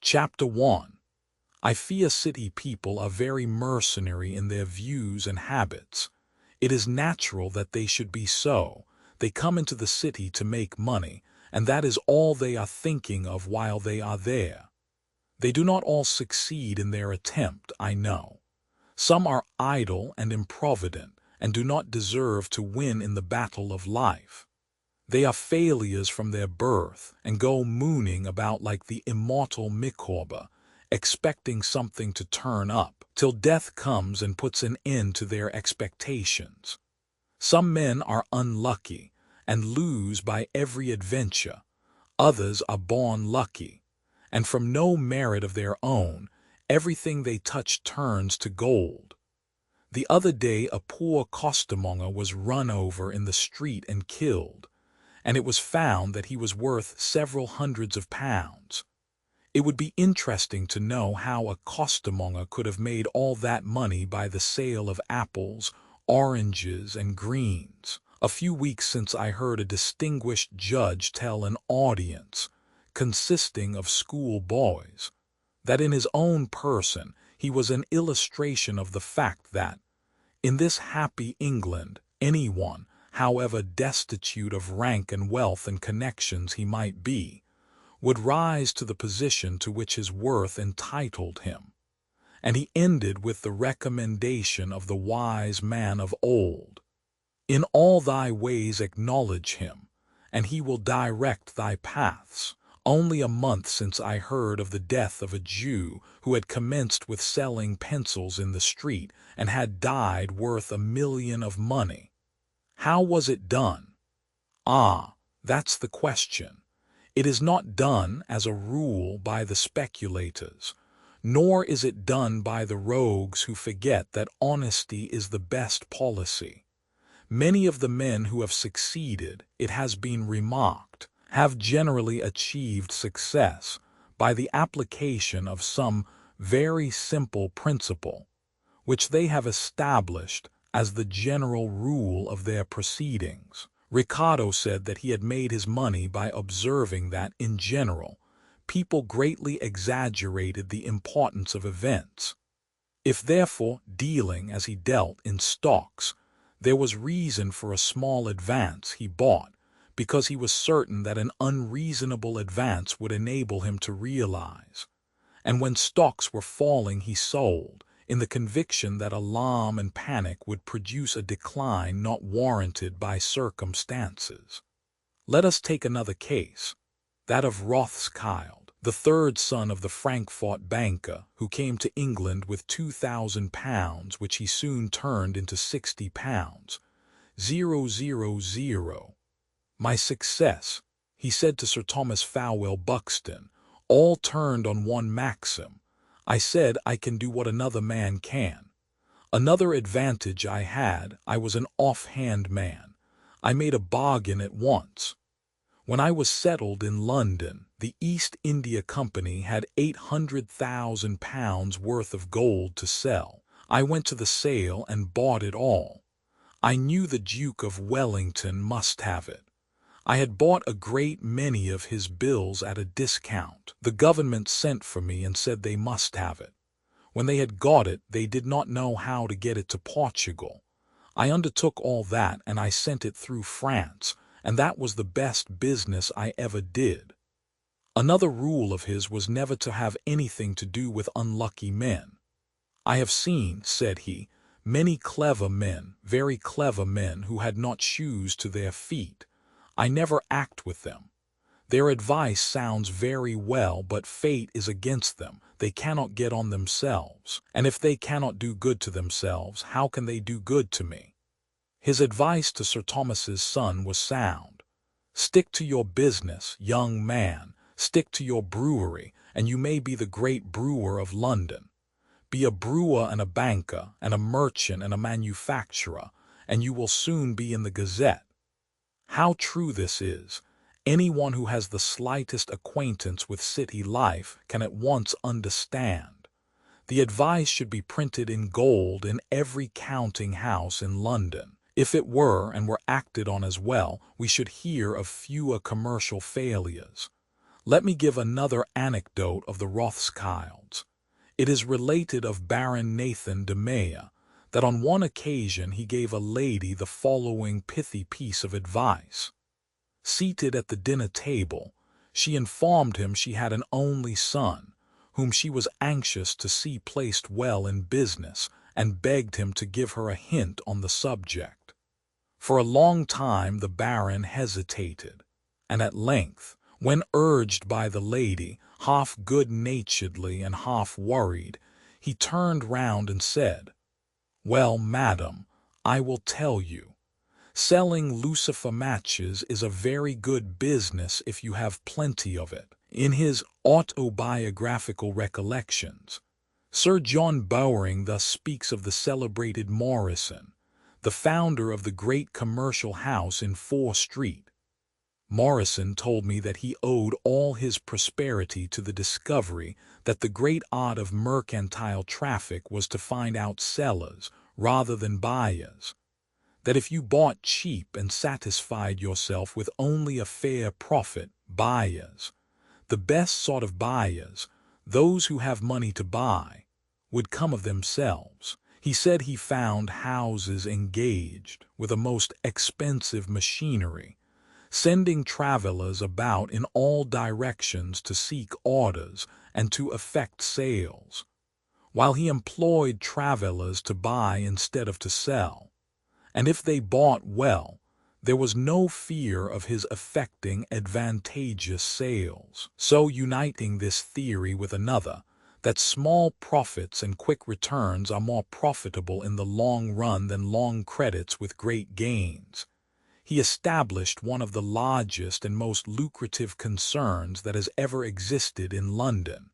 Chapter 1. I fear city people are very mercenary in their views and habits. It is natural that they should be so. They come into the city to make money, and that is all they are thinking of while they are there. They do not all succeed in their attempt, I know. Some are idle and improvident, and do not deserve to win in the battle of life. They are failures from their birth, and go mooning about like the immortal Micawber, expecting something to turn up, till death comes and puts an end to their expectations. Some men are unlucky, and lose by every adventure. Others are born lucky, and from no merit of their own, everything they touch turns to gold. The other day a poor costermonger was run over in the street and killed, and it was found that he was worth several hundreds of pounds. It would be interesting to know how a costermonger could have made all that money by the sale of apples, oranges, and greens. A few weeks since I heard a distinguished judge tell an audience, consisting of school boys, that in his own person he was an illustration of the fact that, in this happy England, anyone, however destitute of rank and wealth and connections he might be, would rise to the position to which his worth entitled him. And he ended with the recommendation of the wise man of old: "In all thy ways acknowledge him, and he will direct thy paths." Only a month since I heard of the death of a Jew who had commenced with selling pencils in the street and had died worth $1 million of money. How was it done? Ah, that's the question. It is not done, as a rule, by the speculators, nor is it done by the rogues who forget that honesty is the best policy. Many of the men who have succeeded, it has been remarked, have generally achieved success by the application of some very simple principle, which they have established as the general rule of their proceedings. Ricardo said that he had made his money by observing that, in general, people greatly exaggerated the importance of events. If therefore, dealing as he dealt in stocks, there was reason for a small advance, he bought, because he was certain that an unreasonable advance would enable him to realize. And when stocks were falling, he sold, in the conviction that alarm and panic would produce a decline not warranted by circumstances. Let us take another case, that of Rothschild, the third son of the Frankfort banker, who came to England with £2,000, which he soon turned into £60. 000. "My success," he said to Sir Thomas Fowell Buxton, "all turned on one maxim. I said I can do what another man can. Another advantage I had, I was an off-hand man. I made a bargain at once. When I was settled in London, the East India Company had £800,000 worth of gold to sell. I went to the sale and bought it all. I knew the Duke of Wellington must have it. I had bought a great many of his bills at a discount. The government sent for me and said they must have it. When they had got it, they did not know how to get it to Portugal. I undertook all that, and I sent it through France, and that was the best business I ever did." Another rule of his was never to have anything to do with unlucky men. "I have seen," said he, "many clever men, very clever men, who had not shoes to their feet. I never act with them. Their advice sounds very well, but fate is against them. They cannot get on themselves, and if they cannot do good to themselves, how can they do good to me?" His advice to Sir Thomas's son was sound. "Stick to your business, young man. Stick to your brewery, and you may be the great brewer of London. Be a brewer and a banker, and a merchant and a manufacturer, and you will soon be in the Gazette." How true this is, anyone who has the slightest acquaintance with city life can at once understand. The advice should be printed in gold in every counting house in London. If it were, and were acted on as well, we should hear of fewer commercial failures. Let me give another anecdote of the Rothschilds. It is related of Baron Nathan de Meyer that on one occasion he gave a lady the following pithy piece of advice. Seated at the dinner table, she informed him she had an only son, whom she was anxious to see placed well in business, and begged him to give her a hint on the subject. For a long time the Baron hesitated, and at length, when urged by the lady, half good-naturedly and half worried, he turned round and said, "Well, madam, I will tell you. Selling lucifer matches is a very good business if you have plenty of it." In his autobiographical recollections, Sir John Bowring thus speaks of the celebrated Morrison, the founder of the great commercial house in Fore Street. Morrison told me that he owed all his prosperity to the discovery that the great art of mercantile traffic was to find out sellers rather than buyers, that if you bought cheap and satisfied yourself with only a fair profit, buyers, the best sort of buyers, those who have money to buy, would come of themselves. He said he found houses engaged with a most expensive machinery, sending travelers about in all directions to seek orders and to effect sales, while he employed travelers to buy instead of to sell, and if they bought well, there was no fear of his effecting advantageous sales. So uniting this theory with another, that small profits and quick returns are more profitable in the long run than long credits with great gains, he established one of the largest and most lucrative concerns that has ever existed in London,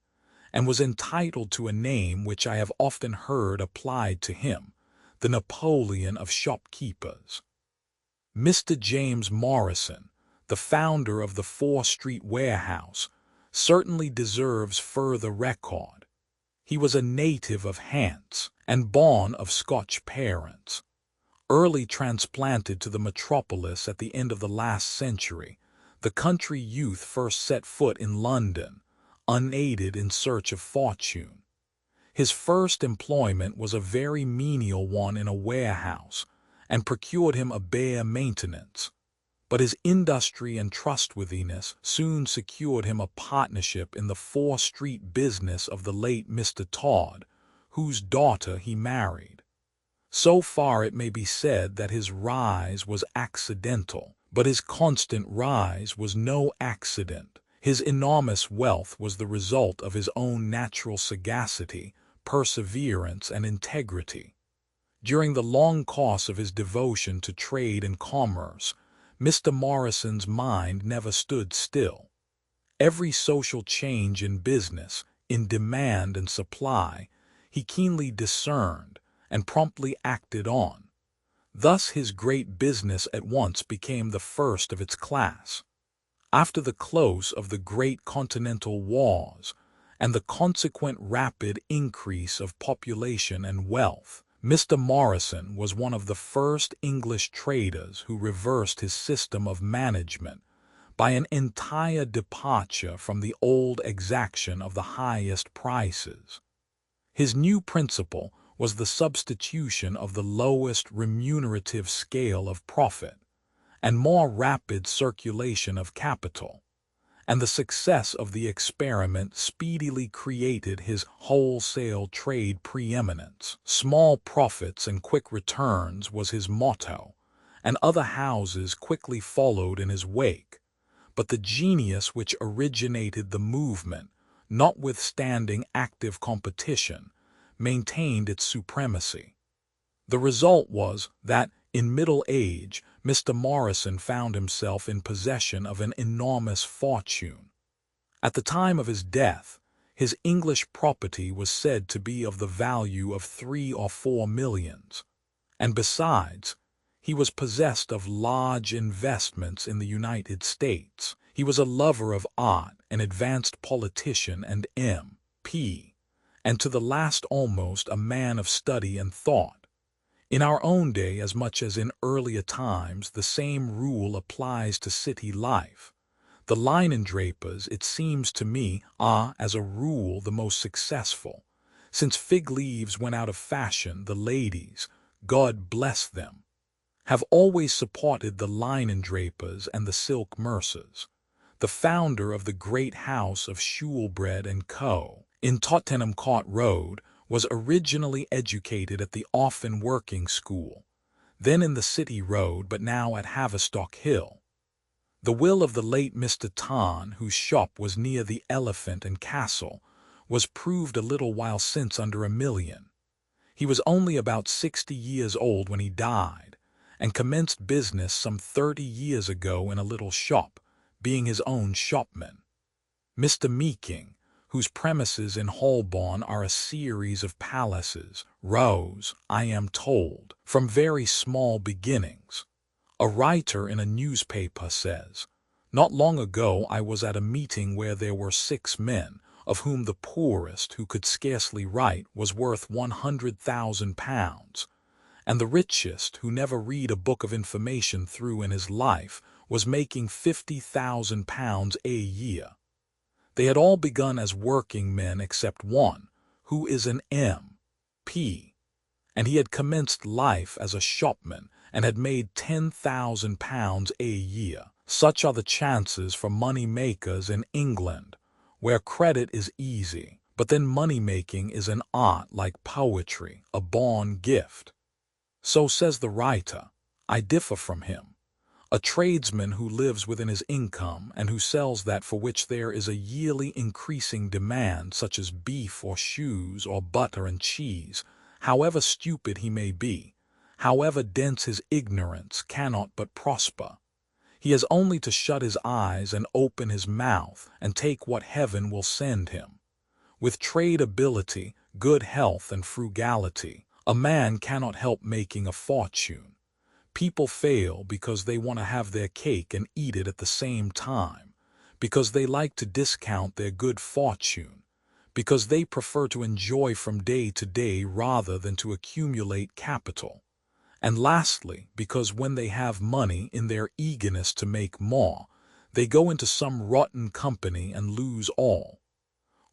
and was entitled to a name which I have often heard applied to him, the Napoleon of shopkeepers. Mr. James Morrison, the founder of the Fore Street warehouse, certainly deserves further record. He was a native of Hants, and born of Scotch parents. Early transplanted to the metropolis at the end of the last century, the country youth first set foot in London, unaided in search of fortune. His first employment was a very menial one in a warehouse, and procured him a bare maintenance, but his industry and trustworthiness soon secured him a partnership in the Fore Street business of the late Mr. Todd, whose daughter he married. So far it may be said that his rise was accidental, but his constant rise was no accident. His enormous wealth was the result of his own natural sagacity, perseverance, and integrity. During the long course of his devotion to trade and commerce, Mr. Morrison's mind never stood still. Every social change in business, in demand and supply, he keenly discerned and promptly acted on. Thus his great business at once became the first of its class. After the close of the great continental wars and the consequent rapid increase of population and wealth, Mr. Morrison was one of the first English traders who reversed his system of management by an entire departure from the old exaction of the highest prices. His new principle was the substitution of the lowest remunerative scale of profit and more rapid circulation of capital, and the success of the experiment speedily created his wholesale trade preeminence. Small profits and quick returns was his motto, and other houses quickly followed in his wake, but the genius which originated the movement, notwithstanding active competition, maintained its supremacy. The result was that, in middle age, Mr. Morrison found himself in possession of an enormous fortune. At the time of his death, his English property was said to be of the value of 3 or 4 millions, and besides, he was possessed of large investments in the United States. He was a lover of art, an advanced politician and M.P., and to the last almost a man of study and thought. In our own day, as much as in earlier times, the same rule applies to city life. The linen-drapers, it seems to me, are, as a rule, the most successful. Since fig leaves went out of fashion, the ladies, God bless them, have always supported the linen-drapers and the silk mercers. The founder of the great house of Shoolbred and Co. in Tottenham Court Road was originally educated at the Orphan Working School, then in the City Road but now at Haverstock Hill. The will of the late Mr. Tarn, whose shop was near the Elephant and Castle, was proved a little while since under £1 million. He was only about 60 years old when he died, and commenced business some 30 years ago in a little shop, being his own shopman. Mr. Meeking, whose premises in Holborn are a series of palaces, rose, I am told, from very small beginnings. A writer in a newspaper says, "Not long ago I was at a meeting where there were 6 men, of whom the poorest, who could scarcely write, was worth £100,000, and the richest, who never read a book of information through in his life, was making £50,000 a year. They had all begun as working men except one, who is an M.P., and he had commenced life as a shopman and had made £10,000 a year. Such are the chances for money-makers in England, where credit is easy, but then money-making is an art like poetry, a born gift." So says the writer. I differ from him. A tradesman who lives within his income and who sells that for which there is a yearly increasing demand, such as beef or shoes or butter and cheese, however stupid he may be, however dense his ignorance, cannot but prosper. He has only to shut his eyes and open his mouth and take what heaven will send him. With trade ability, good health, and frugality, a man cannot help making a fortune. People fail because they want to have their cake and eat it at the same time, because they like to discount their good fortune, because they prefer to enjoy from day to day rather than to accumulate capital, and lastly, because when they have money, in their eagerness to make more, they go into some rotten company and lose all.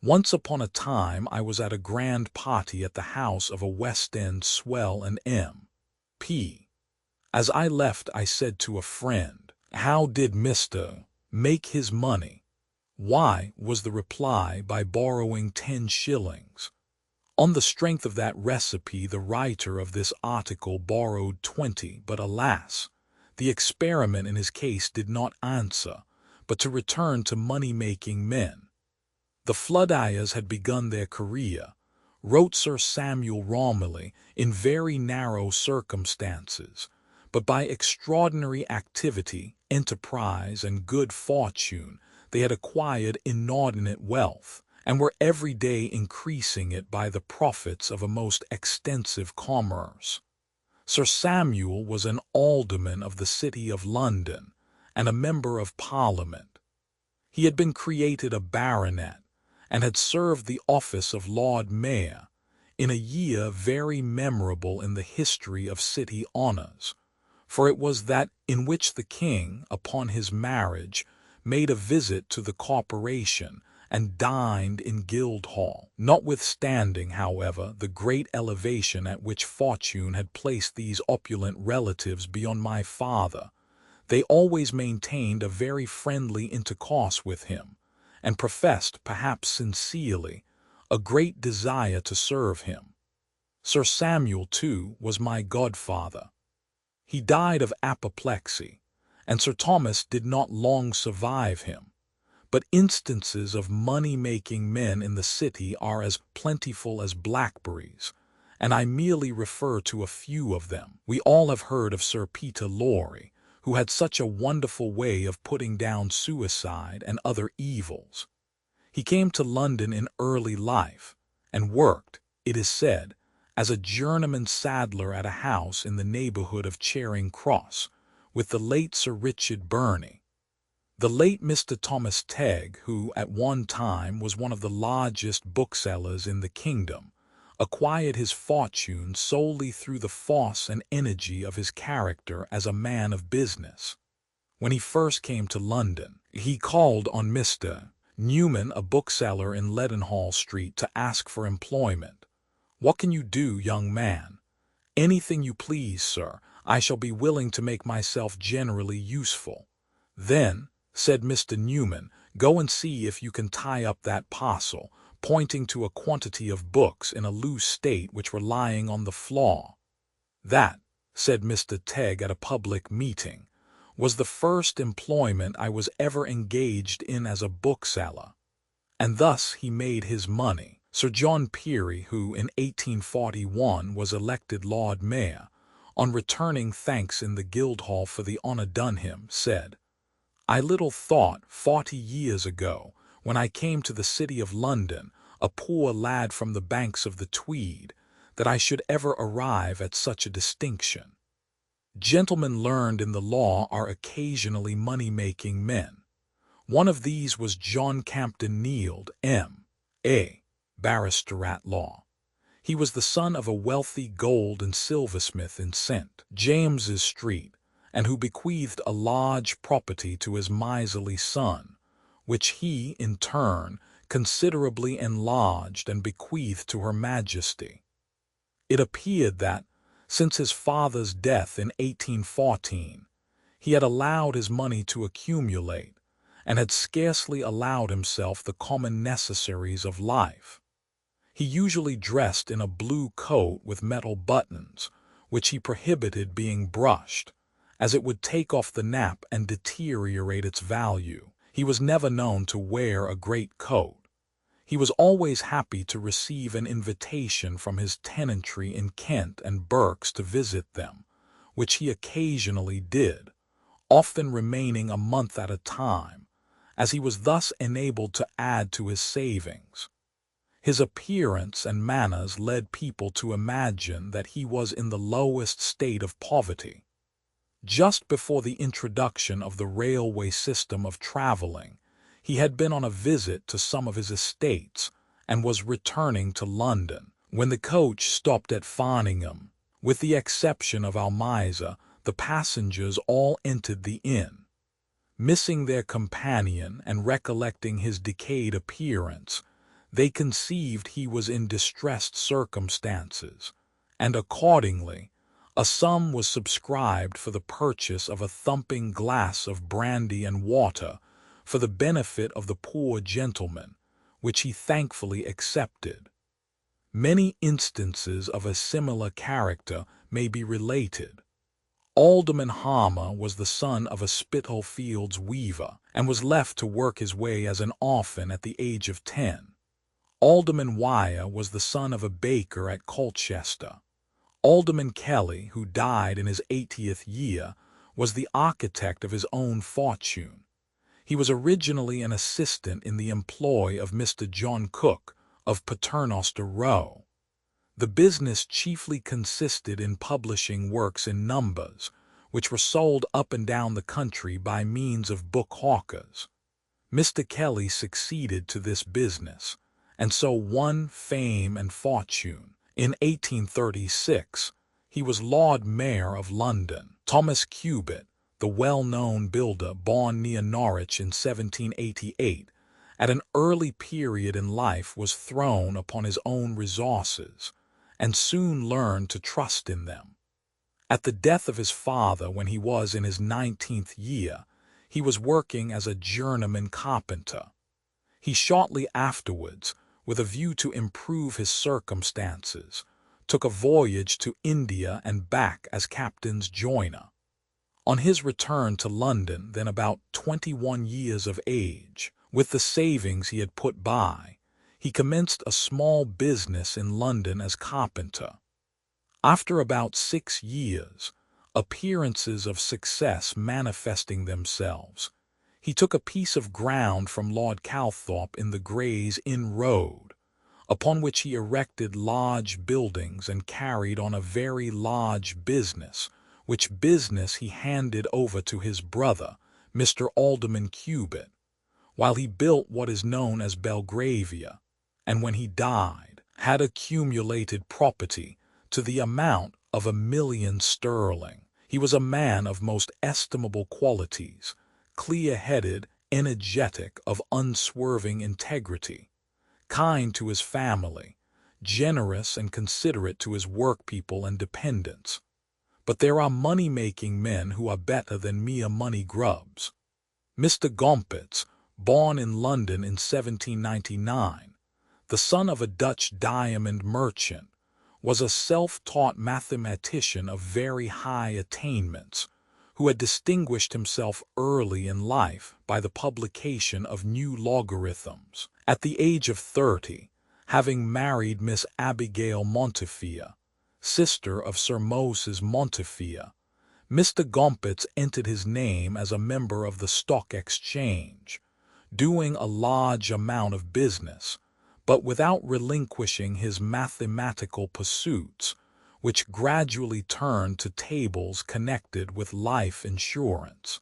Once upon a time I was at a grand party at the house of a West End swell and M.P. As I left I said to a friend, "How did Mr. make his money?" "Why," was the reply, "by borrowing 10 shillings." On the strength of that recipe the writer of this article borrowed 20, but alas, the experiment in his case did not answer. But to return to money-making men. The Floodayers had begun their career, wrote Sir Samuel Romilly, in very narrow circumstances, but by extraordinary activity, enterprise, and good fortune they had acquired inordinate wealth, and were every day increasing it by the profits of a most extensive commerce. Sir Samuel was an alderman of the City of London, and a member of Parliament. He had been created a baronet, and had served the office of Lord Mayor, in a year very memorable in the history of city honours, for it was that in which the King, upon his marriage, made a visit to the corporation, and dined in Guildhall. Notwithstanding, however, the great elevation at which fortune had placed these opulent relatives beyond my father, they always maintained a very friendly intercourse with him, and professed, perhaps sincerely, a great desire to serve him. Sir Samuel, too, was my godfather. He died of apoplexy, and Sir Thomas did not long survive him. But instances of money-making men in the city are as plentiful as blackberries, and I merely refer to a few of them. We all have heard of Sir Peter Lorre, who had such a wonderful way of putting down suicide and other evils. He came to London in early life, and worked, it is said, as a journeyman saddler at a house in the neighbourhood of Charing Cross, with the late Sir Richard Burney. The late Mr. Thomas Tegg, who at one time was one of the largest booksellers in the kingdom, acquired his fortune solely through the force and energy of his character as a man of business. When he first came to London, He called on Mr. Newman, a bookseller in Leadenhall Street, to ask for employment. "What can you do, young man?" "Anything you please, sir. I shall be willing to make myself generally useful." "Then," said Mr. Newman, "go and see if you can tie up that parcel," pointing to a quantity of books in a loose state which were lying on the floor. "That," said Mr. Tegg at a public meeting, "was the first employment I was ever engaged in as a bookseller." And thus he made his money. Sir John Peary, who in 1841 was elected Lord Mayor, on returning thanks in the Guildhall for the honor done him, said, "I little thought 40 years ago, when I came to the city of London, a poor lad from the banks of the Tweed, that I should ever arrive at such a distinction." Gentlemen learned in the law are occasionally money-making men. One of these was John Campden Neild, M.A., barrister at law. He was the son of a wealthy gold and silversmith in St. James's Street, and who bequeathed a large property to his miserly son, which he, in turn, considerably enlarged and bequeathed to Her Majesty. It appeared that, since his father's death in 1814, he had allowed his money to accumulate, and had scarcely allowed himself the common necessaries of life. He usually dressed in a blue coat with metal buttons, which he prohibited being brushed, as it would take off the nap and deteriorate its value. He was never known to wear a great coat. He was always happy to receive an invitation from his tenantry in Kent and Berks to visit them, which he occasionally did, often remaining a month at a time, as he was thus enabled to add to his savings. His appearance and manners led people to imagine that he was in the lowest state of poverty. Just before the introduction of the railway system of traveling, he had been on a visit to some of his estates, and was returning to London, when the coach stopped at Farningham. With the exception of Almiza, the passengers all entered the inn. Missing their companion and recollecting his decayed appearance, they conceived he was in distressed circumstances, and accordingly a sum was subscribed for the purchase of a thumping glass of brandy and water for the benefit of the poor gentleman, which he thankfully accepted. Many instances of a similar character may be related. Alderman Harmer was the son of a Spitalfields weaver, and was left to work his way as an orphan at the age of 10. Alderman Wyer was the son of a baker at Colchester. Alderman Kelly, who died in his 80th year, was the architect of his own fortune. He was originally an assistant in the employ of Mr. John Cook, of Paternoster Row. The business chiefly consisted in publishing works in numbers, which were sold up and down the country by means of book hawkers. Mr. Kelly succeeded to this business, and so won fame and fortune. In 1836, he was Lord Mayor of London. Thomas Cubitt, the well-known builder born near Norwich in 1788, at an early period in life was thrown upon his own resources, and soon learned to trust in them. At the death of his father when he was in his 19th year, he was working as a journeyman carpenter. He shortly afterwards, with a view to improve his circumstances, took a voyage to India and back as captain's joiner. On his return to London, then about 21 years of age, with the savings he had put by, he commenced a small business in London as carpenter. After about 6 years, appearances of success manifesting themselves, he took a piece of ground from Lord Calthorpe in the Gray's Inn Road, upon which he erected large buildings and carried on a very large business, which business he handed over to his brother, Mr. Alderman Cubitt, while he built what is known as Belgravia, and when he died, had accumulated property to the amount of £1 million sterling. He was a man of most estimable qualities, clear-headed, energetic, of unswerving integrity, kind to his family, generous and considerate to his workpeople and dependents. But there are money-making men who are better than mere money grubs. Mr. Gompertz, born in London in 1799, the son of a Dutch diamond merchant, was a self-taught mathematician of very high attainments, who had distinguished himself early in life by the publication of new logarithms. At the age of 30, having married Miss Abigail Montefiore, sister of Sir Moses Montefiore, Mr. Gompertz entered his name as a member of the Stock Exchange, doing a large amount of business, but without relinquishing his mathematical pursuits, which gradually turned to tables connected with life insurance.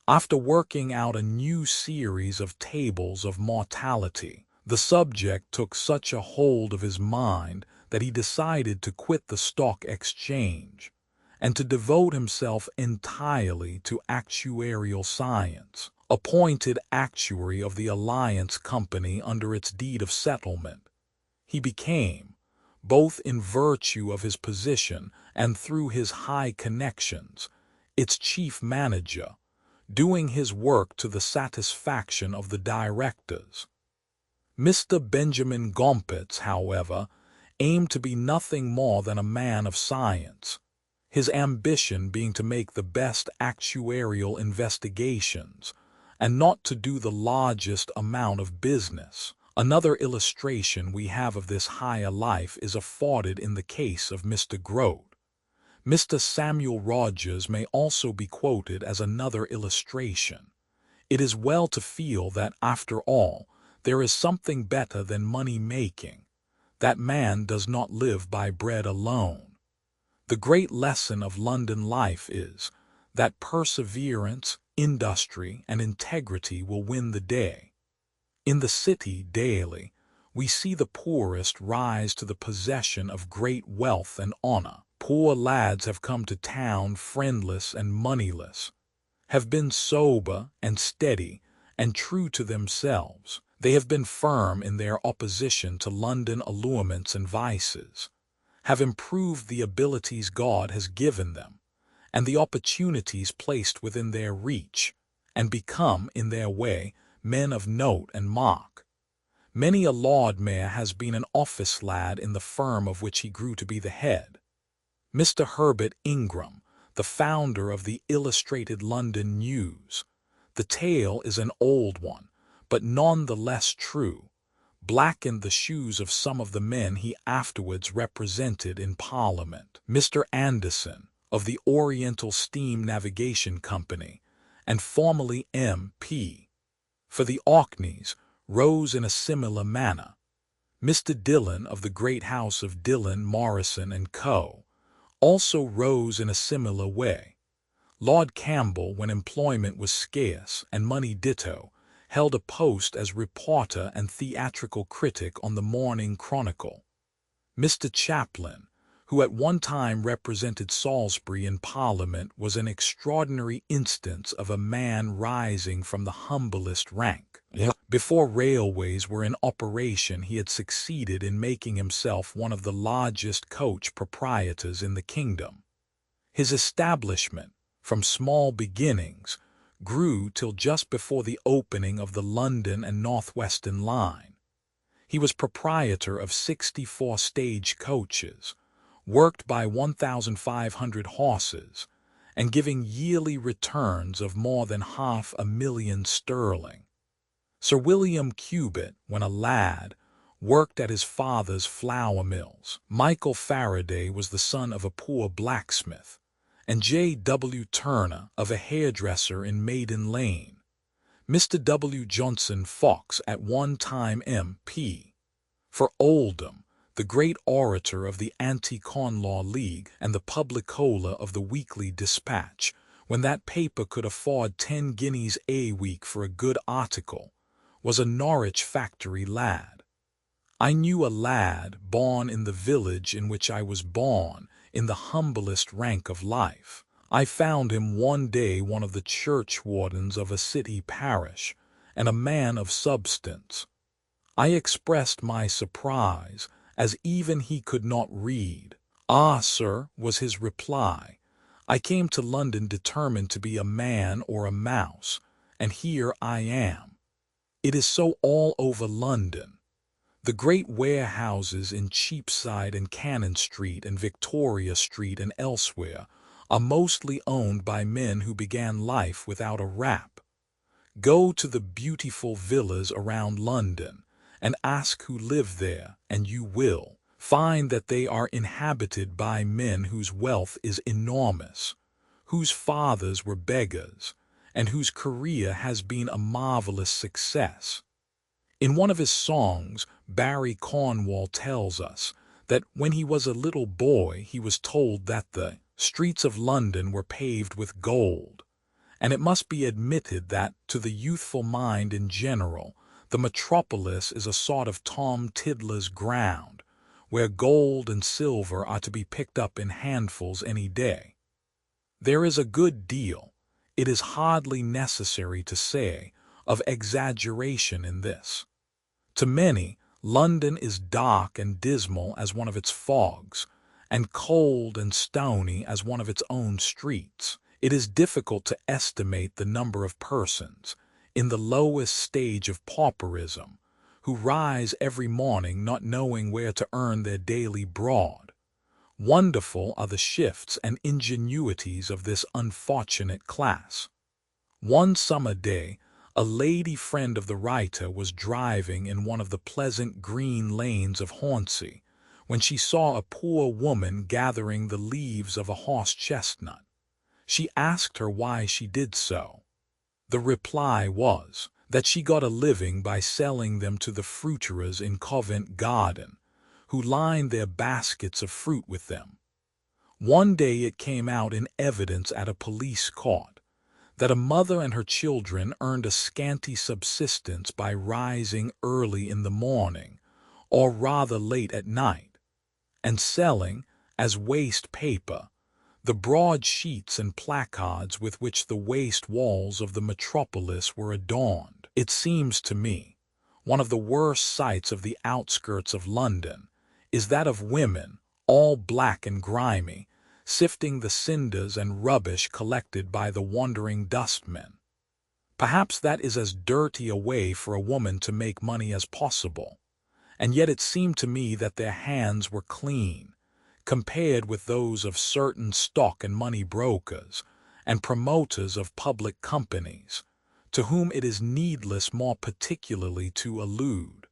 After working out a new series of tables of mortality, the subject took such a hold of his mind that he decided to quit the Stock Exchange and to devote himself entirely to actuarial science. Appointed actuary of the Alliance Company under its deed of settlement, he became, both in virtue of his position and through his high connections, its chief manager, doing his work to the satisfaction of the directors. Mr. Benjamin Gompertz, however, aimed to be nothing more than a man of science, his ambition being to make the best actuarial investigations and not to do the largest amount of business. Another illustration we have of this higher life is afforded in the case of Mr. Grote. Mr. Samuel Rogers may also be quoted as another illustration. It is well to feel that, after all, there is something better than money-making, that man does not live by bread alone. The great lesson of London life is that perseverance, industry, and integrity will win the day. In the city daily, we see the poorest rise to the possession of great wealth and honor. Poor lads have come to town friendless and moneyless, have been sober and steady and true to themselves. They have been firm in their opposition to London allurements and vices, have improved the abilities God has given them, and the opportunities placed within their reach, and become, in their way, men of note and mark. Many a Lord Mayor has been an office lad in the firm of which he grew to be the head. Mr. Herbert Ingram, the founder of the Illustrated London News. The tale is an old one, but none the less true, blackened the shoes of some of the men he afterwards represented in Parliament. Mr. Anderson, of the Oriental Steam Navigation Company, and formerly M.P. for the Orkneys, rose in a similar manner. Mr. Dillon of the great house of Dillon, Morrison and Co. also rose in a similar way. Lord Campbell, when employment was scarce and money ditto, held a post as reporter and theatrical critic on the Morning Chronicle. Mr. Chaplin, who at one time represented Salisbury in Parliament, was an extraordinary instance of a man rising from the humblest rank. Before railways were in operation, he had succeeded in making himself one of the largest coach proprietors in the kingdom. His establishment, from small beginnings, grew till just before the opening of the London and North Western line. He was proprietor of 64 stage coaches, worked by 1,500 horses, and giving yearly returns of more than £500,000 sterling. Sir William Cubitt, when a lad, worked at his father's flour mills. Michael Faraday was the son of a poor blacksmith, and J. W. Turner of a hairdresser in Maiden Lane. Mr. W. Johnson Fox, at one time M.P. for Oldham, the great orator of the Anti-Corn Law League and the publicola of the Weekly Dispatch, when that paper could afford 10 guineas a week for a good article, was a Norwich factory lad. I knew a lad born in the village in which I was born, in the humblest rank of life. I found him one day one of the churchwardens of a city parish, and a man of substance. I expressed my surprise, as even he could not read. "Ah, sir," was his reply, "I came to London determined to be a man or a mouse, and here I am. It is so all over London. The great warehouses in Cheapside and Cannon Street and Victoria Street and elsewhere are mostly owned by men who began life without a rap. Go to the beautiful villas around London and ask who live there, and you will find that they are inhabited by men whose wealth is enormous, whose fathers were beggars, and whose career has been a marvelous success." In one of his songs, Barry Cornwall tells us that when he was a little boy he was told that the streets of London were paved with gold, and it must be admitted that, to the youthful mind in general, the metropolis is a sort of Tom Tiddler's ground, where gold and silver are to be picked up in handfuls any day. There is a good deal, it is hardly necessary to say, of exaggeration in this. To many, London is dark and dismal as one of its fogs, and cold and stony as one of its own streets. It is difficult to estimate the number of persons, in the lowest stage of pauperism, who rise every morning not knowing where to earn their daily bread. Wonderful are the shifts and ingenuities of this unfortunate class. One summer day, a lady friend of the writer was driving in one of the pleasant green lanes of Hornsey when she saw a poor woman gathering the leaves of a horse chestnut. She asked her why she did so. The reply was that she got a living by selling them to the fruiterers in Covent Garden, who lined their baskets of fruit with them. One day it came out in evidence at a police court that a mother and her children earned a scanty subsistence by rising early in the morning, or rather late at night, and selling, as waste paper, the broad sheets and placards with which the waste walls of the metropolis were adorned. It seems to me, one of the worst sights of the outskirts of London is that of women, all black and grimy, sifting the cinders and rubbish collected by the wandering dustmen. Perhaps that is as dirty a way for a woman to make money as possible, and yet it seemed to me that their hands were clean, compared with those of certain stock and money brokers and promoters of public companies, to whom it is needless more particularly to allude.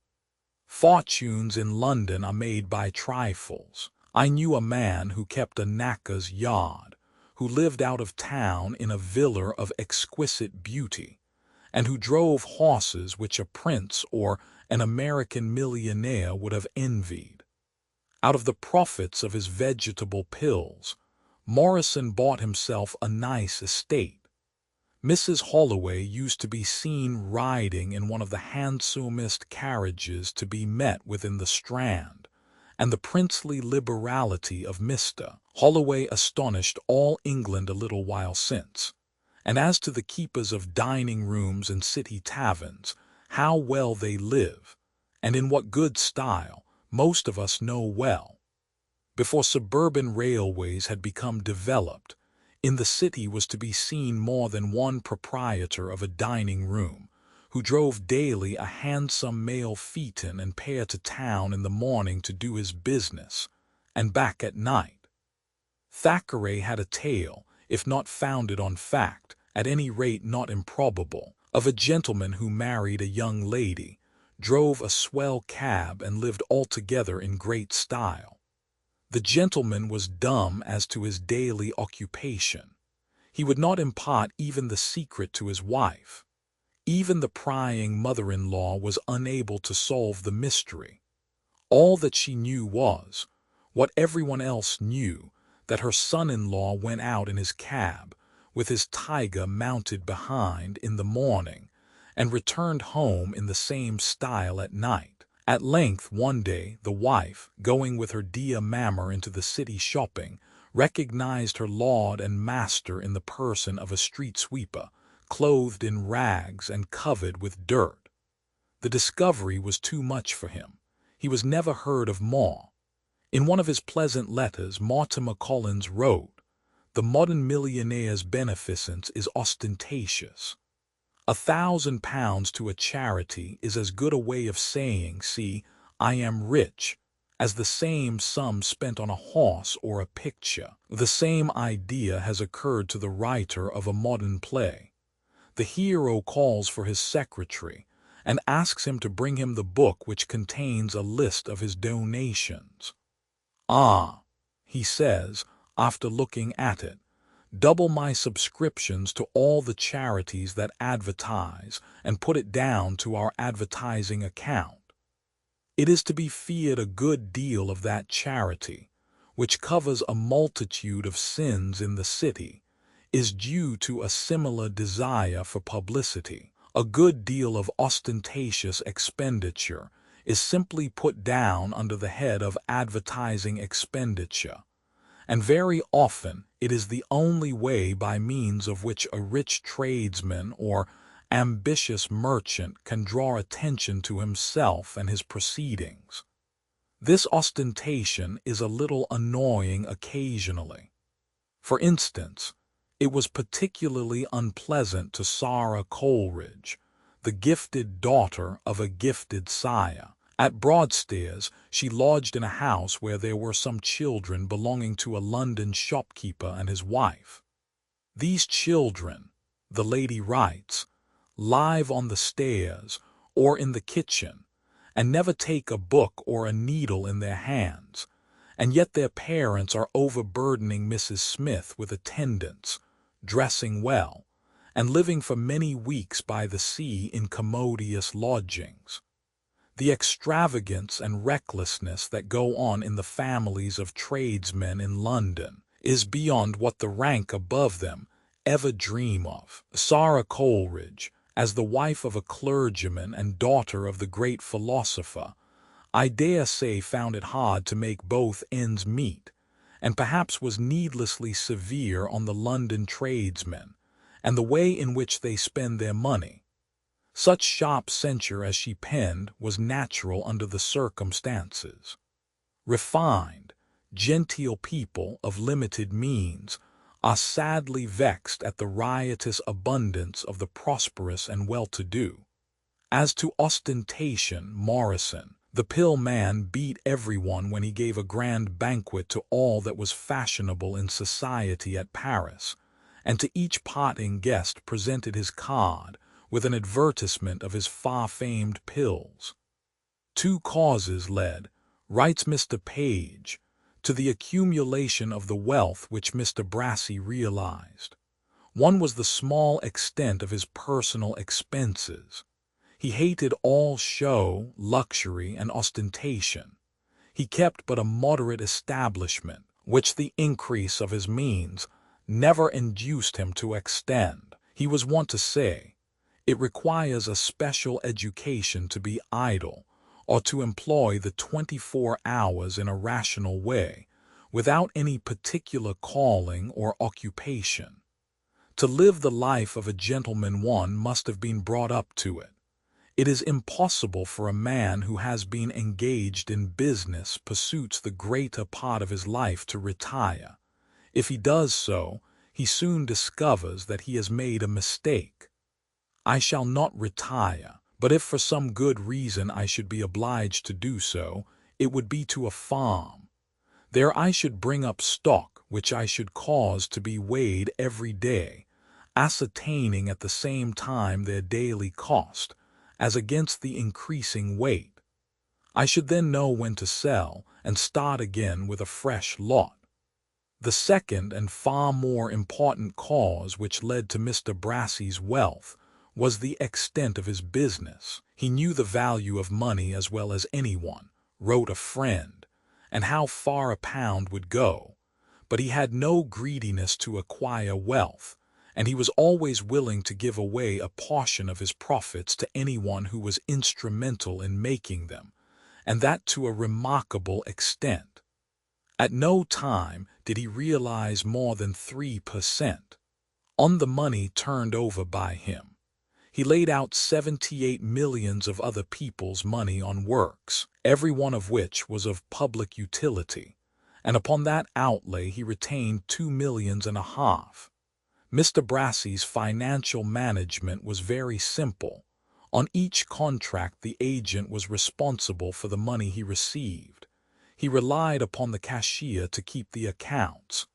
Fortunes in London are made by trifles. I knew a man who kept a knacker's yard, who lived out of town in a villa of exquisite beauty, and who drove horses which a prince or an American millionaire would have envied. Out of the profits of his vegetable pills, Morrison bought himself a nice estate. Mrs. Holloway used to be seen riding in one of the handsomest carriages to be met with in the Strand, and the princely liberality of Mr. Holloway astonished all England a little while since. And as to the keepers of dining-rooms and city taverns, how well they live, and in what good style, most of us know well. Before suburban railways had become developed, in the city was to be seen more than one proprietor of a dining-room, who drove daily a handsome male phaeton and pair to town in the morning to do his business, and back at night. Thackeray had a tale, if not founded on fact, at any rate not improbable, of a gentleman who married a young lady, drove a swell cab, and lived altogether in great style. The gentleman was dumb as to his daily occupation. He would not impart even the secret to his wife. Even the prying mother-in-law was unable to solve the mystery. All that she knew was, what everyone else knew, that her son-in-law went out in his cab, with his tiger mounted behind, in the morning, and returned home in the same style at night. At length, one day, the wife, going with her dear mamma into the city shopping, recognized her lord and master in the person of a street sweeper, clothed in rags and covered with dirt. The discovery was too much for him. He was never heard of more. In one of his pleasant letters, Mortimer Collins wrote, "The modern millionaire's beneficence is ostentatious. £1,000 to a charity is as good a way of saying, 'See, I am rich,' as the same sum spent on a horse or a picture." The same idea has occurred to the writer of a modern play. The hero calls for his secretary and asks him to bring him the book which contains a list of his donations. "Ah," he says, after looking at it, "double my subscriptions to all the charities that advertise, and put it down to our advertising account." It is to be feared a good deal of that charity, which covers a multitude of sins in the city, is due to a similar desire for publicity. A good deal of ostentatious expenditure is simply put down under the head of advertising expenditure, and very often it is the only way by means of which a rich tradesman or ambitious merchant can draw attention to himself and his proceedings. This ostentation is a little annoying occasionally. For instance, it was particularly unpleasant to Sarah Coleridge, the gifted daughter of a gifted sire. At Broadstairs, she lodged in a house where there were some children belonging to a London shopkeeper and his wife. "These children," the lady writes, "live on the stairs or in the kitchen, and never take a book or a needle in their hands, and yet their parents are overburdening Mrs. Smith with attendance, dressing well, and living for many weeks by the sea in commodious lodgings. The extravagance and recklessness that go on in the families of tradesmen in London is beyond what the rank above them ever dream of." Sarah Coleridge, as the wife of a clergyman and daughter of the great philosopher, I dare say found it hard to make both ends meet, and perhaps was needlessly severe on the London tradesmen, and the way in which they spend their money. Such sharp censure as she penned was natural under the circumstances. Refined, genteel people of limited means are sadly vexed at the riotous abundance of the prosperous and well-to-do. As to ostentation, Morrison, the pill man, beat everyone when he gave a grand banquet to all that was fashionable in society at Paris, and to each parting guest presented his card with an advertisement of his far-famed pills. "Two causes led," writes Mr. Page, "to the accumulation of the wealth which Mr. Brassey realized. One was the small extent of his personal expenses. He hated all show, luxury, and ostentation. He kept but a moderate establishment, which the increase of his means never induced him to extend. He was wont to say, 'It requires a special education to be idle, or to employ the 24 hours in a rational way, without any particular calling or occupation. To live the life of a gentleman one must have been brought up to it. It is impossible for a man who has been engaged in business pursuits the greater part of his life to retire. If he does so, he soon discovers that he has made a mistake. I shall not retire, but if for some good reason I should be obliged to do so, it would be to a farm. There I should bring up stock which I should cause to be weighed every day, ascertaining at the same time their daily cost, as against the increasing weight. I should then know when to sell, and start again with a fresh lot." The second and far more important cause which led to Mr. Brassey's wealth was the extent of his business. "He knew the value of money as well as anyone," wrote a friend, "and how far a pound would go, but he had no greediness to acquire wealth, and he was always willing to give away a portion of his profits to anyone who was instrumental in making them, and that to a remarkable extent. At no time did he realize more than 3% on the money turned over by him. He laid out 78 millions of other people's money on works, every one of which was of public utility, and upon that outlay he retained 2,500,000. Mr. Brassey's financial management was very simple. On each contract the agent was responsible for the money he received. He relied upon the cashier to keep the accounts.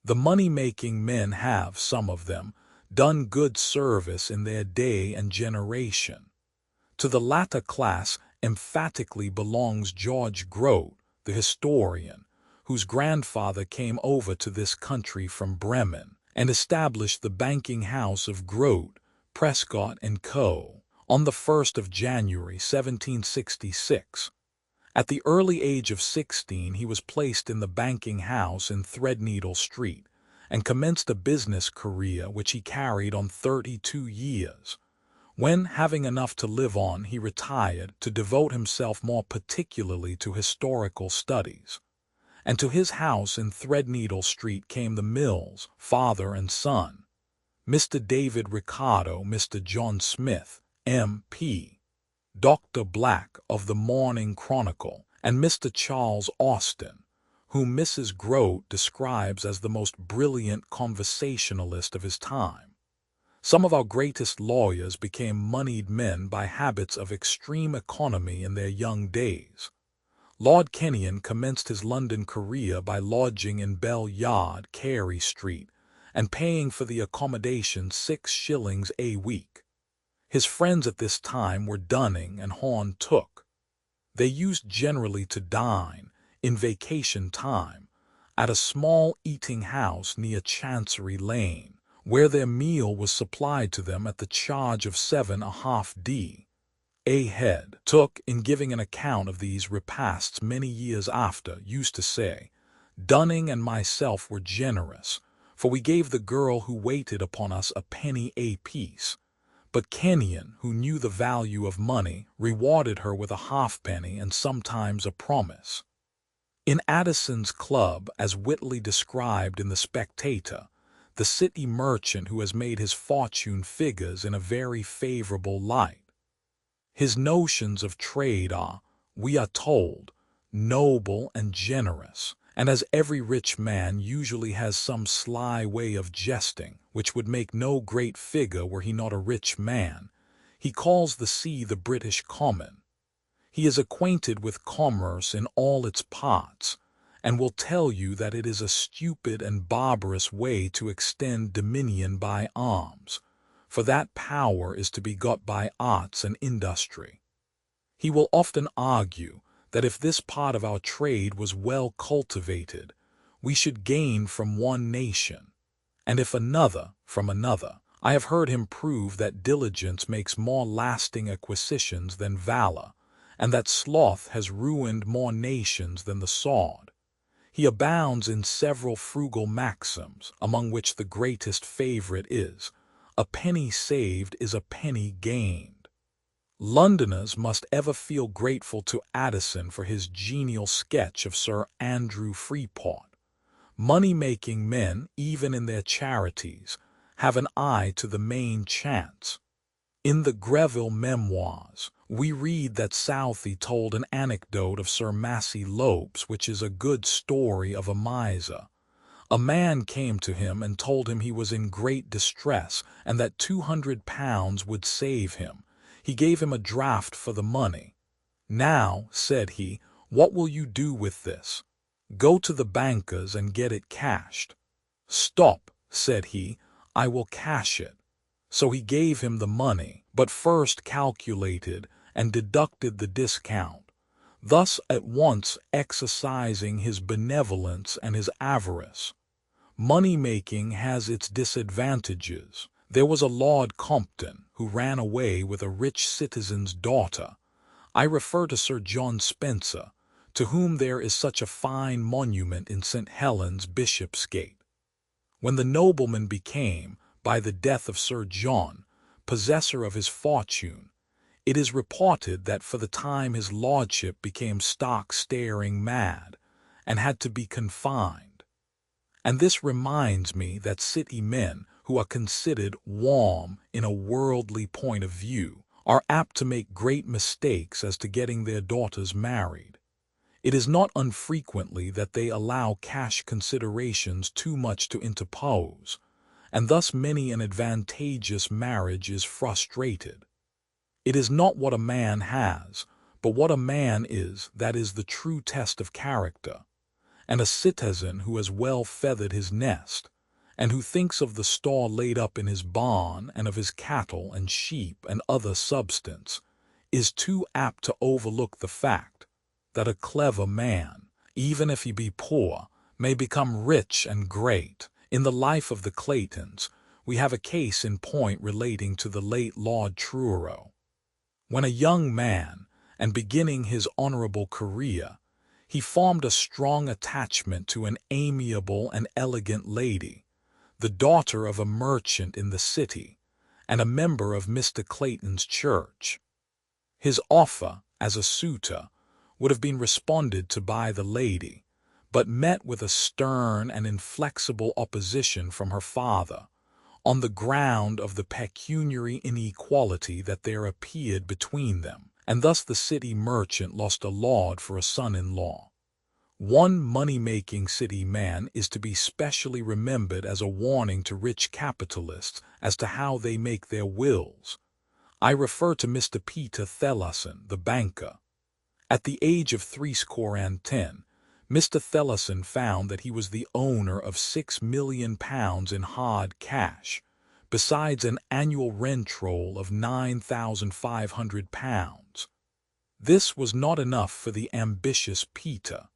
The money-making men have, some of them, done good service in their day and generation. To the latter class emphatically belongs George Grote, the historian, whose grandfather came over to this country from Bremen and established the banking house of Grote, Prescott & Co. on the 1st of January, 1766. At the early age of 16 he was placed in the banking house in Threadneedle Street and commenced a business career which he carried on 32 years. When, having enough to live on, he retired to devote himself more particularly to historical studies. And to his house in Threadneedle Street came the Mills, father and son, Mr. David Ricardo, Mr. John Smith, M.P., Dr. Black of the Morning Chronicle, and Mr. Charles Austin, whom Mrs. Grote describes as the most brilliant conversationalist of his time. Some of our greatest lawyers became moneyed men by habits of extreme economy in their young days. Lord Kenyon commenced his London career by lodging in Bell Yard, Carey Street, and paying for the accommodation 6 shillings a week. His friends at this time were Dunning and Horne Tooke. They used generally to dine, in vacation time, at a small eating house near Chancery Lane, where their meal was supplied to them at the charge of 7.5d. a head. Tooke, in giving an account of these repasts many years after, used to say, "Dunning and myself were generous, for we gave the girl who waited upon us a penny apiece. But Kenyon, who knew the value of money, rewarded her with a halfpenny and sometimes a promise." In Addison's club, as wittily described in The Spectator, the city merchant who has made his fortune figures in a very favorable light. His notions of trade are, we are told, noble and generous, and as every rich man usually has some sly way of jesting, which would make no great figure were he not a rich man, he calls the sea the British Common. He is acquainted with commerce in all its parts, and will tell you that it is a stupid and barbarous way to extend dominion by arms, for that power is to be got by arts and industry. He will often argue that if this part of our trade was well cultivated, we should gain from one nation, and if another, from another. I have heard him prove that diligence makes more lasting acquisitions than valor, and that sloth has ruined more nations than the sword. He abounds in several frugal maxims, among which the greatest favorite is, "A penny saved is a penny gained." Londoners must ever feel grateful to Addison for his genial sketch of Sir Andrew Freeport. Money-making men, even in their charities, have an eye to the main chance. In the Greville Memoirs, we read that Southey told an anecdote of Sir Massey Lopes, which is a good story of a miser. A man came to him and told him he was in great distress and that £200 would save him. He gave him a draft for the money. "Now," said he, "what will you do with this?" "Go to the banker's and get it cashed." "Stop," said he, "I will cash it." So he gave him the money, but first calculated and deducted the discount, thus at once exercising his benevolence and his avarice. Money-making has its disadvantages. There was a Lord Compton who ran away with a rich citizen's daughter. I refer to Sir John Spencer, to whom there is such a fine monument in St. Helens, Bishopsgate. When the nobleman became, by the death of Sir John, possessor of his fortune, it is reported that for the time his lordship became stark staring mad, and had to be confined. And this reminds me that city men, who are considered warm in a worldly point of view, are apt to make great mistakes as to getting their daughters married. It is not unfrequently that they allow cash considerations too much to interpose, and thus many an advantageous marriage is frustrated. It is not what a man has, but what a man is that is the true test of character, and a citizen who has well feathered his nest, and who thinks of the store laid up in his barn and of his cattle and sheep and other substance, is too apt to overlook the fact that a clever man, even if he be poor, may become rich and great. In the life of the Claytons, we have a case in point relating to the late Lord Truro. When a young man, and beginning his honorable career, he formed a strong attachment to an amiable and elegant lady, the daughter of a merchant in the city, and a member of Mr. Clayton's church. His offer, as a suitor, would have been responded to by the lady, but met with a stern and inflexible opposition from her father, on the ground of the pecuniary inequality that there appeared between them, and thus the city merchant lost a lord for a son-in-law. One money-making city man is to be specially remembered as a warning to rich capitalists as to how they make their wills. I refer to Mr. Peter Thellason, the banker. At the age of 70, Mr. Thellason found that he was the owner of £6 million in hard cash, besides an annual rent roll of £9,500. This was not enough for the ambitious Peter,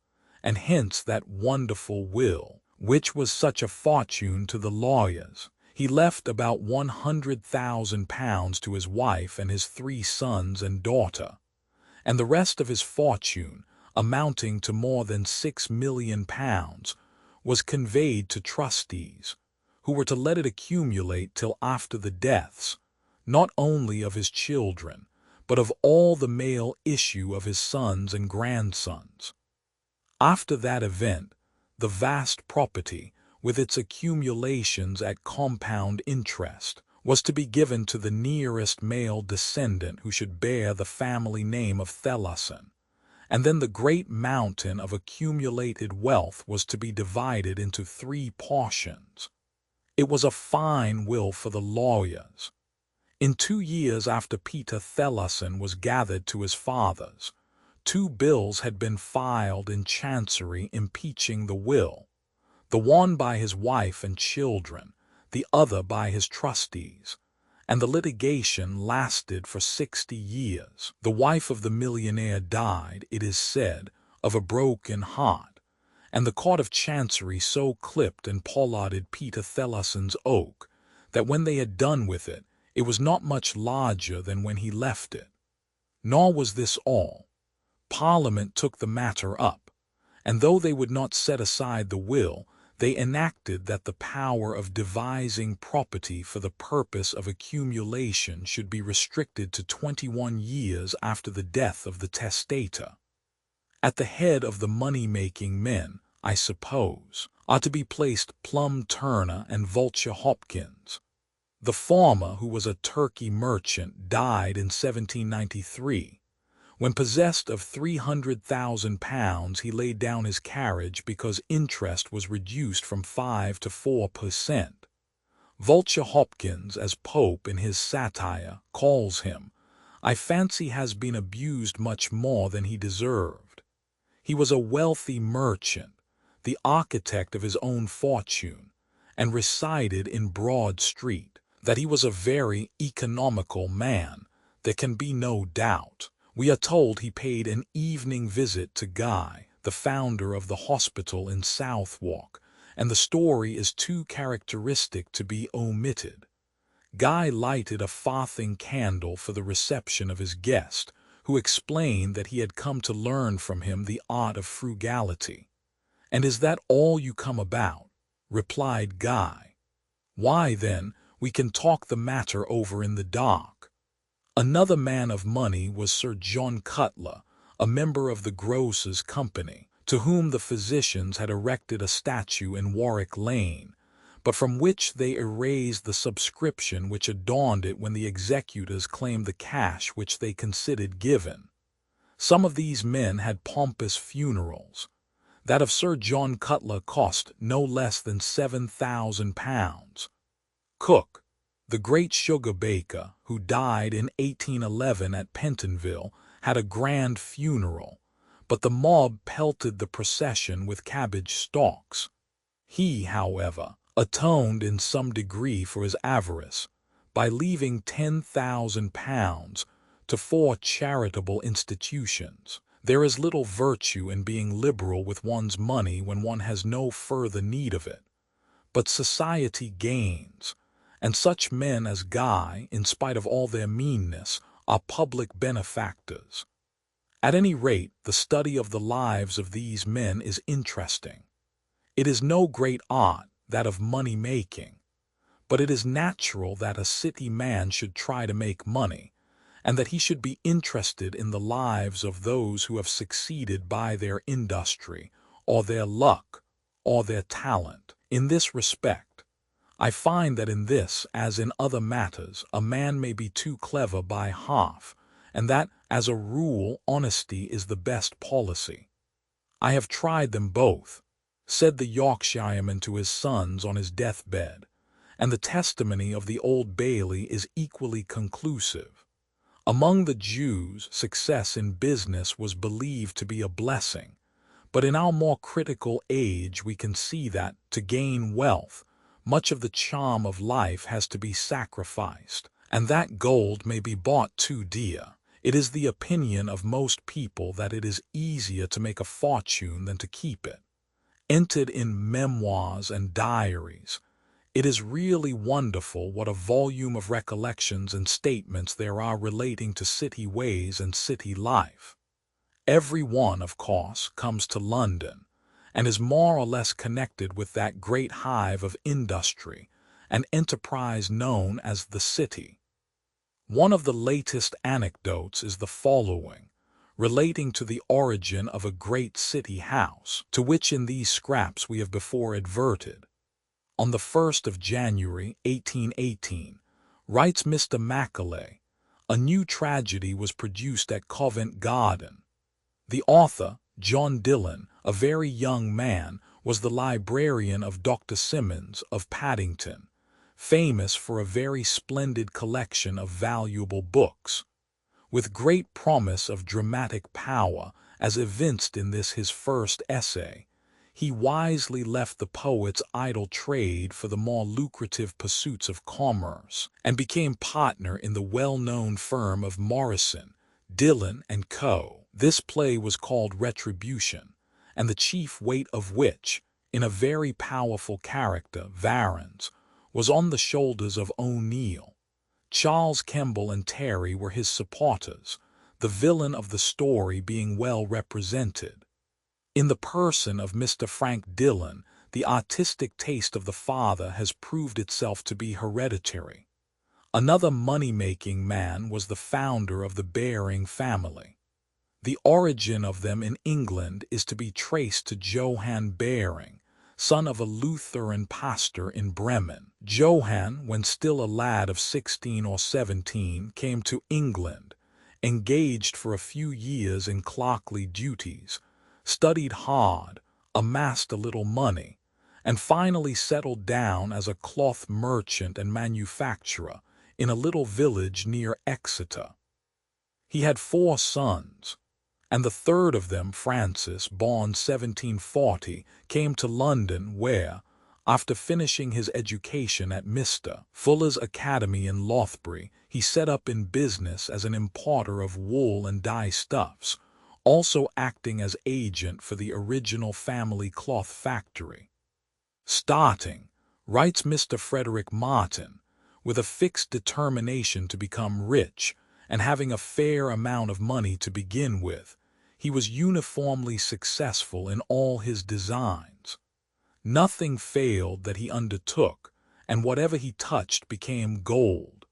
and hence that wonderful will, which was such a fortune to the lawyers. He left about £100,000 to his wife and his 3 sons and daughter, and the rest of his fortune, amounting to more than £6 million, was conveyed to trustees, who were to let it accumulate till after the deaths, not only of his children, but of all the male issue of his sons and grandsons. After that event, the vast property, with its accumulations at compound interest, was to be given to the nearest male descendant who should bear the family name of Thellason, and then the great mountain of accumulated wealth was to be divided into 3 portions. It was a fine will for the lawyers. In 2 years after Peter Thellason was gathered to his fathers, 2 bills had been filed in Chancery impeaching the will, the one by his wife and children, the other by his trustees, and the litigation lasted for 60 years. The wife of the millionaire died, it is said, of a broken heart, and the Court of Chancery so clipped and pollarded Peter Thellason's oak that when they had done with it, it was not much larger than when he left it. Nor was this all. Parliament took the matter up, and though they would not set aside the will, they enacted that the power of devising property for the purpose of accumulation should be restricted to 21 years after the death of the testator. At the head of the money-making men, I suppose, are to be placed Plum Turner and Vulture Hopkins. The former, who was a Turkey merchant, died in 1793. When possessed of £300,000, he laid down his carriage because interest was reduced from 5 to 4%. Vulture Hopkins, as Pope in his satire calls him, I fancy has been abused much more than he deserved. He was a wealthy merchant, the architect of his own fortune, and recited in Broad Street that he was a very economical man. There can be no doubt. We are told he paid an evening visit to Guy, the founder of the hospital in Southwark, and the story is too characteristic to be omitted. Guy lighted a farthing candle for the reception of his guest, who explained that he had come to learn from him the art of frugality. "And is that all you come about?" replied Guy. "Why, then, we can talk the matter over in the dark." Another man of money was Sir John Cutler, a member of the Grocers' Company, to whom the physicians had erected a statue in Warwick Lane, but from which they erased the subscription which adorned it when the executors claimed the cash which they considered given. Some of these men had pompous funerals. That of Sir John Cutler cost no less than £7,000. Cook, the great sugar baker, who died in 1811 at Pentonville, had a grand funeral, but the mob pelted the procession with cabbage stalks. He, however, atoned in some degree for his avarice by leaving £10,000 to 4 charitable institutions. There is little virtue in being liberal with one's money when one has no further need of it. But society gains, and such men as Guy, in spite of all their meanness, are public benefactors. At any rate, the study of the lives of these men is interesting. It is no great art, that of money-making, but it is natural that a city man should try to make money, and that he should be interested in the lives of those who have succeeded by their industry, or their luck, or their talent. In this respect, I find that in this, as in other matters, a man may be too clever by half, and that, as a rule, honesty is the best policy. "I have tried them both," said the Yorkshireman to his sons on his deathbed, and the testimony of the Old Bailey is equally conclusive. Among the Jews, success in business was believed to be a blessing, but in our more critical age we can see that, to gain wealth, much of the charm of life has to be sacrificed, and that gold may be bought too dear. It is the opinion of most people that it is easier to make a fortune than to keep it. Entered in memoirs and diaries, it is really wonderful what a volume of recollections and statements there are relating to city ways and city life. Every one, of course, comes to London, and is more or less connected with that great hive of industry and enterprise known as the city. One of the latest anecdotes is the following, relating to the origin of a great city house, to which in these scraps we have before adverted. On the 1st of January, 1818, writes Mr. Macaulay, a new tragedy was produced at Covent Garden. The author, John Dillon, a very young man, was the librarian of Dr. Symonds of Paddington, famous for a very splendid collection of valuable books. With great promise of dramatic power, as evinced in this his first essay, he wisely left the poet's idle trade for the more lucrative pursuits of commerce, and became partner in the well-known firm of Morrison, Dillon and Co. This play was called Retribution, and the chief weight of which, in a very powerful character, Varens, was on the shoulders of O'Neill. Charles Kemble and Terry were his supporters, the villain of the story being well represented. In the person of Mr. Frank Dillon, the artistic taste of the father has proved itself to be hereditary. Another money-making man was the founder of the Baring family. The origin of them in England is to be traced to Johann Baring, son of a Lutheran pastor in Bremen. Johann, when still a lad of 16 or 17, came to England, engaged for a few years in clerkly duties, studied hard, amassed a little money, and finally settled down as a cloth merchant and manufacturer in a little village near Exeter. He had 4 sons, and the third of them, Francis, born 1740, came to London where, after finishing his education at Mr. Fuller's Academy in Lothbury, he set up in business as an importer of wool and dye stuffs, also acting as agent for the original family cloth factory. Starting, writes Mr. Frederick Martin, with a fixed determination to become rich, and having a fair amount of money to begin with, he was uniformly successful in all his designs. Nothing failed that he undertook, and whatever he touched became gold.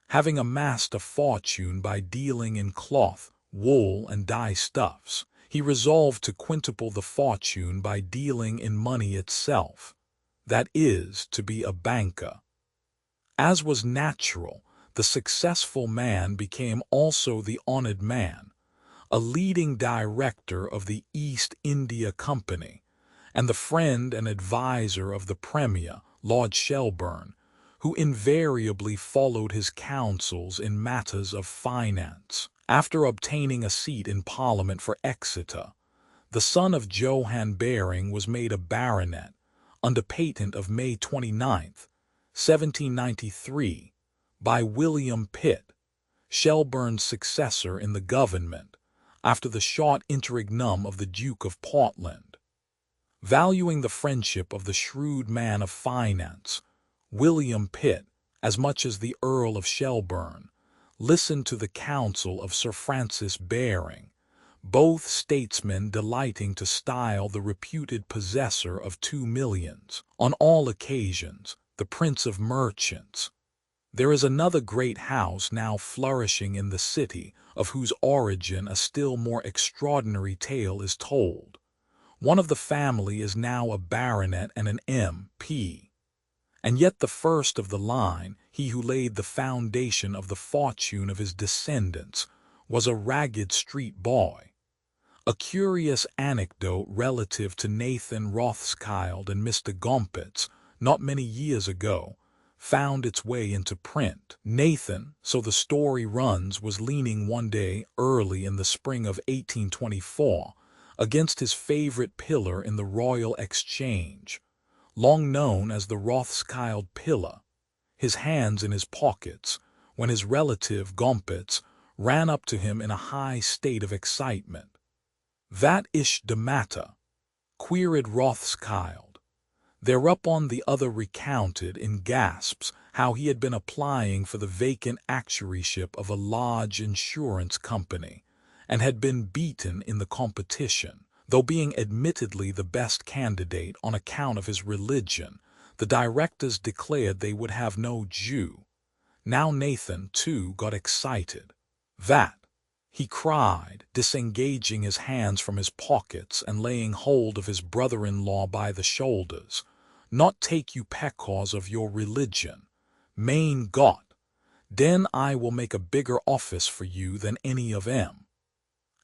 Having amassed a fortune by dealing in cloth, wool, and dye stuffs, he resolved to quintuple the fortune by dealing in money itself, that is, to be a banker. As was natural, the successful man became also the honored man, a leading director of the East India Company, and the friend and adviser of the Premier, Lord Shelburne, who invariably followed his counsels in matters of finance. After obtaining a seat in Parliament for Exeter, the son of Johann Baring was made a baronet, under patent of May 29th, 1793, by William Pitt, Shelburne's successor in the government, after the short interregnum of the Duke of Portland. Valuing the friendship of the shrewd man of finance, William Pitt, as much as the Earl of Shelburne, listened to the counsel of Sir Francis Baring, both statesmen delighting to style the reputed possessor of 2 millions, on all occasions, the Prince of Merchants. There is another great house now flourishing in the city, of whose origin a still more extraordinary tale is told. One of the family is now a baronet and an M.P. And yet the first of the line, he who laid the foundation of the fortune of his descendants, was a ragged street boy. A curious anecdote relative to Nathan Rothschild and Mr. Gompets, not many years ago, found its way into print. Nathan, so the story runs, was leaning one day early in the spring of 1824 against his favorite pillar in the Royal Exchange, long known as the Rothschild pillar, his hands in his pockets, when his relative Gompets ran up to him in a high state of excitement. "That ish de matter?" queried Rothschild. Thereupon the other recounted in gasps how he had been applying for the vacant actuaryship of a large insurance company, and had been beaten in the competition. Though being admittedly the best candidate on account of his religion, the directors declared they would have no Jew. Now Nathan, too, got excited. "That," he cried, disengaging his hands from his pockets and laying hold of his brother-in-law by the shoulders, "not take you peccause of your religion. Mein Gott, den I will make a bigger office for you than any of 'em."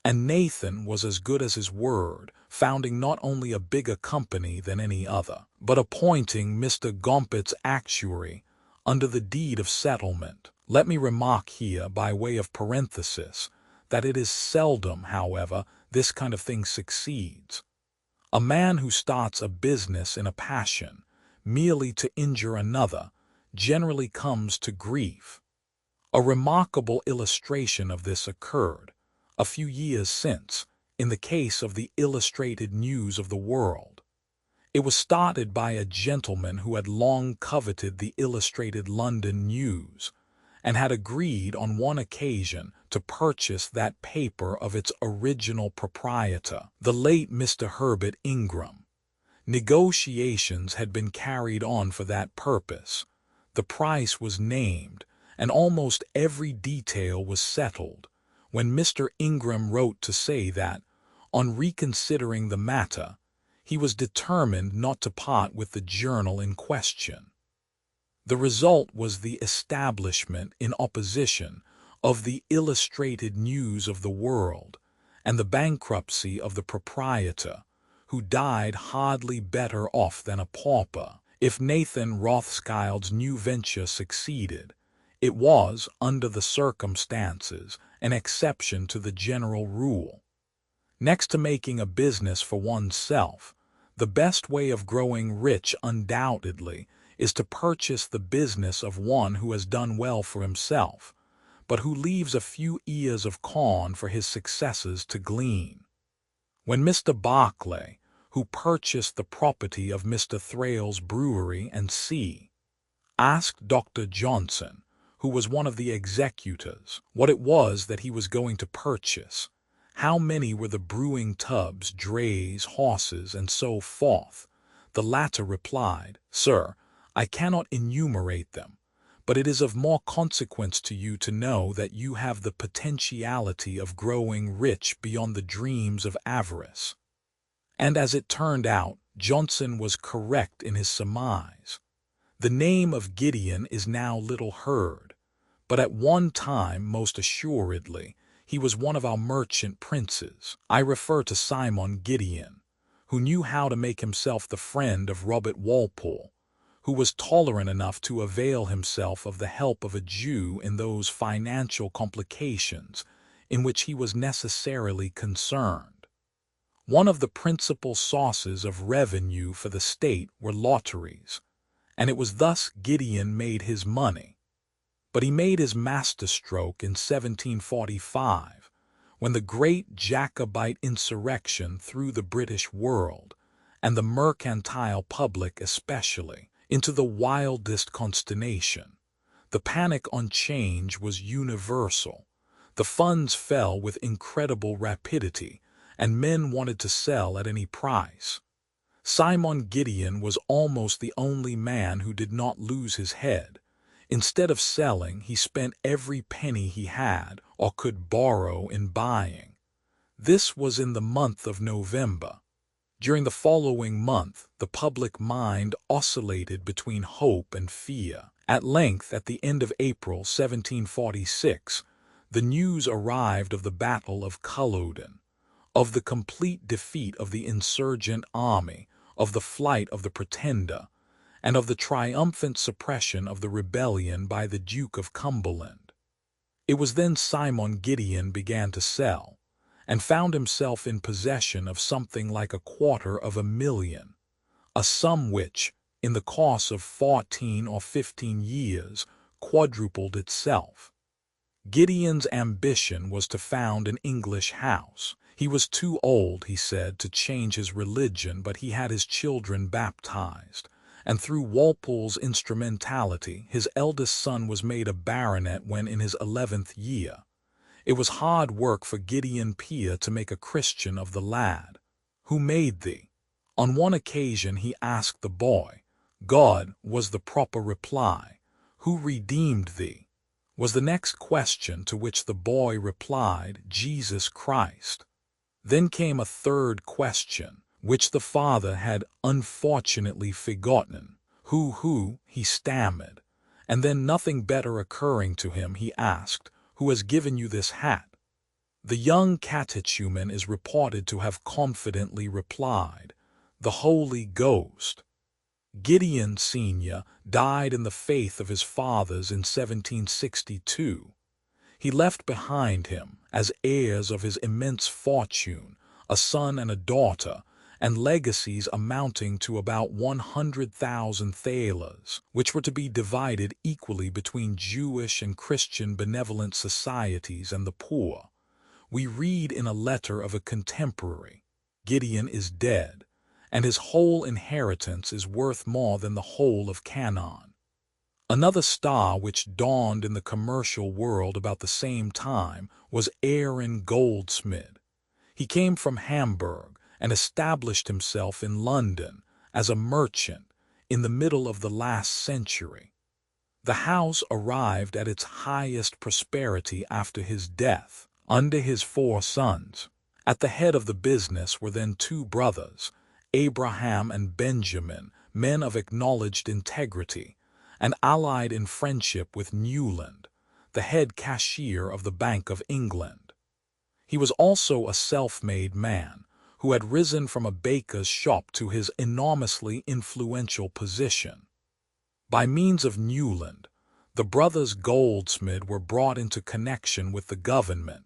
And Nathan was as good as his word, founding not only a bigger company than any other, but appointing Mr. Gompets actuary under the deed of settlement. Let me remark here, by way of parenthesis, that it is seldom, however, this kind of thing succeeds. A man who starts a business in a passion, merely to injure another, generally comes to grief. A remarkable illustration of this occurred, a few years since, in the case of the Illustrated News of the World. It was started by a gentleman who had long coveted the Illustrated London News, and had agreed on one occasion to purchase that paper of its original proprietor, the late Mr. Herbert Ingram. Negotiations had been carried on for that purpose. The price was named, and almost every detail was settled, when Mr. Ingram wrote to say that, on reconsidering the matter, he was determined not to part with the journal in question. The result was the establishment, in opposition, of the Illustrated News of the World, and the bankruptcy of the proprietor, who died hardly better off than a pauper. If Nathan Rothschild's new venture succeeded, it was, under the circumstances, an exception to the general rule. Next to making a business for oneself, the best way of growing rich undoubtedly is to purchase the business of one who has done well for himself, but who leaves a few ears of corn for his successors to glean. When Mr. Barclay, who purchased the property of Mr. Thrale's brewery and asked Dr. Johnson, who was one of the executors, what it was that he was going to purchase, how many were the brewing tubs, drays, horses, and so forth, the latter replied, "Sir, I cannot enumerate them, but it is of more consequence to you to know that you have the potentiality of growing rich beyond the dreams of avarice. And as it turned out, Johnson was correct in his surmise. The name of Gideon is now little heard, but at one time, most assuredly, he was one of our merchant princes. I refer to Simon Gideon, who knew how to make himself the friend of Robert Walpole, who was tolerant enough to avail himself of the help of a Jew in those financial complications in which he was necessarily concerned. One of the principal sources of revenue for the state were lotteries, and it was thus Gideon made his money. But he made his masterstroke in 1745, when the great Jacobite insurrection threw the British world, and the mercantile public especially, into the wildest consternation. The panic on change was universal. The funds fell with incredible rapidity, and men wanted to sell at any price. Simon Gideon was almost the only man who did not lose his head. Instead of selling, he spent every penny he had or could borrow in buying. This was in the month of November. During the following month, the public mind oscillated between hope and fear. At length, at the end of April 1746, the news arrived of the Battle of Culloden, of the complete defeat of the insurgent army, of the flight of the Pretender, and of the triumphant suppression of the rebellion by the Duke of Cumberland. It was then Simon Gideon began to sell, and found himself in possession of something like $250,000, a sum which, in the course of 14 or 15 years, quadrupled itself. Gideon's ambition was to found an English house. He was too old, he said, to change his religion, but he had his children baptized, and through Walpole's instrumentality, his eldest son was made a baronet when in his 11th year. It was hard work for Gideon Pier to make a Christian of the lad. "Who made thee?" On one occasion he asked the boy. "God," was the proper reply. "Who redeemed thee?" was the next question, to which the boy replied, "Jesus Christ." Then came a third question, which the father had unfortunately forgotten. Who, he stammered, and then, nothing better occurring to him, he asked, "Who has given you this hat?" The young catechumen is reported to have confidently replied, "The Holy Ghost." Gideon Sr. died in the faith of his fathers in 1762. He left behind him, as heirs of his immense fortune, a son and a daughter, and legacies amounting to about 100,000 thalers, which were to be divided equally between Jewish and Christian benevolent societies and the poor. We read in a letter of a contemporary, "Gideon is dead, and his whole inheritance is worth more than the whole of Canaan." Another star which dawned in the commercial world about the same time was Aaron Goldsmith. He came from Hamburg and established himself in London as a merchant in the middle of the last century. The house arrived at its highest prosperity after his death, under his 4 sons. At the head of the business were then 2 brothers, Abraham and Benjamin, men of acknowledged integrity, and allied in friendship with Newland, the head cashier of the Bank of England. He was also a self-made man, who had risen from a baker's shop to his enormously influential position. By means of Newland, the brothers Goldsmith were brought into connection with the government,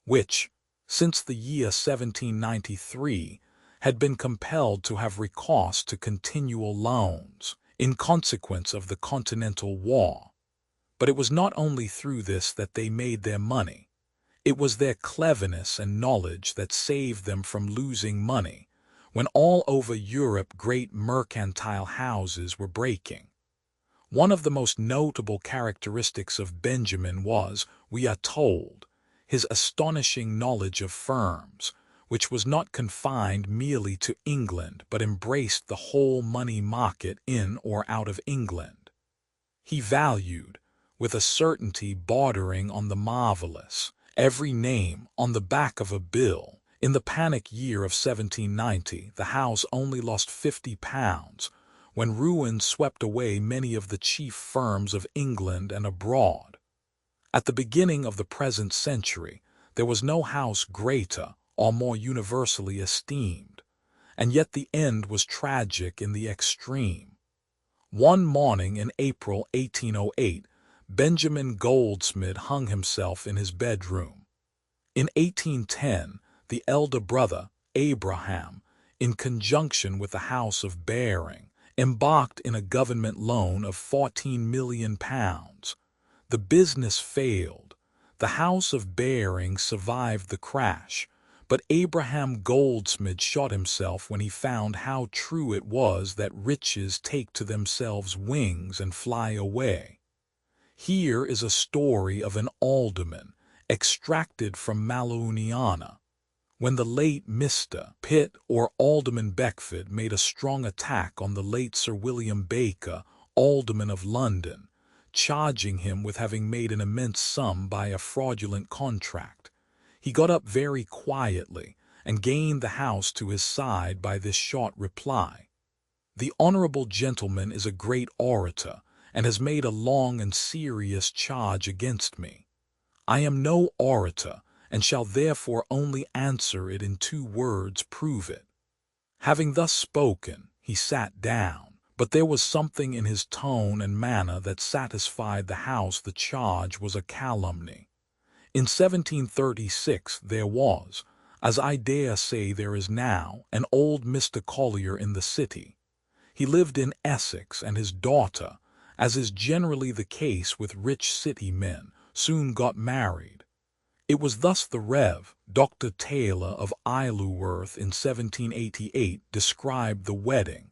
which, since the year 1793, had been compelled to have recourse to continual loans, in consequence of the Continental War. But it was not only through this that they made their money. It was their cleverness and knowledge that saved them from losing money when all over Europe great mercantile houses were breaking. One of the most notable characteristics of Benjamin was, we are told, his astonishing knowledge of firms, which was not confined merely to England but embraced the whole money market in or out of England. He valued, with a certainty bordering on the marvelous, every name on the back of a bill. In the panic year of 1790, the house only lost £50 when ruin swept away many of the chief firms of England and abroad. At the beginning of the present century, there was no house greater or more universally esteemed, and yet the end was tragic in the extreme. One morning in April 1808, Benjamin Goldsmith hung himself in his bedroom. In 1810, the elder brother, Abraham, in conjunction with the House of Baring, embarked in a government loan of £14 million. The business failed. The House of Baring survived the crash, but Abraham Goldsmith shot himself when he found how true it was that riches take to themselves wings and fly away. Here is a story of an alderman, extracted from Malauniana. When the late Mr. Pitt or Alderman Beckford made a strong attack on the late Sir William Baker, Alderman of London, charging him with having made an immense sum by a fraudulent contract, he got up very quietly and gained the House to his side by this short reply: "The honorable gentleman is a great orator, and has made a long and serious charge against me. I am no orator, and shall therefore only answer it in 2 words, prove it." Having thus spoken, he sat down, but there was something in his tone and manner that satisfied the House the charge was a calumny. In 1736 there was, as I dare say there is now, an old Mr. Collier in the city. He lived in Essex, and his daughter, as is generally the case with rich city men, soon got married. It was thus the Rev. Dr. Taylor of Isleworth in 1788 described the wedding.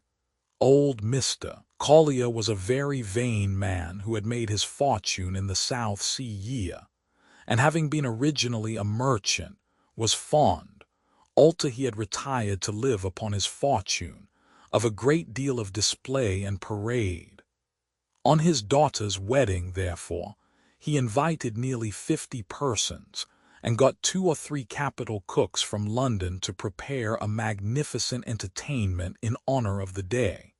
Old Mr. Collier was a very vain man who had made his fortune in the South Sea year, and having been originally a merchant, was fond, after he had retired to live upon his fortune, of a great deal of display and parade. On his daughter's wedding, therefore, he invited nearly 50 persons, and got 2 or 3 capital cooks from London to prepare a magnificent entertainment in honor of the day.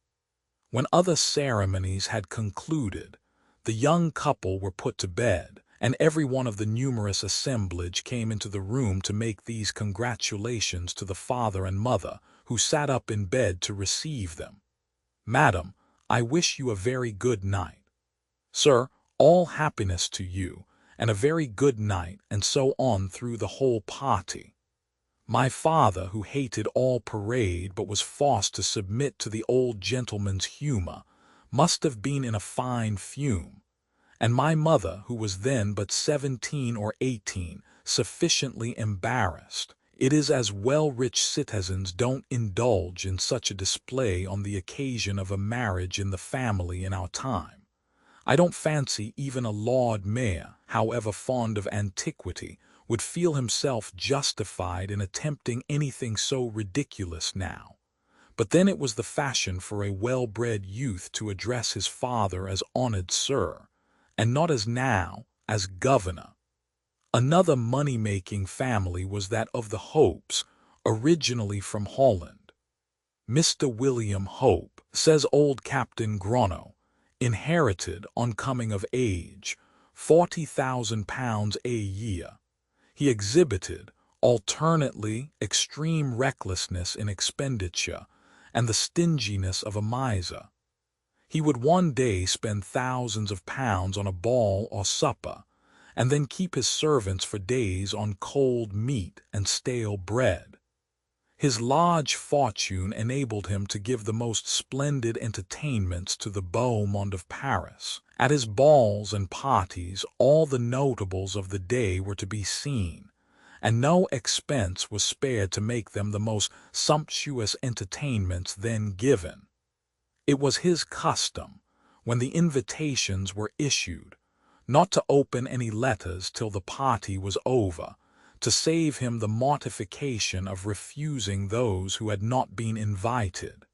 When other ceremonies had concluded, the young couple were put to bed, and every one of the numerous assemblage came into the room to make these congratulations to the father and mother, who sat up in bed to receive them. "Madam, I wish you a very good night." "Sir, all happiness to you, and a very good night," and so on through the whole party. My father, who hated all parade but was forced to submit to the old gentleman's humor, must have been in a fine fume, and my mother, who was then but 17 or 18, sufficiently embarrassed. It is as well rich citizens don't indulge in such a display on the occasion of a marriage in the family in our time. I don't fancy even a Lord Mayor, however fond of antiquity, would feel himself justified in attempting anything so ridiculous now. But then it was the fashion for a well-bred youth to address his father as honored sir, and not as now, as governor. Another money-making family was that of the Hopes, originally from Holland. Mr. William Hope, says old Captain Gronow, inherited, on coming of age, £40,000 a year. He exhibited, alternately, extreme recklessness in expenditure and the stinginess of a miser. He would one day spend thousands of pounds on a ball or supper, and then keep his servants for days on cold meat and stale bread. His large fortune enabled him to give the most splendid entertainments to the beau monde of Paris. At his balls and parties all the notables of the day were to be seen, and no expense was spared to make them the most sumptuous entertainments then given. It was his custom, when the invitations were issued, not to open any letters till the party was over, to save him the mortification of refusing those who had not been invited.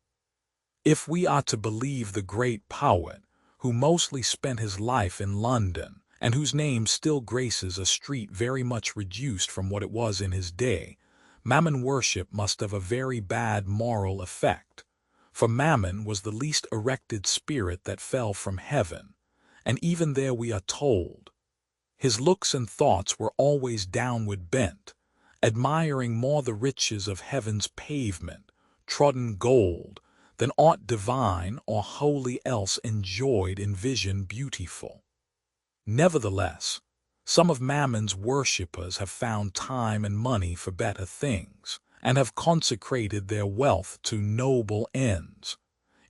If we are to believe the great poet, who mostly spent his life in London, and whose name still graces a street very much reduced from what it was in his day, Mammon worship must have a very bad moral effect. For Mammon was the least erected spirit that fell from heaven, and even there we are told, his looks and thoughts were always downward bent, admiring more the riches of heaven's pavement, trodden gold, than aught divine or holy else enjoyed in vision beautiful. Nevertheless, some of Mammon's worshippers have found time and money for better things, and have consecrated their wealth to noble ends.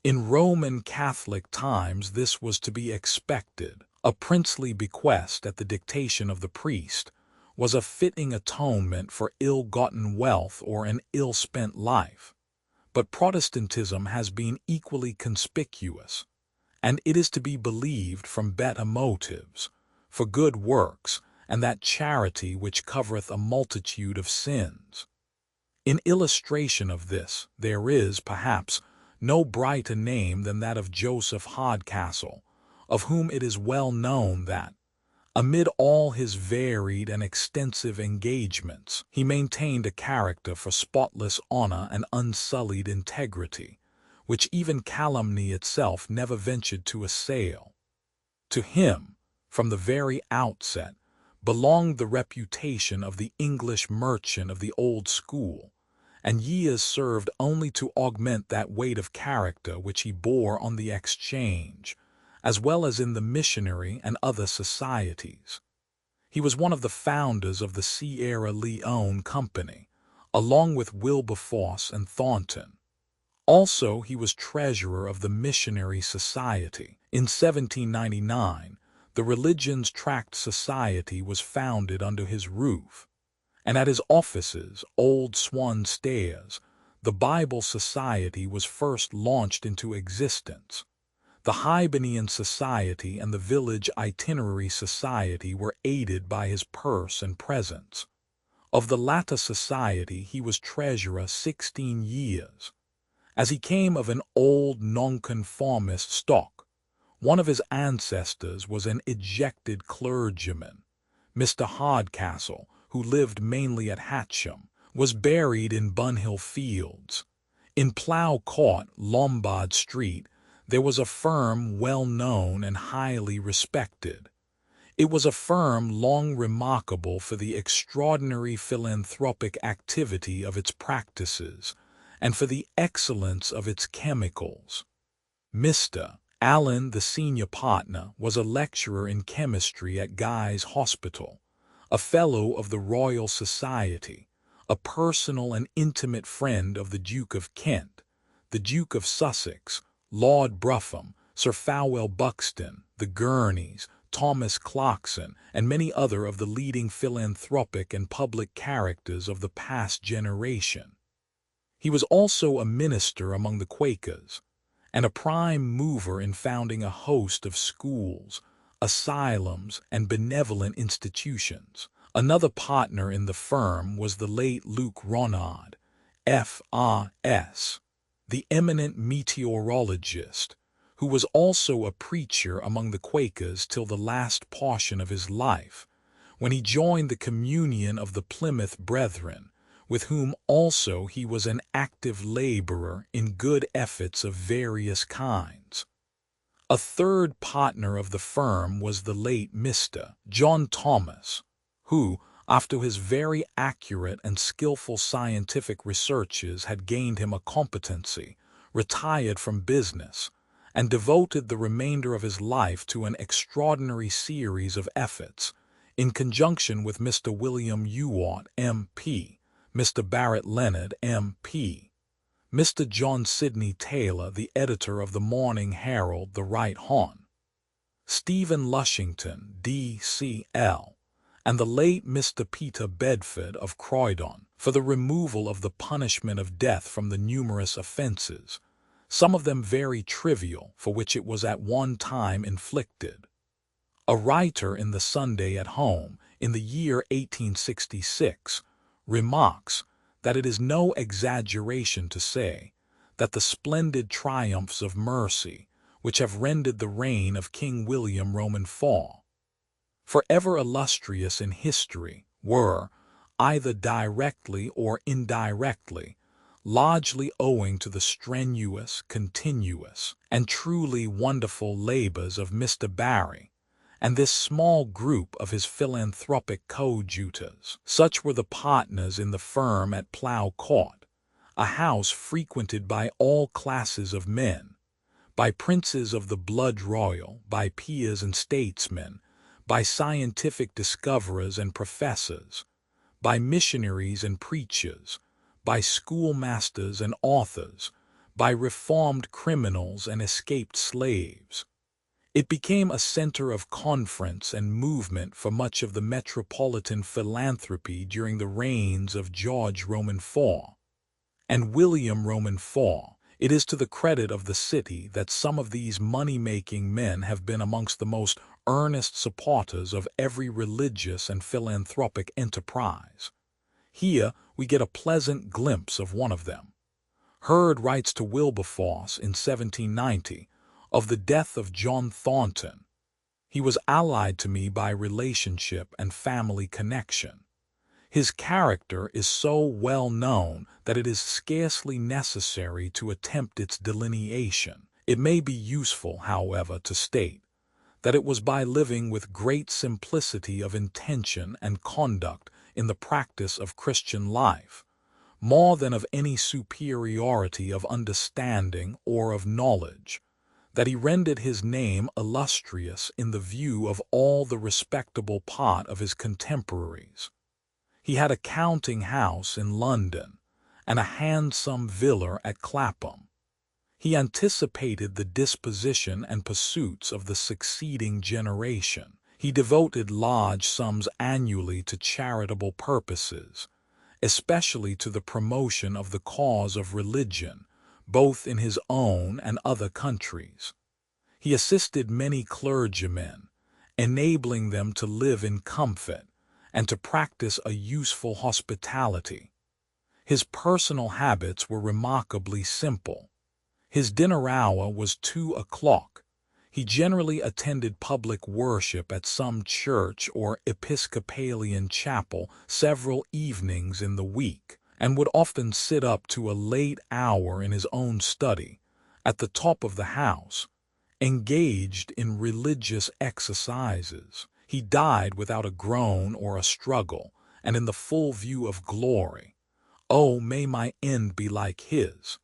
In Roman Catholic times this was to be expected. A princely bequest at the dictation of the priest was a fitting atonement for ill-gotten wealth or an ill-spent life. But Protestantism has been equally conspicuous, and it is to be believed from better motives, for good works, and that charity which covereth a multitude of sins. In illustration of this, there is, perhaps, no brighter name than that of Joseph Hardcastle, of whom it is well known that, amid all his varied and extensive engagements, he maintained a character for spotless honor and unsullied integrity, which even calumny itself never ventured to assail. To him, from the very outset, belonged the reputation of the English merchant of the old school, and years served only to augment that weight of character which he bore on the exchange, as well as in the missionary and other societies. He was one of the founders of the Sierra Leone Company, along with Wilberforce and Thornton. Also, he was treasurer of the Missionary Society. In 1799, the Religions Tract Society was founded under his roof, and at his offices, Old Swan Stairs, the Bible Society was first launched into existence. The Hibernian Society and the Village Itinerary Society were aided by his purse and presence. Of the latter society he was treasurer 16 years. As he came of an old nonconformist stock, one of his ancestors was an ejected clergyman. Mr. Hardcastle, who lived mainly at Hatcham, was buried in Bunhill Fields. In Plough Court, Lombard Street, there was a firm well known and highly respected. It was a firm long remarkable for the extraordinary philanthropic activity of its practices and for the excellence of its chemicals. Mr. Allen, the senior partner, was a lecturer in chemistry at Guy's Hospital, a fellow of the Royal Society, a personal and intimate friend of the Duke of Kent, the Duke of Sussex, Lord Brougham, Sir Fowell Buxton, the Gurneys, Thomas Clarkson, and many other of the leading philanthropic and public characters of the past generation. He was also a minister among the Quakers, and a prime mover in founding a host of schools, asylums, and benevolent institutions. Another partner in the firm was the late Luke Ronard, F.R.S., the eminent meteorologist, who was also a preacher among the Quakers till the last portion of his life, when he joined the communion of the Plymouth Brethren, with whom also he was an active laborer in good efforts of various kinds. A third partner of the firm was the late Mr. John Thomas, who, after his very accurate and skillful scientific researches had gained him a competency, retired from business, and devoted the remainder of his life to an extraordinary series of efforts, in conjunction with Mr. William Ewart, M.P., Mr. Barrett Leonard, M.P., Mr. John Sidney Taylor, the editor of the Morning Herald, the Right Hon., Stephen Lushington, D.C.L., and the late Mr. Peter Bedford of Croydon, for the removal of the punishment of death from the numerous offenses, some of them very trivial, for which it was at one time inflicted. A writer in the Sunday at Home, in the year 1866, remarks that it is no exaggeration to say that the splendid triumphs of mercy, which have rendered the reign of King William Roman IV, forever illustrious in history, were, either directly or indirectly, largely owing to the strenuous, continuous, and truly wonderful labors of Mr. Barry and this small group of his philanthropic coadjutors. Such were the partners in the firm at Plough Court, a house frequented by all classes of men, by princes of the blood royal, by peers and statesmen, by scientific discoverers and professors, by missionaries and preachers, by schoolmasters and authors, by reformed criminals and escaped slaves. It became a center of conference and movement for much of the metropolitan philanthropy during the reigns of George Roman IV and William Roman IV. It is to the credit of the city that some of these money-making men have been amongst the most earnest supporters of every religious and philanthropic enterprise. Here we get a pleasant glimpse of one of them. Hurd writes to Wilberforce in 1790 of the death of John Thornton. He was allied to me by relationship and family connection. His character is so well known that it is scarcely necessary to attempt its delineation. It may be useful, however, to state that it was by living with great simplicity of intention and conduct in the practice of Christian life, more than of any superiority of understanding or of knowledge, that he rendered his name illustrious in the view of all the respectable part of his contemporaries. He had a counting house in London and a handsome villa at Clapham. He anticipated the disposition and pursuits of the succeeding generation. He devoted large sums annually to charitable purposes, especially to the promotion of the cause of religion, both in his own and other countries. He assisted many clergymen, enabling them to live in comfort and to practice a useful hospitality. His personal habits were remarkably simple. His dinner hour was 2 o'clock. He generally attended public worship at some church or Episcopalian chapel several evenings in the week, and would often sit up to a late hour in his own study, at the top of the house, engaged in religious exercises. He died without a groan or a struggle, and in the full view of glory. Oh, may my end be like his!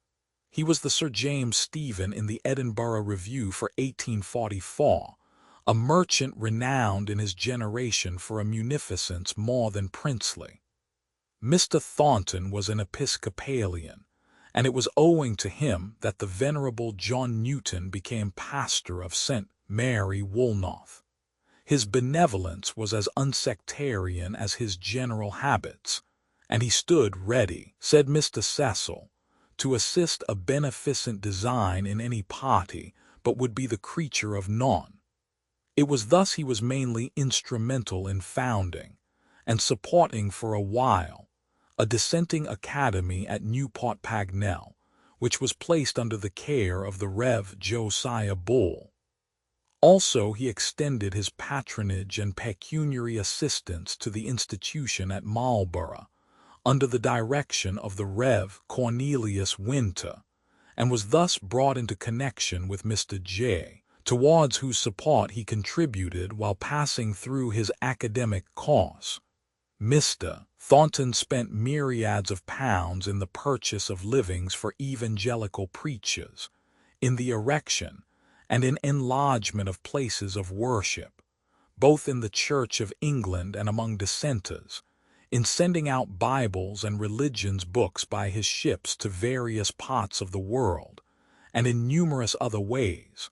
He was the Sir James Stephen in the Edinburgh Review for 1844, a merchant renowned in his generation for a munificence more than princely. Mr. Thornton was an Episcopalian, and it was owing to him that the venerable John Newton became pastor of St. Mary Woolnoth. His benevolence was as unsectarian as his general habits, and he stood ready, said Mr. Cecil, to assist a beneficent design in any party, but would be the creature of none. It was thus he was mainly instrumental in founding, and supporting for a while, a dissenting academy at Newport Pagnell, which was placed under the care of the Rev. Josiah Bull. Also he extended his patronage and pecuniary assistance to the institution at Marlborough, under the direction of the Rev. Cornelius Winter, and was thus brought into connection with Mr. J., towards whose support he contributed while passing through his academic course. Mr. Thornton spent myriads of pounds in the purchase of livings for evangelical preachers, in the erection and in enlargement of places of worship, both in the Church of England and among dissenters, in sending out Bibles and religions books by his ships to various parts of the world, and in numerous other ways.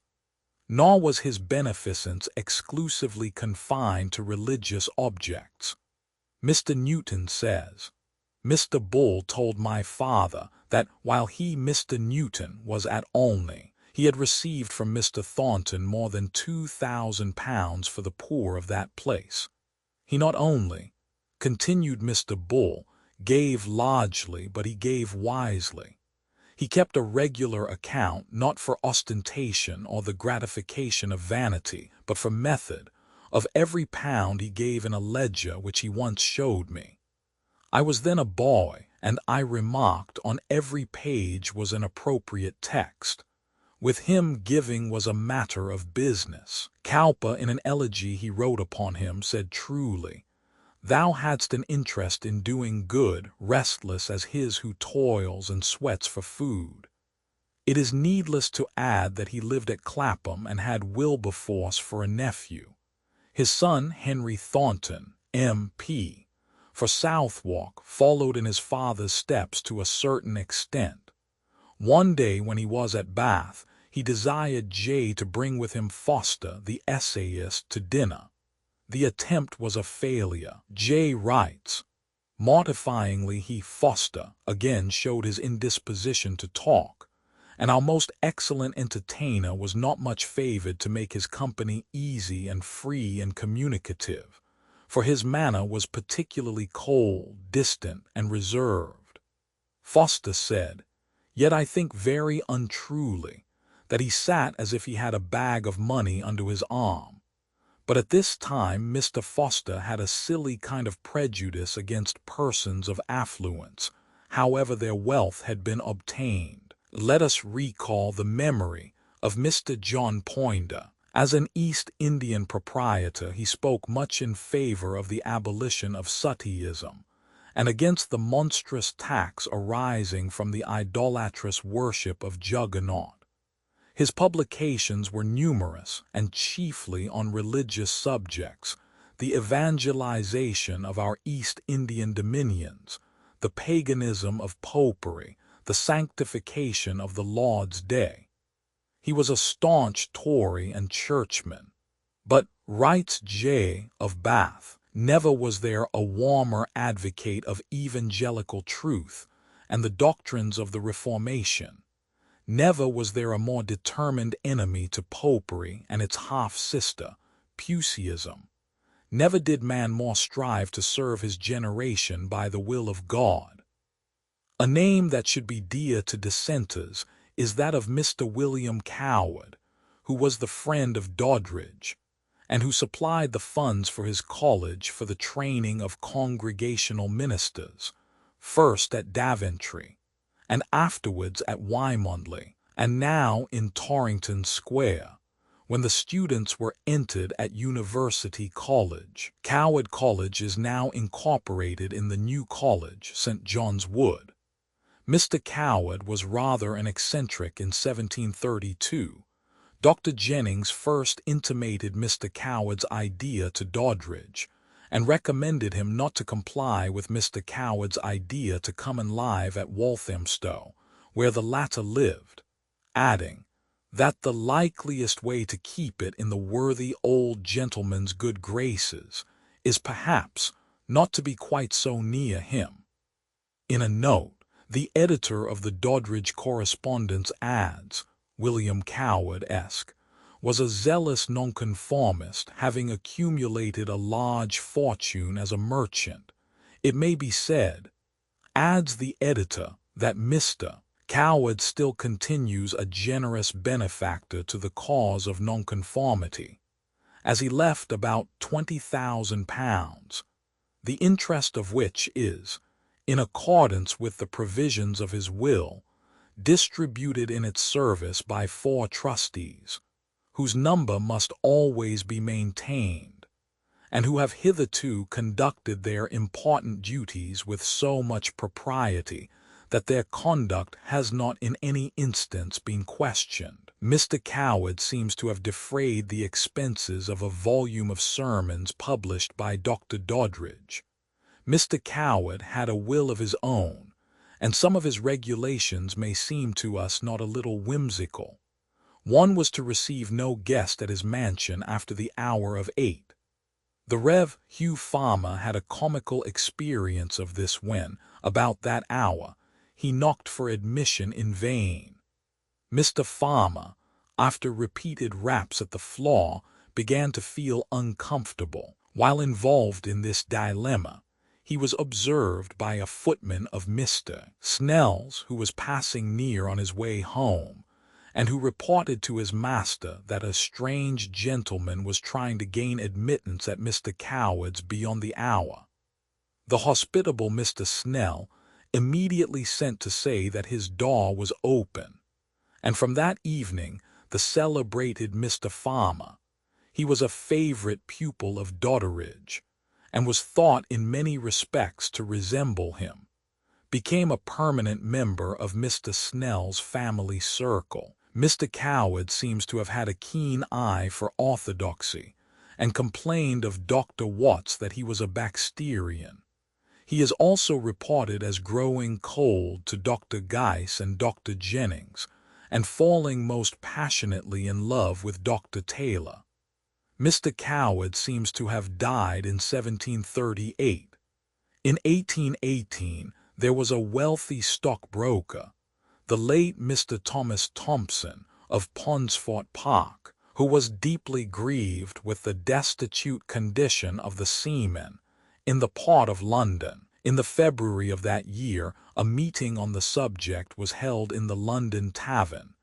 Nor was his beneficence exclusively confined to religious objects. Mr. Newton says, Mr. Bull told my father that while he, Mr. Newton, was at Olney, he had received from Mr. Thornton more than £2,000 for the poor of that place. He not only, continued Mr. Bull, gave largely, but he gave wisely. He kept a regular account, not for ostentation or the gratification of vanity, but for method, of every pound he gave in a ledger which he once showed me. I was then a boy, and I remarked on every page was an appropriate text. With him giving was a matter of business. Cowper, in an elegy he wrote upon him, said truly, "Thou hadst an interest in doing good, restless as his who toils and sweats for food." It is needless to add that he lived at Clapham and had Wilberforce for a nephew. His son, Henry Thornton, M.P., for Southwark, followed in his father's steps to a certain extent. One day when he was at Bath, he desired Jay to bring with him Foster, the essayist, to dinner. The attempt was a failure. Jay writes, "Mortifyingly Foster again showed his indisposition to talk, and our most excellent entertainer was not much favored to make his company easy and free and communicative, for his manner was particularly cold, distant, and reserved." Foster said, "Yet I think very untruly, that he sat as if he had a bag of money under his arm." But at this time Mr. Foster had a silly kind of prejudice against persons of affluence, however their wealth had been obtained. Let us recall the memory of Mr. John Poinder. As an East Indian proprietor, he spoke much in favor of the abolition of suttyism, and against the monstrous tax arising from the idolatrous worship of Juggernaut. His publications were numerous and chiefly on religious subjects, the evangelization of our East Indian dominions, the paganism of popery, the sanctification of the Lord's Day. He was a staunch Tory and churchman. But, writes Jay of Bath, never was there a warmer advocate of evangelical truth and the doctrines of the Reformation. Never was there a more determined enemy to popery and its half-sister, Puseyism. Never did man more strive to serve his generation by the will of God. A name that should be dear to dissenters is that of Mr. William Coward, who was the friend of Doddridge, and who supplied the funds for his college for the training of congregational ministers, first at Daventry, and afterwards at Wymondley, and now in Torrington Square, when the students were entered at University College. Coward College is now incorporated in the new college, St. John's Wood. Mr. Coward was rather an eccentric in 1732. Dr. Jennings first intimated Mr. Coward's idea to Doddridge, and recommended him not to comply with Mr. Coward's idea to come and live at Walthamstow, where the latter lived, adding, that the likeliest way to keep it in the worthy old gentleman's good graces is perhaps not to be quite so near him. In a note, the editor of the Doddridge Correspondence adds, William Coward-esque was a zealous nonconformist, having accumulated a large fortune as a merchant. It may be said, adds the editor, that Mr. Coward still continues a generous benefactor to the cause of nonconformity, as he left about £20,000, the interest of which is, in accordance with the provisions of his will, distributed in its service by 4 trustees, whose number must always be maintained, and who have hitherto conducted their important duties with so much propriety that their conduct has not in any instance been questioned. Mr. Coward seems to have defrayed the expenses of a volume of sermons published by Dr. Doddridge. Mr. Coward had a will of his own, and some of his regulations may seem to us not a little whimsical. One was to receive no guest at his mansion after the hour of 8. The Rev. Hugh Farmer had a comical experience of this when, about that hour, he knocked for admission in vain. Mr. Farmer, after repeated raps at the floor, began to feel uncomfortable. While involved in this dilemma, he was observed by a footman of Mr. Snell's, who was passing near on his way home, and who reported to his master that a strange gentleman was trying to gain admittance at Mr. Coward's beyond the hour. The hospitable Mr. Snell immediately sent to say that his door was open, and from that evening the celebrated Mr. Farmer, he was a favorite pupil of Doddridge, and was thought in many respects to resemble him, became a permanent member of Mr. Snell's family circle. Mr. Coward seems to have had a keen eye for orthodoxy, and complained of Dr. Watts that he was a Baxterian. He is also reported as growing cold to Dr. Geiss and Dr. Jennings, and falling most passionately in love with Dr. Taylor. Mr. Coward seems to have died in 1738. In 1818, there was a wealthy stockbroker, the late Mr. Thomas Thompson of Ponsford Park, who was deeply grieved with the destitute condition of the seamen in the port of London. In the February of that year, a meeting on the subject was held in the London Tavern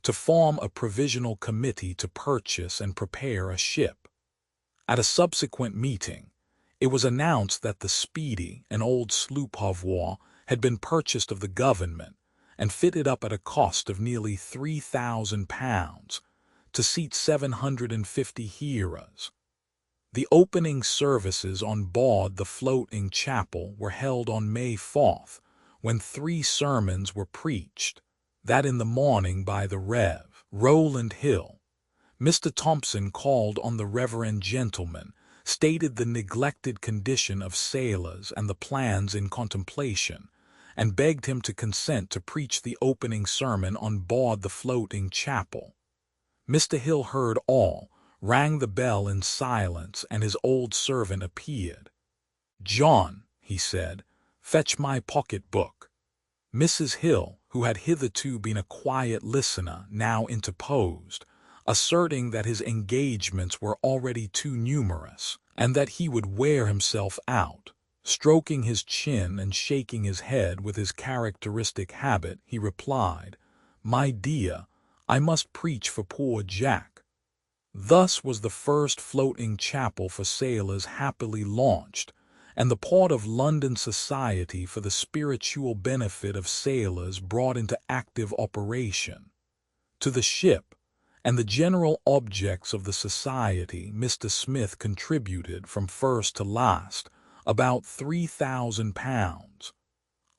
to form a provisional committee to purchase and prepare a ship. At a subsequent meeting, it was announced that the Speedy, an old sloop of war, had been purchased of the government and fitted up at a cost of nearly £3,000 to seat 750 hearers. The opening services on board the floating chapel were held on May 4th, when 3 sermons were preached, that in the morning by the Rev. Rowland Hill. Mr. Thompson called on the reverend gentleman, stated the neglected condition of sailors and the plans in contemplation, and begged him to consent to preach the opening sermon on board the floating chapel. Mr. Hill heard all, rang the bell in silence, and his old servant appeared. "John," he said, "fetch my pocket-book." Mrs. Hill, who had hitherto been a quiet listener, now interposed, asserting that his engagements were already too numerous, and that he would wear himself out. Stroking his chin and shaking his head with his characteristic habit, he replied, "My dear, I must preach for poor Jack." Thus was the first floating chapel for sailors happily launched, and the Port of London Society for the spiritual benefit of sailors brought into active operation. To the ship and the general objects of the society, Mr. Smith contributed, from first to last, about £3,000.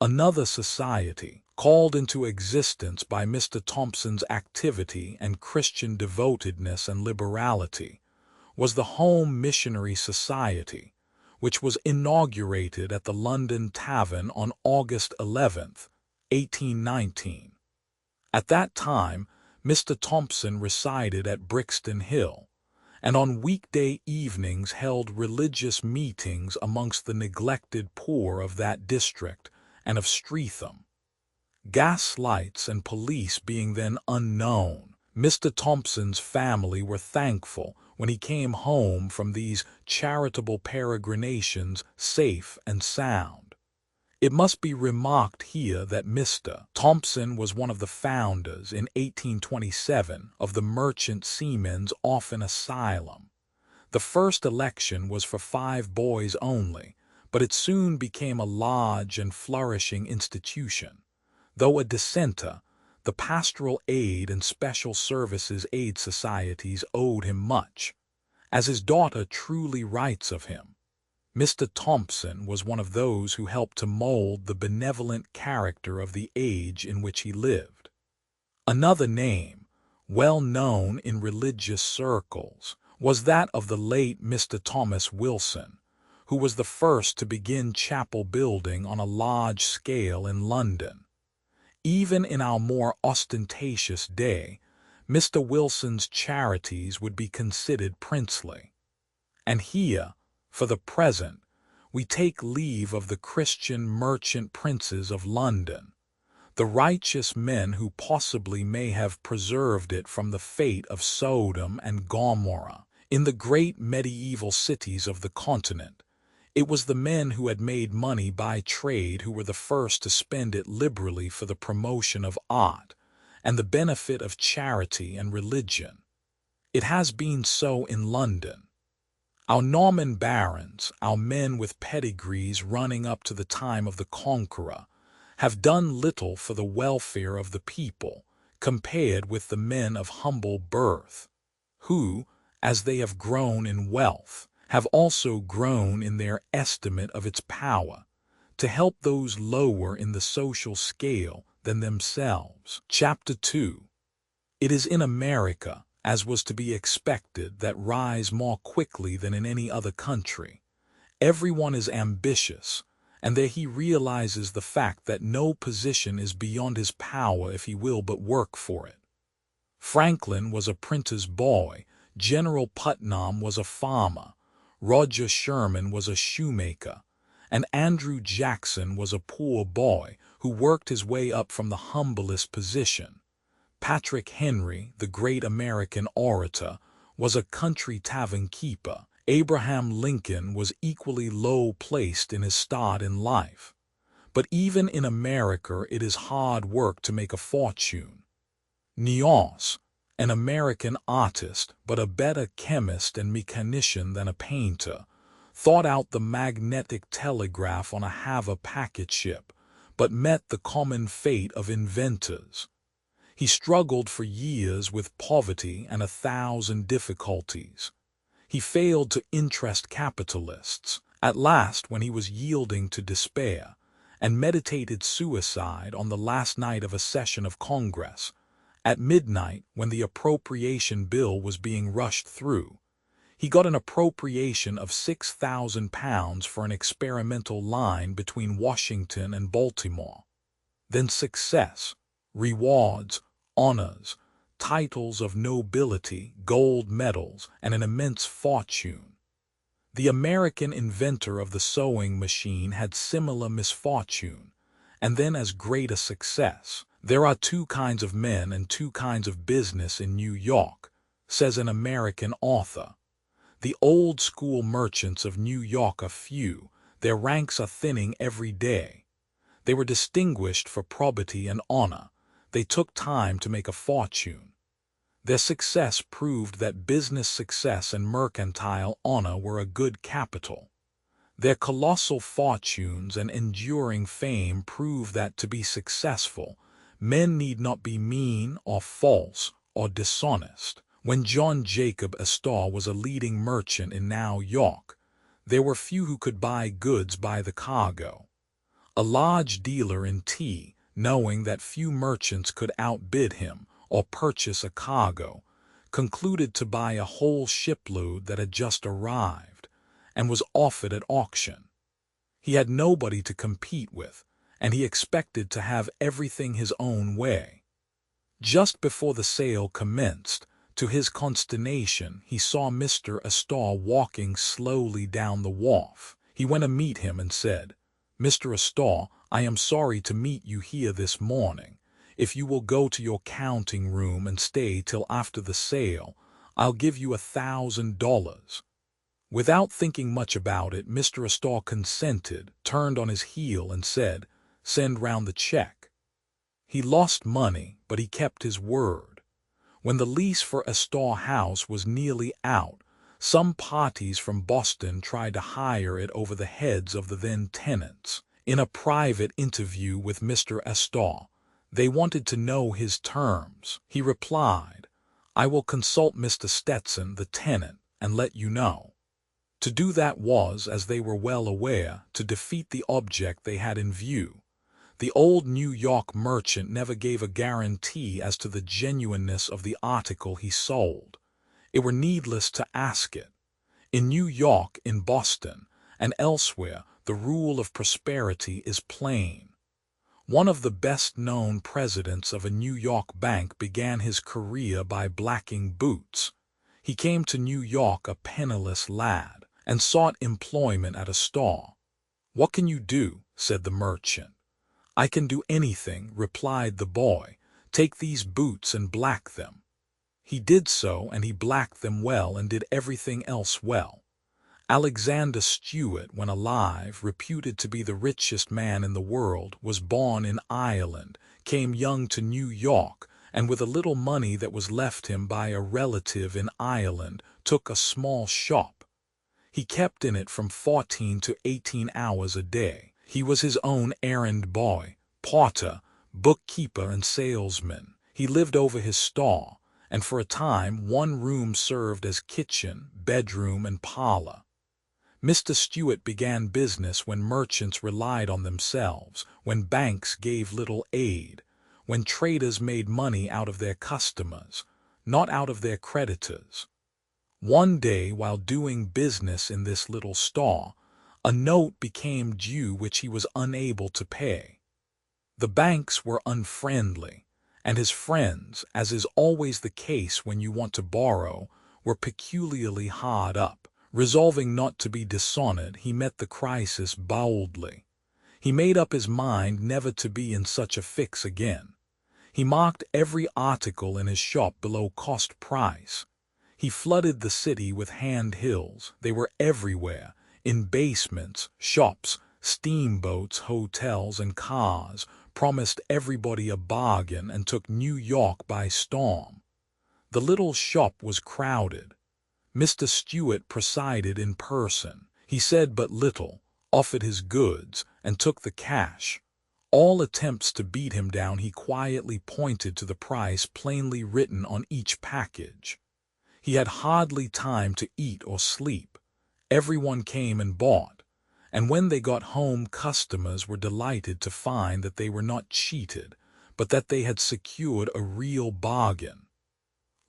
Another society, called into existence by Mr. Thompson's activity and Christian devotedness and liberality, was the Home Missionary Society, which was inaugurated at the London Tavern on August 11th, 1819. At that time, Mr. Thompson resided at Brixton Hill, and on weekday evenings held religious meetings amongst the neglected poor of that district and of Streatham. Gas lights and police being then unknown, Mr. Thompson's family were thankful when he came home from these charitable peregrinations safe and sound. It must be remarked here that Mr. Thompson was one of the founders in 1827 of the Merchant Seamen's Orphan Asylum. The first election was for 5 boys only, but it soon became a large and flourishing institution. Though a dissenter, the Pastoral Aid and Special Services Aid Societies owed him much. As his daughter truly writes of him, Mr. Thompson was one of those who helped to mold the benevolent character of the age in which he lived. Another name, well known in religious circles, was that of the late Mr. Thomas Wilson, who was the first to begin chapel building on a large scale in London. Even in our more ostentatious day, Mr. Wilson's charities would be considered princely. And here, for the present, we take leave of the Christian merchant princes of London, the righteous men who possibly may have preserved it from the fate of Sodom and Gomorrah. In the great medieval cities of the continent, It was the men who had made money by trade who were the first to spend it liberally for the promotion of art and the benefit of charity and religion. It has been so in London. Our Norman barons, our men with pedigrees running up to the time of the Conqueror, have done little for the welfare of the people compared with the men of humble birth, who, as they have grown in wealth, have also grown in their estimate of its power to help those lower in the social scale than themselves. Chapter 2. It is in America, as was to be expected, that rise more quickly than in any other country. Everyone is ambitious, and there he realizes the fact that no position is beyond his power if he will but work for it. Franklin was a printer's boy, General Putnam was a farmer, Roger Sherman was a shoemaker, and Andrew Jackson was a poor boy who worked his way up from the humblest position. Patrick Henry, the great American orator, was a country tavern keeper. Abraham Lincoln was equally low placed in his start in life. But even in America it is hard work to make a fortune. Nios, an American artist, but a better chemist and mechanician than a painter, thought out the magnetic telegraph on a Havre packet ship, but met the common fate of inventors. He struggled for years with poverty and 1,000 difficulties. He failed to interest capitalists. At last, when he was yielding to despair, and meditated suicide on the last night of a session of Congress, at midnight, when the appropriation bill was being rushed through, he got an appropriation of £6,000 for an experimental line between Washington and Baltimore. Then success, rewards, honors, titles of nobility, gold medals, and an immense fortune. The American inventor of the sewing machine had similar misfortune, and then as great a success. There are two kinds of men and two kinds of business in New York, says an American author. The old-school merchants of New York are few, their ranks are thinning every day. They were distinguished for probity and honor. They took time to make a fortune. Their success proved that business success and mercantile honor were a good capital. Their colossal fortunes and enduring fame prove that to be successful, men need not be mean or false or dishonest. When John Jacob Astor was a leading merchant in New York, there were few who could buy goods by the cargo. A large dealer in tea, knowing that few merchants could outbid him or purchase a cargo, concluded to buy a whole shipload that had just arrived and was offered at auction. He had nobody to compete with, and he expected to have everything his own way. Just before the sale commenced, to his consternation, he saw Mr. Astor walking slowly down the wharf. He went to meet him and said, "Mr. Astor, I am sorry to meet you here this morning. If you will go to your counting room and stay till after the sale, I'll give you $1,000. Without thinking much about it, Mr. Astor consented, turned on his heel, and said, "Send round the check." He lost money, but he kept his word. When the lease for Astor House was nearly out, some parties from Boston tried to hire it over the heads of the then tenants. In a private interview with Mr. Astor, they wanted to know his terms. He replied, "I will consult Mr. Stetson, the tenant, and let you know." To do that was, as they were well aware, to defeat the object they had in view. The old New York merchant never gave a guarantee as to the genuineness of the article he sold. It were needless to ask it. In New York, in Boston, and elsewhere, the rule of prosperity is plain. One of the best-known presidents of a New York bank began his career by blacking boots. He came to New York a penniless lad, and sought employment at a store. "What can you do?" said the merchant. "I can do anything," replied the boy. "Take these boots and black them." He did so, and he blacked them well and did everything else well. Alexander Stewart, when alive, reputed to be the richest man in the world, was born in Ireland, came young to New York, and with a little money that was left him by a relative in Ireland, took a small shop. He kept in it from 14 to 18 hours a day. He was his own errand boy, porter, bookkeeper, and salesman. He lived over his stall, and for a time one room served as kitchen, bedroom, and parlor. Mr. Stewart began business when merchants relied on themselves, when banks gave little aid, when traders made money out of their customers, not out of their creditors. One day, while doing business in this little stall, a note became due which he was unable to pay. The banks were unfriendly, and his friends, as is always the case when you want to borrow, were peculiarly hard up. Resolving not to be dishonored, he met the crisis boldly. He made up his mind never to be in such a fix again. He marked every article in his shop below cost price. He flooded the city with handbills. They were everywhere, in basements, shops, steamboats, hotels, and cars, promised everybody a bargain, and took New York by storm. The little shop was crowded. Mr. Stewart presided in person. He said but little, offered his goods, and took the cash. All attempts to beat him down, he quietly pointed to the price plainly written on each package. He had hardly time to eat or sleep. Everyone came and bought, and when they got home, customers were delighted to find that they were not cheated, but that they had secured a real bargain.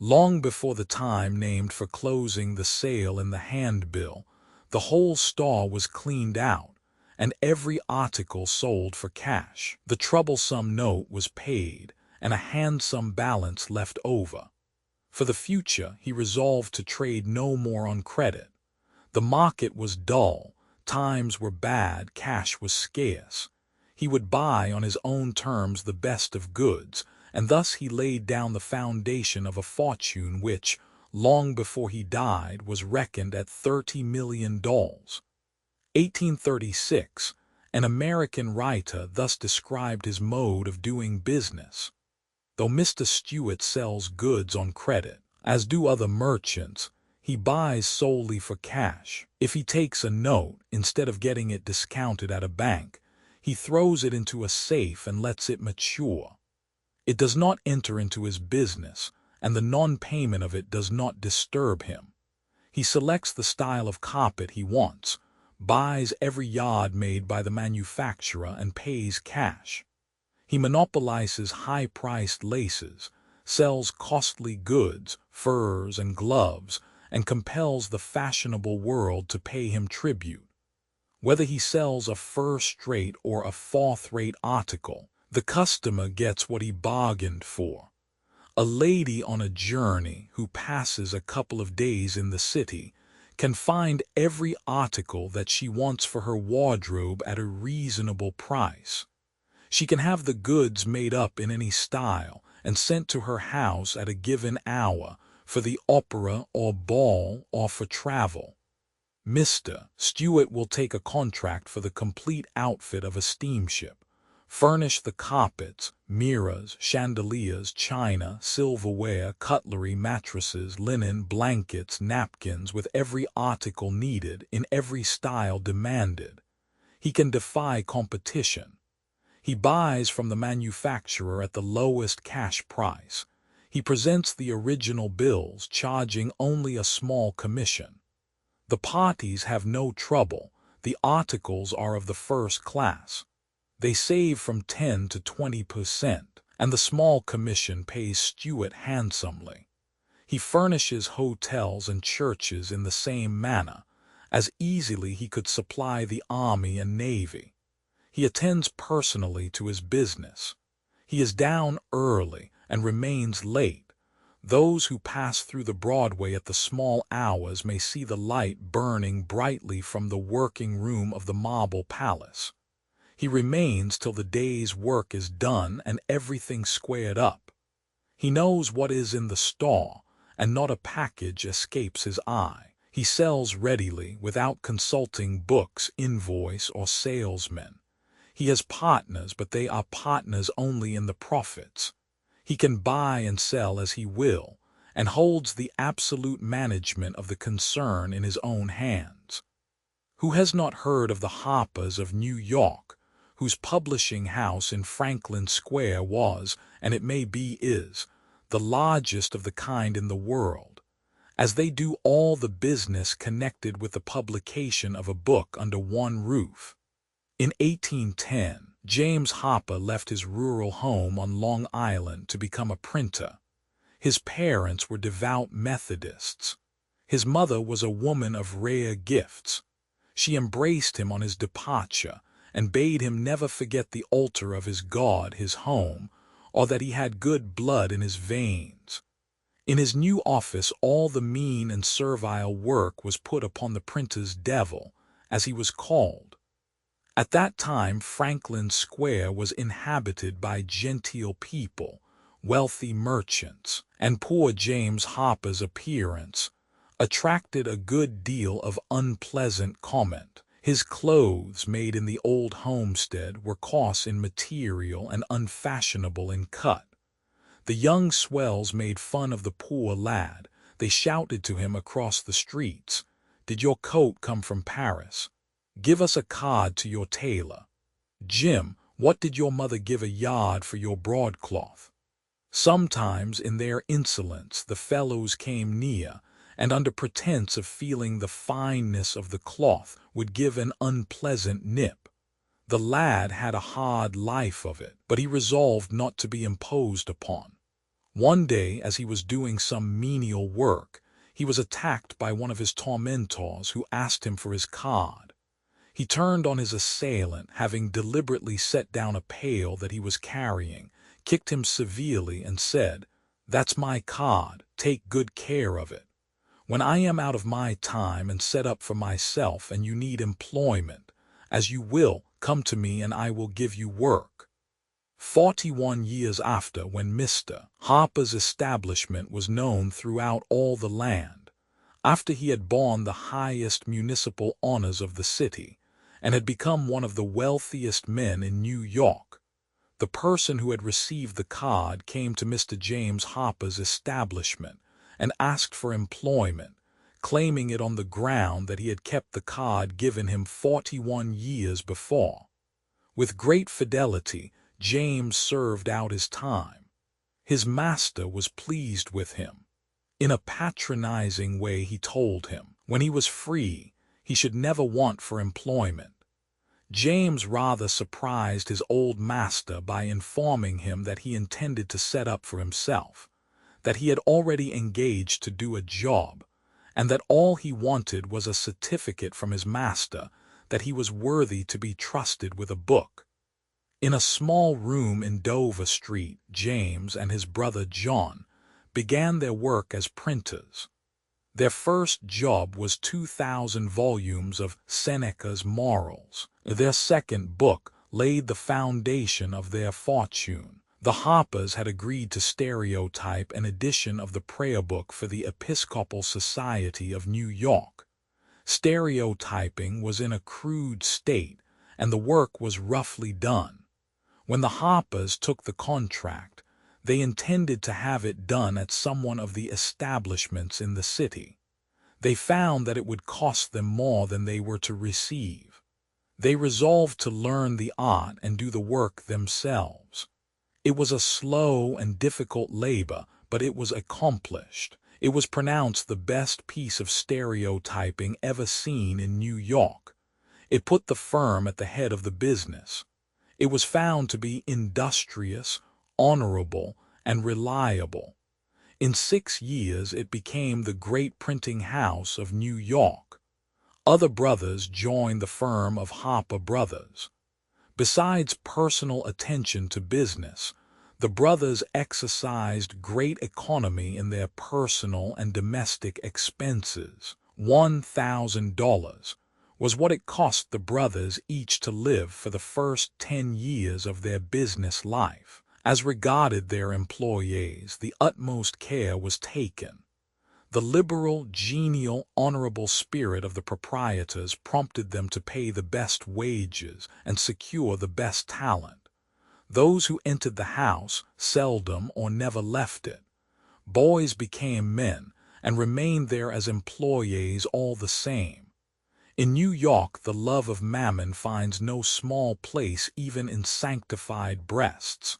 Long before the time named for closing the sale in the handbill, the whole store was cleaned out, and every article sold for cash. The troublesome note was paid, and a handsome balance left over. For the future, he resolved to trade no more on credit. The market was dull, times were bad, cash was scarce. He would buy on his own terms the best of goods, and thus he laid down the foundation of a fortune which, long before he died, was reckoned at $30 million. 1836, an American writer thus described his mode of doing business. Though Mr. Stewart sells goods on credit, as do other merchants, he buys solely for cash. If he takes a note, instead of getting it discounted at a bank, he throws it into a safe and lets it mature. It does not enter into his business, and the non-payment of it does not disturb him. He selects the style of carpet he wants, buys every yard made by the manufacturer, and pays cash. He monopolizes high-priced laces, sells costly goods, furs, and gloves, and compels the fashionable world to pay him tribute. Whether he sells a first-rate or a fourth-rate article, the customer gets what he bargained for. A lady on a journey who passes a couple of days in the city can find every article that she wants for her wardrobe at a reasonable price. She can have the goods made up in any style and sent to her house at a given hour for the opera or ball or for travel. Mr. Stewart will take a contract for the complete outfit of a steamship, furnish the carpets, mirrors, chandeliers, china, silverware, cutlery, mattresses, linen, blankets, napkins, with every article needed in every style demanded. He can defy competition. He buys from the manufacturer at the lowest cash price. He presents the original bills, charging only a small commission. The parties have no trouble. The articles are of the first class. They save from 10 to 20%, and the small commission pays Stewart handsomely. He furnishes hotels and churches in the same manner. As easily he could supply the army and navy. He attends personally to his business. He is down early and remains late. Those who pass through the Broadway at the small hours may see the light burning brightly from the working room of the Marble Palace. He remains till the day's work is done and everything squared up. He knows what is in the store, and not a package escapes his eye. He sells readily without consulting books, invoice, or salesmen. He has partners, but they are partners only in the profits. He can buy and sell as he will, and holds the absolute management of the concern in his own hands. Who has not heard of the Harpers of New York, whose publishing house in Franklin Square was, and it may be is, the largest of the kind in the world, as they do all the business connected with the publication of a book under one roof? In 1810, James Harper left his rural home on Long Island to become a printer. His parents were devout Methodists. His mother was a woman of rare gifts. She embraced him on his departure and bade him never forget the altar of his God, his home, or that he had good blood in his veins. In his new office all the mean and servile work was put upon the printer's devil, as he was called. At that time Franklin Square was inhabited by genteel people, wealthy merchants, and poor James Harper's appearance attracted a good deal of unpleasant comment. His clothes, made in the old homestead, were coarse in material and unfashionable in cut. The young swells made fun of the poor lad. They shouted to him across the streets, "Did your coat come from Paris? Give us a card to your tailor. Jim, what did your mother give a yard for your broadcloth?" Sometimes, in their insolence, the fellows came near, and under pretense of feeling the fineness of the cloth, would give an unpleasant nip. The lad had a hard life of it, but he resolved not to be imposed upon. One day, as he was doing some menial work, he was attacked by one of his tormentors, who asked him for his card. He turned on his assailant, having deliberately set down a pail that he was carrying, kicked him severely, and said, "That's my card, take good care of it. When I am out of my time and set up for myself, and you need employment, as you will, come to me and I will give you work." 41 years after, when Mr. Harper's establishment was known throughout all the land, after he had borne the highest municipal honors of the city, and had become one of the wealthiest men in New York, the person who had received the card came to Mr. James Harper's establishment and asked for employment, claiming it on the ground that he had kept the card given him 41 years before. With great fidelity, James served out his time. His master was pleased with him. In a patronizing way he told him, when he was free, he should never want for employment. James rather surprised his old master by informing him that he intended to set up for himself, that he had already engaged to do a job, and that all he wanted was a certificate from his master that he was worthy to be trusted with a book. In a small room in Dover Street, James and his brother John began their work as printers. Their first job was 2,000 volumes of Seneca's Morals. Their second book laid the foundation of their fortune. The Harpers had agreed to stereotype an edition of the prayer book for the Episcopal Society of New York. Stereotyping was in a crude state, and the work was roughly done. When the Harpers took the contract, they intended to have it done at some one of the establishments in the city. They found that it would cost them more than they were to receive. They resolved to learn the art and do the work themselves. It was a slow and difficult labor, but it was accomplished. It was pronounced the best piece of stereotyping ever seen in New York. It put the firm at the head of the business. It was found to be industrious, honorable, and reliable. In 6 years it became the great printing house of New York. Other brothers joined the firm of Harper Brothers. Besides personal attention to business, the brothers exercised great economy in their personal and domestic expenses. $1,000 was what it cost the brothers each to live for the first 10 years of their business life. As regarded their employees, the utmost care was taken. The liberal, genial, honorable spirit of the proprietors prompted them to pay the best wages and secure the best talent. Those who entered the house seldom or never left it. Boys became men and remained there as employees all the same. In New York, the love of mammon finds no small place even in sanctified breasts.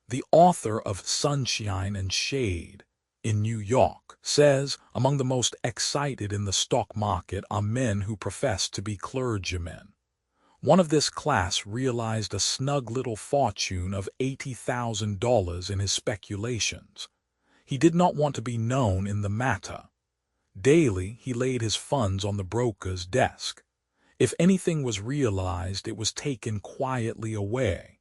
The author of Sunshine and Shade in New York says, among the most excited in the stock market are men who profess to be clergymen. One of this class realized a snug little fortune of $80,000 in his speculations. He did not want to be known in the matter. Daily he laid his funds on the broker's desk. If anything was realized, it was taken quietly away.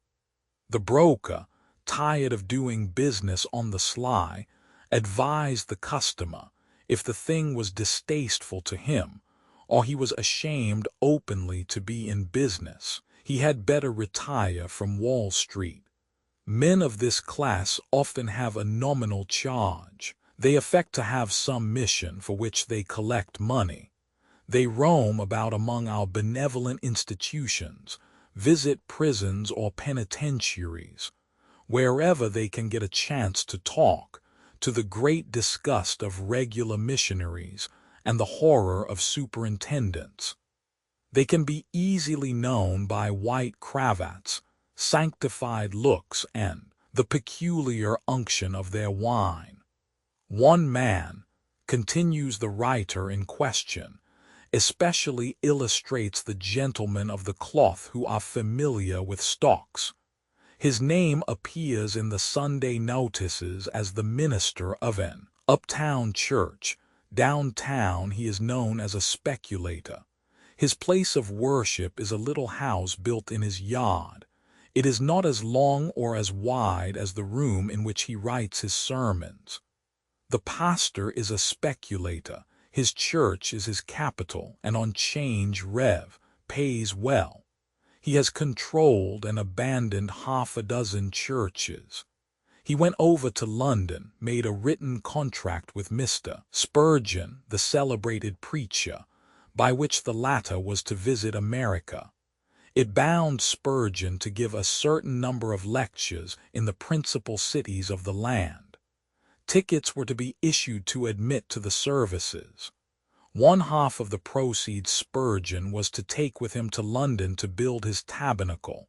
The broker, tired of doing business on the sly, advised the customer, if the thing was distasteful to him, or he was ashamed openly to be in business, he had better retire from Wall Street. Men of this class often have a nominal charge. They affect to have some mission for which they collect money. They roam about among our benevolent institutions, visit prisons or penitentiaries, wherever they can get a chance to talk, to the great disgust of regular missionaries and the horror of superintendents. They can be easily known by white cravats, sanctified looks, and the peculiar unction of their wine. One man, continues the writer in question, especially illustrates the gentlemen of the cloth who are familiar with stocks. His name appears in the Sunday notices as the minister of an uptown church. Downtown he is known as a speculator. His place of worship is a little house built in his yard. It is not as long or as wide as the room in which he writes his sermons. The pastor is a speculator. His church is his capital, and on change rev, pays well. He has controlled and abandoned half a dozen churches. He went over to London, made a written contract with Mr. Spurgeon, the celebrated preacher, by which the latter was to visit America. It bound Spurgeon to give a certain number of lectures in the principal cities of the land. Tickets were to be issued to admit to the services. One half of the proceeds Spurgeon was to take with him to London to build his tabernacle.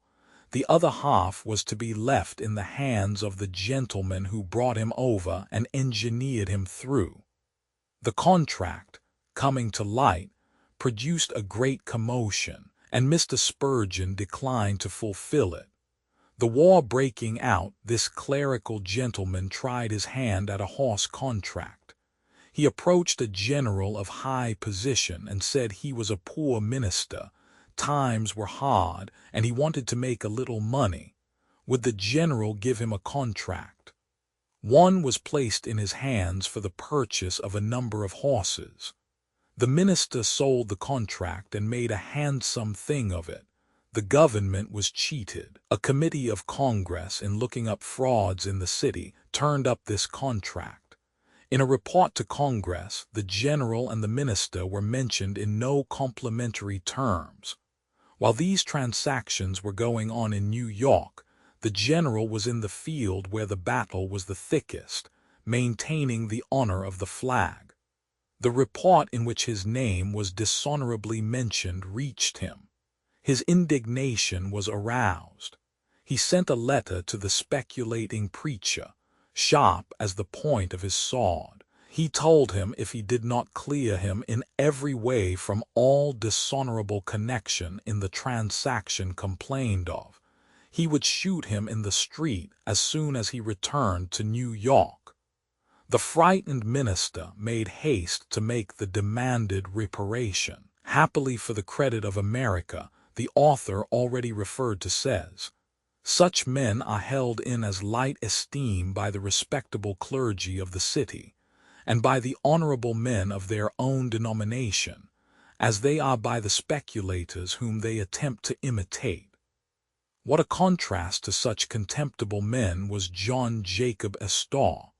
The other half was to be left in the hands of the gentleman who brought him over and engineered him through. The contract, coming to light, produced a great commotion, and Mr. Spurgeon declined to fulfill it. The war breaking out, this clerical gentleman tried his hand at a horse contract. He approached a general of high position and said he was a poor minister, times were hard, and he wanted to make a little money. Would the general give him a contract? One was placed in his hands for the purchase of a number of horses. The minister sold the contract and made a handsome thing of it. The government was cheated. A committee of Congress, in looking up frauds in the city, turned up this contract. In a report to Congress, the general and the minister were mentioned in no complimentary terms. While these transactions were going on in New York, the general was in the field where the battle was the thickest, maintaining the honor of the flag. The report in which his name was dishonorably mentioned reached him. His indignation was aroused. He sent a letter to the speculating preacher, sharp as the point of his sword. He told him if he did not clear him in every way from all dishonorable connection in the transaction complained of, he would shoot him in the street as soon as he returned to New York. The frightened minister made haste to make the demanded reparation. Happily for the credit of America, the author already referred to says, "Such men are held in as light esteem by the respectable clergy of the city, and by the honorable men of their own denomination, as they are by the speculators whom they attempt to imitate." What a contrast to such contemptible men was John Jacob Astor,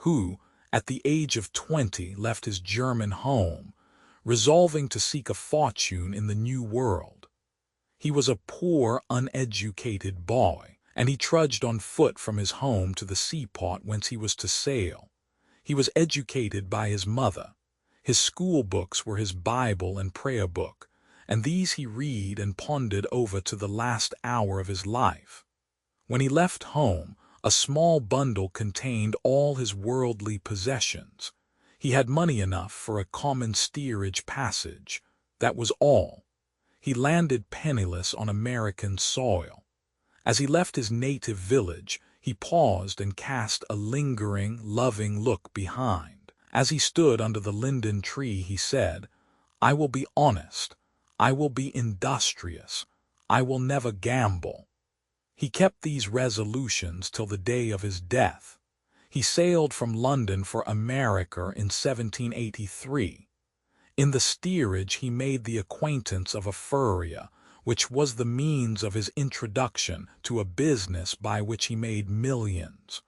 who, at the age of 20 left his German home, resolving to seek a fortune in the New World. He was a poor, uneducated boy, and he trudged on foot from his home to the seaport whence he was to sail. He was educated by his mother. His school books were his Bible and prayer book, and these he read and pondered over to the last hour of his life. When he left home, a small bundle contained all his worldly possessions. He had money enough for a common steerage passage. That was all. He landed penniless on American soil. As he left his native village, he paused and cast a lingering, loving look behind. As he stood under the linden tree, he said, "I will be honest. I will be industrious. I will never gamble." He kept these resolutions till the day of his death. He sailed from London for America in 1783. In the steerage he made the acquaintance of a furrier, which was the means of his introduction to a business by which he made millions.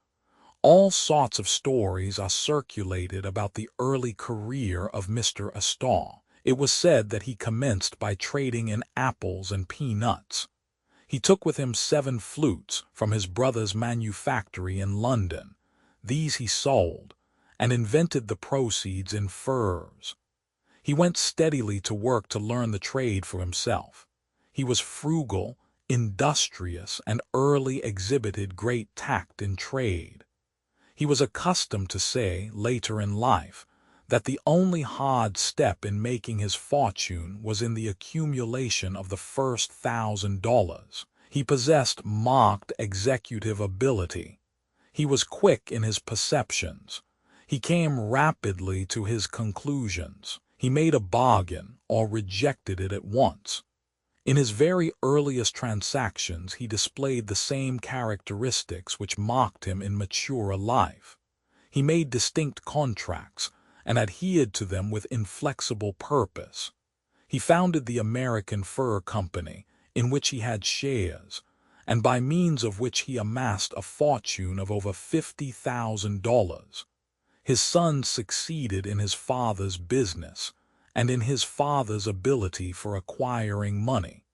All sorts of stories are circulated about the early career of Mr. Astor. It was said that he commenced by trading in apples and peanuts. He took with him 7 flutes from his brother's manufactory in London. These he sold, and invented the proceeds in furs. He went steadily to work to learn the trade for himself. He was frugal, industrious, and early exhibited great tact in trade. He was accustomed to say, later in life, that the only hard step in making his fortune was in the accumulation of the first $1,000. He possessed marked executive ability. He was quick in his perceptions. He came rapidly to his conclusions. He made a bargain or rejected it at once. In his very earliest transactions he displayed the same characteristics which marked him in maturer life. He made distinct contracts and adhered to them with inflexible purpose. He founded the American Fur Company, in which he had shares, and by means of which he amassed a fortune of over $50,000. His son succeeded in his father's business, and in his father's ability for acquiring money.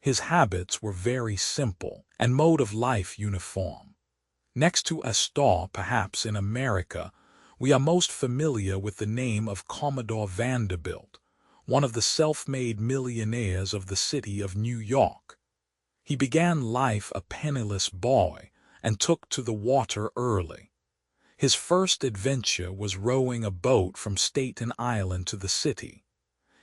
His habits were very simple, and mode of life uniform. Next to Astor, perhaps in America, we are most familiar with the name of Commodore Vanderbilt, one of the self-made millionaires of the city of New York. He began life a penniless boy and took to the water early. His first adventure was rowing a boat from Staten Island to the city.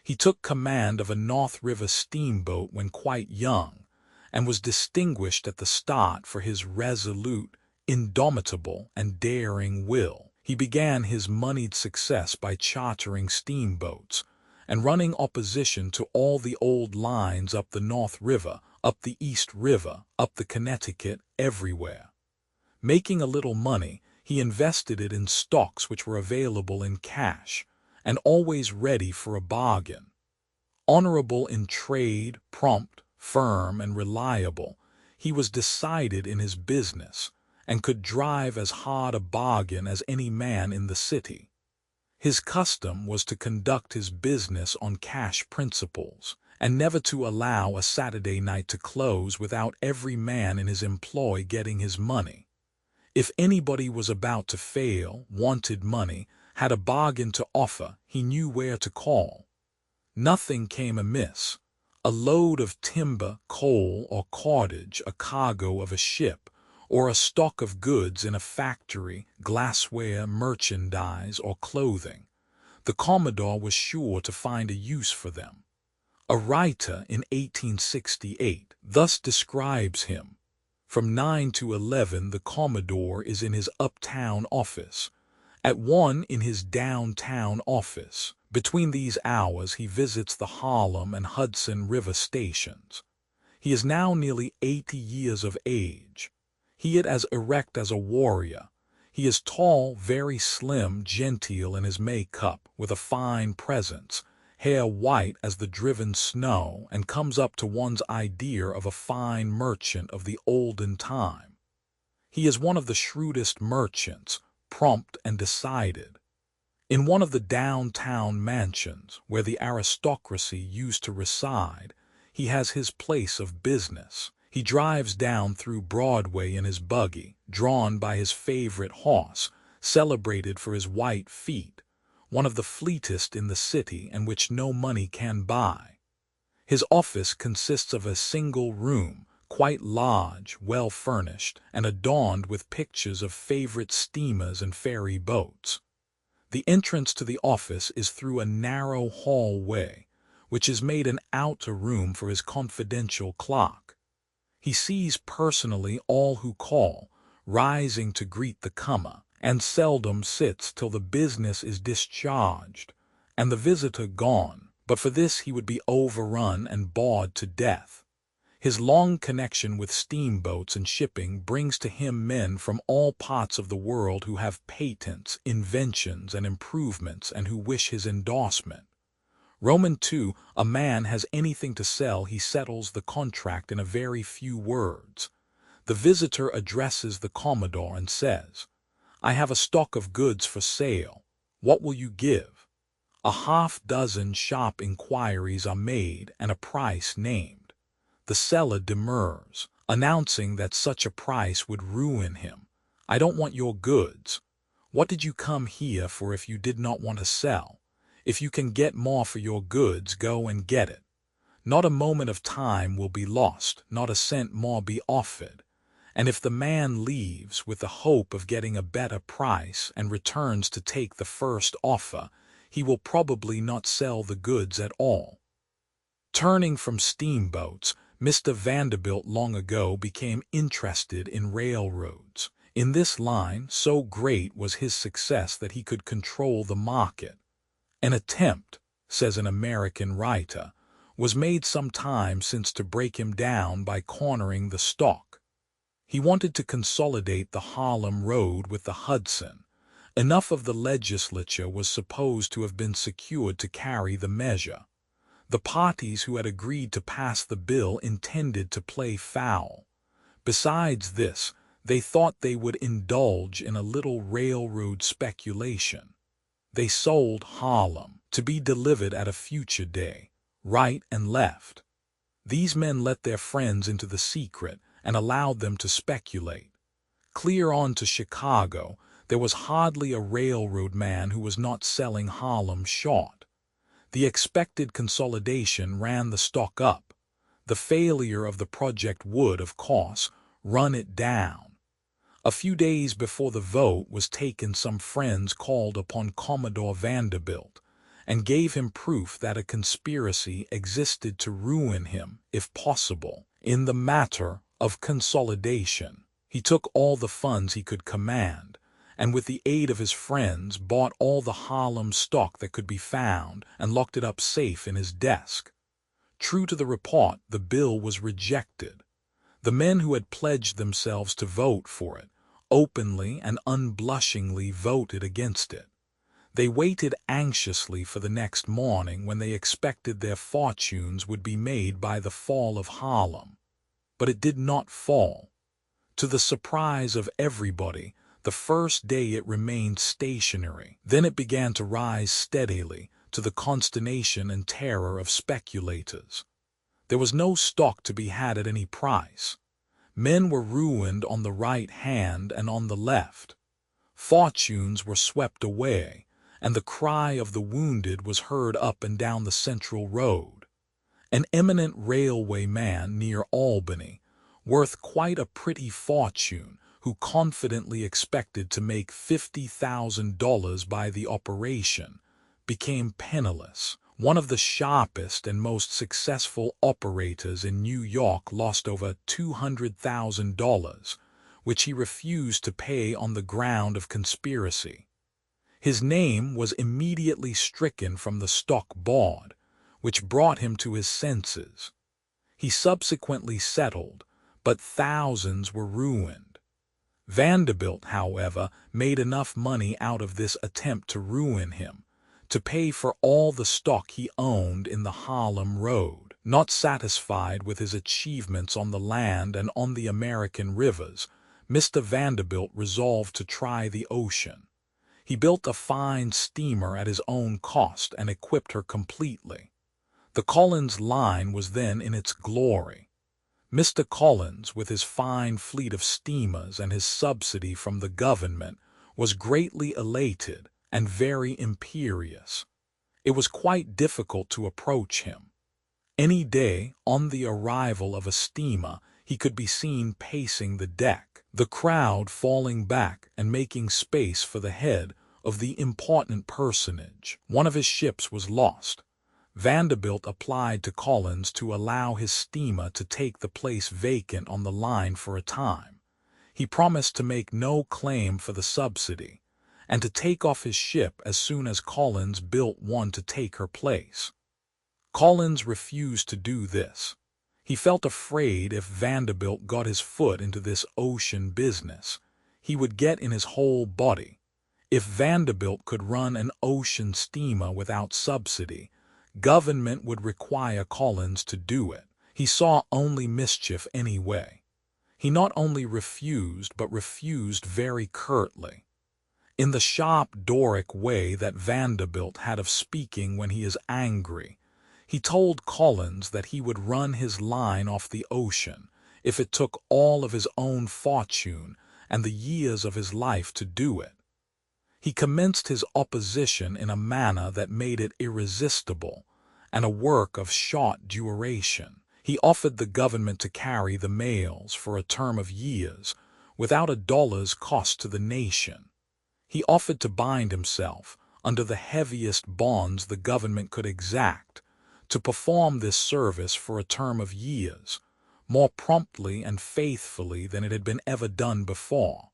He took command of a North River steamboat when quite young, and was distinguished at the start for his resolute, indomitable, and daring will. He began his moneyed success by chartering steamboats and running opposition to all the old lines up the North River, up the East River, up the Connecticut, everywhere. Making a little money, he invested it in stocks which were available in cash, and always ready for a bargain. Honorable in trade, prompt, firm, and reliable, he was decided in his business, and could drive as hard a bargain as any man in the city. His custom was to conduct his business on cash principles, and never to allow a Saturday night to close without every man in his employ getting his money. If anybody was about to fail, wanted money, had a bargain to offer, he knew where to call. Nothing came amiss. A load of timber, coal, or cordage, a cargo of a ship, or a stock of goods in a factory, glassware, merchandise, or clothing. The Commodore was sure to find a use for them. A writer in 1868 thus describes him. From 9 to 11 the Commodore is in his uptown office, at 1 in his downtown office. Between these hours he visits the Harlem and Hudson River stations. He is now nearly 80 years of age. He is as erect as a warrior. He is tall, very slim, genteel in his make-up, with a fine presence, hair white as the driven snow, and comes up to one's idea of a fine merchant of the olden time. He is one of the shrewdest merchants, prompt and decided. In one of the downtown mansions where the aristocracy used to reside, he has his place of business. He drives down through Broadway in his buggy, drawn by his favorite horse, celebrated for his white feet, one of the fleetest in the city and which no money can buy. His office consists of a single room, quite large, well furnished, and adorned with pictures of favorite steamers and ferry boats. The entrance to the office is through a narrow hallway, which is made an outer room for his confidential clerk. He sees personally all who call, rising to greet the comer, and seldom sits till the business is discharged, and the visitor gone. But for this he would be overrun and bored to death. His long connection with steamboats and shipping brings to him men from all parts of the world who have patents, inventions, and improvements, and who wish his endorsement. Roman 2, a man has anything to sell, he settles the contract in a very few words. The visitor addresses the Commodore and says, "I have a stock of goods for sale. What will you give?" A half-dozen sharp inquiries are made and a price named. The seller demurs, announcing that such a price would ruin him. "I don't want your goods. What did you come here for if you did not want to sell? If you can get more for your goods, go and get it. Not a moment of time will be lost, not a cent more be offered. And if the man leaves with the hope of getting a better price and returns to take the first offer, he will probably not sell the goods at all." Turning from steamboats, Mr. Vanderbilt long ago became interested in railroads. In this line, so great was his success that he could control the market. An attempt, says an American writer, was made some time since to break him down by cornering the stock. He wanted to consolidate the Harlem Road with the Hudson. Enough of the legislature was supposed to have been secured to carry the measure. The parties who had agreed to pass the bill intended to play foul. Besides this, they thought they would indulge in a little railroad speculation. They sold Harlem, to be delivered at a future day, right and left. These men let their friends into the secret and allowed them to speculate. Clear on to Chicago, there was hardly a railroad man who was not selling Harlem short. The expected consolidation ran the stock up. The failure of the project would, of course, run it down. A few days before the vote was taken, some friends called upon Commodore Vanderbilt and gave him proof that a conspiracy existed to ruin him, if possible, in the matter of consolidation. He took all the funds he could command, and with the aid of his friends bought all the Harlem stock that could be found and locked it up safe in his desk. True to the report, the bill was rejected. The men who had pledged themselves to vote for it openly and unblushingly voted against it. They waited anxiously for the next morning when they expected their fortunes would be made by the fall of Harlem. But it did not fall. To the surprise of everybody, the first day it remained stationary. Then it began to rise steadily, to the consternation and terror of speculators. There was no stock to be had at any price. Men were ruined on the right hand and on the left. Fortunes were swept away, and the cry of the wounded was heard up and down the Central Road. An eminent railway man near Albany, worth quite a pretty fortune, who confidently expected to make $50,000 by the operation, became penniless. One of the sharpest and most successful operators in New York lost over $200,000, which he refused to pay on the ground of conspiracy. His name was immediately stricken from the stock board, which brought him to his senses. He subsequently settled, but thousands were ruined. Vanderbilt, however, made enough money out of this attempt to ruin him, to pay for all the stock he owned in the Harlem Road. Not satisfied with his achievements on the land and on the American rivers, Mr. Vanderbilt resolved to try the ocean. He built a fine steamer at his own cost and equipped her completely. The Collins line was then in its glory. Mr. Collins, with his fine fleet of steamers and his subsidy from the government, was greatly elated and very imperious. It was quite difficult to approach him. Any day, on the arrival of a steamer, he could be seen pacing the deck, the crowd falling back and making space for the head of the important personage. One of his ships was lost. Vanderbilt applied to Collins to allow his steamer to take the place vacant on the line for a time. He promised to make no claim for the subsidy, and to take off his ship as soon as Collins built one to take her place. Collins refused to do this. He felt afraid if Vanderbilt got his foot into this ocean business, he would get in his whole body. If Vanderbilt could run an ocean steamer without subsidy, government would require Collins to do it. He saw only mischief anyway. He not only refused, but refused very curtly, in the sharp Doric way that Vanderbilt had of speaking when he is angry. He told Collins that he would run his line off the ocean if it took all of his own fortune and the years of his life to do it. He commenced his opposition in a manner that made it irresistible and a work of short duration. He offered the government to carry the mails for a term of years without a dollar's cost to the nation. He offered to bind himself, under the heaviest bonds the government could exact, to perform this service for a term of years, more promptly and faithfully than it had been ever done before.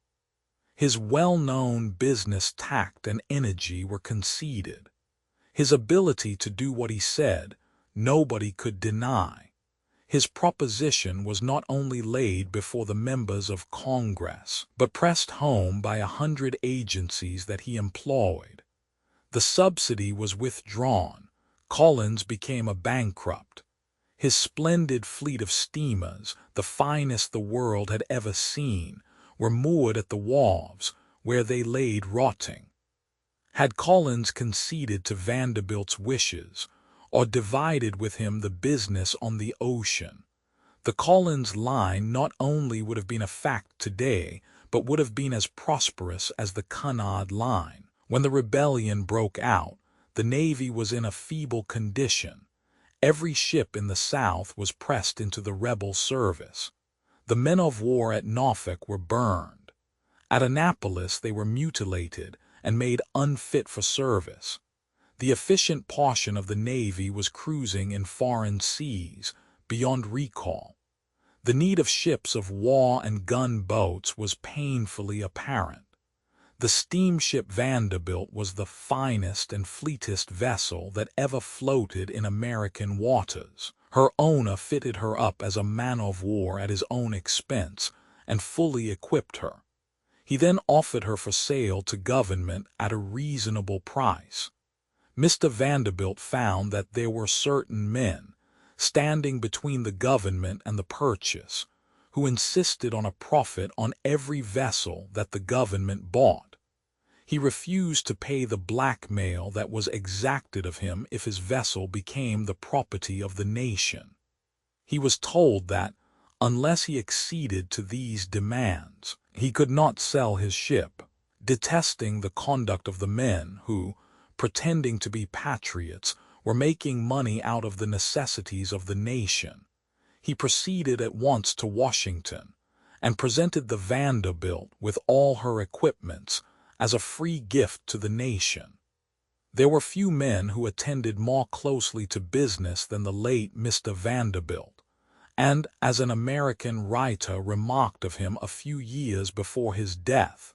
His well-known business tact and energy were conceded. His ability to do what he said, nobody could deny. His proposition was not only laid before the members of Congress, but pressed home by 100 agencies that he employed. The subsidy was withdrawn. Collins became a bankrupt. His splendid fleet of steamers, the finest the world had ever seen, were moored at the wharves, where they laid rotting. Had Collins conceded to Vanderbilt's wishes, or divided with him the business on the ocean, the Collins line not only would have been a fact today, but would have been as prosperous as the Cunard line. When the rebellion broke out, the Navy was in a feeble condition. Every ship in the South was pressed into the rebel service. The men of war at Norfolk were burned. At Annapolis they were mutilated and made unfit for service. The efficient portion of the Navy was cruising in foreign seas, beyond recall. The need of ships of war and gunboats was painfully apparent. The steamship Vanderbilt was the finest and fleetest vessel that ever floated in American waters. Her owner fitted her up as a man of war at his own expense and fully equipped her. He then offered her for sale to government at a reasonable price. Mr. Vanderbilt found that there were certain men, standing between the government and the purchase, who insisted on a profit on every vessel that the government bought. He refused to pay the blackmail that was exacted of him if his vessel became the property of the nation. He was told that, unless he acceded to these demands, he could not sell his ship. Detesting the conduct of the men who, pretending to be patriots, were making money out of the necessities of the nation, he proceeded at once to Washington and presented the Vanderbilt with all her equipments as a free gift to the nation. There were few men who attended more closely to business than the late Mr. Vanderbilt, and, as an American writer remarked of him a few years before his death,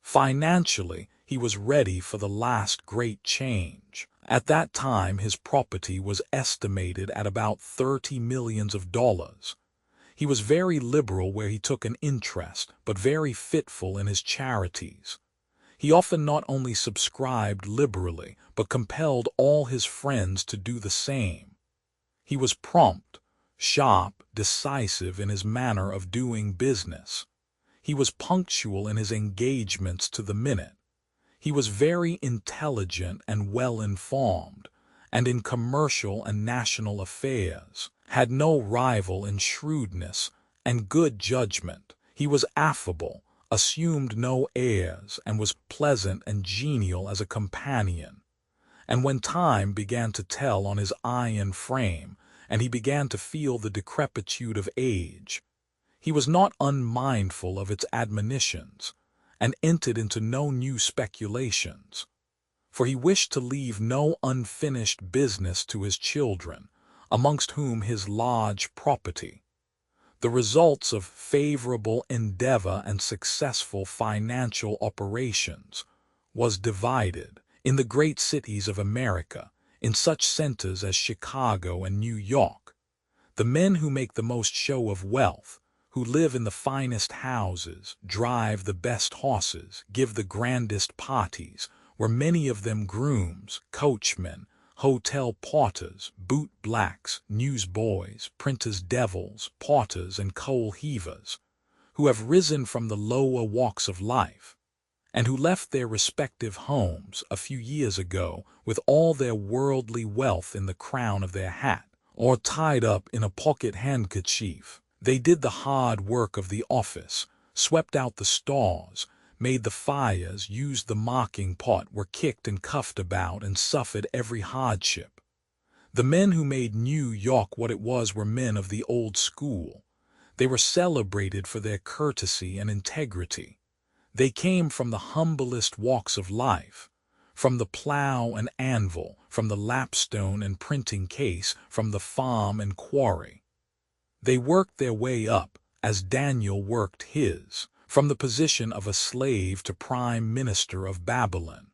financially he was ready for the last great change. At that time his property was estimated at about $30 million. He was very liberal where he took an interest, but very fitful in his charities. He often not only subscribed liberally, but compelled all his friends to do the same. He was prompt, sharp, decisive in his manner of doing business. He was punctual in his engagements to the minute. He was very intelligent and well-informed, and in commercial and national affairs had no rival in shrewdness and good judgment. He was affable, assumed no airs, and was pleasant and genial as a companion. And when time began to tell on his iron frame, and he began to feel the decrepitude of age, he was not unmindful of its admonitions, and entered into no new speculations. For he wished to leave no unfinished business to his children, amongst whom his large property, the results of favorable endeavor and successful financial operations, was divided. In the great cities of America, in such centers as Chicago and New York, the men who make the most show of wealth, who live in the finest houses, drive the best horses, give the grandest parties, were many of them grooms, coachmen, hotel porters, boot blacks, newsboys, printers' devils, porters, and coal heavers, who have risen from the lower walks of life, and who left their respective homes a few years ago with all their worldly wealth in the crown of their hat, or tied up in a pocket handkerchief. They did the hard work of the office, swept out the stores, made the fires, used the mocking pot, were kicked and cuffed about, and suffered every hardship. The men who made New York what it was were men of the old school. They were celebrated for their courtesy and integrity. They came from the humblest walks of life, from the plow and anvil, from the lapstone and printing case, from the farm and quarry. They worked their way up, as Daniel worked his, from the position of a slave to prime minister of Babylon.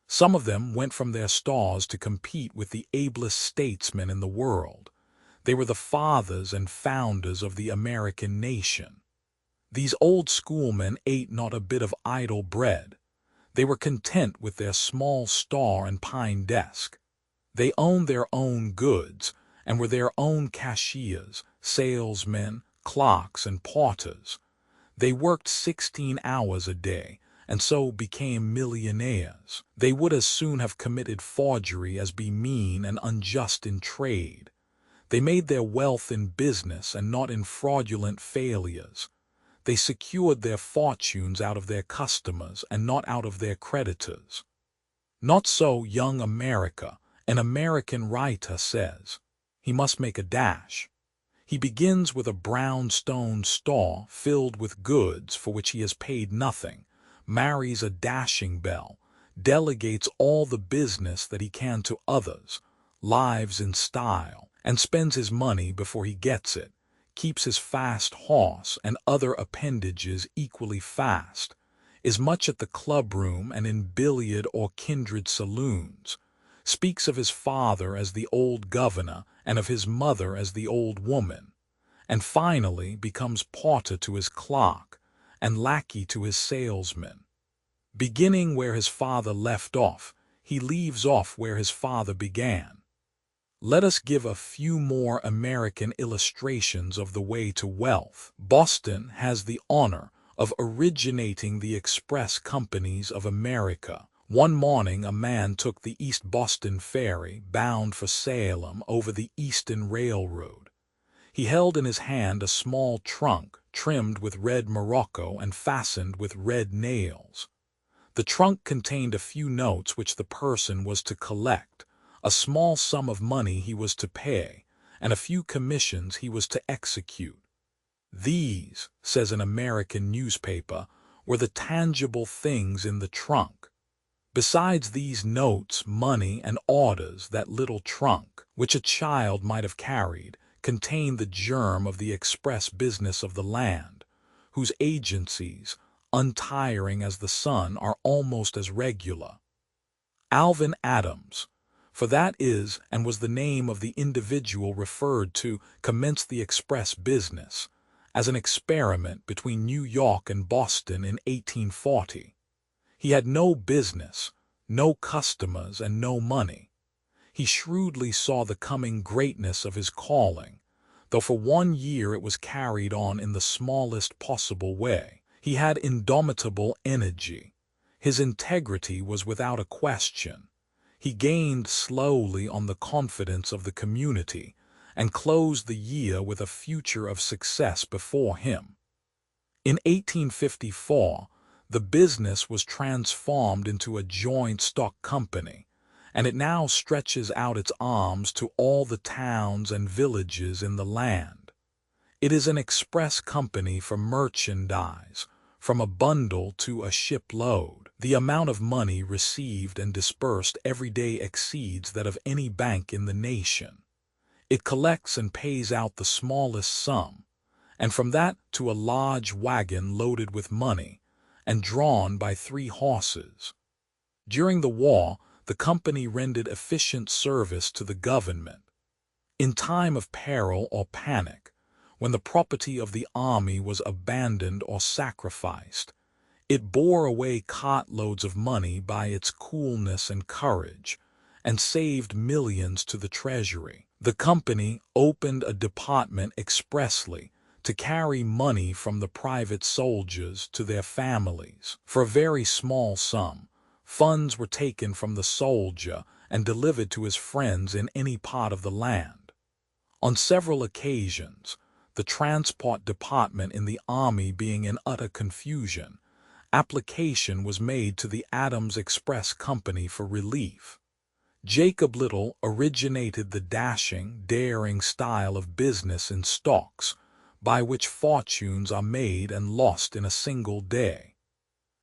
Some of them went from their stalls to compete with the ablest statesmen in the world. They were the fathers and founders of the American nation. These old schoolmen ate not a bit of idle bread. They were content with their small store and pine desk. They owned their own goods, and were their own cashiers, salesmen, clerks, and porters. They worked 16 hours a day, and so became millionaires. They would as soon have committed forgery as be mean and unjust in trade. They made their wealth in business and not in fraudulent failures. They secured their fortunes out of their customers and not out of their creditors. Not so young America. An American writer says, he must make a dash. He begins with a brownstone store filled with goods for which he has paid nothing, marries a dashing belle, delegates all the business that he can to others, lives in style, and spends his money before he gets it, keeps his fast horse and other appendages equally fast, is much at the clubroom and in billiard or kindred saloons, speaks of his father as the old governor and of his mother as the old woman, and finally becomes porter to his clerk and lackey to his salesman. Beginning where his father left off, he leaves off where his father began. Let us give a few more American illustrations of the way to wealth. Boston has the honor of originating the express companies of America. One morning a man took the East Boston ferry bound for Salem over the Eastern Railroad. He held in his hand a small trunk trimmed with red morocco and fastened with red nails. The trunk contained a few notes which the person was to collect, a small sum of money he was to pay, and a few commissions he was to execute. These, says an American newspaper, were the tangible things in the trunk. Besides these notes, money, and orders, that little trunk, which a child might have carried, contained the germ of the express business of the land, whose agencies, untiring as the sun, are almost as regular. Alvin Adams, for that is and was the name of the individual referred to, commenced the express business as an experiment between New York and Boston in 1840. He had no business, no customers, and no money. He shrewdly saw the coming greatness of his calling, though for 1 year it was carried on in the smallest possible way. He had indomitable energy. His integrity was without a question. He gained slowly on the confidence of the community and closed the year with a future of success before him. In 1854, the business was transformed into a joint stock company, and it now stretches out its arms to all the towns and villages in the land. It is an express company for merchandise, from a bundle to a shipload. The amount of money received and disbursed every day exceeds that of any bank in the nation. It collects and pays out the smallest sum, and from that to a large wagon loaded with money and drawn by 3 horses. During the war, the company rendered efficient service to the government. In time of peril or panic, when the property of the army was abandoned or sacrificed, it bore away cartloads of money by its coolness and courage, and saved millions to the treasury. The company opened a department expressly to carry money from the private soldiers to their families. For a very small sum, funds were taken from the soldier and delivered to his friends in any part of the land. On several occasions, the transport department in the army being in utter confusion, application was made to the Adams Express Company for relief. Jacob Little originated the dashing, daring style of business in stocks, by which fortunes are made and lost in a single day.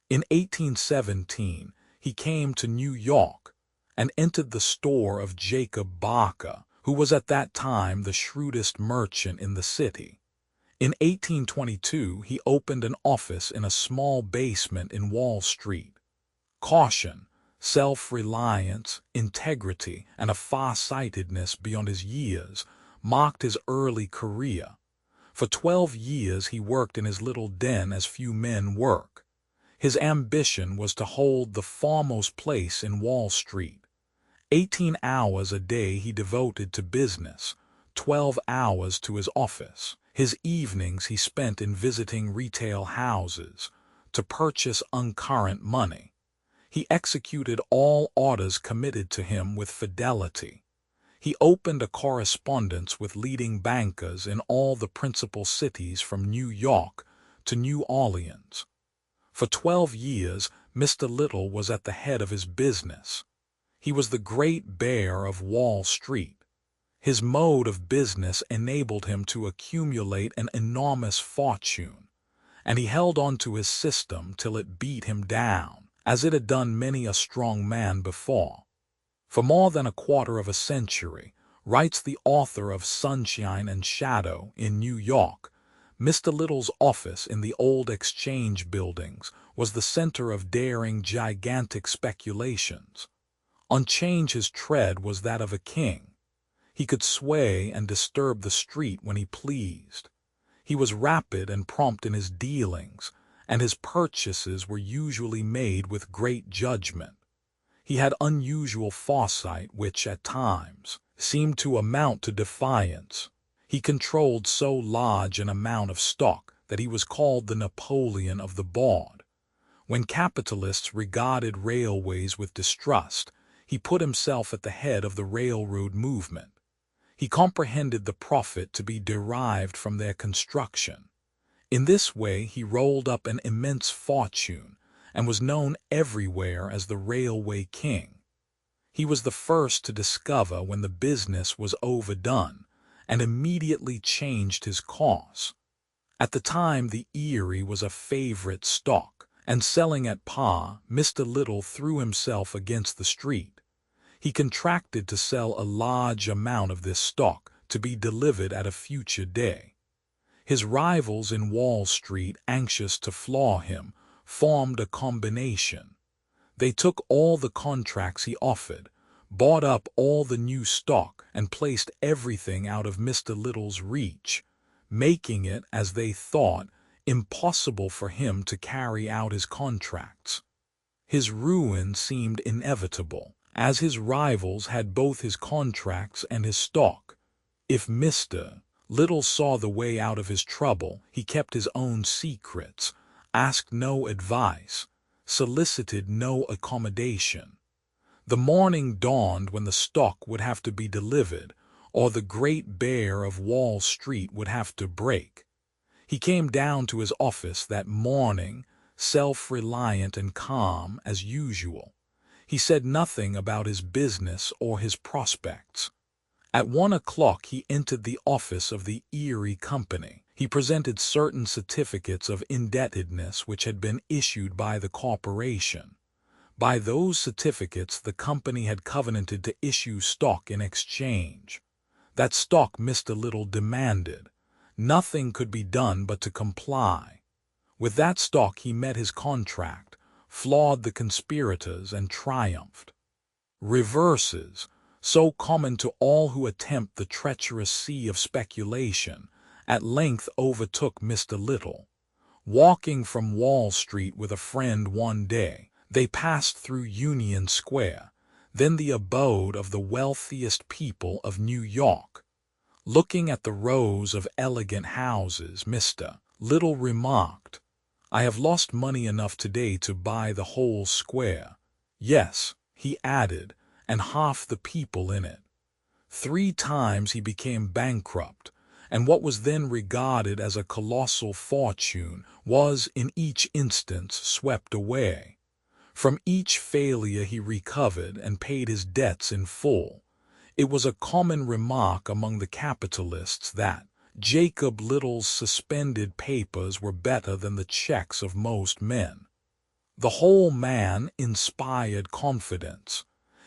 In 1817, he came to New York and entered the store of Jacob Barker, who was at that time the shrewdest merchant in the city. In 1822, he opened an office in a small basement in Wall Street. Caution, self-reliance, integrity, and a far-sightedness beyond his years marked his early career. For 12 years he worked in his little den as few men work. His ambition was to hold the foremost place in Wall Street. 18 hours a day he devoted to business, 12 hours to his office. His evenings he spent in visiting retail houses to purchase uncurrent money. He executed all orders committed to him with fidelity. He opened a correspondence with leading bankers in all the principal cities from New York to New Orleans. For 12 years, Mr. Little was at the head of his business. He was the great bear of Wall Street. His mode of business enabled him to accumulate an enormous fortune, and he held on to his system till it beat him down, as it had done many a strong man before. For more than a quarter of a century, writes the author of Sunshine and Shadow in New York, Mr. Little's office in the old exchange buildings was the center of daring, gigantic speculations. On 'Change his tread was that of a king. He could sway and disturb the street when he pleased. He was rapid and prompt in his dealings, and his purchases were usually made with great judgment. He had unusual foresight which, at times, seemed to amount to defiance. He controlled so large an amount of stock that he was called the Napoleon of the board. When capitalists regarded railways with distrust, he put himself at the head of the railroad movement. He comprehended the profit to be derived from their construction. In this way he rolled up an immense fortune and was known everywhere as the Railway King. He was the first to discover when the business was overdone and immediately changed his course. At the time the Erie was a favorite stock, and selling at par, Mr. Little threw himself against the street. He contracted to sell a large amount of this stock to be delivered at a future day. His rivals in Wall Street, anxious to floor him, formed a combination. They took all the contracts he offered, bought up all the new stock, and placed everything out of Mr. Little's reach, making it, as they thought, impossible for him to carry out his contracts. His ruin seemed inevitable, as his rivals had both his contracts and his stock. If Mr. Little saw the way out of his trouble, he kept his own secrets, asked no advice, solicited no accommodation. The morning dawned when the stock would have to be delivered, or the great bear of Wall Street would have to break. He came down to his office that morning, self-reliant and calm as usual. He said nothing about his business or his prospects. At 1 o'clock he entered the office of the Erie Company. He presented certain certificates of indebtedness which had been issued by the corporation. By those certificates the company had covenanted to issue stock in exchange. That stock Mr. Little demanded. Nothing could be done but to comply. With that stock he met his contract, flawed the conspirators, and triumphed. Reverses, so common to all who attempt the treacherous sea of speculation, at length overtook Mr. Little. Walking from Wall Street with a friend one day, they passed through Union Square, then the abode of the wealthiest people of New York. Looking at the rows of elegant houses, Mr. Little remarked, "I have lost money enough today to buy the whole square. Yes," he added, "and half the people in it." 3 times he became bankrupt, and what was then regarded as a colossal fortune was in each instance swept away. From each failure he recovered and paid his debts in full. It was a common remark among the capitalists that Jacob Little's suspended papers were better than the checks of most men. The whole man inspired confidence.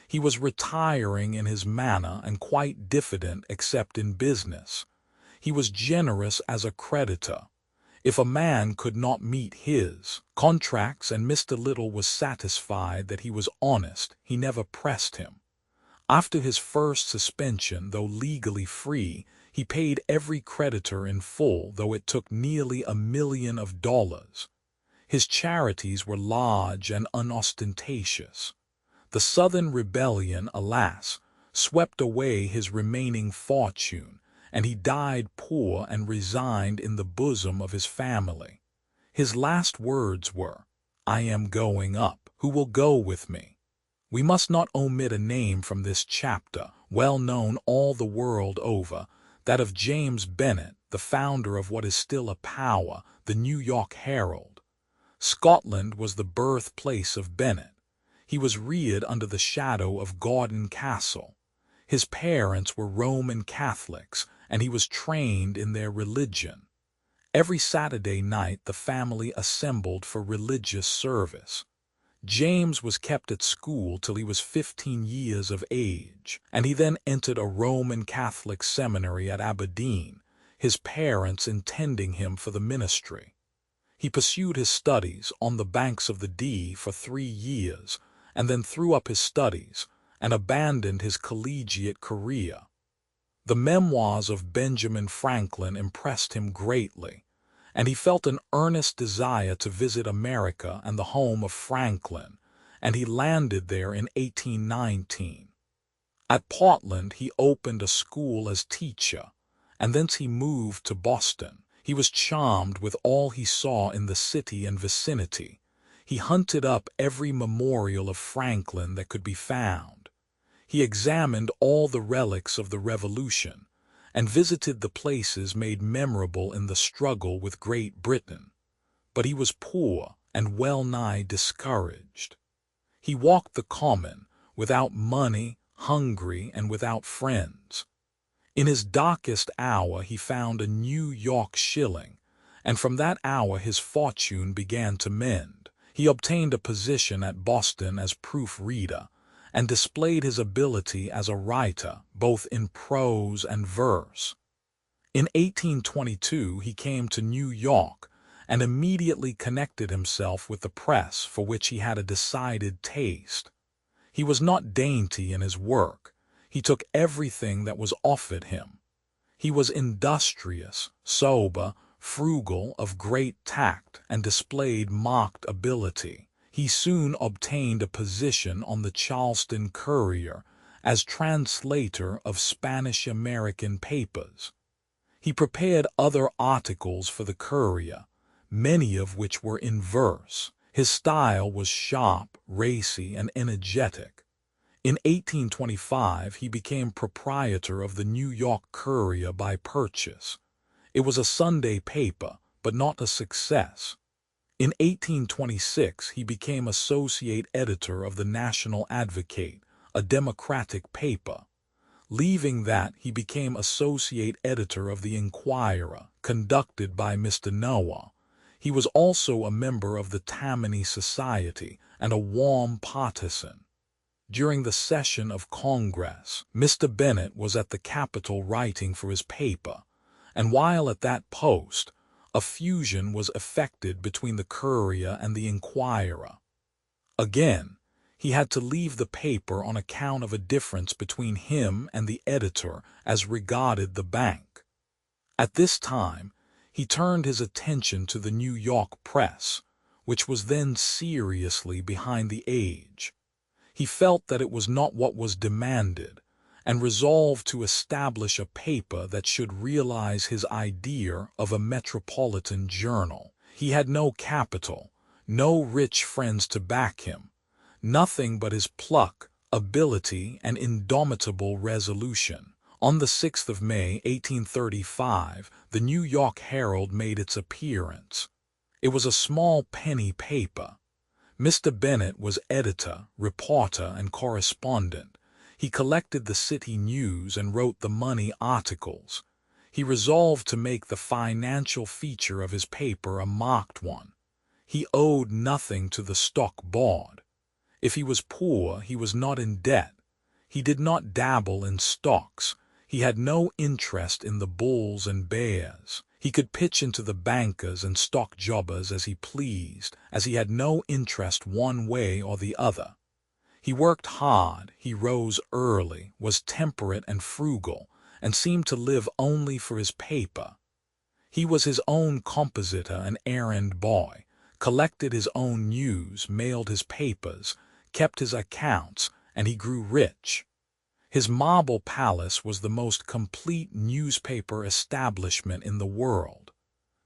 He was retiring in his manner and quite diffident except in business. He was generous as a creditor. If a man could not meet his contracts and Mr. Little was satisfied that he was honest, he never pressed him. After his first suspension, though legally free, he paid every creditor in full, though it took nearly $1 million. His charities were large and unostentatious. The Southern Rebellion, alas, swept away his remaining fortune, and he died poor and resigned in the bosom of his family. His last words were, "I am going up. Who will go with me?" We must not omit a name from this chapter, well known all the world over, that of James Bennet, the founder of what is still a power, the New York Herald. Scotland was the birthplace of Bennet. He was reared under the shadow of Gordon Castle. His parents were Roman Catholics, and he was trained in their religion. Every Saturday night the family assembled for religious service. James was kept at school till he was 15 years of age, and he then entered a Roman Catholic seminary at Aberdeen, his parents intending him for the ministry. He pursued his studies on the banks of the Dee for 3 years, and then threw up his studies and abandoned his collegiate career. The memoirs of Benjamin Franklin impressed him greatly, and he felt an earnest desire to visit America and the home of Franklin, and he landed there in 1819. At Portland he opened a school as teacher, and thence he moved to Boston. He was charmed with all he saw in the city and vicinity. He hunted up every memorial of Franklin that could be found. He examined all the relics of the Revolution, and visited the places made memorable in the struggle with Great Britain. But he was poor and well-nigh discouraged. He walked the common, without money, hungry, and without friends. In his darkest hour he found a New York shilling, and from that hour his fortune began to mend. He obtained a position at Boston as proofreader, and displayed his ability as a writer, both in prose and verse. In 1822 he came to New York, and immediately connected himself with the press, for which he had a decided taste. He was not dainty in his work. He took everything that was offered him. He was industrious, sober, frugal, of great tact, and displayed marked ability. He soon obtained a position on the Charleston Courier as translator of Spanish-American papers. He prepared other articles for the Courier, many of which were in verse. His style was sharp, racy, and energetic. In 1825, he became proprietor of the New York Courier by purchase. It was a Sunday paper, but not a success. In 1826, he became associate editor of the National Advocate, a Democratic paper. Leaving that, he became associate editor of the Inquirer, conducted by Mr. Noah. He was also a member of the Tammany Society and a warm partisan. During the session of Congress, Mr. Bennett was at the Capitol writing for his paper, and while at that post, a fusion was effected between the Courier and the Inquirer. Again, he had to leave the paper on account of a difference between him and the editor as regarded the bank. At this time, he turned his attention to the New York press, which was then seriously behind the age. He felt that it was not what was demanded, and resolved to establish a paper that should realize his idea of a metropolitan journal. He had no capital, no rich friends to back him, nothing but his pluck, ability, and indomitable resolution. On the 6th of May, 1835, the New York Herald made its appearance. It was a small penny paper. Mr. Bennett was editor, reporter, and correspondent. He collected the city news and wrote the money articles. He resolved to make the financial feature of his paper a marked one. He owed nothing to the stock board. If he was poor, he was not in debt. He did not dabble in stocks. He had no interest in the bulls and bears. He could pitch into the bankers and stock jobbers as he pleased, as he had no interest one way or the other. He worked hard, he rose early, was temperate and frugal, and seemed to live only for his paper. He was his own compositor and errand boy, collected his own news, mailed his papers, kept his accounts, and he grew rich. His marble palace was the most complete newspaper establishment in the world.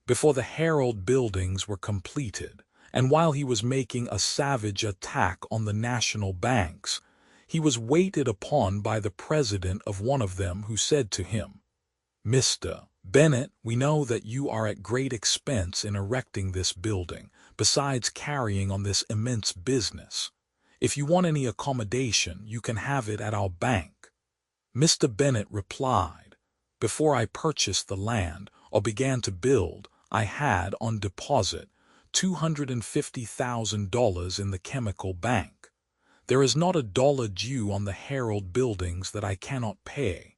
Before the Herald buildings were completed, and while he was making a savage attack on the national banks, he was waited upon by the president of one of them, who said to him, "Mr. Bennett, we know that you are at great expense in erecting this building, besides carrying on this immense business. If you want any accommodation, you can have it at our bank." Mr. Bennett replied, "Before I purchased the land or began to build, I had on deposit $250,000 in the Chemical Bank. There is not a dollar due on the Herald buildings that I cannot pay.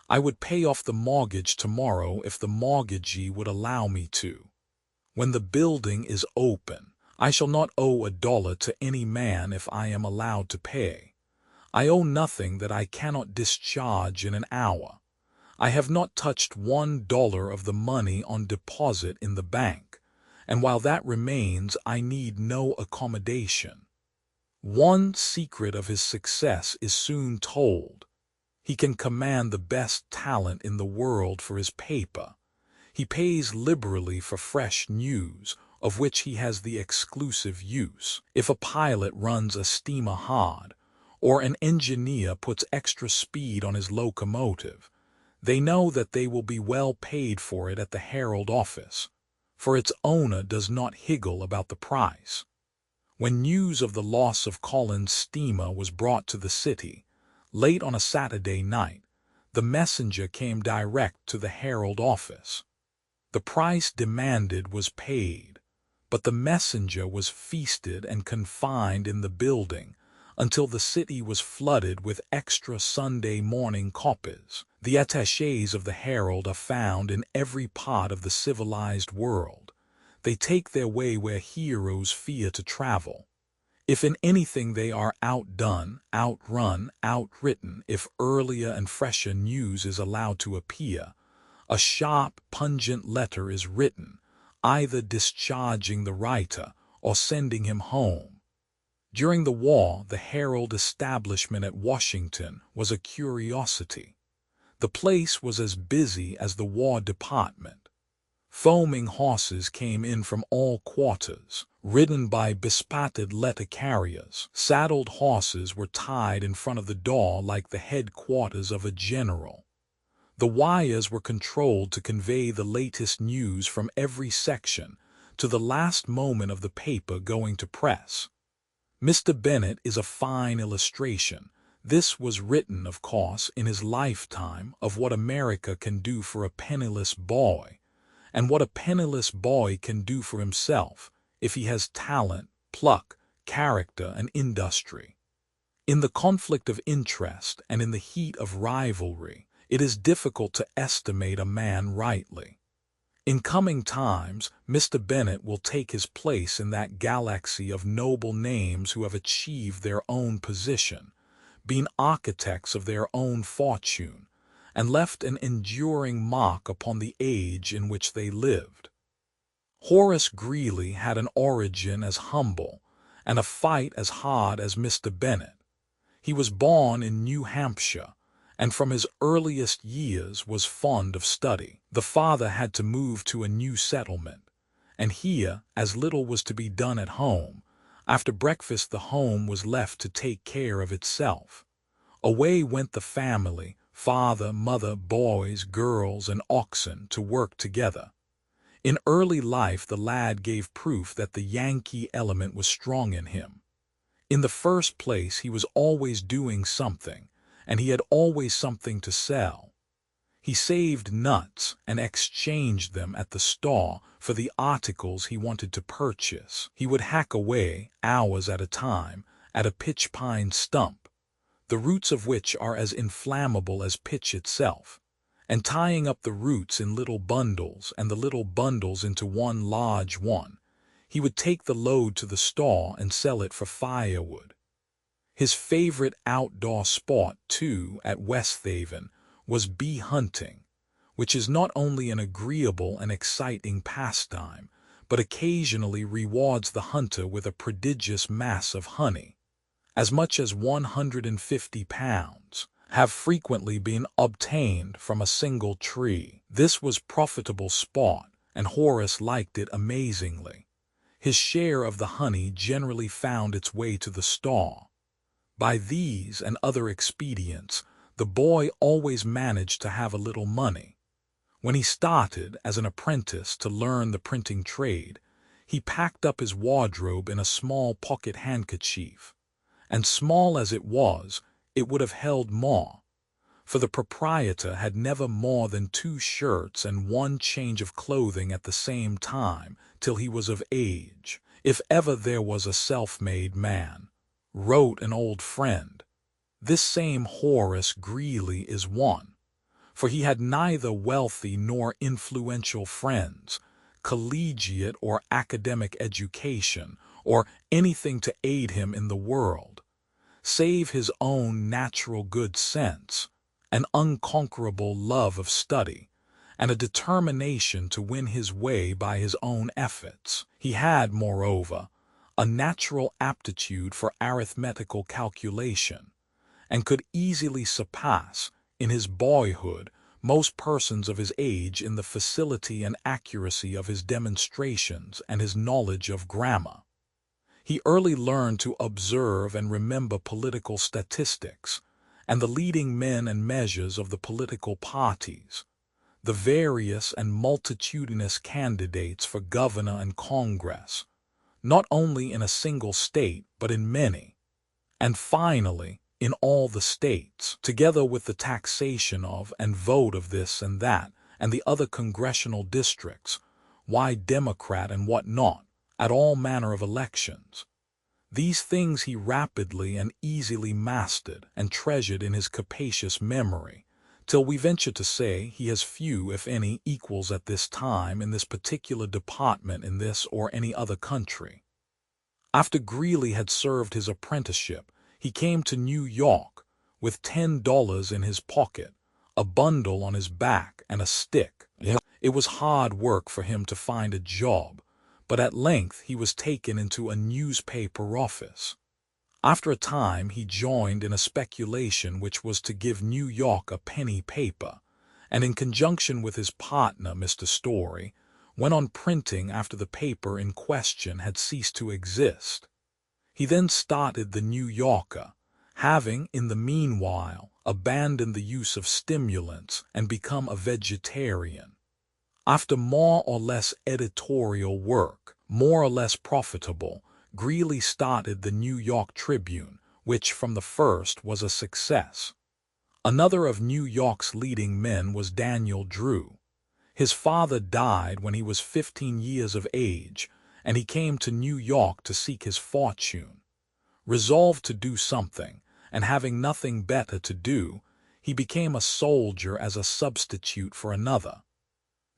I would pay off the mortgage tomorrow if the mortgagee would allow me to. When the building is open, I shall not owe a dollar to any man if I am allowed to pay. I owe nothing that I cannot discharge in an hour. I have not touched $1 of the money on deposit in the bank, and while that remains, I need no accommodation." One secret of his success is soon told. He can command the best talent in the world for his paper. He pays liberally for fresh news, of which he has the exclusive use. If a pilot runs a steamer hard, or an engineer puts extra speed on his locomotive, they know that they will be well paid for it at the Herald office, for its owner does not higgle about the price. When news of the loss of Collins' steamer was brought to the city, late on a Saturday night, the messenger came direct to the Herald office. The price demanded was paid, but the messenger was feasted and confined in the building until the city was flooded with extra Sunday morning copies. The attachés of the Herald are found in every part of the civilized world. They take their way where heroes fear to travel. If in anything they are outdone, outrun, outwritten, if earlier and fresher news is allowed to appear, a sharp, pungent letter is written, either discharging the writer or sending him home. During the war, the Herald establishment at Washington was a curiosity. The place was as busy as the War Department. Foaming horses came in from all quarters, ridden by bespattered letter carriers. Saddled horses were tied in front of the door like the headquarters of a general. The wires were controlled to convey the latest news from every section to the last moment of the paper going to press. Mr. Bennet is a fine illustration. This was written, of course, in his lifetime, of what America can do for a penniless boy, and what a penniless boy can do for himself if he has talent, pluck, character, and industry. In the conflict of interest and in the heat of rivalry, it is difficult to estimate a man rightly. In coming times, Mr. Bennet will take his place in that galaxy of noble names who have achieved their own position, been architects of their own fortune, and left an enduring mark upon the age in which they lived. Horace Greeley had an origin as humble and a fight as hard as Mr. Bennet. He was born in New Hampshire, and from his earliest years was fond of study. The father had to move to a new settlement, and here, as little was to be done at home, after breakfast the home was left to take care of itself. Away went the family, father, mother, boys, girls, and oxen, to work together. In early life the lad gave proof that the Yankee element was strong in him. In the first place, he was always doing something, and he had always something to sell. He saved nuts and exchanged them at the store for the articles he wanted to purchase. He would hack away, hours at a time, at a pitch pine stump, the roots of which are as inflammable as pitch itself, and tying up the roots in little bundles and the little bundles into one large one, he would take the load to the store and sell it for firewood. His favorite outdoor sport, too, at Westhaven, was bee hunting, which is not only an agreeable and exciting pastime, but occasionally rewards the hunter with a prodigious mass of honey. As much as 150 pounds have frequently been obtained from a single tree. This was profitable sport, and Horace liked it amazingly. His share of the honey generally found its way to the store. By these and other expedients, the boy always managed to have a little money. When he started as an apprentice to learn the printing trade, he packed up his wardrobe in a small pocket handkerchief, and small as it was, it would have held more, for the proprietor had never more than 2 shirts and 1 change of clothing at the same time till he was of age. If ever there was a self-made man, wrote an old friend, this same Horace Greeley is one, for he had neither wealthy nor influential friends, collegiate or academic education, or anything to aid him in the world, save his own natural good sense, an unconquerable love of study, and a determination to win his way by his own efforts. He had, moreover, a natural aptitude for arithmetical calculation, and could easily surpass, in his boyhood, most persons of his age in the facility and accuracy of his demonstrations and his knowledge of grammar. He early learned to observe and remember political statistics, and the leading men and measures of the political parties, the various and multitudinous candidates for governor and Congress, not only in a single state, but in many, and finally, in all the states, together with the taxation of and vote of this and that, and the other congressional districts, why Democrat and what not, at all manner of elections. These things he rapidly and easily mastered and treasured in his capacious memory, till we venture to say he has few, if any, equals at this time in this particular department in this or any other country. After Greeley had served his apprenticeship, he came to New York with $10 in his pocket, a bundle on his back, and a stick. It was hard work for him to find a job, but at length he was taken into a newspaper office. After a time he joined in a speculation which was to give New York a penny paper, and in conjunction with his partner, Mr. Story, went on printing after the paper in question had ceased to exist. He then started the New Yorker, having, in the meanwhile, abandoned the use of stimulants and become a vegetarian. After more or less editorial work, more or less profitable, Greeley started the New York Tribune, which from the first was a success. Another of New York's leading men was Daniel Drew. His father died when he was 15 years of age, and he came to New York to seek his fortune. Resolved to do something, and having nothing better to do, he became a soldier as a substitute for another.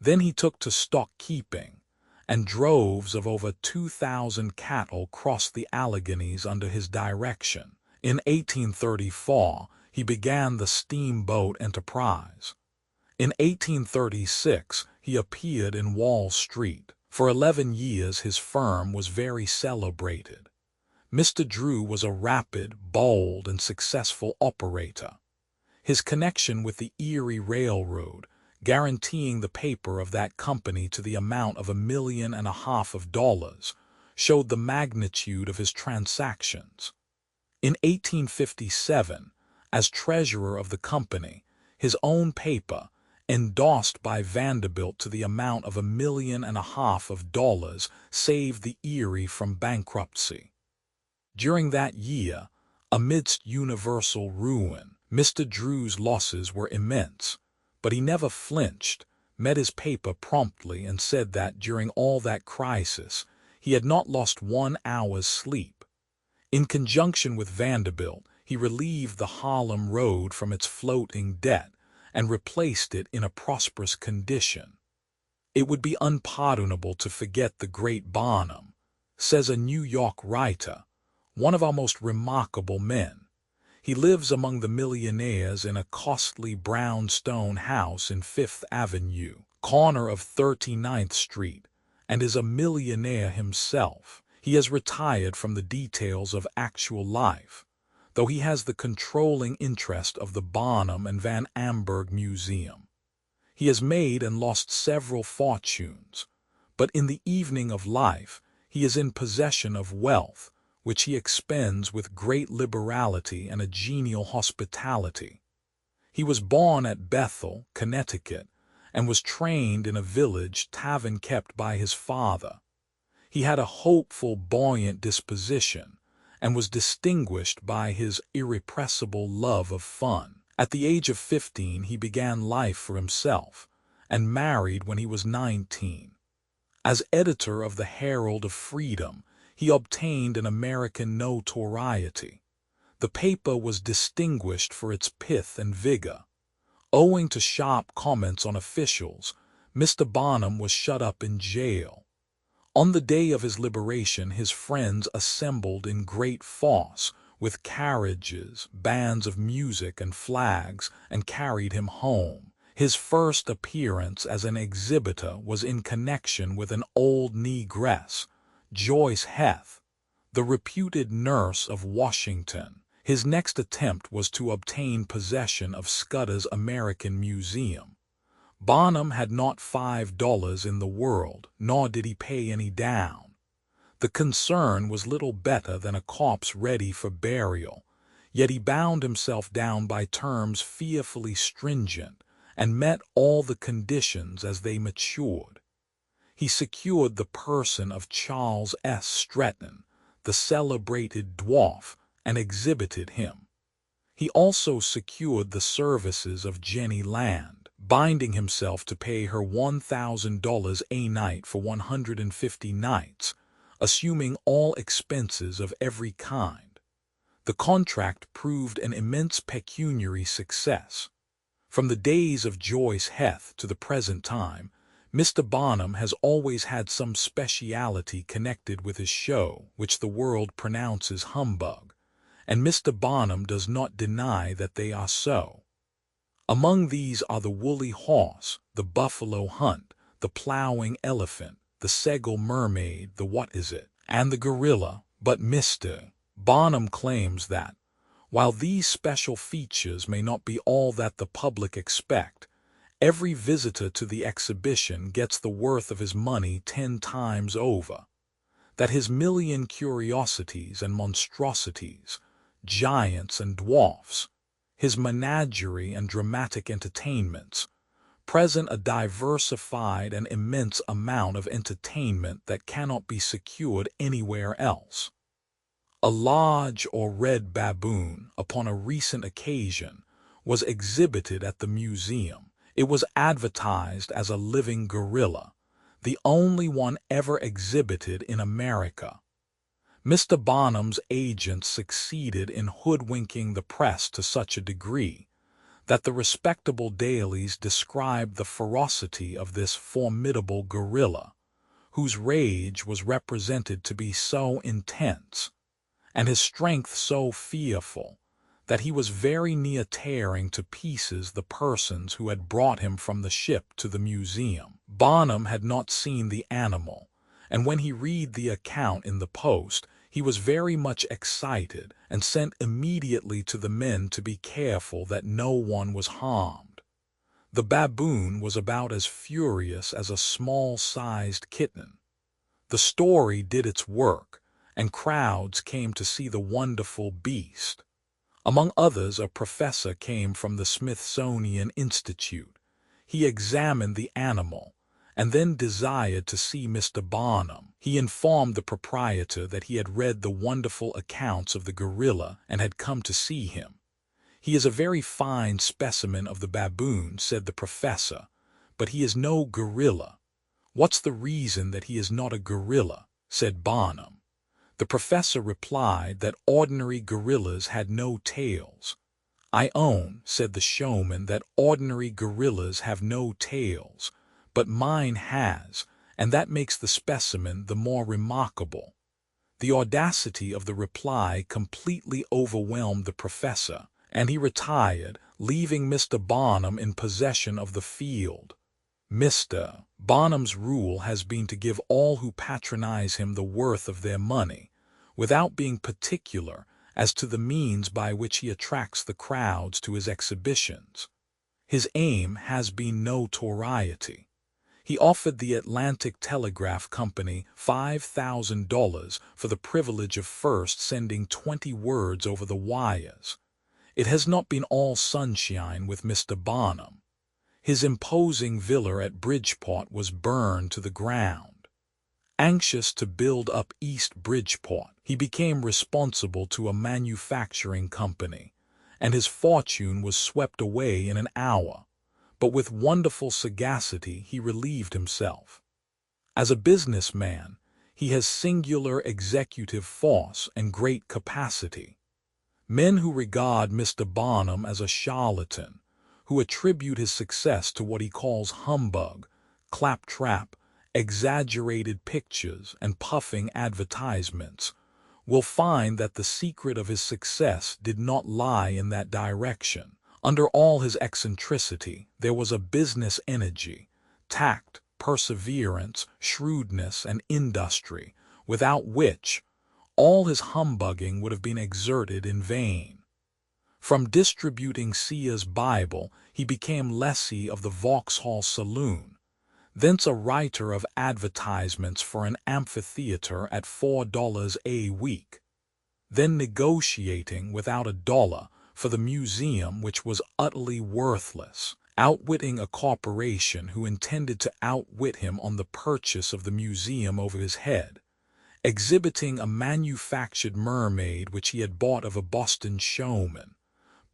Then he took to stock keeping, and droves of over 2,000 cattle crossed the Alleghenies under his direction. In 1834, he began the steamboat enterprise. In 1836, he appeared in Wall Street. For 11 years his firm was very celebrated. Mr. Drew was a rapid, bold, and successful operator. His connection with the Erie Railroad, guaranteeing the paper of that company to the amount of $1.5 million, showed the magnitude of his transactions. In 1857, as treasurer of the company, his own paper, endorsed by Vanderbilt to the amount of $1.5 million, saved the Erie from bankruptcy. During that year, amidst universal ruin, Mr. Drew's losses were immense, but he never flinched, met his paper promptly, and said that during all that crisis he had not lost 1 hour's sleep. In conjunction with Vanderbilt, he relieved the Harlem Road from its floating debt and replaced it in a prosperous condition. It would be unpardonable to forget the great Barnum, says a New York writer, one of our most remarkable men. He lives among the millionaires in a costly brownstone house in Fifth Avenue, corner of 39th Street, and is a millionaire himself. He has retired from the details of actual life, though he has the controlling interest of the Barnum and Van Amberg Museum. He has made and lost several fortunes, but in the evening of life he is in possession of wealth, which he expends with great liberality and a genial hospitality. He was born at Bethel, Connecticut, and was trained in a village tavern kept by his father. He had a hopeful, buoyant disposition, and was distinguished by his irrepressible love of fun. At the age of 15, he began life for himself, and married when he was 19. As editor of the Herald of Freedom, he obtained an American notoriety. The paper was distinguished for its pith and vigor. Owing to sharp comments on officials, Mr. Barnum was shut up in jail. On the day of his liberation, his friends assembled in great force, with carriages, bands of music, and flags, and carried him home. His first appearance as an exhibitor was in connection with an old negress, Joyce Heth, the reputed nurse of Washington. His next attempt was to obtain possession of Scudder's American Museum. Barnum had not $5 in the world, nor did he pay any down. The concern was little better than a corpse ready for burial, yet he bound himself down by terms fearfully stringent, and met all the conditions as they matured. He secured the person of Charles S. Stretton, the celebrated dwarf, and exhibited him. He also secured the services of Jenny Land, binding himself to pay her $1,000 a night for 150 nights, assuming all expenses of every kind. The contract proved an immense pecuniary success. From the days of Joyce Heth to the present time, Mr. Barnum has always had some speciality connected with his show, which the world pronounces humbug, and Mr. Barnum does not deny that they are so. Among these are the woolly horse, the buffalo hunt, the plowing elephant, the Segal mermaid, the and the gorilla. But Mr. Barnum claims that, while these special features may not be all that the public expect, Every visitor to the exhibition gets the worth of his money 10 times over. That his million curiosities and monstrosities, giants and dwarfs, his menagerie and dramatic entertainments, present a diversified and immense amount of entertainment that cannot be secured anywhere else. A large or red baboon, upon a recent occasion, was exhibited at the museum. It was advertised as a living gorilla, the only one ever exhibited in America. Mr. Barnum's agents succeeded in hoodwinking the press to such a degree that the respectable dailies described the ferocity of this formidable gorilla, whose rage was represented to be so intense, and his strength so fearful, that he was very near tearing to pieces the persons who had brought him from the ship to the museum. Barnum had not seen the animal, and when he read the account in the Post, he was very much excited and sent immediately to the men to be careful that no one was harmed. The baboon was about as furious as a small-sized kitten. The story did its work, and crowds came to see the wonderful beast. Among others, a professor came from the Smithsonian Institute. He examined the animal, and then desired to see Mr. Barnum. He informed the proprietor that he had read the wonderful accounts of the gorilla and had come to see him. "He is a very fine specimen of the baboon," said the professor, "but he is no gorilla." "What's the reason that he is not a gorilla?" said Barnum. The professor replied that ordinary gorillas had no tails. "I own," said the showman, "that ordinary gorillas have no tails, but mine has, and that makes the specimen the more remarkable." The audacity of the reply completely overwhelmed the professor, and he retired, leaving Mr. Barnum in possession of the field. Mr. Barnum's rule has been to give all who patronize him the worth of their money, without being particular as to the means by which he attracts the crowds to his exhibitions. His aim has been notoriety. He offered the Atlantic Telegraph Company $5,000 for the privilege of first sending 20 words over the wires. It has not been all sunshine with Mr. Barnum. His imposing villa at Bridgeport was burned to the ground. Anxious to build up East Bridgeport, he became responsible to a manufacturing company, and his fortune was swept away in an hour. But with wonderful sagacity he relieved himself. As a businessman, he has singular executive force and great capacity. Men who regard Mr. Barnum as a charlatan, who attribute his success to what he calls humbug, claptrap, exaggerated pictures, and puffing advertisements, will find that the secret of his success did not lie in that direction. Under all his eccentricity, there was a business energy, tact, perseverance, shrewdness, and industry, without which all his humbugging would have been exerted in vain. From distributing Sears' Bible, he became lessee of the Vauxhall Saloon, thence a writer of advertisements for an amphitheater at $4 a week, then negotiating without a dollar for the museum, which was utterly worthless, outwitting a corporation who intended to outwit him on the purchase of the museum over his head, exhibiting a manufactured mermaid which he had bought of a Boston showman,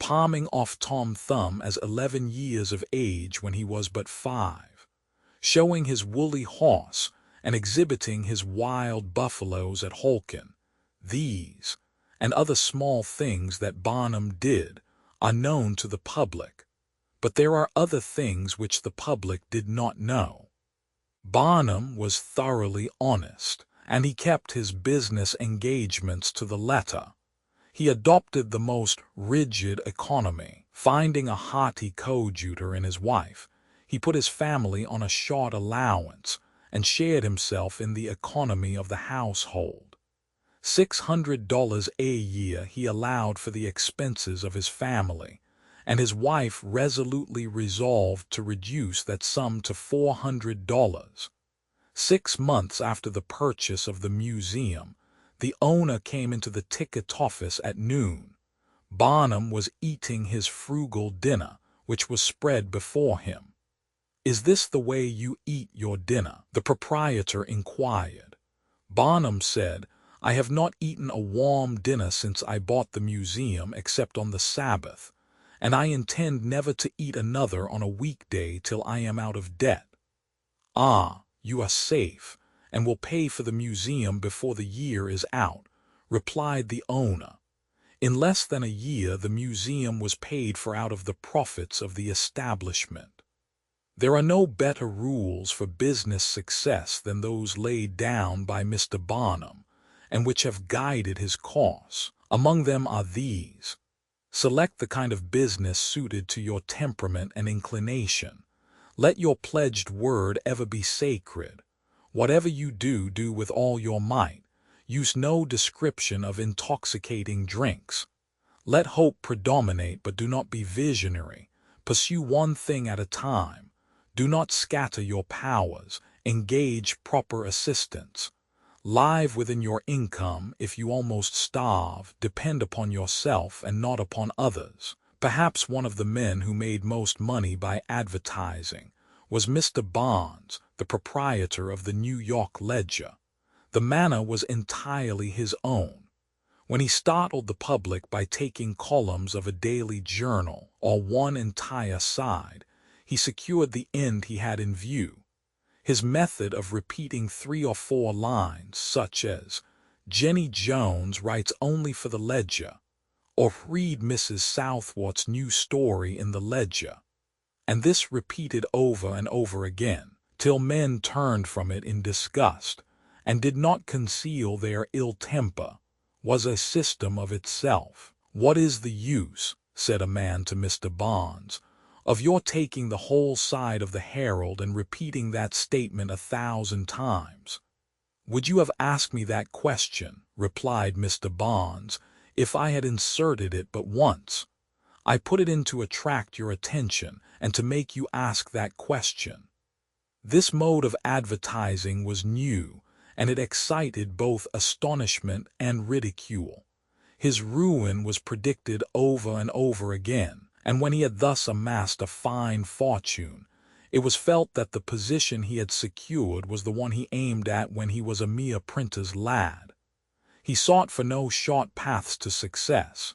palming off Tom Thumb as 11 years of age when he was but 5, showing his woolly horse and exhibiting his wild buffaloes at Holken. These, and other small things that Barnum did, are known to the public, but there are other things which the public did not know. Barnum was thoroughly honest, and he kept his business engagements to the letter. He adopted the most rigid economy. Finding a hearty coadjutor in his wife, he put his family on a short allowance and shared himself in the economy of the household. $600 a year he allowed for the expenses of his family, and his wife resolutely resolved to reduce that sum to $400. 6 months after the purchase of the museum, the owner came into the ticket office at noon. Barnum was eating his frugal dinner, which was spread before him. "Is this the way you eat your dinner?" the proprietor inquired. Barnum said, "I have not eaten a warm dinner since I bought the museum except on the Sabbath, and I intend never to eat another on a weekday till I am out of debt." "Ah, you are safe, and will pay for the museum before the year is out," replied the owner. In less than a year the museum was paid for out of the profits of the establishment. There are no better rules for business success than those laid down by Mr. Barnum, and which have guided his course. Among them are these: select the kind of business suited to your temperament and inclination. Let your pledged word ever be sacred. Whatever you do, do with all your might. Use no description of intoxicating drinks. Let hope predominate, but do not be visionary. Pursue one thing at a time. Do not scatter your powers. Engage proper assistance. Live within your income. If you almost starve, depend upon yourself and not upon others. Perhaps one of the men who made most money by advertising was Mr. Barnes, the proprietor of the New York Ledger. The manner was entirely his own. When he startled the public by taking columns of a daily journal or one entire side, he secured the end he had in view. His method of repeating 3 or 4 lines, such as, "Jenny Jones writes only for the Ledger," or "Read Mrs. Southworth's new story in the Ledger," and this repeated over and over again, till men turned from it in disgust, and did not conceal their ill temper, was a system of itself. "What is the use," said a man to Mr. Barnes, "of your taking the whole side of the Herald and repeating that statement 1,000 times?" "Would you have asked me that question," replied Mr. Barnes, "if I had inserted it but once? I put it in to attract your attention and to make you ask that question." This mode of advertising was new, and it excited both astonishment and ridicule. His ruin was predicted over and over again, and when he had thus amassed a fine fortune, it was felt that the position he had secured was the one he aimed at when he was a mere printer's lad. He sought for no short paths to success.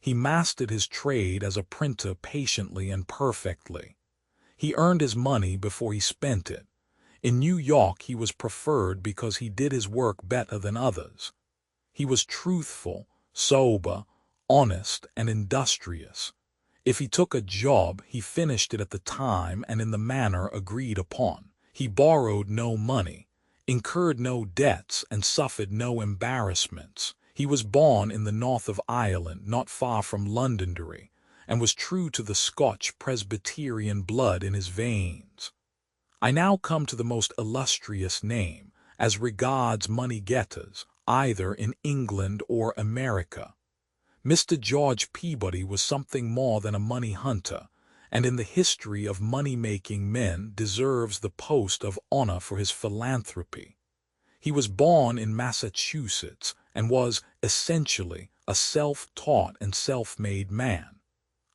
He mastered his trade as a printer patiently and perfectly. He earned his money before he spent it. In New York he was preferred because he did his work better than others. He was truthful, sober, honest, and industrious. If he took a job, he finished it at the time and in the manner agreed upon. He borrowed no money, incurred no debts, and suffered no embarrassments. He was born in the north of Ireland, not far from Londonderry, and was true to the Scotch Presbyterian blood in his veins. I now come to the most illustrious name, as regards money-getters, either in England or America. Mr. George Peabody was something more than a money-hunter, and in the history of money-making men deserves the post of honor for his philanthropy. He was born in Massachusetts and was, essentially, a self-taught and self-made man.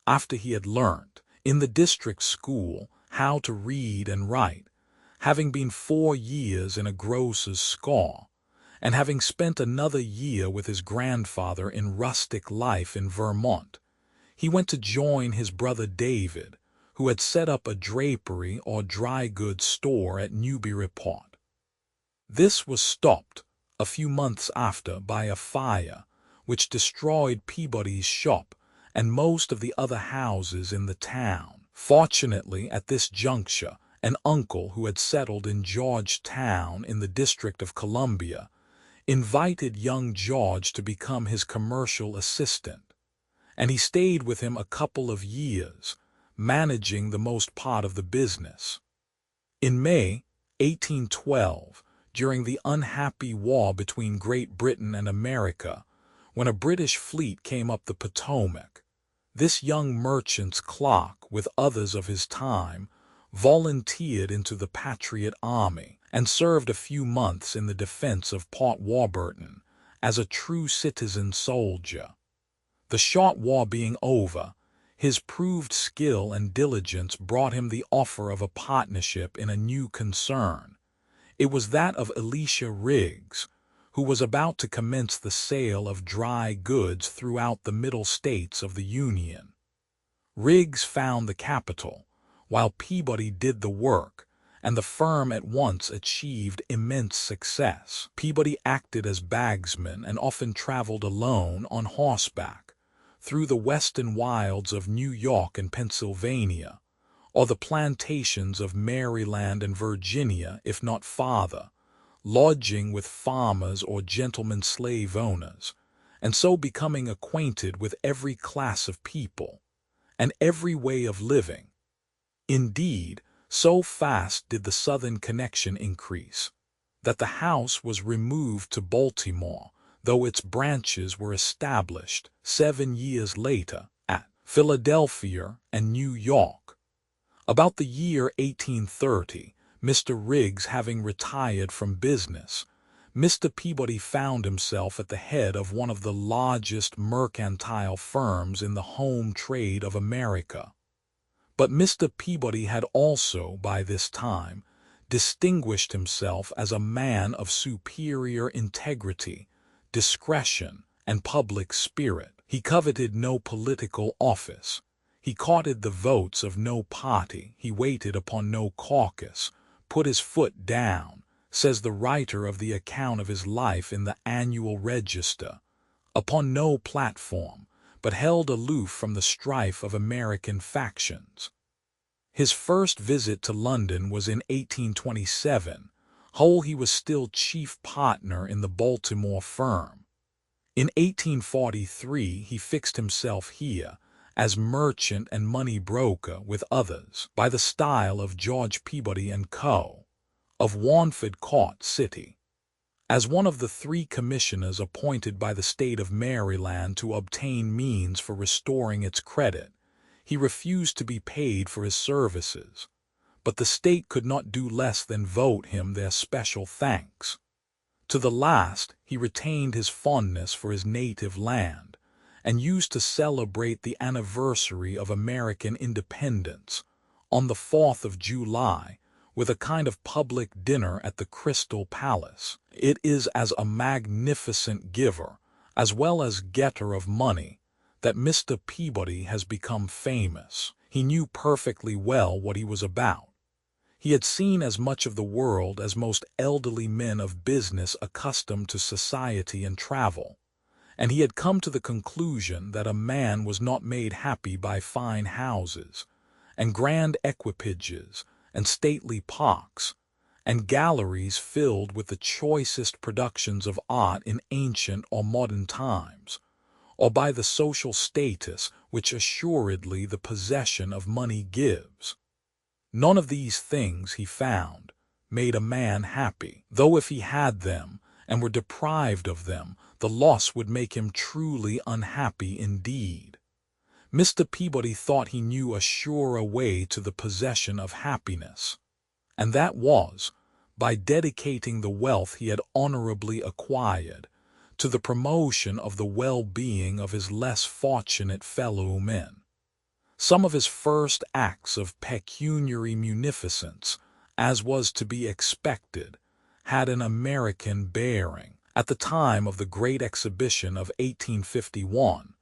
After he had learnt, in the district school, how to read and write, having been 4 years in a grocer's score, and having spent another year with his grandfather in rustic life in Vermont, he went to join his brother David, who had set up a drapery or dry goods store at Newburyport. This was stopped a few months after by a fire, which destroyed Peabody's shop and most of the other houses in the town. Fortunately, at this juncture, an uncle who had settled in Georgetown in the District of Columbia invited young George to become his commercial assistant, and he stayed with him a couple of years, managing the most part of the business. In May 1812, during the unhappy war between Great Britain and America, when a British fleet came up the Potomac, This young merchant's clerk, with others of his time, volunteered into the Patriot Army and served a few months in the defense of Port Warburton as a true citizen soldier. The short war being over, his proved skill and diligence brought him the offer of a partnership in a new concern. It was that of Elisha Riggs, who was about to commence the sale of dry goods throughout the Middle States of the Union. Riggs found the capital, while Peabody did the work, and the firm at once achieved immense success. Peabody acted as bagsman and often traveled alone on horseback through the western wilds of New York and Pennsylvania, or the plantations of Maryland and Virginia, if not farther, lodging with farmers or gentlemen slave owners, and so becoming acquainted with every class of people and every way of living. Indeed, so fast did the Southern connection increase, that the house was removed to Baltimore, though its branches were established 7 years later at Philadelphia and New York. About the year 1830, Mr. Riggs having retired from business, Mr. Peabody found himself at the head of one of the largest mercantile firms in the home trade of America. But Mr. Peabody had also, by this time, distinguished himself as a man of superior integrity, discretion, and public spirit. He coveted no political office. He courted the votes of no party. He waited upon no caucus, put his foot down, says the writer of the account of his life in the Annual Register, upon no platform, but held aloof from the strife of American factions. His first visit to London was in 1827, while he was still chief partner in the Baltimore firm. In 1843 he fixed himself here, as merchant and money broker with others, by the style of George Peabody & Co., of Warnford Court City, as one of the 3 commissioners appointed by the state of Maryland to obtain means for restoring its credit. He refused to be paid for his services, but the state could not do less than vote him their special thanks. To the last, he retained his fondness for his native land, and used to celebrate the anniversary of American independence on the 4th of July with a kind of public dinner at the Crystal Palace. It is as a magnificent giver, as well as getter of money, that Mr. Peabody has become famous. He knew perfectly well what he was about. He had seen as much of the world as most elderly men of business accustomed to society and travel, and he had come to the conclusion that a man was not made happy by fine houses, and grand equipages, and stately parks, and galleries filled with the choicest productions of art in ancient or modern times, or by the social status which assuredly the possession of money gives. None of these things, he found, made a man happy, though if he had them and were deprived of them, the loss would make him truly unhappy indeed. Mr. Peabody thought he knew a surer way to the possession of happiness, and that was by dedicating the wealth he had honorably acquired to the promotion of the well-being of his less fortunate fellow men. Some of his first acts of pecuniary munificence, as was to be expected, had an American bearing. At the time of the Great Exhibition of 1851,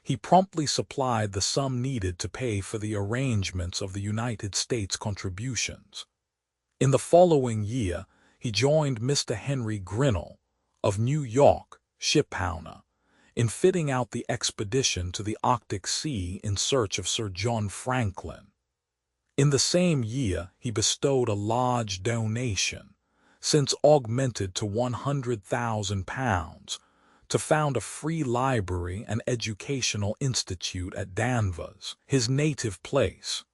he promptly supplied the sum needed to pay for the arrangements of the United States contributions. In the following year, he joined Mr. Henry Grinnell, of New York, shipowner, in fitting out the expedition to the Arctic Sea in search of Sir John Franklin. In the same year he bestowed a large donation, since augmented to £100,000, to found a free library and educational institute at Danvers, his native place.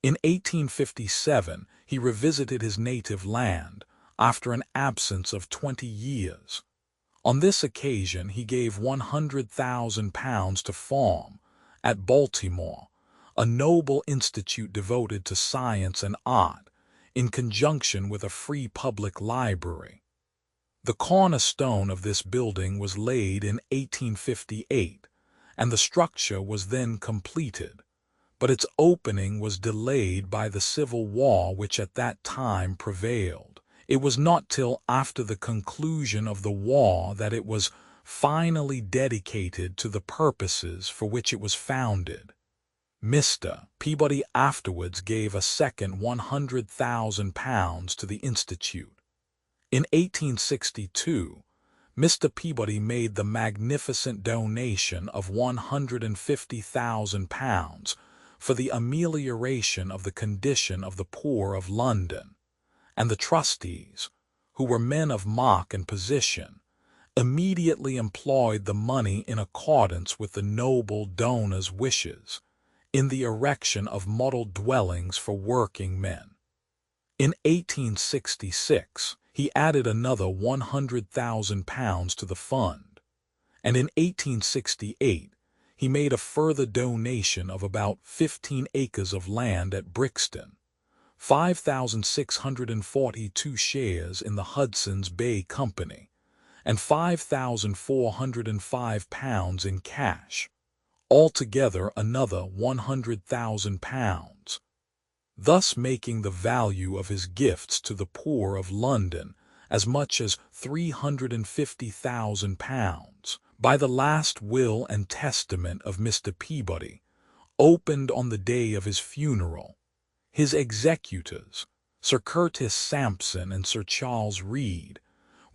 In 1857 he revisited his native land after an absence of 20 years. On this occasion he gave £100,000 to farm at Baltimore, a noble institute devoted to science and art, in conjunction with a free public library. The cornerstone of this building was laid in 1858, and the structure was then completed, but its opening was delayed by the Civil War which at that time prevailed. It was not till after the conclusion of the war that it was finally dedicated to the purposes for which it was founded. Mr. Peabody afterwards gave a second £100,000 to the institute. In 1862, Mr. Peabody made the magnificent donation of £150,000 for the amelioration of the condition of the poor of London, and the trustees, who were men of mark and position, immediately employed the money in accordance with the noble donor's wishes, in the erection of model dwellings for working men. In 1866, he added another £100,000 to the fund, and in 1868, he made a further donation of about 15 acres of land at Brixton, 5,642 shares in the Hudson's Bay Company, and £5,405 in cash, altogether another £100,000, thus making the value of his gifts to the poor of London as much as £350,000. By the last will and testament of Mr. Peabody, opened on the day of his funeral, his executors, Sir Curtis Sampson and Sir Charles Reade,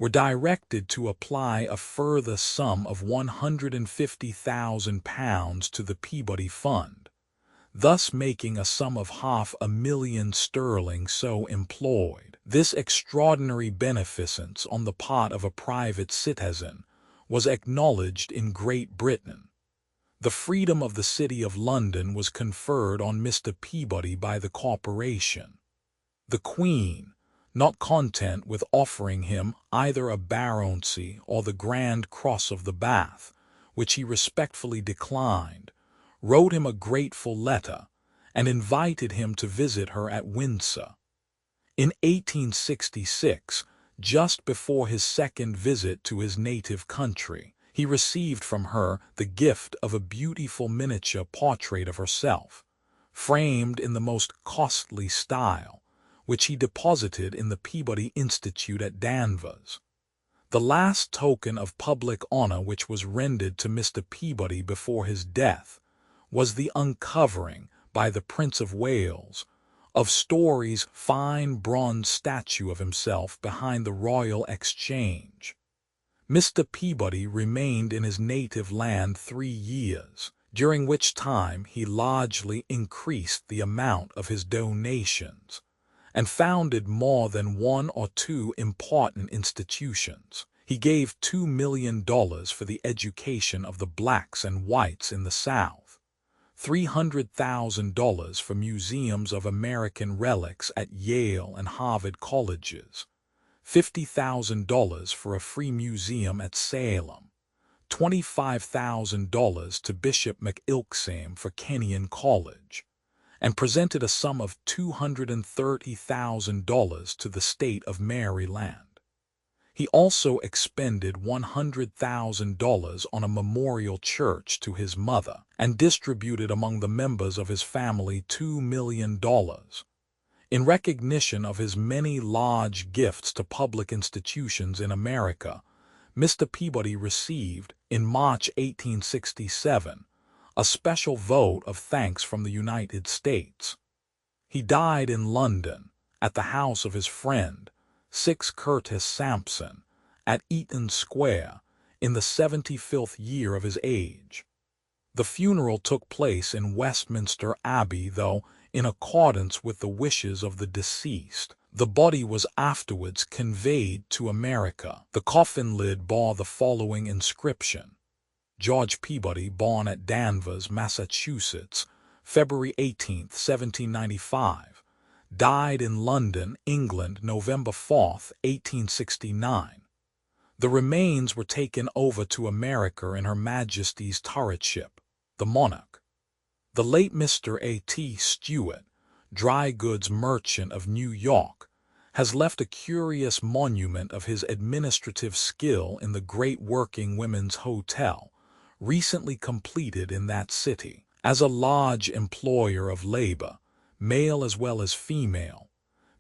were directed to apply a further sum of £150,000 to the Peabody Fund, thus making a sum of £500,000 so employed. This extraordinary beneficence on the part of a private citizen was acknowledged in Great Britain. The freedom of the City of London was conferred on Mr. Peabody by the corporation. The Queen, not content with offering him either a baronetcy or the Grand Cross of the Bath, which he respectfully declined, wrote him a grateful letter, and invited him to visit her at Windsor. In 1866, just before his second visit to his native country, he received from her the gift of a beautiful miniature portrait of herself, framed in the most costly style, which he deposited in the Peabody Institute at Danvers. The last token of public honor which was rendered to Mr. Peabody before his death was the uncovering, by the Prince of Wales, of Story's fine bronze statue of himself behind the Royal Exchange. Mr. Peabody remained in his native land 3 years, during which time he largely increased the amount of his donations, and founded more than 1 or 2 important institutions. He gave $2 million for the education of the blacks and whites in the South, $300,000 for museums of American relics at Yale and Harvard colleges, $50,000 for a free museum at Salem, $25,000 to Bishop McIlksame for Kenyon College, and presented a sum of $230,000 to the state of Maryland. He also expended $100,000 on a memorial church to his mother, and distributed among the members of his family $2 million. In recognition of his many large gifts to public institutions in America, Mr. Peabody received, in March 1867, a special vote of thanks from the United States. He died in London, at the house of his friend, 6 Curtis Sampson, at Eaton Square, in the 75th year of his age. The funeral took place in Westminster Abbey, though, in accordance with the wishes of the deceased, the body was afterwards conveyed to America. The coffin lid bore the following inscription: George Peabody, born at Danvers, Massachusetts, February 18, 1795. Died in London, England, November 4, 1869. The remains were taken over to America in Her Majesty's turret ship, the Monarch. The late Mr. A.T. Stewart, dry goods merchant of New York, has left a curious monument of his administrative skill in the great working women's hotel, recently completed in that city. As a large employer of labor, male as well as female,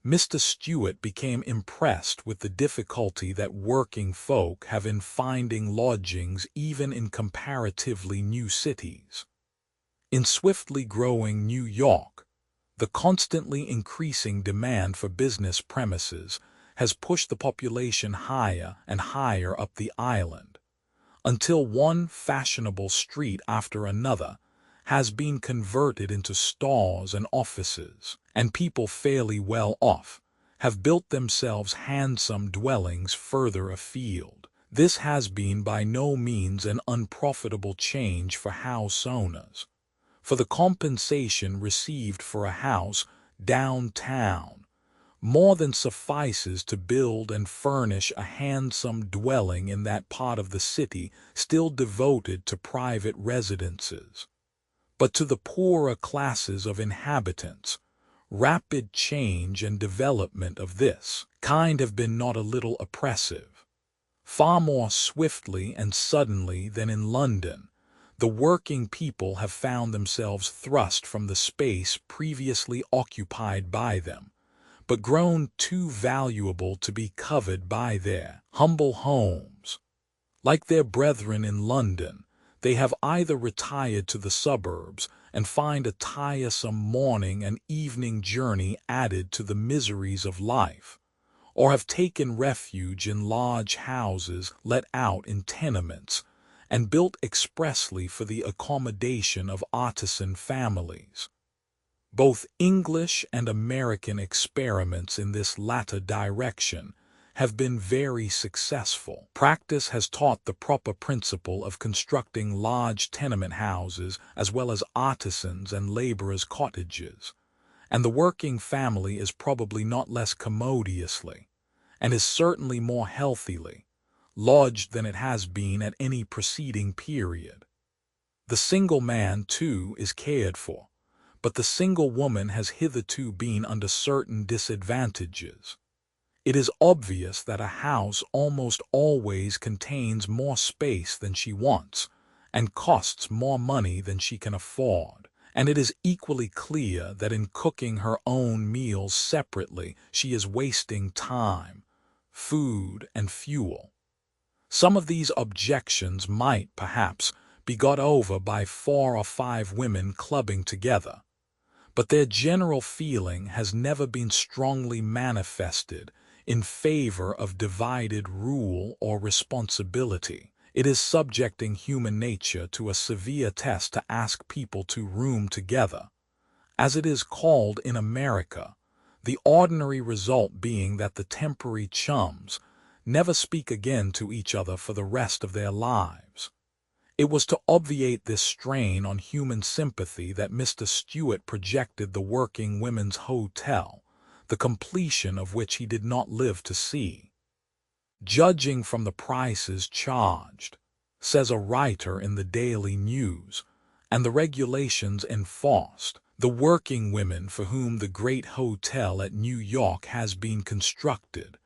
Mr. Stewart became impressed with the difficulty that working folk have in finding lodgings even in comparatively new cities. In swiftly growing New York, the constantly increasing demand for business premises has pushed the population higher and higher up the island, until one fashionable street after another has been converted into stores and offices, and people fairly well off have built themselves handsome dwellings further afield. This has been by no means an unprofitable change for house owners, for the compensation received for a house downtown more than suffices to build and furnish a handsome dwelling in that part of the city still devoted to private residences. But to the poorer classes of inhabitants, rapid change and development of this kind have been not a little oppressive. Far more swiftly and suddenly than in London, the working people have found themselves thrust from the space previously occupied by them, but grown too valuable to be covered by their humble homes. Like their brethren in London, they have either retired to the suburbs and find a tiresome morning and evening journey added to the miseries of life, or have taken refuge in large houses let out in tenements and built expressly for the accommodation of artisan families. Both English and American experiments in this latter direction have been very successful. Practice has taught the proper principle of constructing large tenement houses as well as artisans' and laborers' cottages, and the working family is probably not less commodiously, and is certainly more healthily, lodged than it has been at any preceding period. The single man, too, is cared for, but the single woman has hitherto been under certain disadvantages. It is obvious that a house almost always contains more space than she wants, and costs more money than she can afford, and it is equally clear that in cooking her own meals separately she is wasting time, food, and fuel. Some of these objections might, perhaps, be got over by 4 or 5 women clubbing together, but their general feeling has never been strongly manifested in favor of divided rule or responsibility. It is subjecting human nature to a severe test to ask people to room together, as it is called in America, the ordinary result being that the temporary chums never speak again to each other for the rest of their lives. It was to obviate this strain on human sympathy that Mr. Stewart projected the Working Women's Hotel, the completion of which he did not live to see. Judging from the prices charged, says a writer in the Daily News, and the regulations enforced, the working women for whom the great hotel at New York has been constructed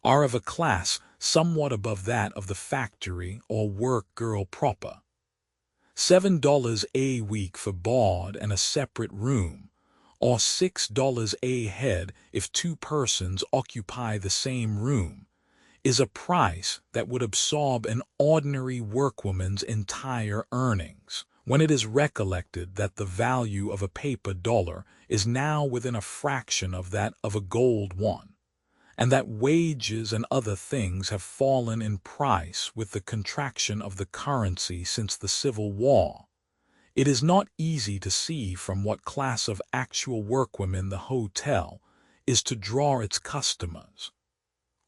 are of a class somewhat above that of the factory or work girl proper. $7 a week for board and a separate room, or $6 a head if 2 persons occupy the same room, is a price that would absorb an ordinary workwoman's entire earnings, when it is recollected that the value of a paper dollar is now within a fraction of that of a gold one, and that wages and other things have fallen in price with the contraction of the currency since the Civil War. It is not easy to see from what class of actual workwomen the hotel is to draw its customers.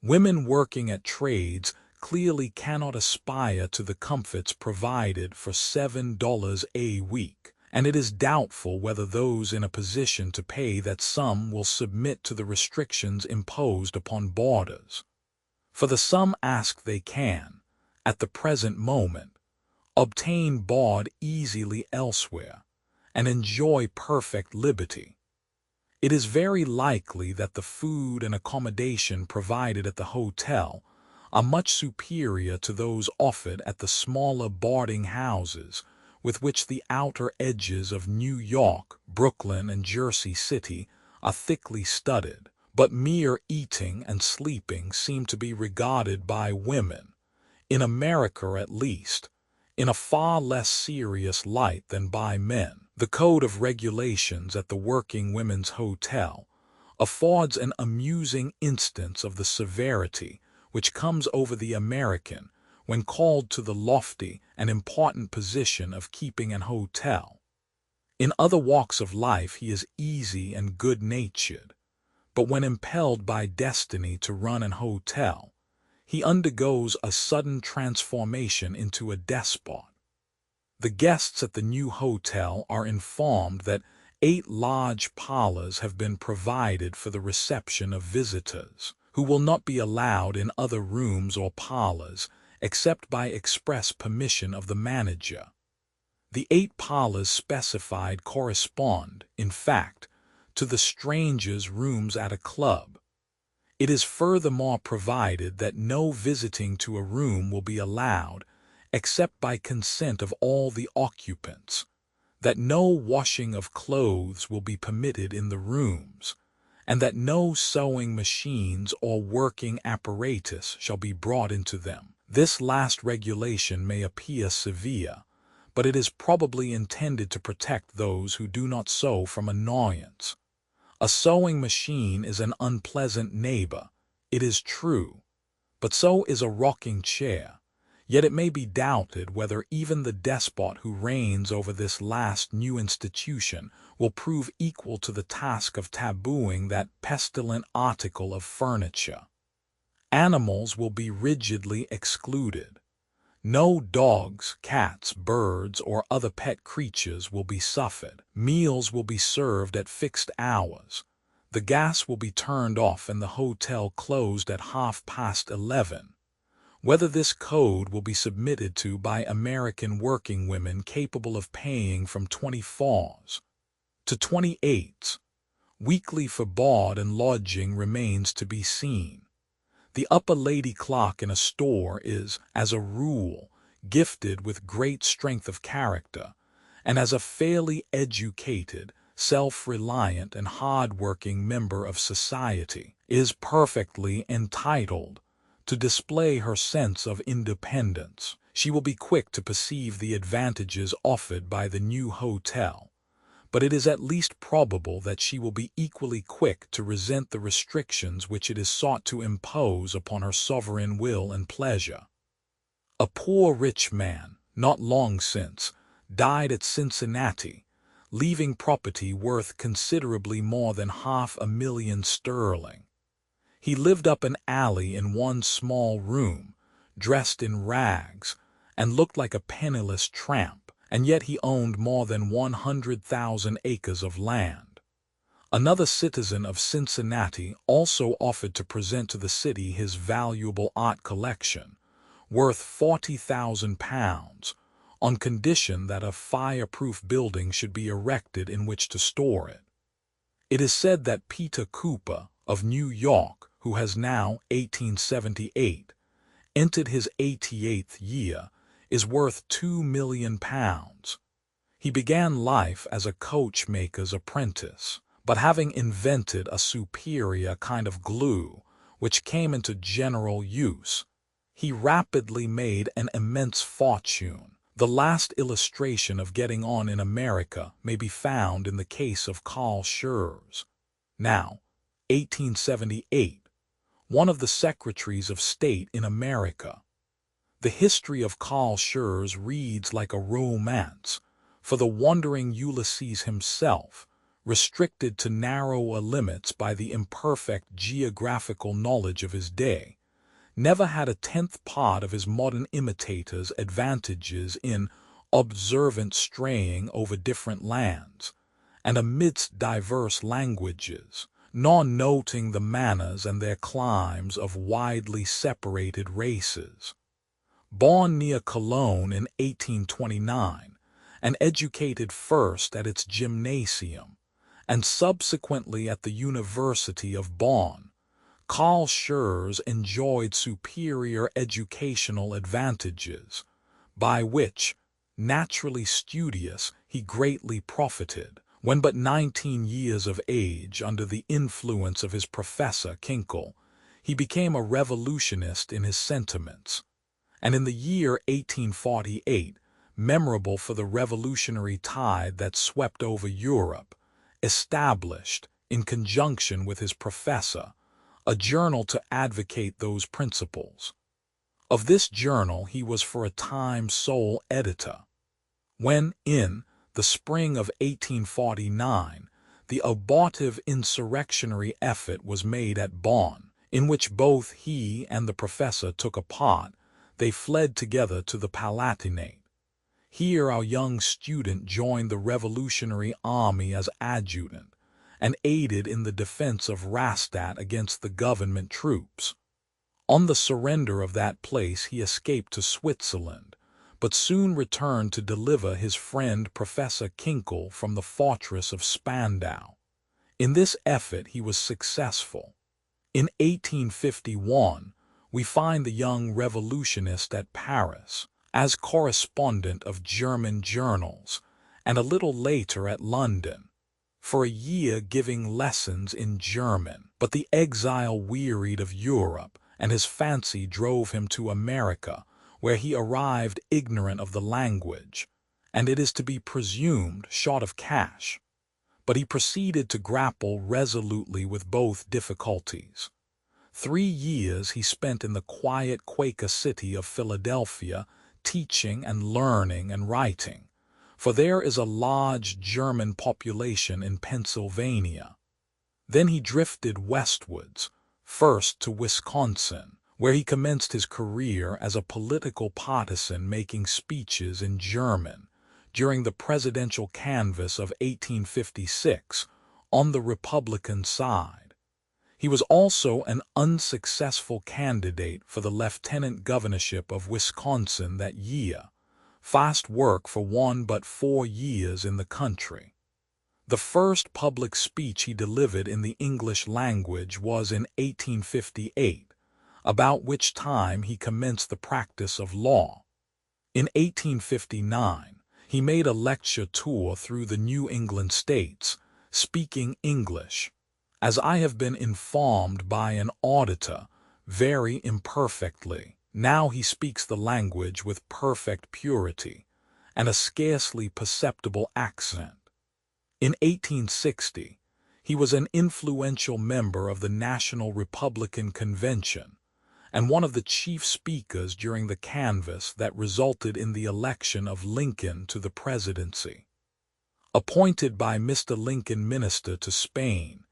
Women working at trades clearly cannot aspire to the comforts provided for $7 a week, and it is doubtful whether those in a position to pay that sum will submit to the restrictions imposed upon boarders. For the sum asked they can, at the present moment, obtain board easily elsewhere, and enjoy perfect liberty. It is very likely that the food and accommodation provided at the hotel are much superior to those offered at the smaller boarding houses with which the outer edges of New York, Brooklyn, and Jersey City are thickly studded. But mere eating and sleeping seem to be regarded by women, in America at least, in a far less serious light than by men. The code of regulations at the Working Women's Hotel affords an amusing instance of the severity which comes over the American when called to the lofty and important position of keeping an hotel. In other walks of life he is easy and good-natured, but when impelled by destiny to run an hotel, he undergoes a sudden transformation into a despot. The guests at the new hotel are informed that 8 large parlors have been provided for the reception of visitors, who will not be allowed in other rooms or parlors except by express permission of the manager. The 8 parlors specified correspond, in fact, to the strangers' rooms at a club. It is furthermore provided that no visiting to a room will be allowed except by consent of all the occupants, that no washing of clothes will be permitted in the rooms, and that no sewing machines or working apparatus shall be brought into them. This last regulation may appear severe, but it is probably intended to protect those who do not sew from annoyance. A sewing machine is an unpleasant neighbor, it is true, but so is a rocking chair. Yet it may be doubted whether even the despot who reigns over this last new institution will prove equal to the task of tabooing that pestilent article of furniture. Animals will be rigidly excluded. No dogs, cats, birds, or other pet creatures will be suffered. Meals will be served at fixed hours. The gas will be turned off and the hotel closed at 11:30. Whether this code will be submitted to by American working women capable of paying from 24s to 28s weekly for board and lodging remains to be seen. The upper lady clerk in a store is, as a rule, gifted with great strength of character, and as a fairly educated, self-reliant, and hard-working member of society, is perfectly entitled to display her sense of independence. She will be quick to perceive the advantages offered by the new hotel, but it is at least probable that she will be equally quick to resent the restrictions which it is sought to impose upon her sovereign will and pleasure. A poor rich man, not long since, died at Cincinnati, leaving property worth considerably more than £500,000. He lived up an alley in one small room, dressed in rags, and looked like a penniless tramp, and yet he owned more than 100,000 acres of land. Another citizen of Cincinnati also offered to present to the city his valuable art collection, worth £40,000, on condition that a fireproof building should be erected in which to store it. It is said that Peter Cooper, of New York, who has now, 1878, entered his 88th year, is worth £2 million. He began life as a coachmaker's apprentice, but having invented a superior kind of glue, which came into general use, he rapidly made an immense fortune. The last illustration of getting on in America may be found in the case of Carl Schurz, now 1878, one of the secretaries of state in America. The history of Carl Schurz reads like a romance, for the wandering Ulysses himself, restricted to narrower limits by the imperfect geographical knowledge of his day, never had a 10th part of his modern imitators' advantages in observant straying over different lands, and amidst diverse languages, nor noting the manners and their climes of widely separated races. Born near Cologne in 1829, and educated first at its gymnasium and subsequently at the University of Bonn. Karl Schurz enjoyed superior educational advantages, by which, naturally studious, he greatly profited. When but 19 years of age, under the influence of his professor Kinkel, he became a revolutionist in his sentiments, and in the year 1848, memorable for the revolutionary tide that swept over Europe, established, in conjunction with his professor, a journal to advocate those principles. Of this journal he was for a time sole editor. When, in the spring of 1849, the abortive insurrectionary effort was made at Bonn, in which both he and the professor took a part, they fled together to the Palatinate. Here our young student joined the Revolutionary Army as adjutant, and aided in the defense of Rastatt against the government troops. On the surrender of that place he escaped to Switzerland, but soon returned to deliver his friend Professor Kinkel from the fortress of Spandau. In this effort he was successful. In 1851, we find the young revolutionist at Paris, as correspondent of German journals, and a little later at London, for a year giving lessons in German. But the exile wearied of Europe, and his fancy drove him to America, where he arrived ignorant of the language, and it is to be presumed short of cash. But he proceeded to grapple resolutely with both difficulties. 3 years he spent in the quiet Quaker city of Philadelphia, teaching and learning and writing, for there is a large German population in Pennsylvania. Then he drifted westwards, first to Wisconsin, where he commenced his career as a political partisan making speeches in German during the presidential canvass of 1856 on the Republican side. He was also an unsuccessful candidate for the lieutenant governorship of Wisconsin that year, fast work for one but 4 years in the country. The first public speech he delivered in the English language was in 1858, about which time he commenced the practice of law. In 1859, he made a lecture tour through the New England states, speaking English, as I have been informed by an auditor, very imperfectly. Now he speaks the language with perfect purity and a scarcely perceptible accent. In 1860, he was an influential member of the National Republican Convention and one of the chief speakers during the canvass that resulted in the election of Lincoln to the presidency. Appointed by Mr. Lincoln minister to Spain,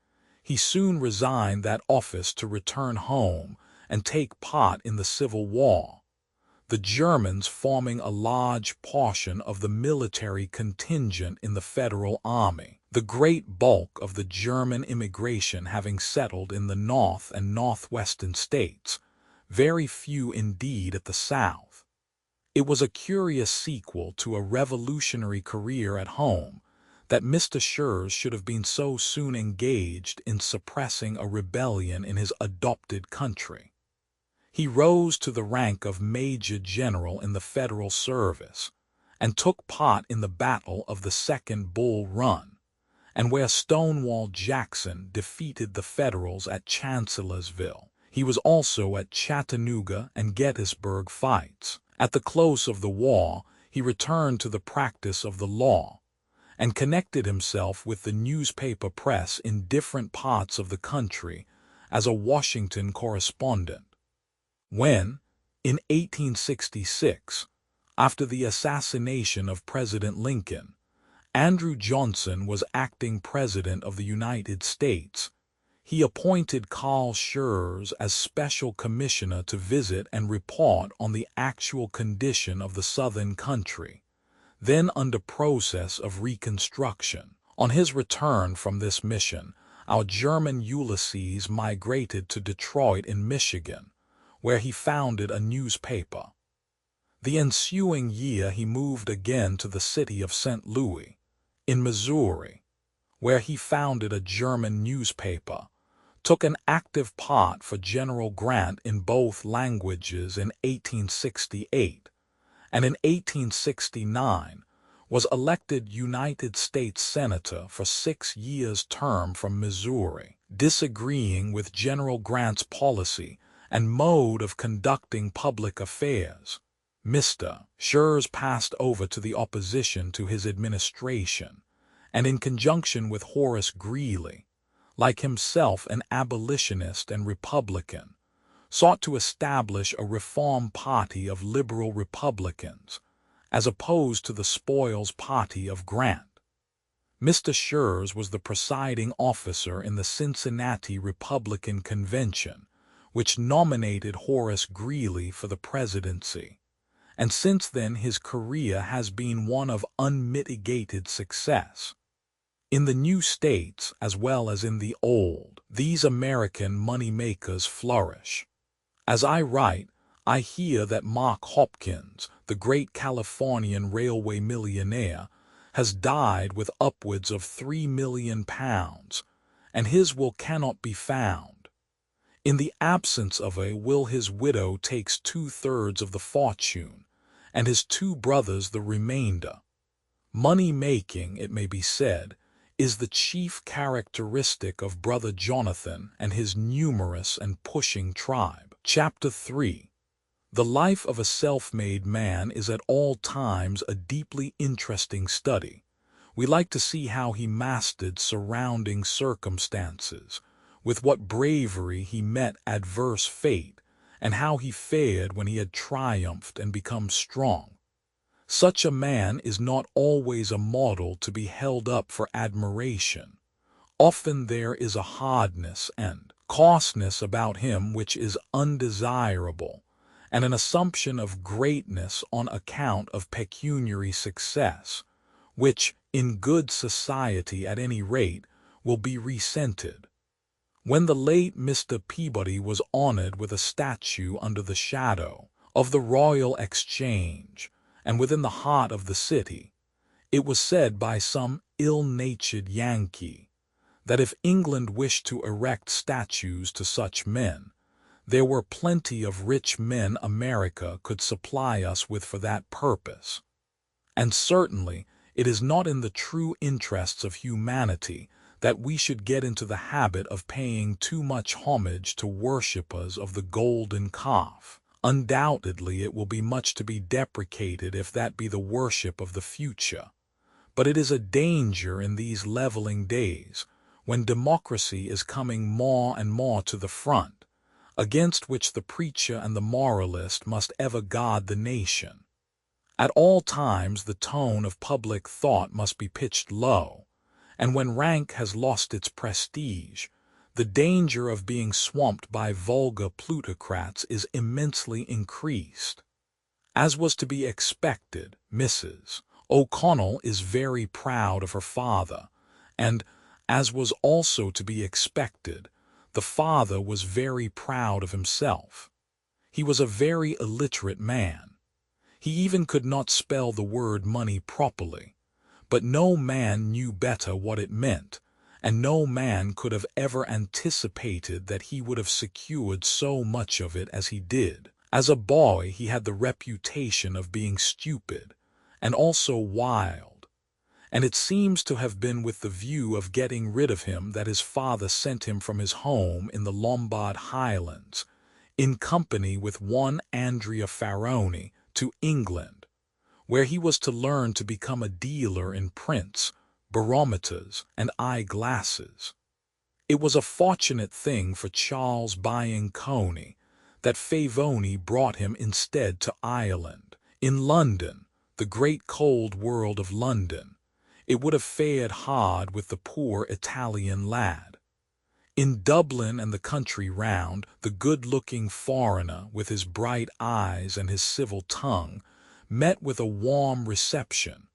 he soon resigned that office to return home and take part in the Civil War, the Germans forming a large portion of the military contingent in the Federal Army, the great bulk of the German immigration having settled in the North and Northwestern states, very few indeed at the South. It was a curious sequel to a revolutionary career at home that Mr. Schurz should have been so soon engaged in suppressing a rebellion in his adopted country. He rose to the rank of Major General in the Federal service, and took part in the Battle of the Second Bull Run, and where Stonewall Jackson defeated the Federals at Chancellorsville. He was also at Chattanooga and Gettysburg fights. At the close of the war, he returned to the practice of the law, and connected himself with the newspaper press in different parts of the country as a Washington correspondent. When, in 1866, after the assassination of President Lincoln, Andrew Johnson was acting President of the United States, he appointed Karl Schurz as special commissioner to visit and report on the actual condition of the southern country, then under process of reconstruction. On his return from this mission, our German Ulysses migrated to Detroit in Michigan, where he founded a newspaper. The ensuing year he moved again to the city of St. Louis, in Missouri, where he founded a German newspaper, took an active part for General Grant in both languages in 1868, and in 1869 was elected United States Senator for 6 years' term from Missouri. Disagreeing with General Grant's policy and mode of conducting public affairs, Mr. Schurz passed over to the opposition to his administration, and in conjunction with Horace Greeley, like himself an abolitionist and Republican, sought to establish a reform party of liberal Republicans, as opposed to the spoils party of Grant. Mr. Schurz was the presiding officer in the Cincinnati Republican Convention, which nominated Horace Greeley for the presidency, and since then his career has been one of unmitigated success. In the new states, as well as in the old, these American money-makers flourish. As I write, I hear that Mark Hopkins, the great Californian railway millionaire, has died with upwards of £3 million, and his will cannot be found. In the absence of a will, his widow takes 2/3 of the fortune, and his 2 brothers the remainder. Money-making, it may be said, is the chief characteristic of Brother Jonathan and his numerous and pushing tribe. Chapter 3. The life of a self-made man is at all times a deeply interesting study. We like to see how he mastered surrounding circumstances, with what bravery he met adverse fate, and how he fared when he had triumphed and become strong. Such a man is not always a model to be held up for admiration. Often there is a hardness and coarseness about him which is undesirable, and an assumption of greatness on account of pecuniary success, which, in good society at any rate, will be resented. When the late Mr. Peabody was honored with a statue under the shadow of the Royal Exchange, and within the heart of the city, it was said by some ill-natured Yankee that if England wished to erect statues to such men, there were plenty of rich men America could supply us with for that purpose. And certainly it is not in the true interests of humanity that we should get into the habit of paying too much homage to worshippers of the golden calf. Undoubtedly it will be much to be deprecated if that be the worship of the future. But it is a danger in these leveling days, when democracy is coming more and more to the front, against which the preacher and the moralist must ever guard the nation. At all times the tone of public thought must be pitched low, and when rank has lost its prestige, the danger of being swamped by vulgar plutocrats is immensely increased. As was to be expected, Mrs. O'Connell is very proud of her father, and, as was also to be expected, the father was very proud of himself. He was a very illiterate man. He even could not spell the word money properly, but no man knew better what it meant, and no man could have ever anticipated that he would have secured so much of it as he did. As a boy he had the reputation of being stupid, and also wild, and it seems to have been with the view of getting rid of him that his father sent him from his home in the Lombard Highlands, in company with one Andrea Faroni, to England, where he was to learn to become a dealer in prints, barometers, and eye-glasses. It was a fortunate thing for Charles Bianconi that Favoni brought him instead to Ireland. In London, the great cold world of London, it would have fared hard with the poor Italian lad. In Dublin and the country round, the good-looking foreigner, with his bright eyes and his civil tongue, met with a warm reception,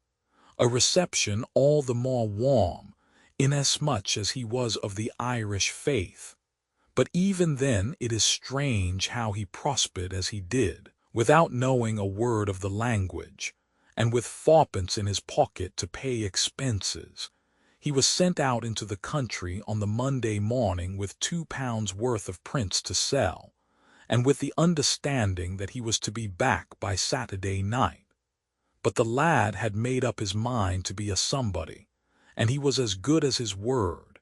a reception all the more warm, inasmuch as he was of the Irish faith. But even then it is strange how he prospered as he did. without knowing a word of the language, and with fourpence in his pocket to pay expenses. He was sent out into the country on the Monday morning with £2 worth of prints to sell, and with the understanding that he was to be back by Saturday night. But the lad had made up his mind to be a somebody, and he was as good as his word,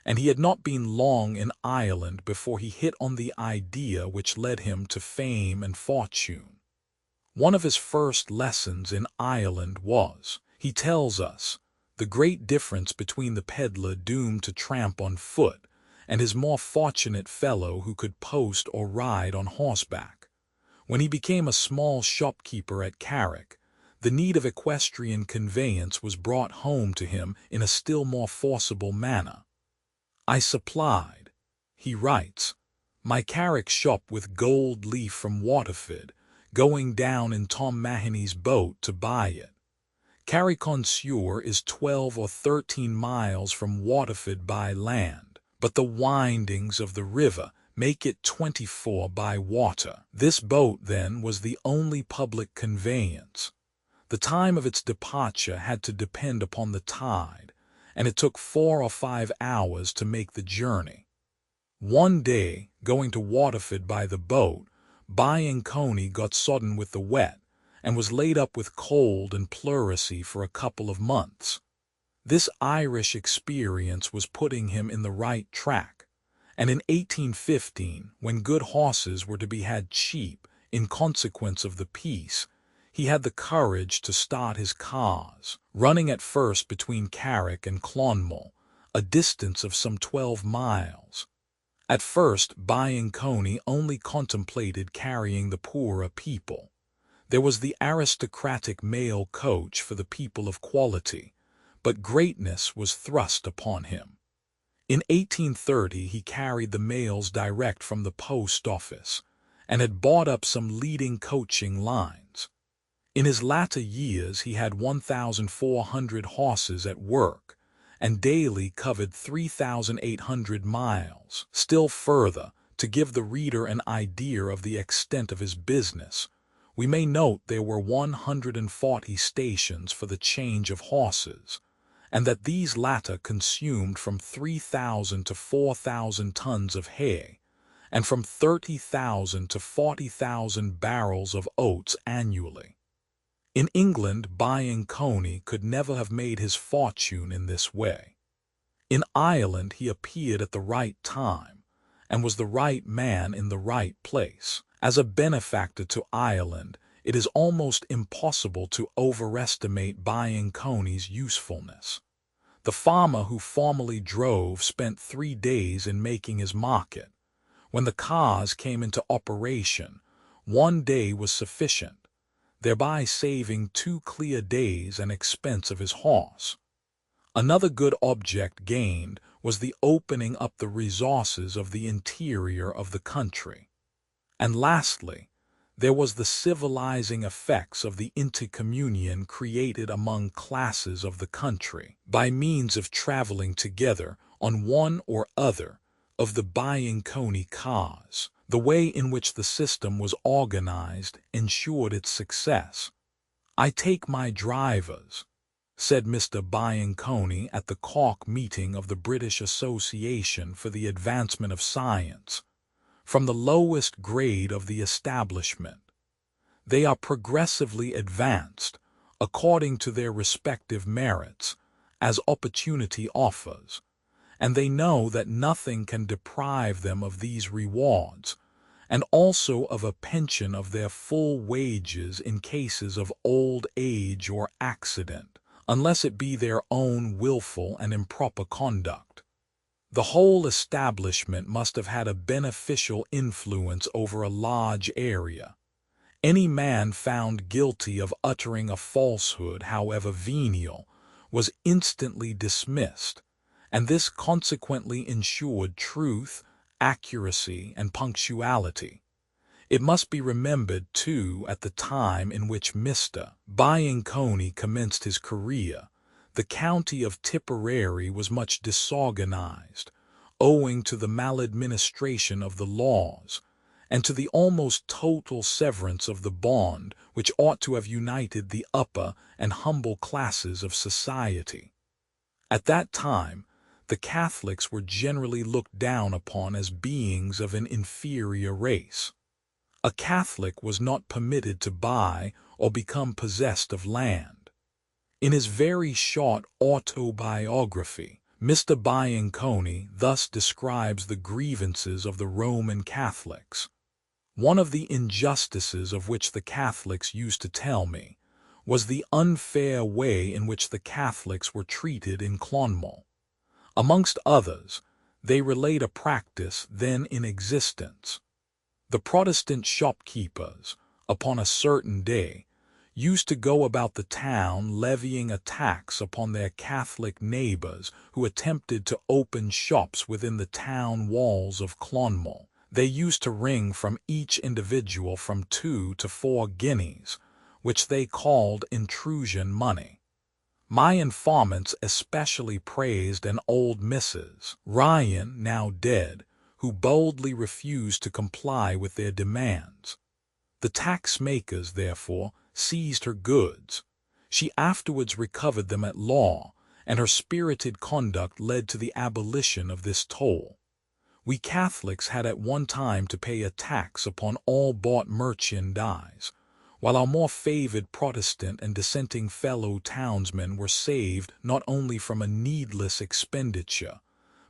and he had not been long in Ireland before he hit on the idea which led him to fame and fortune. One of his first lessons in Ireland was, he tells us, the great difference between the peddler doomed to tramp on foot and his more fortunate fellow who could post or ride on horseback. When he became a small shopkeeper at Carrick, the need of equestrian conveyance was brought home to him in a still more forcible manner. "I supplied," he writes, "my Carrick shop with gold leaf from Waterford, going down in Tom Mahony's boat to buy it. Carrick-on-Suir is 12 or 13 miles from Waterford by land, but the windings of the river make it 24 by water. This boat, then, was the only public conveyance. The time of its departure had to depend upon the tide, and it took 4 or 5 hours to make the journey. One day, going to Waterford by the boat, Coney got sodden with the wet, and was laid up with cold and pleurisy for a couple of months. This Irish experience was putting him in the right track, and in 1815, when good horses were to be had cheap in consequence of the peace, he had the courage to start his cars, running at first between Carrick and Clonmel, a distance of some 12 miles. At first, Coney only contemplated carrying the poorer people. There was the aristocratic mail coach for the people of quality, but greatness was thrust upon him. In 1830 he carried the mails direct from the post office, and had bought up some leading coaching lines. In his latter years he had 1,400 horses at work, and daily covered 3,800 miles. Still further, to give the reader an idea of the extent of his business, we may note there were 140 stations for the change of horses, and that these latter consumed from 3,000 to 4,000 tons of hay, and from 30,000 to 40,000 barrels of oats annually. In England, Coney could never have made his fortune in this way. In Ireland he appeared at the right time, and was the right man in the right place. As a benefactor to Ireland, it is almost impossible to overestimate Coney's usefulness. The farmer who formerly drove spent 3 days in making his market. When the cars came into operation, 1 day was sufficient, thereby saving 2 clear days and expense of his horse. Another good object gained was the opening up the resources of the interior of the country. And lastly, there was the civilizing effects of the intercommunion created among classes of the country, by means of traveling together on one or other of the Coney cars. The way in which the system was organized ensured its success. "I take my drivers," said Mr. Coney at the Cork meeting of the British Association for the Advancement of Science, "from the lowest grade of the establishment. They are progressively advanced, according to their respective merits, as opportunity offers, and they know that nothing can deprive them of these rewards, and also of a pension of their full wages in cases of old age or accident, unless it be their own willful and improper conduct. The whole establishment must have had a beneficial influence over a large area. Any man found guilty of uttering a falsehood, however venial, was instantly dismissed, and this consequently ensured truth, accuracy, and punctuality. It must be remembered, too, at the time in which Mr. Coney commenced his career, the county of Tipperary was much disorganized, owing to the maladministration of the laws, and to the almost total severance of the bond which ought to have united the upper and humble classes of society. At that time, the Catholics were generally looked down upon as beings of an inferior race. A Catholic was not permitted to buy or become possessed of land. In his very short autobiography, Mr. Bianconi thus describes the grievances of the Roman Catholics. One of the injustices of which the Catholics used to tell me was the unfair way in which the Catholics were treated in Clonmel. Amongst others, they relate a practice then in existence. The Protestant shopkeepers, upon a certain day, used to go about the town levying a tax upon their Catholic neighbors who attempted to open shops within the town walls of Clonmel. They used to wring from each individual from 2 to 4 guineas, which they called intrusion money. My informants especially praised an old Mrs. Ryan, now dead, who boldly refused to comply with their demands. The tax-makers, therefore, seized her goods. She afterwards recovered them at law, and her spirited conduct led to the abolition of this toll. We Catholics had at one time to pay a tax upon all bought merchandise, while our more favored Protestant and dissenting fellow townsmen were saved not only from a needless expenditure,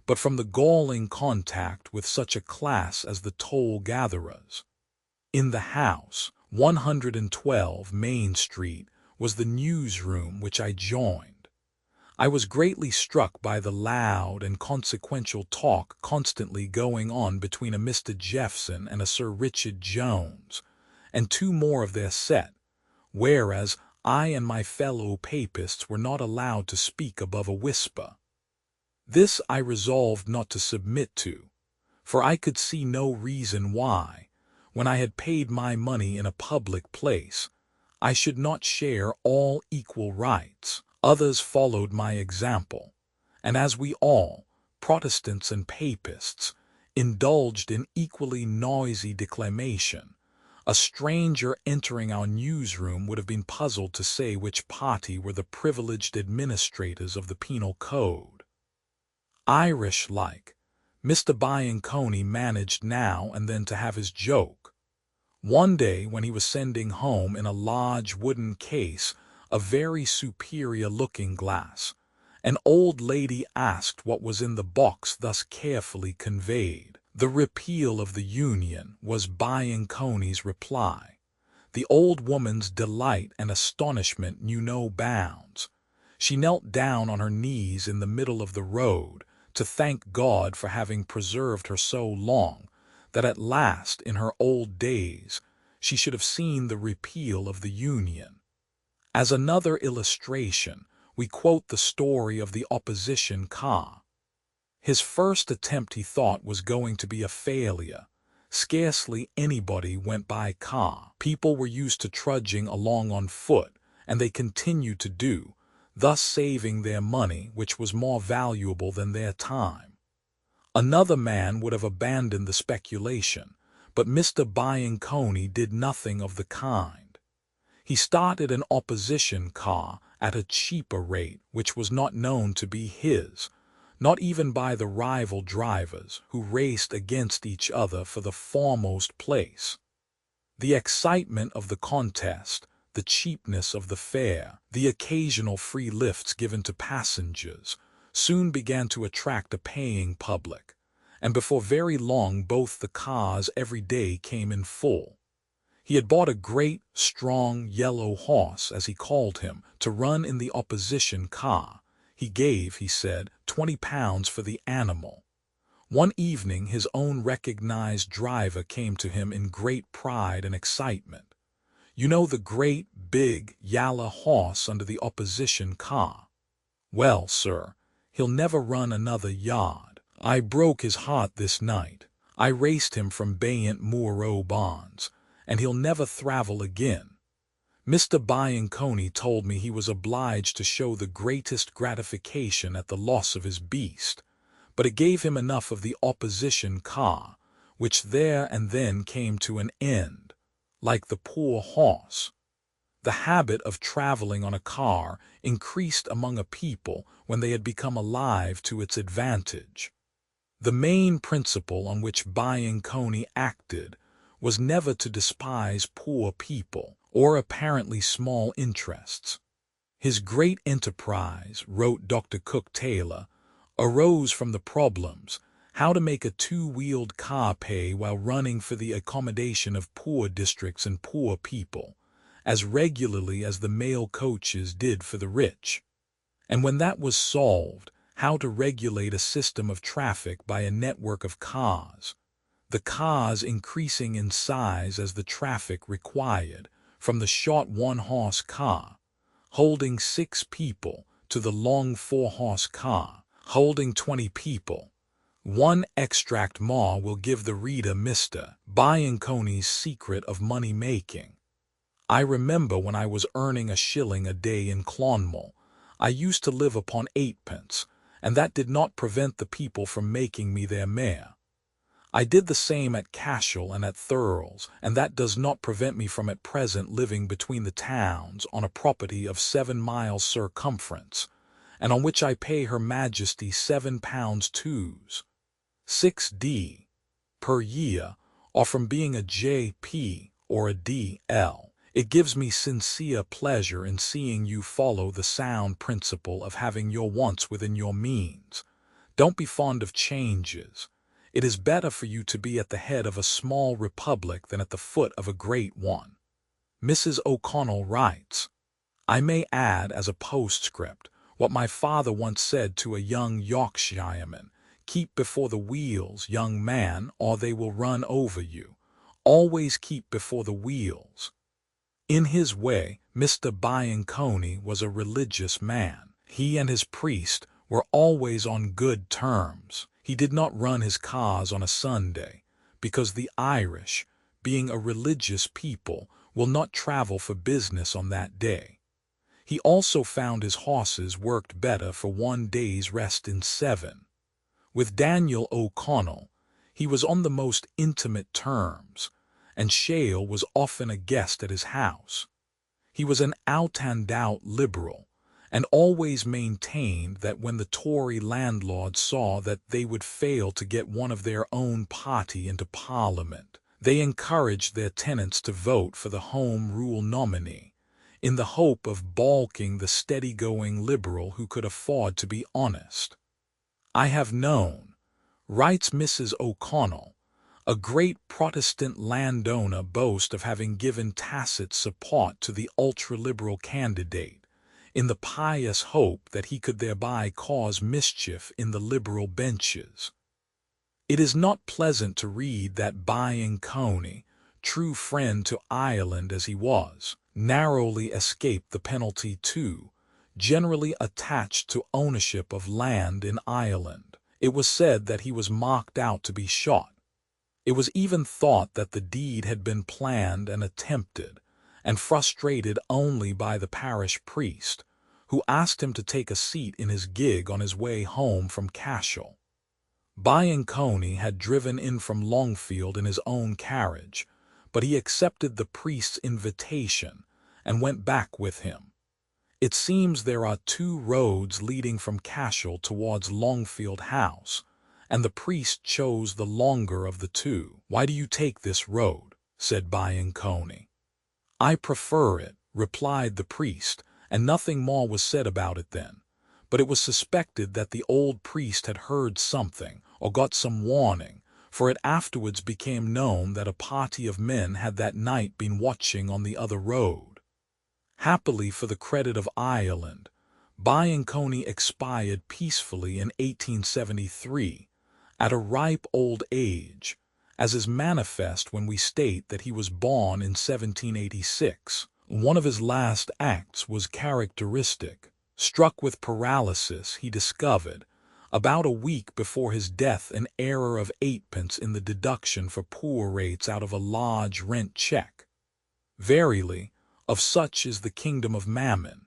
but from the galling contact with such a class as the toll-gatherers. In the house, 112 Main Street, was the newsroom which I joined. I was greatly struck by the loud and consequential talk constantly going on between a Mr. Jeffson and a Sir Richard Jones, and 2 more of their set, whereas I and my fellow papists were not allowed to speak above a whisper. This I resolved not to submit to, for I could see no reason why, when I had paid my money in a public place, I should not share all equal rights. Others followed my example, and as we all, Protestants and Papists, indulged in equally noisy declamation, a stranger entering our newsroom would have been puzzled to say which party were the privileged administrators of the penal code. Irish-like, Mr. Bianconi managed now and then to have his joke. One day, when he was sending home in a large wooden case a very superior looking-glass, an old lady asked what was in the box thus carefully conveyed. The repeal of the Union, was Bianconi's reply. The old woman's delight and astonishment knew no bounds. She knelt down on her knees in the middle of the road to thank God for having preserved her so long, that at last, in her old days, she should have seen the repeal of the Union. As another illustration, we quote the story of the opposition car. His first attempt, he thought, was going to be a failure. Scarcely anybody went by car. People were used to trudging along on foot, and they continued to do, thus saving their money, which was more valuable than their time. Another man would have abandoned the speculation, but Mr. Bianconi did nothing of the kind. He started an opposition car at a cheaper rate, which was not known to be his, not even by the rival drivers who raced against each other for the foremost place. The excitement of the contest, the cheapness of the fare, the occasional free lifts given to passengers, soon began to attract a paying public, and before very long both the cars every day came in full. He had bought a great, strong, yellow horse, as he called him, to run in the opposition car. He gave, he said, £20 for the animal. One evening his own recognized driver came to him in great pride and excitement. "You know the great, big, yalla horse under the opposition car? Well, sir, he'll never run another yard. I broke his heart this night. I raced him from Bayant Moor Bonds, and he'll never travel again." Mr. Bianconi told me he was obliged to show the greatest gratification at the loss of his beast, but it gave him enough of the opposition car, which there and then came to an end, like the poor horse. The habit of traveling on a car increased among a people when they had become alive to its advantage. The main principle on which Bianconi acted was never to despise poor people or apparently small interests. His great enterprise, wrote Dr. Cook Taylor, arose from the problems how to make a two-wheeled car pay while running for the accommodation of poor districts and poor people, as regularly as the mail coaches did for the rich. And when that was solved, how to regulate a system of traffic by a network of cars, the cars increasing in size as the traffic required, from the short one-horse car, holding 6 people, to the long 4-horse car, holding 20 people. One extract more will give the reader Mr. Bianconi's secret of money-making. I remember when I was earning a shilling a day in Clonmel, I used to live upon 8p, and that did not prevent the people from making me their mayor. I did the same at Cashel and at Thurles, and that does not prevent me from at present living between the towns on a property of 7 miles circumference, and on which I pay Her Majesty £7 2s, 6d, per year, or from being a J.P. or a D.L. It gives me sincere pleasure in seeing you follow the sound principle of having your wants within your means. Don't be fond of changes. It is better for you to be at the head of a small republic than at the foot of a great one. Mrs. O'Connell writes, I may add as a postscript what my father once said to a young Yorkshireman: keep before the wheels, young man, or they will run over you. Always keep before the wheels. In his way, Mr. Bianconi was a religious man. He and his priest were always on good terms. He did not run his cars on a Sunday, because the Irish, being a religious people, will not travel for business on that day. He also found his horses worked better for 1 day's rest in 7. With Daniel O'Connell, he was on the most intimate terms, and Shale was often a guest at his house. He was an out-and-out liberal, and always maintained that when the Tory landlords saw that they would fail to get one of their own party into Parliament, they encouraged their tenants to vote for the Home Rule nominee, in the hope of balking the steady-going liberal who could afford to be honest. I have known, writes Mrs. O'Connell, a great Protestant landowner boast of having given tacit support to the ultra-liberal candidate, in the pious hope that he could thereby cause mischief in the liberal benches. It is not pleasant to read that Bianconi, true friend to Ireland as he was, narrowly escaped the penalty too, generally attached to ownership of land in Ireland. It was said that he was marked out to be shot. It was even thought that the deed had been planned and attempted, and frustrated only by the parish priest, who asked him to take a seat in his gig on his way home from Cashel. Bianconi had driven in from Longfield in his own carriage, but he accepted the priest's invitation and went back with him. It seems there are 2 roads leading from Cashel towards Longfield House, and the priest chose the longer of the 2. Why do you take this road? Said Bianconi. I prefer it, replied the priest, and nothing more was said about it then. But it was suspected that the old priest had heard something, or got some warning, for it afterwards became known that a party of men had that night been watching on the other road. Happily for the credit of Ireland, Bianconi expired peacefully in 1873, at a ripe old age, as is manifest when we state that he was born in 1786. One of his last acts was characteristic. Struck with paralysis, he discovered, about a week before his death, an error of 8p in the deduction for poor rates out of a large rent check. Verily, of such is the kingdom of Mammon.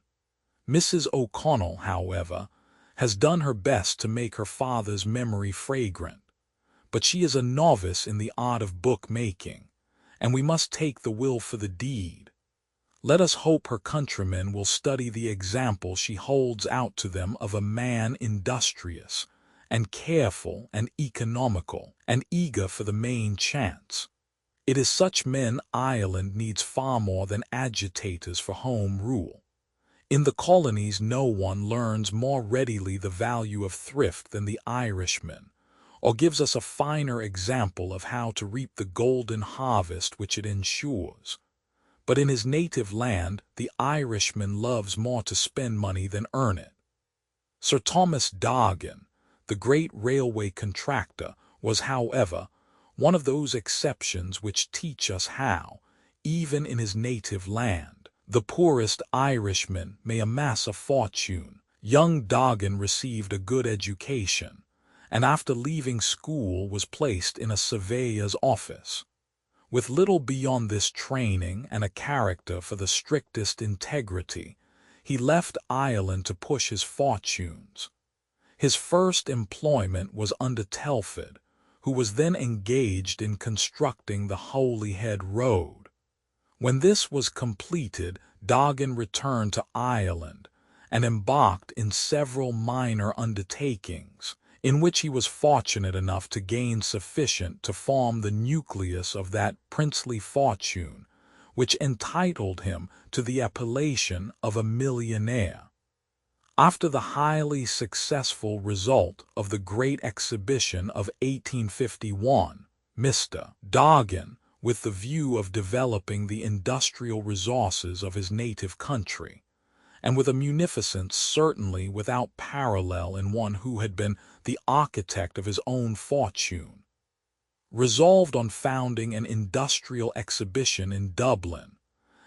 Mrs. O'Connell, however, has done her best to make her father's memory fragrant, but she is a novice in the art of book-making, and we must take the will for the deed. Let us hope her countrymen will study the example she holds out to them of a man industrious and careful and economical and eager for the main chance. It is such men Ireland needs far more than agitators for home rule. In the colonies no one learns more readily the value of thrift than the Irishman, or gives us a finer example of how to reap the golden harvest which it ensures. But in his native land the Irishman loves more to spend money than earn it. Sir Thomas Dargan, the great railway contractor, was, however, one of those exceptions which teach us how, even in his native land, the poorest Irishman may amass a fortune. Young Dargan received a good education, and after leaving school was placed in a surveyor's office. With little beyond this training and a character for the strictest integrity, he left Ireland to push his fortunes. His first employment was under Telford, who was then engaged in constructing the Holyhead Road. When this was completed, Dargan returned to Ireland and embarked in several minor undertakings, in which he was fortunate enough to gain sufficient to form the nucleus of that princely fortune which entitled him to the appellation of a millionaire. After the highly successful result of the Great Exhibition of 1851, Mr. Dargan, with the view of developing the industrial resources of his native country, and with a munificence certainly without parallel in one who had been the architect of his own fortune, resolved on founding an industrial exhibition in Dublin,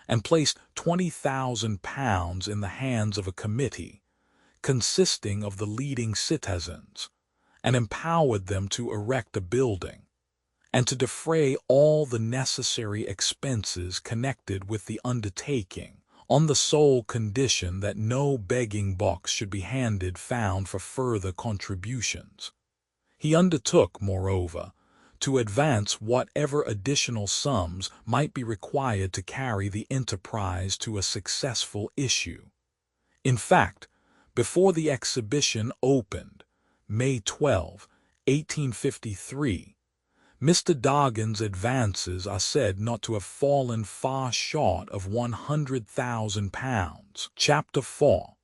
and placed £20,000 in the hands of a committee consisting of the leading citizens, and empowered them to erect a building, and to defray all the necessary expenses connected with the undertaking, on the sole condition that no begging box should be found for further contributions. He undertook, moreover, to advance whatever additional sums might be required to carry the enterprise to a successful issue. In fact, before the exhibition opened, May 12, 1853, Mr. Dargan's advances are said not to have fallen far short of £100,000. Chapter 4.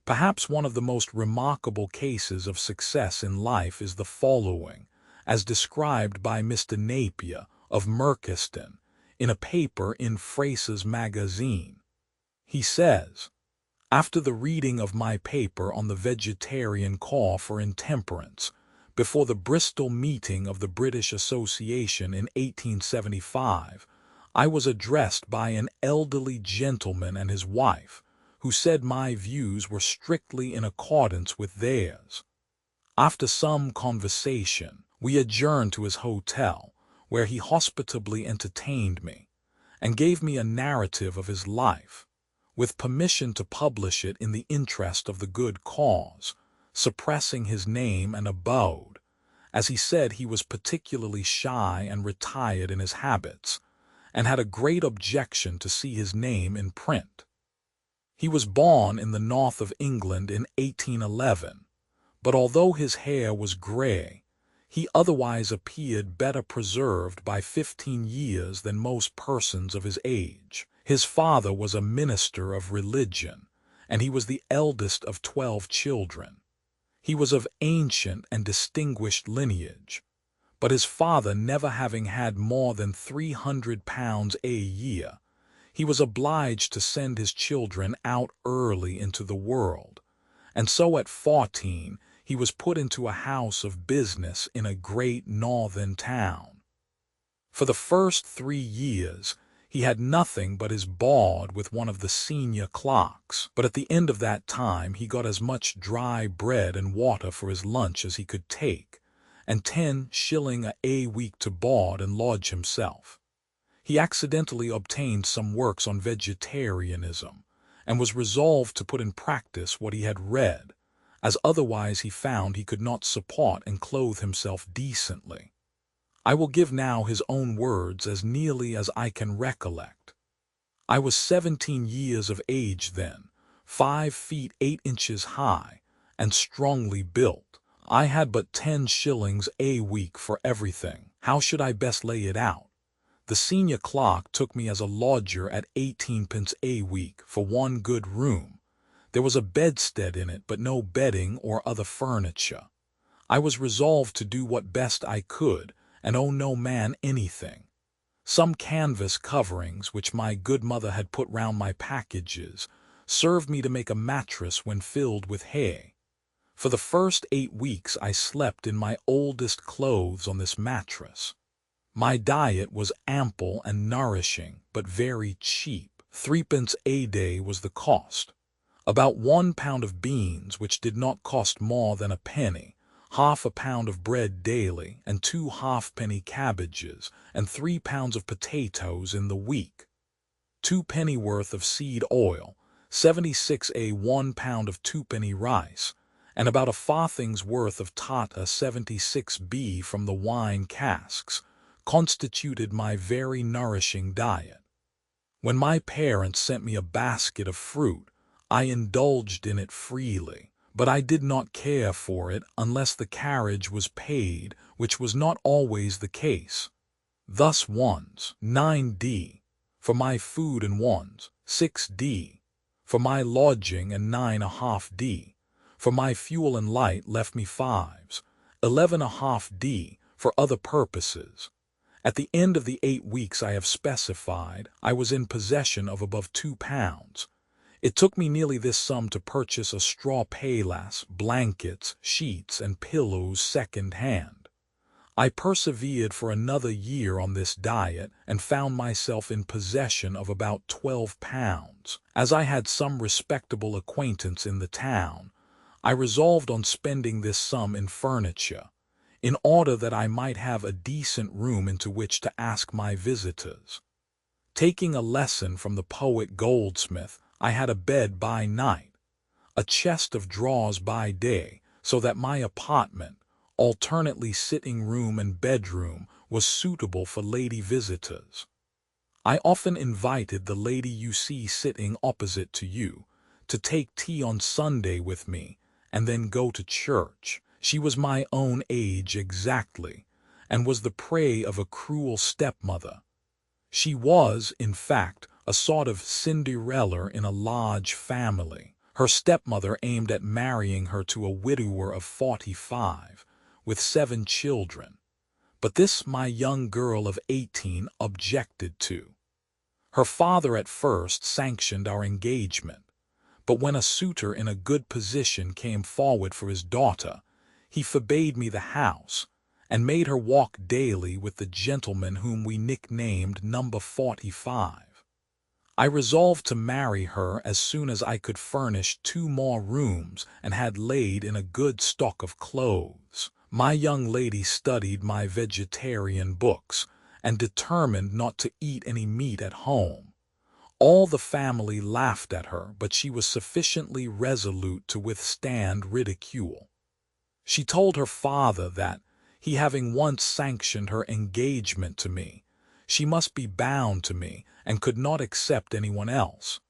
Perhaps one of the most remarkable cases of success in life is the following, as described by Mr. Napier of Merchiston in a paper in Fraser's Magazine. He says, "After the reading of my paper on the vegetarian cure for intemperance, before the Bristol meeting of the British Association in 1875, I was addressed by an elderly gentleman and his wife, who said my views were strictly in accordance with theirs. After some conversation, we adjourned to his hotel, where he hospitably entertained me, and gave me a narrative of his life, with permission to publish it in the interest of the good cause, suppressing his name and abode, as he said he was particularly shy and retired in his habits, and had a great objection to see his name in print. He was born in the north of England in 1811, but although his hair was gray, he otherwise appeared better preserved by 15 years than most persons of his age. His father was a minister of religion, and he was the eldest of 12 children. He was of ancient and distinguished lineage, but his father never having had more than £300 a year, he was obliged to send his children out early into the world, and so at 14 he was put into a house of business in a great northern town. For the first 3 years he had nothing but his board with one of the senior clerks, but at the end of that time he got as much dry bread and water for his lunch as he could take, and 10 shillings a week to board and lodge himself. He accidentally obtained some works on vegetarianism, and was resolved to put in practice what he had read, as otherwise he found he could not support and clothe himself decently. I will give now his own words as nearly as I can recollect. I was 17 years of age then, 5 feet 8 inches high, and strongly built. I had but 10 shillings a week for everything. How should I best lay it out? The senior clerk took me as a lodger at 18 pence a week for one good room. There was a bedstead in it, but no bedding or other furniture. I was resolved to do what best I could, and owe no man anything. Some canvas coverings, which my good mother had put round my packages, served me to make a mattress when filled with hay. For the first 8 weeks I slept in my oldest clothes on this mattress. My diet was ample and nourishing, but very cheap. 3 pence a day was the cost. About 1 pound of beans, which did not cost more than a penny, half a pound of bread daily, and 2 halfpenny cabbages, and 3 pounds of potatoes in the week. 2 pennyworth of seed oil, 76 a 1 pound of 2 penny rice, and about a farthing's worth of tata 76b from the wine casks, constituted my very nourishing diet. When my parents sent me a basket of fruit, I indulged in it freely, but I did not care for it unless the carriage was paid, which was not always the case. Thus ones 9d for my food and ones 6d for my lodging and 9.5d for my fuel and light left me 5s, 11.5d for other purposes. At the end of the 8 weeks I have specified, I was in possession of above 2 pounds. It took me nearly this sum to purchase a straw paillasse, blankets, sheets, and pillows second hand. I persevered for another year on this diet and found myself in possession of about 12 pounds. As I had some respectable acquaintance in the town, I resolved on spending this sum in furniture, in order that I might have a decent room into which to ask my visitors. Taking a lesson from the poet Goldsmith, I had a bed by night, a chest of drawers by day, so that my apartment, alternately sitting room and bedroom, was suitable for lady visitors. I often invited the lady you see sitting opposite to you to take tea on Sunday with me, and then go to church. She was my own age exactly, and was the prey of a cruel stepmother. She was, in fact, a sort of Cinderella in a large family. Her stepmother aimed at marrying her to a widower of 45, with 7 children, but this my young girl of 18 objected to. Her father at first sanctioned our engagement, but when a suitor in a good position came forward for his daughter, he forbade me the house, and made her walk daily with the gentleman whom we nicknamed Number 45. I resolved to marry her as soon as I could furnish 2 more rooms and had laid in a good stock of clothes. My young lady studied my vegetarian books, and determined not to eat any meat at home. All the family laughed at her, but she was sufficiently resolute to withstand ridicule. She told her father that, he having once sanctioned her engagement to me, she must be bound to me and could not accept anyone else.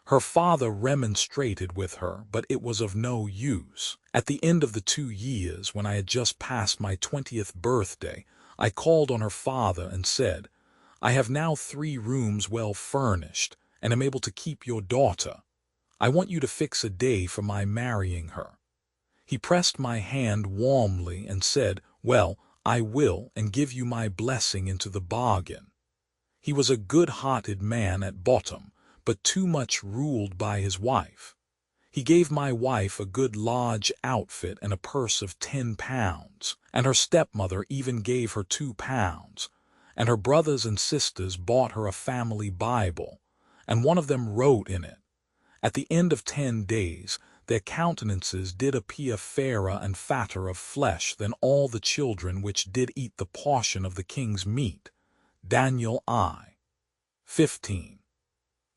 Her father remonstrated with her, but it was of no use. At the end of the 2 years, when I had just passed my 20th birthday, I called on her father and said, "I have now 3 rooms well furnished, and am able to keep your daughter. I want you to fix a day for my marrying her." He pressed my hand warmly and said, "Well, I will, and give you my blessing into the bargain." He was a good-hearted man at bottom, but too much ruled by his wife. He gave my wife a good large outfit and a purse of 10 pounds, and her stepmother even gave her 2 pounds, and her brothers and sisters bought her a family Bible, and one of them wrote in it. At the end of 10 days, their countenances did appear fairer and fatter of flesh than all the children which did eat the portion of the king's meat. Daniel I. 15.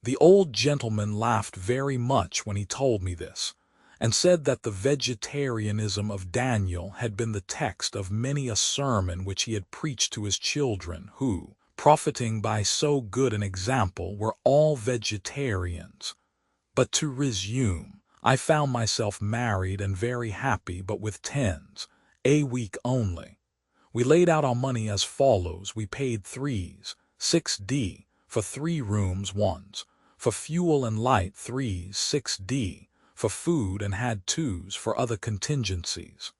The old gentleman laughed very much when he told me this, and said that the vegetarianism of Daniel had been the text of many a sermon which he had preached to his children, who, profiting by so good an example, were all vegetarians. But to resume, I found myself married and very happy, but with tens a week only. We laid out our money as follows. We paid 3s, 6d, for 3 rooms, 1s, for fuel and light, 3s, 6d, for food, and had 2s for other contingencies.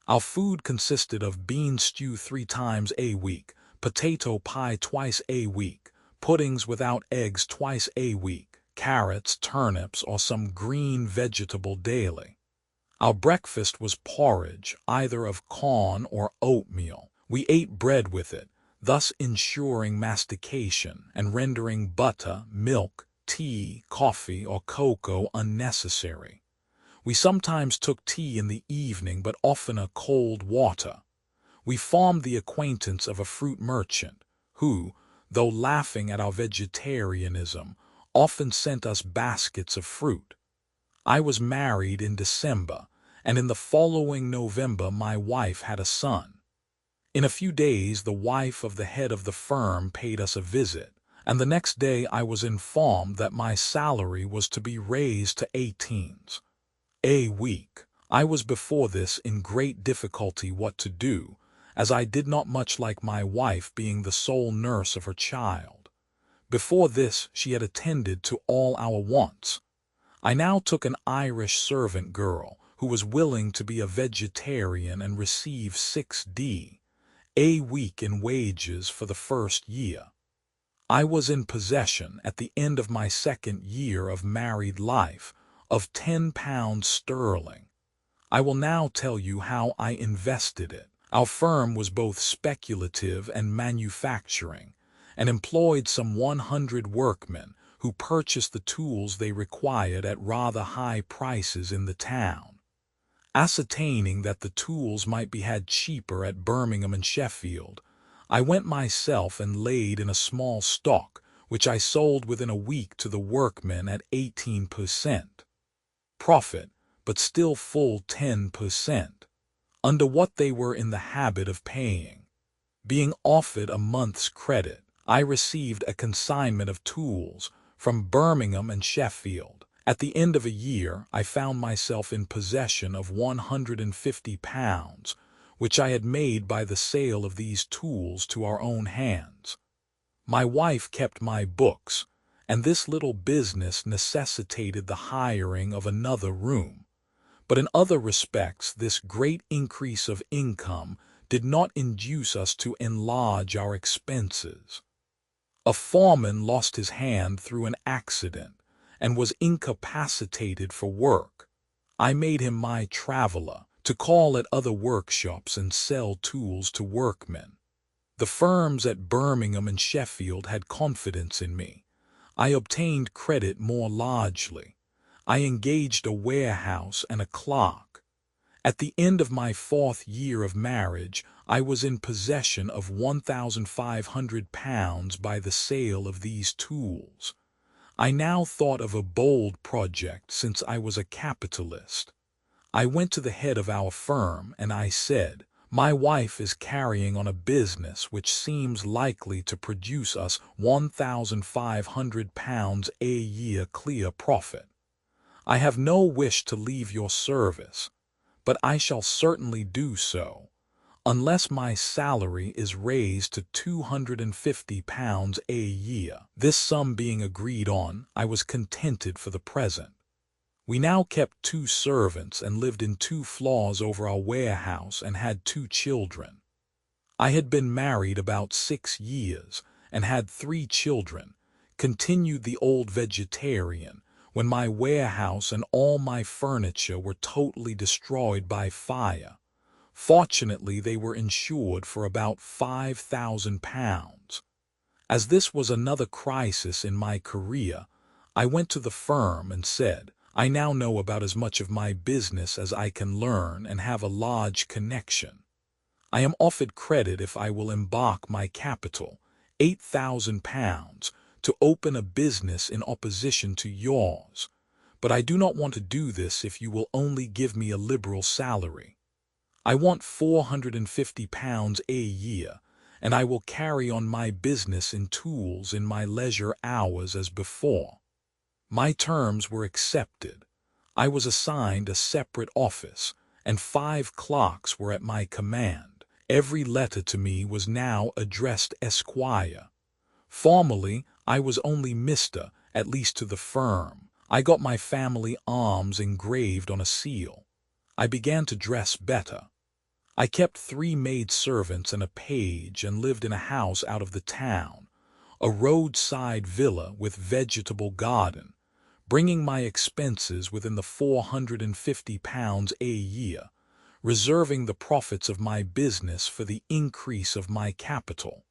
Our food consisted of bean stew 3 times a week, potato pie twice a week, puddings without eggs twice a week, carrots, turnips, or some green vegetable daily. Our breakfast was porridge, either of corn or oatmeal. We ate bread with it, thus ensuring mastication and rendering butter, milk, tea, coffee, or cocoa unnecessary. We sometimes took tea in the evening, but oftener cold water. We formed the acquaintance of a fruit merchant, who, though laughing at our vegetarianism, often sent us baskets of fruit. I was married in December, and in the following November my wife had a son. In a few days the wife of the head of the firm paid us a visit, and the next day I was informed that my salary was to be raised to 18s a week. I was before this in great difficulty what to do, as I did not much like my wife being the sole nurse of her child. Before this she had attended to all our wants. I now took an Irish servant girl who was willing to be a vegetarian and receive 6d a week in wages for the first year. I was in possession at the end of my second year of married life of £10 sterling. I will now tell you how I invested it. Our firm was both speculative and manufacturing, and employed some 100 workmen who purchased the tools they required at rather high prices in the town. Ascertaining that the tools might be had cheaper at Birmingham and Sheffield, I went myself and laid in a small stock, which I sold within a week to the workmen at 18% profit, but still full 10% under what they were in the habit of paying. Being offered a month's credit, I received a consignment of tools from Birmingham and Sheffield. At the end of a year, I found myself in possession of £150, which I had made by the sale of these tools to our own hands. My wife kept my books, and this little business necessitated the hiring of another room. But in other respects, this great increase of income did not induce us to enlarge our expenses. A foreman lost his hand through an accident and was incapacitated for work. I made him my traveler, to call at other workshops and sell tools to workmen. The firms at Birmingham and Sheffield had confidence in me. I obtained credit more largely. I engaged a warehouse and a clerk. At the end of my 4th year of marriage, I was in possession of £1,500 by the sale of these tools. I now thought of a bold project, since I was a capitalist. I went to the head of our firm and I said, "My wife is carrying on a business which seems likely to produce us £1,500 a year clear profit. I have no wish to leave your service, but I shall certainly do so, unless my salary is raised to £250 a year." This sum being agreed on, I was contented for the present. We now kept 2 servants and lived in 2 floors over our warehouse and had 2 children. I had been married about 6 years and had 3 children, continued the old vegetarian, when my warehouse and all my furniture were totally destroyed by fire. Fortunately, they were insured for about £5,000. As this was another crisis in my career, I went to the firm and said, "I now know about as much of my business as I can learn and have a large connection. I am offered credit if I will embark my capital, £8,000, to open a business in opposition to yours, but I do not want to do this if you will only give me a liberal salary. I want £450 a year, and I will carry on my business in tools in my leisure hours as before." My terms were accepted. I was assigned a separate office, and 5 clerks were at my command. Every letter to me was now addressed Esquire. Formerly, I was only Mr., at least to the firm. I got my family arms engraved on a seal. I began to dress better. I kept 3 maidservants and a page and lived in a house out of the town, a roadside villa with vegetable garden, bringing my expenses within the £450 a year, reserving the profits of my business for the increase of my capital.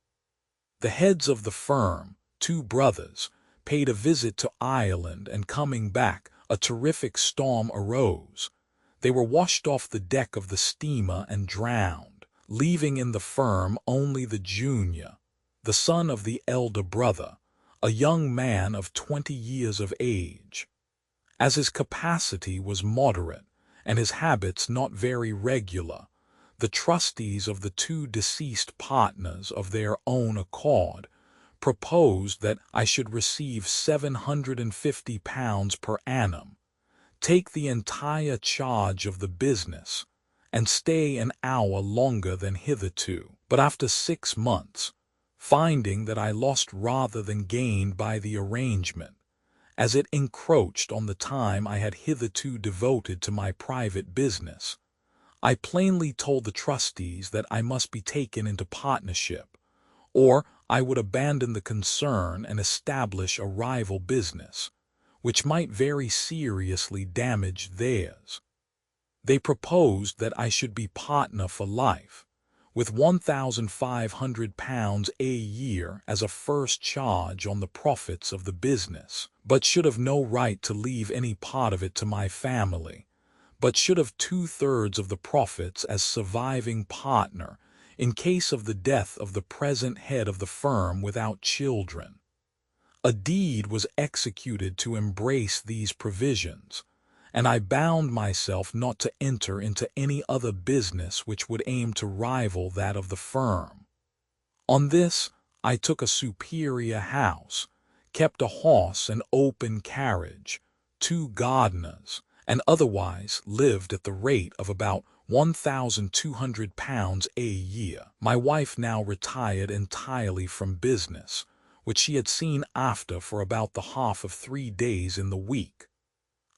The heads of the firm, 2 brothers, paid a visit to Ireland, and coming back, a terrific storm arose. They were washed off the deck of the steamer and drowned, leaving in the firm only the junior, the son of the elder brother, a young man of 20 years of age. As his capacity was moderate and his habits not very regular, the trustees of the 2 deceased partners, of their own accord, proposed that I should receive £750 per annum, take the entire charge of the business, and stay an hour longer than hitherto. But after 6 months, finding that I lost rather than gained by the arrangement, as it encroached on the time I had hitherto devoted to my private business, I plainly told the trustees that I must be taken into partnership, or I would abandon the concern and establish a rival business, which might very seriously damage theirs. They proposed that I should be partner for life, with £1,500 a year as a first charge on the profits of the business, but should have no right to leave any part of it to my family, but should have 2/3 of the profits as surviving partner in case of the death of the present head of the firm without children. A deed was executed to embrace these provisions, and I bound myself not to enter into any other business which would aim to rival that of the firm. On this, I took a superior house, kept a horse and open carriage, 2 gardeners, and otherwise lived at the rate of about £1,200 a year. My wife now retired entirely from business, which she had seen after for about the half of 3 days in the week.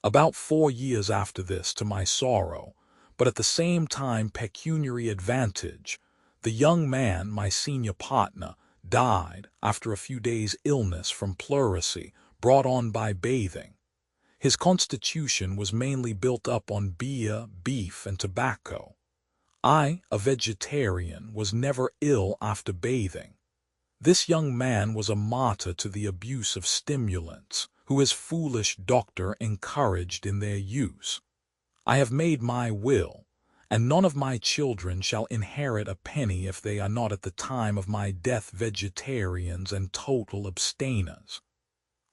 About 4 years after this, to my sorrow, but at the same time pecuniary advantage, the young man, my senior partner, died after a few days' illness from pleurisy brought on by bathing. His constitution was mainly built up on beer, beef, and tobacco. I, a vegetarian, was never ill after bathing. This young man was a martyr to the abuse of stimulants, who his foolish doctor encouraged in their use. I have made my will, and none of my children shall inherit a penny if they are not at the time of my death vegetarians and total abstainers.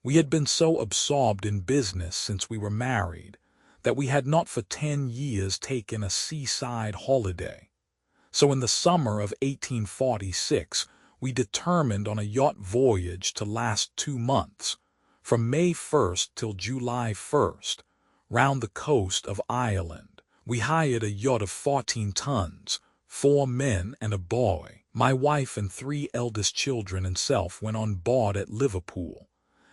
We had been so absorbed in business since we were married that we had not for 10 years taken a seaside holiday. So in the summer of 1846, we determined on a yacht voyage to last 2 months, from May 1st till July 1st, round the coast of Ireland. We hired a yacht of 14 tons, 4 men and a boy. My wife and 3 eldest children and self went on board at Liverpool,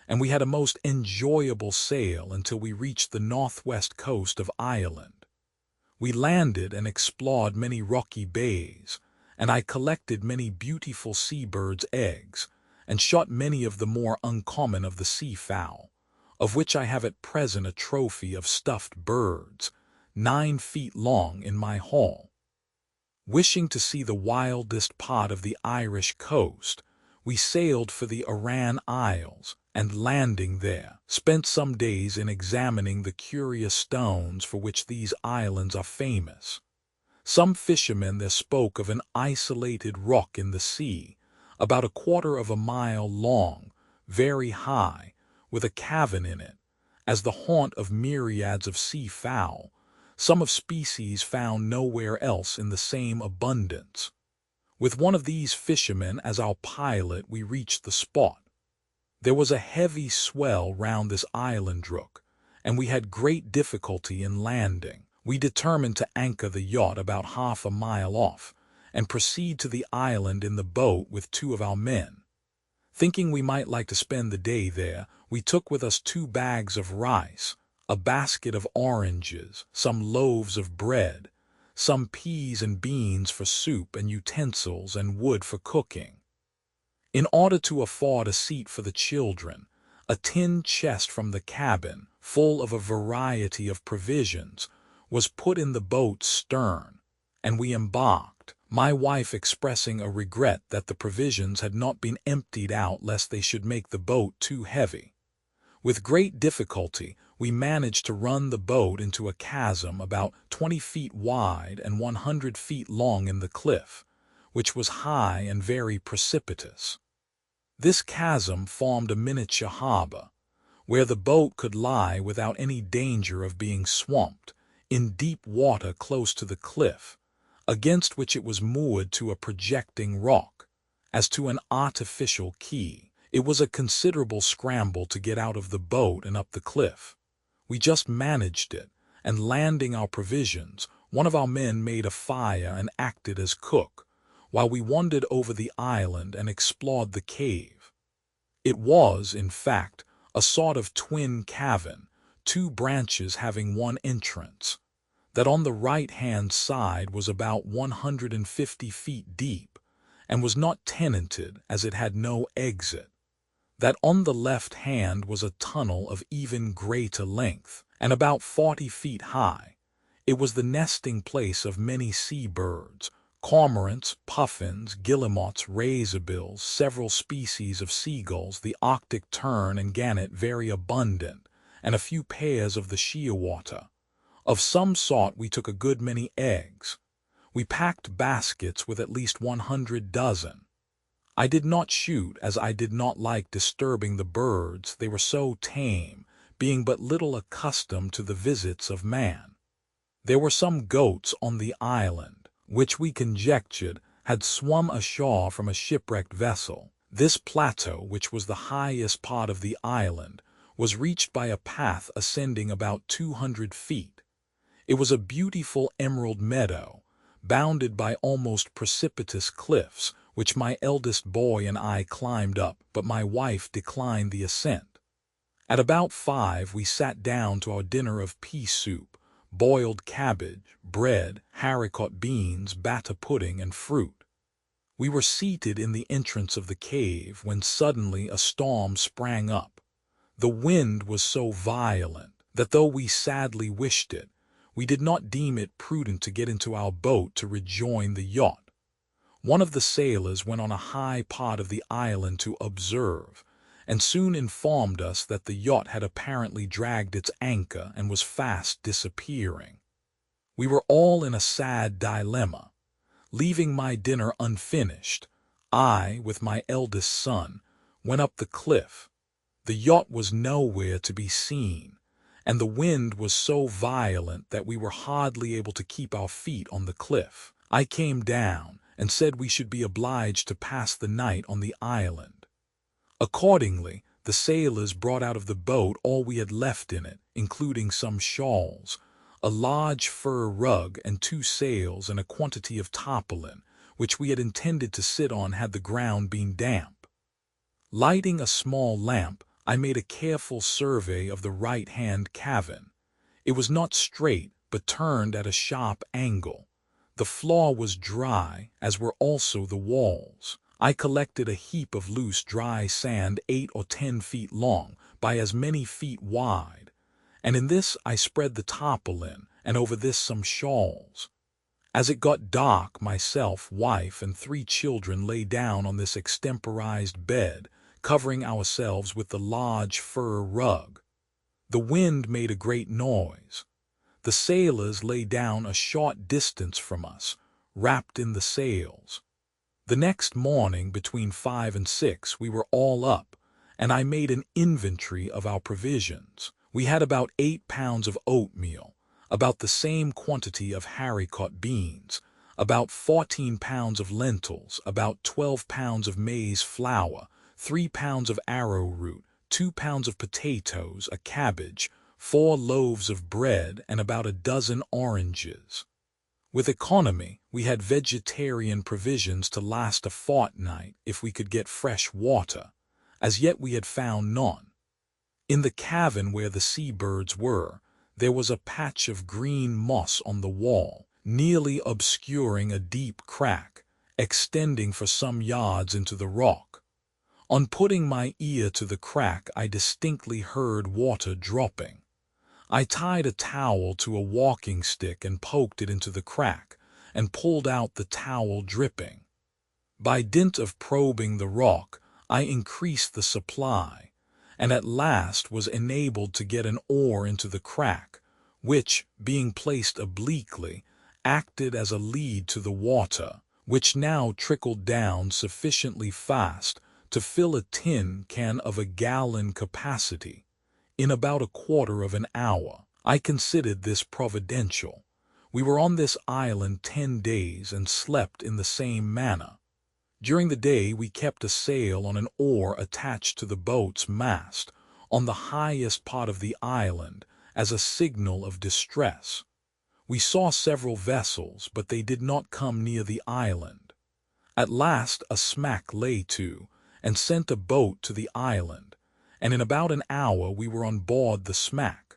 and we had a most enjoyable sail until we reached the northwest coast of Ireland. We landed and explored many rocky bays, and I collected many beautiful seabirds' eggs, and shot many of the more uncommon of the seafowl, of which I have at present a trophy of stuffed birds, 9 feet long, in my hall. Wishing to see the wildest part of the Irish coast, we sailed for the Aran Isles, and landing there, spent some days in examining the curious stones for which these islands are famous. Some fishermen there spoke of an isolated rock in the sea, about 1/4 of a mile long, very high, with a cavern in it, as the haunt of myriads of sea fowl, some of species found nowhere else in the same abundance. With one of these fishermen as our pilot, we reached the spot. There was a heavy swell round this island rook, and we had great difficulty in landing. We determined to anchor the yacht about half a mile off, and proceed to the island in the boat with 2 of our men. Thinking we might like to spend the day there, we took with us 2 bags of rice, a basket of oranges, some loaves of bread, some peas and beans for soup, and utensils and wood for cooking. In order to afford a seat for the children, a tin chest from the cabin, full of a variety of provisions, was put in the boat's stern, and we embarked, my wife expressing a regret that the provisions had not been emptied out lest they should make the boat too heavy. With great difficulty, we managed to run the boat into a chasm about 20 feet wide and 100 feet long in the cliff, which was high and very precipitous. This chasm formed a miniature harbor, where the boat could lie without any danger of being swamped, in deep water close to the cliff, against which it was moored to a projecting rock, as to an artificial quay. It was a considerable scramble to get out of the boat and up the cliff. We just managed it, and landing our provisions, one of our men made a fire and acted as cook, while we wandered over the island and explored the cave. It was, in fact, a sort of twin cavern, 2 branches having one entrance. That on the right-hand side was about 150 feet deep, and was not tenanted as it had no exit. That on the left hand was a tunnel of even greater length, and about 40 feet high. It was the nesting place of many sea-birds, cormorants, puffins, guillemots, razorbills, several species of seagulls, the Arctic tern and gannet very abundant, and a few pairs of the shearwater. Of some sort we took a good many eggs. We packed baskets with at least 100 dozen. I did not shoot, as I did not like disturbing the birds, they were so tame, being but little accustomed to the visits of man. There were some goats on the island, which we conjectured had swum ashore from a shipwrecked vessel. This plateau, which was the highest part of the island, was reached by a path ascending about 200 feet. It was a beautiful emerald meadow, bounded by almost precipitous cliffs, which my eldest boy and I climbed up, but my wife declined the ascent. At about 5 we sat down to our dinner of pea soup, boiled cabbage, bread, haricot beans, batter pudding, and fruit. We were seated in the entrance of the cave when suddenly a storm sprang up. The wind was so violent that though we sadly wished it, we did not deem it prudent to get into our boat to rejoin the yacht. One of the sailors went on a high part of the island to observe, and soon informed us that the yacht had apparently dragged its anchor and was fast disappearing. We were all in a sad dilemma. Leaving my dinner unfinished, I, with my eldest son, went up the cliff. The yacht was nowhere to be seen, and the wind was so violent that we were hardly able to keep our feet on the cliff. I came down and said we should be obliged to pass the night on the island. Accordingly, the sailors brought out of the boat all we had left in it, including some shawls, a large fur rug and 2 sails and a quantity of tarpaulin, which we had intended to sit on had the ground been damp. Lighting a small lamp, I made a careful survey of the right-hand cavern. It was not straight, but turned at a sharp angle. The floor was dry, as were also the walls. I collected a heap of loose, dry sand 8 or 10 feet long by as many feet wide, and in this I spread the tarpaulin, and over this some shawls. As it got dark, myself, wife, and 3 children lay down on this extemporized bed, covering ourselves with the large fur rug. The wind made a great noise. The sailors lay down a short distance from us, wrapped in the sails. The next morning, between 5 and 6, we were all up, and I made an inventory of our provisions. We had about 8 pounds of oatmeal, about the same quantity of haricot beans, about 14 pounds of lentils, about 12 pounds of maize flour, 3 pounds of arrowroot, 2 pounds of potatoes, a cabbage, 4 loaves of bread, and about a dozen oranges. With economy, we had vegetarian provisions to last a fortnight if we could get fresh water. As yet we had found none. In the cavern where the seabirds were, there was a patch of green moss on the wall, nearly obscuring a deep crack, extending for some yards into the rock. On putting my ear to the crack, I distinctly heard water dropping. I tied a towel to a walking stick and poked it into the crack, and pulled out the towel dripping. By dint of probing the rock, I increased the supply, and at last was enabled to get an oar into the crack, which, being placed obliquely, acted as a lead to the water, which now trickled down sufficiently fast to fill a tin can of a gallon capacity in about a quarter of an hour. I considered this providential. We were on this island 10 days and slept in the same manner. During the day we kept a sail on an oar attached to the boat's mast on the highest part of the island as a signal of distress. We saw several vessels, but they did not come near the island. At last a smack lay to and sent a boat to the island, and in about an hour we were on board the smack.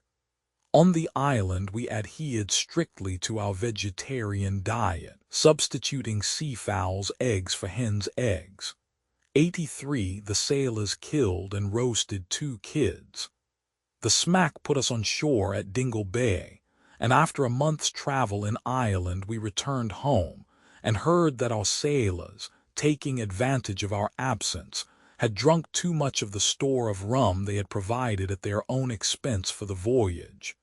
On the island we adhered strictly to our vegetarian diet, substituting seafowl's eggs for hen's eggs. 83 the sailors killed and roasted 2 kids. The smack put us on shore at Dingle Bay, and after a month's travel in Ireland we returned home and heard that our sailors, taking advantage of our absence, had drunk too much of the store of rum they had provided at their own expense for the voyage,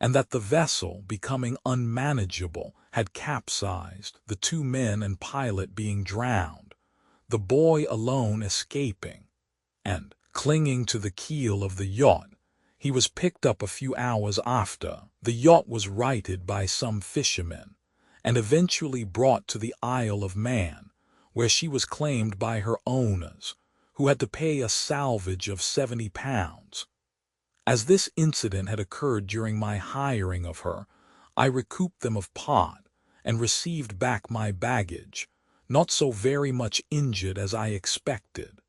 and that the vessel, becoming unmanageable, had capsized, the 2 men and pilot being drowned, the boy alone escaping, and, clinging to the keel of the yacht, he was picked up a few hours after. The yacht was righted by some fishermen, and eventually brought to the Isle of Man, where she was claimed by her owners, who had to pay a salvage of 70 pounds. As this incident had occurred during my hiring of her, I recouped them of part, and received back my baggage, not so very much injured as I expected.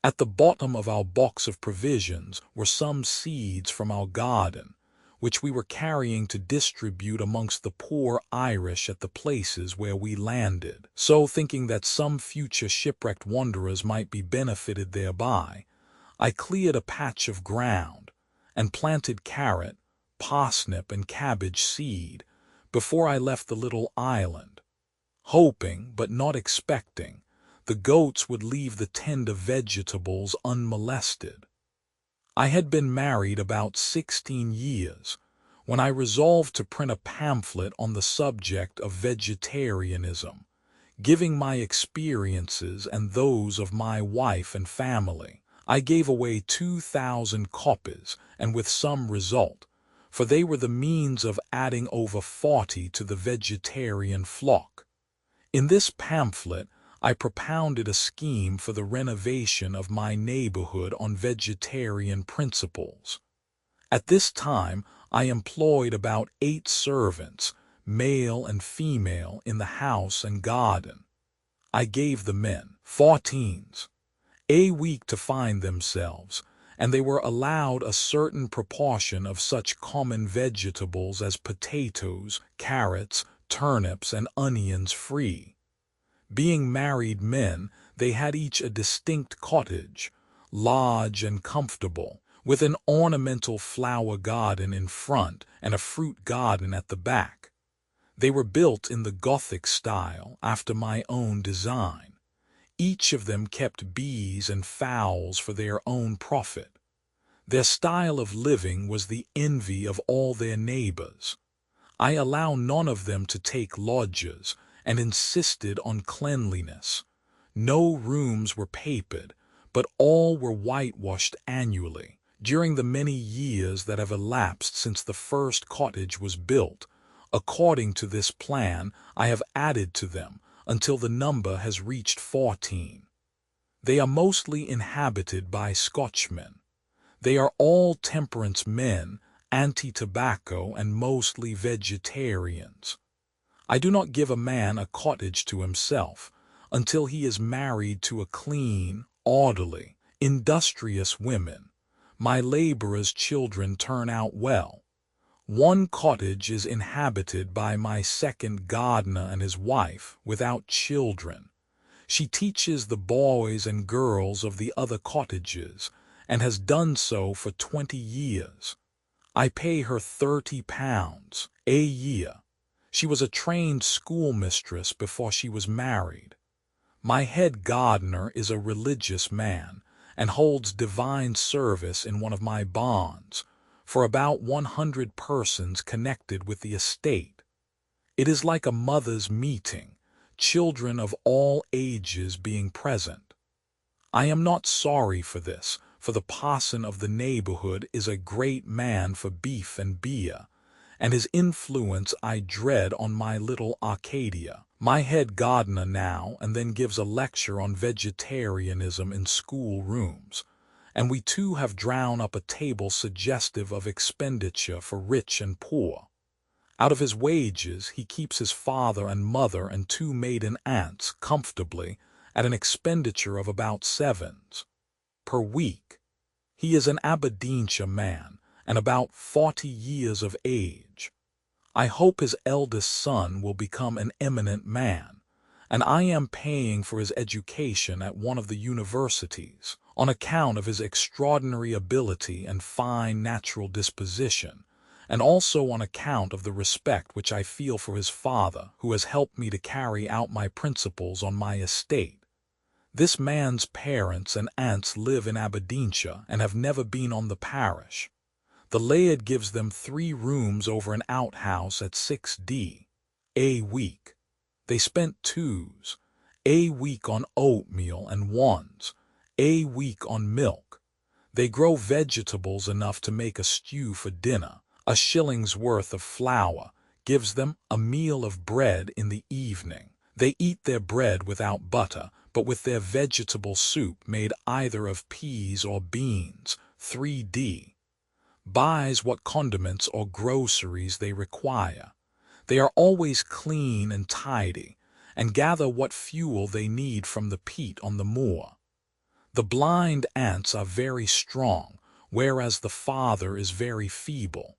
At the bottom of our box of provisions were some seeds from our garden, which we were carrying to distribute amongst the poor Irish at the places where we landed. So, thinking that some future shipwrecked wanderers might be benefited thereby, I cleared a patch of ground, and planted carrot, parsnip, and cabbage seed before I left the little island, hoping, but not expecting, the goats would leave the tender vegetables unmolested. I had been married about 16 years when I resolved to print a pamphlet on the subject of vegetarianism, giving my experiences and those of my wife and family. I gave away 2,000 copies, and with some result, for they were the means of adding over 40 to the vegetarian flock. In this pamphlet I propounded a scheme for the renovation of my neighborhood on vegetarian principles. At this time I employed about 8 servants, male and female, in the house and garden. I gave the men 14s a week to find themselves, and they were allowed a certain proportion of such common vegetables as potatoes, carrots, turnips, and onions free. Being married men, they had each a distinct cottage, large and comfortable, with an ornamental flower garden in front and a fruit garden at the back. They were built in the Gothic style, after my own design. Each of them kept bees and fowls for their own profit. Their style of living was the envy of all their neighbors. I allow none of them to take lodgers, and insisted on cleanliness. No rooms were papered, but all were whitewashed annually. During the many years that have elapsed since the first cottage was built, according to this plan, I have added to them until the number has reached 14. They are mostly inhabited by Scotchmen. They are all temperance men, anti-tobacco, and mostly vegetarians. I do not give a man a cottage to himself until he is married to a clean, orderly, industrious woman. My laborers' children turn out well. One cottage is inhabited by my second gardener and his wife without children. She teaches the boys and girls of the other cottages and has done so for 20 years. I pay her £30 a year. She was a trained schoolmistress before she was married. My head gardener is a religious man and holds divine service in one of my barns for about 100 persons connected with the estate. It is like a mother's meeting, children of all ages being present. I am not sorry for this, for the parson of the neighborhood is a great man for beef and beer, and his influence I dread on my little Arcadia. My head gardener now and then gives a lecture on vegetarianism in school rooms, and we too have drawn up a table suggestive of expenditure for rich and poor. Out of his wages he keeps his father and mother and 2 maiden aunts comfortably at an expenditure of about £7 per week. He is an Aberdeenshire man and about 40 years of age. I hope his eldest son will become an eminent man, and I am paying for his education at one of the universities on account of his extraordinary ability and fine natural disposition, and also on account of the respect which I feel for his father, who has helped me to carry out my principles on my estate. This man's parents and aunts live in Aberdeenshire and have never been on the parish. The laird gives them 3 rooms over an outhouse at 6d a week. They spent 2s a week on oatmeal and 1s a week on milk. They grow vegetables enough to make a stew for dinner. A shilling's worth of flour gives them a meal of bread in the evening. They eat their bread without butter, but with their vegetable soup made either of peas or beans. 3d buys what condiments or groceries they require. They are always clean and tidy, and gather what fuel they need from the peat on the moor. The blind aunts are very strong, whereas the father is very feeble.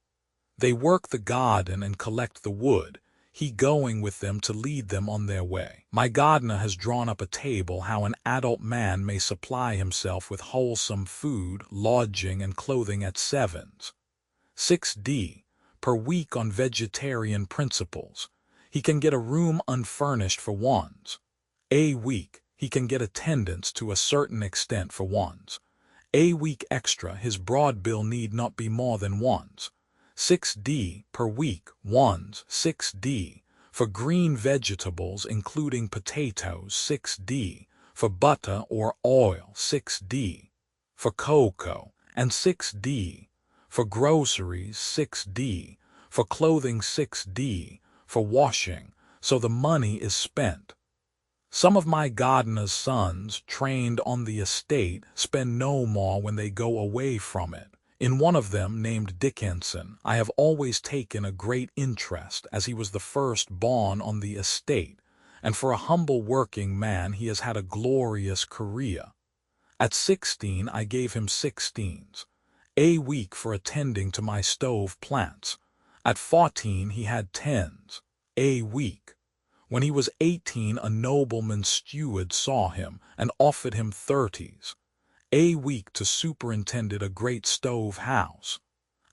They work the garden and collect the wood, he going with them to lead them on their way. My gardener has drawn up a table how an adult man may supply himself with wholesome food, lodging, and clothing at 7s 6d per week on vegetarian principles. He can get a room unfurnished for 1s a week. He can get attendance to a certain extent for 1s a week extra. His broad bill need not be more than 1s 6d per week, 1s 6d for green vegetables including potatoes, 6d for butter or oil, 6d for cocoa, and 6d for groceries, 6d for clothing, 6d for washing, so the money is spent. Some of my gardener's sons, trained on the estate, spend no more when they go away from it. In one of them, named Dickinson, I have always taken a great interest, as he was the first born on the estate, and for a humble working man he has had a glorious career. At 16 I gave him 16s a week for attending to my stove plants. At 14 he had 10s a week. When he was 18 a nobleman's steward saw him and offered him 30s a week to superintend a great stove house.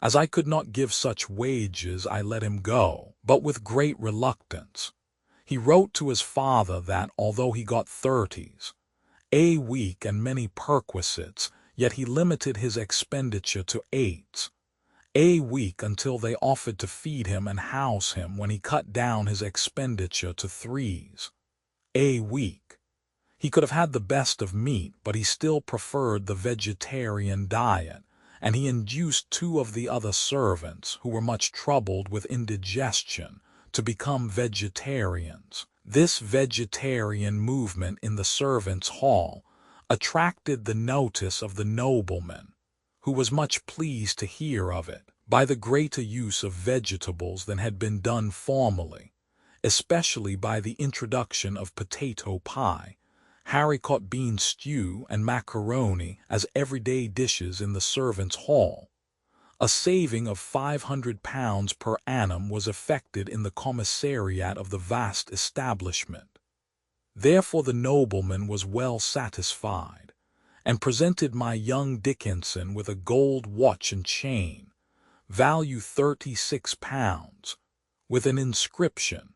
As I could not give such wages, I let him go, but with great reluctance. He wrote to his father that, although he got 30s a week and many perquisites, yet he limited his expenditure to 8s a week until they offered to feed him and house him, when he cut down his expenditure to 3s a week. He could have had the best of meat, but he still preferred the vegetarian diet, and he induced 2 of the other servants, who were much troubled with indigestion, to become vegetarians. This vegetarian movement in the servants' hall attracted the notice of the nobleman, who was much pleased to hear of it. By the greater use of vegetables than had been done formerly, especially by the introduction of potato pie, haricot bean stew, and macaroni as everyday dishes in the servants' hall, a saving of £500 per annum was effected in the commissariat of the vast establishment. Therefore the nobleman was well satisfied, and presented my young Dickinson with a gold watch and chain, value £36, with an inscription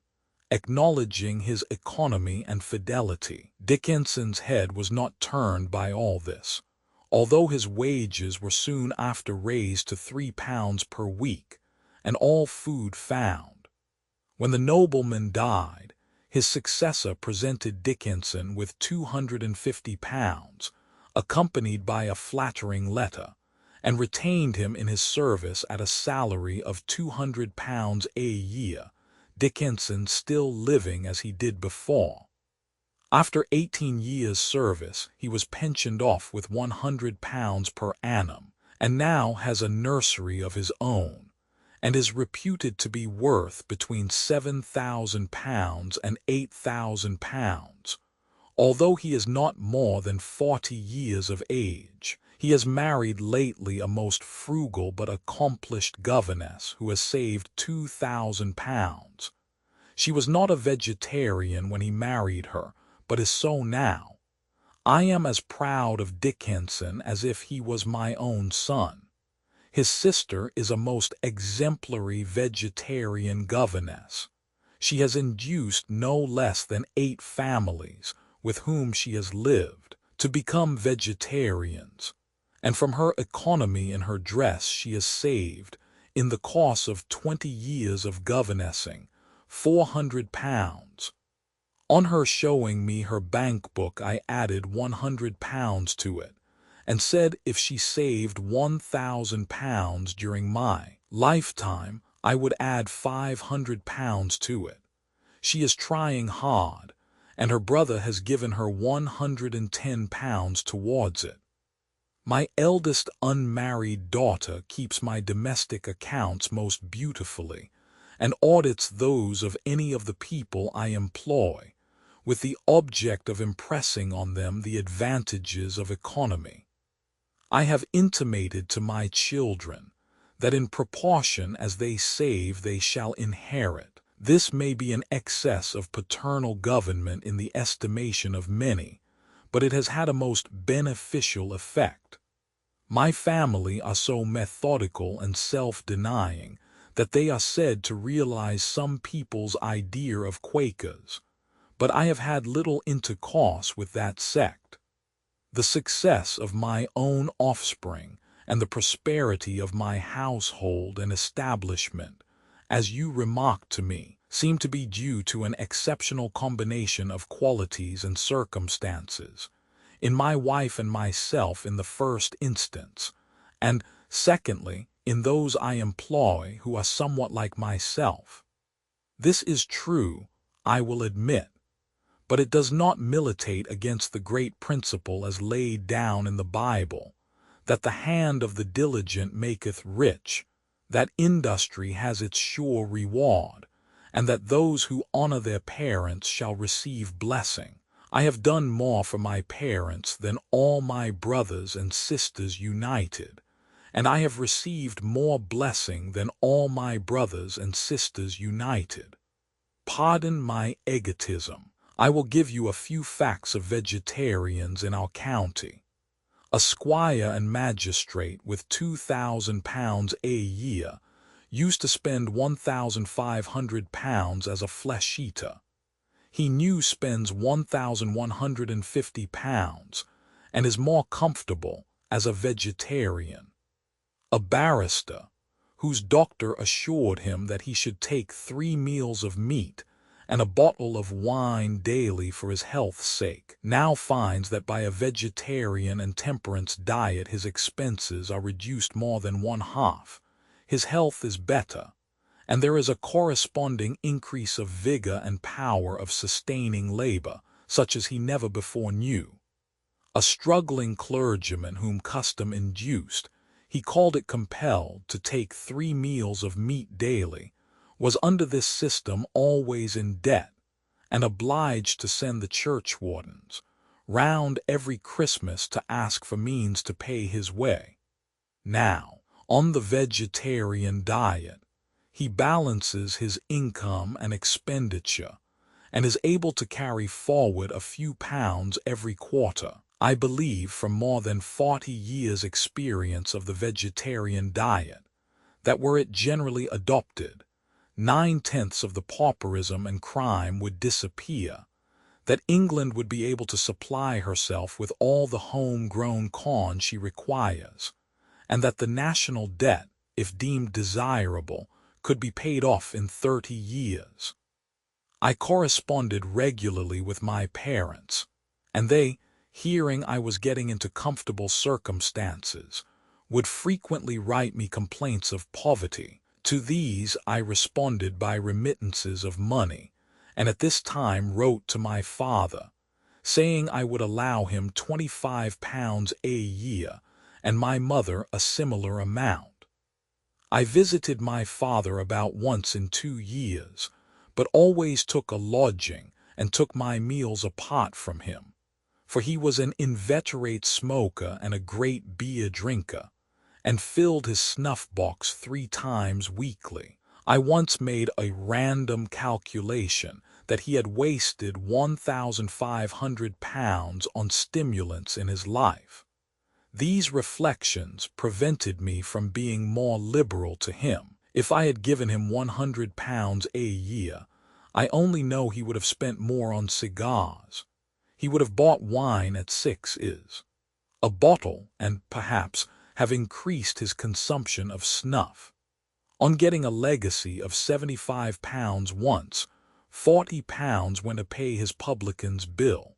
acknowledging his economy and fidelity. Dickinson's head was not turned by all this, although his wages were soon after raised to £3 per week, and all food found. When the nobleman died, his successor presented Dickinson with £250, accompanied by a flattering letter, and retained him in his service at a salary of £200 a year, Dickinson still living as he did before. After 18 years' service, he was pensioned off with £100 per annum, and now has a nursery of his own, and is reputed to be worth between £7,000 and £8,000. Although he is not more than 40 years of age, he has married lately a most frugal but accomplished governess who has saved £2,000. She was not a vegetarian when he married her, but is so now. I am as proud of Dickinson as if he was my own son. His sister is a most exemplary vegetarian governess. She has induced no less than 8 families, with whom she has lived, to become vegetarians, and from her economy in her dress she has saved, in the course of 20 years of governessing, £400. On her showing me her bank book, I added £100 to it, and said if she saved £1,000 during my lifetime, I would add £500 to it. She is trying hard, and her brother has given her £110 towards it. My eldest unmarried daughter keeps my domestic accounts most beautifully, and audits those of any of the people I employ, with the object of impressing on them the advantages of economy. I have intimated to my children that in proportion as they save they shall inherit. This may be an excess of paternal government in the estimation of many, but it has had a most beneficial effect. My family are so methodical and self-denying that they are said to realize some people's idea of Quakers, but I have had little intercourse with that sect. The success of my own offspring and the prosperity of my household and establishment, as you remarked to me, seem to be due to an exceptional combination of qualities and circumstances, in my wife and myself in the first instance, and, secondly, in those I employ who are somewhat like myself. This is true, I will admit, but it does not militate against the great principle as laid down in the Bible, that the hand of the diligent maketh rich, that industry has its sure reward, and that those who honor their parents shall receive blessing. I have done more for my parents than all my brothers and sisters united, and I have received more blessing than all my brothers and sisters united. Pardon my egotism. I will give you a few facts of vegetarians in our county. A squire and magistrate with £2,000 a year used to spend £1,500 as a flesh-eater. He now spends £1,150 and is more comfortable as a vegetarian. A barrister, whose doctor assured him that he should take 3 meals of meat and a bottle of wine daily for his health's sake, now finds that by a vegetarian and temperance diet his expenses are reduced more than one half, his health is better, and there is a corresponding increase of vigor and power of sustaining labor, such as he never before knew. A struggling clergyman whom custom induced, he called it compelled, to take 3 meals of meat daily, was under this system always in debt, and obliged to send the churchwardens round every Christmas to ask for means to pay his way. Now, on the vegetarian diet, he balances his income and expenditure, and is able to carry forward a few pounds every quarter. I believe from more than 40 years' experience of the vegetarian diet, that were it generally adopted, 9/10 of the pauperism and crime would disappear, that England would be able to supply herself with all the home-grown corn she requires, and that the national debt, if deemed desirable, could be paid off in 30 years. I corresponded regularly with my parents, and they, hearing I was getting into comfortable circumstances, would frequently write me complaints of poverty. To these I responded by remittances of money, and at this time wrote to my father, saying I would allow him £25 a year, and my mother a similar amount. I visited my father about once in 2 years, but always took a lodging and took my meals apart from him, for he was an inveterate smoker and a great beer drinker, and filled his snuff-box 3 times weekly. I once made a random calculation that he had wasted £1,500 on stimulants in his life. These reflections prevented me from being more liberal to him. If I had given him £100 a year, I only know he would have spent more on cigars. He would have bought wine at 6s. a bottle, and perhaps have increased his consumption of snuff. On getting a legacy of £75 once, £40 went to pay his publican's bill.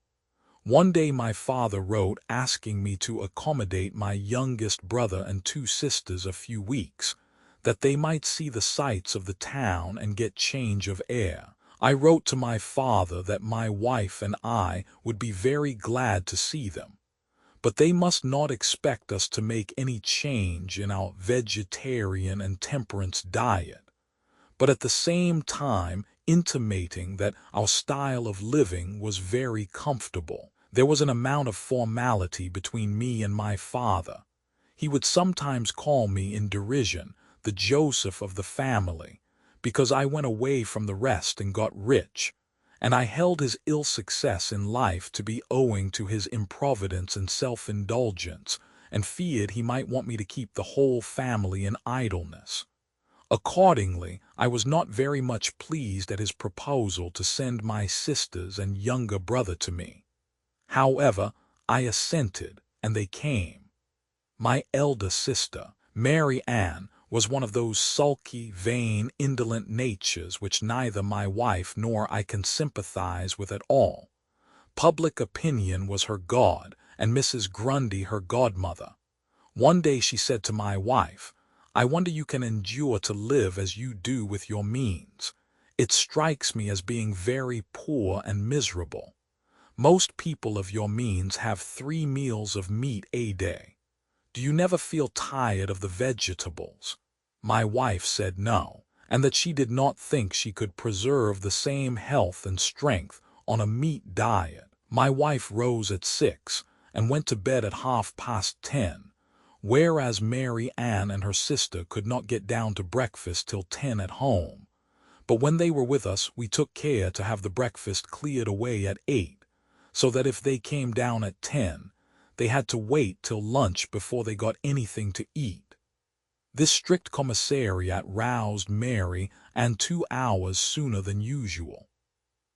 One day my father wrote asking me to accommodate my youngest brother and 2 sisters a few weeks, that they might see the sights of the town and get change of air. I wrote to my father that my wife and I would be very glad to see them, but they must not expect us to make any change in our vegetarian and temperance diet, but at the same time intimating that our style of living was very comfortable. There was an amount of formality between me and my father. He would sometimes call me in derision the Joseph of the family, because I went away from the rest and got rich, and I held his ill success in life to be owing to his improvidence and self-indulgence, and feared he might want me to keep the whole family in idleness. Accordingly, I was not very much pleased at his proposal to send my sisters and younger brother to me. However, I assented, and they came. My elder sister, Mary Ann, was one of those sulky, vain, indolent natures which neither my wife nor I can sympathize with at all. Public opinion was her god, and Mrs. Grundy her godmother. One day she said to my wife, "I wonder you can endure to live as you do with your means. It strikes me as being very poor and miserable. Most people of your means have 3 meals of meat a day. Do you never feel tired of the vegetables?" My wife said no, and that she did not think she could preserve the same health and strength on a meat diet. My wife rose at 6 and went to bed at 10:30, whereas Mary Ann and her sister could not get down to breakfast till 10 at home. But when they were with us, we took care to have the breakfast cleared away at 8, so that if they came down at 10, they had to wait till lunch before they got anything to eat. This strict commissariat roused Mary Ann 2 hours sooner than usual.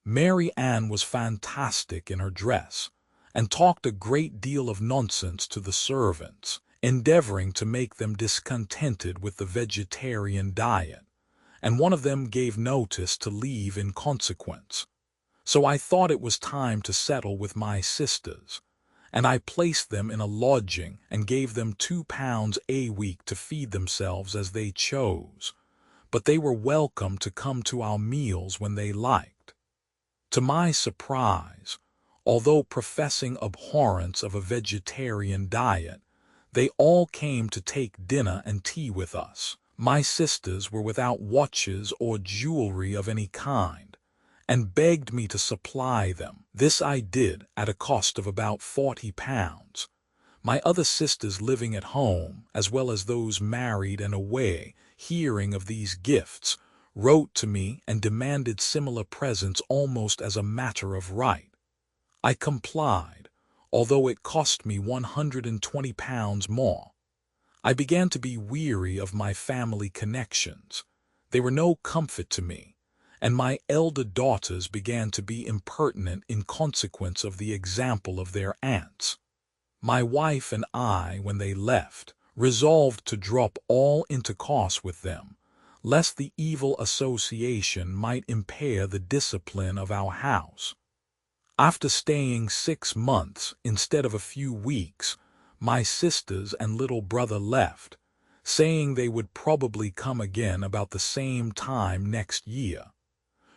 Mary Ann was fantastic in her dress, and talked a great deal of nonsense to the servants, endeavoring to make them discontented with the vegetarian diet, and one of them gave notice to leave in consequence. So I thought it was time to settle with my sisters, and I placed them in a lodging and gave them £2 a week to feed themselves as they chose, but they were welcome to come to our meals when they liked. To my surprise, although professing abhorrence of a vegetarian diet, they all came to take dinner and tea with us. My sisters were without watches or jewelry of any kind, and begged me to supply them. This I did at a cost of about £40. My other sisters living at home, as well as those married and away, hearing of these gifts, wrote to me and demanded similar presents almost as a matter of right. I complied, although it cost me £120 more. I began to be weary of my family connections. They were no comfort to me, and my elder daughters began to be impertinent in consequence of the example of their aunts. My wife and I, when they left, resolved to drop all intercourse with them, lest the evil association might impair the discipline of our house. After staying 6 months instead of a few weeks, my sisters and little brother left, saying they would probably come again about the same time next year.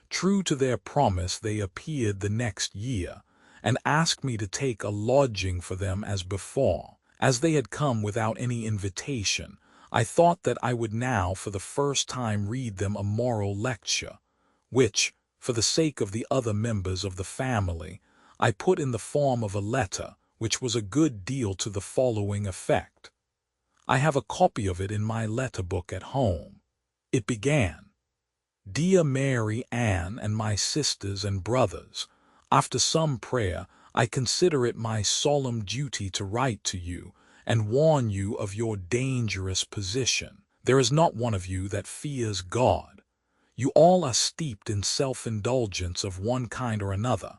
True to their promise, they appeared the next year, and asked me to take a lodging for them as before. As they had come without any invitation, I thought that I would now for the first time read them a moral lecture, which, for the sake of the other members of the family, I put in the form of a letter, which was a good deal to the following effect. I have a copy of it in my letter book at home. It began, "Dear Mary Ann and my sisters and brothers, after some prayer, I consider it my solemn duty to write to you and warn you of your dangerous position. There is not one of you that fears God. You all are steeped in self-indulgence of one kind or another.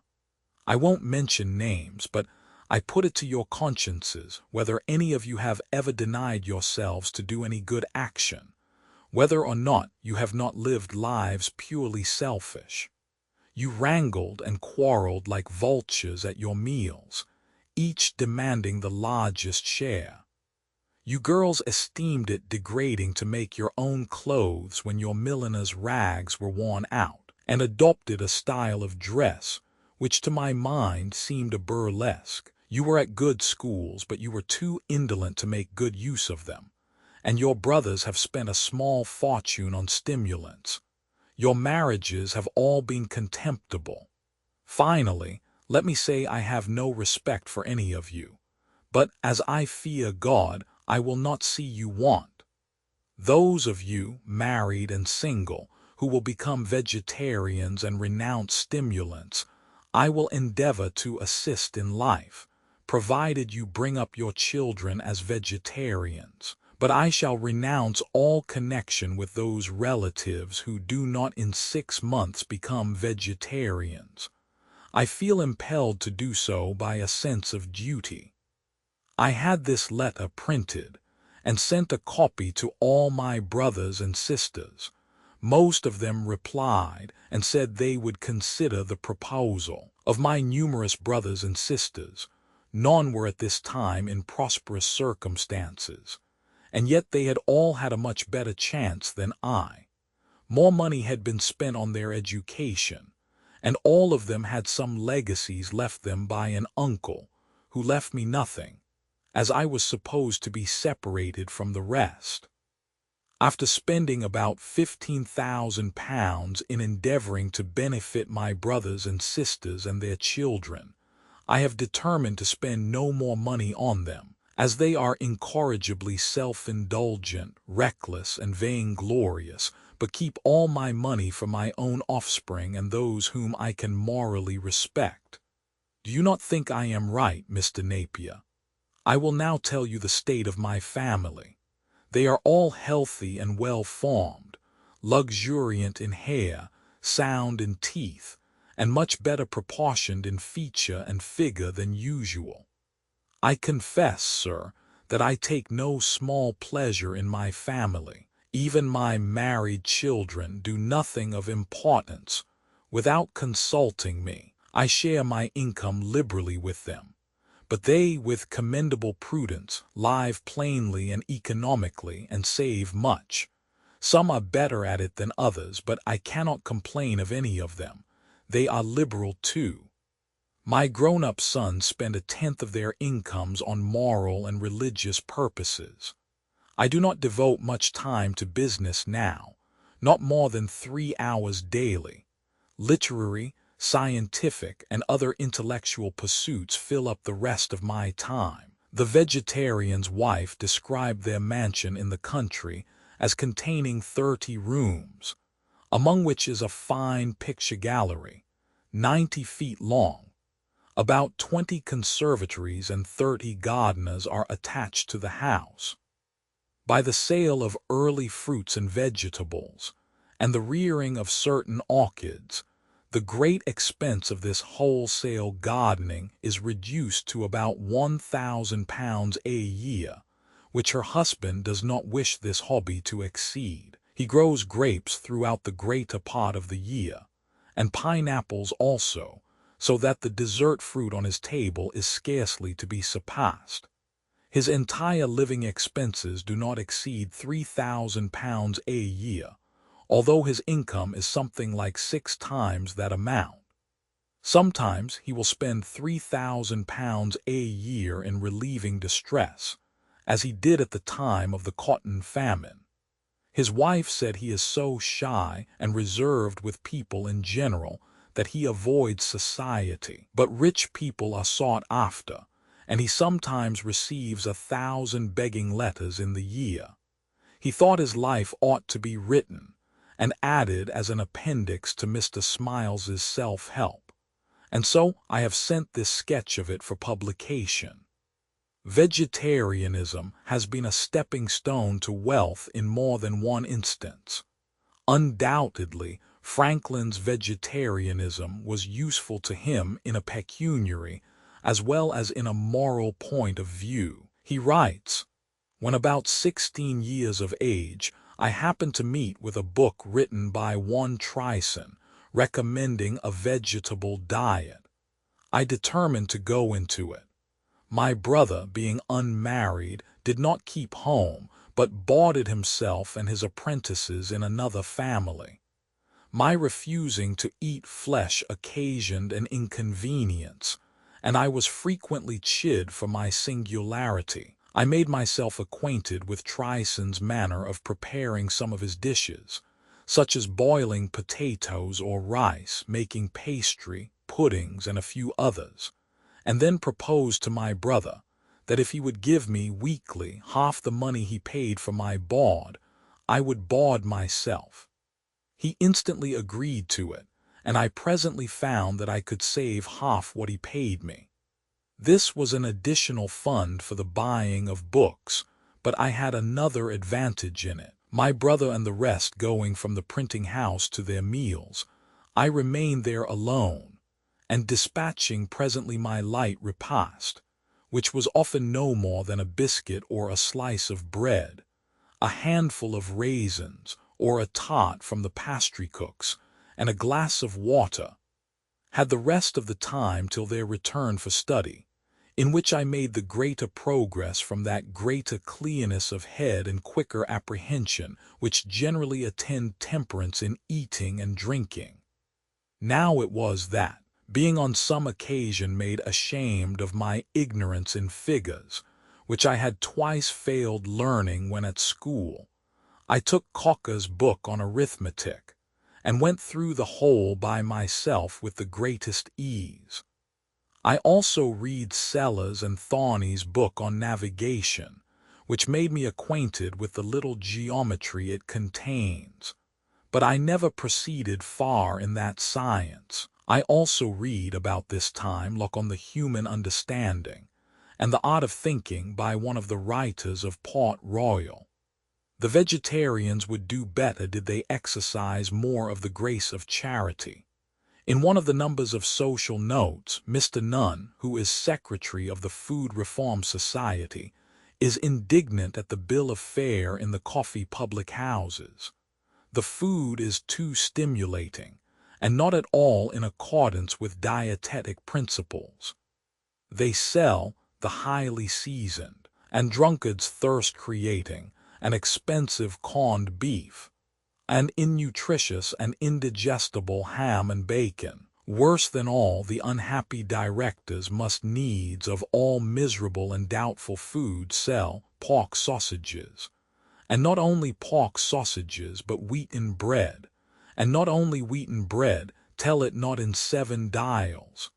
I won't mention names, but I put it to your consciences whether any of you have ever denied yourselves to do any good action, whether or not you have not lived lives purely selfish. You wrangled and quarreled like vultures at your meals, each demanding the largest share. You girls esteemed it degrading to make your own clothes when your milliner's rags were worn out, and adopted a style of dress which to my mind seemed a burlesque. You were at good schools, but you were too indolent to make good use of them, and your brothers have spent a small fortune on stimulants. Your marriages have all been contemptible. Finally, let me say I have no respect for any of you, but as I fear God, I will not see you want. Those of you, married and single, who will become vegetarians and renounce stimulants, I will endeavor to assist in life, provided you bring up your children as vegetarians. But I shall renounce all connection with those relatives who do not in 6 months become vegetarians. I feel impelled to do so by a sense of duty. I had this letter printed, and sent a copy to all my brothers and sisters. Most of them replied and said they would consider the proposal. Of my numerous brothers and sisters, none were at this time in prosperous circumstances, and yet they had all had a much better chance than I. More money had been spent on their education, and all of them had some legacies left them by an uncle, who left me nothing, as I was supposed to be separated from the rest. After spending about £15,000 in endeavoring to benefit my brothers and sisters and their children, I have determined to spend no more money on them, as they are incorrigibly self-indulgent, reckless, and vainglorious, but keep all my money for my own offspring and those whom I can morally respect. Do you not think I am right, Mr. Napier? I will now tell you the state of my family. They are all healthy and well-formed, luxuriant in hair, sound in teeth, and much better proportioned in feature and figure than usual. I confess, sir, that I take no small pleasure in my family. Even my married children do nothing of importance without consulting me. I share my income liberally with them, but they, with commendable prudence, live plainly and economically and save much. Some are better at it than others, but I cannot complain of any of them. They are liberal too. My grown-up sons spend 1/10 of their incomes on moral and religious purposes. I do not devote much time to business now, not more than 3 hours daily. Literary, scientific, and other intellectual pursuits fill up the rest of my time. The vegetarian's wife described their mansion in the country as containing 30 rooms, among which is a fine picture gallery, 90 feet long. About 20 conservatories and 30 gardeners are attached to the house. By the sale of early fruits and vegetables, and the rearing of certain orchids, the great expense of this wholesale gardening is reduced to about £1,000 a year, which her husband does not wish this hobby to exceed. He grows grapes throughout the greater part of the year, and pineapples also, so that the dessert fruit on his table is scarcely to be surpassed. His entire living expenses do not exceed £3,000 a year, although his income is something like 6 times that amount. Sometimes he will spend £3,000 a year in relieving distress, as he did at the time of the cotton famine. His wife said he is so shy and reserved with people in general that he avoids society. But rich people are sought after, and he sometimes receives 1,000 begging letters in the year. He thought his life ought to be written, and added as an appendix to Mr. Smiles's self-help, and so I have sent this sketch of it for publication. Vegetarianism has been a stepping stone to wealth in more than one instance. Undoubtedly, Franklin's vegetarianism was useful to him in a pecuniary as well as in a moral point of view. He writes, "When about 16 years of age, I happened to meet with a book written by one Trison recommending a vegetable diet. I determined to go into it. My brother, being unmarried, did not keep home, but boarded himself and his apprentices in another family. My refusing to eat flesh occasioned an inconvenience, and I was frequently chid for my singularity. I made myself acquainted with Trison's manner of preparing some of his dishes, such as boiling potatoes or rice, making pastry, puddings, and a few others, and then proposed to my brother that if he would give me weekly half the money he paid for my board, I would board myself. He instantly agreed to it, and I presently found that I could save half what he paid me. This was an additional fund for the buying of books, but I had another advantage in it. My brother and the rest going from the printing house to their meals, I remained there alone, and dispatching presently my light repast, which was often no more than a biscuit or a slice of bread, a handful of raisins, or a tart from the pastry cook's, and a glass of water, had the rest of the time till their return for study, in which I made the greater progress from that greater clearness of head and quicker apprehension which generally attend temperance in eating and drinking. Now it was that, being on some occasion made ashamed of my ignorance in figures, which I had twice failed learning when at school, I took Cocker's book on arithmetic, and went through the whole by myself with the greatest ease. I also read Sellers and Thorney's book on navigation, which made me acquainted with the little geometry it contains, but I never proceeded far in that science. I also read about this time Locke on the Human Understanding, and the Art of Thinking by one of the writers of Port Royal. The vegetarians would do better did they exercise more of the grace of charity. In one of the numbers of Social Notes, Mr. Nunn, who is secretary of the Food Reform Society, is indignant at the bill of fare in the coffee public houses. The food is too stimulating, and not at all in accordance with dietetic principles. They sell the highly seasoned, and drunkards thirst-creating, and expensive corned beef, and innutritious and indigestible ham and bacon. Worse than all, the unhappy directors must needs of all miserable and doubtful food sell pork sausages, and not only pork sausages but wheaten bread, and not only wheaten bread, tell it not in 7 dials,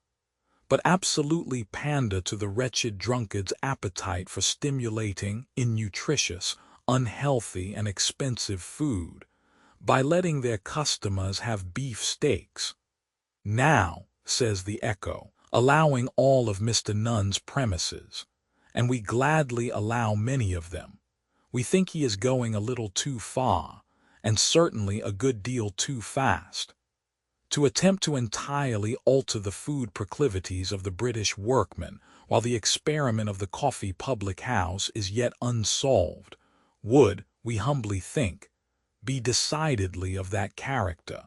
but absolutely pander to the wretched drunkard's appetite for stimulating, innutritious, unhealthy, and expensive food, by letting their customers have beef steaks. Now, says the Echo, allowing all of Mr. Nunn's premises, and we gladly allow many of them, we think he is going a little too far, and certainly a good deal too fast, to attempt to entirely alter the food proclivities of the British workman while the experiment of the coffee public house is yet unsolved, would, we humbly think, be decidedly of that character.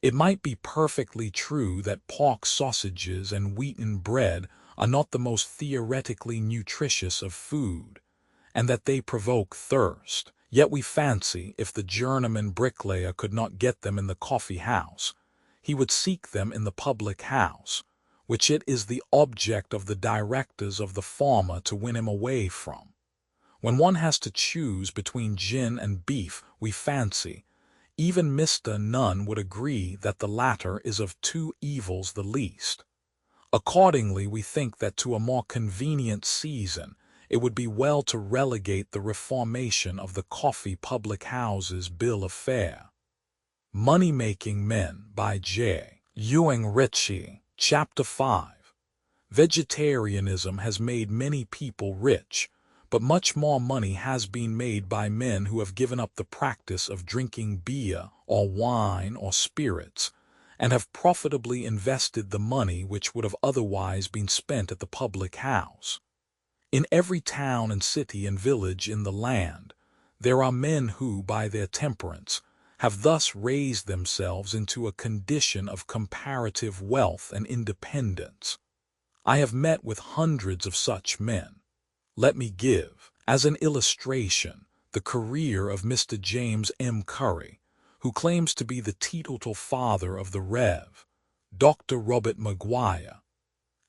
It might be perfectly true that pork sausages and wheaten bread are not the most theoretically nutritious of food, and that they provoke thirst, yet we fancy if the journeyman bricklayer could not get them in the coffee house, he would seek them in the public house, which it is the object of the directors of the former to win him away from. When one has to choose between gin and beef, we fancy, even Mr. Nunn would agree that the latter is of 2 evils the least. Accordingly, we think that to a more convenient season, it would be well to relegate the reformation of the coffee public houses bill of fare. Money-Making Men by J. Ewing Ritchie. Chapter 5. Vegetarianism has made many people rich, but much more money has been made by men who have given up the practice of drinking beer or wine or spirits, and have profitably invested the money which would have otherwise been spent at the public house. In every town and city and village in the land, there are men who, by their temperance, have thus raised themselves into a condition of comparative wealth and independence. I have met with hundreds of such men. Let me give, as an illustration, the career of Mr. James M. Curry, who claims to be the teetotal father of the Rev. Dr. Robert Maguire.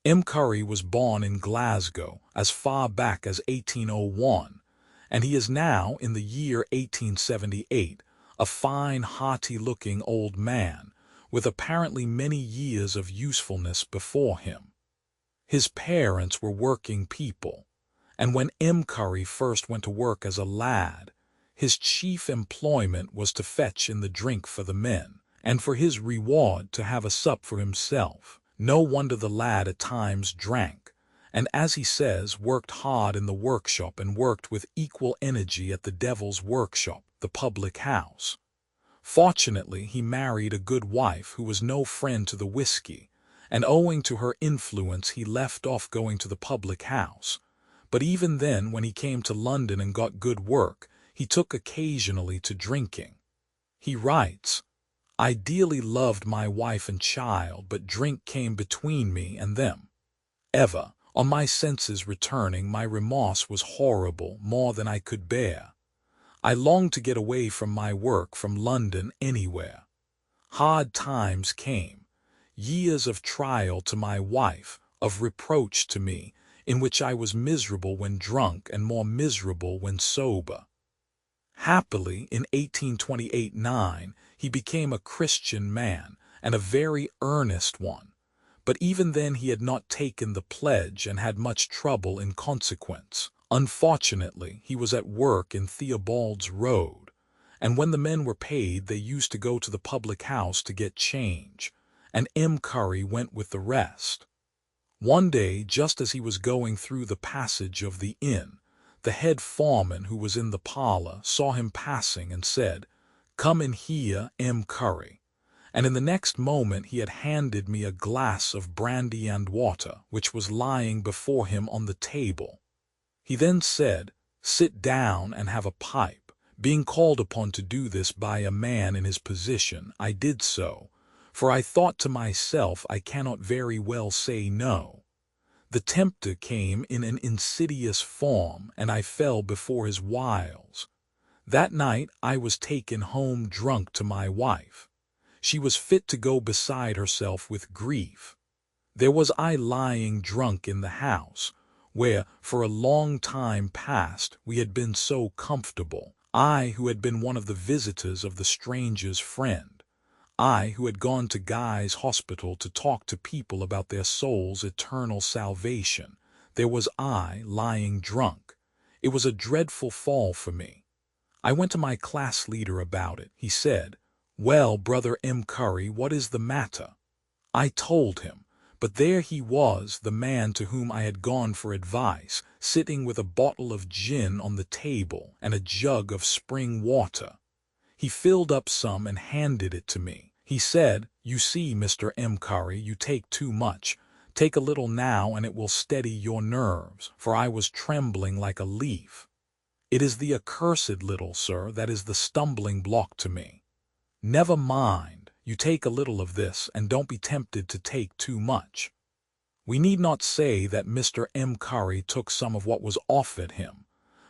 M. Curry was born in Glasgow as far back as 1801, and he is now, in the year 1878, a fine, hearty-looking old man, with apparently many years of usefulness before him. His parents were working people, and when M. Curry first went to work as a lad, his chief employment was to fetch in the drink for the men, and for his reward to have a sup for himself. No wonder the lad at times drank, and, as he says, worked hard in the workshop and worked with equal energy at the devil's workshop, the public house. Fortunately, he married a good wife who was no friend to the whiskey, and owing to her influence he left off going to the public house. But even then, when he came to London and got good work, he took occasionally to drinking. He writes, "I dearly loved my wife and child, but drink came between me and them. Ever, on my senses returning, my remorse was horrible, more than I could bear. I longed to get away from my work, from London, anywhere. Hard times came, years of trial to my wife, of reproach to me, in which I was miserable when drunk and more miserable when sober. Happily, in 1828-9, he became a Christian man, and a very earnest one, but even then he had not taken the pledge and had much trouble in consequence. Unfortunately, he was at work in Theobald's Road, and when the men were paid they used to go to the public house to get change, and M. Curry went with the rest. One day, just as he was going through the passage of the inn, the head foreman, who was in the parlor, saw him passing and said, 'Come in here, M. Curry,' and in the next moment he had handed me a glass of brandy and water, which was lying before him on the table. He then said, "Sit down and have a pipe." Being called upon to do this by a man in his position, I did so, for I thought to myself, I cannot very well say no. The tempter came in an insidious form, and I fell before his wiles. That night I was taken home drunk to my wife. She was fit to go beside herself with grief. There was I lying drunk in the house, where for a long time past we had been so comfortable. I, who had been one of the visitors of the stranger's friend. I, who had gone to Guy's hospital to talk to people about their soul's eternal salvation. There was I lying drunk. It was a dreadful fall for me. I went to my class leader about it. He said, "Well, Brother M. Curry, what is the matter?" I told him, but there he was, the man to whom I had gone for advice, sitting with a bottle of gin on the table and a jug of spring water. He filled up some and handed it to me. He said, "You see, Mr. M. Curry, you take too much. Take a little now and it will steady your nerves," for I was trembling like a leaf. It is the accursed little, sir, that is the stumbling block to me. Never mind, you take a little of this and don't be tempted to take too much. We need not say that Mr. M. Curry took some of what was offered him,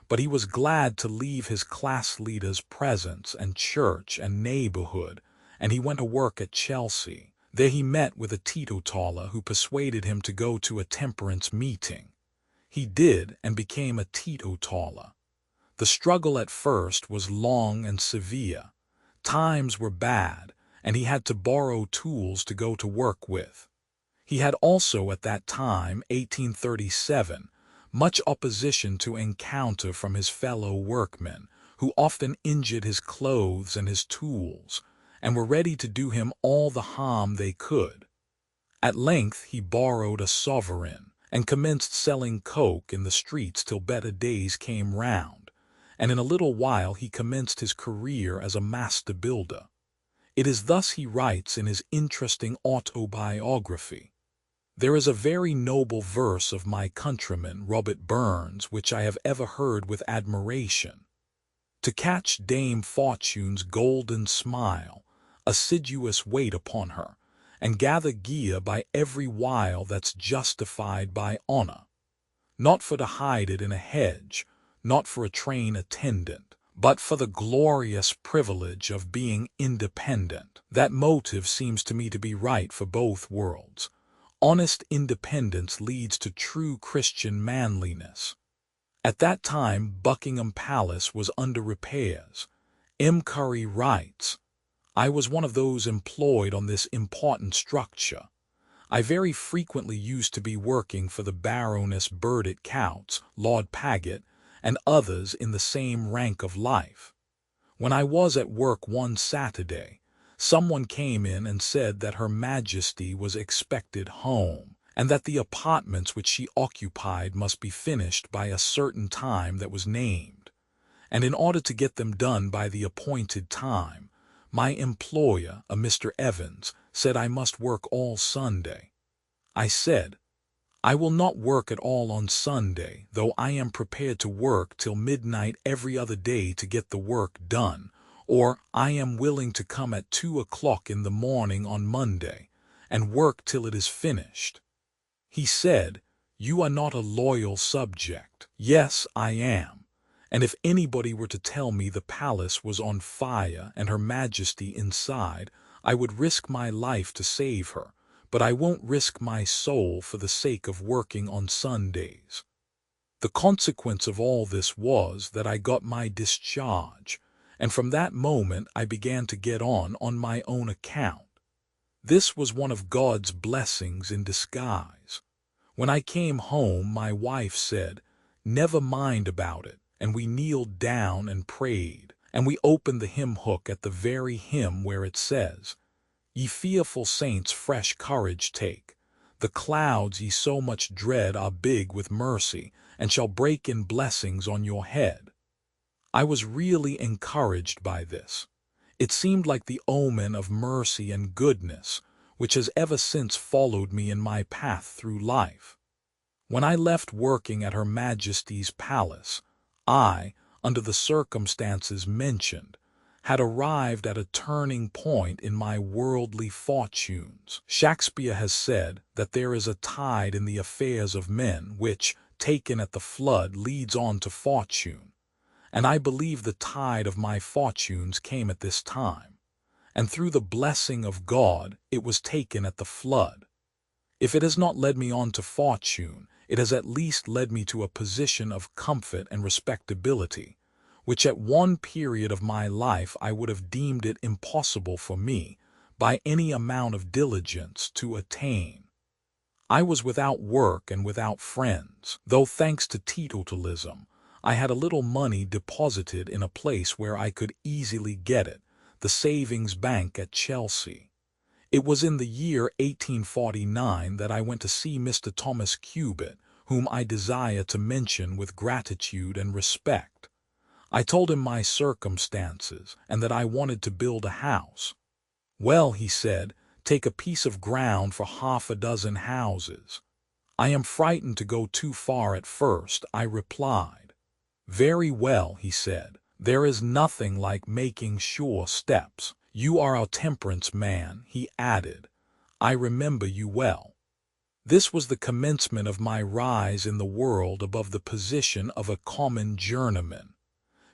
but he was glad to leave his class leader's presence and church and neighborhood, and he went to work at Chelsea. There he met with a teetotaler who persuaded him to go to a temperance meeting. He did and became a teetotaler. The struggle at first was long and severe. Times were bad, and he had to borrow tools to go to work with. He had also at that time, 1837, much opposition to encounter from his fellow workmen, who often injured his clothes and his tools, and were ready to do him all the harm they could. At length he borrowed a sovereign, and commenced selling coke in the streets till better days came round, and in a little while he commenced his career as a master builder. It is thus he writes in his interesting autobiography. There is a very noble verse of my countryman Robert Burns which I have ever heard with admiration. To catch Dame Fortune's golden smile, assiduous wait upon her, and gather gear by every wile that's justified by honor. Not for to hide it in a hedge, not for a train attendant, but for the glorious privilege of being independent. That motive seems to me to be right for both worlds. Honest independence leads to true Christian manliness. At that time Buckingham Palace was under repairs. M. Curry writes, "I was one of those employed on this important structure. I very frequently used to be working for the Baroness Burdett Coutts, Lord Paget, and others in the same rank of life. When I was at work one Saturday, someone came in and said that Her Majesty was expected home, and that the apartments which she occupied must be finished by a certain time that was named. And in order to get them done by the appointed time, my employer, a Mr. Evans, said I must work all Sunday. I said, I will not work at all on Sunday, though I am prepared to work till midnight every other day to get the work done, or I am willing to come at 2 o'clock in the morning on Monday, and work till it is finished. He said, You are not a loyal subject. Yes, I am. And if anybody were to tell me the palace was on fire and Her Majesty inside, I would risk my life to save her, but I won't risk my soul for the sake of working on Sundays. The consequence of all this was that I got my discharge, and from that moment I began to get on my own account. This was one of God's blessings in disguise. When I came home, my wife said, Never mind about it, and we kneeled down and prayed, and we opened the hymn hook at the very hymn where it says, Ye fearful saints fresh courage take, the clouds ye so much dread are big with mercy, and shall break in blessings on your head. I was really encouraged by this. It seemed like the omen of mercy and goodness, which has ever since followed me in my path through life. When I left working at Her Majesty's palace, I, under the circumstances mentioned, had arrived at a turning point in my worldly fortunes. Shakespeare has said that there is a tide in the affairs of men which, taken at the flood, leads on to fortune, and I believe the tide of my fortunes came at this time, and through the blessing of God it was taken at the flood. If it has not led me on to fortune, it has at least led me to a position of comfort and respectability, which at one period of my life I would have deemed it impossible for me, by any amount of diligence, to attain. I was without work and without friends, though thanks to teetotalism, I had a little money deposited in a place where I could easily get it, the Savings Bank at Chelsea. It was in the year 1849 that I went to see Mr. Thomas Cubitt, whom I desire to mention with gratitude and respect. I told him my circumstances, and that I wanted to build a house. "Well," he said, "take a piece of ground for 6 houses." "I am frightened to go too far at first," I replied. "Very well," he said, "there is nothing like making sure steps. You are our temperance man," he added. "I remember you well." This was the commencement of my rise in the world above the position of a common journeyman.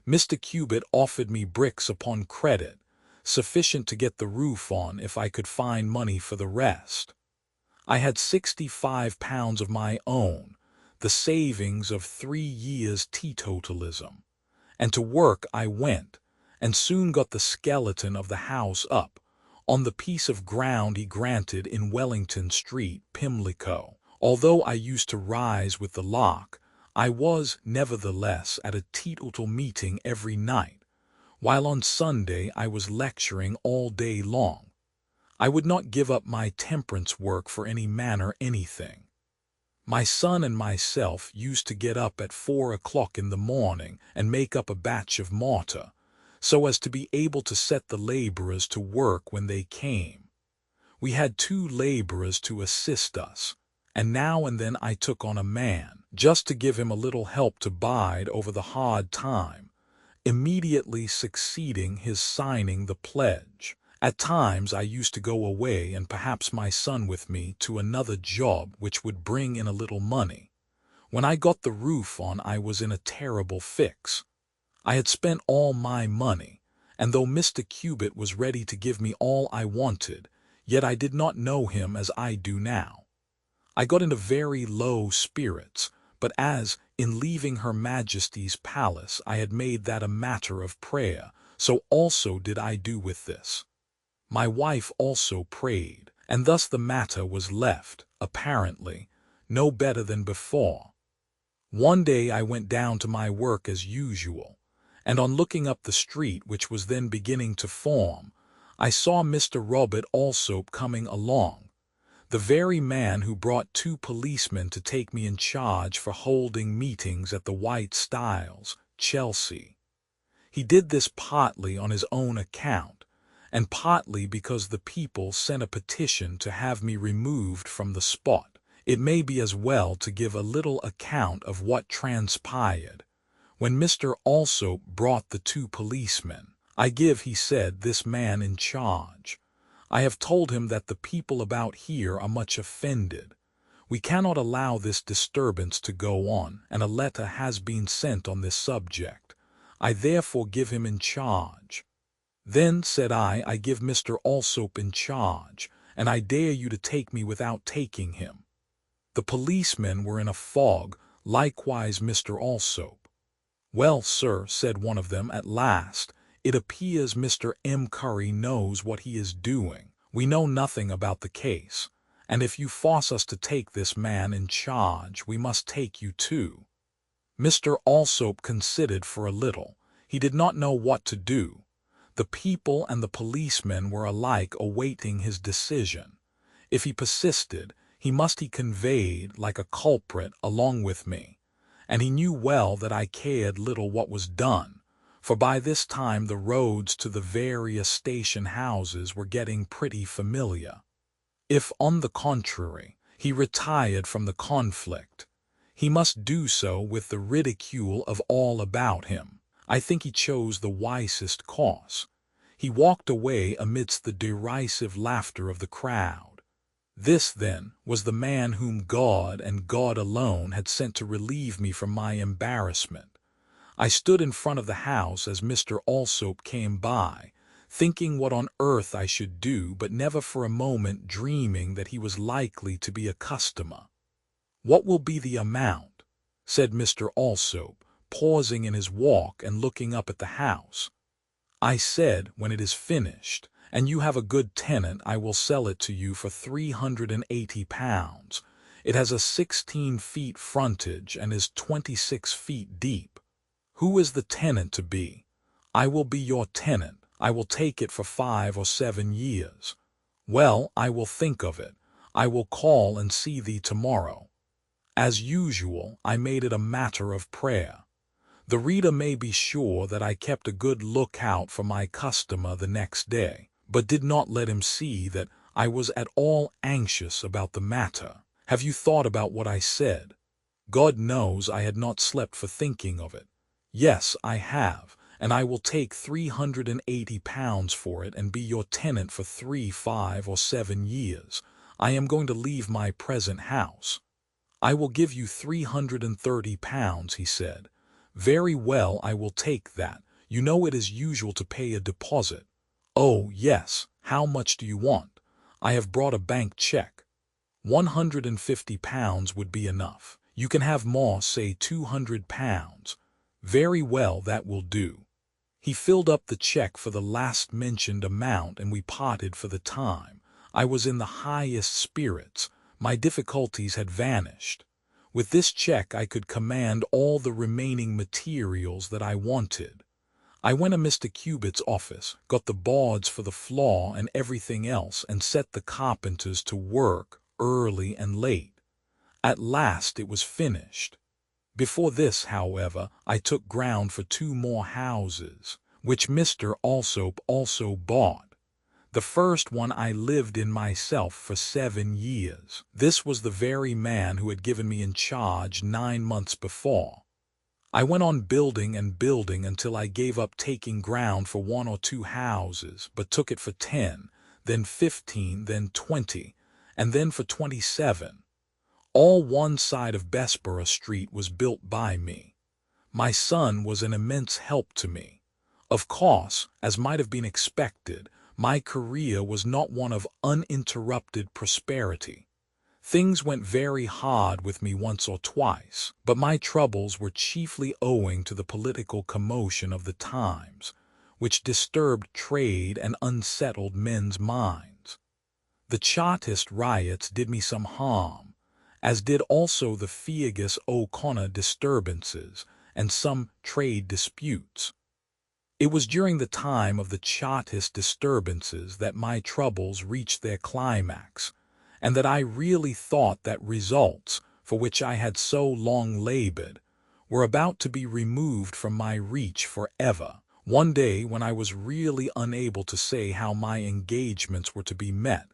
Mr. Cubitt offered me bricks upon credit, sufficient to get the roof on if I could find money for the rest. I had £65 of my own, the savings of 3 years' teetotalism, and to work I went, and soon got the skeleton of the house up, on the piece of ground he granted in Wellington Street, Pimlico. Although I used to rise with the lark, I was, nevertheless, at a teetotal meeting every night, while on Sunday I was lecturing all day long. I would not give up my temperance work for any man or anything. My son and myself used to get up at 4 o'clock in the morning and make up a batch of mortar, so as to be able to set the laborers to work when they came. We had 2 laborers to assist us, and now and then I took on a man, just to give him a little help to bide over the hard time, immediately succeeding his signing the pledge. At times I used to go away, and perhaps my son with me, to another job which would bring in a little money. When I got the roof on I was in a terrible fix. I had spent all my money, and though Mr. Cubitt was ready to give me all I wanted, yet I did not know him as I do now. I got into very low spirits, but as, in leaving Her Majesty's palace, I had made that a matter of prayer, so also did I do with this. My wife also prayed, and thus the matter was left, apparently, no better than before. One day I went down to my work as usual, and on looking up the street which was then beginning to form, I saw Mr. Robert Alsop coming along, the very man who brought 2 policemen to take me in charge for holding meetings at the White Stiles, Chelsea. He did this partly on his own account, and partly because the people sent a petition to have me removed from the spot. It may be as well to give a little account of what transpired. When Mr. Alsop brought the 2 policemen, "I give," he said, "this man in charge. I have told him that the people about here are much offended. We cannot allow this disturbance to go on, and a letter has been sent on this subject. I therefore give him in charge." "Then," said I give Mr. Alsop in charge, and I dare you to take me without taking him." The policemen were in a fog, likewise Mr. Alsop. "Well, sir," said one of them at last, "it appears Mr. M. Curry knows what he is doing. We know nothing about the case, and if you force us to take this man in charge, we must take you too." Mr. Alsop considered for a little. He did not know what to do. The people and the policemen were alike awaiting his decision. If he persisted, he must be conveyed, like a culprit, along with me, and he knew well that I cared little what was done, for by this time the roads to the various station houses were getting pretty familiar. If, on the contrary, he retired from the conflict, He must do so with the ridicule of all about him. I think he chose the wisest course. He walked away amidst the derisive laughter of the crowd. This, then, was the man whom God and God alone had sent to relieve me from my embarrassment. I stood in front of the house as Mr. Alsop came by, thinking what on earth I should do, but never for a moment dreaming that he was likely to be a customer. "What will be the amount?" said Mr. Alsop, pausing in his walk and looking up at the house. I said, "When it is finished, and you have a good tenant, I will sell it to you for £380. It has a 16 feet frontage and is 26 feet deep. Who is the tenant to be?" "I will be your tenant. I will take it for 5 or 7 years. "Well, I will think of it. I will call and see thee tomorrow." As usual, I made it a matter of prayer. The reader may be sure that I kept a good lookout for my customer the next day, but did not let him see that I was at all anxious about the matter. Have you thought about what I said? God knows I had not slept for thinking of it. Yes, I have, and I will take £380 for it and be your tenant for 3, 5, or 7 years. I am going to leave my present house. "I will give you £330, he said. "Very well, I will take that. You know it is usual to pay a deposit." "Oh, yes. How much do you want?" "I have brought a bank check. £150 would be enough. You can have more, say £200. "Very well, that will do." He filled up the check for the last mentioned amount, and we parted for the time. I was in the highest spirits. My difficulties had vanished. With this check I could command all the remaining materials that I wanted. I went to Mr. Cubitt's office, got the boards for the floor and everything else, and set the carpenters to work early and late. At last it was finished. Before this, however, I took ground for 2 more houses, which Mr. Alsop also bought. The first one I lived in myself for 7 years. This was the very man who had given me in charge 9 months before. I went on building and building until I gave up taking ground for 1 or 2 houses, but took it for 10, then 15, then 20, and then for 27. All one side of Bessborough Street was built by me. My son was an immense help to me. Of course, as might have been expected, my career was not one of uninterrupted prosperity. Things went very hard with me once or twice, but my troubles were chiefly owing to the political commotion of the times, which disturbed trade and unsettled men's minds. The Chartist riots did me some harm, as did also the Feargus O'Connor disturbances and some trade disputes. It was during the time of the Chartist disturbances that my troubles reached their climax, and that I really thought that results, for which I had so long labored, were about to be removed from my reach forever. One day, when I was really unable to say how my engagements were to be met,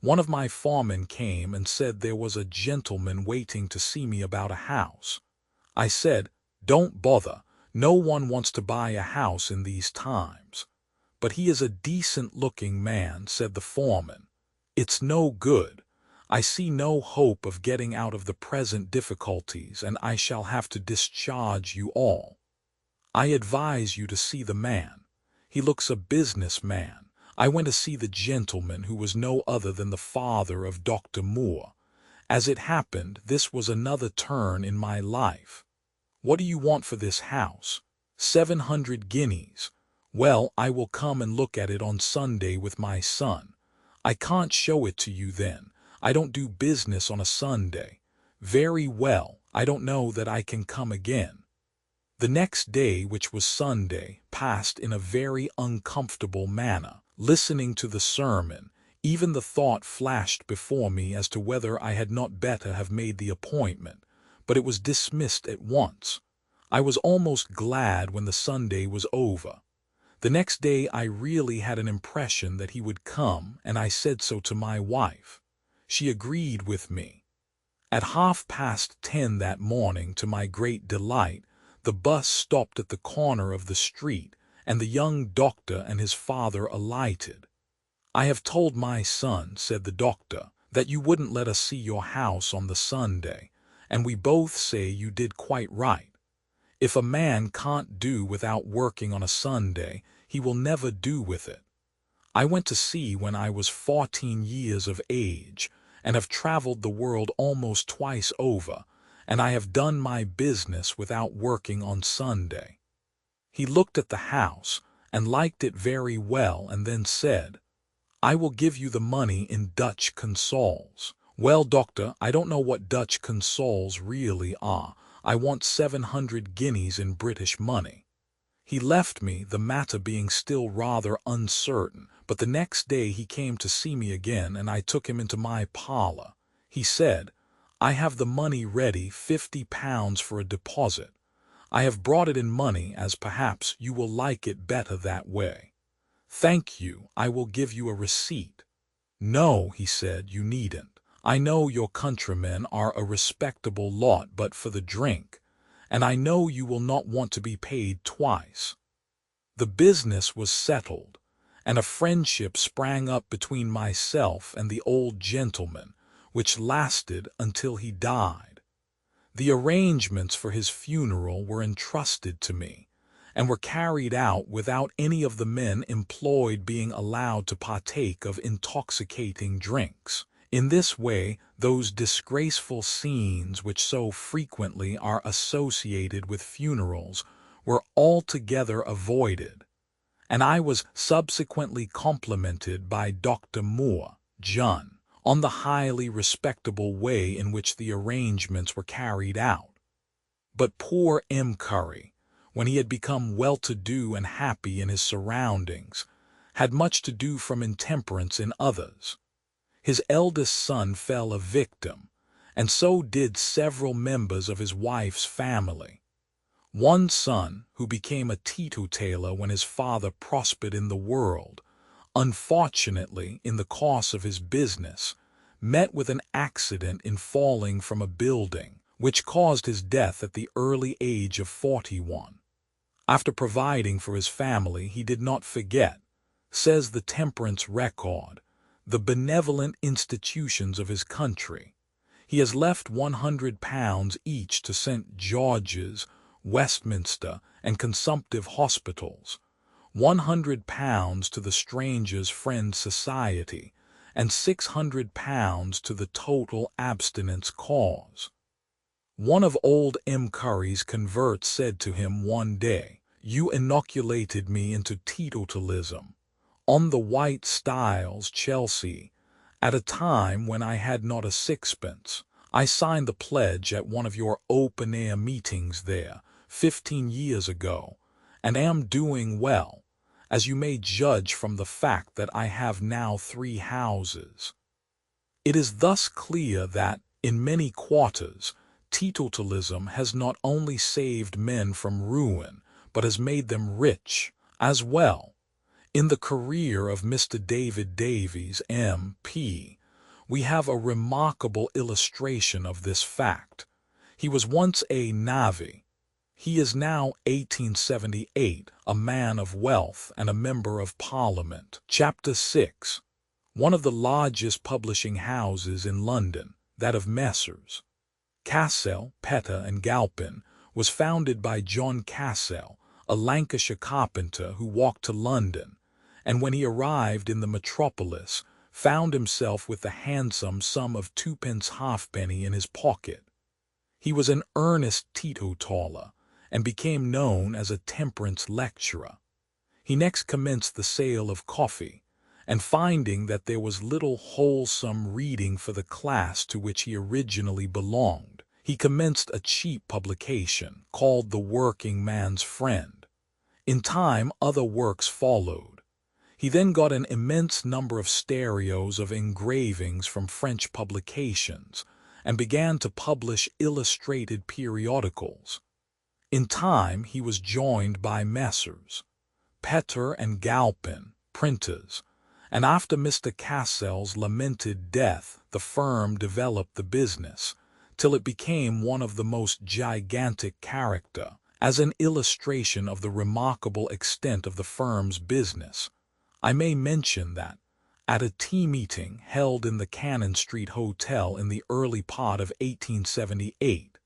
one of my foremen came and said there was a gentleman waiting to see me about a house. I said, "Don't bother. No one wants to buy a house in these times." "But he is a decent-looking man," said the foreman. "It's no good. I see no hope of getting out of the present difficulties, and I shall have to discharge you all. I advise you to see the man. He looks a businessman." I went to see the gentleman, who was no other than the father of Dr. Moore. As it happened, this was another turn in my life. "What do you want for this house?" 700 guineas. "Well, I will come and look at it on Sunday with my son." "I can't show it to you then. I don't do business on a Sunday." "Very well, I don't know that I can come again." The next day, which was Sunday, passed in a very uncomfortable manner. Listening to the sermon, even the thought flashed before me as to whether I had not better have made the appointment, but it was dismissed at once. I was almost glad when the Sunday was over. The next day I really had an impression that he would come, and I said so to my wife. She agreed with me. At 10:30 that morning, to my great delight, the bus stopped at the corner of the street, and the young doctor and his father alighted. "I have told my son," said the doctor, "that you wouldn't let us see your house on the Sunday, and we both say you did quite right. If a man can't do without working on a Sunday, he will never do with it. I went to sea when I was 14 years of age, and have traveled the world almost twice over, and I have done my business without working on Sunday." He looked at the house, and liked it very well, and then said, "I will give you the money in Dutch consols." "Well, doctor, I don't know what Dutch consols really are. I want 700 guineas in British money." He left me, the matter being still rather uncertain, but the next day he came to see me again, and I took him into my parlour. He said, "I have the money ready, £50 for a deposit. I have brought it in money, as perhaps you will like it better that way." "Thank you, I will give you a receipt." "No," he said, "you needn't. I know your countrymen are a respectable lot but for the drink, and I know you will not want to be paid twice." The business was settled, and a friendship sprang up between myself and the old gentleman, which lasted until he died. The arrangements for his funeral were entrusted to me, and were carried out without any of the men employed being allowed to partake of intoxicating drinks. In this way, those disgraceful scenes which so frequently are associated with funerals were altogether avoided, and I was subsequently complimented by Dr. Moore, Jun., on the highly respectable way in which the arrangements were carried out. But poor M. Curry, when he had become well-to-do and happy in his surroundings, had much to do from intemperance in others. His eldest son fell a victim, and so did several members of his wife's family. One son, who became a teetotaler when his father prospered in the world, unfortunately, in the course of his business, met with an accident in falling from a building, which caused his death at the early age of 41. After providing for his family, he did not forget, says the temperance record, the benevolent institutions of his country. He has left £100 each to St. George's, Westminster, and consumptive hospitals, £100 to the Strangers' Friend Society, and £600 to the Total Abstinence Cause. One of old M. Curry's converts said to him one day, "You inoculated me into teetotalism, on the White Stiles, Chelsea, at a time when I had not a sixpence. I signed the pledge at one of your open-air meetings there, 15 years ago, and am doing well, as you may judge from the fact that I have now 3 houses." It is thus clear that, in many quarters, teetotalism has not only saved men from ruin, but has made them rich as well. In the career of Mr. David Davies, M.P., we have a remarkable illustration of this fact. He was once a navvy. He is now, 1878, a man of wealth and a member of Parliament. Chapter 6. One of the largest publishing houses in London, that of Messrs. Cassell, Petter and Galpin, was founded by John Cassell, a Lancashire carpenter who walked to London, and when he arrived in the metropolis, found himself with the handsome sum of 2 halfpenny in his pocket. He was an earnest teetotaler, and became known as a temperance lecturer. He next commenced the sale of coffee, and finding that there was little wholesome reading for the class to which he originally belonged, he commenced a cheap publication called The Working Man's Friend. In time, other works followed. He then got an immense number of stereos of engravings from French publications, and began to publish illustrated periodicals. In time, he was joined by Messrs. Petter and Galpin, printers, and after Mr. Cassell's lamented death, the firm developed the business, till it became one of the most gigantic character. As an illustration of the remarkable extent of the firm's business, I may mention that, at a tea meeting held in the Cannon Street Hotel in the early part of 1878,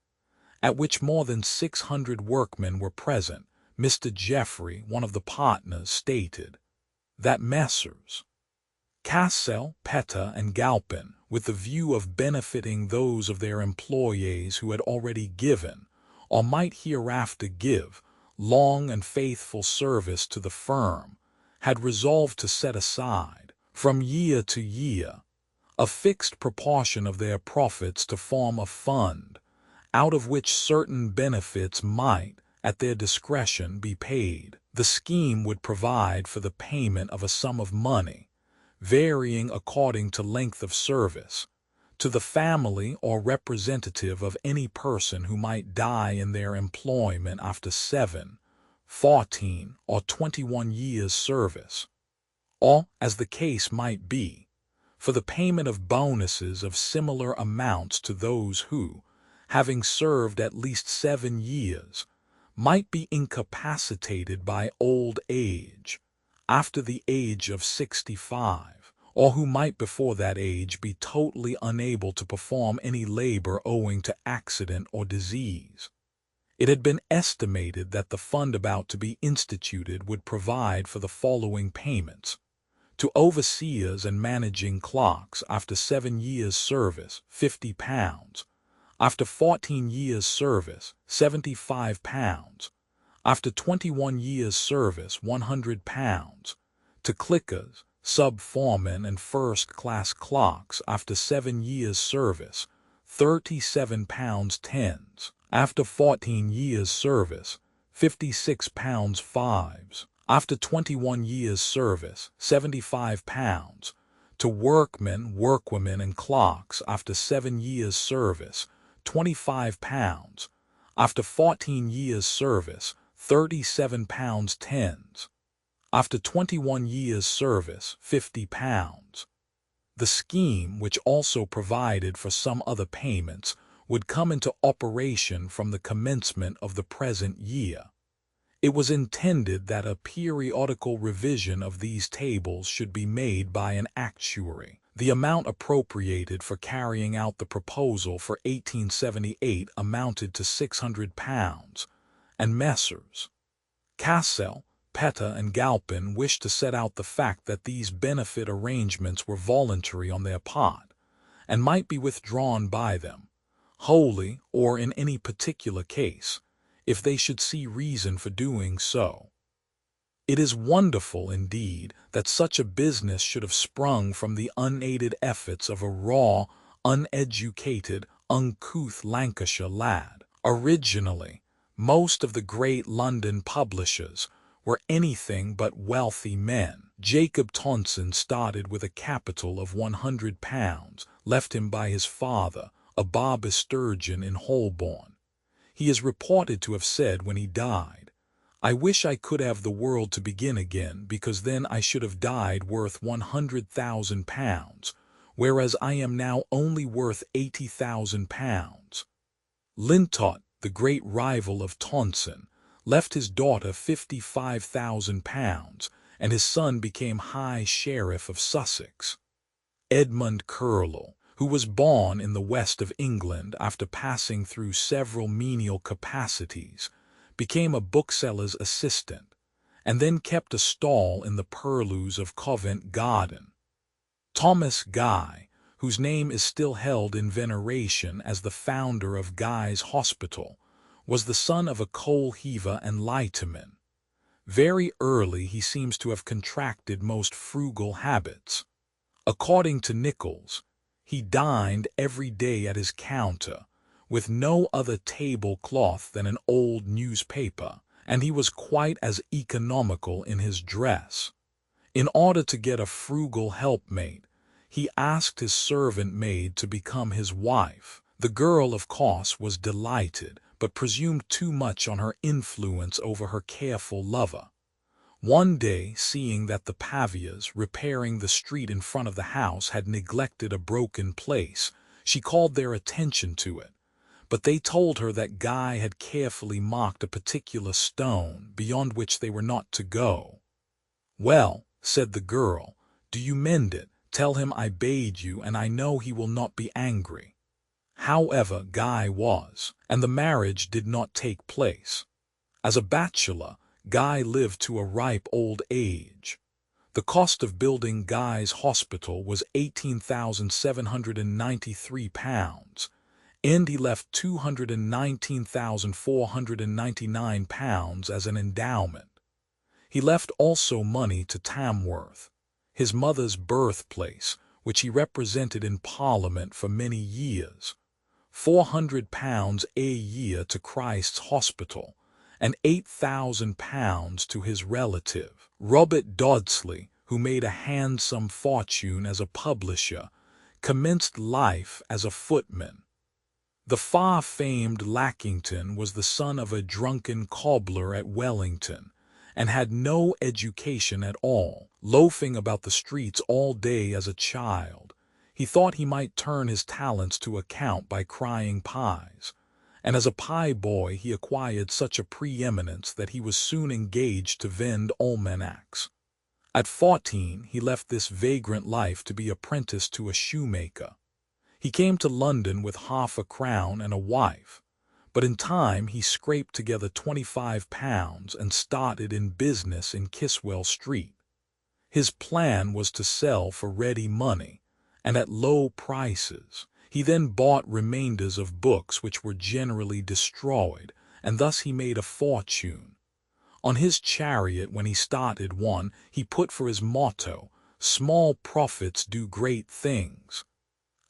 at which more than 600 workmen were present, Mr. Jeffrey, one of the partners, stated that Messrs. Cassell, Petta, and Galpin, with the view of benefiting those of their employees who had already given, or might hereafter give, long and faithful service to the firm, had resolved to set aside, from year to year, a fixed proportion of their profits to form a fund, out of which certain benefits might, at their discretion, be paid. The scheme would provide for the payment of a sum of money, varying according to length of service, to the family or representative of any person who might die in their employment after 7, 14, or 21 years' service, or, as the case might be, for the payment of bonuses of similar amounts to those who, having served at least 7 years, might be incapacitated by old age, after the age of 65, or who might before that age be totally unable to perform any labor owing to accident or disease. It had been estimated that the fund about to be instituted would provide for the following payments: to overseers and managing clerks after 7 years' service, £50; after 14 years' service, £75; after 21 years' service, £100; to clickers, sub-foremen, and first-class clerks after 7 years' service, £37 tens; after 14 years' service, £56 fives; after 21 years' service, £75; to workmen, workwomen, and clerks after 7 years' service, £25; after 14 years' service, £37 tens; after 21 years' service, £50. The scheme, which also provided for some other payments, would come into operation from the commencement of the present year. It was intended that a periodical revision of these tables should be made by an actuary. The amount appropriated for carrying out the proposal for 1878 amounted to £600, and Messrs. Cassell, Petta, and Galpin wished to set out the fact that these benefit arrangements were voluntary on their part, and might be withdrawn by them, wholly or in any particular case, if they should see reason for doing so. It is wonderful, indeed, that such a business should have sprung from the unaided efforts of a raw, uneducated, uncouth Lancashire lad. Originally, most of the great London publishers were anything but wealthy men. Jacob Tonson started with a capital of £100, left him by his father, a barber sturgeon in Holborn. He is reported to have said when he died, "I wish I could have the world to begin again, because then I should have died worth £100,000, whereas I am now only worth £80,000. Lintot, the great rival of Tonson, left his daughter £55,000, and his son became High Sheriff of Sussex. Edmund Curlell, who was born in the west of England after passing through several menial capacities, became a bookseller's assistant, and then kept a stall in the purlieus of Covent Garden. Thomas Guy, whose name is still held in veneration as the founder of Guy's Hospital, was the son of a coal heaver and lighterman. Very early he seems to have contracted most frugal habits. According to Nichols, he dined every day at his counter, with no other tablecloth than an old newspaper, and he was quite as economical in his dress. In order to get a frugal helpmate, he asked his servant maid to become his wife. The girl, of course, was delighted, but presumed too much on her influence over her careful lover. One day, seeing that the Pavias, repairing the street in front of the house, had neglected a broken place, she called their attention to it, but they told her that Guy had carefully marked a particular stone beyond which they were not to go. "Well," said the girl, "do you mend it? Tell him I bade you, and I know he will not be angry." However, Guy was, and the marriage did not take place. As a bachelor, Guy lived to a ripe old age. The cost of building Guy's hospital was £18,793, and he left £219,499 as an endowment. He left also money to Tamworth, his mother's birthplace, which he represented in Parliament for many years, £400 a year to Christ's Hospital, and £8,000 to his relative, Robert Dodsley, who made a handsome fortune as a publisher, commenced life as a footman. The far-famed Lackington was the son of a drunken cobbler at Wellington, and had no education at all, loafing about the streets all day as a child. He thought he might turn his talents to account by crying pies, and as a pie boy he acquired such a preeminence that he was soon engaged to vend almanacs. At 14 he left this vagrant life to be apprenticed to a shoemaker. He came to London with £50 and a wife, but in time he scraped together £25 and started in business in Kiswell Street. His plan was to sell for ready money, and at low prices. He then bought remainders of books which were generally destroyed, and thus he made a fortune. On his chariot, when he started one, he put for his motto, "Small profits do great things."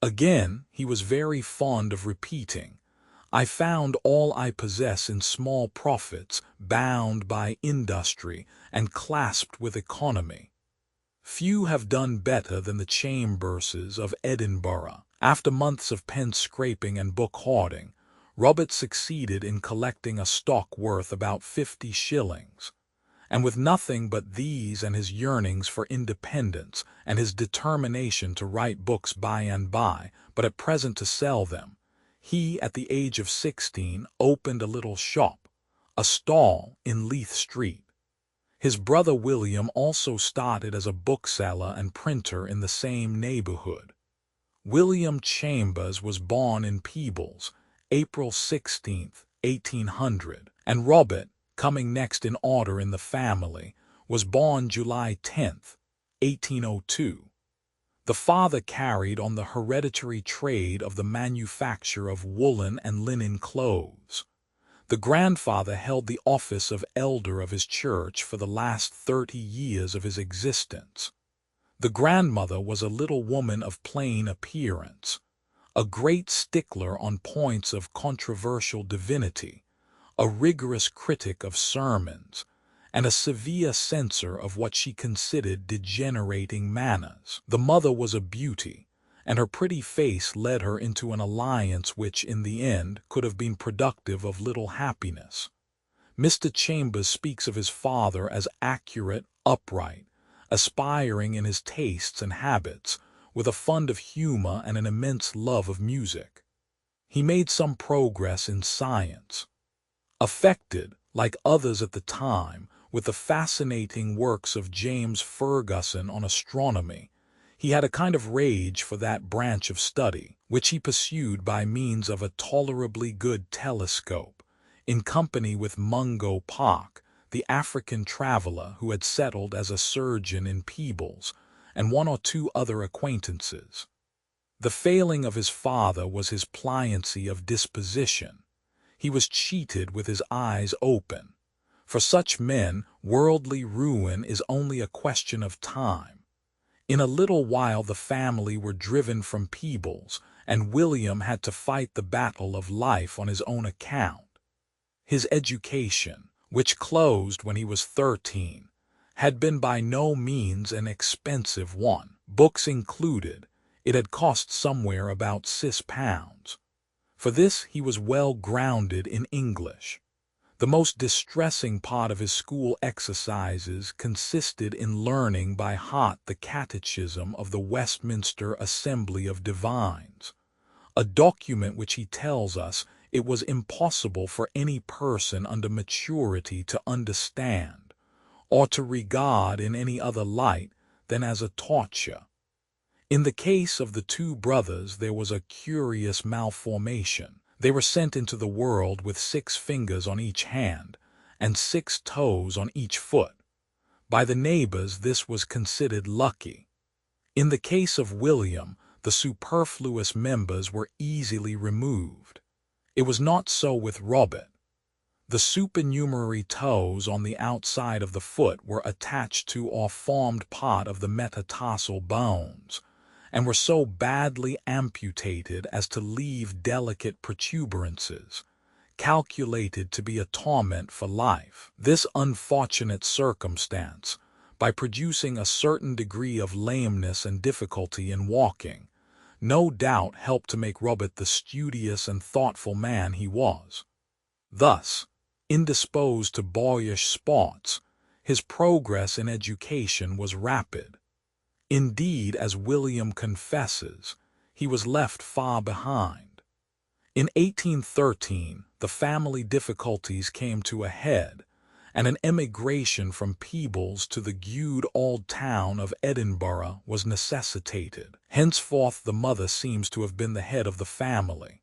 Again, he was very fond of repeating, "I found all I possess in small profits, bound by industry, and clasped with economy." Few have done better than the Chamberses of Edinburgh. After months of pen scraping and book hoarding, Robert succeeded in collecting a stock worth about 50 shillings. And with nothing but these and his yearnings for independence and his determination to write books by and by, but at present to sell them, he, at the age of 16, opened a little shop, a stall in Leith Street. His brother William also started as a bookseller and printer in the same neighborhood. William Chambers was born in Peebles, April 16, 1800, and Robert, coming next in order in the family, was born July 10, 1802. The father carried on the hereditary trade of the manufacture of woolen and linen clothes. The grandfather held the office of elder of his church for the last 30 years of his existence. The grandmother was a little woman of plain appearance, a great stickler on points of controversial divinity, a rigorous critic of sermons, and a severe censor of what she considered degenerating manners. The mother was a beauty, and her pretty face led her into an alliance which, in the end, could have been productive of little happiness. Mr. Chambers speaks of his father as accurate, upright, aspiring in his tastes and habits, with a fund of humor and an immense love of music. He made some progress in science. Affected, like others at the time, with the fascinating works of James Fergusson on astronomy, he had a kind of rage for that branch of study, which he pursued by means of a tolerably good telescope, in company with Mungo Park, the African traveler who had settled as a surgeon in Peebles, and one or two other acquaintances. The failing of his father was his pliancy of disposition. He was cheated with his eyes open. For such men, worldly ruin is only a question of time. In a little while the family were driven from Peebles, and William had to fight the battle of life on his own account. His education, which closed when he was 13, had been by no means an expensive one. Books included, it had cost somewhere about £6. For this he was well grounded in English. The most distressing part of his school exercises consisted in learning by heart the Catechism of the Westminster Assembly of Divines, a document which he tells us it was impossible for any person under maturity to understand, or to regard in any other light than as a torture. In the case of the two brothers there was a curious malformation. They were sent into the world with 6 fingers on each hand, and 6 toes on each foot. By the neighbors this was considered lucky. In the case of William, the superfluous members were easily removed. It was not so with Robert. The supernumerary toes on the outside of the foot were attached to or formed part of the metatarsal bones, and were so badly amputated as to leave delicate protuberances, calculated to be a torment for life. This unfortunate circumstance, by producing a certain degree of lameness and difficulty in walking, no doubt helped to make Robert the studious and thoughtful man he was. Thus, indisposed to boyish sports, his progress in education was rapid. Indeed, as William confesses, he was left far behind. In 1813, the family difficulties came to a head, and an emigration from Peebles to the good old town of Edinburgh was necessitated. Henceforth the mother seems to have been the head of the family.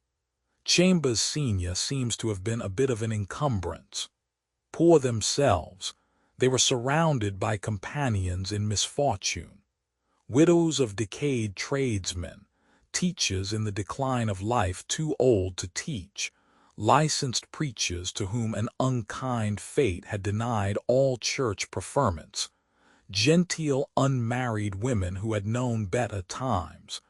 Chambers Sr. seems to have been a bit of an encumbrance. Poor themselves, they were surrounded by companions in misfortune, widows of decayed tradesmen, teachers in the decline of life too old to teach, licensed preachers to whom an unkind fate had denied all church preferments, genteel unmarried women who had known better times,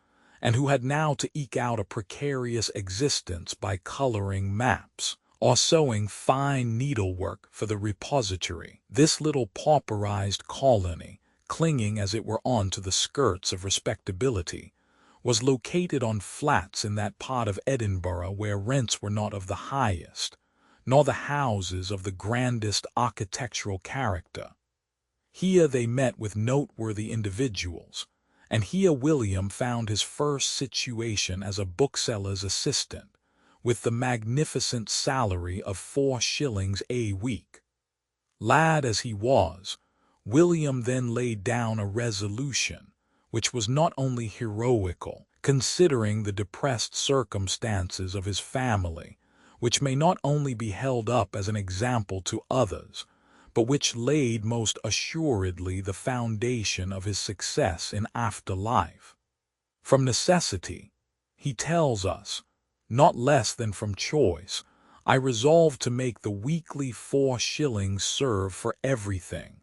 and who had now to eke out a precarious existence by coloring maps, or sewing fine needlework for the repository. This little pauperized colony, clinging as it were on to the skirts of respectability, was located on flats in that part of Edinburgh where rents were not of the highest, nor the houses of the grandest architectural character. Here they met with noteworthy individuals, and here William found his first situation as a bookseller's assistant, with the magnificent salary of 4 shillings a week. Lad as he was, William then laid down a resolution, which was not only heroical, considering the depressed circumstances of his family, which may not only be held up as an example to others, but which laid most assuredly the foundation of his success in after life. From necessity, he tells us, not less than from choice, I resolved to make the weekly 4 shillings serve for everything.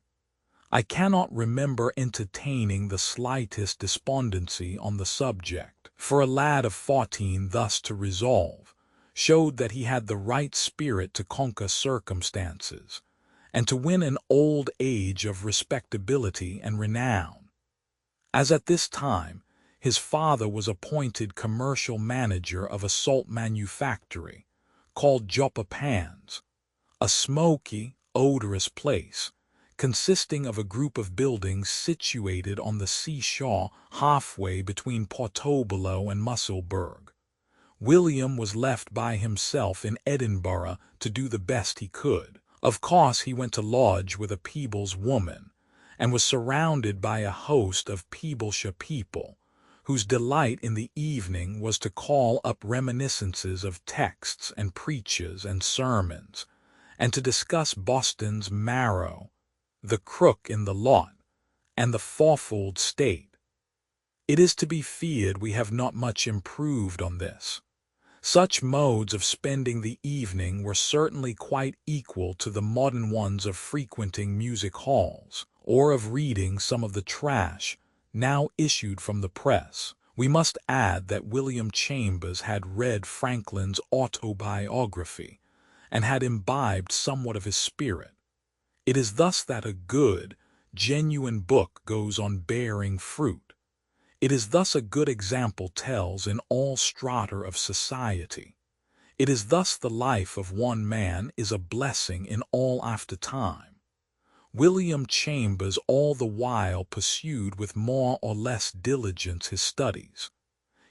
I cannot remember entertaining the slightest despondency on the subject. For a lad of 14 thus to resolve, showed that he had the right spirit to conquer circumstances, and to win an old age of respectability and renown. As at this time, his father was appointed commercial manager of a salt manufactory, called Joppa Pans, a smoky, odorous place, consisting of a group of buildings situated on the seashore halfway between Portobello and Musselburgh. William was left by himself in Edinburgh to do the best he could. Of course he went to lodge with a Peebles woman, and was surrounded by a host of Peebleshire people, whose delight in the evening was to call up reminiscences of texts and preachers and sermons, and to discuss Boston's marrow, the crook in the lot, and the fourfold state. It is to be feared we have not much improved on this. Such modes of spending the evening were certainly quite equal to the modern ones of frequenting music halls, or of reading some of the trash now issued from the press. We must add that William Chambers had read Franklin's autobiography, and had imbibed somewhat of his spirit. It is thus that a good, genuine book goes on bearing fruit. It is thus a good example tells in all strata of society. It is thus the life of one man is a blessing in all after time. William Chambers all the while pursued with more or less diligence his studies.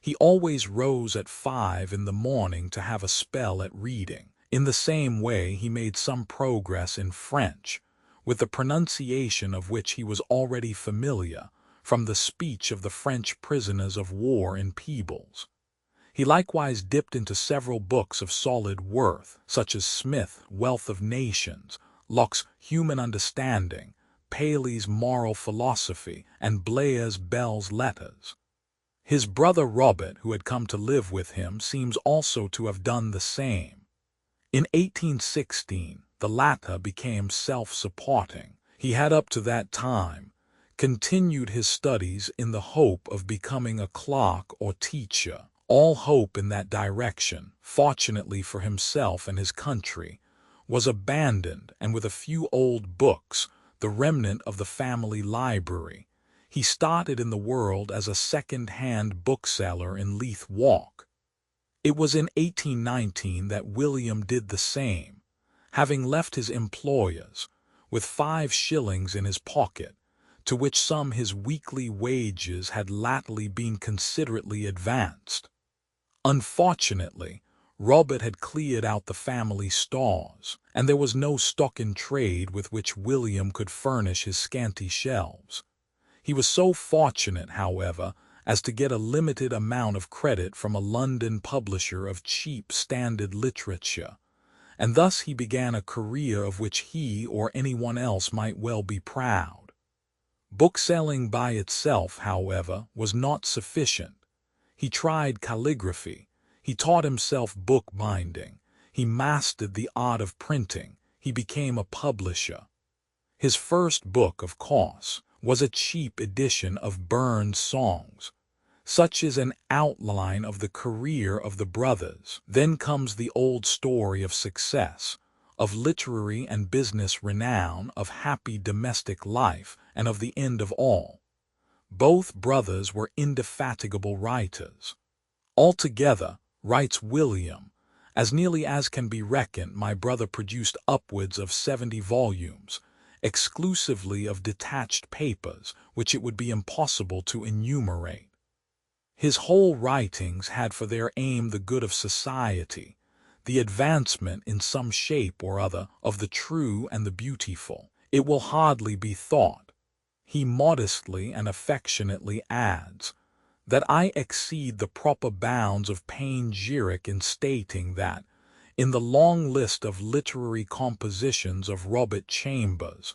He always rose at 5 in the morning to have a spell at reading. In the same way, he made some progress in French, with the pronunciation of which he was already familiar from the speech of the French prisoners of war in Peebles. He likewise dipped into several books of solid worth, such as Smith's Wealth of Nations, Locke's Human Understanding, Paley's Moral Philosophy, and Blair's Bell's Letters. His brother Robert, who had come to live with him, seems also to have done the same. In 1816, the latter became self-supporting. He had up to that time continued his studies in the hope of becoming a clerk or teacher. All hope in that direction, fortunately for himself and his country, was abandoned, and with a few old books, the remnant of the family library, he started in the world as a second-hand bookseller in Leith Walk. It was in 1819 that William did the same, having left his employers with 5 shillings in his pocket, to which sum his weekly wages had latterly been considerately advanced. Unfortunately, Robert had cleared out the family stores, and there was no stock in trade with which William could furnish his scanty shelves. He was so fortunate, however, as to get a limited amount of credit from a London publisher of cheap standard literature, and thus he began a career of which he or anyone else might well be proud. Bookselling by itself, however, was not sufficient. He tried calligraphy, he taught himself bookbinding, he mastered the art of printing, he became a publisher. His first book, of course, was a cheap edition of Burns' songs. Such is an outline of the career of the brothers. Then comes the old story of success, of literary and business renown, of happy domestic life, and of the end of all. Both brothers were indefatigable writers. Altogether, writes William, as nearly as can be reckoned, my brother produced upwards of 70 volumes, exclusively of detached papers, which it would be impossible to enumerate. His whole writings had for their aim the good of society, the advancement in some shape or other of the true and the beautiful. It will hardly be thought, he modestly and affectionately adds, that I exceed the proper bounds of panegyric in stating that, in the long list of literary compositions of Robert Chambers,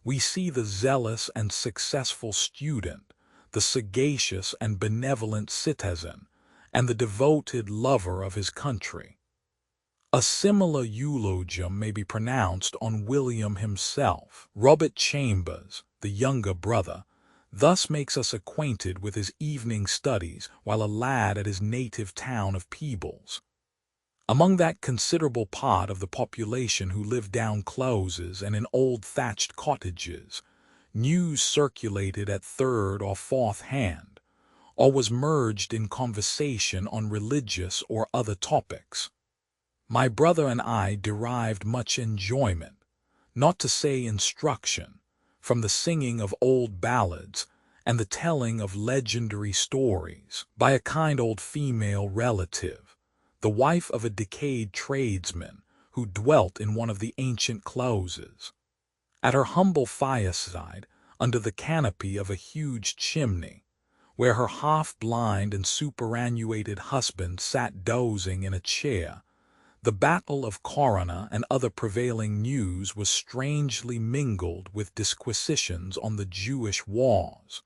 we see the zealous and successful student, the sagacious and benevolent citizen, and the devoted lover of his country. A similar eulogium may be pronounced on William himself. Robert Chambers, the younger brother, thus makes us acquainted with his evening studies while a lad at his native town of Peebles. Among that considerable part of the population who lived down closes and in old thatched cottages, news circulated at third or fourth hand, or was merged in conversation on religious or other topics. My brother and I derived much enjoyment, not to say instruction, from the singing of old ballads and the telling of legendary stories by a kind old female relative, the wife of a decayed tradesman who dwelt in one of the ancient closes. At her humble fireside, under the canopy of a huge chimney, where her half-blind and superannuated husband sat dozing in a chair, the battle of Coronah and other prevailing news was strangely mingled with disquisitions on the Jewish wars.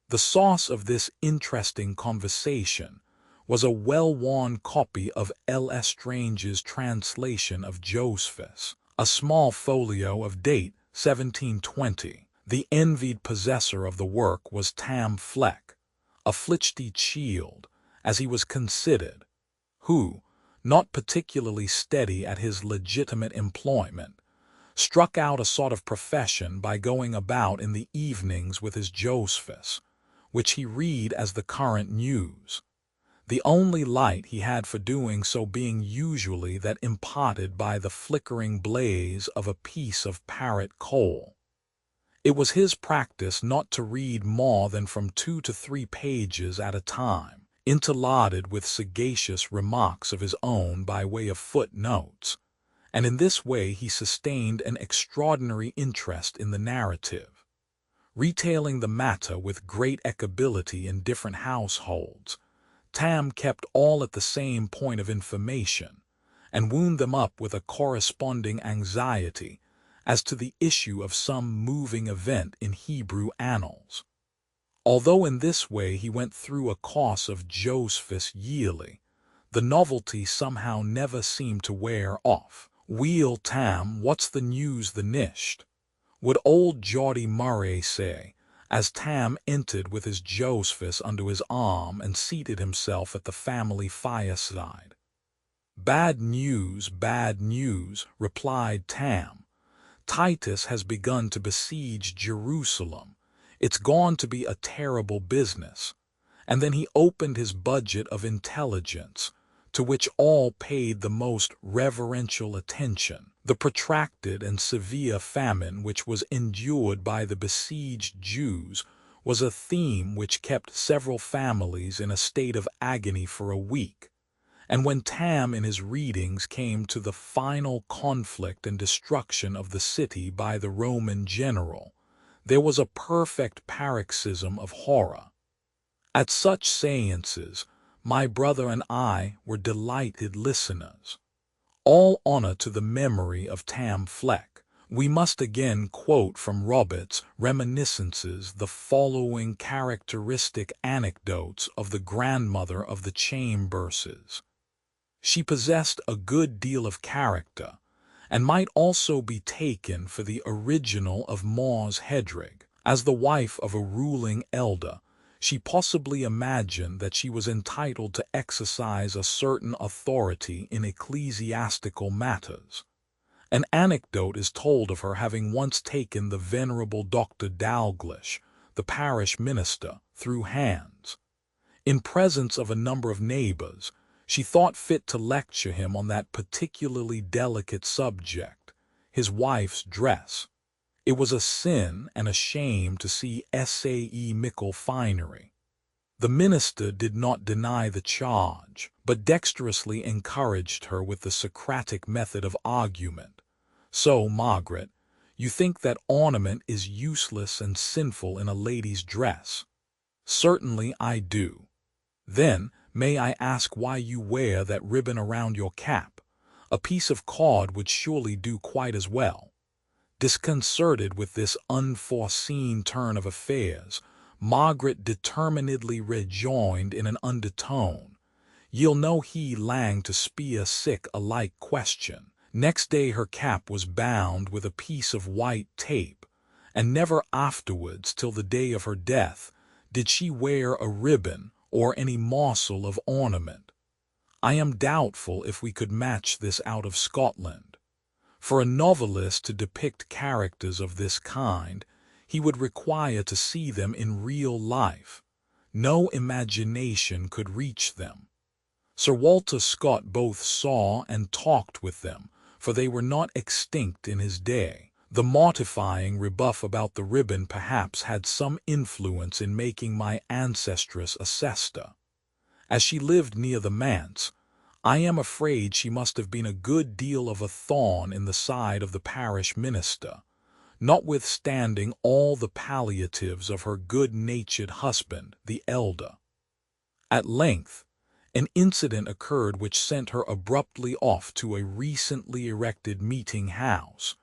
The source of this interesting conversation was a well-worn copy of L. Estrange's translation of Josephus, a small folio of date 1720. The envied possessor of the work was Tam Fleck, a flitchy child, as he was considered, who, not particularly steady at his legitimate employment, struck out a sort of profession by going about in the evenings with his Josephus, which he read as the current news, the only light he had for doing so being usually that imparted by the flickering blaze of a piece of parrot coal. It was his practice not to read more than from 2 to 3 pages at a time. interlarded with sagacious remarks of his own by way of footnotes, and in this way he sustained an extraordinary interest in the narrative. Retailing the matter with great ability in different households, Tam kept all at the same point of information, and wound them up with a corresponding anxiety as to the issue of some moving event in Hebrew annals. Although in this way he went through a course of Josephus yearly, the novelty somehow never seemed to wear off. "Weel, Tam, what's the news the nisht?" would old Geordie Murray say, as Tam entered with his Josephus under his arm and seated himself at the family fireside. Bad news," replied Tam. "Titus has begun to besiege Jerusalem. It's gone to be a terrible business." And then he opened his budget of intelligence, to which all paid the most reverential attention. The protracted and severe famine which was endured by the besieged Jews was a theme which kept several families in a state of agony for a week. And when Tam in his readings came to the final conflict and destruction of the city by the Roman general, there was a perfect paroxysm of horror. At such seances, my brother and I were delighted listeners. All honor to the memory of Tam Fleck. We must again quote from Robert's Reminiscences the following characteristic anecdotes of the grandmother of the Chamberses. She possessed a good deal of character, and might also be taken for the original of Mors Hedrig. As the wife of a ruling elder, she possibly imagined that she was entitled to exercise a certain authority in ecclesiastical matters. An anecdote is told of her having once taken the venerable Dr. Dalglish, the parish minister, through hands. In presence of a number of neighbors, she thought fit to lecture him on that particularly delicate subject, his wife's dress. It was a sin and a shame to see sae mickle finery. The minister did not deny the charge, but dexterously encouraged her with the Socratic method of argument. "So, Margaret, you think that ornament is useless and sinful in a lady's dress?" "Certainly I do." "Then, may I ask why you wear that ribbon around your cap? A piece of cord would surely do quite as well." Disconcerted with this unforeseen turn of affairs, Margaret determinedly rejoined in an undertone, "Ye'll no he lang to speir sic a like question." Next day her cap was bound with a piece of white tape, and never afterwards, till the day of her death, did she wear a ribbon or any morsel of ornament. I am doubtful if we could match this out of Scotland. For a novelist to depict characters of this kind, he would require to see them in real life. No imagination could reach them. Sir Walter Scott both saw and talked with them, for they were not extinct in his day. The mortifying rebuff about the ribbon perhaps had some influence in making my ancestress a sister. As she lived near the manse, I am afraid she must have been a good deal of a thorn in the side of the parish minister, notwithstanding all the palliatives of her good-natured husband, the elder. At length, an incident occurred which sent her abruptly off to a recently erected meeting-house,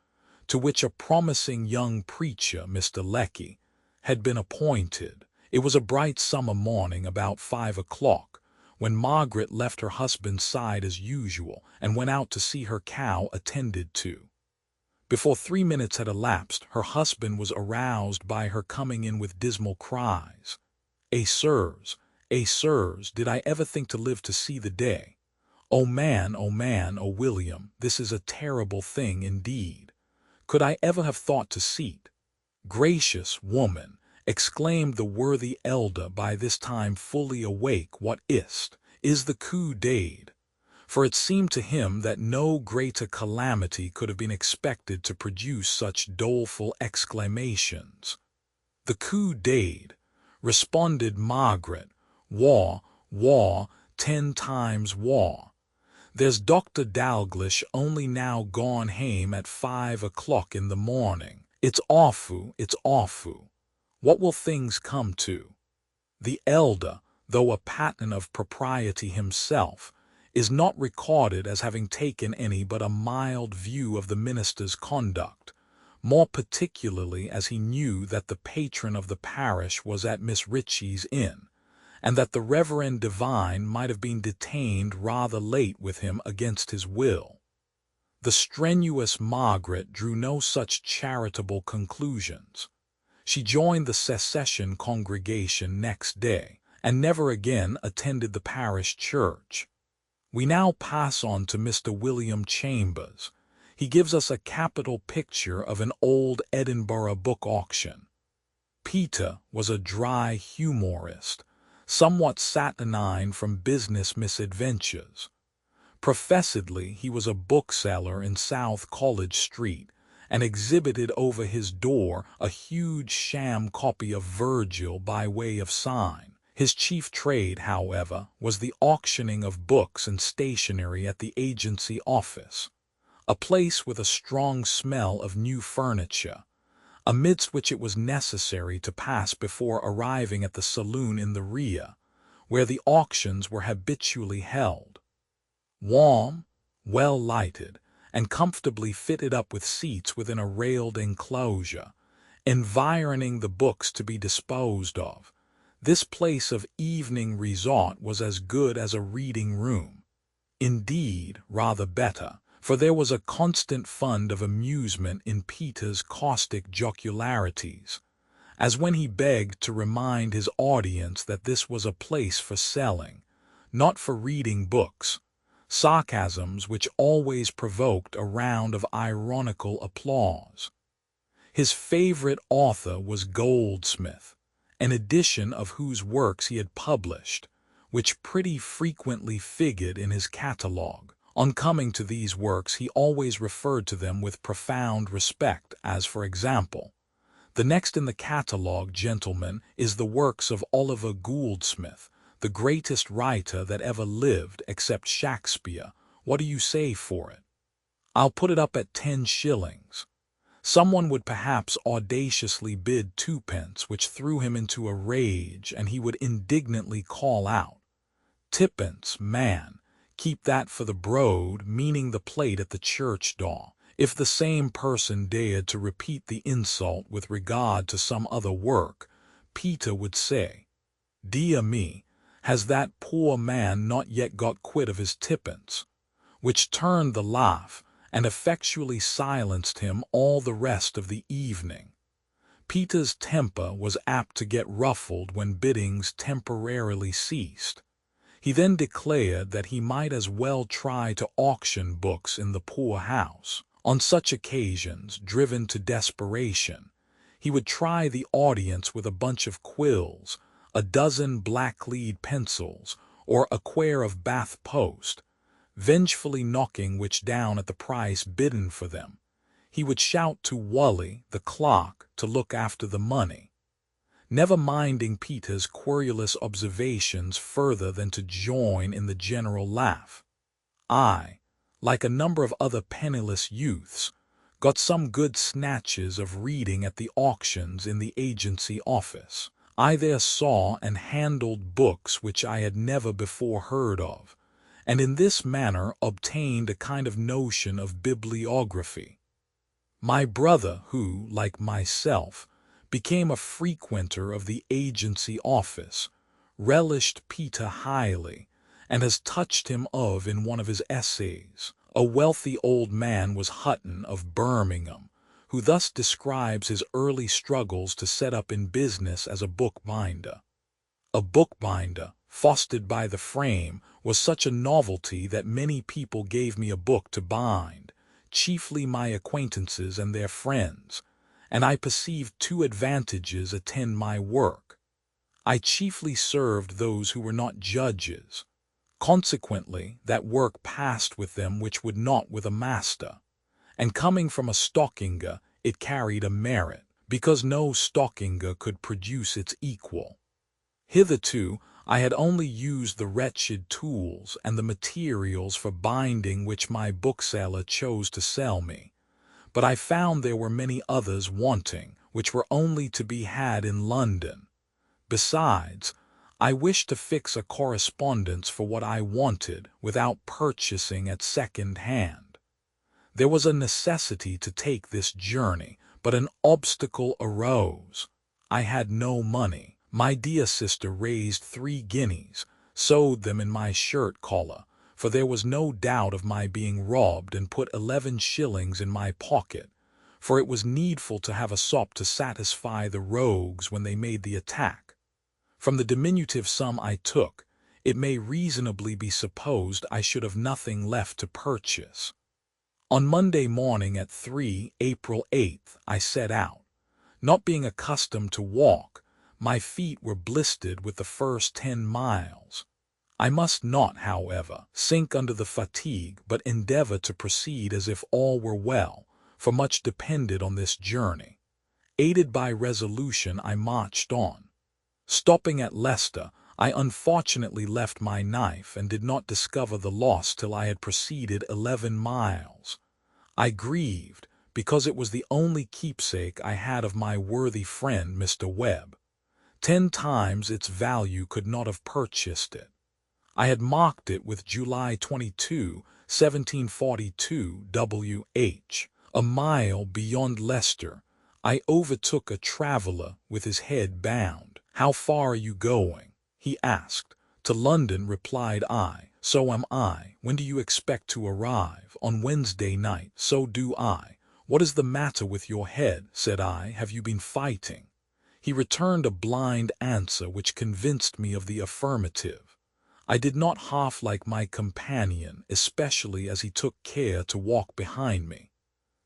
to which a promising young preacher, Mr. Lecky, had been appointed. It was a bright summer morning about 5 o'clock, when Margaret left her husband's side as usual and went out to see her cow attended to. Before 3 minutes had elapsed, her husband was aroused by her coming in with dismal cries. sirs, did I ever think to live to see the day? Oh man, oh William, this is a terrible thing indeed. Could I ever have thought to see't?" "Gracious woman," exclaimed the worthy elder, by this time fully awake, "what is the coup d'ade?" For it seemed to him that no greater calamity could have been expected to produce such doleful exclamations. "The coup d'ade," responded Margaret, War, 10 times war. There's Dr. Dalglish only now gone hame at 5 o'clock in the morning. It's awful, it's awful. What will things come to? The elder, though a pattern of propriety himself, is not recorded as having taken any but a mild view of the minister's conduct, more particularly as he knew that the patron of the parish was at Miss Ritchie's inn, and that the reverend divine might have been detained rather late with him against his will. The strenuous Margaret drew no such charitable conclusions. She joined the Secession congregation next day, and never again attended the parish church. We now pass on to Mr. William Chambers. He gives us a capital picture of an old Edinburgh book auction. Peter was a dry humorist, somewhat saturnine from business misadventures. Professedly, he was a bookseller in South College Street, and exhibited over his door a huge sham copy of Virgil by way of sign. His chief trade, however, was the auctioning of books and stationery at the agency office, a place with a strong smell of new furniture, amidst which it was necessary to pass before arriving at the saloon in the rear, where the auctions were habitually held. Warm, well lighted, and comfortably fitted up with seats within a railed enclosure, environing the books to be disposed of, this place of evening resort was as good as a reading room. Indeed, rather better, for there was a constant fund of amusement in Peter's caustic jocularities, as when he begged to remind his audience that this was a place for selling, not for reading books, sarcasms which always provoked a round of ironical applause. His favorite author was Goldsmith, an edition of whose works he had published, which pretty frequently figured in his catalogue. On coming to these works he always referred to them with profound respect, as, for example, "The next in the catalogue, gentlemen, is the works of Oliver Goldsmith, the greatest writer that ever lived except Shakespeare. What do you say for it? I'll put it up at 10 shillings. Someone would perhaps audaciously bid 2 pence, which threw him into a rage, and he would indignantly call out, "Tippence, man, keep that for the broad," meaning the plate at the church door. If the same person dared to repeat the insult with regard to some other work, Peter would say, "Dear me, has that poor man not yet got quit of his 2 pence?" which turned the laugh and effectually silenced him all the rest of the evening. Peter's temper was apt to get ruffled when biddings temporarily ceased. He then declared that he might as well try to auction books in the poor house. On such occasions, driven to desperation, he would try the audience with a bunch of quills, a dozen black-lead pencils, or a quare of Bath post, vengefully knocking which down at the price bidden for them. He would shout to Wully, the clerk, to look after the money, never minding Peter's querulous observations further than to join in the general laugh. I, like a number of other penniless youths, got some good snatches of reading at the auctions in the agency office. I there saw and handled books which I had never before heard of, and in this manner obtained a kind of notion of bibliography. My brother, who, like myself, became a frequenter of the agency office, relished Peter highly, and has touched him of in one of his essays. A wealthy old man was Hutton of Birmingham, who thus describes his early struggles to set up in business as a bookbinder. A bookbinder, fostered by the frame, was such a novelty that many people gave me a book to bind, chiefly my acquaintances and their friends, and I perceived 2 advantages attend my work. I chiefly served those who were not judges. Consequently, that work passed with them which would not with a master, and coming from a stockinger, it carried a merit, because no stockinger could produce its equal. Hitherto, I had only used the wretched tools and the materials for binding which my bookseller chose to sell me, but I found there were many others wanting, which were only to be had in London. Besides, I wished to fix a correspondence for what I wanted without purchasing at second hand. There was a necessity to take this journey, but an obstacle arose. I had no money. My dear sister raised 3 guineas, sewed them in my shirt collar, for there was no doubt of my being robbed, and put 11 shillings in my pocket, for it was needful to have a sop to satisfy the rogues when they made the attack. From the diminutive sum I took, it may reasonably be supposed I should have nothing left to purchase. On Monday morning at 3, April 8th, I set out. Not being accustomed to walk, my feet were blistered with the first 10 miles. I must not, however, sink under the fatigue, but endeavor to proceed as if all were well, for much depended on this journey. Aided by resolution, I marched on. Stopping at Leicester, I unfortunately left my knife and did not discover the loss till I had proceeded 11 miles. I grieved, because it was the only keepsake I had of my worthy friend Mr. Webb. 10 times its value could not have purchased it. I had marked it with July 22, 1742, W.H. A mile beyond Leicester, I overtook a traveller with his head bound. "How far are you going?" he asked. "To London," replied I. "So am I. When do you expect to arrive?" "On Wednesday night." "So do I." "What is the matter with your head?" said I. "Have you been fighting?" He returned a blind answer which convinced me of the affirmative. I did not half like my companion, especially as he took care to walk behind me.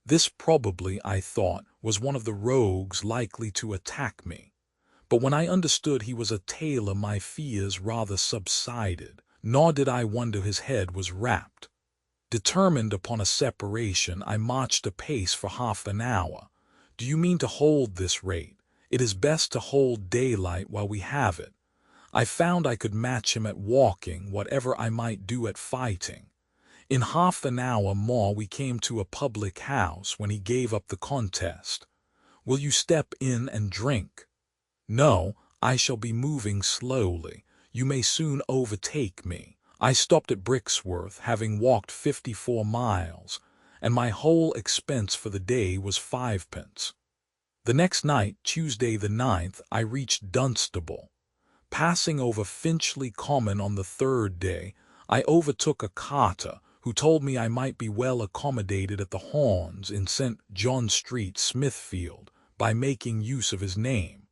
This probably, I thought, was one of the rogues likely to attack me. But when I understood he was a tailor, my fears rather subsided, nor did I wonder his head was wrapped. Determined upon a separation, I marched apace for half an hour. "Do you mean to hold this rate?" "It is best to hold daylight while we have it." I found I could match him at walking, whatever I might do at fighting. In half an hour more we came to a public house, when he gave up the contest. "Will you step in and drink?" "No, I shall be moving slowly. You may soon overtake me." I stopped at Brixworth, having walked 54 miles, and my whole expense for the day was 5d. The next night, Tuesday the 9th, I reached Dunstable. Passing over Finchley Common on the 3rd day, I overtook a carter, who told me I might be well accommodated at the Horns in St. John Street, Smithfield, by making use of his name.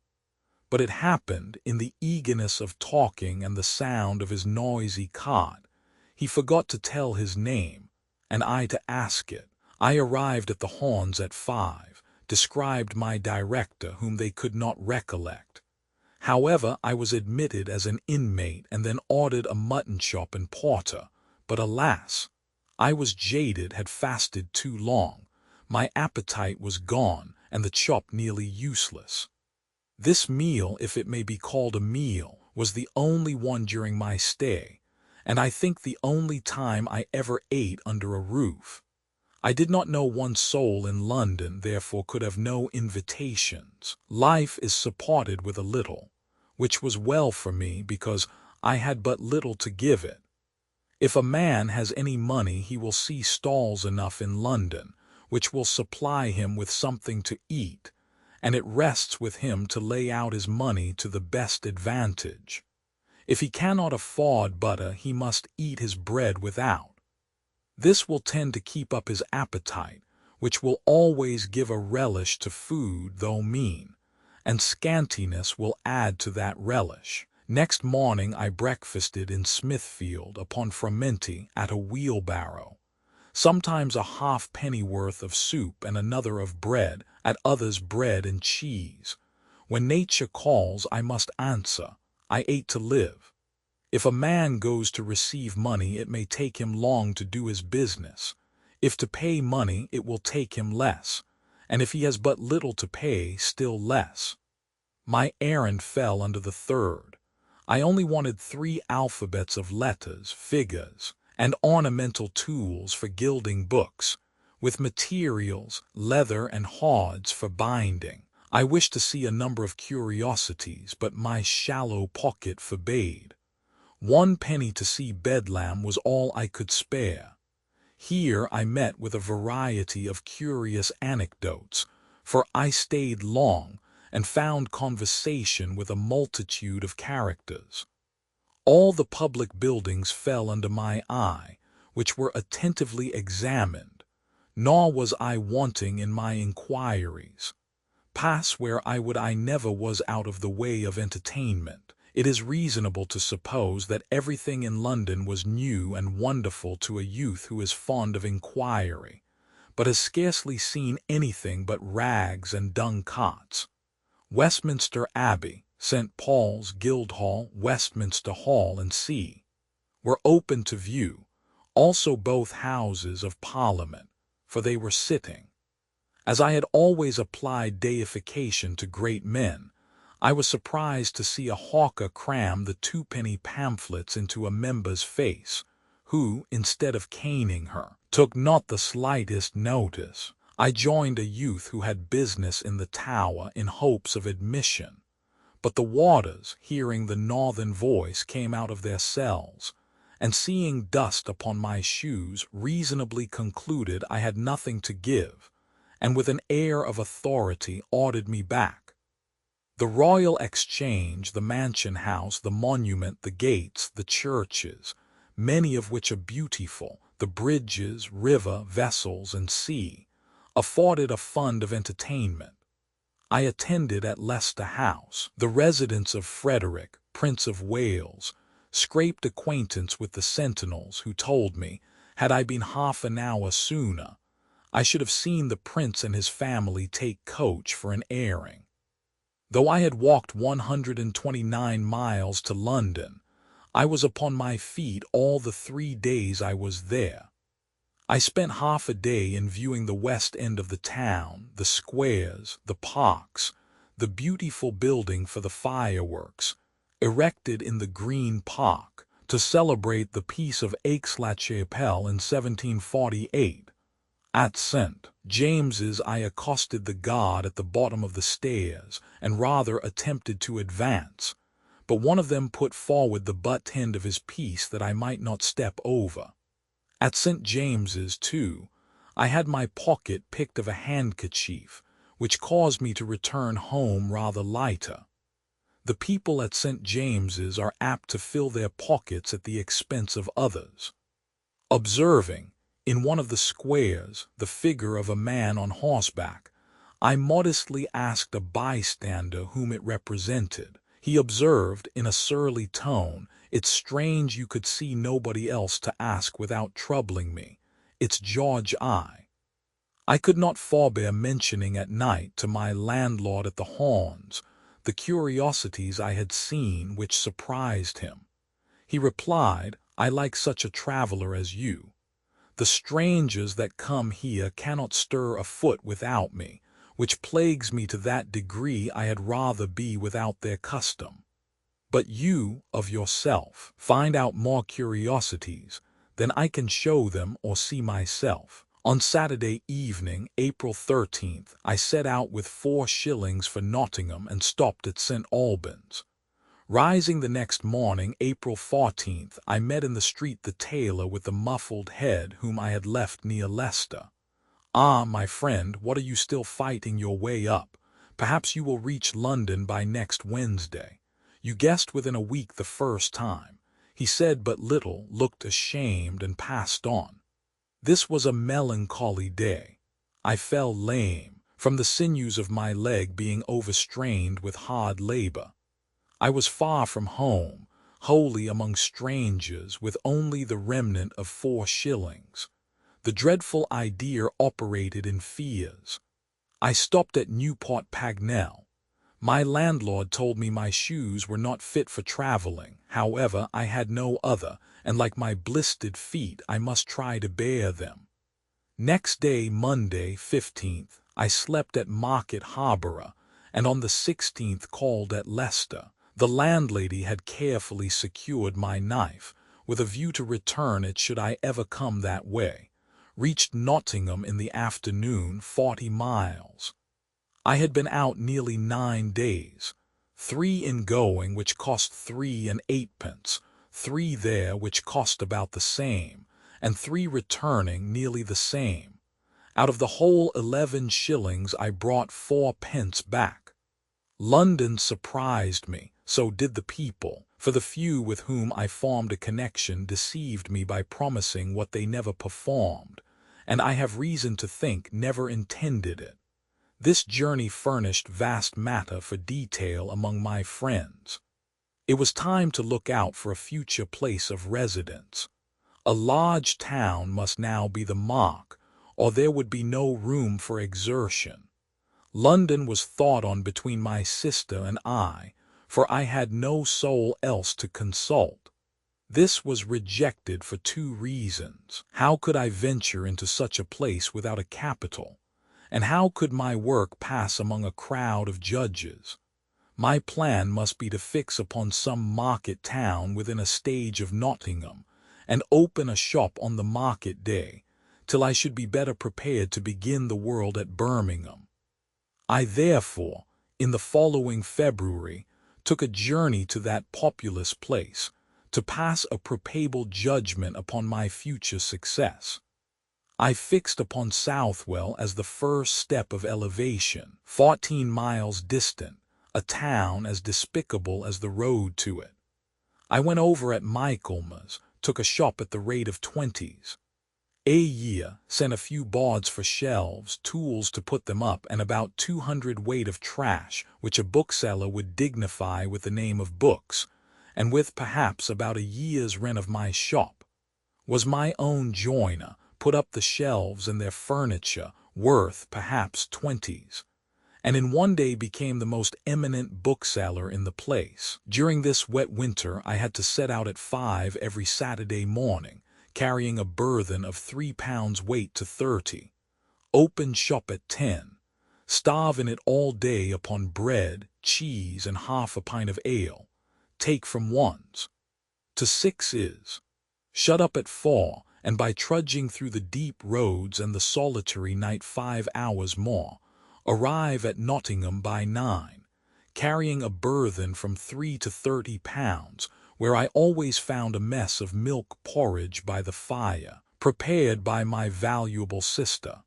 But it happened, in the eagerness of talking and the sound of his noisy cart, he forgot to tell his name, and I to ask it. I arrived at the Horns at 5, described my director, whom they could not recollect. However, I was admitted as an inmate, and then ordered a mutton chop and porter. But alas! I was jaded, had fasted too long. My appetite was gone, and the chop nearly useless. This meal, if it may be called a meal, was the only one during my stay, and I think the only time I ever ate under a roof. I did not know one soul in London, therefore could have no invitations. Life is supported with a little, which was well for me, because I had but little to give it. If a man has any money, he will see stalls enough in London, which will supply him with something to eat, and it rests with him to lay out his money to the best advantage. If he cannot afford butter, he must eat his bread without. This will tend to keep up his appetite, which will always give a relish to food though mean, and scantiness will add to that relish. Next morning I breakfasted in Smithfield upon frumenty at a wheelbarrow, sometimes a halfpennyworth of soup and another of bread, at others bread and cheese. When nature calls, I must answer. I ate to live. If a man goes to receive money, it may take him long to do his business. If to pay money, it will take him less, and if he has but little to pay, still less. My errand fell under the 3rd. I only wanted 3 alphabets of letters, figures, and ornamental tools for gilding books, with materials, leather and hords for binding. I wished to see a number of curiosities, but my shallow pocket forbade. 1 penny to see Bedlam was all I could spare. Here I met with a variety of curious anecdotes, for I stayed long and found conversation with a multitude of characters. All the public buildings fell under my eye, which were attentively examined, nor was I wanting in my inquiries. Pass where I never was out of the way of entertainment. It is reasonable to suppose that everything in London was new and wonderful to a youth who is fond of inquiry, but has scarcely seen anything but rags and dung cots. Westminster Abbey, St. Paul's, Guildhall, Westminster Hall, and C. were open to view, also both Houses of Parliament, for they were sitting. As I had always applied deification to great men, I was surprised to see a hawker cram the 2-penny pamphlets into a member's face, who, instead of caning her, took not the slightest notice. I joined a youth who had business in the Tower in hopes of admission, but the warders, hearing the northern voice, came out of their cells, and seeing dust upon my shoes, reasonably concluded I had nothing to give, and with an air of authority ordered me back. The Royal Exchange, the Mansion House, the Monument, the gates, the churches, many of which are beautiful, the bridges, river, vessels, and sea, afforded a fund of entertainment. I attended at Leicester House, the residence of Frederick, Prince of Wales, scraped acquaintance with the sentinels, who told me, had I been half an hour sooner, I should have seen the prince and his family take coach for an airing. Though I had walked 129 miles to London, I was upon my feet all the 3 days I was there. I spent half a day in viewing the west end of the town, the squares, the parks, the beautiful building for the fireworks, erected in the Green Park, to celebrate the Peace of Aix-la-Chapelle in 1748. At St. James's I accosted the guard at the bottom of the stairs, and rather attempted to advance, but one of them put forward the butt end of his piece that I might not step over. At St. James's, too, I had my pocket picked of a handkerchief, which caused me to return home rather lighter. The people at St. James's are apt to fill their pockets at the expense of others. Observing, in one of the squares, the figure of a man on horseback, I modestly asked a bystander whom it represented. He observed, in a surly tone, "It's strange you could see nobody else to ask without troubling me. It's George I could not forbear mentioning at night to my landlord at the Horns the curiosities I had seen, which surprised him. He replied, "I like such a traveler as you. The strangers that come here cannot stir a foot without me, which plagues me to that degree I had rather be without their custom. But you, of yourself, find out more curiosities than I can show them or see myself." On Saturday evening, April 13th, I set out with 4 shillings for Nottingham and stopped at St. Albans. Rising the next morning, April 14th, I met in the street the tailor with the muffled head whom I had left near Leicester. "Ah, my friend, what are you still fighting your way up? Perhaps you will reach London by next Wednesday. You guessed within a week the first time." He said but little, looked ashamed, and passed on. This was a melancholy day. I fell lame, from the sinews of my leg being overstrained with hard labor. I was far from home, wholly among strangers, with only the remnant of 4 shillings. The dreadful idea operated in fears. I stopped at Newport Pagnell. My landlord told me my shoes were not fit for traveling. However, I had no other, and like my blistered feet, I must try to bear them. Next day, Monday, 15th, I slept at Market Harborough, and on the 16th called at Leicester. The landlady had carefully secured my knife, with a view to return it should I ever come that way. Reached Nottingham in the afternoon, 40 miles. I had been out nearly 9 days, 3 in going, which cost 3 and 8pence, 3 there, which cost about the same, and 3 returning, nearly the same. Out of the whole 11 shillings I brought 4 pence back. London surprised me, so did the people, for the few with whom I formed a connection deceived me by promising what they never performed, and I have reason to think never intended it. This journey furnished vast matter for detail among my friends. It was time to look out for a future place of residence. A large town must now be the mark, or there would be no room for exertion. London was thought on between my sister and I, for I had no soul else to consult. This was rejected for 2 reasons. How could I venture into such a place without a capital? And how could my work pass among a crowd of judges? My plan must be to fix upon some market town within a stage of Nottingham, and open a shop on the market day, till I should be better prepared to begin the world at Birmingham. I therefore, in the following February, took a journey to that populous place, to pass a probable judgment upon my future success. I fixed upon Southwell as the first step of elevation, 14 miles distant, a town as despicable as the road to it. I went over at Michaelmas, took a shop at the rate of 20s a year, sent a few boards for shelves, tools to put them up, and about 200 weight of trash, which a bookseller would dignify with the name of books, and with perhaps about a year's rent of my shop. Was my own joiner, put up the shelves and their furniture, worth perhaps 20s, and in one day became the most eminent bookseller in the place. During this wet winter I had to set out at 5 every Saturday morning, carrying a burthen of 3 pounds weight to 30, open shop at 10, starve in it all day upon bread, cheese, and half a pint of ale, take from 1s to 6s, shut up at 4, and by trudging through the deep roads and the solitary night 5 hours more, arrive at Nottingham by 9, carrying a burthen from 3 to 30 pounds, where I always found a mess of milk porridge by the fire, prepared by my valuable sister.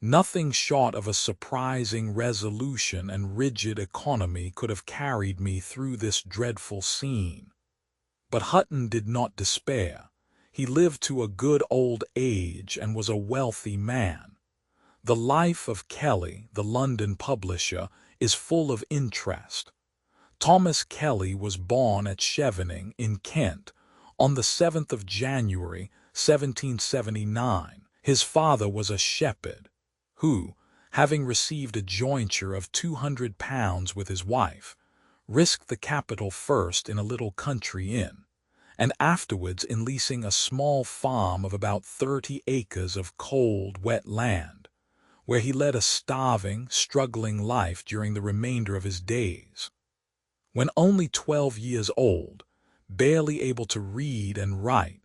Nothing short of a surprising resolution and rigid economy could have carried me through this dreadful scene. But Hutton did not despair. He lived to a good old age and was a wealthy man. The Life of Kelly, the London publisher, is full of interest. Thomas Kelly was born at Chevening in Kent on the 7th of January, 1779. His father was a shepherd, who, having received a jointure of 200 pounds with his wife, risked the capital first in a little country inn, and afterwards in leasing a small farm of about 30 acres of cold, wet land, where he led a starving, struggling life during the remainder of his days. When only 12 years old, barely able to read and write,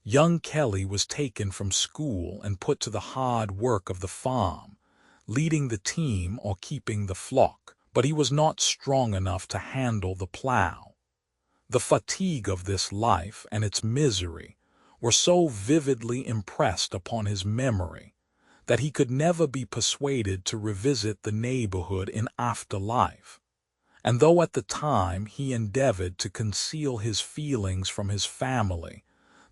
young Kelly was taken from school and put to the hard work of the farm, leading the team or keeping the flock, but he was not strong enough to handle the plow. The fatigue of this life and its misery were so vividly impressed upon his memory that he could never be persuaded to revisit the neighborhood in after life. And though at the time he endeavored to conceal his feelings from his family,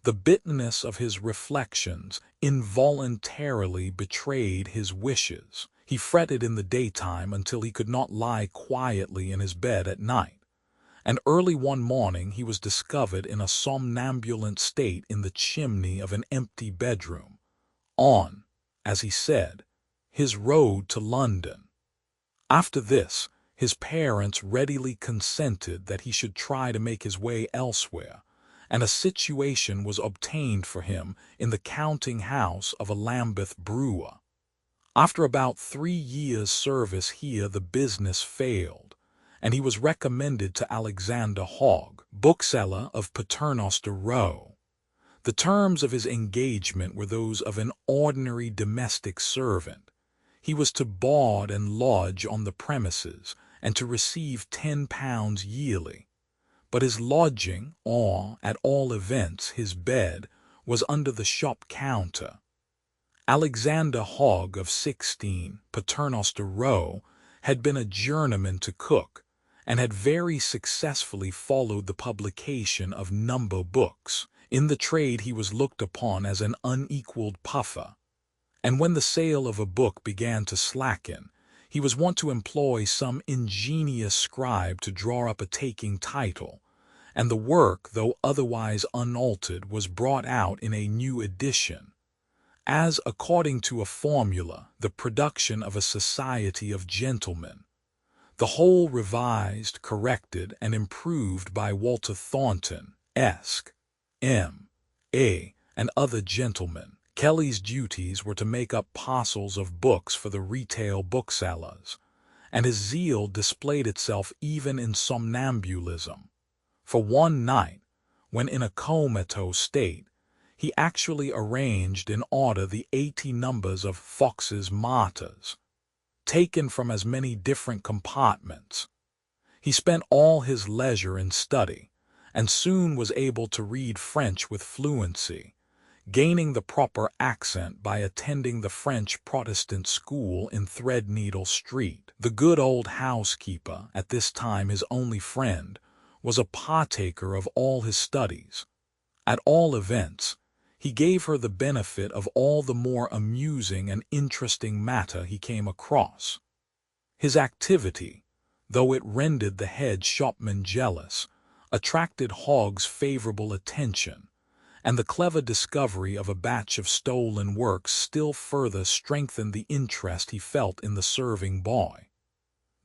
the bitterness of his reflections involuntarily betrayed his wishes. He fretted in the daytime until he could not lie quietly in his bed at night, and early one morning he was discovered in a somnambulant state in the chimney of an empty bedroom, on, as he said, his road to London. After this, his parents readily consented that he should try to make his way elsewhere, and a situation was obtained for him in the counting-house of a Lambeth brewer. After about 3 years' service here the business failed, and he was recommended to Alexander Hogg, bookseller of Paternoster Row. The terms of his engagement were those of an ordinary domestic servant. He was to board and lodge on the premises, and to receive £10 yearly. But his lodging, or, at all events, his bed, was under the shop counter. Alexander Hogg of 16, Paternoster Row, had been a journeyman to cook, and had very successfully followed the publication of number books. In the trade he was looked upon as an unequaled puffer, and when the sale of a book began to slacken, he was wont to employ some ingenious scribe to draw up a taking title, and the work, though otherwise unaltered, was brought out in a new edition, as, according to a formula, the production of a society of gentlemen, the whole revised, corrected, and improved by Walter Thornton, Esq., M.A., and other gentlemen. Kelly's duties were to make up parcels of books for the retail booksellers, and his zeal displayed itself even in somnambulism. For one night, when in a comatose state, he actually arranged in order the 80 numbers of Fox's Martyrs, taken from as many different compartments. He spent all his leisure in study, and soon was able to read French with fluency, gaining the proper accent by attending the French Protestant school in Threadneedle Street. The good old housekeeper, at this time his only friend, was a partaker of all his studies. At all events, he gave her the benefit of all the more amusing and interesting matter he came across. His activity, though it rendered the head shopman jealous, attracted Hogg's favorable attention, and the clever discovery of a batch of stolen works still further strengthened the interest he felt in the serving boy.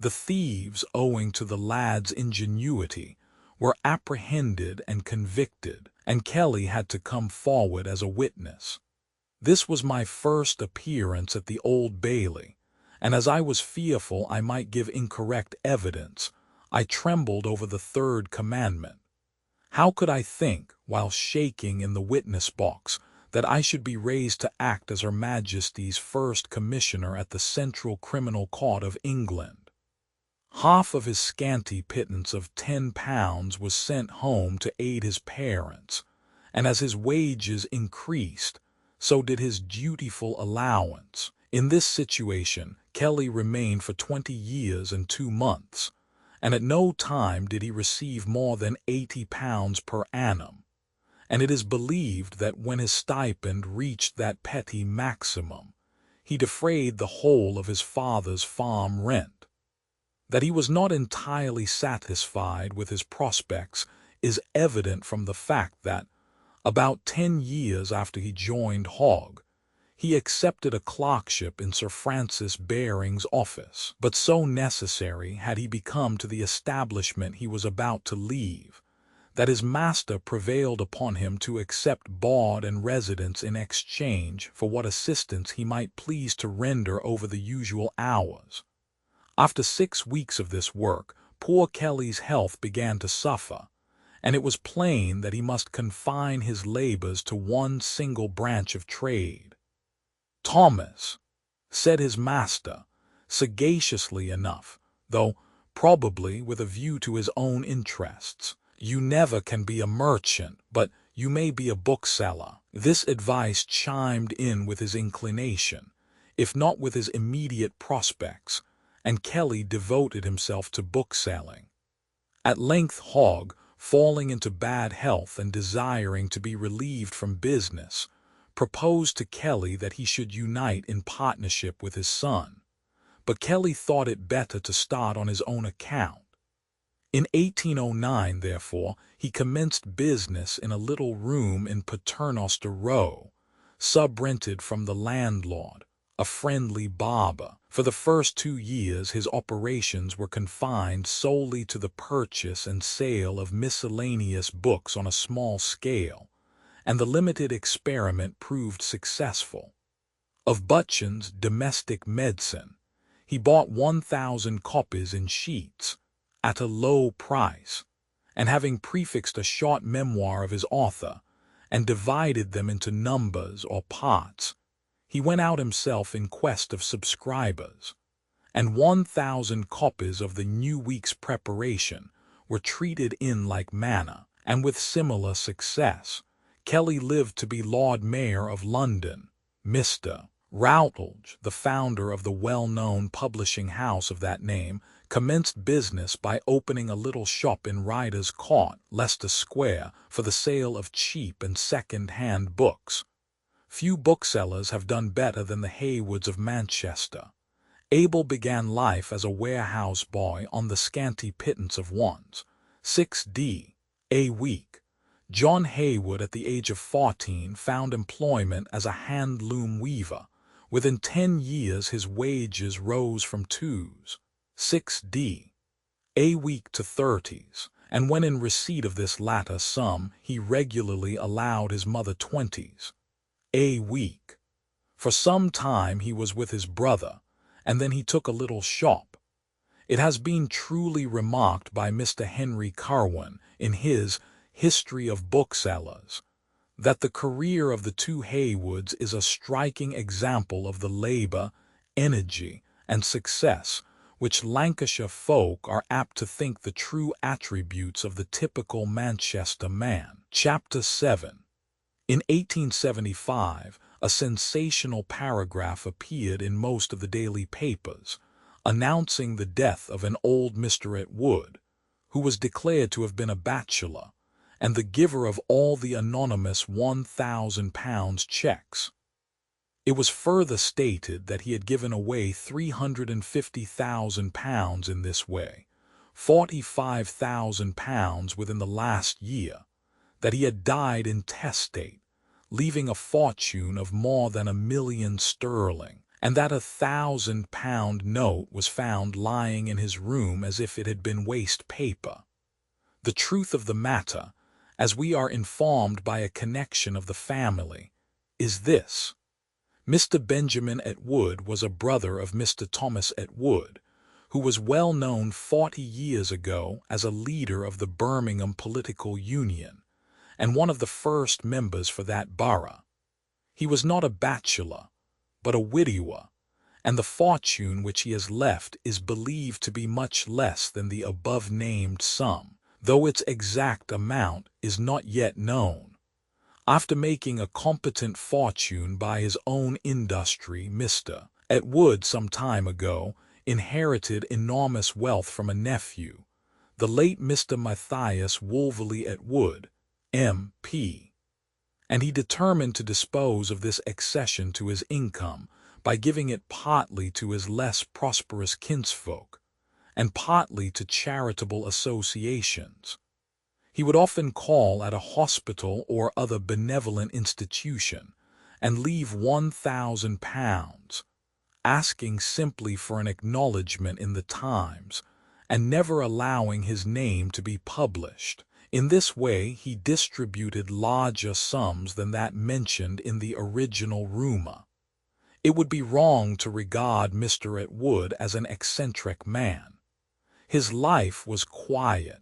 The thieves, owing to the lad's ingenuity, were apprehended and convicted, and Kelly had to come forward as a witness. This was my first appearance at the Old Bailey, and as I was fearful I might give incorrect evidence, I trembled over the third commandment. How could I think, while shaking in the witness box, that I should be raised to act as Her Majesty's first commissioner at the Central Criminal Court of England? Half of his scanty pittance of £10 was sent home to aid his parents, and as his wages increased, so did his dutiful allowance. In this situation, Kelly remained for 20 years and 2 months, and at no time did he receive more than £80 per annum, and it is believed that when his stipend reached that petty maximum, he defrayed the whole of his father's farm rent. That he was not entirely satisfied with his prospects is evident from the fact that, about 10 years after he joined Hogg, he accepted a clerkship in Sir Francis Baring's office. But so necessary had he become to the establishment he was about to leave, that his master prevailed upon him to accept board and residence in exchange for what assistance he might please to render over the usual hours. After 6 weeks of this work, poor Kelly's health began to suffer, and it was plain that he must confine his labors to one single branch of trade. "Thomas," said his master, sagaciously enough, though probably with a view to his own interests, "you never can be a merchant, but you may be a bookseller." This advice chimed in with his inclination, if not with his immediate prospects, and Kelly devoted himself to bookselling. At length Hogg, falling into bad health and desiring to be relieved from business, proposed to Kelly that he should unite in partnership with his son, but Kelly thought it better to start on his own account. In 1809, therefore, he commenced business in a little room in Paternoster Row, sub-rented from the landlord, a friendly barber. For the first 2 years his operations were confined solely to the purchase and sale of miscellaneous books on a small scale, and the limited experiment proved successful. Of Butchan's Domestic Medicine, he bought 1,000 copies in sheets, at a low price, and having prefixed a short memoir of his author, and divided them into numbers or parts, he went out himself in quest of subscribers, and 1,000 copies of the new week's preparation were treated in like manner, and with similar success. Kelly lived to be Lord Mayor of London. Mr. Routledge, the founder of the well-known publishing house of that name, commenced business by opening a little shop in Ryder's Court, Leicester Square, for the sale of cheap and second-hand books. Few booksellers have done better than the Haywoods of Manchester. Abel began life as a warehouse boy on the scanty pittance of £6d a week. John Haywood, at the age of 14, found employment as a hand-loom weaver. Within 10 years his wages rose from £6d a week to 30s, and when in receipt of this latter sum he regularly allowed his mother 20s a week. For some time he was with his brother, and then he took a little shop. It has been truly remarked by Mr. Henry Carwin in his History of Booksellers that the career of the two Haywoods is a striking example of the labor, energy, and success which Lancashire folk are apt to think the true attributes of the typical Manchester man. Chapter 7. In 1875, a sensational paragraph appeared in most of the daily papers, announcing the death of an old Mr. Atwood, who was declared to have been a bachelor, and the giver of all the anonymous £1,000 checks. It was further stated that he had given away £350,000 in this way, £45,000 within the last year, that he had died intestate, leaving a fortune of more than £1,000,000, and that £1,000 note was found lying in his room as if it had been waste paper. The truth of the matter, as we are informed by a connection of the family, is this. Mr. Benjamin Atwood was a brother of Mr. Thomas Atwood, who was well known 40 years ago as a leader of the Birmingham Political Union, and one of the first members for that borough. He was not a bachelor, but a widower, and the fortune which he has left is believed to be much less than the above-named sum, though its exact amount is not yet known. After making a competent fortune by his own industry, Mr. Atwood some time ago inherited enormous wealth from a nephew, the late Mr. Matthias Wolverley Atwood, M.P., and he determined to dispose of this accession to his income by giving it partly to his less prosperous kinsfolk, and partly to charitable associations. He would often call at a hospital or other benevolent institution and leave £1,000, asking simply for an acknowledgment in the Times, and never allowing his name to be published. In this way he distributed larger sums than that mentioned in the original rumor. It would be wrong to regard Mr. Atwood as an eccentric man. His life was quiet,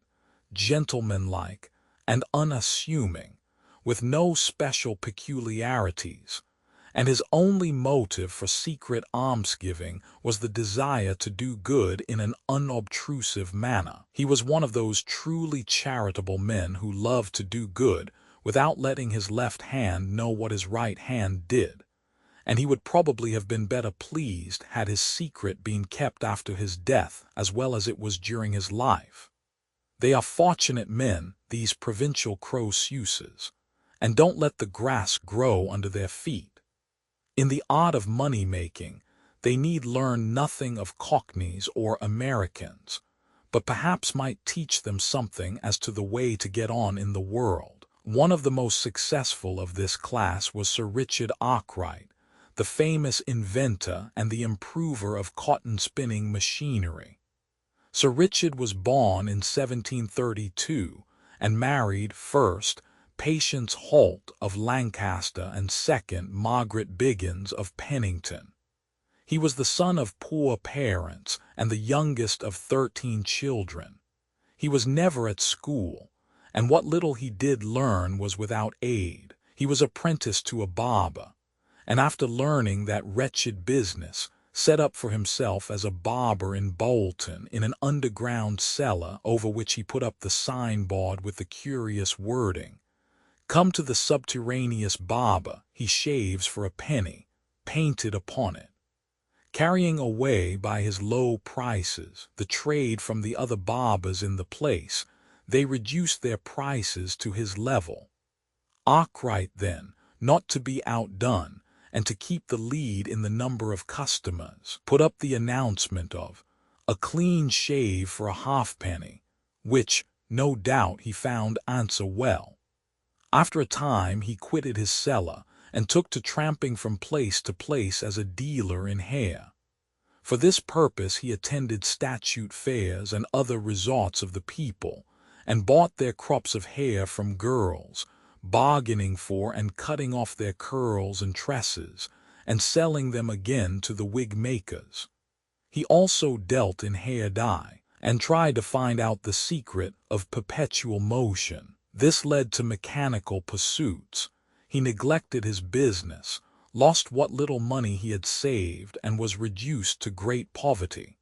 gentlemanlike, and unassuming, with no special peculiarities, and his only motive for secret almsgiving was the desire to do good in an unobtrusive manner. He was one of those truly charitable men who loved to do good without letting his left hand know what his right hand did, and he would probably have been better pleased had his secret been kept after his death as well as it was during his life. They are fortunate men, these provincial Croesuses, and don't let the grass grow under their feet. In the art of money-making, they need learn nothing of Cockneys or Americans, but perhaps might teach them something as to the way to get on in the world. One of the most successful of this class was Sir Richard Arkwright, the famous inventor and the improver of cotton-spinning machinery. Sir Richard was born in 1732 and married, first, Patience Holt of Lancaster, and second, Margaret Biggins of Pennington. He was the son of poor parents and the youngest of 13 children. He was never at school, and what little he did learn was without aid. He was apprenticed to a barber, and after learning that wretched business, set up for himself as a barber in Bolton in an underground cellar over which he put up the signboard with the curious wording, "Come to the subterraneous barber, he shaves for a penny," painted upon it. Carrying away by his low prices the trade from the other barbers in the place, they reduced their prices to his level. Arkwright, then, not to be outdone, and to keep the lead in the number of customers, put up the announcement of "a clean shave for a halfpenny," which, no doubt, he found answer well. After a time he quitted his cellar and took to tramping from place to place as a dealer in hair. For this purpose he attended statute fairs and other resorts of the people, and bought their crops of hair from girls, bargaining for and cutting off their curls and tresses, and selling them again to the wig makers. He also dealt in hair dye, and tried to find out the secret of perpetual motion. This led to mechanical pursuits. He neglected his business, lost what little money he had saved, and was reduced to great poverty.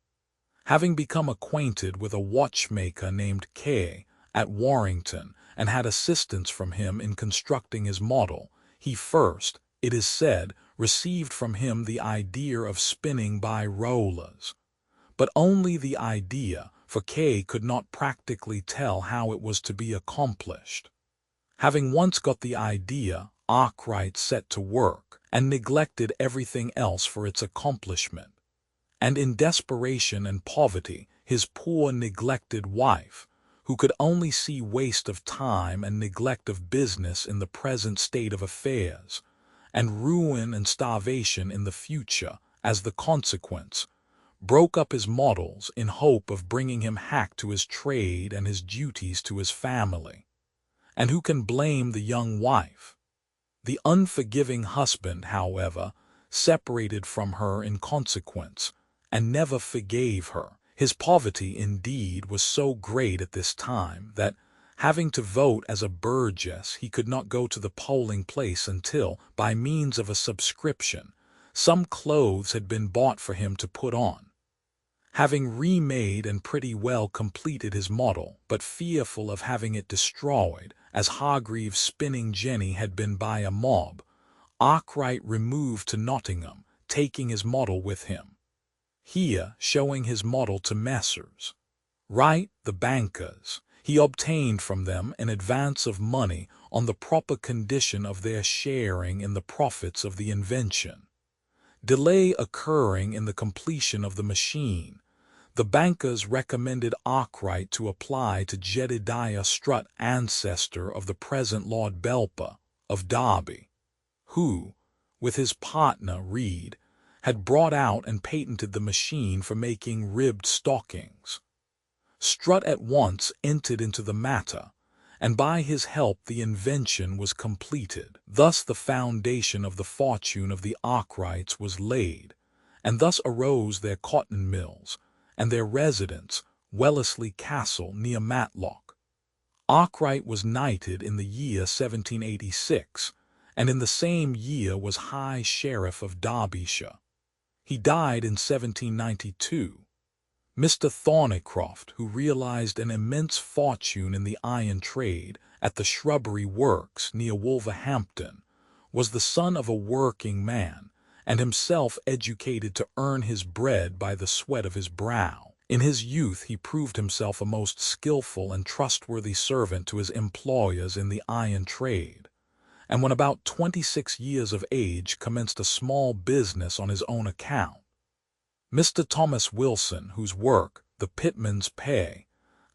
Having become acquainted with a watchmaker named Kay at Warrington, and had assistance from him in constructing his model, he first, it is said, received from him the idea of spinning by rollers. But only the idea, for Kay could not practically tell how it was to be accomplished. Having once got the idea, Arkwright set to work, and neglected everything else for its accomplishment. And in desperation and poverty, his poor neglected wife, who could only see waste of time and neglect of business in the present state of affairs, and ruin and starvation in the future as the consequence, broke up his models in hope of bringing him back to his trade and his duties to his family. And who can blame the young wife? The unforgiving husband, however, separated from her in consequence, and never forgave her. His poverty, indeed, was so great at this time that, having to vote as a burgess, he could not go to the polling place until, by means of a subscription, some clothes had been bought for him to put on. Having remade and pretty well completed his model, but fearful of having it destroyed, as Hargreaves' spinning jenny had been by a mob, Arkwright removed to Nottingham, taking his model with him. Here, showing his model to Messrs. Wright, the bankers, he obtained from them an advance of money on the proper condition of their sharing in the profits of the invention. Delay occurring in the completion of the machine, the bankers recommended Arkwright to apply to Jedediah Strutt, ancestor of the present Lord Belper, of Derby, who, with his partner Reed, had brought out and patented the machine for making ribbed stockings. Strutt at once entered into the matter, and by his help the invention was completed. Thus the foundation of the fortune of the Arkwrights was laid, and thus arose their cotton mills, and their residence, Wellesley Castle, near Matlock. Arkwright was knighted in the year 1786, and in the same year was High Sheriff of Derbyshire. He died in 1792. Mr. Thornycroft, who realized an immense fortune in the iron trade at the Shrubbery Works near Wolverhampton, was the son of a working man, and himself educated to earn his bread by the sweat of his brow. In his youth he proved himself a most skillful and trustworthy servant to his employers in the iron trade, and when about 26 years of age commenced a small business on his own account. Mr. Thomas Wilson, whose work, The Pitman's Pay,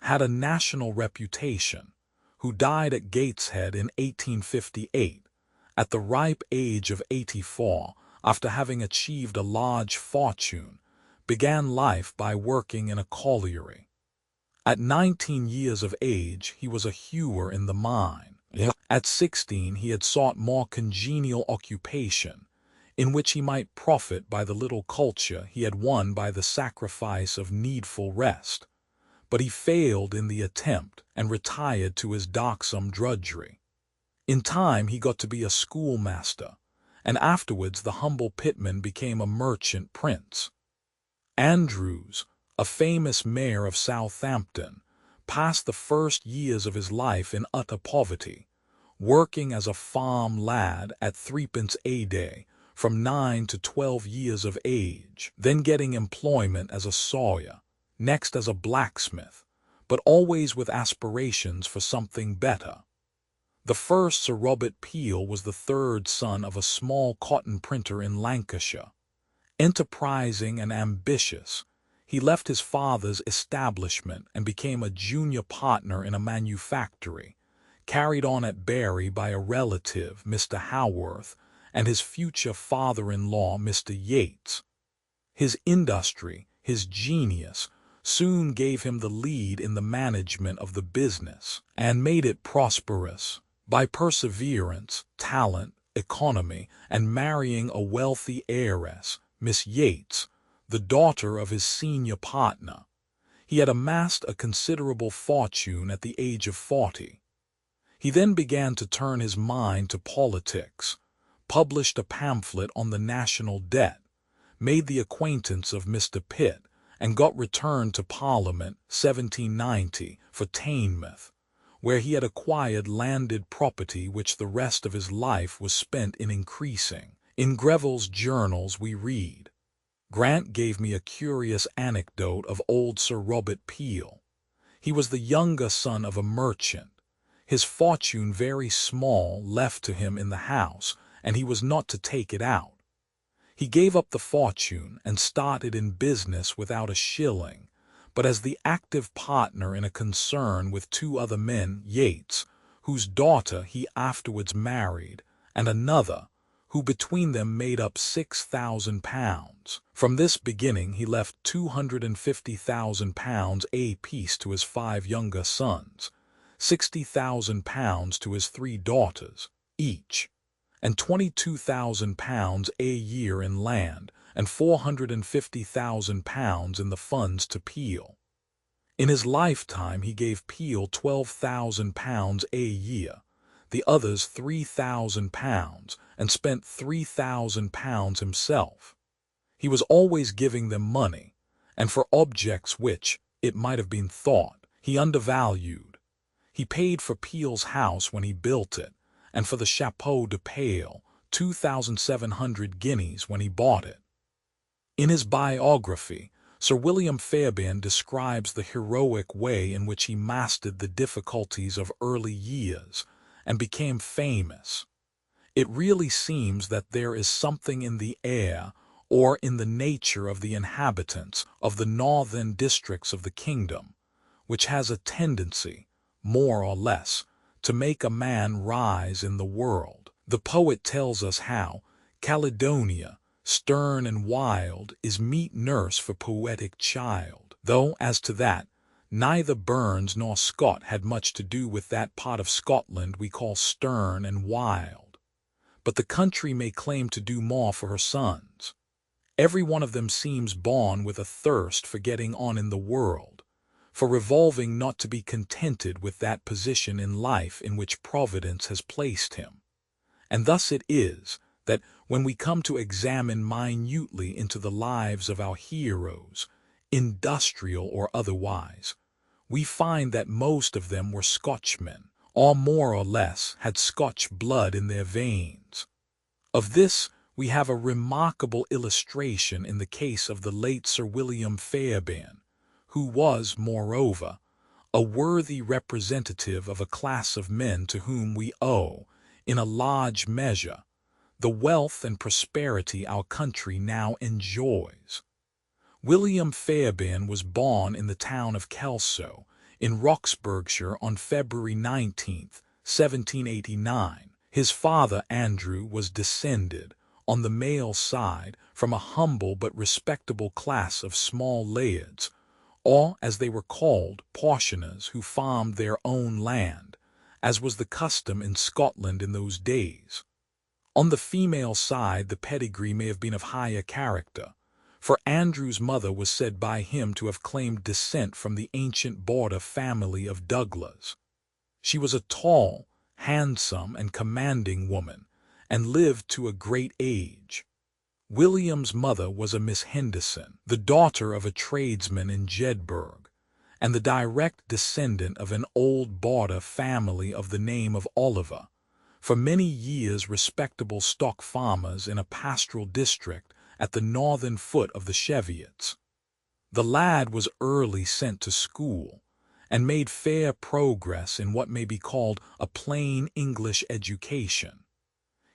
had a national reputation, who died at Gateshead in 1858, at the ripe age of 84, after having achieved a large fortune, began life by working in a colliery. At 19 years of age he was a hewer in the mine. At 16 he had sought more congenial occupation, in which he might profit by the little culture he had won by the sacrifice of needful rest. but he failed in the attempt and retired to his darksome drudgery. In time he got to be a schoolmaster, and afterwards the humble pitman became a merchant prince. Andrews, a famous mayor of Southampton, passed the first years of his life in utter poverty, working as a farm lad at threepence a day from 9 to 12 years of age, then getting employment as a sawyer, next as a blacksmith, but always with aspirations for something better. The first Sir Robert Peel was the third son of a small cotton printer in Lancashire. Enterprising and ambitious, he left his father's establishment and became a junior partner in a manufactory, carried on at Bury by a relative, Mr. Haworth, and his future father-in-law, Mr. Yates. His industry, his genius, soon gave him the lead in the management of the business and made it prosperous by perseverance, talent, economy, and marrying a wealthy heiress, Miss Yates, the daughter of his senior partner. He had amassed a considerable fortune at the age of 40. He then began to turn his mind to politics, published a pamphlet on the national debt, made the acquaintance of Mr. Pitt, and got returned to Parliament 1790 for Teignmouth, where he had acquired landed property which the rest of his life was spent in increasing. In Greville's journals we read, "Grant gave me a curious anecdote of old Sir Robert Peel. He was the younger son of a merchant. His fortune very small left to him in the house, and he was not to take it out. He gave up the fortune and started in business without a shilling, but as the active partner in a concern with two other men, Yates, whose daughter he afterwards married, and another, who between them made up £6,000. From this beginning he left £250,000 apiece to his 5 younger sons, £60,000 to his 3 daughters, each, and £22,000 a year in land, and £450,000 in the funds to Peel. In his lifetime he gave Peel £12,000 a year, the others £3,000, and spent £3,000 himself. He was always giving them money, and for objects which, it might have been thought, he undervalued. He paid for Peel's house when he built it, and for the Chapeau de Pale, 2,700 guineas when he bought it." In his biography, Sir William Fairbairn describes the heroic way in which he mastered the difficulties of early years and became famous. It really seems that there is something in the air or in the nature of the inhabitants of the northern districts of the kingdom, which has a tendency, more or less, to make a man rise in the world. The poet tells us how Caledonia, stern and wild, is meet nurse for poetic child, though, as to that, neither Burns nor Scott had much to do with that part of Scotland we call stern and wild. But the country may claim to do more for her sons. Every one of them seems born with a thirst for getting on in the world, for revolving not to be contented with that position in life in which Providence has placed him. And thus it is that when we come to examine minutely into the lives of our heroes, industrial or otherwise, we find that most of them were Scotchmen, or more or less had Scotch blood in their veins. Of this we have a remarkable illustration in the case of the late Sir William Fairbairn, who was, moreover, a worthy representative of a class of men to whom we owe, in a large measure, the wealth and prosperity our country now enjoys. William Fairbairn was born in the town of Kelso, in Roxburghshire, on February 19, 1789. His father, Andrew, was descended, on the male side, from a humble but respectable class of small lairds, or, as they were called, portioners, who farmed their own land, as was the custom in Scotland in those days. On the female side the pedigree may have been of higher character, for Andrew's mother was said by him to have claimed descent from the ancient border family of Douglas. She was a tall, handsome, and commanding woman, and lived to a great age. William's mother was a Miss Henderson, the daughter of a tradesman in Jedburgh, and the direct descendant of an old border family of the name of Oliver, for many years respectable stock farmers in a pastoral district at the northern foot of the Cheviots. The lad was early sent to school, and made fair progress in what may be called a plain English education.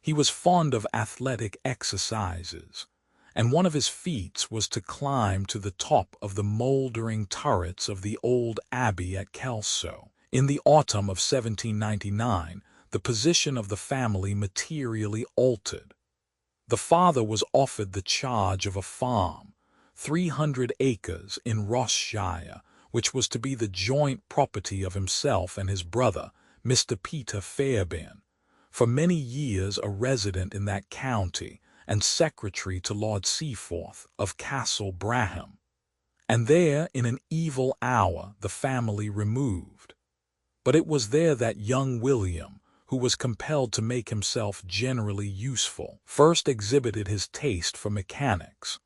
He was fond of athletic exercises, and one of his feats was to climb to the top of the mouldering turrets of the old abbey at Kelso. In the autumn of 1799, the position of the family materially altered. The father was offered the charge of a farm, 300 acres in Rossshire, which was to be the joint property of himself and his brother, Mr. Peter Fairbairn, for many years a resident in that county and secretary to Lord Seaforth of Castle Braham. And there, in an evil hour, the family removed. But it was there that young William, who was compelled to make himself generally useful, first exhibited his taste for mechanics.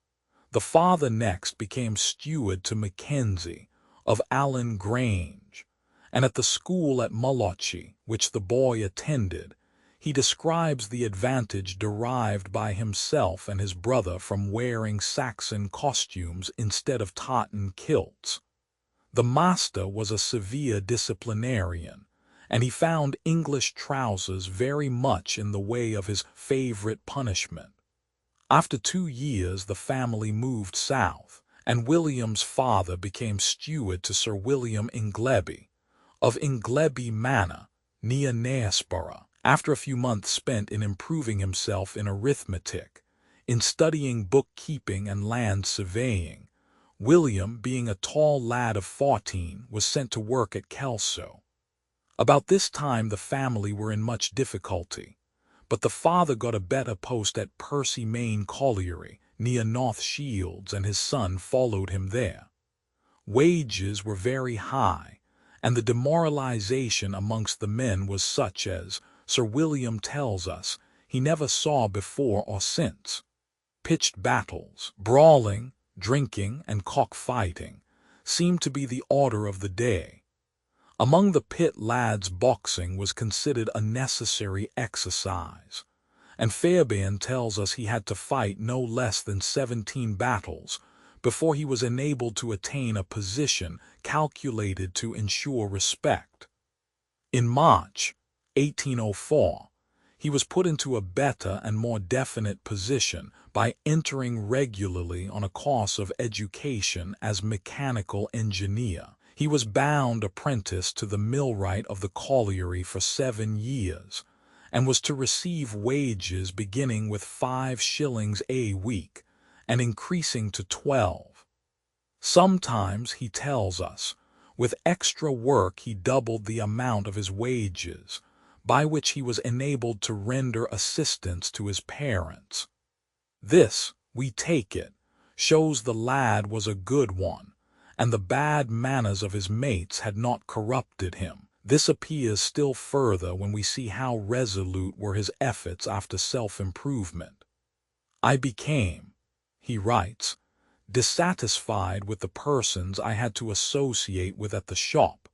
The father next became steward to Mackenzie of Allen Grange, and at the school at Mullochie, which the boy attended, he describes the advantage derived by himself and his brother from wearing Saxon costumes instead of tartan kilts. The master was a severe disciplinarian, and he found English trousers very much in the way of his favorite punishment. After 2 years the family moved south, and William's father became steward to Sir William Ingleby, of Ingleby Manor, near Knaresborough. After a few months spent in improving himself in arithmetic, in studying bookkeeping and land surveying, William, being a tall lad of 14, was sent to work at Kelso. About this time the family were in much difficulty, but the father got a better post at Percy Main Colliery, near North Shields, and his son followed him there. Wages were very high, and the demoralization amongst the men was such as, Sir William tells us, he never saw before or since. Pitched battles, brawling, drinking, and cockfighting seemed to be the order of the day. Among the pit lads boxing was considered a necessary exercise, and Fairbairn tells us he had to fight no less than 17 battles before he was enabled to attain a position calculated to ensure respect. In March 1804, he was put into a better and more definite position by entering regularly on a course of education as mechanical engineer. He was bound apprentice to the millwright of the colliery for 7 years, and was to receive wages beginning with 5 shillings a week and increasing to 12. Sometimes, he tells us, with extra work he doubled the amount of his wages, by which he was enabled to render assistance to his parents. This, we take it, shows the lad was a good one, and the bad manners of his mates had not corrupted him. This appears still further when we see how resolute were his efforts after self-improvement. I became, he writes, dissatisfied with the persons I had to associate with at the shop,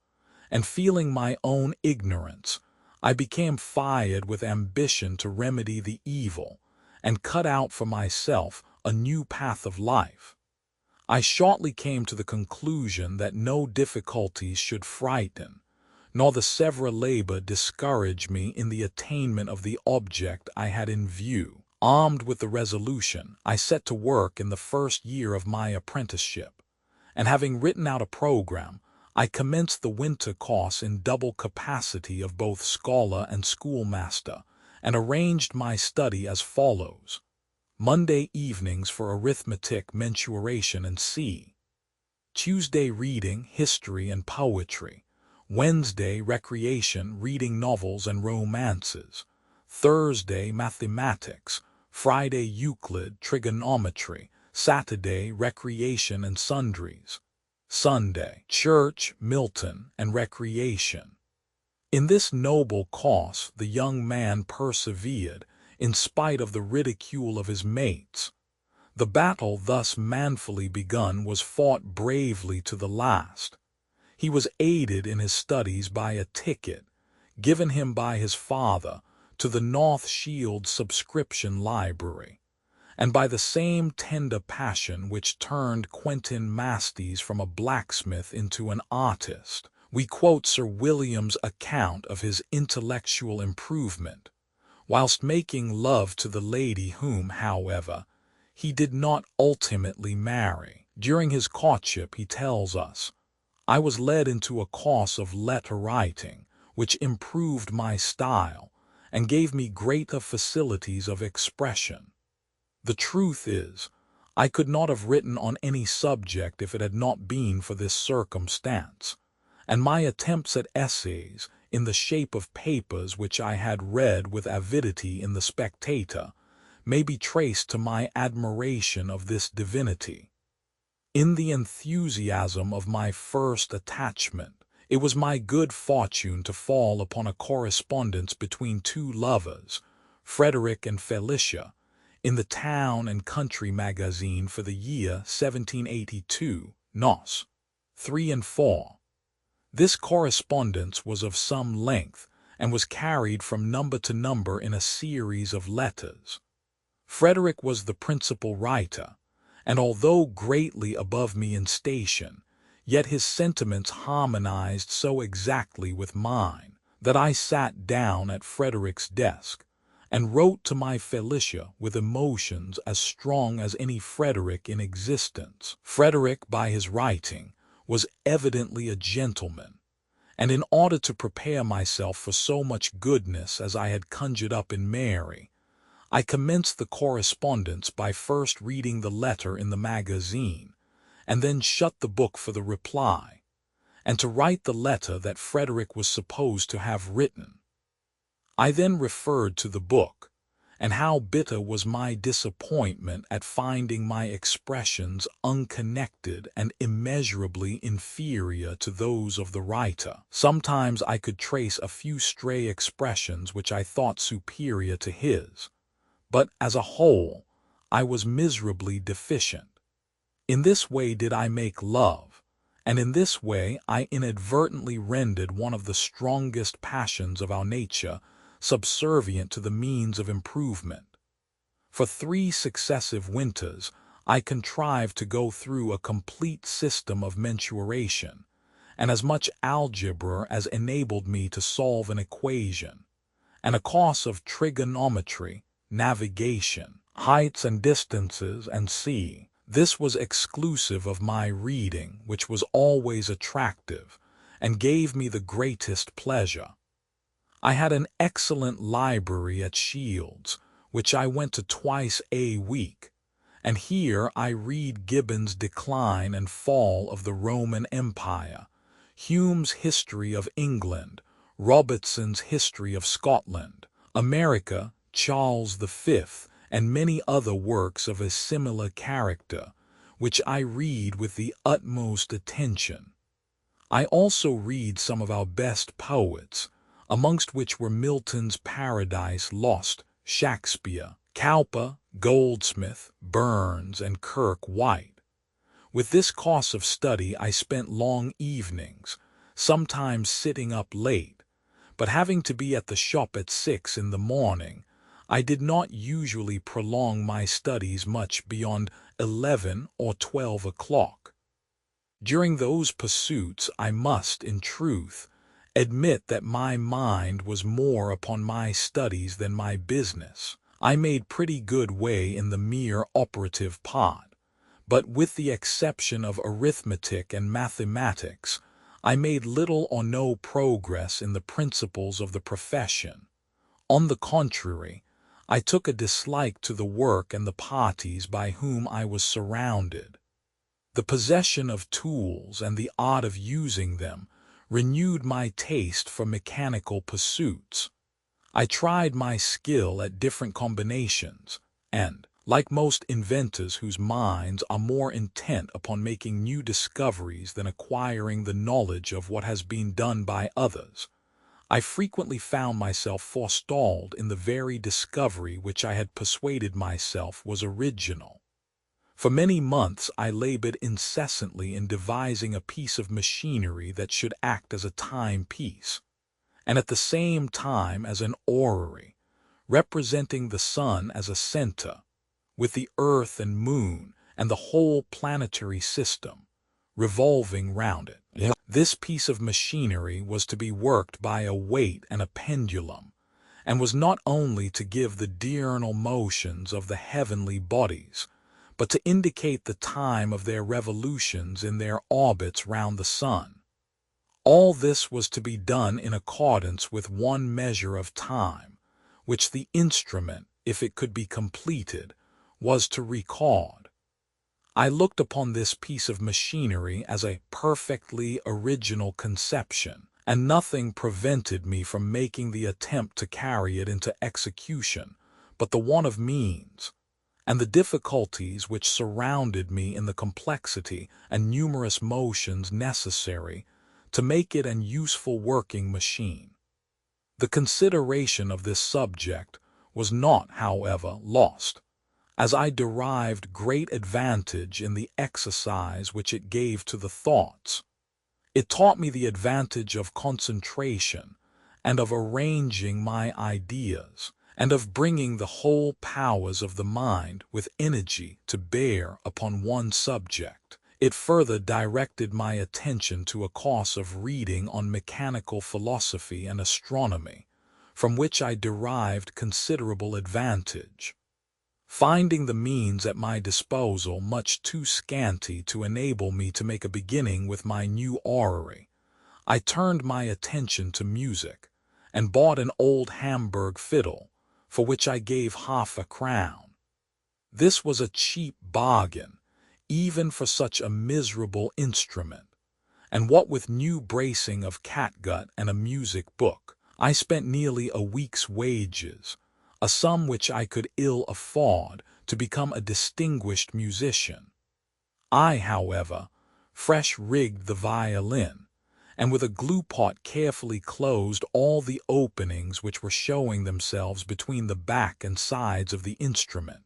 and feeling my own ignorance, I became fired with ambition to remedy the evil, and cut out for myself a new path of life. I shortly came to the conclusion that no difficulties should frighten, nor the severe labor discourage me in the attainment of the object I had in view. Armed with the resolution, I set to work in the first year of my apprenticeship, and having written out a program, I commenced the winter course in double capacity of both scholar and schoolmaster, and arranged my study as follows: Monday evenings for arithmetic, mensuration, and C. Tuesday reading, history, and poetry. Wednesday recreation, reading novels and romances. Thursday mathematics. Friday Euclid, trigonometry. Saturday, recreation and sundries. Sunday, church, Milton, and recreation. In this noble cause the young man persevered, in spite of the ridicule of his mates. The battle thus manfully begun was fought bravely to the last. He was aided in his studies by a ticket, given him by his father, to the North Shield subscription library, and by the same tender passion which turned Quentin Masties from a blacksmith into an artist. We quote Sir William's account of his intellectual improvement, whilst making love to the lady whom, however, he did not ultimately marry. During his courtship, he tells us, I was led into a course of letter writing, which improved my style and gave me greater facilities of expression. The truth is, I could not have written on any subject if it had not been for this circumstance, and my attempts at essays, in the shape of papers which I had read with avidity in the Spectator, may be traced to my admiration of this divinity. In the enthusiasm of my first attachment, it was my good fortune to fall upon a correspondence between two lovers, Frederick and Felicia, in the Town and Country magazine for the year 1782, Nos. 3 and 4. This correspondence was of some length, and was carried from number to number in a series of letters. Frederick was the principal writer, and although greatly above me in station, yet his sentiments harmonized so exactly with mine, that I sat down at Frederick's desk, and wrote to my Felicia with emotions as strong as any Frederick in existence. Frederick, by his writing, was evidently a gentleman, and in order to prepare myself for so much goodness as I had conjured up in Mary, I commenced the correspondence by first reading the letter in the magazine, and then shut the book for the reply, and to write the letter that Frederick was supposed to have written. I then referred to the book, and how bitter was my disappointment at finding my expressions unconnected and immeasurably inferior to those of the writer. Sometimes I could trace a few stray expressions which I thought superior to his, but as a whole I was miserably deficient. In this way did I make love, and in this way I inadvertently rendered one of the strongest passions of our nature subservient to the means of improvement. For 3 successive winters I contrived to go through a complete system of mensuration, and as much algebra as enabled me to solve an equation, and a course of trigonometry, navigation, heights and distances, and sea. This was exclusive of my reading, which was always attractive, and gave me the greatest pleasure. I had an excellent library at Shields, which I went to twice a week, and here I read Gibbon's Decline and Fall of the Roman Empire, Hume's History of England, Robertson's History of Scotland, America, Charles V, and many other works of a similar character, which I read with the utmost attention. I also read some of our best poets, amongst which were Milton's Paradise Lost, Shakespeare, Cowper, Goldsmith, Burns, and Kirke White. With this course of study I spent long evenings, sometimes sitting up late, but having to be at the shop at 6 in the morning, I did not usually prolong my studies much beyond 11 or 12 o'clock. During those pursuits I must, in truth, admit that my mind was more upon my studies than my business. I made pretty good way in the mere operative part, but with the exception of arithmetic and mathematics, I made little or no progress in the principles of the profession. On the contrary, I took a dislike to the work and the parties by whom I was surrounded. The possession of tools and the art of using them renewed my taste for mechanical pursuits. I tried my skill at different combinations, and, Like most inventors whose minds are more intent upon making new discoveries than acquiring the knowledge of what has been done by others, I frequently found myself forestalled in the very discovery which I had persuaded myself was original. For many months I labored incessantly in devising a piece of machinery that should act as a timepiece, and at the same time as an orrery, representing the sun as a center, with the earth and moon and the whole planetary system revolving round it. This piece of machinery was to be worked by a weight and a pendulum, and was not only to give the diurnal motions of the heavenly bodies, but to indicate the time of their revolutions in their orbits round the sun. All this was to be done in accordance with one measure of time, which the instrument, if it could be completed, was to record. I looked upon this piece of machinery as a perfectly original conception, and nothing prevented me from making the attempt to carry it into execution but the want of means, and the difficulties which surrounded me in the complexity and numerous motions necessary to make it an useful working machine. The consideration of this subject was not, however, lost, as I derived great advantage in the exercise which it gave to the thoughts. It taught me the advantage of concentration, and of arranging my ideas, and of bringing the whole powers of the mind with energy to bear upon one subject. It further directed my attention to a course of reading on mechanical philosophy and astronomy, from which I derived considerable advantage. Finding the means at my disposal much too scanty to enable me to make a beginning with my new orrery, I turned my attention to music, and bought an old Hamburg fiddle, for which I gave half-a-crown. This was a cheap bargain, even for such a miserable instrument, and what with new bracing of catgut and a music book, I spent nearly a week's wages, a sum which I could ill afford, to become a distinguished musician. I, however, fresh rigged the violin, and with a glue pot carefully closed all the openings which were showing themselves between the back and sides of the instrument.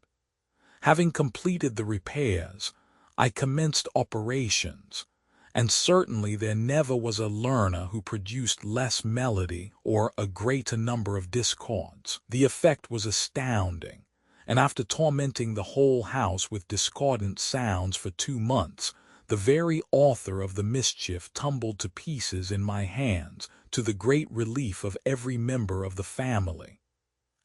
Having completed the repairs, I commenced operations, and certainly there never was a learner who produced less melody or a greater number of discords. The effect was astounding, and after tormenting the whole house with discordant sounds for 2 months, the very author of the mischief tumbled to pieces in my hands, to the great relief of every member of the family.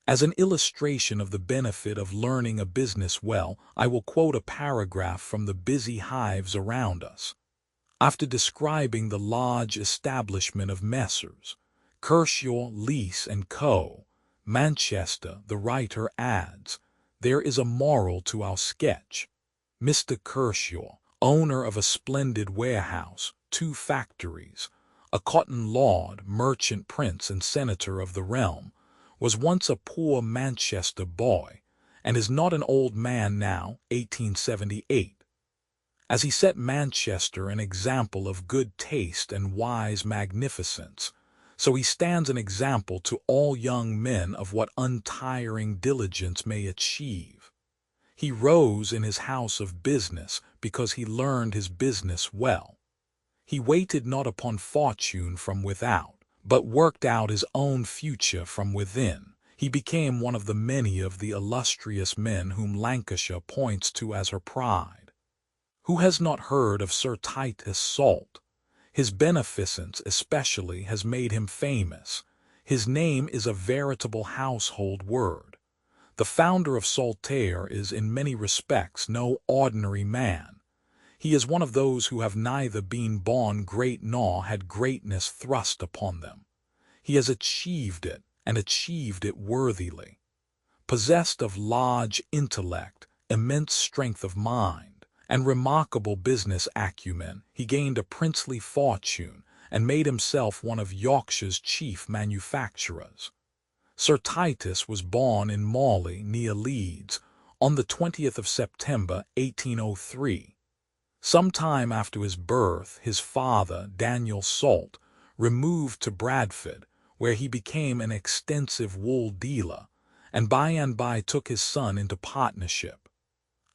As an illustration of the benefit of learning a business well, I will quote a paragraph from the busy hives around us. After describing the large establishment of Messrs. Kershaw, Lease & Co., Manchester, the writer adds, "There is a moral to our sketch. Mr. Kershaw, owner of a splendid warehouse, 2 factories, a cotton lord, merchant prince and senator of the realm, was once a poor Manchester boy, and is not an old man now, 1878. As he set Manchester an example of good taste and wise magnificence, so he stands an example to all young men of what untiring diligence may achieve. He rose in his house of business because he learned his business well. He waited not upon fortune from without, but worked out his own future from within. He became one of the many of the illustrious men whom Lancashire points to as her pride. Who has not heard of Sir Titus Salt? His beneficence especially has made him famous. His name is a veritable household word. The founder of Saltaire is in many respects no ordinary man. He is one of those who have neither been born great nor had greatness thrust upon them. He has achieved it, and achieved it worthily. Possessed of large intellect, immense strength of mind, and remarkable business acumen, he gained a princely fortune, and made himself one of Yorkshire's chief manufacturers. Sir Titus was born in Morley, near Leeds, on the 20th of September, 1803. Some time after his birth, his father, Daniel Salt, removed to Bradford, where he became an extensive wool dealer, and by took his son into partnership.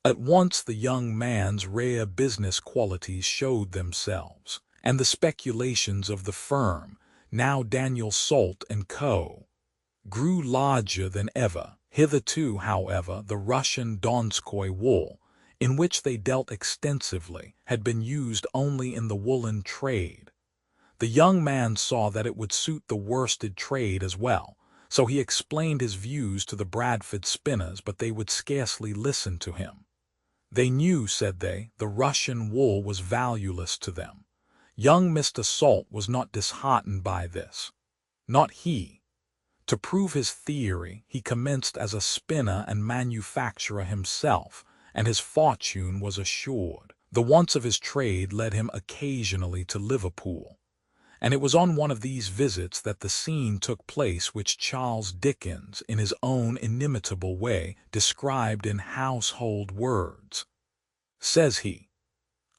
At once the young man's rare business qualities showed themselves, and the speculations of the firm, now Daniel Salt and Co., grew larger than ever. Hitherto, however, the Russian Donskoy wool, in which they dealt extensively, had been used only in the woolen trade. The young man saw that it would suit the worsted trade as well, so he explained his views to the Bradford spinners, but they would scarcely listen to him. They knew, said they, the Russian wool was valueless to them. Young Mr. Salt was not disheartened by this. Not he. To prove his theory, he commenced as a spinner and manufacturer himself, and his fortune was assured. The wants of his trade led him occasionally to Liverpool, and it was on one of these visits that the scene took place which Charles Dickens, in his own inimitable way, described in household words. Says he,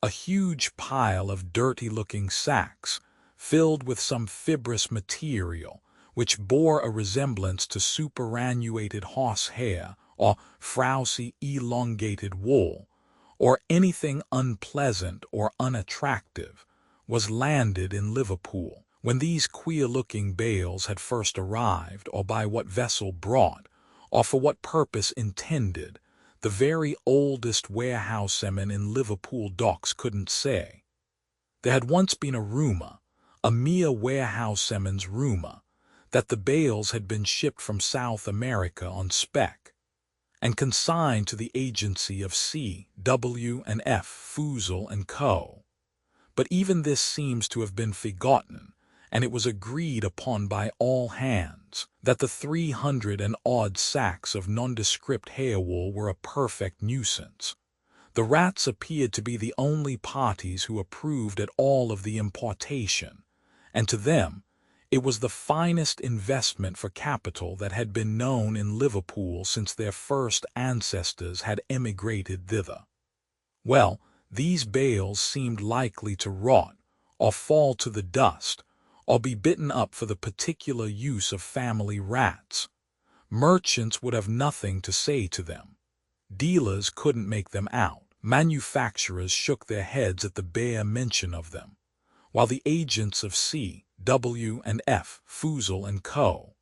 "A huge pile of dirty-looking sacks, filled with some fibrous material, which bore a resemblance to superannuated horsehair, or frowsy elongated wool, or anything unpleasant or unattractive, was landed in Liverpool. When these queer-looking bales had first arrived, or by what vessel brought, or for what purpose intended, the very oldest warehousemen in Liverpool docks couldn't say. There had once been a rumor, a mere warehouseman's rumor, that the bales had been shipped from South America on spec, and consigned to the agency of C. W. and F. Foozle and Co. But even this seems to have been forgotten, and it was agreed upon by all hands that the 300 and odd sacks of nondescript hair wool were a perfect nuisance. The rats appeared to be the only parties who approved at all of the importation, and to them it was the finest investment for capital that had been known in Liverpool since their first ancestors had emigrated thither. Well, these bales seemed likely to rot, or fall to the dust, or be bitten up for the particular use of family rats. Merchants would have nothing to say to them. Dealers couldn't make them out. Manufacturers shook their heads at the bare mention of them, while the agents of C. W. and F. Foozle and Co.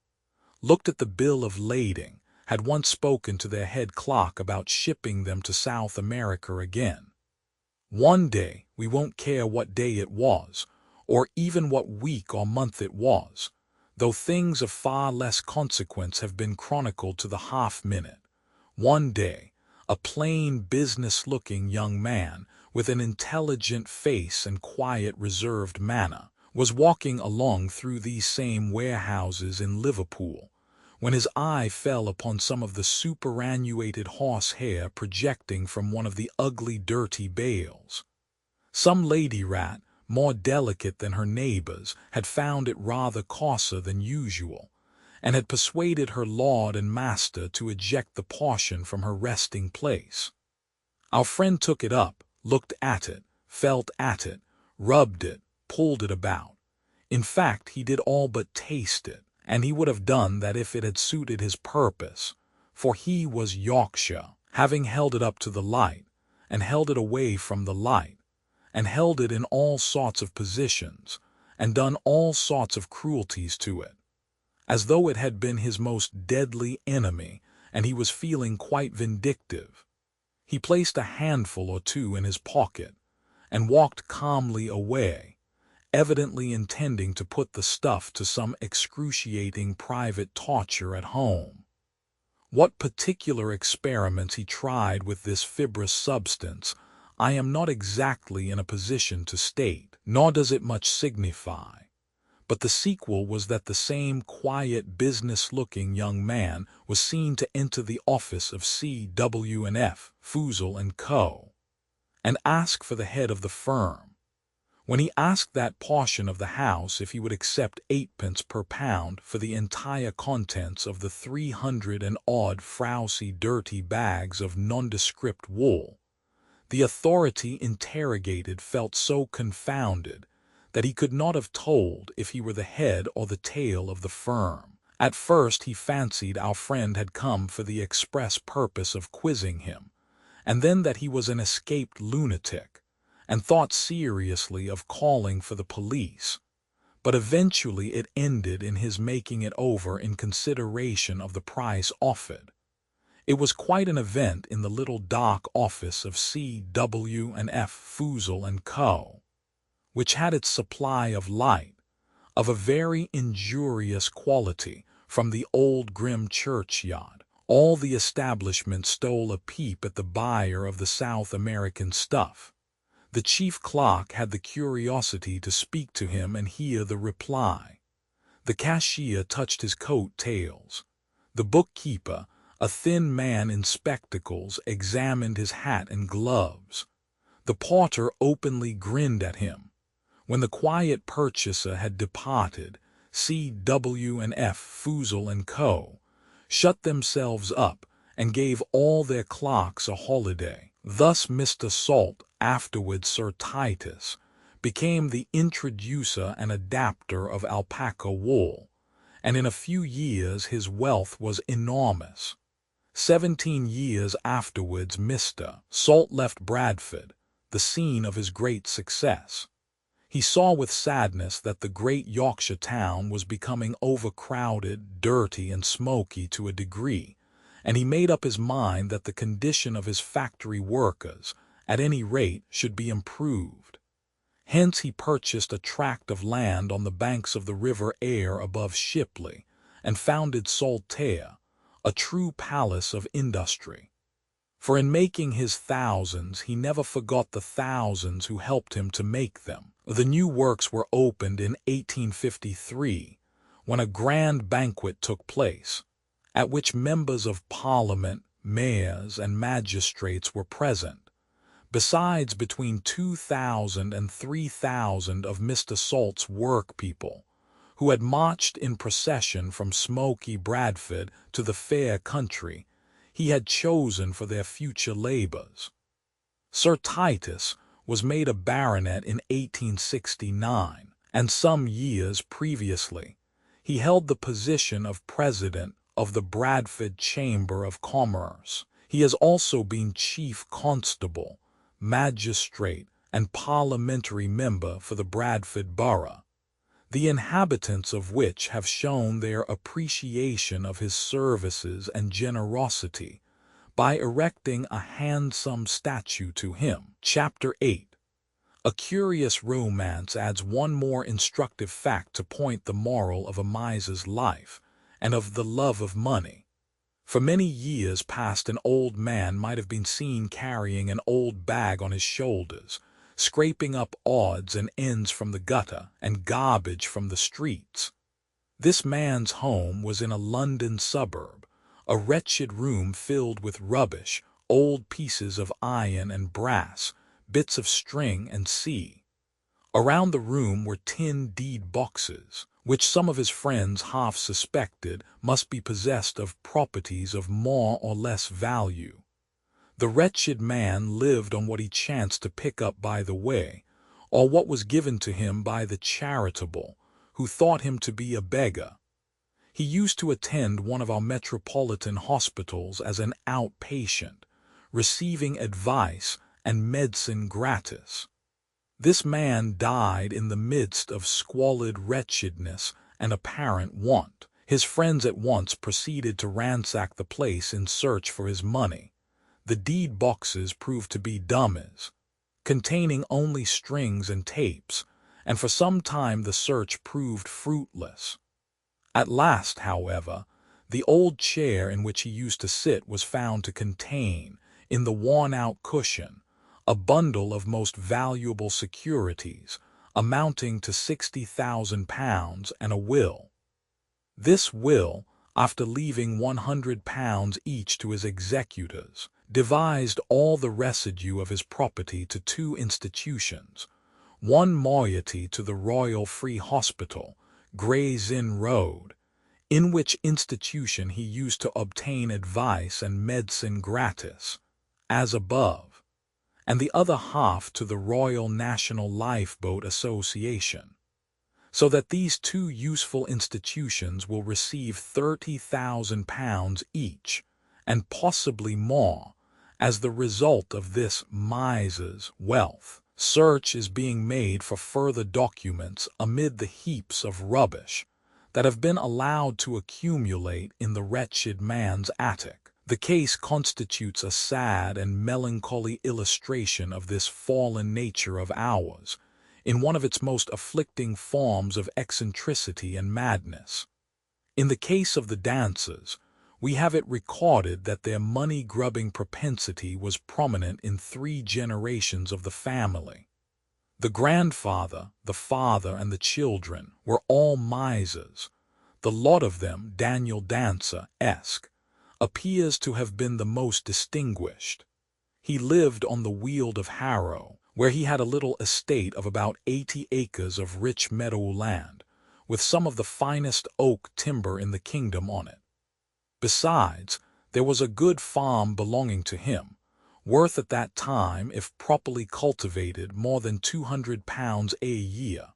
looked at the bill of lading, had once spoken to their head clerk about shipping them to South America again. One day, we won't care what day it was, or even what week or month it was, though things of far less consequence have been chronicled to the half-minute. One day, a plain, business-looking young man, with an intelligent face and quiet, reserved manner, was walking along through these same warehouses in Liverpool, when his eye fell upon some of the superannuated horsehair projecting from one of the ugly, dirty bales. Some lady rat, more delicate than her neighbors, had found it rather coarser than usual, and had persuaded her lord and master to eject the portion from her resting place. Our friend took it up, looked at it, felt at it, rubbed it, pulled it about. In fact, he did all but taste it, and he would have done that if it had suited his purpose, for he was Yorkshire, having held it up to the light, and held it away from the light, and held it in all sorts of positions, and done all sorts of cruelties to it, as though it had been his most deadly enemy, and he was feeling quite vindictive. He placed a handful or two in his pocket, and walked calmly away, evidently intending to put the stuff to some excruciating private torture at home. What particular experiments he tried with this fibrous substance, I am not exactly in a position to state, nor does it much signify. But the sequel was that the same quiet, business-looking young man was seen to enter the office of C. W. and F. Foozle and Co., and ask for the head of the firm. When he asked that portion of the house if he would accept 8 pence per pound for the entire contents of the 300 and odd frowsy dirty bags of nondescript wool, the authority interrogated felt so confounded that he could not have told if he were the head or the tail of the firm. At first he fancied our friend had come for the express purpose of quizzing him, and then that he was an escaped lunatic, and thought seriously of calling for the police. But eventually it ended in his making it over in consideration of the price offered. It was quite an event in the little dark office of C.W.&F. Foozle & Co., which had its supply of light, of a very injurious quality, from the old grim churchyard. All the establishment stole a peep at the buyer of the South American stuff. The chief clerk had the curiosity to speak to him and hear the reply. The cashier touched his coat tails. The bookkeeper, a thin man in spectacles, examined his hat and gloves. The porter openly grinned at him. When the quiet purchaser had departed, C.W.&F. Foozle & Co. shut themselves up and gave all their clerks a holiday. Thus Mr. Salt, afterward Sir Titus, became the introducer and adapter of alpaca wool, and in a few years his wealth was enormous. 17 years afterwards Mr. Salt left Bradford, the scene of his great success. He saw with sadness that the great Yorkshire town was becoming overcrowded, dirty, and smoky to a degree, and he made up his mind that the condition of his factory workers, at any rate, should be improved. Hence he purchased a tract of land on the banks of the River Aire above Shipley, and founded Saltaire, a true palace of industry. For in making his thousands he never forgot the thousands who helped him to make them. The new works were opened in 1853, when a grand banquet took place, at which members of Parliament, mayors, and magistrates were present, besides between 2,000 and 3,000 of Mr. Salt's workpeople, who had marched in procession from smoky Bradford to the fair country he had chosen for their future labors. Sir Titus was made a baronet in 1869, and some years previously he held the position of president of the Bradford Chamber of Commerce. He has also been chief constable, magistrate, and parliamentary member for the Bradford borough, the inhabitants of which have shown their appreciation of his services and generosity by erecting a handsome statue to him. Chapter 8. A curious romance adds one more instructive fact to point the moral of a miser's life and of the love of money. For many years past an old man might have been seen carrying an old bag on his shoulders, scraping up odds and ends from the gutter and garbage from the streets. This man's home was in a London suburb, a wretched room filled with rubbish, old pieces of iron and brass, bits of string and sea. Around the room were tin deed boxes, which some of his friends half suspected must be possessed of properties of more or less value. The wretched man lived on what he chanced to pick up by the way, or what was given to him by the charitable, who thought him to be a beggar. He used to attend one of our metropolitan hospitals as an outpatient, receiving advice and medicine gratis. This man died in the midst of squalid wretchedness and apparent want. His friends at once proceeded to ransack the place in search for his money. The deed boxes proved to be dummies, containing only strings and tapes, and for some time the search proved fruitless. At last, however, the old chair in which he used to sit was found to contain, in the worn-out cushion, a bundle of most valuable securities, amounting to £60,000 and a will. This will, after leaving £100 each to his executors, devised all the residue of his property to two institutions, one moiety to the Royal Free Hospital, Gray's Inn Road, in which institution he used to obtain advice and medicine gratis, as above, and the other half to the Royal National Lifeboat Association, so that these two useful institutions will receive £30,000 each, and possibly more, as the result of this miser's wealth. Search is being made for further documents amid the heaps of rubbish that have been allowed to accumulate in the wretched man's attic. The case constitutes a sad and melancholy illustration of this fallen nature of ours, in one of its most afflicting forms of eccentricity and madness. In the case of the dancers, we have it recorded that their money-grubbing propensity was prominent in 3 generations of the family. The grandfather, the father, and the children were all misers. The lot of them, Daniel Dancer-esque, appears to have been the most distinguished. He lived on the Weald of Harrow, where he had a little estate of about 80 acres of rich meadow land, with some of the finest oak timber in the kingdom on it. Besides, there was a good farm belonging to him, worth at that time, if properly cultivated, more than £200 a year.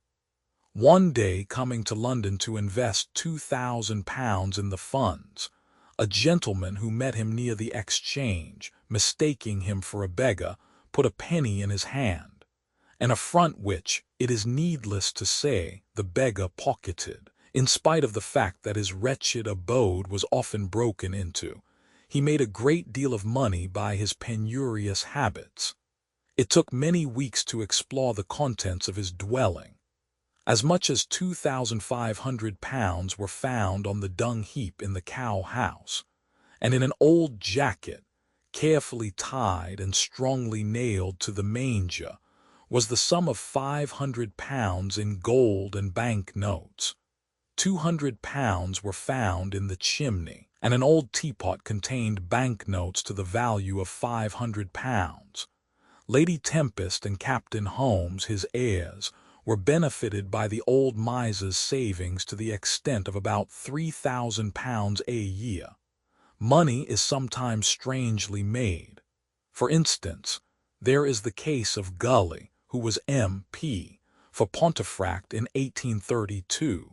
One day, coming to London to invest £2,000 in the funds, a gentleman who met him near the Exchange, mistaking him for a beggar, put a penny in his hand, an affront which, it is needless to say, the beggar pocketed. In spite of the fact that his wretched abode was often broken into, he made a great deal of money by his penurious habits. It took many weeks to explore the contents of his dwelling. As much as £2,500 were found on the dung heap in the cow house, and in an old jacket, carefully tied and strongly nailed to the manger, was the sum of £500 in gold and bank notes. £200 were found in the chimney, and an old teapot contained bank notes to the value of £500. Lady Tempest and Captain Holmes, his heirs, were benefited by the old miser's savings to the extent of about £3,000 a year. Money is sometimes strangely made. For instance, there is the case of Gully, who was M.P. for Pontefract in 1832.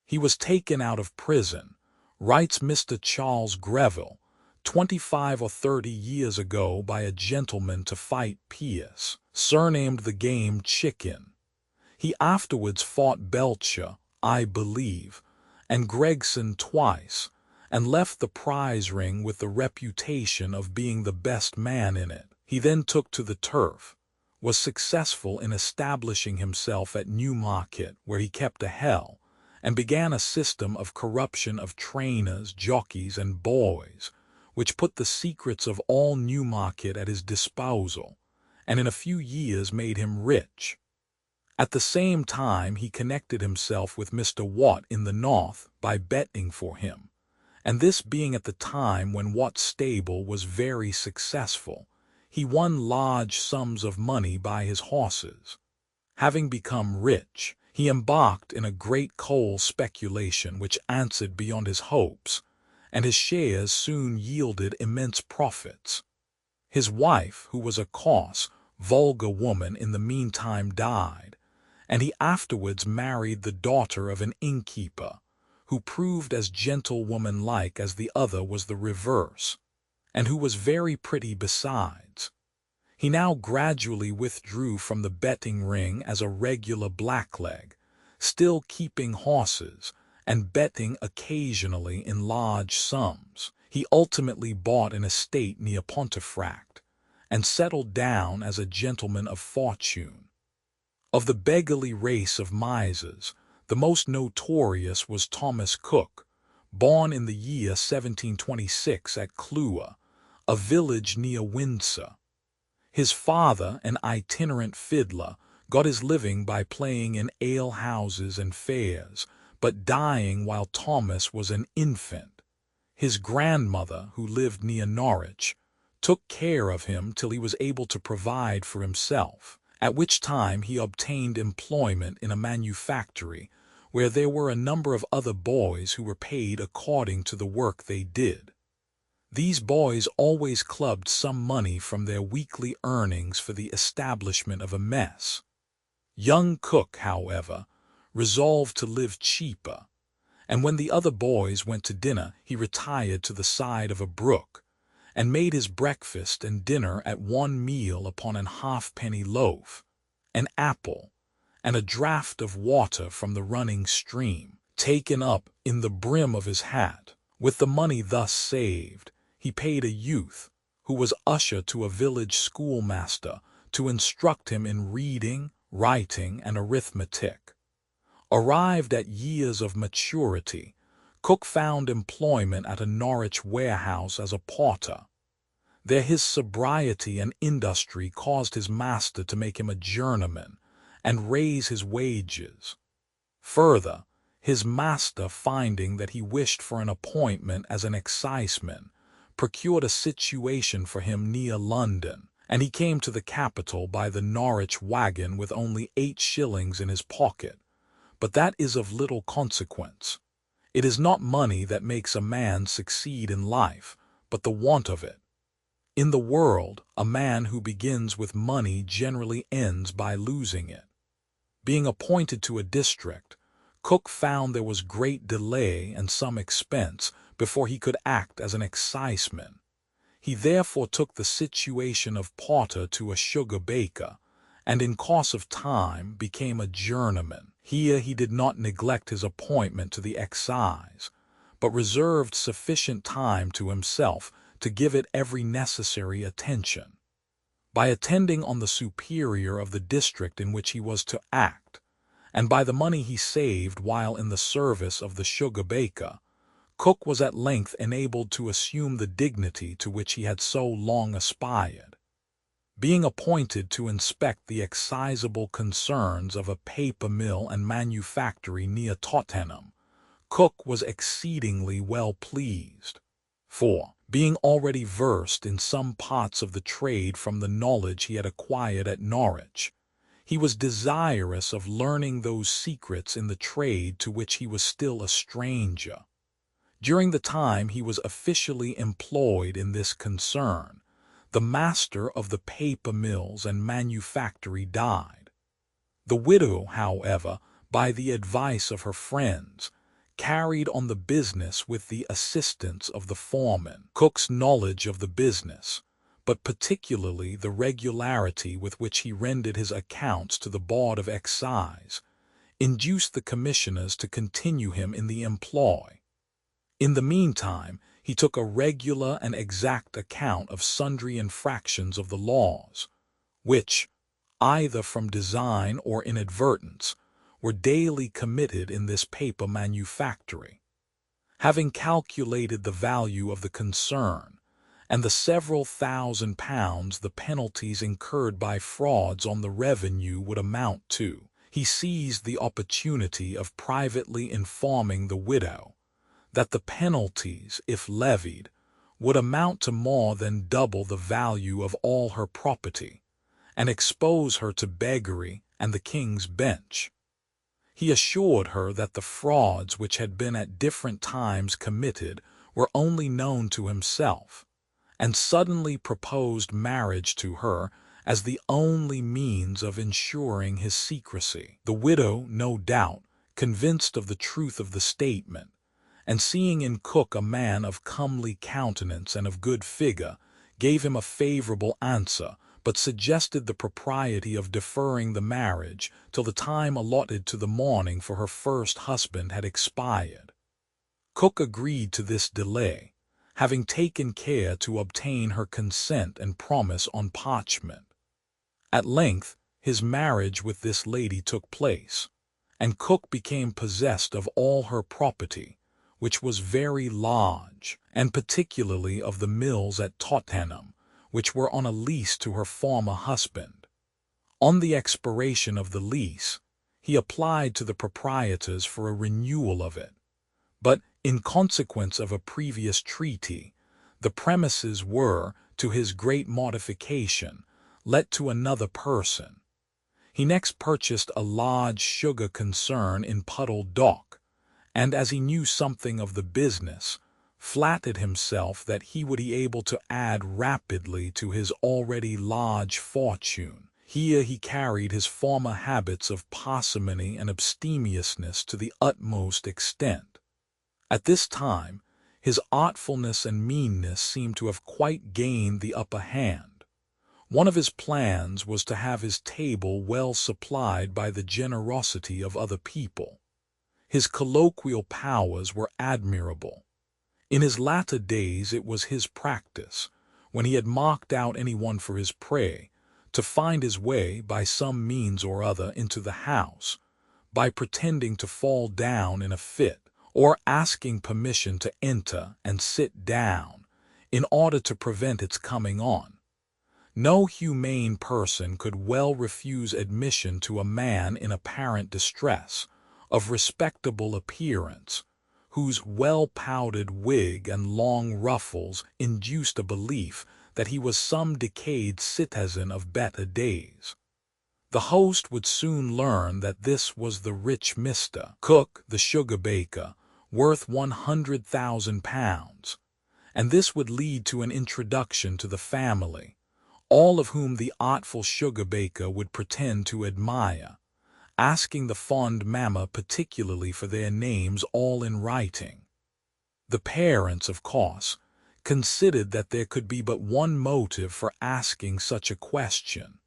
He was taken out of prison, writes Mr. Charles Greville, 25 or 30 years ago, by a gentleman to fight Pierce, surnamed the Game Chicken. He afterwards fought Belcher, I believe, and Gregson twice, and left the prize ring with the reputation of being the best man in it. He then took to the turf, was successful in establishing himself at Newmarket, where he kept a hell, and began a system of corruption of trainers, jockeys, and boys, which put the secrets of all Newmarket at his disposal, and in a few years made him rich. At the same time he connected himself with Mr. Watt in the North by betting for him, and this being at the time when Watt's stable was very successful, he won large sums of money by his horses. Having become rich, he embarked in a great coal speculation which answered beyond his hopes, and his shares soon yielded immense profits. His wife, who was a coarse, vulgar woman, in the meantime died, and he afterwards married the daughter of an innkeeper, who proved as gentlewoman-like as the other was the reverse, and who was very pretty besides. He now gradually withdrew from the betting ring as a regular blackleg, still keeping horses, and betting occasionally in large sums. He ultimately bought an estate near Pontefract, and settled down as a gentleman of fortune. Of the beggarly race of misers, the most notorious was Thomas Cook, born in the year 1726 at Clewer, a village near Windsor. His father, an itinerant fiddler, got his living by playing in alehouses and fairs, but dying while Thomas was an infant. His grandmother, who lived near Norwich, took care of him till he was able to provide for himself, at which time he obtained employment in a manufactory where there were a number of other boys who were paid according to the work they did. These boys always clubbed some money from their weekly earnings for the establishment of a mess. Young Cook, however, resolved to live cheaper, and when the other boys went to dinner, he retired to the side of a brook, and made his breakfast and dinner at one meal upon an halfpenny loaf, an apple, and a draught of water from the running stream, taken up in the brim of his hat. With the money thus saved, he paid a youth, who was usher to a village schoolmaster, to instruct him in reading, writing, and arithmetic. Arrived at years of maturity, Cook found employment at a Norwich warehouse as a porter. There his sobriety and industry caused his master to make him a journeyman and raise his wages. Further, his master, finding that he wished for an appointment as an exciseman, procured a situation for him near London, and he came to the capital by the Norwich wagon with only 8 shillings in his pocket. But that is of little consequence. It is not money that makes a man succeed in life, but the want of it. In the world, a man who begins with money generally ends by losing it. Being appointed to a district, Cook found there was great delay and some expense before he could act as an exciseman. He therefore took the situation of porter to a sugar baker, and in course of time became a journeyman. Here he did not neglect his appointment to the excise, but reserved sufficient time to himself to give it every necessary attention. By attending on the superior of the district in which he was to act, and by the money he saved while in the service of the sugar baker, Cook was at length enabled to assume the dignity to which he had so long aspired. Being appointed to inspect the excisable concerns of a paper mill and manufactory near Tottenham, Cook was exceedingly well pleased. For, being already versed in some parts of the trade from the knowledge he had acquired at Norwich, he was desirous of learning those secrets in the trade to which he was still a stranger. During the time he was officially employed in this concern, the master of the paper mills and manufactory died. The widow, however, by the advice of her friends, carried on the business with the assistance of the foreman. Cook's knowledge of the business, but particularly the regularity with which he rendered his accounts to the Board of Excise, induced the commissioners to continue him in the employ. In the meantime, he took a regular and exact account of sundry infractions of the laws, which, either from design or inadvertence, were daily committed in this paper manufactory. Having calculated the value of the concern, and the several £1,000s the penalties incurred by frauds on the revenue would amount to, he seized the opportunity of privately informing the widow that the penalties, if levied, would amount to more than double the value of all her property, and expose her to beggary and the King's Bench. He assured her that the frauds which had been at different times committed were only known to himself, and suddenly proposed marriage to her as the only means of ensuring his secrecy. The widow, no doubt, convinced of the truth of the statement, and seeing in Cook a man of comely countenance and of good figure, gave him a favorable answer, but suggested the propriety of deferring the marriage till the time allotted to the mourning for her first husband had expired. Cook agreed to this delay, having taken care to obtain her consent and promise on parchment. At length his marriage with this lady took place, and Cook became possessed of all her property, which was very large, and particularly of the mills at Tottenham, which were on a lease to her former husband. On the expiration of the lease, he applied to the proprietors for a renewal of it, but, in consequence of a previous treaty, the premises were, to his great mortification, let to another person. He next purchased a large sugar concern in Puddle Dock, and as he knew something of the business, flattered himself that he would be able to add rapidly to his already large fortune. Here he carried his former habits of parsimony and abstemiousness to the utmost extent. At this time, his artfulness and meanness seemed to have quite gained the upper hand. One of his plans was to have his table well supplied by the generosity of other people. His colloquial powers were admirable. In his latter days it was his practice, when he had marked out anyone for his prey, to find his way by some means or other into the house, by pretending to fall down in a fit, or asking permission to enter and sit down, in order to prevent its coming on. No humane person could well refuse admission to a man in apparent distress, of respectable appearance, whose well-powdered wig and long ruffles induced a belief that he was some decayed citizen of better days. The host would soon learn that this was the rich Mr. Cook, the sugar baker, worth £100,000, and this would lead to an introduction to the family, all of whom the artful sugar baker would pretend to admire, asking the fond mamma particularly for their names all in writing. The parents, of course, considered that there could be but one motive for asking such a question,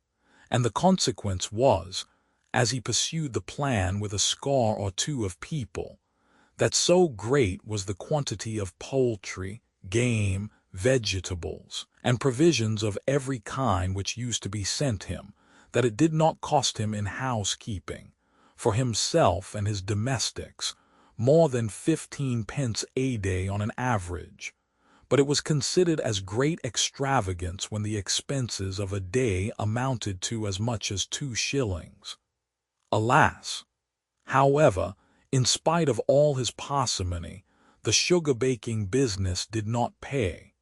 and the consequence was, as he pursued the plan with a score or two of people, that so great was the quantity of poultry, game, vegetables, and provisions of every kind which used to be sent him, that it did not cost him in housekeeping, for himself and his domestics, more than 15 pence a day on an average, but it was considered as great extravagance when the expenses of a day amounted to as much as 2 shillings. Alas! However, in spite of all his parsimony, the sugar-baking business did not pay.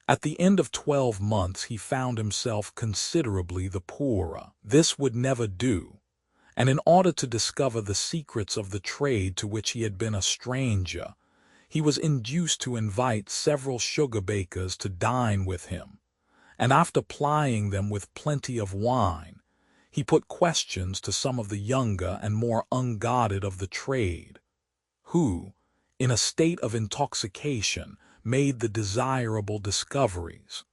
At the end of 12 months he found himself considerably the poorer. This would never do, and in order to discover the secrets of the trade to which he had been a stranger, he was induced to invite several sugar-bakers to dine with him, and after plying them with plenty of wine, he put questions to some of the younger and more unguarded of the trade, who, in a state of intoxication, made the desirable discoveries.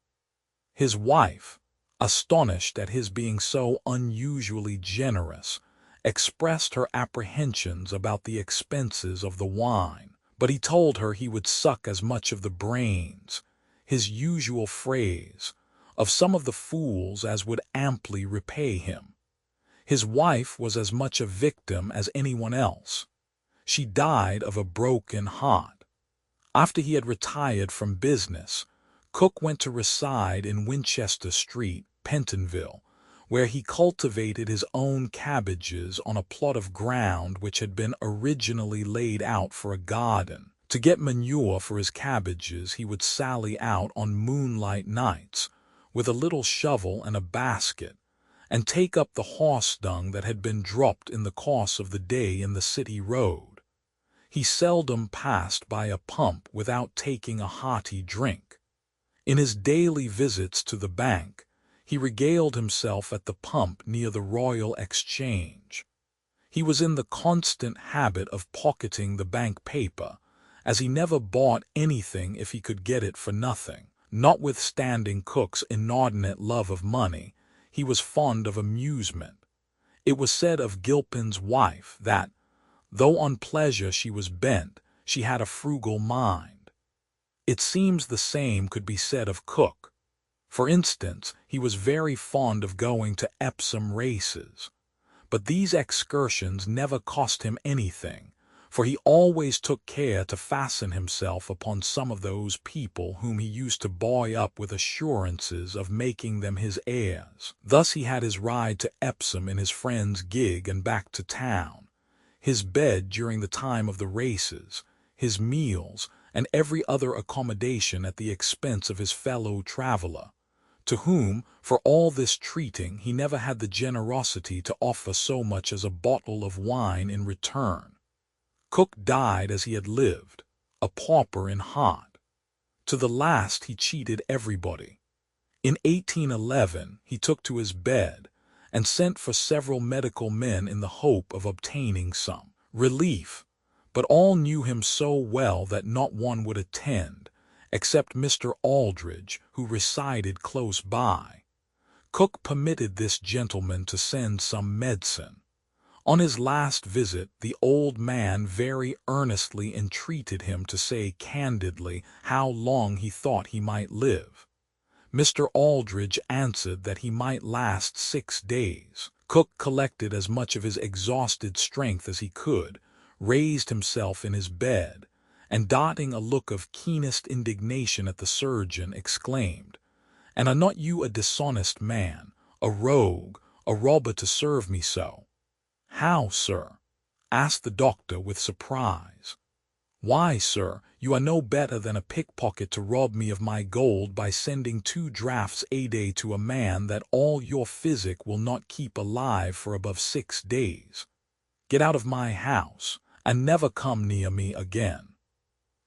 His wife, astonished at his being so unusually generous, expressed her apprehensions about the expenses of the wine, but he told her he would suck as much of the brains, his usual phrase, of some of the fools as would amply repay him. His wife was as much a victim as anyone else. She died of a broken heart. After he had retired from business, Cook went to reside in Winchester Street, Pentonville, where he cultivated his own cabbages on a plot of ground which had been originally laid out for a garden. To get manure for his cabbages he would sally out on moonlight nights with a little shovel and a basket, and take up the horse dung that had been dropped in the course of the day in the city road. He seldom passed by a pump without taking a hearty drink. In his daily visits to the bank, he regaled himself at the pump near the Royal Exchange. He was in the constant habit of pocketing the bank paper, as he never bought anything if he could get it for nothing. Notwithstanding Cook's inordinate love of money, he was fond of amusement. It was said of Gilpin's wife that, though on pleasure she was bent, she had a frugal mind. It seems the same could be said of Cook. For instance, he was very fond of going to Epsom races, but these excursions never cost him anything, for he always took care to fasten himself upon some of those people whom he used to buoy up with assurances of making them his heirs. Thus he had his ride to Epsom in his friend's gig and back to town, his bed during the time of the races, his meals, and every other accommodation at the expense of his fellow traveler, to whom, for all this treating, he never had the generosity to offer so much as a bottle of wine in return. Cook died as he had lived, a pauper in heart. To the last he cheated everybody. In 1811 he took to his bed and sent for several medical men in the hope of obtaining some relief, but all knew him so well that not one would attend, except Mr. Aldridge, who resided close by. Cook permitted this gentleman to send some medicine. On his last visit, the old man very earnestly entreated him to say candidly how long he thought he might live. Mr. Aldridge answered that he might last 6 days. Cook collected as much of his exhausted strength as he could, raised himself in his bed, and darting a look of keenest indignation at the surgeon, exclaimed, "And are not you a dishonest man, a rogue, a robber to serve me so?" "How, sir?" asked the doctor with surprise. "Why, sir, you are no better than a pickpocket to rob me of my gold by sending 2 draughts a day to a man that all your physic will not keep alive for above 6 days. Get out of my house, and never come near me again."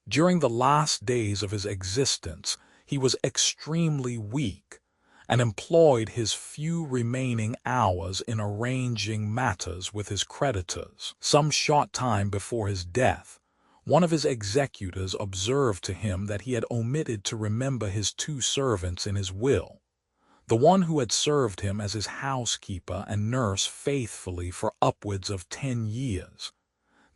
During the last days of his existence, he was extremely weak, and employed his few remaining hours in arranging matters with his creditors. Some short time before his death, one of his executors observed to him that he had omitted to remember his 2 servants in his will, the one who had served him as his housekeeper and nurse faithfully for upwards of 10 years,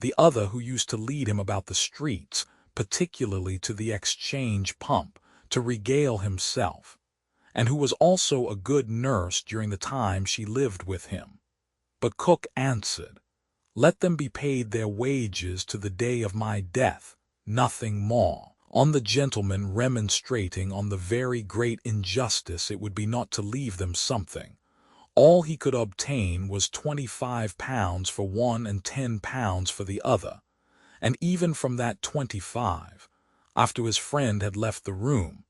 the other who used to lead him about the streets, particularly to the exchange pump, to regale himself, and who was also a good nurse during the time she lived with him. But Cook answered, "Let them be paid their wages to the day of my death, nothing more." On the gentleman remonstrating on the very great injustice it would be not to leave them something, all he could obtain was £25 for one and £10 for the other, and even from that 25, after his friend had left the room,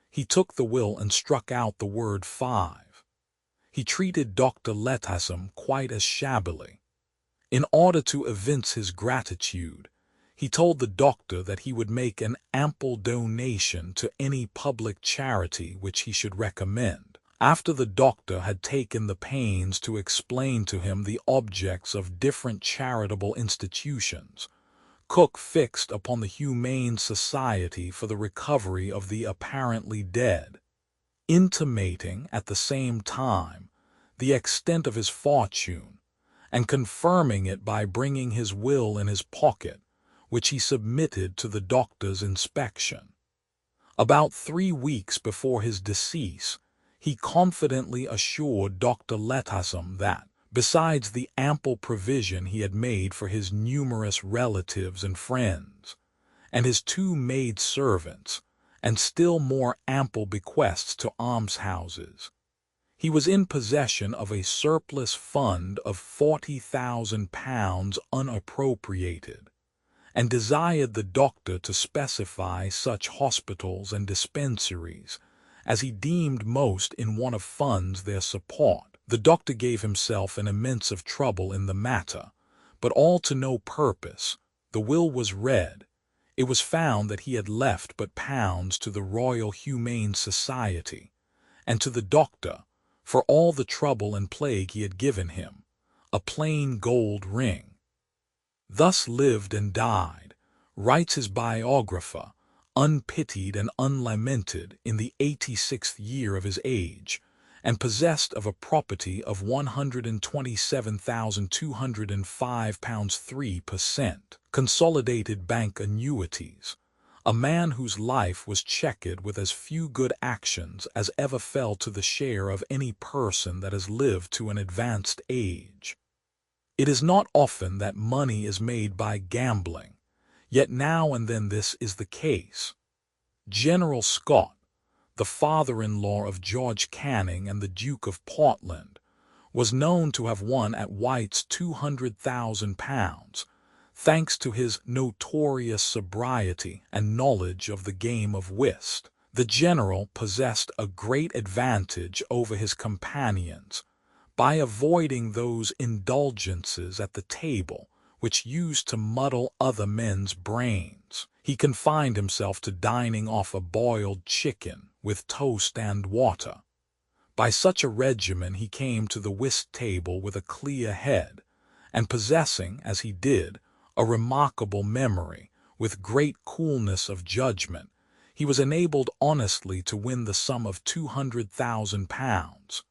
he took the will and struck out the word 5. He treated Dr. Letasham quite as shabbily. In order to evince his gratitude, he told the doctor that he would make an ample donation to any public charity which he should recommend. After the doctor had taken the pains to explain to him the objects of different charitable institutions, Cook fixed upon the Humane Society for the recovery of the apparently dead, intimating at the same time the extent of his fortune, and confirming it by bringing his will in his pocket, which he submitted to the doctor's inspection. About 3 weeks before his decease, he confidently assured Dr. Letasham that, besides the ample provision he had made for his numerous relatives and friends, and his 2 maid-servants, and still more ample bequests to almshouses, he was in possession of a surplus fund of £40,000 unappropriated, and desired the doctor to specify such hospitals and dispensaries as he deemed most in want of funds their support. The doctor gave himself an immense of trouble in the matter, but all to no purpose. The will was read. It was found that he had left but pounds to the Royal Humane Society, and to the doctor, for all the trouble and plague he had given him, a plain gold ring. Thus lived and died, writes his biographer, unpitied and unlamented, in the 86th year of his age, and possessed of a property of £127,205 3%, consolidated bank annuities, a man whose life was checkered with as few good actions as ever fell to the share of any person that has lived to an advanced age. It is not often that money is made by gambling, yet now and then this is the case. General Scott, the father-in-law of George Canning and the Duke of Portland, was known to have won at White's £200,000, thanks to his notorious sobriety and knowledge of the game of whist. The general possessed a great advantage over his companions by avoiding those indulgences at the table which used to muddle other men's brains. He confined himself to dining off a boiled chicken with toast and water. By such a regimen he came to the whist table with a clear head, and possessing, as he did, a remarkable memory, with great coolness of judgment, he was enabled honestly to win the sum of £200,000.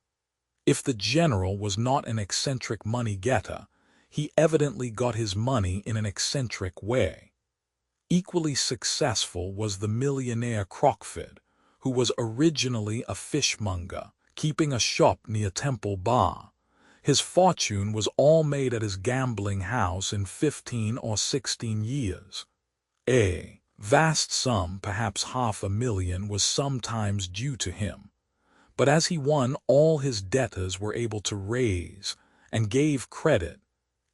If the general was not an eccentric money-getter, he evidently got his money in an eccentric way. Equally successful was the millionaire Crockford, who was originally a fishmonger, keeping a shop near Temple Bar. His fortune was all made at his gambling house in 15 or 16 years. A vast sum, perhaps £500,000, was sometimes due to him. But as he won, all his debtors were able to raise and gave credit.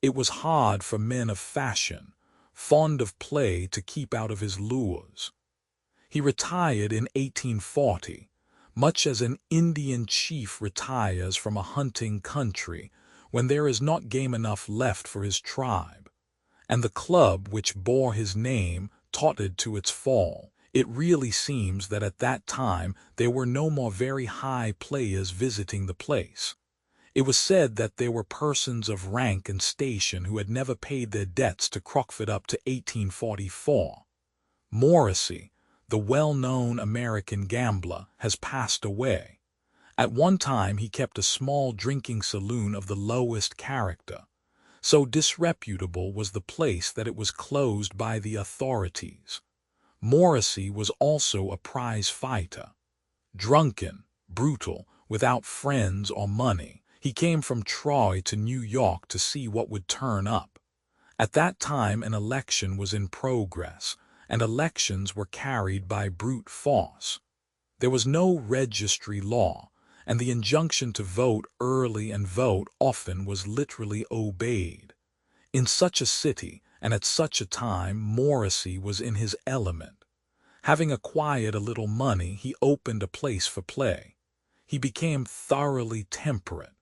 It was hard for men of fashion, fond of play, to keep out of his lures. He retired in 1840, much as an Indian chief retires from a hunting country when there is not game enough left for his tribe, and the club which bore his name tottered to its fall. It really seems that at that time there were no more very high players visiting the place. It was said that there were persons of rank and station who had never paid their debts to Crockford up to 1844. Morrissey, the well-known American gambler, has passed away. At one time he kept a small drinking saloon of the lowest character. So disreputable was the place that it was closed by the authorities. Morrissey was also a prize fighter. Drunken, brutal, without friends or money, he came from Troy to New York to see what would turn up. At that time an election was in progress, and elections were carried by brute force. There was no registry law, and the injunction to vote early and vote often was literally obeyed. In such a city, and at such a time, Morrissey was in his element. Having acquired a little money, he opened a place for play. He became thoroughly temperate.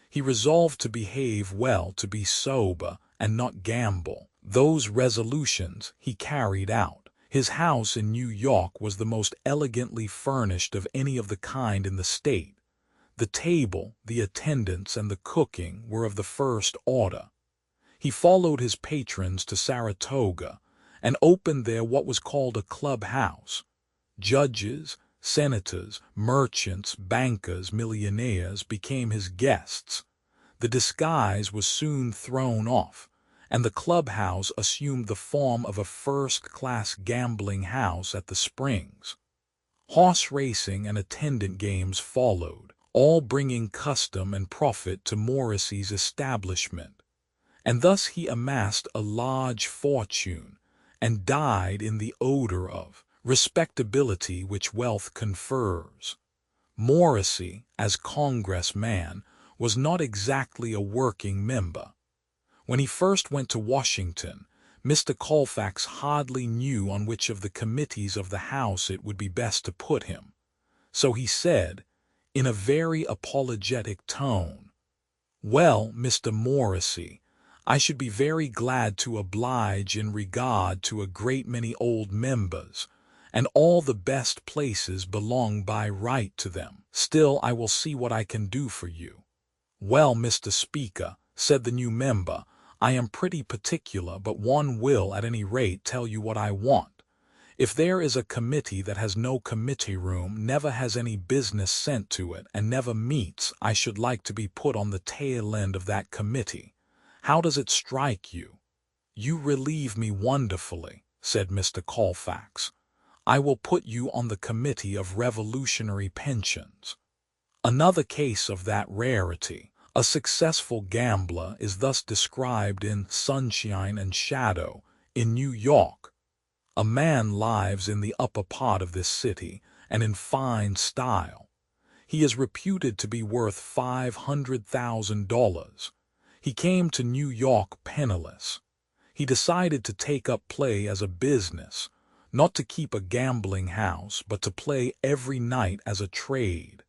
He resolved to behave well, to be sober, and not gamble. Those resolutions he carried out. His house in New York was the most elegantly furnished of any of the kind in the state. The table, the attendants, and the cooking were of the first order. He followed his patrons to Saratoga, and opened there what was called a club-house. Judges, senators, merchants, bankers, millionaires became his guests. The disguise was soon thrown off, and the clubhouse assumed the form of a first-class gambling house at the Springs. Horse racing and attendant games followed, all bringing custom and profit to Morrissey's establishment. And thus he amassed a large fortune, and died in the odor of respectability which wealth confers. Morrissey, as congressman, was not exactly a working member. When he first went to Washington, Mr. Colfax hardly knew on which of the committees of the House it would be best to put him. So he said, in a very apologetic tone, "Well, Mr. Morrissey, I should be very glad to oblige in regard to a great many old members, and all the best places belong by right to them. Still, I will see what I can do for you." "Well, Mr. Speaker," said the new member, "I am pretty particular, but one will at any rate tell you what I want. If there is a committee that has no committee room, never has any business sent to it, and never meets, I should like to be put on the tail end of that committee. How does it strike you?" "You relieve me wonderfully," said Mr. Colfax. "I will put you on the committee of revolutionary pensions." Another case of that rarity. A successful gambler is thus described in Sunshine and Shadow in New York. A man lives in the upper part of this city, and in fine style. He is reputed to be worth $500,000. He came to New York penniless. He decided to take up play as a business, not to keep a gambling house, but to play every night as a trade.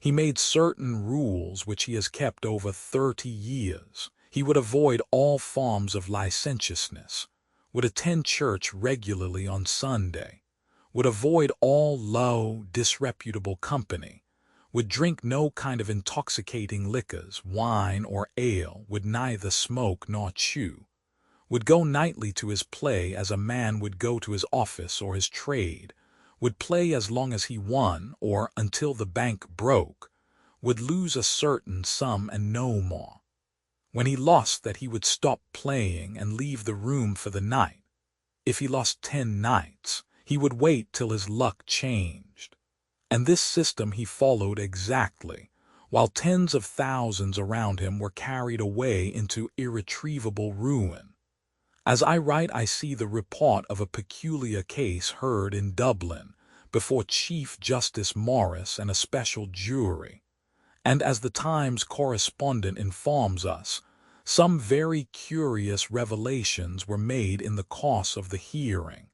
He made certain rules which he has kept over 30 years. He would avoid all forms of licentiousness, would attend church regularly on Sunday, would avoid all low, disreputable company, would drink no kind of intoxicating liquors, wine or ale, would neither smoke nor chew, would go nightly to his play as a man would go to his office or his trade, would play as long as he won or until the bank broke, would lose a certain sum and no more. When he lost that, he would stop playing and leave the room for the night. If he lost 10 nights, he would wait till his luck changed. And this system he followed exactly, while tens of thousands around him were carried away into irretrievable ruin. As I write, I see the report of a peculiar case heard in Dublin before Chief Justice Morris and a special jury. And as the Times correspondent informs us, some very curious revelations were made in the course of the hearing.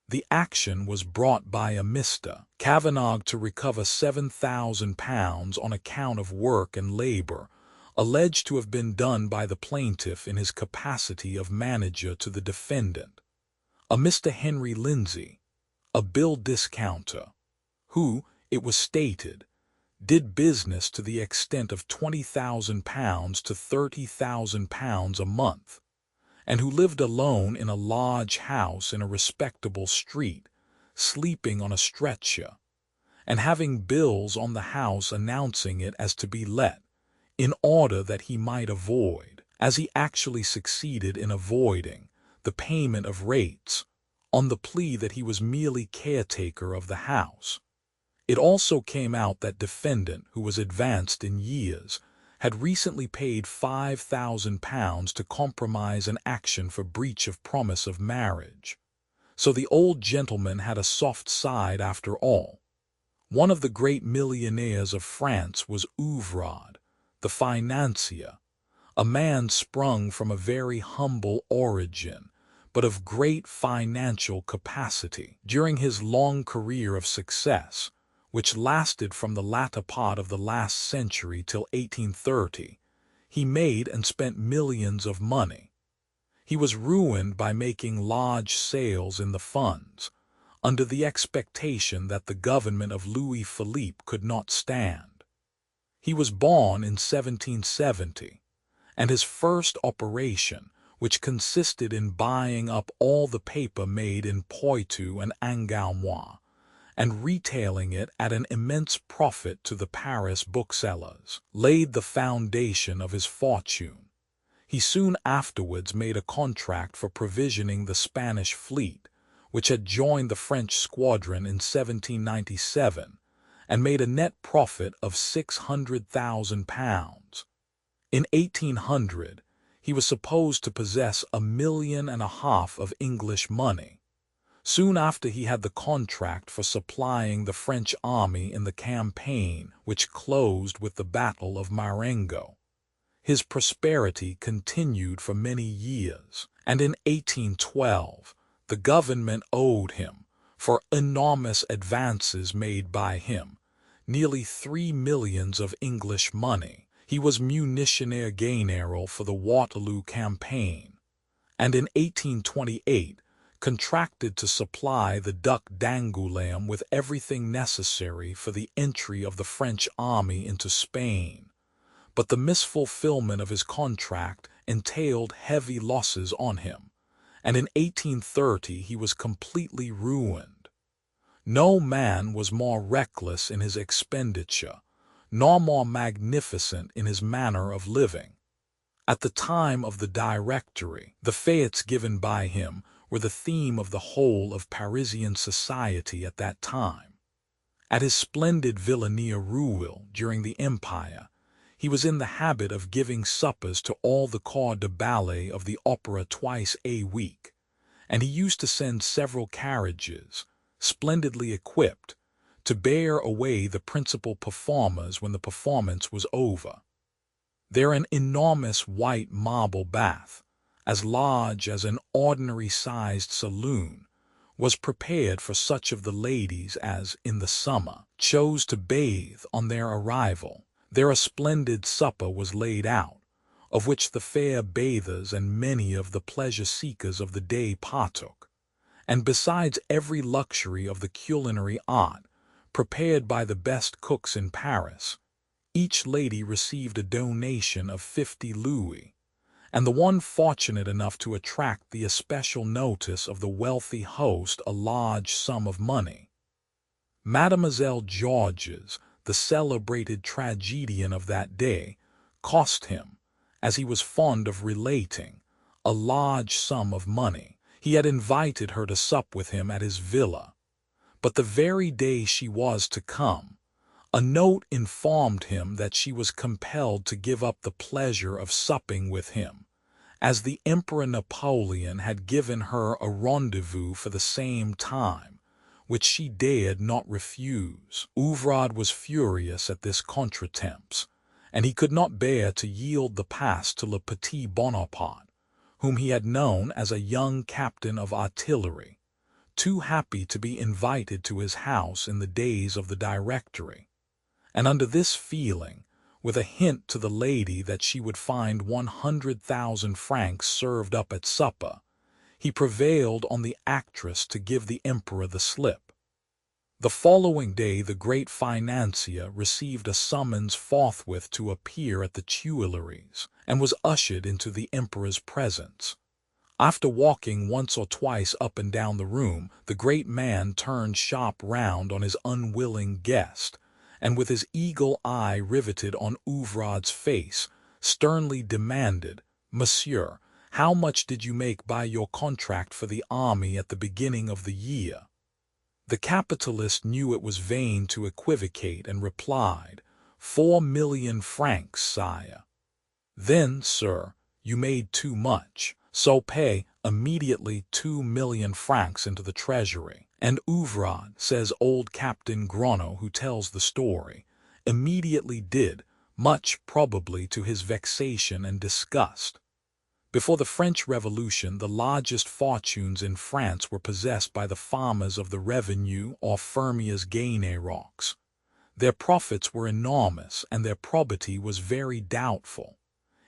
The action was brought by a Mr. Kavanagh to recover £7,000 on account of work and labor, alleged to have been done by the plaintiff in his capacity of manager to the defendant, a Mr. Henry Lindsay, a bill discounter, who, it was stated, did business to the extent of £20,000 to £30,000 a month, and who lived alone in a large house in a respectable street, sleeping on a stretcher, and having bills on the house announcing it as to be let, in order that he might avoid, as he actually succeeded in avoiding, the payment of rates, on the plea that he was merely caretaker of the house. It also came out that defendant, who was advanced in years, had recently paid £5,000 to compromise an action for breach of promise of marriage. So the old gentleman had a soft side after all. One of the great millionaires of France was Ouvrard, the financier, a man sprung from a very humble origin, but of great financial capacity. During his long career of success, which lasted from the latter part of the last century till 1830, he made and spent millions of money. He was ruined by making large sales in the funds, under the expectation that the government of Louis Philippe could not stand. He was born in 1770, and his first operation, which consisted in buying up all the paper made in Poitou and Angoumois, and retailing it at an immense profit to the Paris booksellers, laid the foundation of his fortune. He soon afterwards made a contract for provisioning the Spanish fleet, which had joined the French squadron in 1797, and made a net profit of £600,000. In 1800, he was supposed to possess £1.5 million of English money. Soon after, he had the contract for supplying the French army in the campaign which closed with the Battle of Marengo. His prosperity continued for many years, and in 1812 the government owed him, for enormous advances made by him, nearly 3 millions of English money. He was munitionnaire general for the Waterloo campaign, and in 1828 contracted to supply the Duc d'Angoulême with everything necessary for the entry of the French army into Spain. But the misfulfillment of his contract entailed heavy losses on him, and in 1830 he was completely ruined. No man was more reckless in his expenditure, nor more magnificent in his manner of living. At the time of the Directory, the fêtes given by him were the theme of the whole of Parisian society at that time. At his splendid villa near Rouen during the Empire, he was in the habit of giving suppers to all the corps de ballet of the opera twice a week, and he used to send several carriages, splendidly equipped, to bear away the principal performers when the performance was over. There an enormous white marble bath, as large as an ordinary-sized saloon, was prepared for such of the ladies as, in the summer, chose to bathe on their arrival. There a splendid supper was laid out, of which the fair bathers and many of the pleasure-seekers of the day partook, and besides every luxury of the culinary art, prepared by the best cooks in Paris, each lady received a donation of 50 louis, and the one fortunate enough to attract the especial notice of the wealthy host a large sum of money. Mademoiselle Georges, the celebrated tragedian of that day, cost him, as he was fond of relating, a large sum of money. He had invited her to sup with him at his villa, but the very day she was to come, a note informed him that she was compelled to give up the pleasure of supping with him, as the Emperor Napoleon had given her a rendezvous for the same time, which she dared not refuse. Ouvrard was furious at this contretemps, and he could not bear to yield the pass to Le Petit Bonaparte, whom he had known as a young captain of artillery, too happy to be invited to his house in the days of the Directory. And under this feeling, with a hint to the lady that she would find 100,000 francs served up at supper, he prevailed on the actress to give the emperor the slip. The following day the great financier received a summons forthwith to appear at the Tuileries, and was ushered into the emperor's presence. After walking once or twice up and down the room, the great man turned sharp round on his unwilling guest, and with his eagle eye riveted on Ouvrard's face, sternly demanded, "Monsieur, how much did you make by your contract for the army at the beginning of the year?" The capitalist knew it was vain to equivocate, and replied, 4,000,000 francs, sire." "Then, sir, you made too much, so pay immediately 2,000,000 francs into the treasury." And Ouvrard, says old Captain Grono, who tells the story, immediately did, much probably to his vexation and disgust. Before the French Revolution, the largest fortunes in France were possessed by the farmers of the revenue or fermiers gaynéraux. Their profits were enormous, and their probity was very doubtful.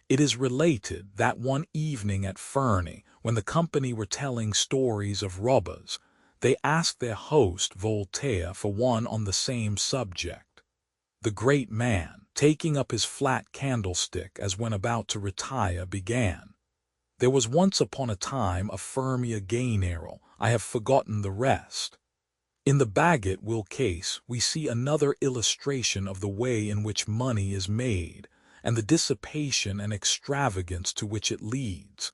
It is related that one evening at Ferney, when the company were telling stories of robbers, they asked their host Voltaire for one on the same subject. The great man, taking up his flat candlestick as when about to retire, began, "There was once upon a time a fermier gaynéreux, I have forgotten the rest." In the Bagot will case we see another illustration of the way in which money is made, and the dissipation and extravagance to which it leads.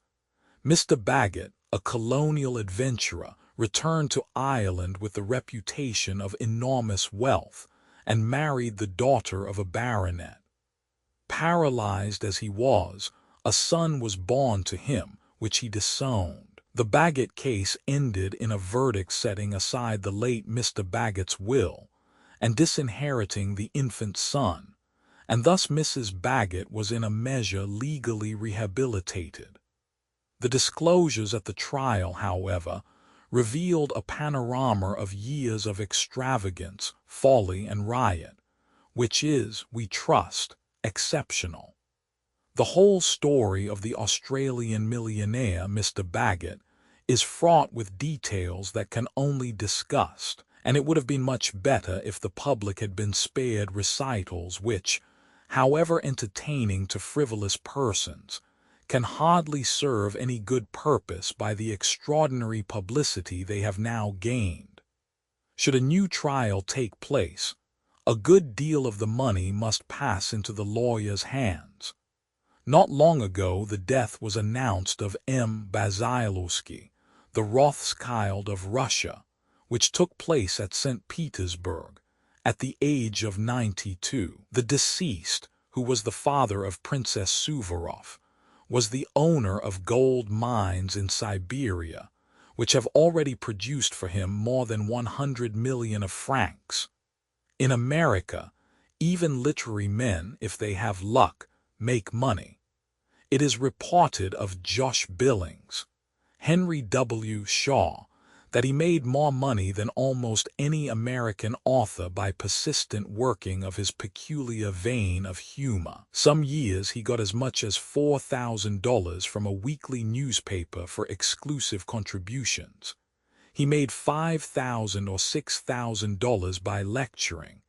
Mr. Bagot, a colonial adventurer, returned to Ireland with the reputation of enormous wealth, and married the daughter of a baronet. Paralyzed as he was, a son was born to him, which he disowned. The Bagot case ended in a verdict setting aside the late Mr. Bagot's will, and disinheriting the infant son, and thus Mrs. Bagot was in a measure legally rehabilitated. The disclosures at the trial, however, revealed a panorama of years of extravagance, folly, and riot, which is, we trust, exceptional. The whole story of the Australian millionaire, Mr. Bagot, is fraught with details that can only disgust, and it would have been much better if the public had been spared recitals which, however entertaining to frivolous persons, can hardly serve any good purpose by the extraordinary publicity they have now gained. Should a new trial take place, a good deal of the money must pass into the lawyer's hands. Not long ago the death was announced of M. Basilowski, the Rothschild of Russia, which took place at St. Petersburg, at the age of 92. The deceased, who was the father of Princess Suvorov, was the owner of gold mines in Siberia, which have already produced for him more than 100 million of francs. In America, even literary men, if they have luck, make money. It is reported of Josh Billings, Henry W. Shaw, that he made more money than almost any American author by persistent working of his peculiar vein of humor. Some years he got as much as $4,000 from a weekly newspaper for exclusive contributions. He made $5,000 or $6,000 by lecturing,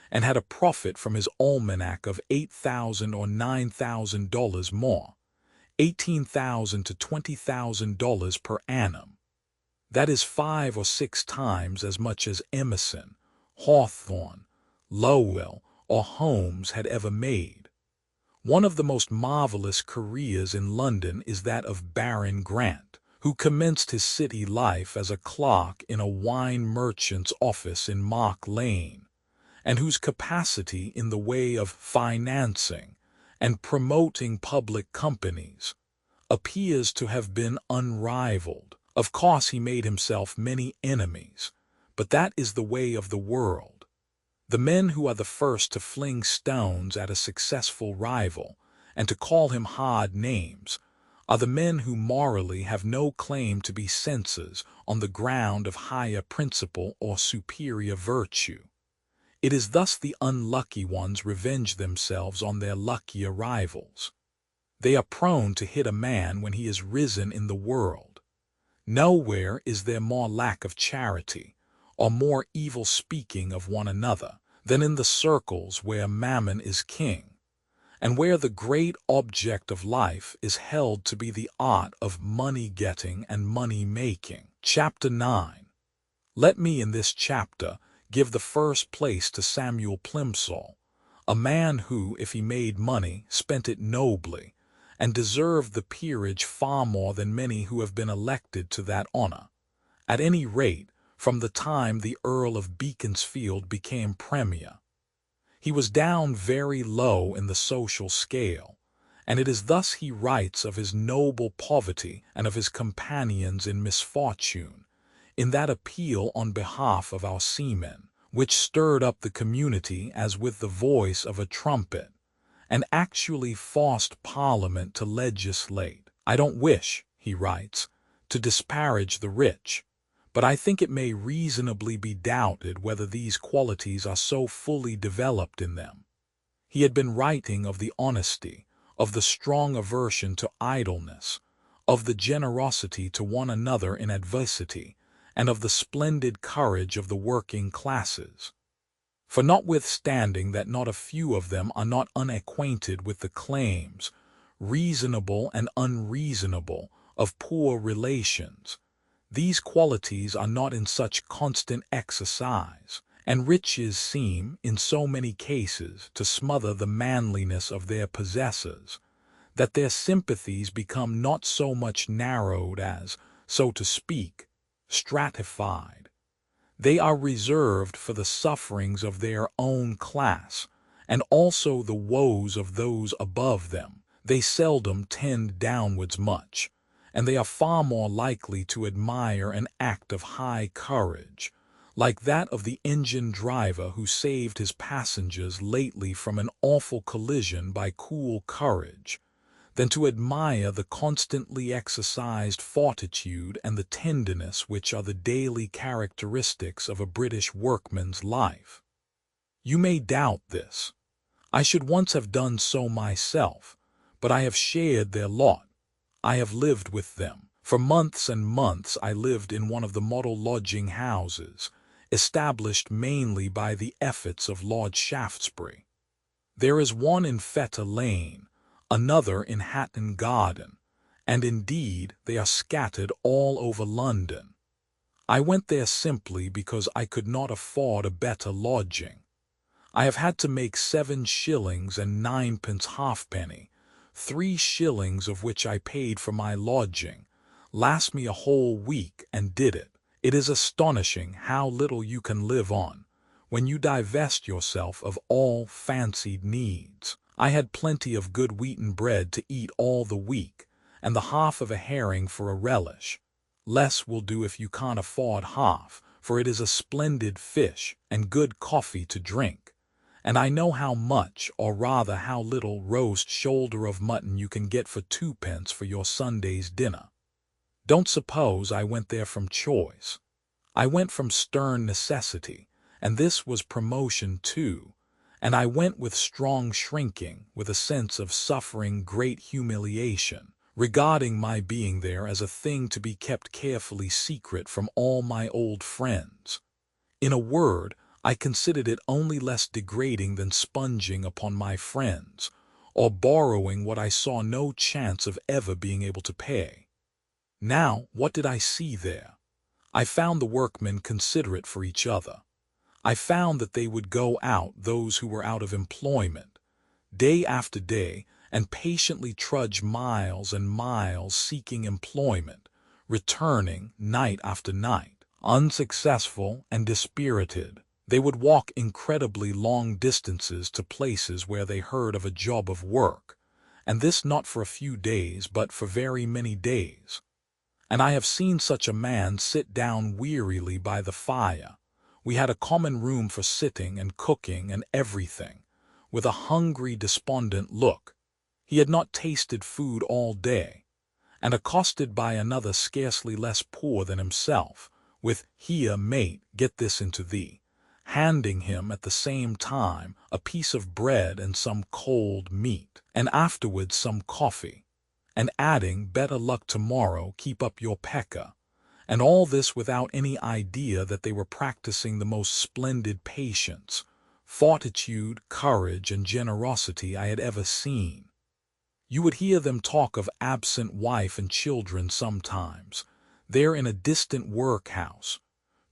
and had a profit from his almanac of $8,000 or $9,000 more, $18,000 to $20,000 per annum. That is 5 or 6 times as much as Emerson, Hawthorne, Lowell, or Holmes had ever made. One of the most marvelous careers in London is that of Baron Grant, who commenced his city life as a clerk in a wine merchant's office in Mark Lane, and whose capacity in the way of financing and promoting public companies appears to have been unrivaled. Of course, he made himself many enemies, but that is the way of the world. The men who are the first to fling stones at a successful rival and to call him hard names are the men who morally have no claim to be censors on the ground of higher principle or superior virtue. It is thus the unlucky ones revenge themselves on their luckier rivals. They are prone to hit a man when he is risen in the world. Nowhere is there more lack of charity, or more evil speaking of one another, than in the circles where Mammon is king, and where the great object of life is held to be the art of money-getting and money-making. Chapter 9. Let me in this chapter give the first place to Samuel Plimsoll, a man who, if he made money, spent it nobly, and deserved the peerage far more than many who have been elected to that honor, at any rate from the time the Earl of Beaconsfield became Premier. He was down very low in the social scale, and it is thus he writes of his noble poverty and of his companions in misfortune, in that appeal on behalf of our seamen, which stirred up the community as with the voice of a trumpet, and actually forced Parliament to legislate. I don't wish, he writes, to disparage the rich, but I think it may reasonably be doubted whether these qualities are so fully developed in them. He had been writing of the honesty, of the strong aversion to idleness, of the generosity to one another in adversity, and of the splendid courage of the working classes. For notwithstanding that not a few of them are not unacquainted with the claims, reasonable and unreasonable, of poor relations, these qualities are not in such constant exercise, and riches seem, in so many cases, to smother the manliness of their possessors, that their sympathies become not so much narrowed as, so to speak, stratified. They are reserved for the sufferings of their own class, and also the woes of those above them. They seldom tend downwards much, and they are far more likely to admire an act of high courage, like that of the engine driver who saved his passengers lately from an awful collision by cool courage, than to admire the constantly exercised fortitude and the tenderness which are the daily characteristics of a British workman's life. You may doubt this. I should once have done so myself, but I have shared their lot. I have lived with them. For months and months I lived in one of the model lodging houses, established mainly by the efforts of Lord Shaftesbury. There is one in Fetter Lane, another in Hatton Garden, and indeed they are scattered all over London. I went there simply because I could not afford a better lodging. I have had to make 7 shillings and 9 pence halfpenny, 3 shillings of which I paid for my lodging, last me a whole week, and did it. It is astonishing how little you can live on, when you divest yourself of all fancied needs. I had plenty of good wheaten bread to eat all the week, and the half of a herring for a relish. Less will do if you can't afford half, for it is a splendid fish, and good coffee to drink. And I know how much, or rather how little, roast shoulder of mutton you can get for 2 pence for your Sunday's dinner. Don't suppose I went there from choice. I went from stern necessity, and this was promotion too, and I went with strong shrinking, with a sense of suffering great humiliation, regarding my being there as a thing to be kept carefully secret from all my old friends. In a word, I considered it only less degrading than sponging upon my friends, or borrowing what I saw no chance of ever being able to pay. Now, what did I see there? I found the workmen considerate for each other. I found that they would go out, those who were out of employment, day after day, and patiently trudge miles and miles seeking employment, returning night after night, unsuccessful and dispirited. They would walk incredibly long distances to places where they heard of a job of work, and this not for a few days, but for very many days. And I have seen such a man sit down wearily by the fire. We had a common room for sitting and cooking and everything, with a hungry, despondent look. He had not tasted food all day, and accosted by another scarcely less poor than himself, with, "Here, mate, get this into thee," handing him at the same time a piece of bread and some cold meat, and afterwards some coffee, and adding, "Better luck tomorrow, keep up your pecker," and all this without any idea that they were practicing the most splendid patience, fortitude, courage, and generosity I had ever seen. You would hear them talk of absent wife and children sometimes, there in a distant workhouse.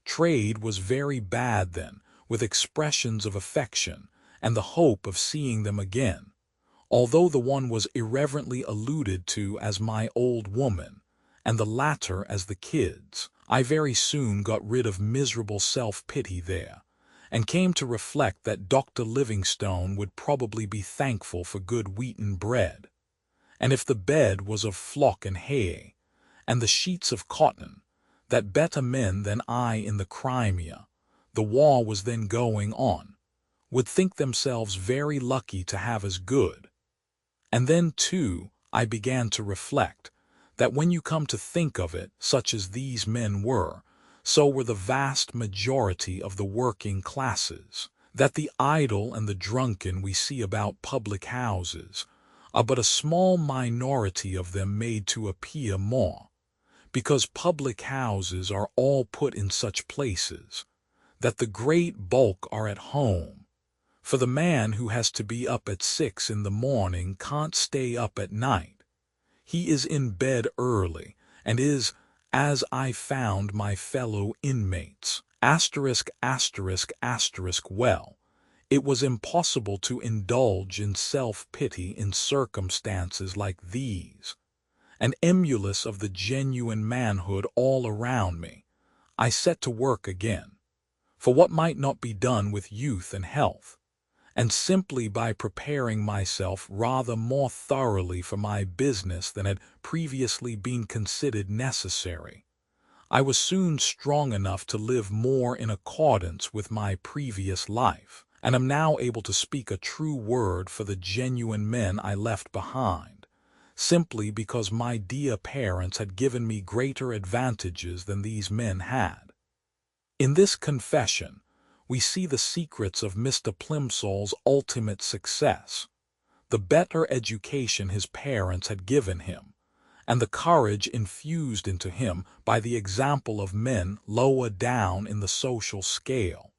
Trade was very bad then, with expressions of affection and the hope of seeing them again, although the one was irreverently alluded to as "my old woman," and the latter as "the kids." I very soon got rid of miserable self-pity there, and came to reflect that Dr. Livingstone would probably be thankful for good wheaten bread. And if the bed was of flock and hay, and the sheets of cotton, that better men than I in the Crimea, the war was then going on, would think themselves very lucky to have as good. And then, too, I began to reflect that when you come to think of it, such as these men were, so were the vast majority of the working classes, that the idle and the drunken we see about public houses are but a small minority of them made to appear more, because public houses are all put in such places that the great bulk are at home. For the man who has to be up at 6 in the morning can't stay up at night. He is in bed early, and is, as I found my fellow inmates, well, it was impossible to indulge in self-pity in circumstances like these. And emulous of the genuine manhood all around me, I set to work again, for what might not be done with youth and health, and simply by preparing myself rather more thoroughly for my business than had previously been considered necessary, I was soon strong enough to live more in accordance with my previous life, and am now able to speak a true word for the genuine men I left behind, simply because my dear parents had given me greater advantages than these men had. In this confession, we see the secrets of Mr. Plimsoll's ultimate success, the better education his parents had given him, and the courage infused into him by the example of men lower down in the social scale.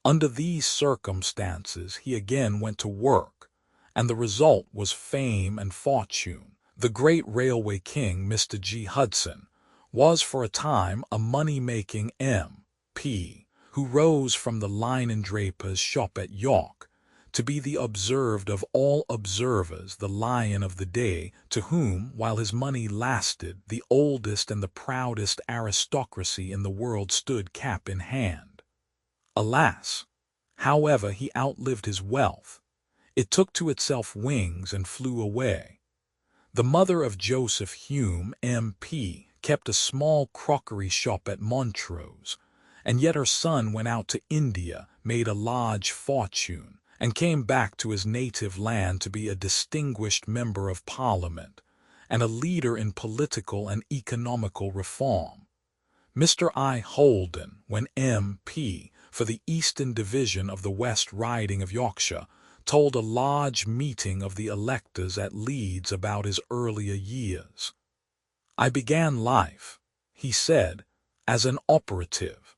Under these circumstances he again went to work, and the result was fame and fortune. The great railway king, Mr. G. Hudson, was for a time a money-making M.P., who rose from the linen-draper's shop at York to be the observed of all observers, the lion of the day, to whom, while his money lasted, the oldest and the proudest aristocracy in the world stood cap in hand. Alas! However, he outlived his wealth. It took to itself wings and flew away. The mother of Joseph Hume, M.P., kept a small crockery shop at Montrose, and yet her son went out to India, made a large fortune, and came back to his native land to be a distinguished member of Parliament and a leader in political and economical reform. Mr. I. Holden, when MP for the Eastern Division of the West Riding of Yorkshire, told a large meeting of the electors at Leeds about his earlier years. "I began life," he said, "as an operative.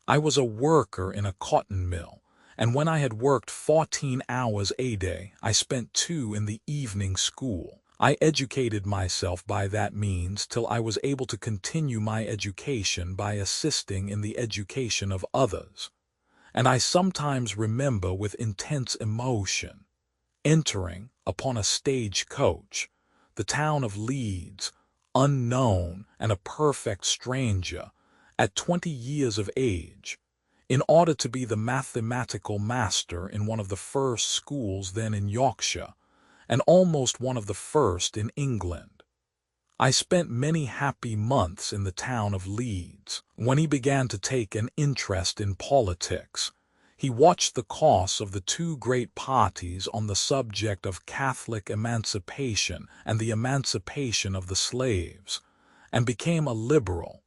I was a worker in a cotton mill, and when I had worked 14 hours a day, I spent 2 in the evening school. I educated myself by that means till I was able to continue my education by assisting in the education of others. And I sometimes remember with intense emotion entering, upon a stage coach, the town of Leeds, unknown and a perfect stranger, at 20 years of age, in order to be the mathematical master in one of the first schools then in Yorkshire, and almost one of the first in England. I spent many happy months in the town of Leeds. When he began to take an interest in politics, he watched the course of the 2 great parties on the subject of Catholic emancipation and the emancipation of the slaves, and became a liberal.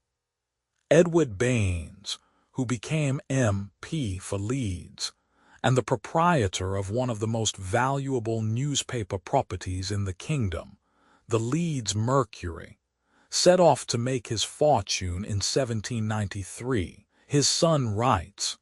Edward Baines, who became MP for Leeds, and the proprietor of one of the most valuable newspaper properties in the kingdom, the Leeds Mercury, set off to make his fortune in 1793. His son writes,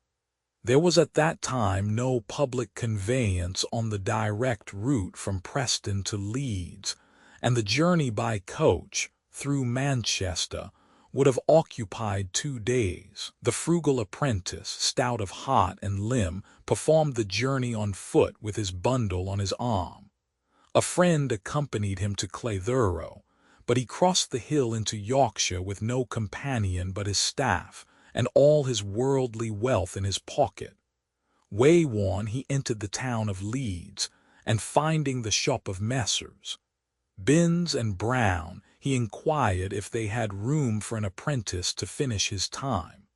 "There was at that time no public conveyance on the direct route from Preston to Leeds, and the journey by coach through Manchester would have occupied 2 days. The frugal apprentice, stout of heart and limb, performed the journey on foot with his bundle on his arm. A friend accompanied him to Clitheroe, but he crossed the hill into Yorkshire with no companion but his staff, and all his worldly wealth in his pocket. Wayworn, he entered the town of Leeds, and finding the shop of Messrs. Binns and Brown, he inquired if they had room for an apprentice to finish his time.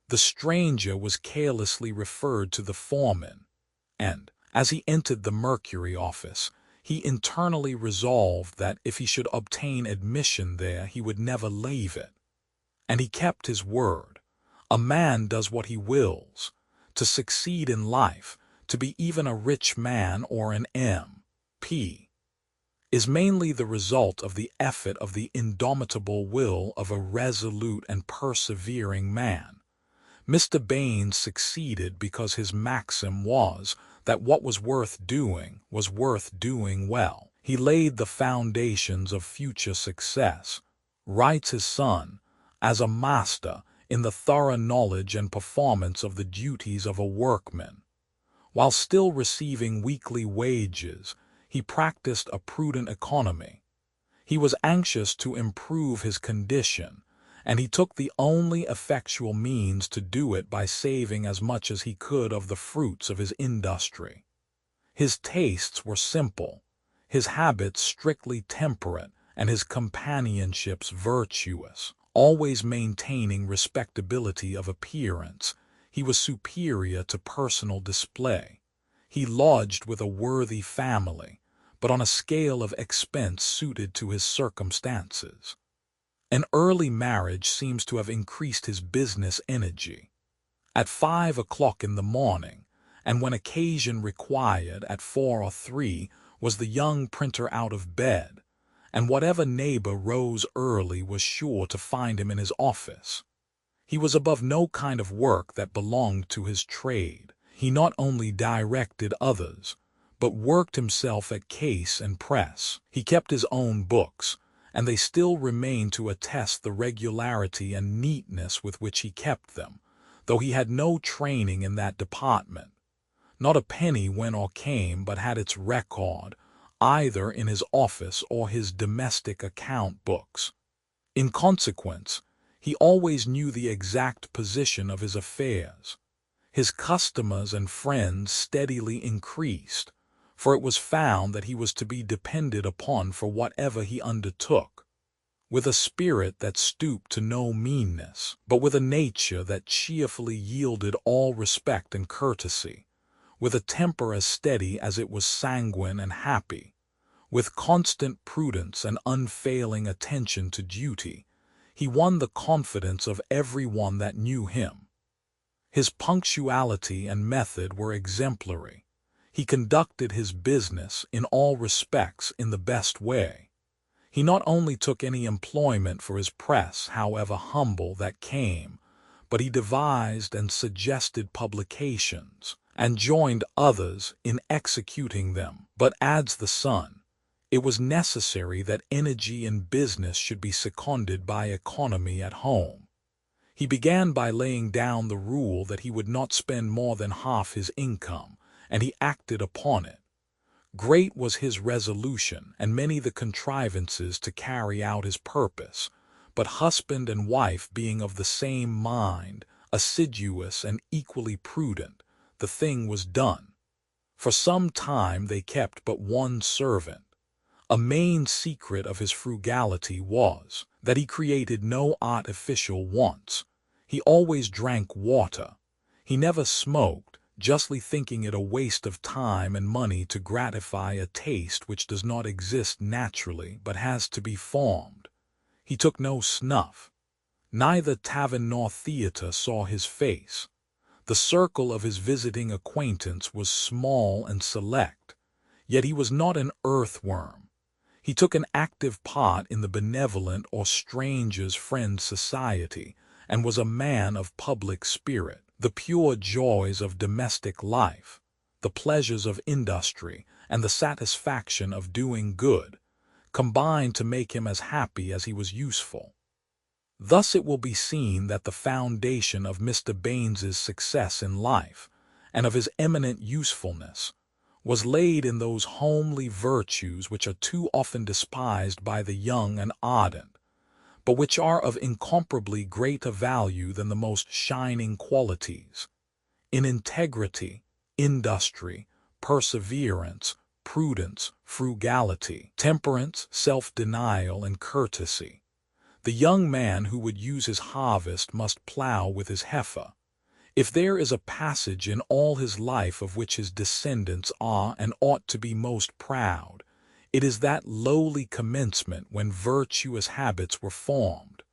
The stranger was carelessly referred to the foreman, and, as he entered the Mercury office, he internally resolved that if he should obtain admission there, he would never leave it. And he kept his word. A man does what he wills. To succeed in life, to be even a rich man or an M.P., is mainly the result of the effort of the indomitable will of a resolute and persevering man. Mr. Baines succeeded because his maxim was that what was worth doing well. He laid the foundations of future success, writes his son, as a master in the thorough knowledge and performance of the duties of a workman. While still receiving weekly wages, he practiced a prudent economy. He was anxious to improve his condition, and he took the only effectual means to do it by saving as much as he could of the fruits of his industry. His tastes were simple, his habits strictly temperate, and his companionships virtuous. Always maintaining respectability of appearance, he was superior to personal display. He lodged with a worthy family, but on a scale of expense suited to his circumstances. An early marriage seems to have increased his business energy. At 5 o'clock in the morning, and when occasion required, at 4 or 3, was the young printer out of bed, and whatever neighbor rose early was sure to find him in his office. He was above no kind of work that belonged to his trade. He not only directed others, but worked himself at case and press. He kept his own books, and they still remain to attest the regularity and neatness with which he kept them, though he had no training in that department. Not a penny went or came but had its record, either in his office or his domestic account books. In consequence, he always knew the exact position of his affairs. His customers and friends steadily increased, for it was found that he was to be depended upon for whatever he undertook, with a spirit that stooped to no meanness, but with a nature that cheerfully yielded all respect and courtesy, with a temper as steady as it was sanguine and happy, with constant prudence and unfailing attention to duty. He won the confidence of everyone that knew him. His punctuality and method were exemplary. He conducted his business in all respects in the best way. He not only took any employment for his press, however humble that came, but he devised and suggested publications, and joined others in executing them. But, adds the Sun, it was necessary that energy in business should be seconded by economy at home. He began by laying down the rule that he would not spend more than half his income, and he acted upon it. Great was his resolution, and many the contrivances to carry out his purpose, but husband and wife being of the same mind, assiduous and equally prudent, the thing was done. For some time they kept but one servant. A main secret of his frugality was that he created no artificial wants. He always drank water. He never smoked, justly thinking it a waste of time and money to gratify a taste which does not exist naturally but has to be formed. He took no snuff. Neither tavern nor theater saw his face. The circle of his visiting acquaintance was small and select, yet he was not an earthworm. He took an active part in the benevolent or stranger's friend society, and was a man of public spirit. The pure joys of domestic life, the pleasures of industry, and the satisfaction of doing good, combined to make him as happy as he was useful. Thus it will be seen that the foundation of Mr. Baines's success in life, and of his eminent usefulness, was laid in those homely virtues which are too often despised by the young and ardent, but which are of incomparably greater value than the most shining qualities. In integrity, industry, perseverance, prudence, frugality, temperance, self-denial, and courtesy. The young man who would use his harvest must plow with his heifer. If there is a passage in all his life of which his descendants are and ought to be most proud, it is that lowly commencement when virtuous habits were formed,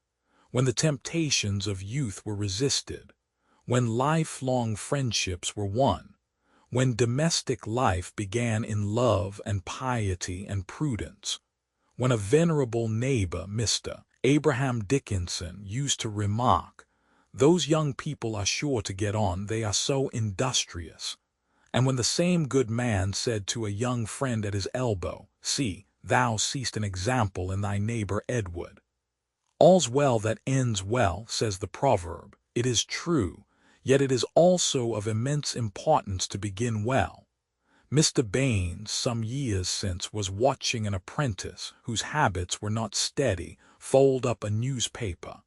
when the temptations of youth were resisted, when lifelong friendships were won, when domestic life began in love and piety and prudence, when a venerable neighbor, Mr. Abraham Dickinson, used to remark, "Those young people are sure to get on, they are so industrious." And when the same good man said to a young friend at his elbow, "See, thou seest an example in thy neighbor Edward." "All's well that ends well," says the proverb. It is true, yet it is also of immense importance to begin well. Mr. Baines, some years since, was watching an apprentice, whose habits were not steady, fold up a newspaper.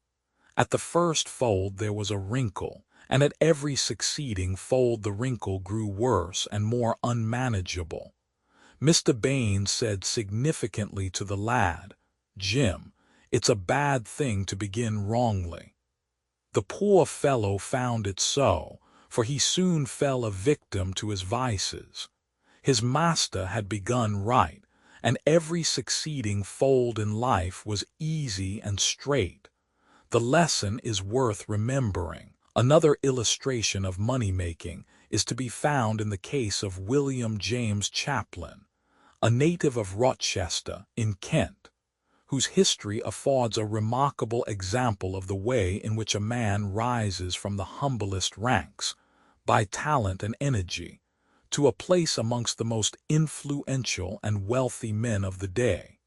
At the first fold there was a wrinkle, and at every succeeding fold the wrinkle grew worse and more unmanageable. Mr. Baines said significantly to the lad, "Jim, it's a bad thing to begin wrongly." The poor fellow found it so, for he soon fell a victim to his vices. His master had begun right, and every succeeding fold in life was easy and straight. The lesson is worth remembering. Another illustration of money-making is to be found in the case of William James Chaplin, a native of Rochester, in Kent, whose history affords a remarkable example of the way in which a man rises from the humblest ranks, by talent and energy, to a place amongst the most influential and wealthy men of the day.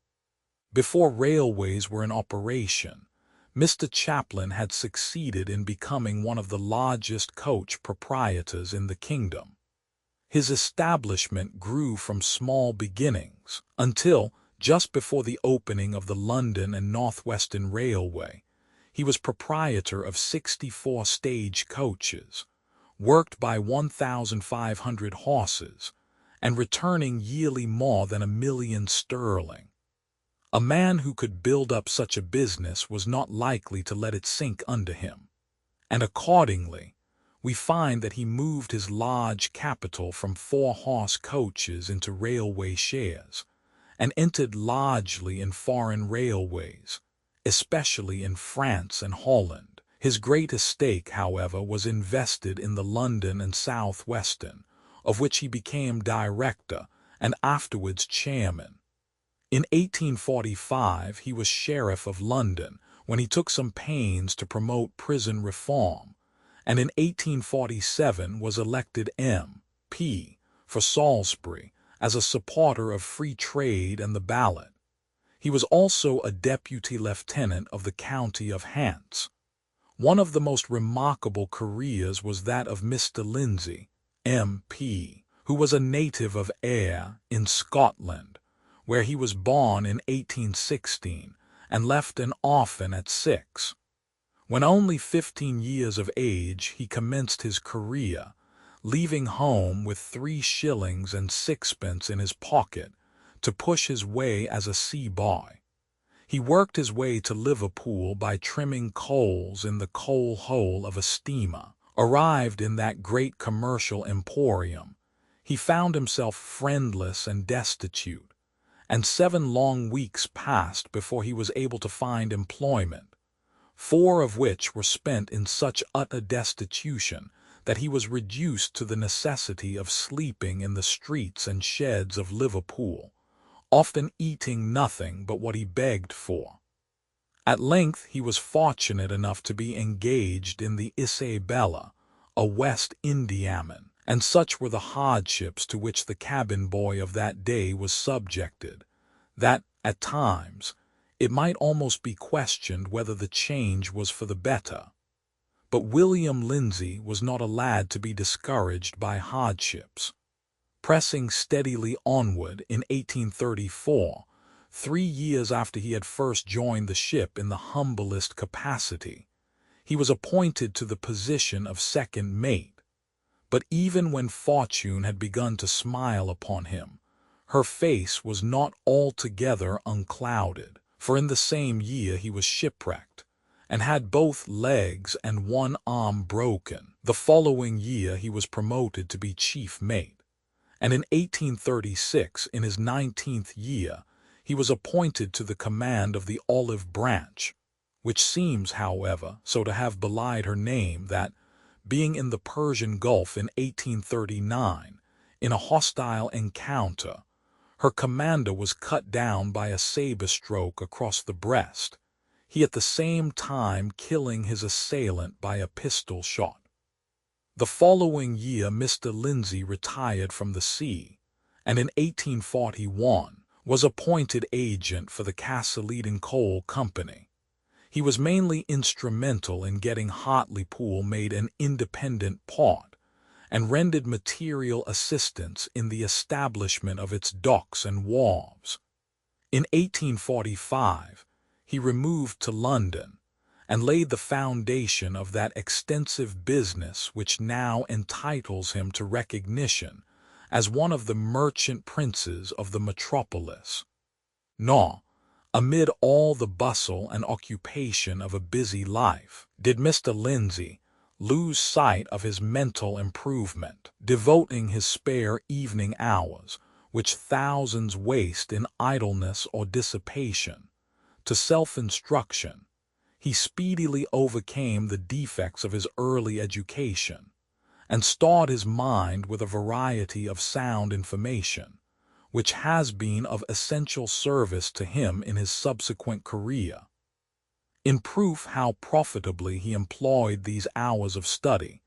Before railways were in operation, Mr. Chaplin had succeeded in becoming one of the largest coach proprietors in the kingdom. His establishment grew from small beginnings, until, just before the opening of the London and Northwestern Railway, he was proprietor of 64 stage coaches, worked by 1,500 horses, and returning yearly more than £1,000,000 sterling. A man who could build up such a business was not likely to let it sink under him, and accordingly, we find that he moved his large capital from 4-horse coaches into railway shares, and entered largely in foreign railways, especially in France and Holland. His greatest stake, however, was invested in the London and South Western, of which he became director and afterwards chairman. In 1845 he was Sheriff of London when he took some pains to promote prison reform, and in 1847 was elected M.P. for Salisbury as a supporter of free trade and the ballot. He was also a deputy lieutenant of the county of Hants. One of the most remarkable careers was that of Mr. Lindsay, M.P., who was a native of Ayr in Scotland, where he was born in 1816 and left an orphan at 6. When only 15 years of age he commenced his career, leaving home with 3 shillings and 6pence in his pocket to push his way as a sea boy. He worked his way to Liverpool by trimming coals in the coal hole of a steamer. Arrived in that great commercial emporium, he found himself friendless and destitute, and 7 long weeks passed before he was able to find employment, 4 of which were spent in such utter destitution that he was reduced to the necessity of sleeping in the streets and sheds of Liverpool, often eating nothing but what he begged for. At length he was fortunate enough to be engaged in the Isabella, a West Indiaman, and such were the hardships to which the cabin boy of that day was subjected, that, at times, it might almost be questioned whether the change was for the better. But William Lindsay was not a lad to be discouraged by hardships. Pressing steadily onward in 1834, 3 years after he had first joined the ship in the humblest capacity, he was appointed to the position of second mate. But even when fortune had begun to smile upon him, her face was not altogether unclouded, for in the same year he was shipwrecked, and had both legs and one arm broken. The following year he was promoted to be chief mate, and in 1836, in his 19th year, he was appointed to the command of the Olive Branch, which seems, however, so to have belied her name that, being in the Persian Gulf in 1839, in a hostile encounter, her commander was cut down by a saber stroke across the breast, he at the same time killing his assailant by a pistol shot. The following year Mr. Lindsay retired from the sea, and in 1841 was appointed agent for the Castleton Coal Company. He was mainly instrumental in getting Hartlepool made an independent port, and rendered material assistance in the establishment of its docks and wharves. In 1845, he removed to London, and laid the foundation of that extensive business which now entitles him to recognition as one of the merchant princes of the metropolis. Nor, amid all the bustle and occupation of a busy life, did Mr. Lindsay lose sight of his mental improvement, devoting his spare evening hours, which thousands waste in idleness or dissipation, to self-instruction. He speedily overcame the defects of his early education, and stored his mind with a variety of sound information, which has been of essential service to him in his subsequent career. In proof how profitably he employed these hours of study,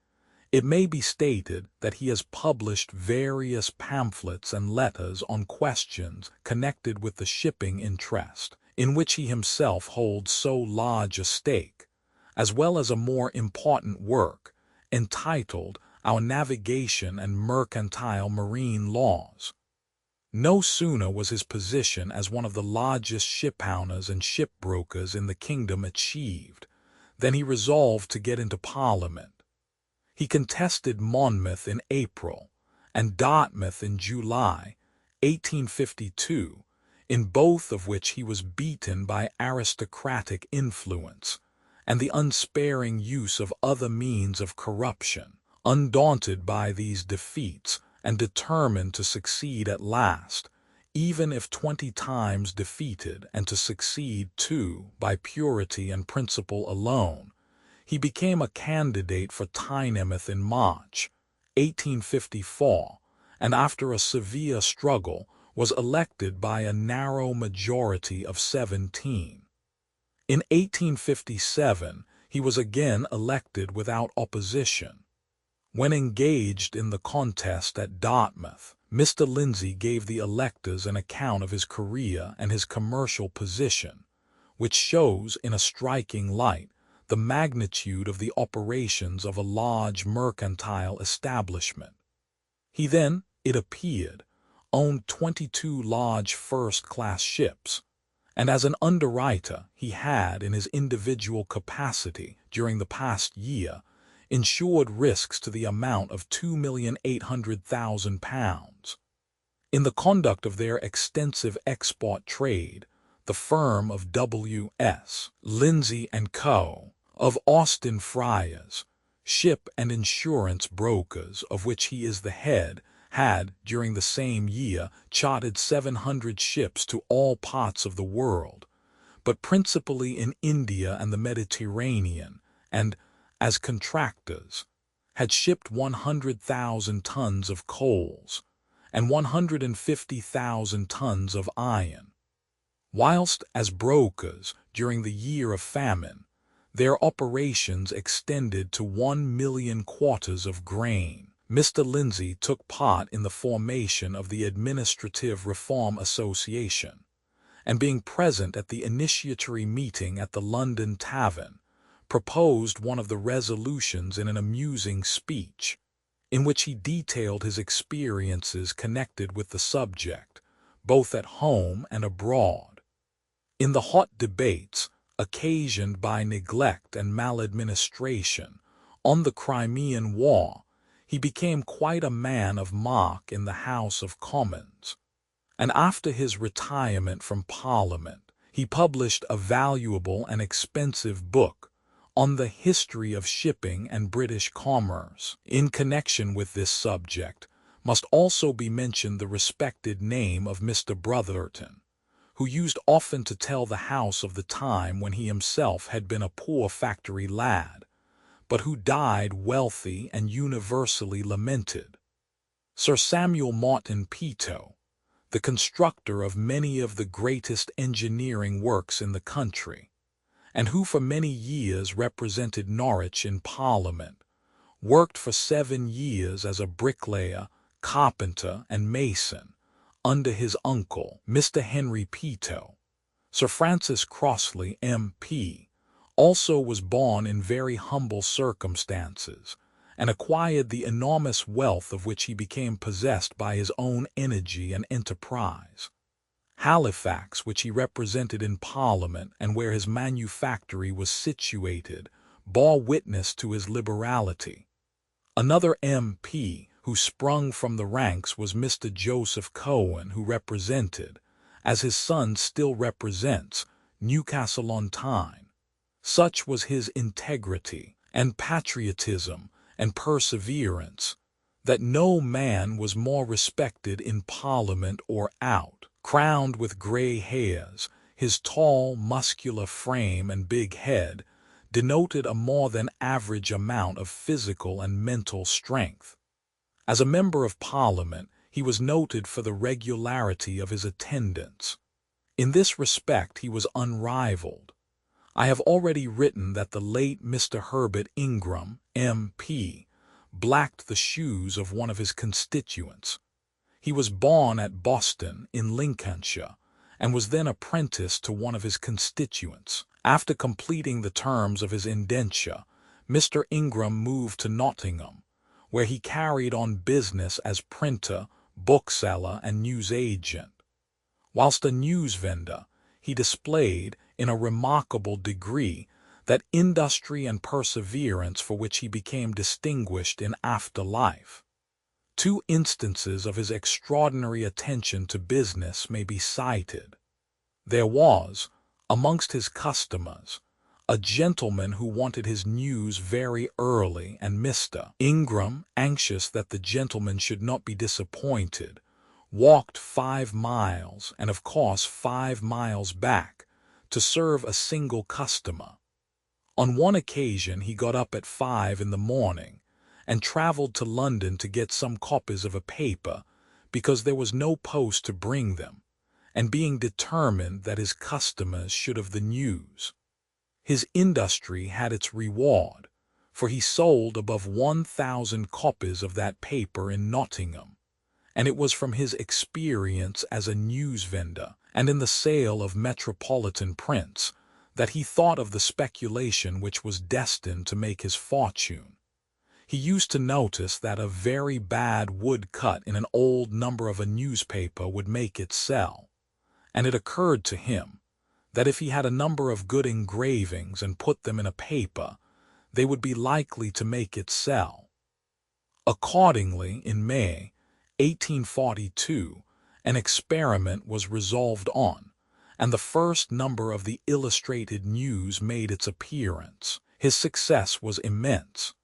it may be stated that he has published various pamphlets and letters on questions connected with the shipping interest, in which he himself holds so large a stake, as well as a more important work, entitled Our Navigation and Mercantile Marine Laws. No sooner was his position as one of the largest shipowners and shipbrokers in the kingdom achieved, than he resolved to get into Parliament. He contested Monmouth in April, and Dartmouth in July, 1852, in both of which he was beaten by aristocratic influence, and the unsparing use of other means of corruption. Undaunted by these defeats, and determined to succeed at last, even if 20 times defeated, and to succeed too by purity and principle alone. He became a candidate for Tynemouth in March 1854, and after a severe struggle was elected by a narrow majority of 17. In 1857, he was again elected without opposition. When engaged in the contest at Dartmouth, Mr. Lindsay gave the electors an account of his career and his commercial position, which shows in a striking light the magnitude of the operations of a large mercantile establishment. He then, it appeared, owned 22 large first-class ships, and as an underwriter he had, in his individual capacity during the past year, insured risks to the amount of £2,800,000. In the conduct of their extensive export trade, the firm of W.S. Lindsay & Co., of Austin Friars, ship and insurance brokers, of which he is the head, had, during the same year, chartered 700 ships to all parts of the world, but principally in India and the Mediterranean, and, as contractors, had shipped 100,000 tons of coals and 150,000 tons of iron, whilst, as brokers, during the year of famine, their operations extended to 1,000,000 quarters of grain. Mr. Lindsay took part in the formation of the Administrative Reform Association, and being present at the initiatory meeting at the London Tavern, proposed one of the resolutions in an amusing speech, in which he detailed his experiences connected with the subject, both at home and abroad. In the hot debates, occasioned by neglect and maladministration, on the Crimean War, he became quite a man of mark in the House of Commons, and after his retirement from Parliament, he published a valuable and expensive book on the history of shipping and British commerce. In connection with this subject must also be mentioned the respected name of Mr. Brotherton, who used often to tell the House of the time when he himself had been a poor factory lad, but who died wealthy and universally lamented. Sir Samuel Martin Peto, the constructor of many of the greatest engineering works in the country, and who for many years represented Norwich in Parliament, worked for 7 years as a bricklayer, carpenter, and mason, under his uncle, Mr. Henry Peto. Sir Francis Crossley, M.P., also was born in very humble circumstances, and acquired the enormous wealth of which he became possessed by his own energy and enterprise. Halifax, which he represented in Parliament, and where his manufactory was situated, bore witness to his liberality. Another M.P. who sprung from the ranks was Mr. Joseph Cohen, who represented, as his son still represents, Newcastle-on-Tyne. Such was his integrity and patriotism and perseverance, that no man was more respected in Parliament or out. Crowned with gray hairs, his tall, muscular frame and big head denoted a more than average amount of physical and mental strength. As a member of Parliament, he was noted for the regularity of his attendance. In this respect he was unrivaled. I have already written that the late Mr. Herbert Ingram, M.P., blacked the shoes of one of his constituents. He was born at Boston, in Lincolnshire, and was then apprenticed to one of his constituents. After completing the terms of his indenture, Mr. Ingram moved to Nottingham, where he carried on business as printer, bookseller, and newsagent. Whilst a newsvendor, he displayed, in a remarkable degree, that industry and perseverance for which he became distinguished in after life. 2 instances of his extraordinary attention to business may be cited. There was, amongst his customers, a gentleman who wanted his news very early, and Mr. Ingram, anxious that the gentleman should not be disappointed, walked 5 miles and of course 5 miles back to serve a single customer. On one occasion he got up at 5 in the morning and traveled to London to get some copies of a paper because there was no post to bring them, and being determined that his customers should have the news. His industry had its reward, for he sold above 1,000 copies of that paper in Nottingham, and it was from his experience as a news vendor and in the sale of metropolitan prints that he thought of the speculation which was destined to make his fortune. He used to notice that a very bad woodcut in an old number of a newspaper would make it sell, and it occurred to him that if he had a number of good engravings and put them in a paper, they would be likely to make it sell. Accordingly, in May 1842, an experiment was resolved on, and the first number of the Illustrated News made its appearance. His success was immense,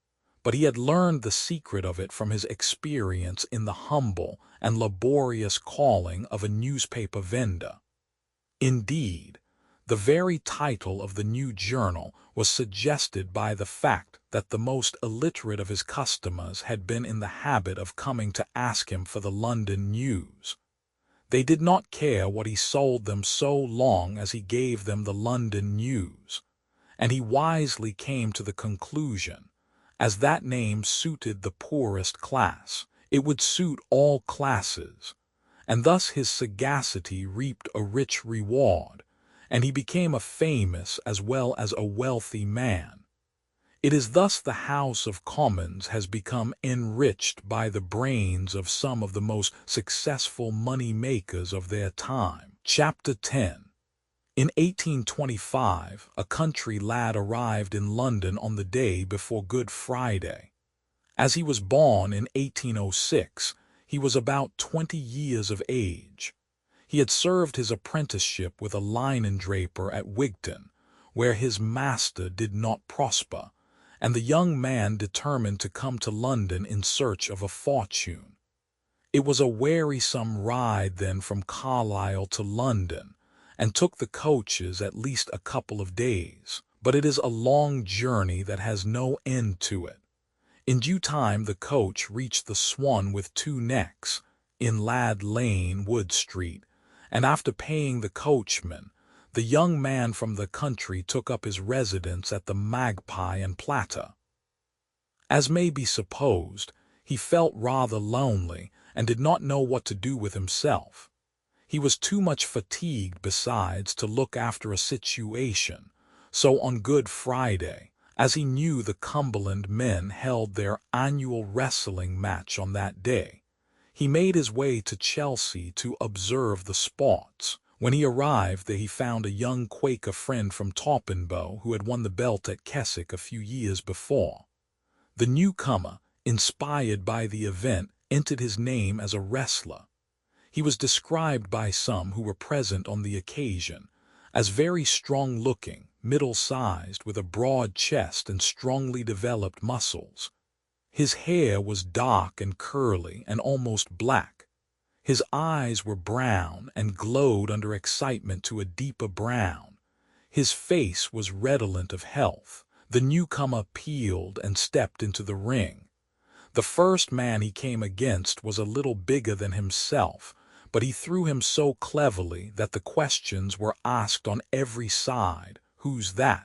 but he had learned the secret of it from his experience in the humble and laborious calling of a newspaper vendor. Indeed, the very title of the new journal was suggested by the fact that the most illiterate of his customers had been in the habit of coming to ask him for the London news. They did not care what he sold them so long as he gave them the London news, and he wisely came to the conclusion, as that name suited the poorest class, it would suit all classes, and thus his sagacity reaped a rich reward, and he became a famous as well as a wealthy man. It is thus the House of Commons has become enriched by the brains of some of the most successful money-makers of their time. Chapter 10. In 1825, a country lad arrived in London on the day before Good Friday. As he was born in 1806, he was about 20 years of age. He had served his apprenticeship with a linen-draper at Wigton, where his master did not prosper, and the young man determined to come to London in search of a fortune. It was a wearisome ride then from Carlisle to London, and took the coaches at least a couple of days, but it is a long journey that has no end to it. In due time the coach reached the Swan with Two Necks, in Lad Lane, Wood Street, and after paying the coachman, the young man from the country took up his residence at the Magpie and Platter. As may be supposed, he felt rather lonely and did not know what to do with himself. He was too much fatigued besides to look after a situation, so on Good Friday, as he knew the Cumberland men held their annual wrestling match on that day, he made his way to Chelsea to observe the sports. When he arrived there he found a young Quaker friend from Torpenbow who had won the belt at Keswick a few years before. The newcomer, inspired by the event, entered his name as a wrestler. He was described by some who were present on the occasion as very strong-looking, middle-sized, with a broad chest and strongly developed muscles. His hair was dark and curly and almost black. His eyes were brown and glowed under excitement to a deeper brown. His face was redolent of health. The newcomer peeled and stepped into the ring. The first man he came against was a little bigger than himself, but he threw him so cleverly that the questions were asked on every side. Who's that?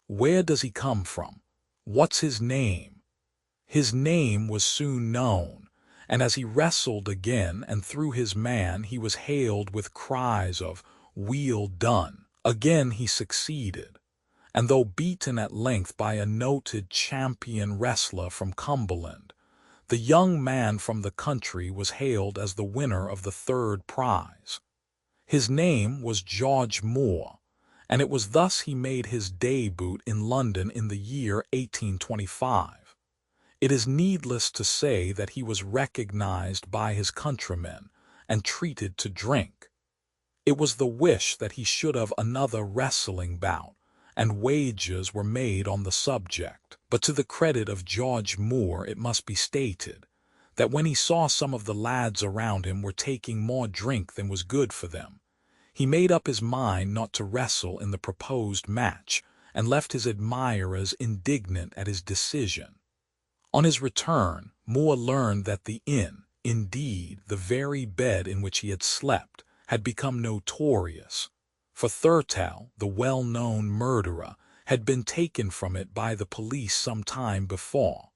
Where does he come from? What's his name? His name was soon known, and as he wrestled again and threw his man, he was hailed with cries of "Well done." Again he succeeded, and though beaten at length by a noted champion wrestler from Cumberland, the young man from the country was hailed as the winner of the third prize. His name was George Moore, and it was thus he made his debut in London in the year 1825. It is needless to say that he was recognized by his countrymen and treated to drink. It was the wish that he should have another wrestling bout, and wagers were made on the subject. But to the credit of George Moore it must be stated that when he saw some of the lads around him were taking more drink than was good for them, he made up his mind not to wrestle in the proposed match, and left his admirers indignant at his decision. On his return, Moore learned that the inn, indeed the very bed in which he had slept, had become notorious, for Thurtell, the well-known murderer, had been taken from it by the police some time before.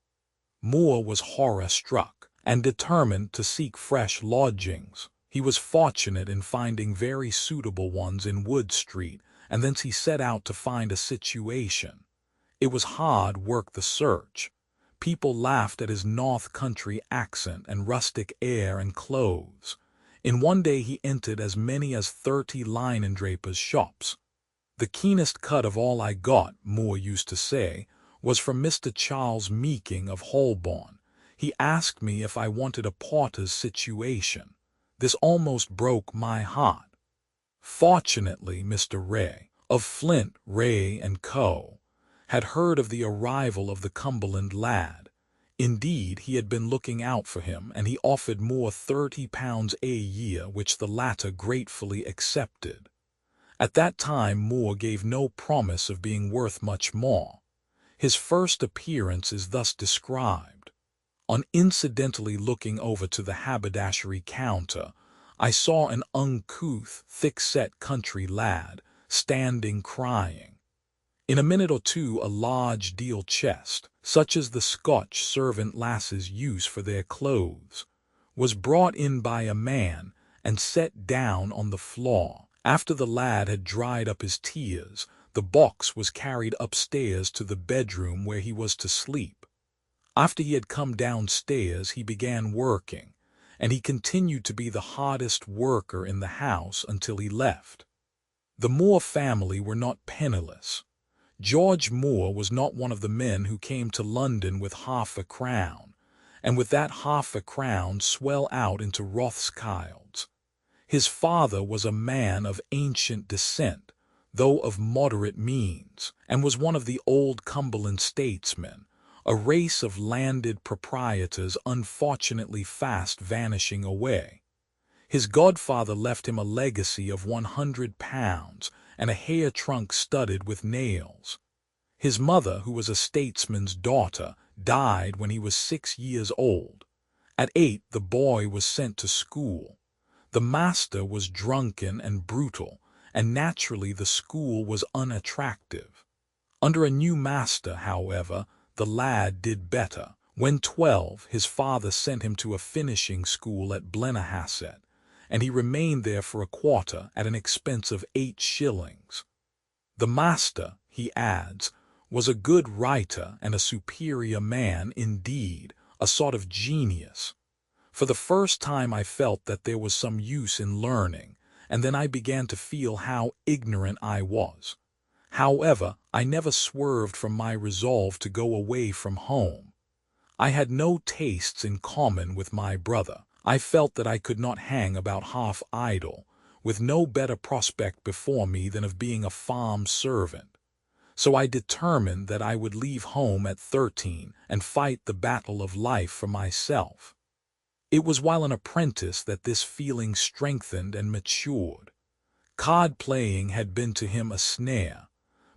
Moore was horror-struck, and determined to seek fresh lodgings. He was fortunate in finding very suitable ones in Wood Street, and thence he set out to find a situation. It was hard work, the search. People laughed at his north country accent and rustic air and clothes. In one day he entered as many as 30 linen-drapers' shops. The keenest cut of all I got, Moore used to say, was from Mr. Charles Meeking of Holborn. He asked me if I wanted a porter's situation. This almost broke my heart. Fortunately, Mr. Ray, of Flint, Ray & Co., had heard of the arrival of the Cumberland lad. Indeed, he had been looking out for him, and he offered Moore £30 a year, which the latter gratefully accepted. At that time Moore gave no promise of being worth much more. His first appearance is thus described. On incidentally looking over to the haberdashery counter, I saw an uncouth, thick-set country lad, standing crying. In a minute or two a large deal chest, such as the Scotch servant lasses use for their clothes, was brought in by a man and set down on the floor. After the lad had dried up his tears, the box was carried upstairs to the bedroom where he was to sleep. After he had come downstairs he began working, and he continued to be the hardest worker in the house until he left. The Moore family were not penniless. George Moore was not one of the men who came to London with half a crown, and with that half a crown swell out into Rothschilds. His father was a man of ancient descent, though of moderate means, and was one of the old Cumberland statesmen, a race of landed proprietors unfortunately fast vanishing away. His godfather left him a legacy of £100 and a hair trunk studded with nails. His mother, who was a statesman's daughter, died when he was 6 years old. At 8 the boy was sent to school. The master was drunken and brutal, and naturally the school was unattractive. Under a new master, however, the lad did better. When 12, his father sent him to a finishing school at Blennerhassett, and he remained there for a quarter at an expense of 8 shillings. The master, he adds, was a good writer and a superior man indeed, a sort of genius. For the first time I felt that there was some use in learning, and then I began to feel how ignorant I was. However, I never swerved from my resolve to go away from home. I had no tastes in common with my brother. I felt that I could not hang about half idle, with no better prospect before me than of being a farm servant. So I determined that I would leave home at 13 and fight the battle of life for myself. It was while an apprentice that this feeling strengthened and matured. Card-playing had been to him a snare,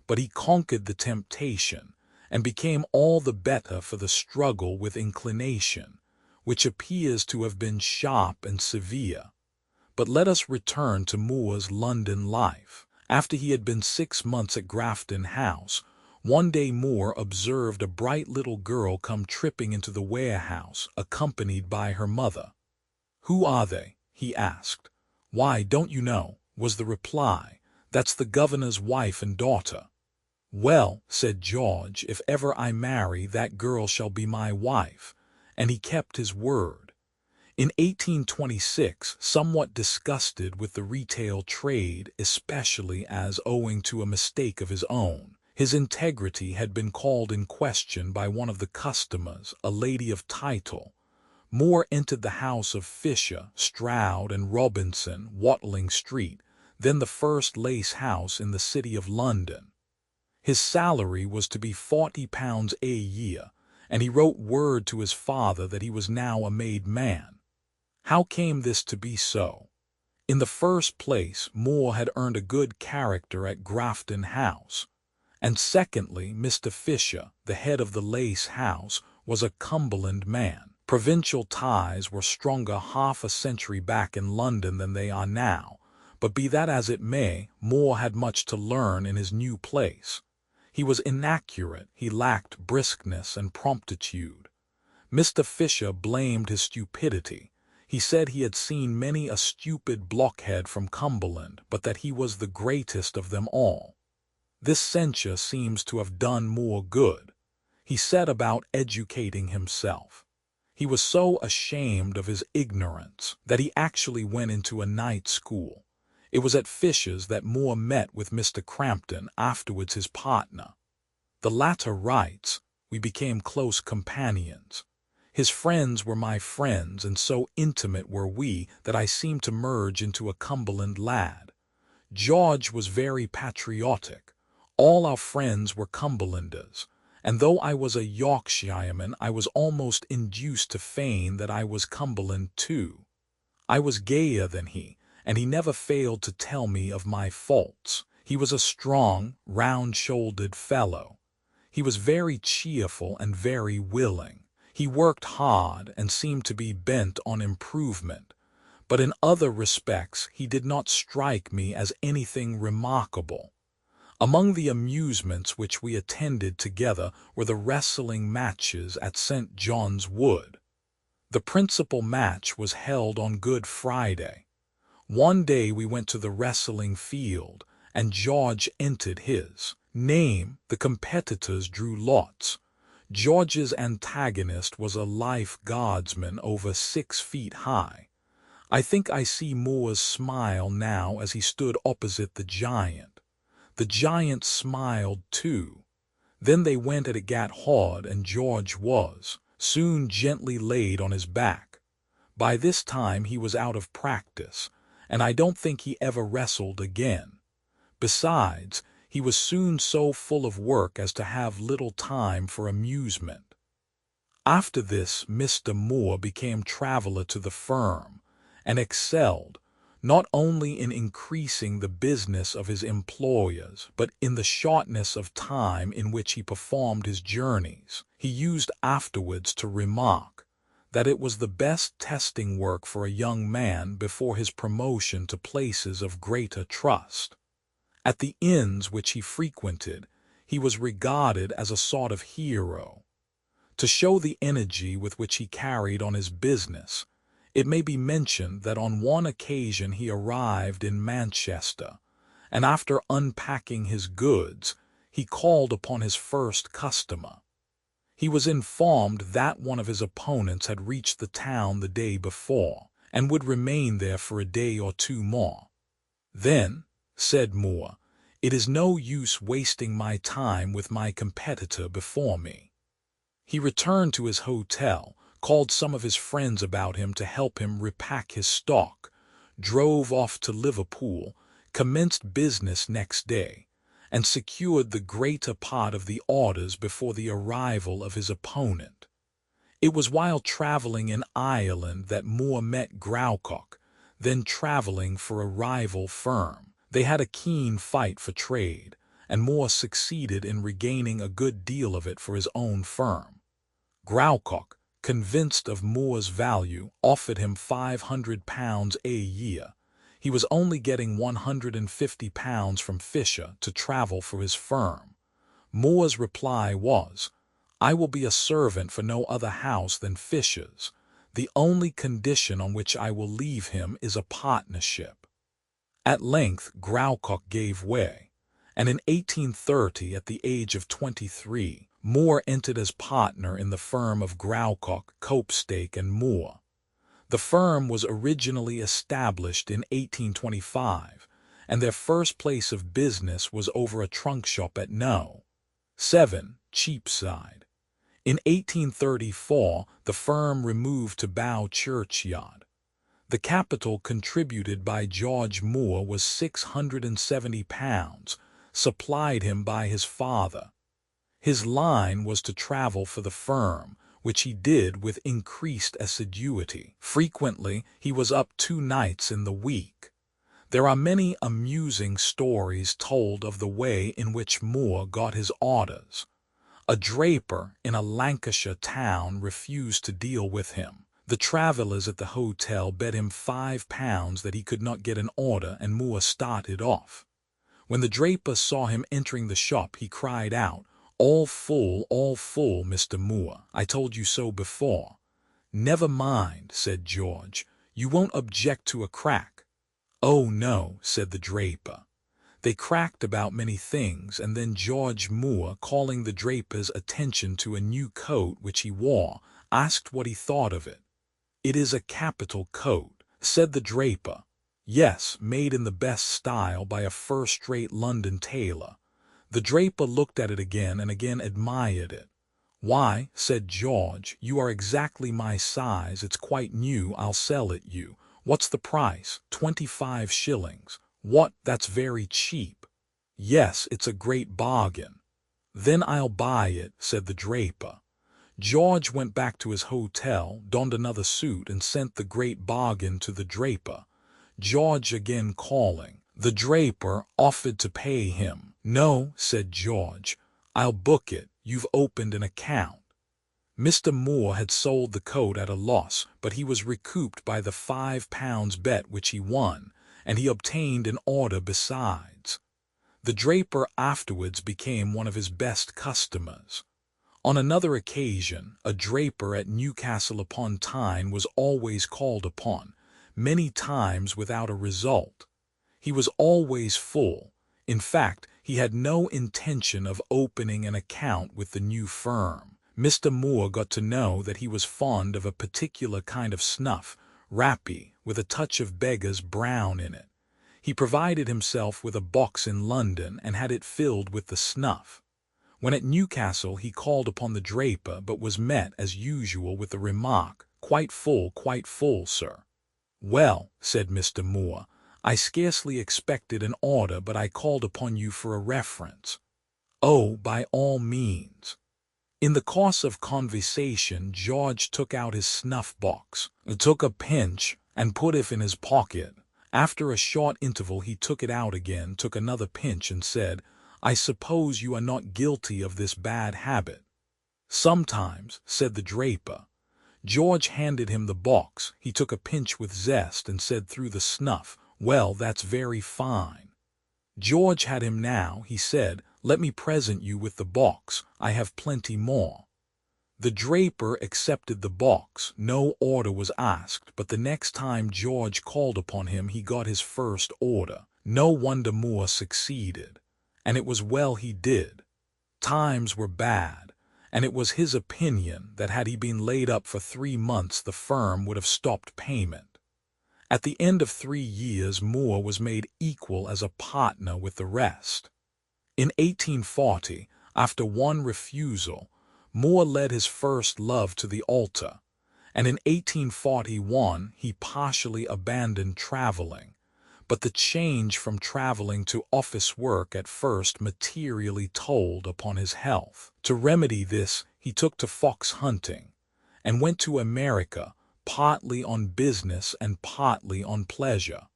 but he conquered the temptation and became all the better for the struggle with inclination, which appears to have been sharp and severe. But let us return to Moore's London life. After he had been 6 months at Grafton House, one day Moore observed a bright little girl come tripping into the warehouse, accompanied by her mother. "Who are they?" he asked. "Why, don't you know?" was the reply. "That's the governor's wife and daughter." "Well," said George, "if ever I marry, that girl shall be my wife," and he kept his word. In 1826, somewhat disgusted with the retail trade, especially as, owing to a mistake of his own, his integrity had been called in question by one of the customers, a lady of title, Moore entered the house of Fisher, Stroud, and Robinson, Watling Street, then the first lace house in the city of London. His salary was to be £40 a year, and he wrote word to his father that he was now a made man. How came this to be so? In the first place, Moore had earned a good character at Grafton House, and secondly, Mr. Fisher, the head of the Lace House, was a Cumberland man. Provincial ties were stronger half a century back in London than they are now, but be that as it may, Moore had much to learn in his new place. He was inaccurate, he lacked briskness and promptitude. Mr. Fisher blamed his stupidity. He said he had seen many a stupid blockhead from Cumberland, but that he was the greatest of them all. This censure seems to have done Moore good. He set about educating himself. He was so ashamed of his ignorance that he actually went into a night school. It was at Fisher's that Moore met with Mr. Crampton, afterwards his partner. The latter writes, "We became close companions. His friends were my friends, and so intimate were we that I seemed to merge into a Cumberland lad. George was very patriotic. All our friends were Cumberlanders, and though I was a Yorkshireman, I was almost induced to feign that I was Cumberland too. I was gayer than he, and he never failed to tell me of my faults. He was a strong, round-shouldered fellow. He was very cheerful and very willing. He worked hard and seemed to be bent on improvement, but in other respects he did not strike me as anything remarkable. Among the amusements which we attended together were the wrestling matches at St. John's Wood. The principal match was held on Good Friday. One day we went to the wrestling field, and George entered his name. The competitors drew lots. George's antagonist was a life guardsman over 6 feet high. I think I see Moore's smile now as he stood opposite the giant. The giant smiled too. Then they went at it gat hard, and George was soon gently laid on his back. By this time he was out of practice, and I don't think he ever wrestled again. Besides, he was soon so full of work as to have little time for amusement. After this, Mr. Moore became traveler to the firm, and excelled, not only in increasing the business of his employers, but in the shortness of time in which he performed his journeys. He used afterwards to remark that it was the best testing work for a young man before his promotion to places of greater trust. At the inns which he frequented, he was regarded as a sort of hero. To show the energy with which he carried on his business, it may be mentioned that on one occasion he arrived in Manchester, and after unpacking his goods, he called upon his first customer. He was informed that one of his opponents had reached the town the day before, and would remain there for a day or two more. "Then," said Moore, "it is no use wasting my time with my competitor before me." He returned to his hotel, called some of his friends about him to help him repack his stock, drove off to Liverpool, commenced business next day, and secured the greater part of the orders before the arrival of his opponent. It was while traveling in Ireland that Moore met Graucock, then traveling for a rival firm. They had a keen fight for trade, and Moore succeeded in regaining a good deal of it for his own firm. Graucock, convinced of Moore's value, offered him £500 a year. He was only getting £150 from Fisher to travel for his firm. Moore's reply was, "I will be a servant for no other house than Fisher's. The only condition on which I will leave him is a partnership." At length Graucock gave way, and in 1830, at the age of 23, Moore entered as partner in the firm of Graucock, Copestake and Moore. The firm was originally established in 1825, and their first place of business was over a trunk shop at No. 7, Cheapside. In 1834, the firm removed to Bow Churchyard. The capital contributed by George Moore was £670, supplied him by his father. His line was to travel for the firm, which he did with increased assiduity. Frequently, he was up 2 nights in the week. There are many amusing stories told of the way in which Moore got his orders. A draper in a Lancashire town refused to deal with him. The travellers at the hotel bet him £5 that he could not get an order, and Moore started off. When the draper saw him entering the shop, he cried out, all full, Mr. Moore. I told you so before." "Never mind," said George. "You won't object to a crack?" "Oh, no," said the draper. They cracked about many things, and then George Moore, calling the draper's attention to a new coat which he wore, asked what he thought of it. "It is a capital coat," said the draper. "Yes, made in the best style by a first-rate London tailor." The draper looked at it again and again admired it. "Why," said George, "you are exactly my size. It's quite new. I'll sell it you." "What's the price?" 25 shillings. "What, that's very cheap." "Yes, it's a great bargain." "Then I'll buy it," said the draper. George went back to his hotel, donned another suit, and sent the great bargain to the draper. George again calling. The draper offered to pay him. "No," said George, "I'll book it. You've opened an account." Mr. Moore had sold the coat at a loss, but he was recouped by the £5 bet which he won, and he obtained an order besides. The draper afterwards became one of his best customers. On another occasion, a draper at Newcastle upon Tyne was always called upon, many times without a result. He was always full. In fact, he had no intention of opening an account with the new firm. Mr. Moore got to know that he was fond of a particular kind of snuff, rappy, with a touch of beggar's brown in it. He provided himself with a box in London and had it filled with the snuff. When at Newcastle he called upon the draper, but was met as usual with the remark, quite full, sir." "Well," said Mr. Moore, "I scarcely expected an order, but I called upon you for a reference." "Oh, by all means." In the course of conversation, George took out his snuff-box, took a pinch, and put it in his pocket. After a short interval he took it out again, took another pinch, and said, "I suppose you are not guilty of this bad habit?" "Sometimes," said the draper. George handed him the box. He took a pinch with zest and said through the snuff, "Well, that's very fine." George had him now. He said, "Let me present you with the box. I have plenty more." The draper accepted the box. No order was asked, but the next time George called upon him he got his first order. No wonder Moore succeeded. And it was well he did. Times were bad, and it was his opinion that had he been laid up for 3 months the firm would have stopped payment. At the end of 3 years Moore was made equal as a partner with the rest. In 1840, after one refusal, Moore led his first love to the altar, and in 1841 he partially abandoned traveling. But the change from traveling to office work at first materially told upon his health. To remedy this, he took to fox hunting, and went to America, partly on business and partly on pleasure.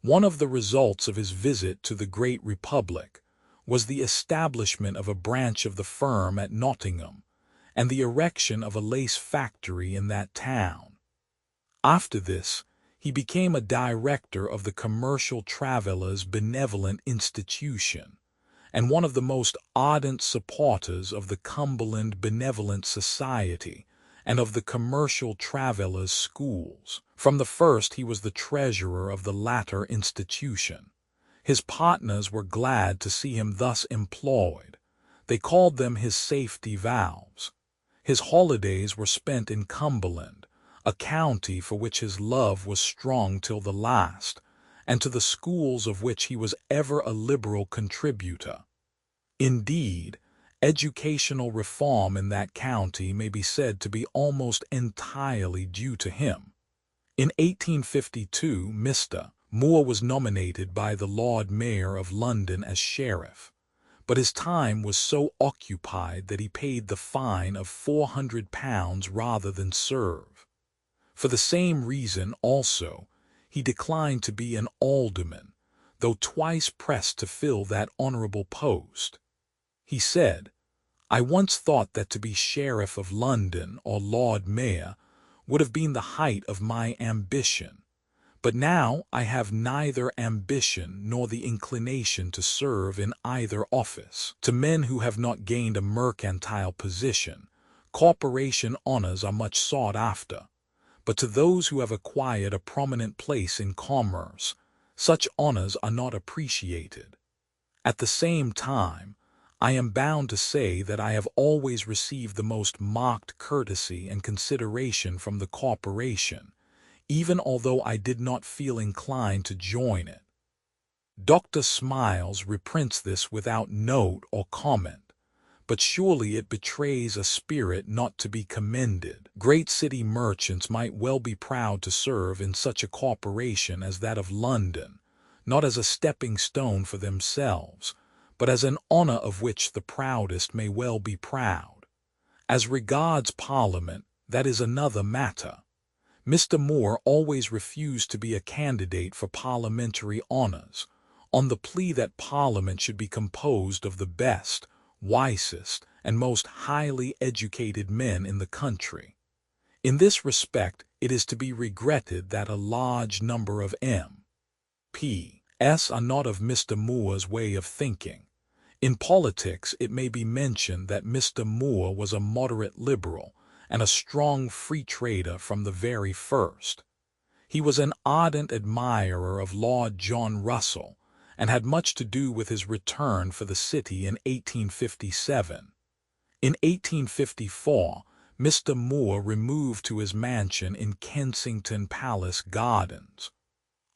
One of the results of his visit to the great republic was the establishment of a branch of the firm at Nottingham, and the erection of a lace factory in that town. After this, he became a director of the Commercial Travellers' Benevolent Institution, and one of the most ardent supporters of the Cumberland Benevolent Society and of the Commercial Travellers' Schools. From the first he was the treasurer of the latter institution. His partners were glad to see him thus employed. They called them his safety valves. His holidays were spent in Cumberland, a county for which his love was strong till the last, and to the schools of which he was ever a liberal contributor. Indeed, educational reform in that county may be said to be almost entirely due to him. In 1852, Mr. Moore was nominated by the Lord Mayor of London as sheriff, but his time was so occupied that he paid the fine of £400 rather than serve. For the same reason, also, he declined to be an alderman, though twice pressed to fill that honorable post. He said, "I once thought that to be Sheriff of London or Lord Mayor would have been the height of my ambition, but now I have neither ambition nor the inclination to serve in either office. To men who have not gained a mercantile position, corporation honors are much sought after, but to those who have acquired a prominent place in commerce, such honors are not appreciated. At the same time, I am bound to say that I have always received the most marked courtesy and consideration from the corporation, even although I did not feel inclined to join it." Dr. Smiles reprints this without note or comment, but surely it betrays a spirit not to be commended. Great city merchants might well be proud to serve in such a corporation as that of London, not as a stepping stone for themselves, but as an honor of which the proudest may well be proud. As regards Parliament, that is another matter. Mr. Moore always refused to be a candidate for parliamentary honors, on the plea that Parliament should be composed of the best, wisest, and most highly educated men in the country. In this respect, it is to be regretted that a large number of M.P.s are not of Mr. Moore's way of thinking. In politics, it may be mentioned that Mr. Moore was a moderate liberal and a strong free trader from the very first. He was an ardent admirer of Lord John Russell, and had much to do with his return for the city in 1857. In 1854, Mr. Moore removed to his mansion in Kensington Palace Gardens.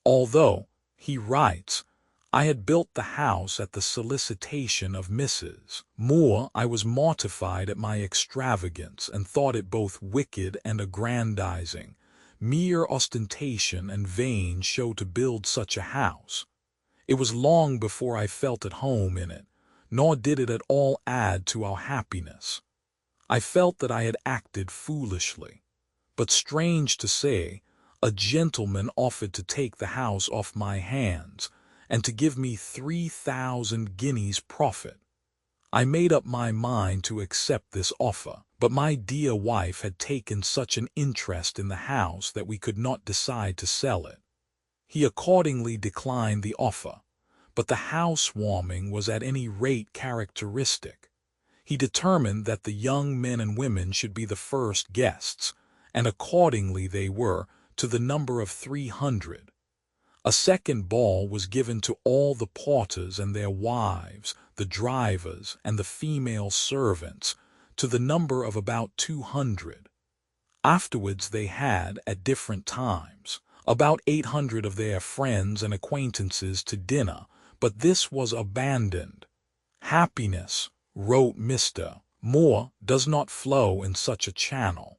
Although, he writes, "I had built the house at the solicitation of Mrs. Moore, I was mortified at my extravagance and thought it both wicked and aggrandizing, mere ostentation and vain show to build such a house. It was long before I felt at home in it, nor did it at all add to our happiness. I felt that I had acted foolishly. But strange to say, a gentleman offered to take the house off my hands, and to give me 3,000 guineas profit. I made up my mind to accept this offer, but my dear wife had taken such an interest in the house that we could not decide to sell it. He accordingly declined the offer, but the housewarming was at any rate characteristic. He determined that the young men and women should be the first guests, and accordingly they were, to the number of 300. A second ball was given to all the porters and their wives, the drivers, and the female servants, to the number of about 200. Afterwards they had, at different times, about 800 of their friends and acquaintances to dinner, but this was abandoned. "Happiness," wrote Mr. Moore, "does not flow in such a channel.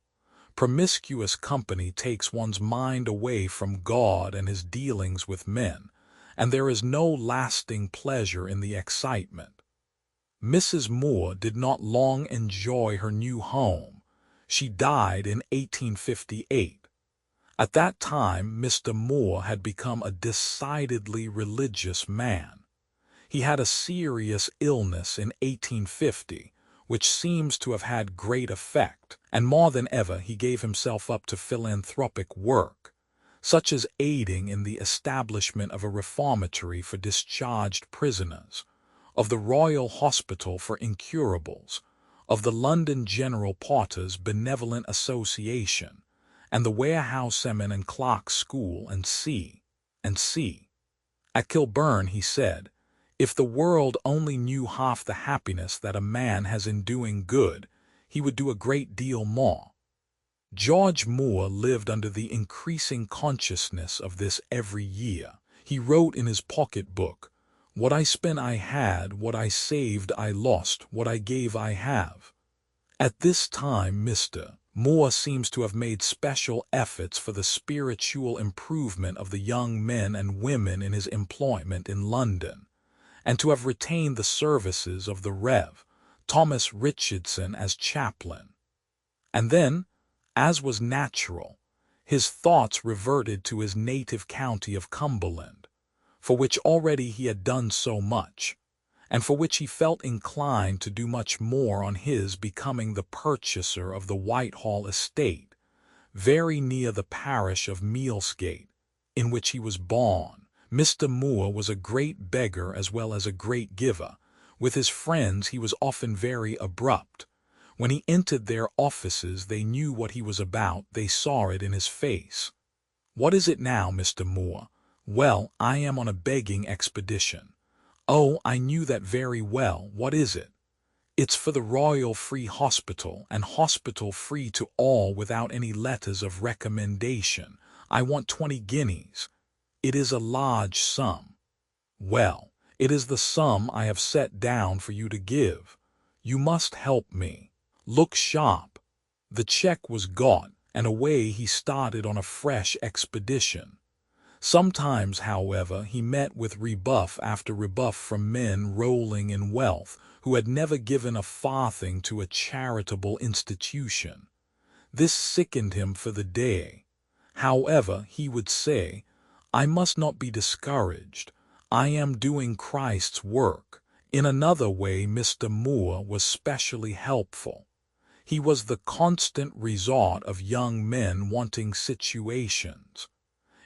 Promiscuous company takes one's mind away from God and his dealings with men, and there is no lasting pleasure in the excitement." Mrs. Moore did not long enjoy her new home. She died in 1858. At that time, Mr. Moore had become a decidedly religious man. He had a serious illness in 1850, which seems to have had great effect, and more than ever he gave himself up to philanthropic work, such as aiding in the establishment of a reformatory for discharged prisoners, of the Royal Hospital for Incurables, of the London General Porters' Benevolent Association, and the Warehousemen and Clerks' School, and C. At Kilburn he said, "If the world only knew half the happiness that a man has in doing good, he would do a great deal more." George Moore lived under the increasing consciousness of this every year. He wrote in his pocket-book, "What I spent I had, what I saved I lost, what I gave I have." At this time Mr. Moore seems to have made special efforts for the spiritual improvement of the young men and women in his employment in London, and to have retained the services of the Rev. Thomas Richardson as chaplain. And then, as was natural, his thoughts reverted to his native county of Cumberland, for which already he had done so much, and for which he felt inclined to do much more on his becoming the purchaser of the Whitehall estate, very near the parish of Mealsgate, in which he was born. Mr. Moore was a great beggar as well as a great giver. With his friends he was often very abrupt. When he entered their offices they knew what he was about, they saw it in his face. "What is it now, Mr. Moore?" "Well, I am on a begging expedition." "Oh, I knew that very well. What is it?" "It's for the Royal Free Hospital, and hospital free to all without any letters of recommendation. I want 20 guineas. It is a large sum." "Well, it is the sum I have set down for you to give. You must help me. Look sharp." The check was got, and away he started on a fresh expedition. Sometimes, however, he met with rebuff after rebuff from men rolling in wealth who had never given a farthing to a charitable institution. This sickened him for the day. However, he would say, "I must not be discouraged. I am doing Christ's work." In another way Mr. Moore was specially helpful. He was the constant resort of young men wanting situations.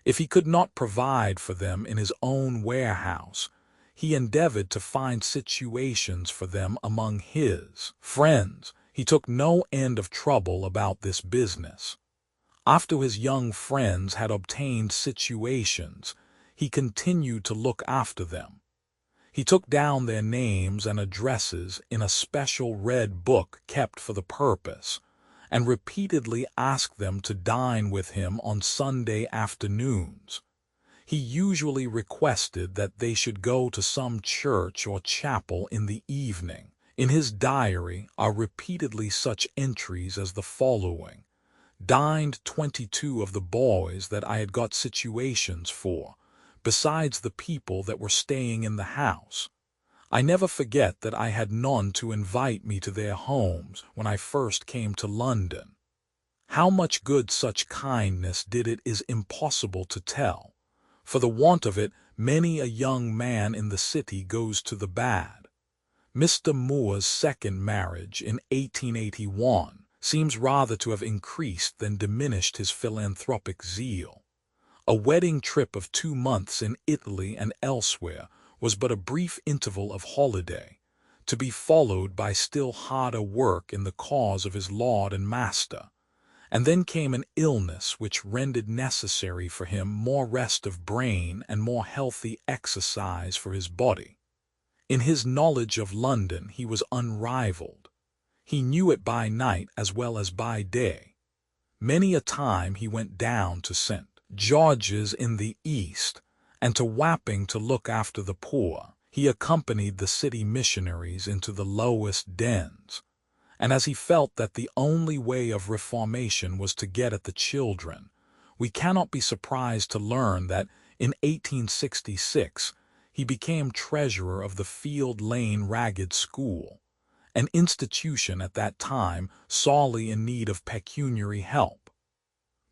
If he could not provide for them in his own warehouse, he endeavored to find situations for them among his friends. He took no end of trouble about this business. After his young friends had obtained situations, he continued to look after them. He took down their names and addresses in a special red book kept for the purpose, and repeatedly asked them to dine with him on Sunday afternoons. He usually requested that they should go to some church or chapel in the evening. In his diary are repeatedly such entries as the following: "Dined 22 of the boys that I had got situations for, besides the people that were staying in the house. I never forget that I had none to invite me to their homes when I first came to London." How much good such kindness did it is impossible to tell. For the want of it, many a young man in the city goes to the bad. Mr. Moore's second marriage in 1881 seems rather to have increased than diminished his philanthropic zeal. A wedding trip of 2 months in Italy and elsewhere was but a brief interval of holiday, to be followed by still harder work in the cause of his Lord and Master. And then came an illness which rendered necessary for him more rest of brain and more healthy exercise for his body. In his knowledge of London he was unrivaled. He knew it by night as well as by day. Many a time he went down to St. George's in the East, and to Wapping to look after the poor. He accompanied the city missionaries into the lowest dens, and as he felt that the only way of reformation was to get at the children, we cannot be surprised to learn that in 1866 he became treasurer of the Field Lane Ragged School, an institution at that time sorely in need of pecuniary help.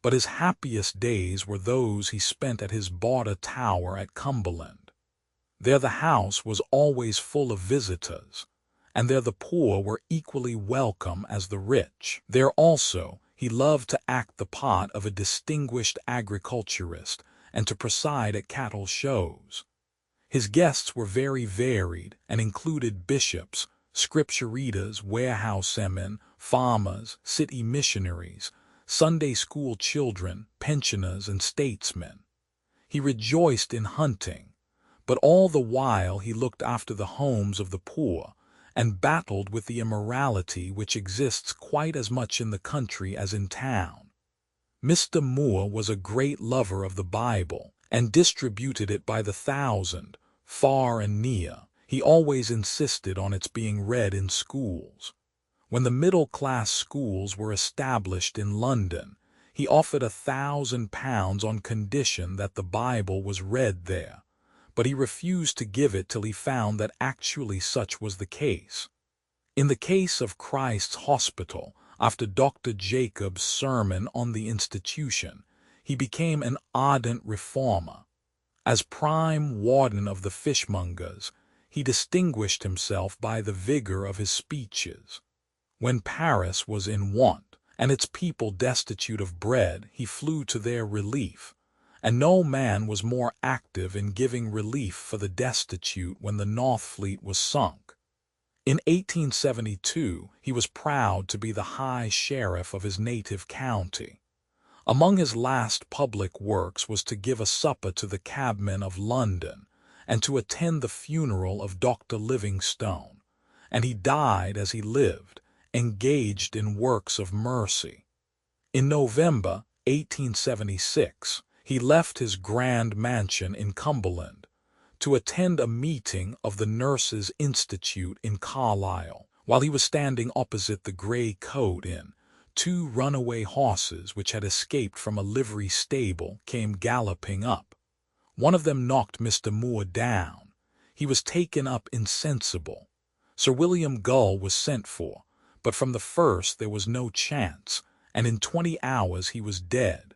But his happiest days were those he spent at his Border Tower at Cumberland. There the house was always full of visitors, and there the poor were equally welcome as the rich. There also he loved to act the part of a distinguished agriculturist and to preside at cattle shows. His guests were very varied and included bishops, scripture readers, warehousemen, farmers, city missionaries, Sunday school children, pensioners, and statesmen. He rejoiced in hunting, but all the while he looked after the homes of the poor and battled with the immorality which exists quite as much in the country as in town. Mr. Moore was a great lover of the Bible and distributed it by the thousand, far and near. He always insisted on its being read in schools. When the middle-class schools were established in London, he offered £1,000 on condition that the Bible was read there, but he refused to give it till he found that actually such was the case. In the case of Christ's Hospital, after Dr. Jacob's sermon on the institution, he became an ardent reformer. As prime warden of the fishmongers, he distinguished himself by the vigor of his speeches. When Paris was in want, and its people destitute of bread, he flew to their relief, and no man was more active in giving relief for the destitute when the North Fleet was sunk. In 1872, he was proud to be the High Sheriff of his native county. Among his last public works was to give a supper to the cabmen of London, and to attend the funeral of Dr. Livingstone, and he died as he lived, engaged in works of mercy. In November 1876, he left his grand mansion in Cumberland to attend a meeting of the Nurses' Institute in Carlisle. While he was standing opposite the Grey Coat Inn, 2 runaway horses which had escaped from a livery stable came galloping up. One of them knocked Mr. Moore down. He was taken up insensible. Sir William Gull was sent for, but from the first there was no chance, and in 20 hours he was dead.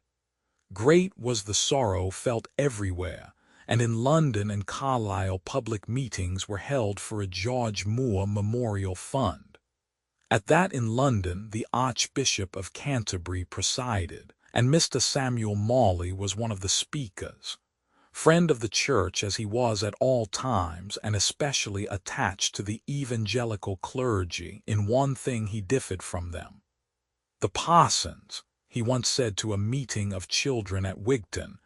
Great was the sorrow felt everywhere, and in London and Carlisle public meetings were held for a George Moore Memorial Fund. At that in London the Archbishop of Canterbury presided, and Mr. Samuel Morley was one of the speakers. Friend of the Church as he was at all times, and especially attached to the evangelical clergy, in one thing he differed from them. "The parsons," he once said to a meeting of children at Wigton,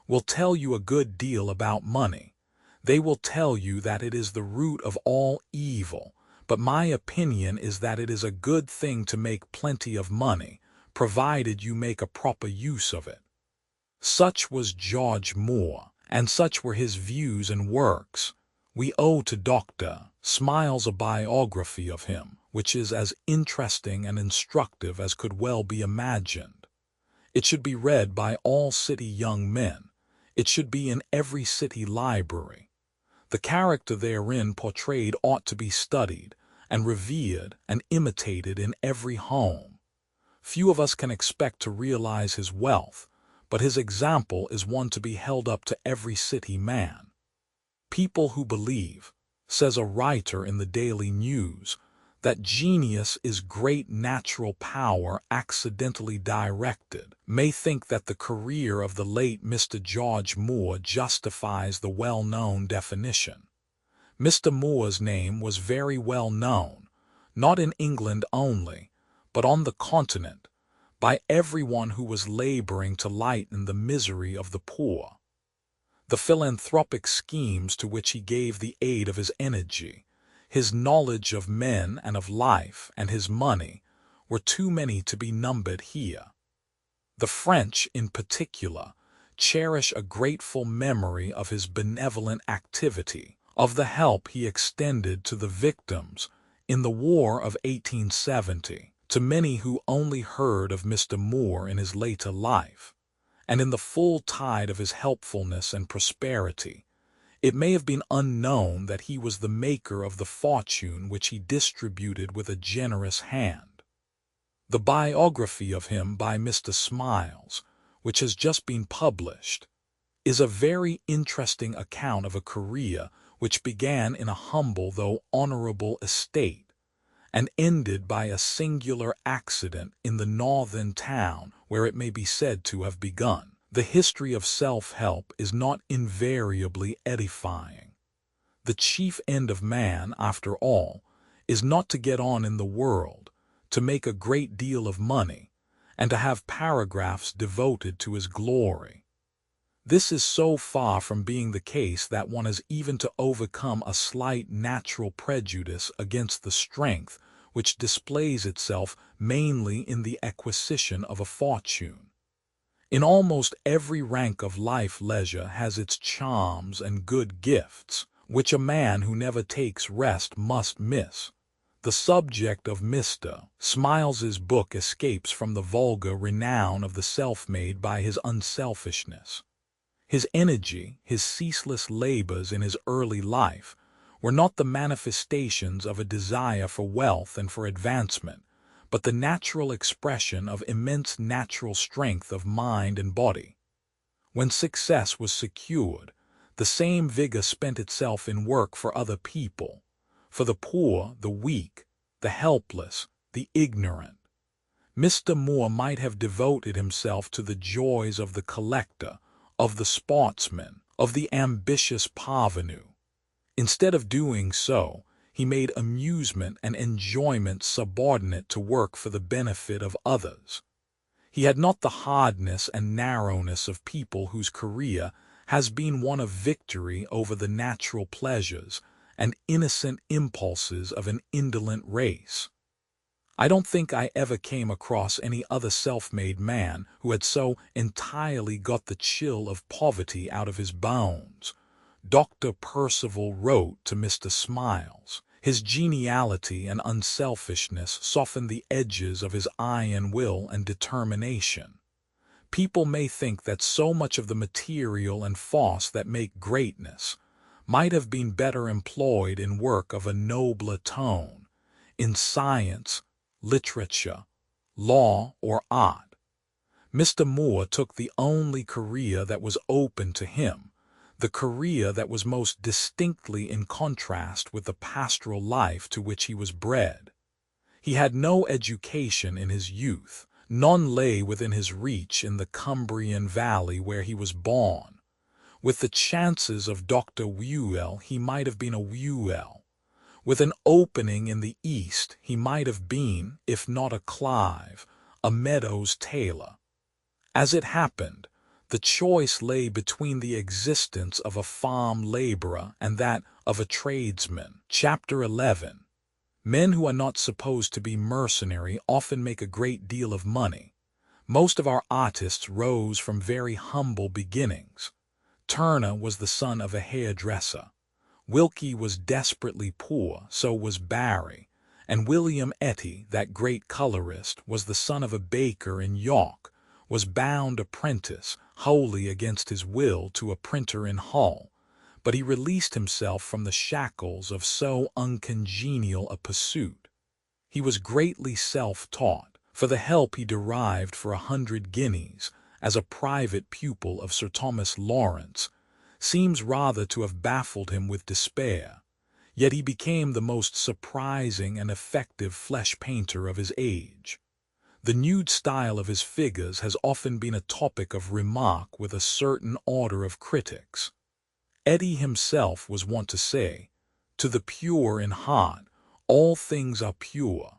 "will tell you a good deal about money. They will tell you that it is the root of all evil, but my opinion is that it is a good thing to make plenty of money, provided you make a proper use of it." Such was George Moore, and such were his views and works. We owe to Dr. Smiles a biography of him, which is as interesting and instructive as could well be imagined. It should be read by all city young men. It should be in every city library. The character therein portrayed ought to be studied, and revered, and imitated in every home. Few of us can expect to realize his wealth, but his example is one to be held up to every city man. "People who believe," says a writer in the Daily News, "that genius is great natural power accidentally directed, may think that the career of the late Mr. George Moore justifies the well-known definition." Mr. Moore's name was very well known, not in England only, but on the Continent, by everyone who was laboring to lighten the misery of the poor. The philanthropic schemes to which he gave the aid of his energy, his knowledge of men and of life, and his money, were too many to be numbered here. The French, in particular, cherish a grateful memory of his benevolent activity, of the help he extended to the victims in the War of 1870, to many who only heard of Mr. Moore in his later life, and in the full tide of his helpfulness and prosperity. It may have been unknown that he was the maker of the fortune which he distributed with a generous hand. The biography of him by Mr. Smiles, which has just been published, is a very interesting account of a career which began in a humble though honorable estate, and ended by a singular accident in the northern town where it may be said to have begun. The history of self-help is not invariably edifying. The chief end of man, after all, is not to get on in the world, to make a great deal of money, and to have paragraphs devoted to his glory. This is so far from being the case that one has even to overcome a slight natural prejudice against the strength which displays itself mainly in the acquisition of a fortune. In almost every rank of life leisure has its charms and good gifts, which a man who never takes rest must miss. The subject of Mr. Smiles's book escapes from the vulgar renown of the self-made by his unselfishness. His energy, his ceaseless labors in his early life, were not the manifestations of a desire for wealth and for advancement, but the natural expression of immense natural strength of mind and body. When success was secured, the same vigor spent itself in work for other people, for the poor, the weak, the helpless, the ignorant. Mr. Moore might have devoted himself to the joys of the collector, of the sportsman, of the ambitious parvenu. Instead of doing so, he made amusement and enjoyment subordinate to work for the benefit of others. He had not the hardness and narrowness of people whose career has been one of victory over the natural pleasures and innocent impulses of an indolent race. I don't think I ever came across any other self-made man who had so entirely got the chill of poverty out of his bones. Dr. Percival wrote to Mr. Smiles. His geniality and unselfishness softened the edges of his iron will and determination. People may think that so much of the material and force that make greatness might have been better employed in work of a nobler tone, in science, literature, law, or art. Mr. Moore took the only career that was open to him, the career that was most distinctly in contrast with the pastoral life to which he was bred. He had no education in his youth. None lay within his reach in the Cumbrian valley where he was born. With the chances of Dr. Whewell, he might have been a Whewell. With an opening in the East, he might have been, if not a Clive, a Meadows Taylor. As it happened, the choice lay between the existence of a farm laborer and that of a tradesman. Chapter 11. Men who are not supposed to be mercenary often make a great deal of money. Most of our artists rose from very humble beginnings. Turner was the son of a hairdresser. Wilkie was desperately poor, so was Barry, and William Etty, that great colorist, was the son of a baker in York, was bound apprentice, wholly against his will, to a printer in Hull, but he released himself from the shackles of so uncongenial a pursuit. He was greatly self-taught, for the help he derived for 100 guineas as a private pupil of Sir Thomas Lawrence seems rather to have baffled him with despair, yet he became the most surprising and effective flesh painter of his age. The nude style of his figures has often been a topic of remark with a certain order of critics. Etty himself was wont to say, "To the pure in heart, all things are pure.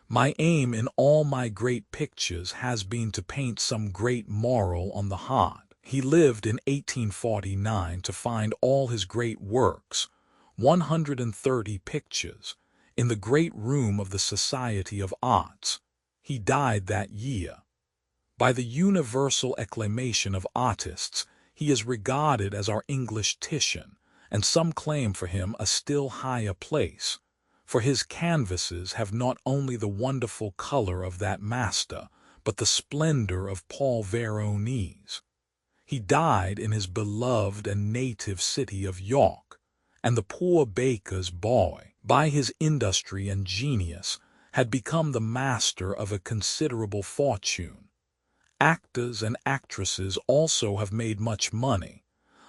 My aim in all my great pictures has been to paint some great moral on the heart." He lived in 1849 to find all his great works, 130 pictures, in the great room of the Society of Arts. He died that year. By the universal acclamation of artists, he is regarded as our English Titian, and some claim for him a still higher place, for his canvases have not only the wonderful color of that master, but the splendor of Paul Veronese. He died in his beloved and native city of York, and the poor baker's boy, by his industry and genius, had become the master of a considerable fortune. Actors and actresses also have made much money.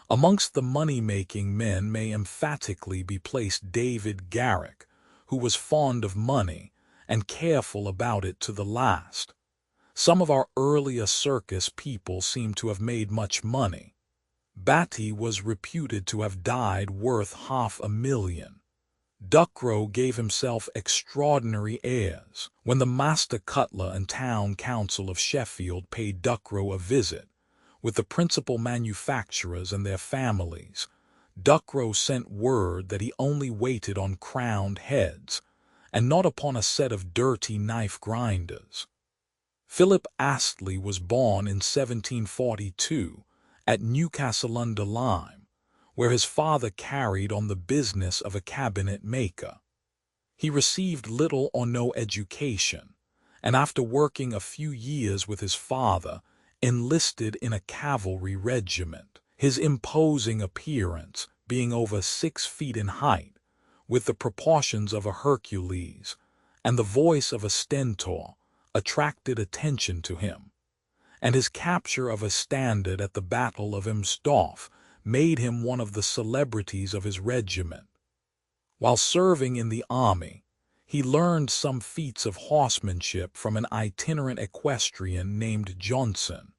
Amongst the money-making men may emphatically be placed David Garrick, who was fond of money and careful about it to the last. Some of our earlier circus people seem to have made much money. Batty was reputed to have died worth $500,000. Ducrow gave himself extraordinary airs. When the Master Cutler and Town Council of Sheffield paid Ducrow a visit, with the principal manufacturers and their families, Ducrow sent word that he only waited on crowned heads, and not upon a set of dirty knife grinders. Philip Astley was born in 1742 at Newcastle-under-Lyme, where his father carried on the business of a cabinet maker. He received little or no education, and after working a few years with his father, enlisted in a cavalry regiment. his imposing appearance being over 6 feet in height, with the proportions of a Hercules, and the voice of a stentor, attracted attention to him, and his capture of a standard at the Battle of Imsdorf made him one of the celebrities of his regiment. While serving in the army, he learned some feats of horsemanship from an itinerant equestrian named Johnson,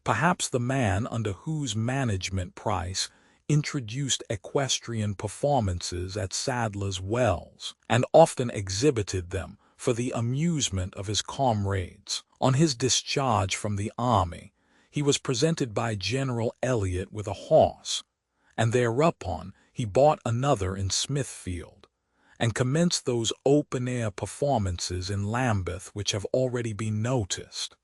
perhaps the man under whose management Price introduced equestrian performances at Sadler's Wells, and often exhibited them for the amusement of his comrades. On his discharge from the army, he was presented by General Elliot with a horse, and thereupon he bought another in Smithfield, and commenced those open-air performances in Lambeth which have already been noticed.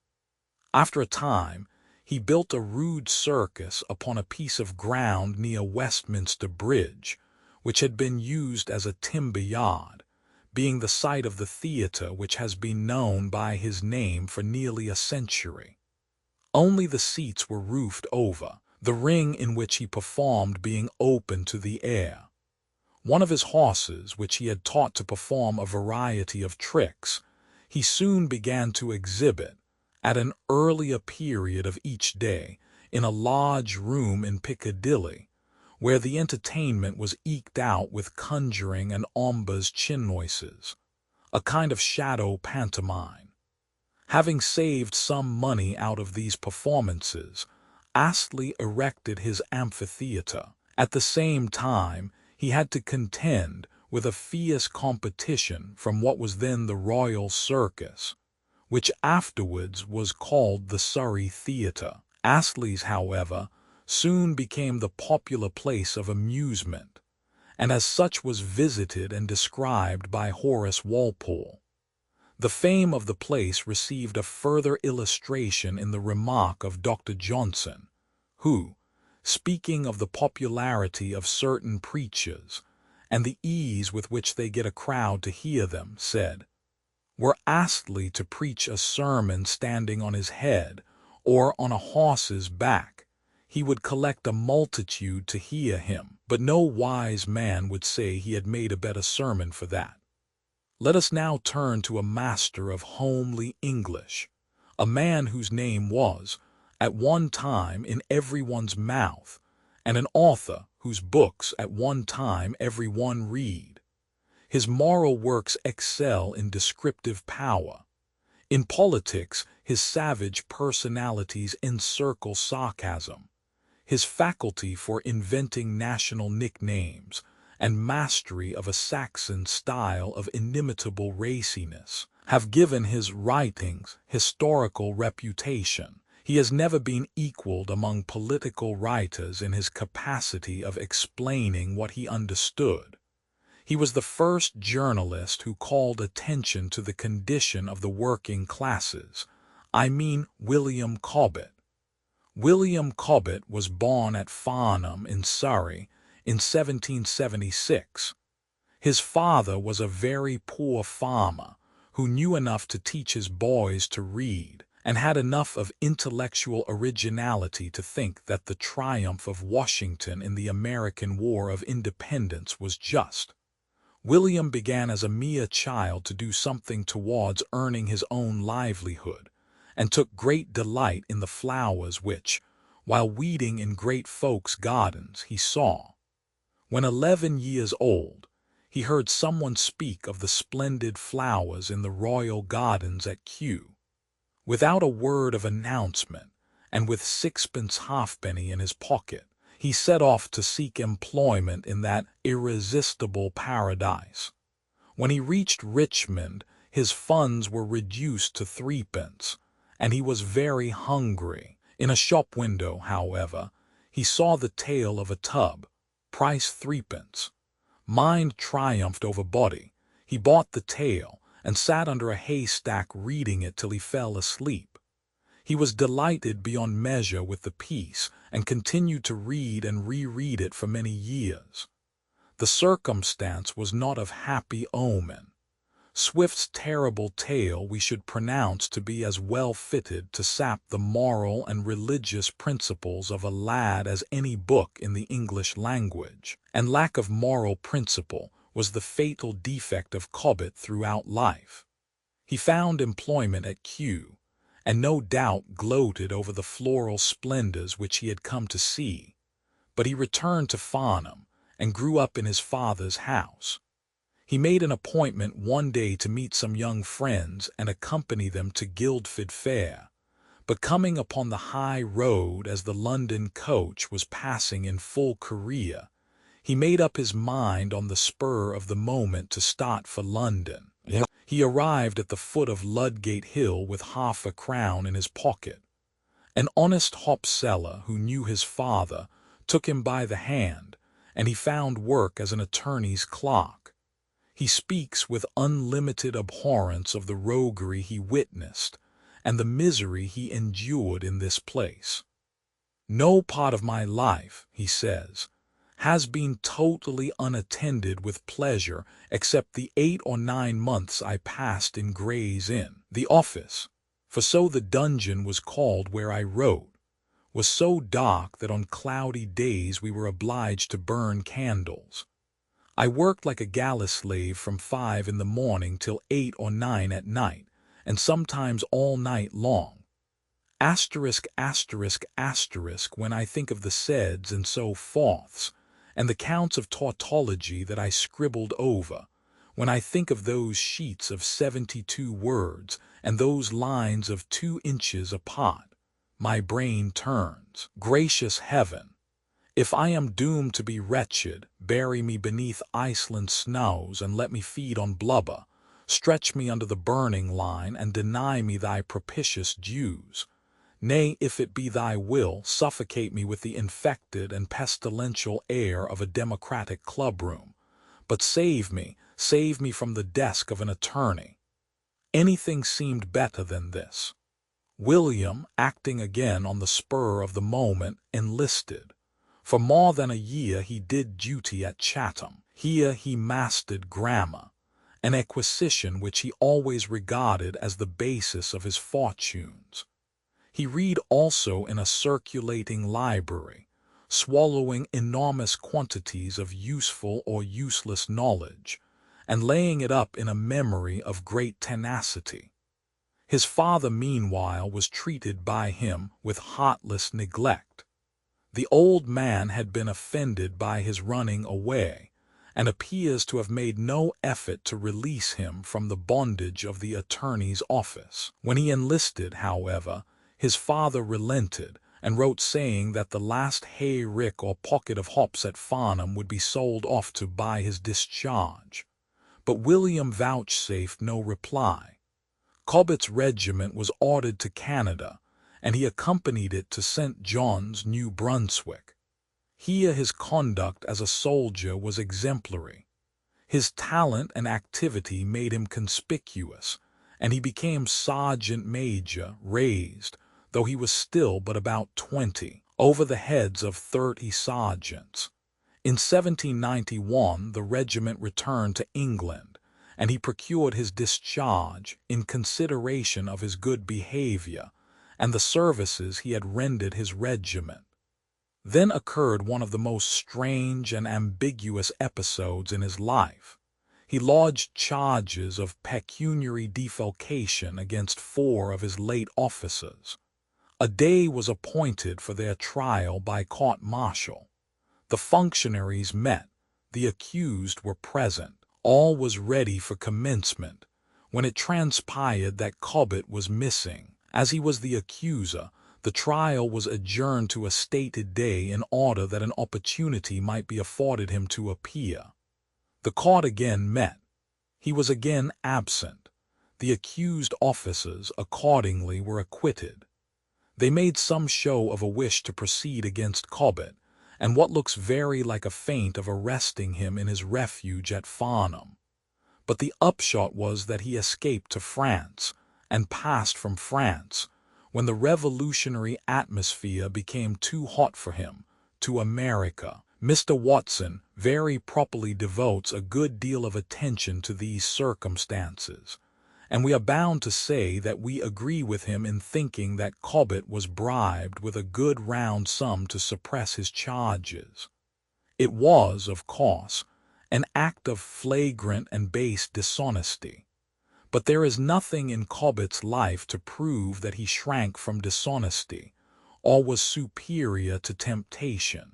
After a time, he built a rude circus upon a piece of ground near Westminster Bridge, which had been used as a timber yard, being the site of the theatre which has been known by his name for nearly a century. Only the seats were roofed over, the ring in which he performed being open to the air. One of his horses, which he had taught to perform a variety of tricks, he soon began to exhibit, at an earlier period of each day, in a large room in Piccadilly, where the entertainment was eked out with conjuring and ombres chinoises, a kind of shadow pantomime. Having saved some money out of these performances, Astley erected his amphitheatre. At the same time, he had to contend with a fierce competition from what was then the Royal Circus, which afterwards was called the Surrey Theatre. Astley's, however, soon became the popular place of amusement, and as such was visited and described by Horace Walpole. The fame of the place received a further illustration in the remark of Dr. Johnson, who, speaking of the popularity of certain preachers, and the ease with which they get a crowd to hear them, said, "Were Astley to preach a sermon standing on his head, or on a horse's back, he would collect a multitude to hear him, but no wise man would say he had made a better sermon for that." Let us now turn to a master of homely English, a man whose name was, at one time, in everyone's mouth, and an author whose books at one time every one read. His moral works excel in descriptive power. In politics, his savage personalities encircle sarcasm. His faculty for inventing national nicknames and mastery of a Saxon style of inimitable raciness have given his writings historical reputation. He has never been equaled among political writers in his capacity of explaining what he understood. He was the first journalist who called attention to the condition of the working classes. I mean William Cobbett. William Cobbett was born at Farnham in Surrey in 1776. His father was a very poor farmer who knew enough to teach his boys to read, and had enough of intellectual originality to think that the triumph of Washington in the American War of Independence was just. William began as a mere child to do something towards earning his own livelihood, and took great delight in the flowers which, while weeding in great folks' gardens, he saw. When 11 years old, he heard someone speak of the splendid flowers in the royal gardens at Kew. Without a word of announcement, and with sixpence halfpenny in his pocket, he set off to seek employment in that irresistible paradise. When he reached Richmond, his funds were reduced to 3d, and he was very hungry. In a shop window, however, he saw the tail of a tub, price 3d. Mind triumphed over body. He bought the tail, and sat under a haystack reading it till he fell asleep. He was delighted beyond measure with the piece, and continued to read and reread it for many years. The circumstance was not of happy omen. Swift's terrible tale we should pronounce to be as well fitted to sap the moral and religious principles of a lad as any book in the English language, and lack of moral principle was the fatal defect of Cobbett throughout life. He found employment at Kew, and no doubt gloated over the floral splendors which he had come to see, but he returned to Farnham and grew up in his father's house. He made an appointment one day to meet some young friends and accompany them to Guildford Fair, but coming upon the high road as the London coach was passing in full career, he made up his mind on the spur of the moment to start for London. He arrived at the foot of Ludgate Hill with half a crown in his pocket. An honest hop seller who knew his father took him by the hand, and he found work as an attorney's clerk. He speaks with unlimited abhorrence of the roguery he witnessed and the misery he endured in this place. "No part of my life," he says, "has been totally unattended with pleasure except the 8 or 9 months I passed in Gray's Inn. The office, for so the dungeon was called where I wrote, was so dark that on cloudy days we were obliged to burn candles. I worked like a galley slave from 5 in the morning till 8 or 9 at night, and sometimes all night long. Asterisk, asterisk, asterisk, when I think of the seds and so forths, and the counts of tautology that I scribbled over, when I think of those sheets of 72 words and those lines of 2 inches apart, my brain turns. Gracious heaven! If I am doomed to be wretched, bury me beneath Iceland's snows and let me feed on blubber. Stretch me under the burning line and deny me thy propitious dews. Nay, if it be thy will, suffocate me with the infected and pestilential air of a democratic clubroom. But save me from the desk of an attorney." Anything seemed better than this. William, acting again on the spur of the moment, enlisted. For more than a year he did duty at Chatham. Here he mastered grammar, an acquisition which he always regarded as the basis of his fortunes. He read also in a circulating library, swallowing enormous quantities of useful or useless knowledge, and laying it up in a memory of great tenacity. His father, meanwhile, was treated by him with heartless neglect. The old man had been offended by his running away, and appears to have made no effort to release him from the bondage of the attorney's office. When he enlisted, however, his father relented, and wrote saying that the last hay rick or pocket of hops at Farnham would be sold off to buy his discharge. But William vouchsafed no reply. Cobbett's regiment was ordered to Canada, and he accompanied it to St. John's, New Brunswick. Here his conduct as a soldier was exemplary. His talent and activity made him conspicuous, and he became sergeant major, raised, though he was still but about 20, over the heads of 30 sergeants. In 1791 the regiment returned to England, and he procured his discharge in consideration of his good behavior and the services he had rendered his regiment. Then occurred one of the most strange and ambiguous episodes in his life. He lodged charges of pecuniary defalcation against 4 of his late officers. A day was appointed for their trial by court-martial. The functionaries met. The accused were present. All was ready for commencement, when it transpired that Cobbett was missing. As he was the accuser, the trial was adjourned to a stated day in order that an opportunity might be afforded him to appear. The court again met. He was again absent. The accused officers accordingly were acquitted. They made some show of a wish to proceed against Cobbett, and what looks very like a feint of arresting him in his refuge at Farnham. But the upshot was that he escaped to France, and passed from France, when the revolutionary atmosphere became too hot for him, to America. Mr. Watson very properly devotes a good deal of attention to these circumstances, and we are bound to say that we agree with him in thinking that Cobbett was bribed with a good round sum to suppress his charges. It was, of course, an act of flagrant and base dishonesty, but there is nothing in Cobbett's life to prove that he shrank from dishonesty or was superior to temptation.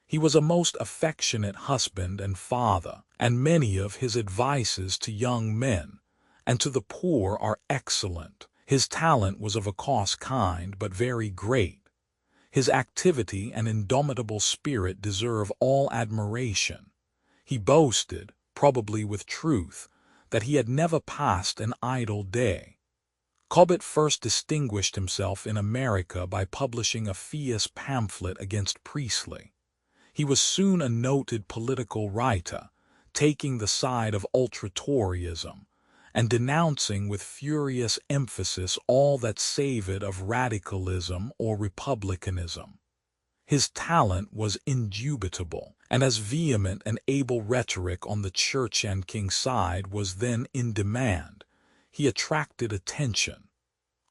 He was a most affectionate husband and father, and many of his advices to young men and to the poor are excellent. His talent was of a coarse kind, but very great. His activity and indomitable spirit deserve all admiration. He boasted, probably with truth, that he had never passed an idle day. Cobbett first distinguished himself in America by publishing a fierce pamphlet against Priestley. He was soon a noted political writer, taking the side of ultra-Toryism, and denouncing with furious emphasis all that savored of radicalism or republicanism. His talent was indubitable, and as vehement and able rhetoric on the church and king side was then in demand, he attracted attention.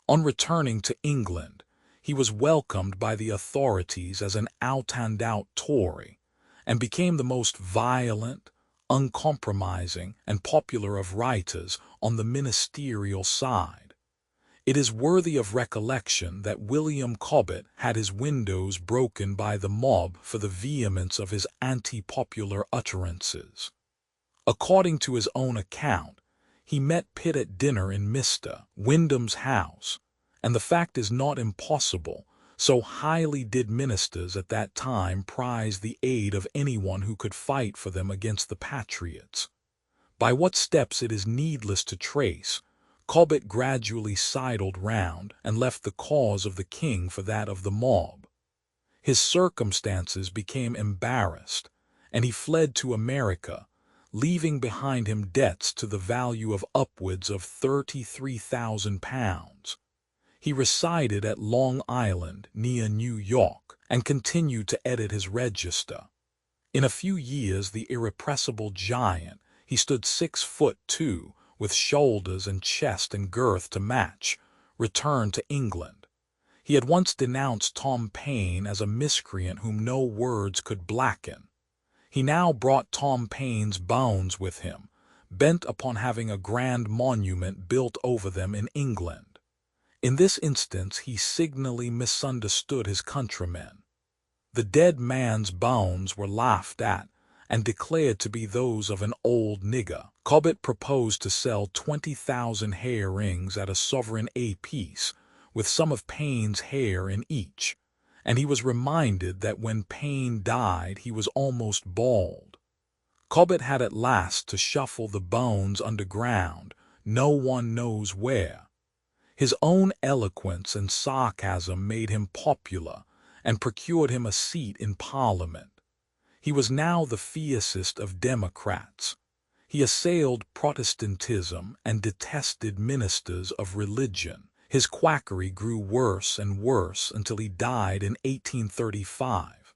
On returning to England, he was welcomed by the authorities as an out-and-out Tory, and became the most violent, uncompromising, and popular of writers on the ministerial side. It is worthy of recollection that William Cobbett had his windows broken by the mob for the vehemence of his anti-popular utterances. According to his own account, he met Pitt at dinner in Mr. Wyndham's house, and the fact is not impossible, so highly did ministers at that time prize the aid of anyone who could fight for them against the patriots. By what steps it is needless to trace, Cobbett gradually sidled round and left the cause of the king for that of the mob. His circumstances became embarrassed, and he fled to America, leaving behind him debts to the value of upwards of £33,000. He resided at Long Island, near New York, and continued to edit his register. In a few years the irrepressible giant, he stood 6'2", with shoulders and chest and girth to match, returned to England. He had once denounced Tom Paine as a miscreant whom no words could blacken. He now brought Tom Paine's bones with him, bent upon having a grand monument built over them in England. In this instance he signally misunderstood his countrymen. The dead man's bones were laughed at and declared to be those of an old nigger. Cobbett proposed to sell 20,000 hair rings at a sovereign apiece, with some of Paine's hair in each, and he was reminded that when Paine died he was almost bald. Cobbett had at last to shuffle the bones underground, no one knows where. His own eloquence and sarcasm made him popular and procured him a seat in Parliament. He was now the fiercest of Democrats. He assailed Protestantism and detested ministers of religion. His quackery grew worse and worse until he died in 1835.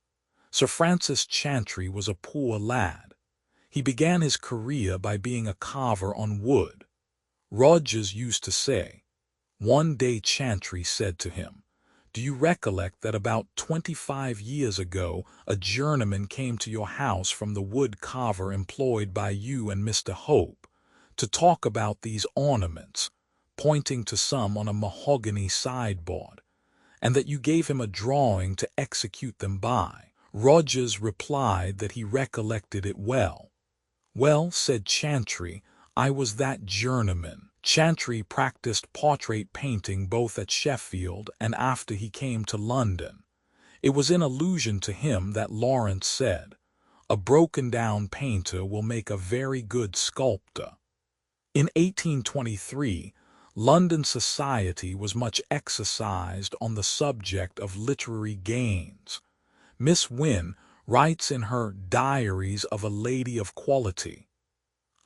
Sir Francis Chantrey was a poor lad. He began his career by being a carver on wood. Rogers used to say, one day Chantrey said to him, "Do you recollect that about 25 years ago a journeyman came to your house from the wood carver employed by you and Mr. Hope, to talk about these ornaments, pointing to some on a mahogany sideboard, and that you gave him a drawing to execute them by?" Rogers replied that he recollected it well. "Well," said Chantrey, "I was that journeyman." Chantrey practiced portrait painting both at Sheffield and after he came to London. It was in allusion to him that Lawrence said, "A broken-down painter will make a very good sculptor." In 1823, London society was much exercised on the subject of literary gains. Miss Wynne writes in her Diaries of a Lady of Quality,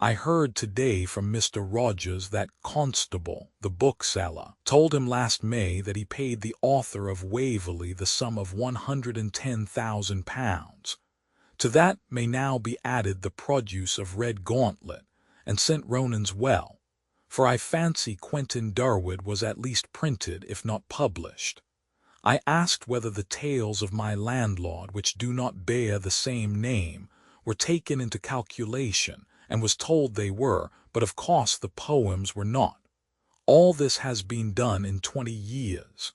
"I heard today from Mr. Rogers that Constable, the bookseller, told him last May that he paid the author of Waverley the sum of £110,000. To that may now be added the produce of Red Gauntlet and St. Ronan's Well, for I fancy Quentin Durward was at least printed if not published. I asked whether the tales of my landlord which do not bear the same name were taken into calculation, and was told they were, but of course the poems were not. All this has been done in 20 years.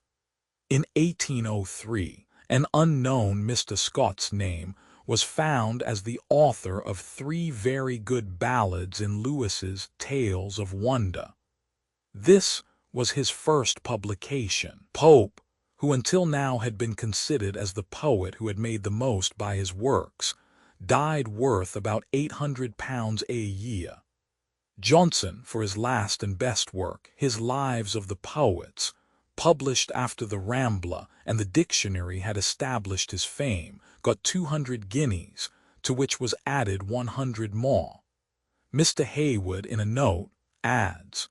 In 1803, an unknown Mr. Scott's name was found as the author of 3 very good ballads in Lewis's Tales of Wonder. This was his first publication. Pope, who until now had been considered as the poet who had made the most by his works, died worth about £800 a year. Johnson, for his last and best work, his Lives of the Poets, published after the Rambler and the Dictionary had established his fame, got 200 guineas, to which was added 100 more. Mr. Hayward, in a note, adds,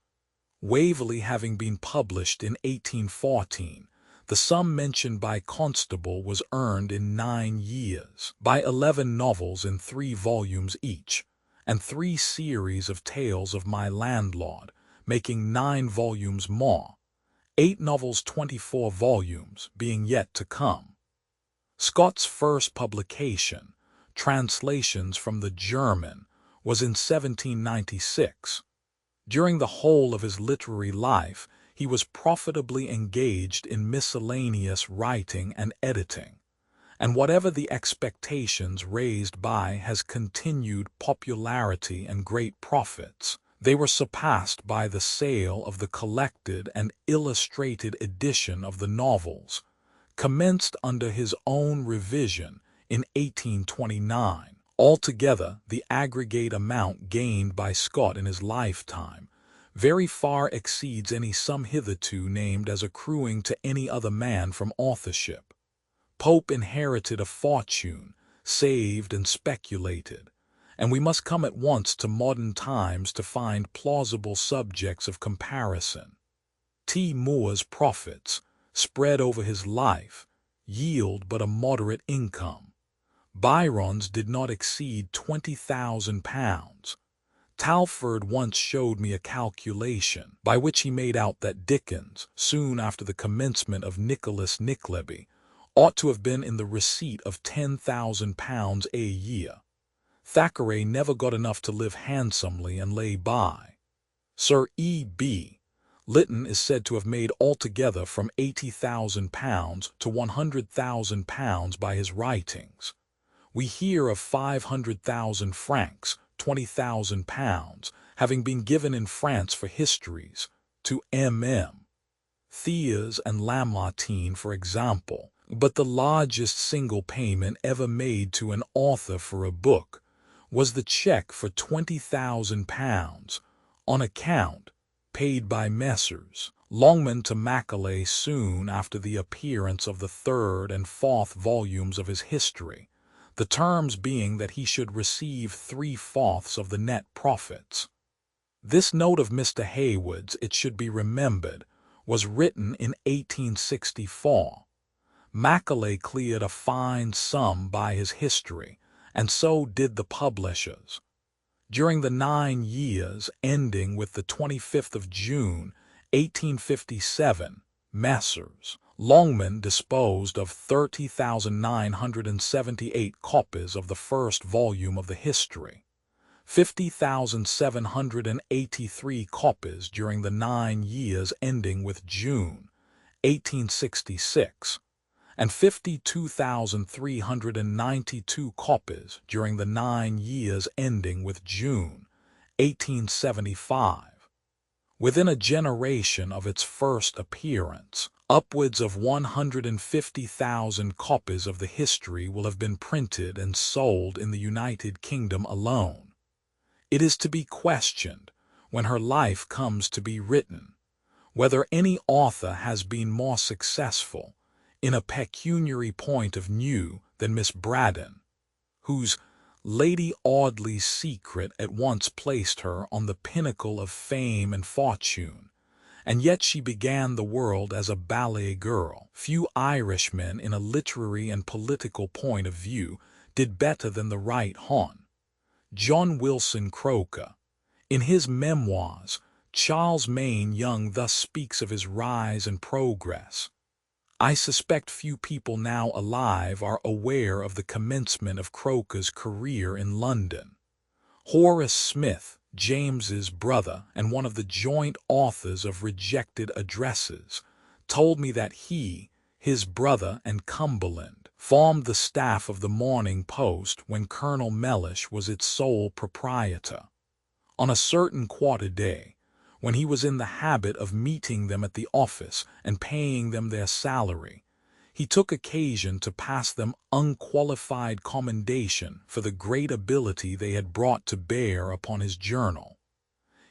Waverley having been published in 1814, the sum mentioned by Constable was earned in 9 years, by 11 novels in 3 volumes each, and 3 series of tales of my landlord, making 9 volumes more, 8 novels 24 volumes being yet to come. Scott's first publication, Translations from the German, was in 1796. During the whole of his literary life, he was profitably engaged in miscellaneous writing and editing, and whatever the expectations raised by has continued popularity and great profits. They were surpassed by the sale of the collected and illustrated edition of the novels, commenced under his own revision in 1829. Altogether, the aggregate amount gained by Scott in his lifetime very far exceeds any sum hitherto named as accruing to any other man from authorship. Pope inherited a fortune, saved and speculated, and we must come at once to modern times to find plausible subjects of comparison. T. Moore's profits, spread over his life, yield but a moderate income. Byron's did not exceed £20,000. Talfourd once showed me a calculation by which he made out that Dickens, soon after the commencement of Nicholas Nickleby, ought to have been in the receipt of £10,000 a year. Thackeray never got enough to live handsomely and lay by. Sir E.B. Lytton is said to have made altogether from £80,000 to £100,000 by his writings. We hear of 500,000 francs, £20,000, having been given in France for histories, to M.M. Thiers and Lamartine, for example, but the largest single payment ever made to an author for a book was the cheque for £20,000, on account, paid by Messrs. Longman to Macaulay soon after the appearance of the 3rd and 4th volumes of his history, the terms being that he should receive 3/4 of the net profits. This note of Mr. Hayward's, it should be remembered, was written in 1864. Macaulay cleared a fine sum by his history, and so did the publishers. During the 9 years ending with the 25th of June, 1857, Messrs. Longman disposed of 30,978 copies of the first volume of the history, 50,783 copies during the 9 years ending with June, 1866, and 52,392 copies during the 9 years ending with June, 1875. Within a generation of its first appearance, upwards of 150,000 copies of the history will have been printed and sold in the United Kingdom alone. It is to be questioned, when her life comes to be written, whether any author has been more successful in a pecuniary point of view than Miss Braddon, whose Lady Audley's Secret at once placed her on the pinnacle of fame and fortune, and yet she began the world as a ballet girl. Few Irishmen in a literary and political point of view did better than the right hon. John Wilson Croker. In his memoirs, Charles Main Young thus speaks of his rise and progress. I suspect few people now alive are aware of the commencement of Croker's career in London. Horace Smith, James's brother and one of the joint authors of Rejected Addresses, told me that he, his brother, and Cumberland formed the staff of the Morning Post when Colonel Mellish was its sole proprietor. On a certain quarter day, when he was in the habit of meeting them at the office and paying them their salary, he took occasion to pass them unqualified commendation for the great ability they had brought to bear upon his journal.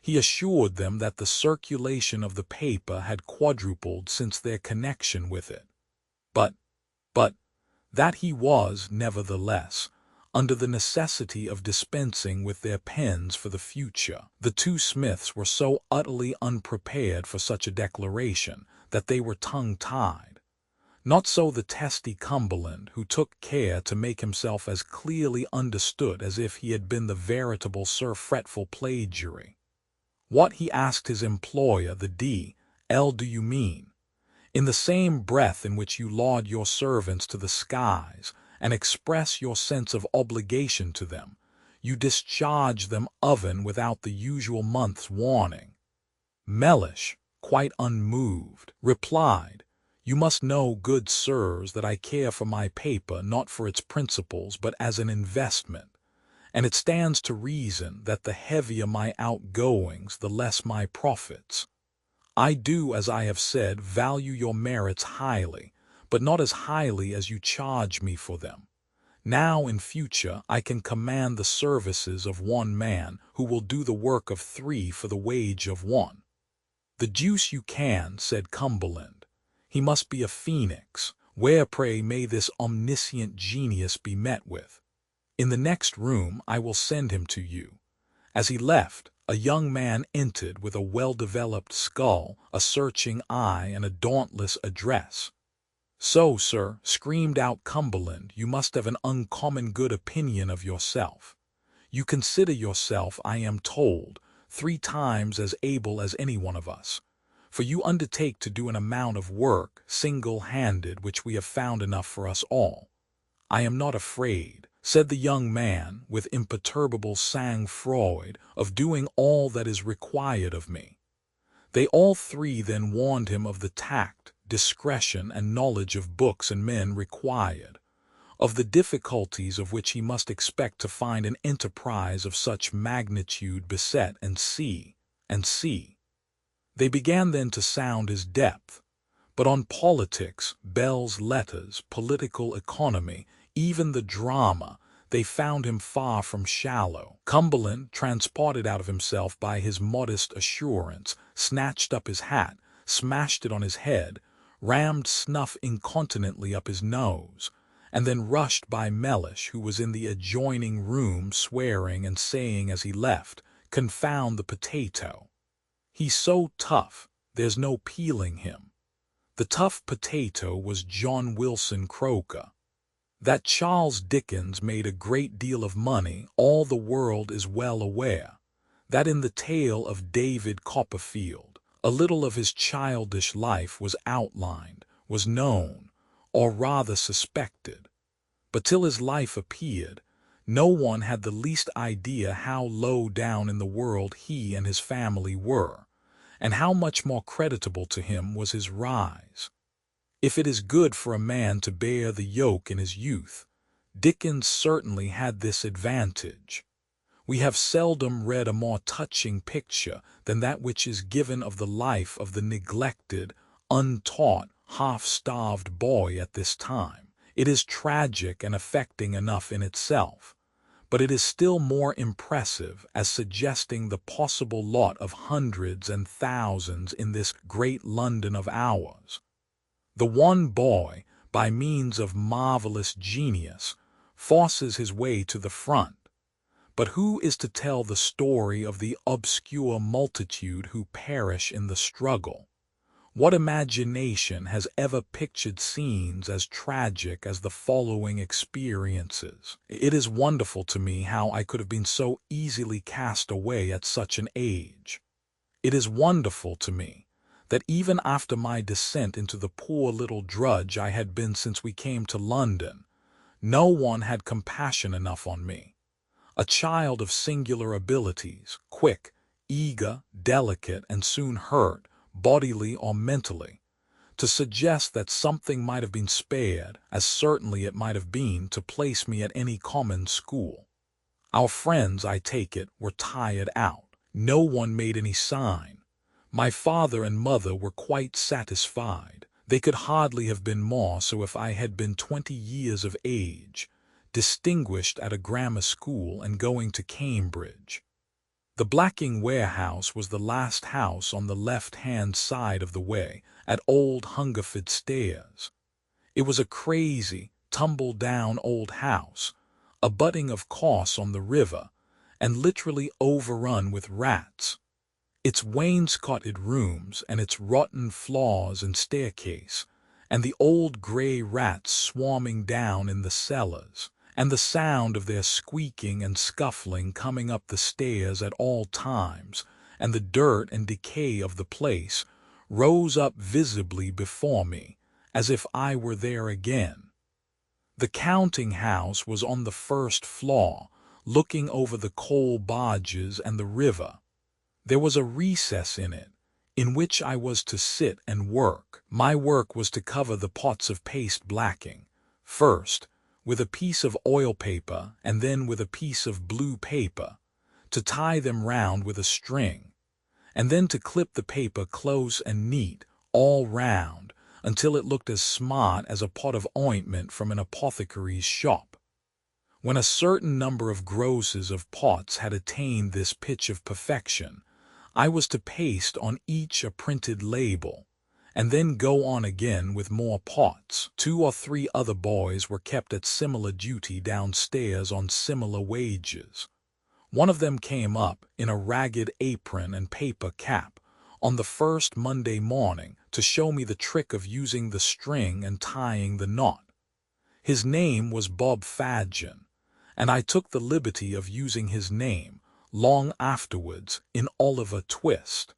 He assured them that the circulation of the paper had quadrupled since their connection with it. But that he was, nevertheless, under the necessity of dispensing with their pens for the future. The two Smiths were so utterly unprepared for such a declaration that they were tongue-tied. Not so the testy Cumberland, who took care to make himself as clearly understood as if he had been the veritable Sir Fretful Plagiary. What, he asked his employer, the D.L. do you mean? In the same breath in which you laud your servants to the skies and express your sense of obligation to them, you discharge them oven without the usual month's warning. Mellish, quite unmoved, replied, You must know, good sirs, that I care for my paper not for its principles but as an investment, and it stands to reason that the heavier my outgoings the less my profits. I do, as I have said, value your merits highly, but not as highly as you charge me for them. Now in future I can command the services of one man who will do the work of three for the wage of one. The deuce you can, said Cumberland. He must be a phoenix. Where, pray, may this omniscient genius be met with? In the next room I will send him to you. As he left, a young man entered with a well-developed skull, a searching eye, and a dauntless address. So, sir, screamed out Cumberland, you must have an uncommon good opinion of yourself. You consider yourself, I am told, 3 times as able as any one of us, for you undertake to do an amount of work, single-handed, which we have found enough for us all. I am not afraid, said the young man, with imperturbable sang-froid, of doing all that is required of me. They all three then warned him of the tact, discretion, and knowledge of books and men required, of the difficulties of which he must expect to find an enterprise of such magnitude beset, and see. They began then to sound his depth, but on politics, belles letters, political economy, even the drama, they found him far from shallow. Cumberland, transported out of himself by his modest assurance, snatched up his hat, smashed it on his head, rammed snuff incontinently up his nose, and then rushed by Mellish, who was in the adjoining room swearing and saying as he left, Confound the potato. He's so tough, there's no peeling him. The tough potato was John Wilson Croker. That Charles Dickens made a great deal of money, all the world is well aware. That in the tale of David Copperfield, a little of his childish life was outlined, was known, or rather suspected. But till his life appeared, no one had the least idea how low down in the world he and his family were, and how much more creditable to him was his rise. If it is good for a man to bear the yoke in his youth, Dickens certainly had this advantage. We have seldom read a more touching picture than that which is given of the life of the neglected, untaught, half-starved boy at this time. It is tragic and affecting enough in itself, but it is still more impressive as suggesting the possible lot of hundreds and thousands in this great London of ours. The one boy, by means of marvelous genius, forces his way to the front. But who is to tell the story of the obscure multitude who perish in the struggle? What imagination has ever pictured scenes as tragic as the following experiences? It is wonderful to me how I could have been so easily cast away at such an age. It is wonderful to me that even after my descent into the poor little drudge I had been since we came to London, no one had compassion enough on me, a child of singular abilities, quick, eager, delicate, and soon hurt, bodily or mentally, to suggest that something might have been spared, as certainly it might have been, to place me at any common school. Our friends, I take it, were tired out. No one made any sign. My father and mother were quite satisfied. They could hardly have been more so if I had been 20 years of age, distinguished at a grammar school and going to Cambridge. The blacking warehouse was the last house on the left-hand side of the way, at Old Hungerford Stairs. It was a crazy, tumble-down old house, abutting of course on the river, and literally overrun with rats. Its wainscoted rooms and its rotten floors and staircase, and the old gray rats swarming down in the cellars, and the sound of their squeaking and scuffling coming up the stairs at all times, and the dirt and decay of the place, rose up visibly before me, as if I were there again. The counting-house was on the first floor, looking over the coal barges and the river. There was a recess in it, in which I was to sit and work. My work was to cover the pots of paste blacking, first with a piece of oil paper and then with a piece of blue paper, to tie them round with a string, and then to clip the paper close and neat all round until it looked as smart as a pot of ointment from an apothecary's shop. When a certain number of grosses of pots had attained this pitch of perfection, I was to paste on each a printed label, and then go on again with more pots. 2 or 3 other boys were kept at similar duty downstairs on similar wages. One of them came up in a ragged apron and paper cap on the first Monday morning to show me the trick of using the string and tying the knot. His name was Bob Fadgen, and I took the liberty of using his name long afterwards in Oliver Twist.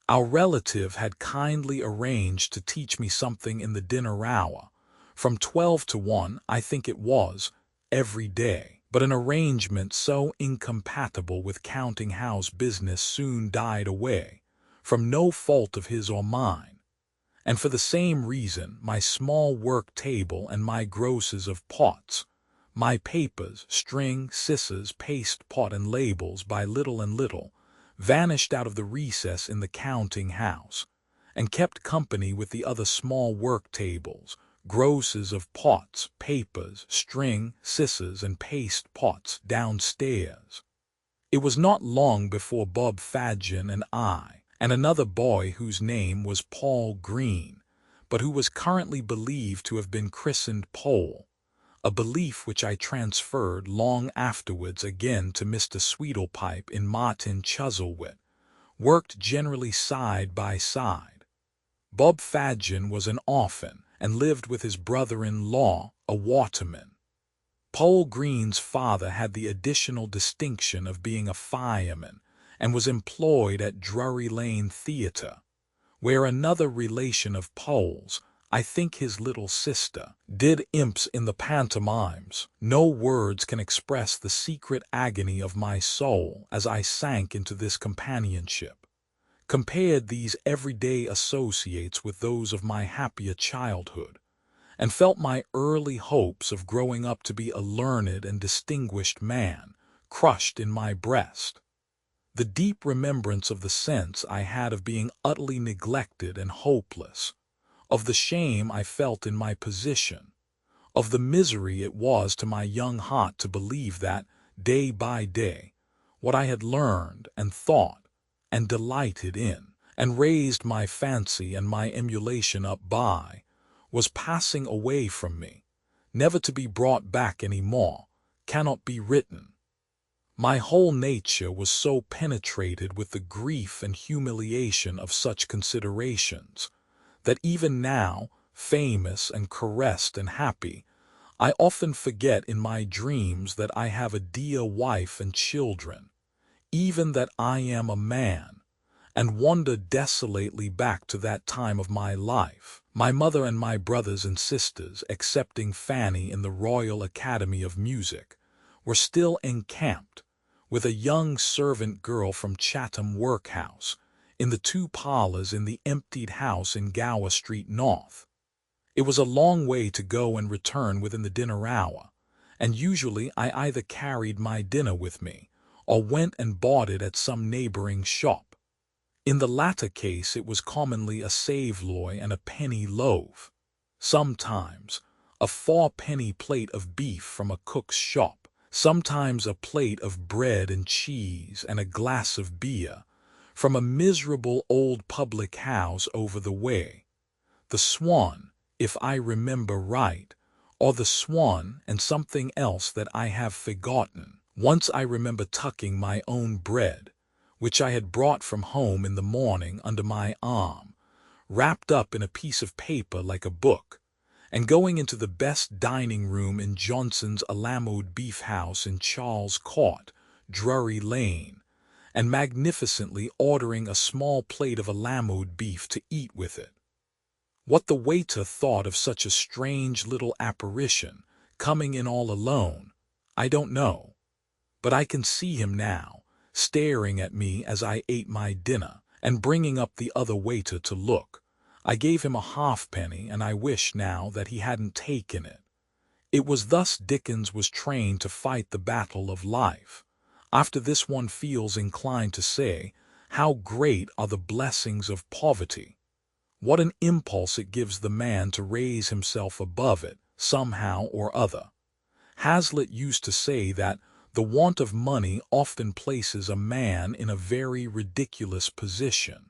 Our relative had kindly arranged to teach me something in the dinner hour, from 12 to 1, I think it was, every day. But an arrangement so incompatible with counting-house business soon died away, from no fault of his or mine. And for the same reason, my small work table and my grosses of pots, my papers, string, scissors, paste pot, and labels, by little and little, vanished out of the recess in the counting-house, and kept company with the other small work tables, grosses of pots, papers, string, scissors, and paste pots downstairs. It was not long before Bob Fadgen and I, and another boy whose name was Paul Green, but who was currently believed to have been christened Pole, a belief which I transferred long afterwards again to Mr. Sweedlepipe in Martin Chuzzlewit, worked generally side by side. Bob Fadgen was an orphan, and lived with his brother-in-law, a waterman. Pole Green's father had the additional distinction of being a fireman, and was employed at Drury Lane Theatre, where another relation of Pole's, I think his little sister, did imps in the pantomimes. No words can express the secret agony of my soul as I sank into this companionship, compared these everyday associates with those of my happier childhood, and felt my early hopes of growing up to be a learned and distinguished man crushed in my breast. The deep remembrance of the sense I had of being utterly neglected and hopeless, of the shame I felt in my position, of the misery it was to my young heart to believe that, day by day, what I had learned and thought and delighted in, and raised my fancy and my emulation up by, was passing away from me, never to be brought back any more, cannot be written. My whole nature was so penetrated with the grief and humiliation of such considerations, that even now, famous and caressed and happy, I often forget in my dreams that I have a dear wife and children, even that I am a man, and wander desolately back to that time of my life. My mother and my brothers and sisters, excepting Fanny in the Royal Academy of Music, were still encamped, with a young servant girl from Chatham Workhouse, in the 2 parlors in the emptied house in Gower Street North. It was a long way to go and return within the dinner hour, and usually I either carried my dinner with me, or went and bought it at some neighboring shop. In the latter case it was commonly a saveloy and a penny loaf, sometimes a 4-penny plate of beef from a cook's shop, sometimes a plate of bread and cheese and a glass of beer from a miserable old public house over the way, the Swan, if I remember right, or the Swan and something else that I have forgotten. Once I remember tucking my own bread, which I had brought from home in the morning, under my arm, wrapped up in a piece of paper like a book, and going into the best dining room in Johnson's Alamoed Beef House in Charles Court, Drury Lane, and magnificently ordering a small plate of Alamoed beef to eat with it. What the waiter thought of such a strange little apparition, coming in all alone, I don't know, but I can see him now, staring at me as I ate my dinner, and bringing up the other waiter to look. I gave him a halfpenny, and I wish now that he hadn't taken it. It was thus Dickens was trained to fight the battle of life. After this one feels inclined to say, how great are the blessings of poverty! What an impulse it gives the man to raise himself above it, somehow or other. Hazlitt used to say that the want of money often places a man in a very ridiculous position.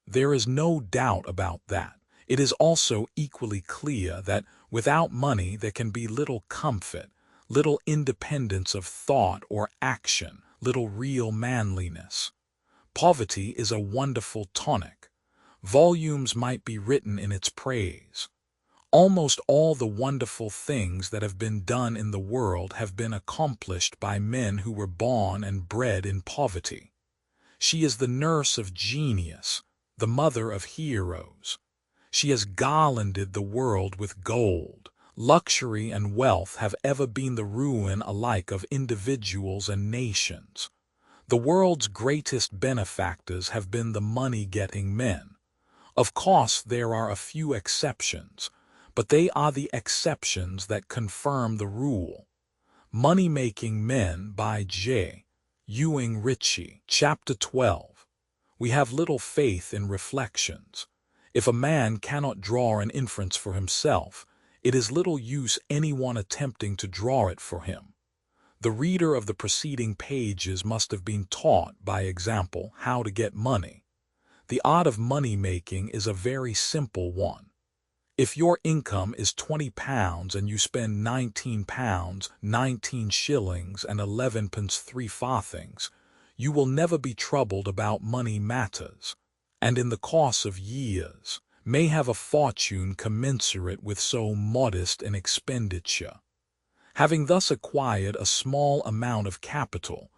There is no doubt about that. It is also equally clear that without money there can be little comfort, little independence of thought or action, little real manliness. Poverty is a wonderful tonic. Volumes might be written in its praise. Almost all the wonderful things that have been done in the world have been accomplished by men who were born and bred in poverty. She is the nurse of genius, the mother of heroes. She has garlanded the world with gold. Luxury and wealth have ever been the ruin alike of individuals and nations. The world's greatest benefactors have been the money-getting men. Of course, there are a few exceptions, but they are the exceptions that confirm the rule. Money-Making Men by J. Ewing Ritchie. Chapter 12. We have little faith in reflections. If a man cannot draw an inference for himself, it is little use anyone attempting to draw it for him. The reader of the preceding pages must have been taught, by example, how to get money. The art of money-making is a very simple one. If your income is £20 and you spend £19, 19 shillings and 11 3 farthings, you will never be troubled about money matters, and in the course of years may have a fortune commensurate with so modest an expenditure. Having thus acquired a small amount of capital,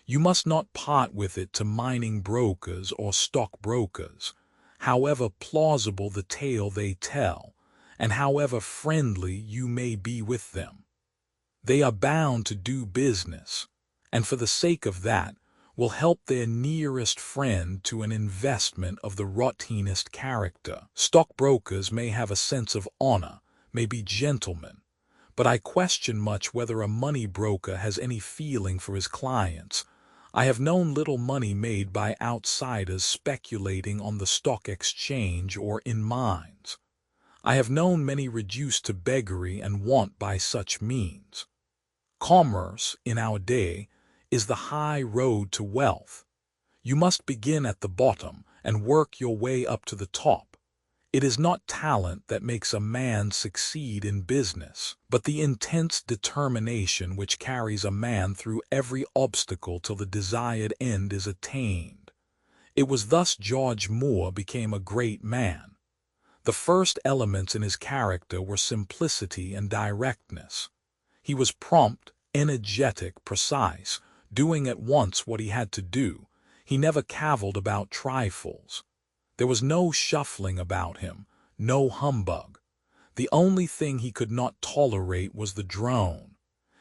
you must not part with it to mining brokers or stockbrokers, however plausible the tale they tell, and however friendly you may be with them. They are bound to do business, and for the sake of that will help their nearest friend to an investment of the routinest character. Stockbrokers may have a sense of honor, may be gentlemen, but I question much whether a money broker has any feeling for his clients. I have known little money made by outsiders speculating on the stock exchange or in mines. I have known many reduced to beggary and want by such means. Commerce, in our day, is the high road to wealth. You must begin at the bottom and work your way up to the top. It is not talent that makes a man succeed in business, but the intense determination which carries a man through every obstacle till the desired end is attained. It was thus George Moore became a great man. The first elements in his character were simplicity and directness. He was prompt, energetic, precise, doing at once what he had to do. He never cavilled about trifles. There was no shuffling about him, no humbug. The only thing he could not tolerate was the drone.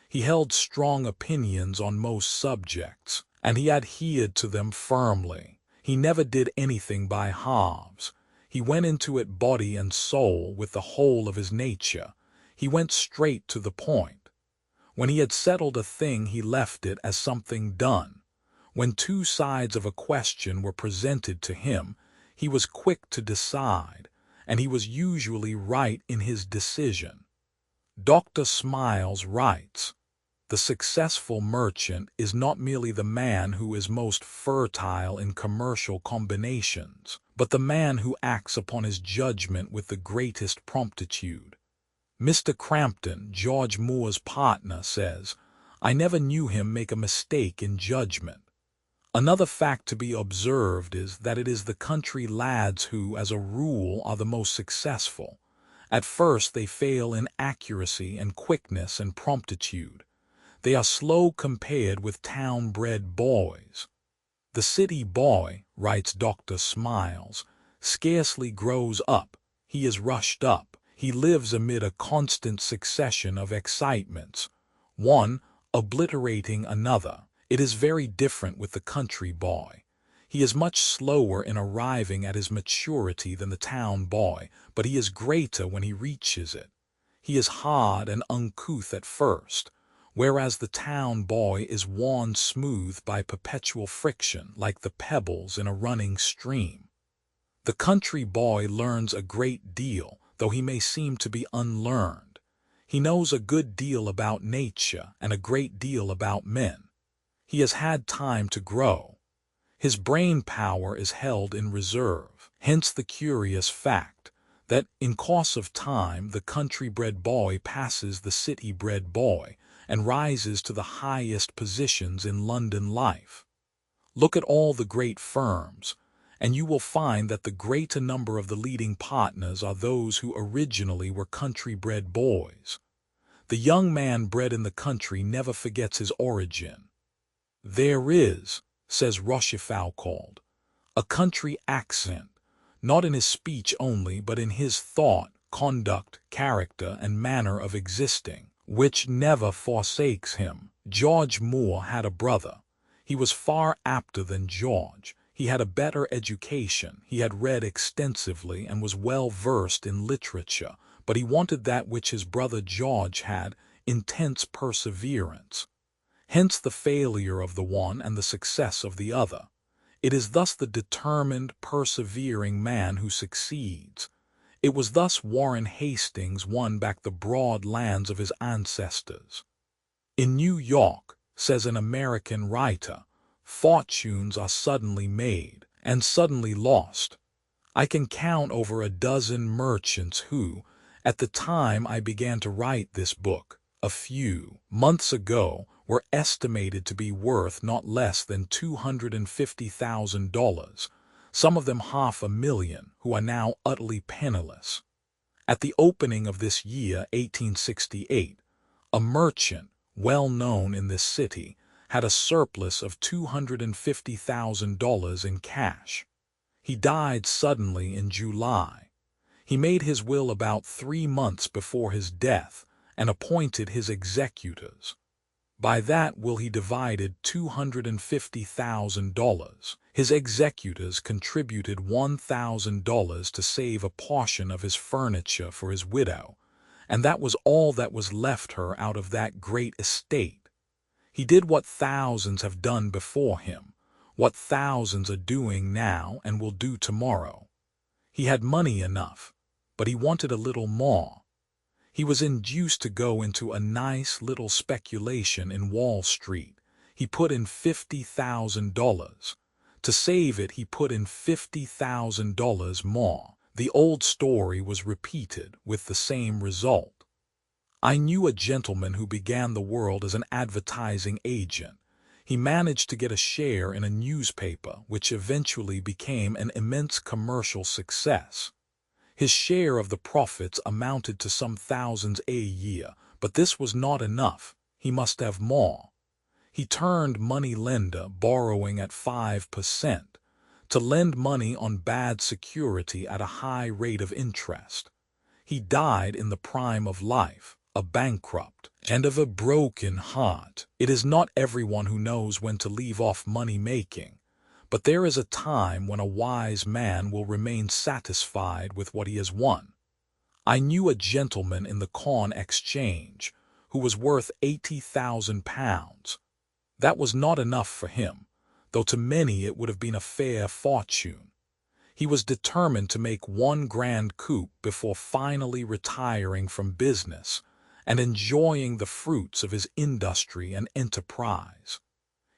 He held strong opinions on most subjects, and he adhered to them firmly. He never did anything by halves. He went into it body and soul with the whole of his nature. He went straight to the point. When he had settled a thing, he left it as something done. When two sides of a question were presented to him, he was quick to decide, and he was usually right in his decision. Dr. Smiles writes, "The successful merchant is not merely the man who is most fertile in commercial combinations, but the man who acts upon his judgment with the greatest promptitude." Mr. Crampton, George Moore's partner, says, "I never knew him make a mistake in judgment." Another fact to be observed is that it is the country lads who, as a rule, are the most successful. At first they fail in accuracy and quickness and promptitude. They are slow compared with town-bred boys. "The city boy," writes Dr. Smiles, "scarcely grows up. He is rushed up. He lives amid a constant succession of excitements, one obliterating another. It is very different with the country boy. He is much slower in arriving at his maturity than the town boy, but he is greater when he reaches it. He is hard and uncouth at first, whereas the town boy is worn smooth by perpetual friction, like the pebbles in a running stream. The country boy learns a great deal, though he may seem to be unlearned. He knows a good deal about nature and a great deal about men. He has had time to grow. His brain power is held in reserve. Hence the curious fact that, in course of time, the country-bred boy passes the city-bred boy and rises to the highest positions in London life. Look at all the great firms, and you will find that the greater number of the leading partners are those who originally were country-bred boys. The young man bred in the country never forgets his origin. "There is," says Rochefoucauld, "a country accent, not in his speech only, but in his thought, conduct, character, and manner of existing, which never forsakes him." George Moore had a brother. He was far apter than George. He had a better education. He had read extensively and was well versed in literature, but he wanted that which his brother George had, intense perseverance. Hence the failure of the one and the success of the other. It is thus the determined, persevering man who succeeds. It was thus Warren Hastings won back the broad lands of his ancestors. "In New York," says an American writer, "fortunes are suddenly made and suddenly lost. I can count over a dozen merchants who, at the time I began to write this book, a few months ago, were estimated to be worth not less than $250,000, some of them $500,000, who are now utterly penniless. At the opening of this year, 1868, a merchant, well known in this city, had a surplus of $250,000 in cash. He died suddenly in July. He made his will about 3 months before his death and appointed his executors. By that will he divided $250,000. His executors contributed $1,000 to save a portion of his furniture for his widow, and that was all that was left her out of that great estate. He did what thousands have done before him, what thousands are doing now and will do tomorrow. He had money enough, but he wanted a little more. He was induced to go into a nice little speculation in Wall Street. He put in $50,000. To save it, he put in $50,000 more. The old story was repeated with the same result. I knew a gentleman who began the world as an advertising agent. He managed to get a share in a newspaper, which eventually became an immense commercial success. His share of the profits amounted to some thousands a year, but this was not enough. He must have more. He turned money lender, borrowing at 5%, to lend money on bad security at a high rate of interest. He died in the prime of life, a bankrupt, and of a broken heart. It is not everyone who knows when to leave off money-making, but there is a time when a wise man will remain satisfied with what he has won. I knew a gentleman in the Corn Exchange who was worth £80,000. That was not enough for him, though to many it would have been a fair fortune. He was determined to make one grand coup before finally retiring from business and enjoying the fruits of his industry and enterprise.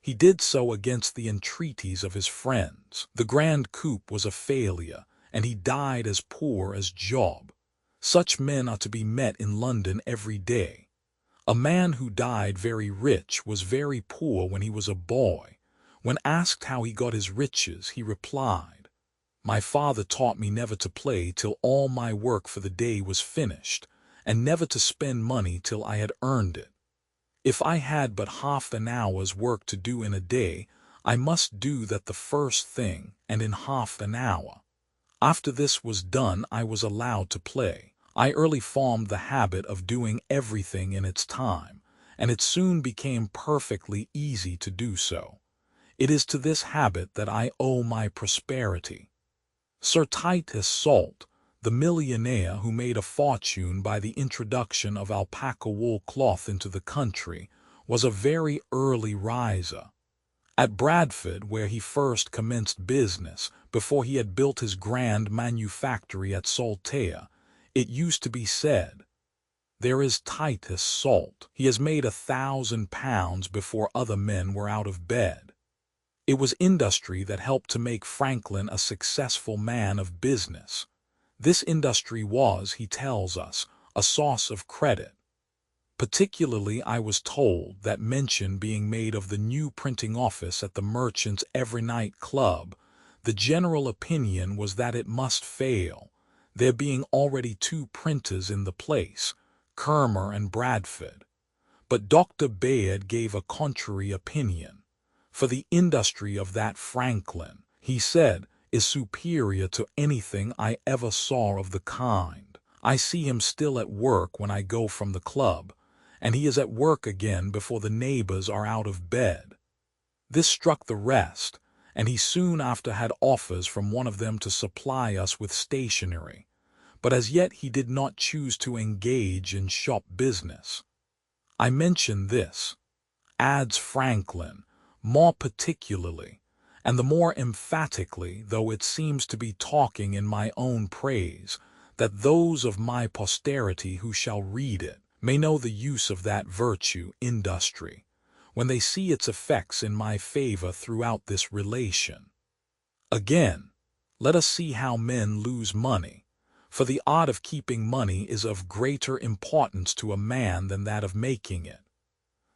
He did so against the entreaties of his friends. The grand coup was a failure, and he died as poor as Job. Such men are to be met in London every day. A man who died very rich was very poor when he was a boy. When asked how he got his riches, he replied, "My father taught me never to play till all my work for the day was finished, and never to spend money till I had earned it. If I had but half an hour's work to do in a day, I must do that the first thing and in half an hour. After this was done, I was allowed to play. I early formed the habit of doing everything in its time, and it soon became perfectly easy to do so. It is to this habit that I owe my prosperity." Sir Titus Salt, the millionaire who made a fortune by the introduction of alpaca wool cloth into the country, was a very early riser. At Bradford, where he first commenced business, before he had built his grand manufactory at Saltaire, it used to be said, "There is Titus Salt. He has made £1,000 before other men were out of bed." It was industry that helped to make Franklin a successful man of business. This industry was, he tells us, a source of credit. Particularly, I was told that mention being made of the new printing office at the Merchants' Every Night Club, the general opinion was that it must fail, there being already 2 printers in the place, Kermer and Bradford. But Dr. Baird gave a contrary opinion. "For the industry of that Franklin," he said, "is superior to anything I ever saw of the kind. I see him still at work when I go from the club, and he is at work again before the neighbors are out of bed." This struck the rest, and he soon after had offers from one of them to supply us with stationery, but as yet he did not choose to engage in shop business. I mention this, adds Franklin, more particularly, and the more emphatically, though it seems to be talking in my own praise, that those of my posterity who shall read it may know the use of that virtue, industry, when they see its effects in my favor throughout this relation. Again, let us see how men lose money, for the art of keeping money is of greater importance to a man than that of making it.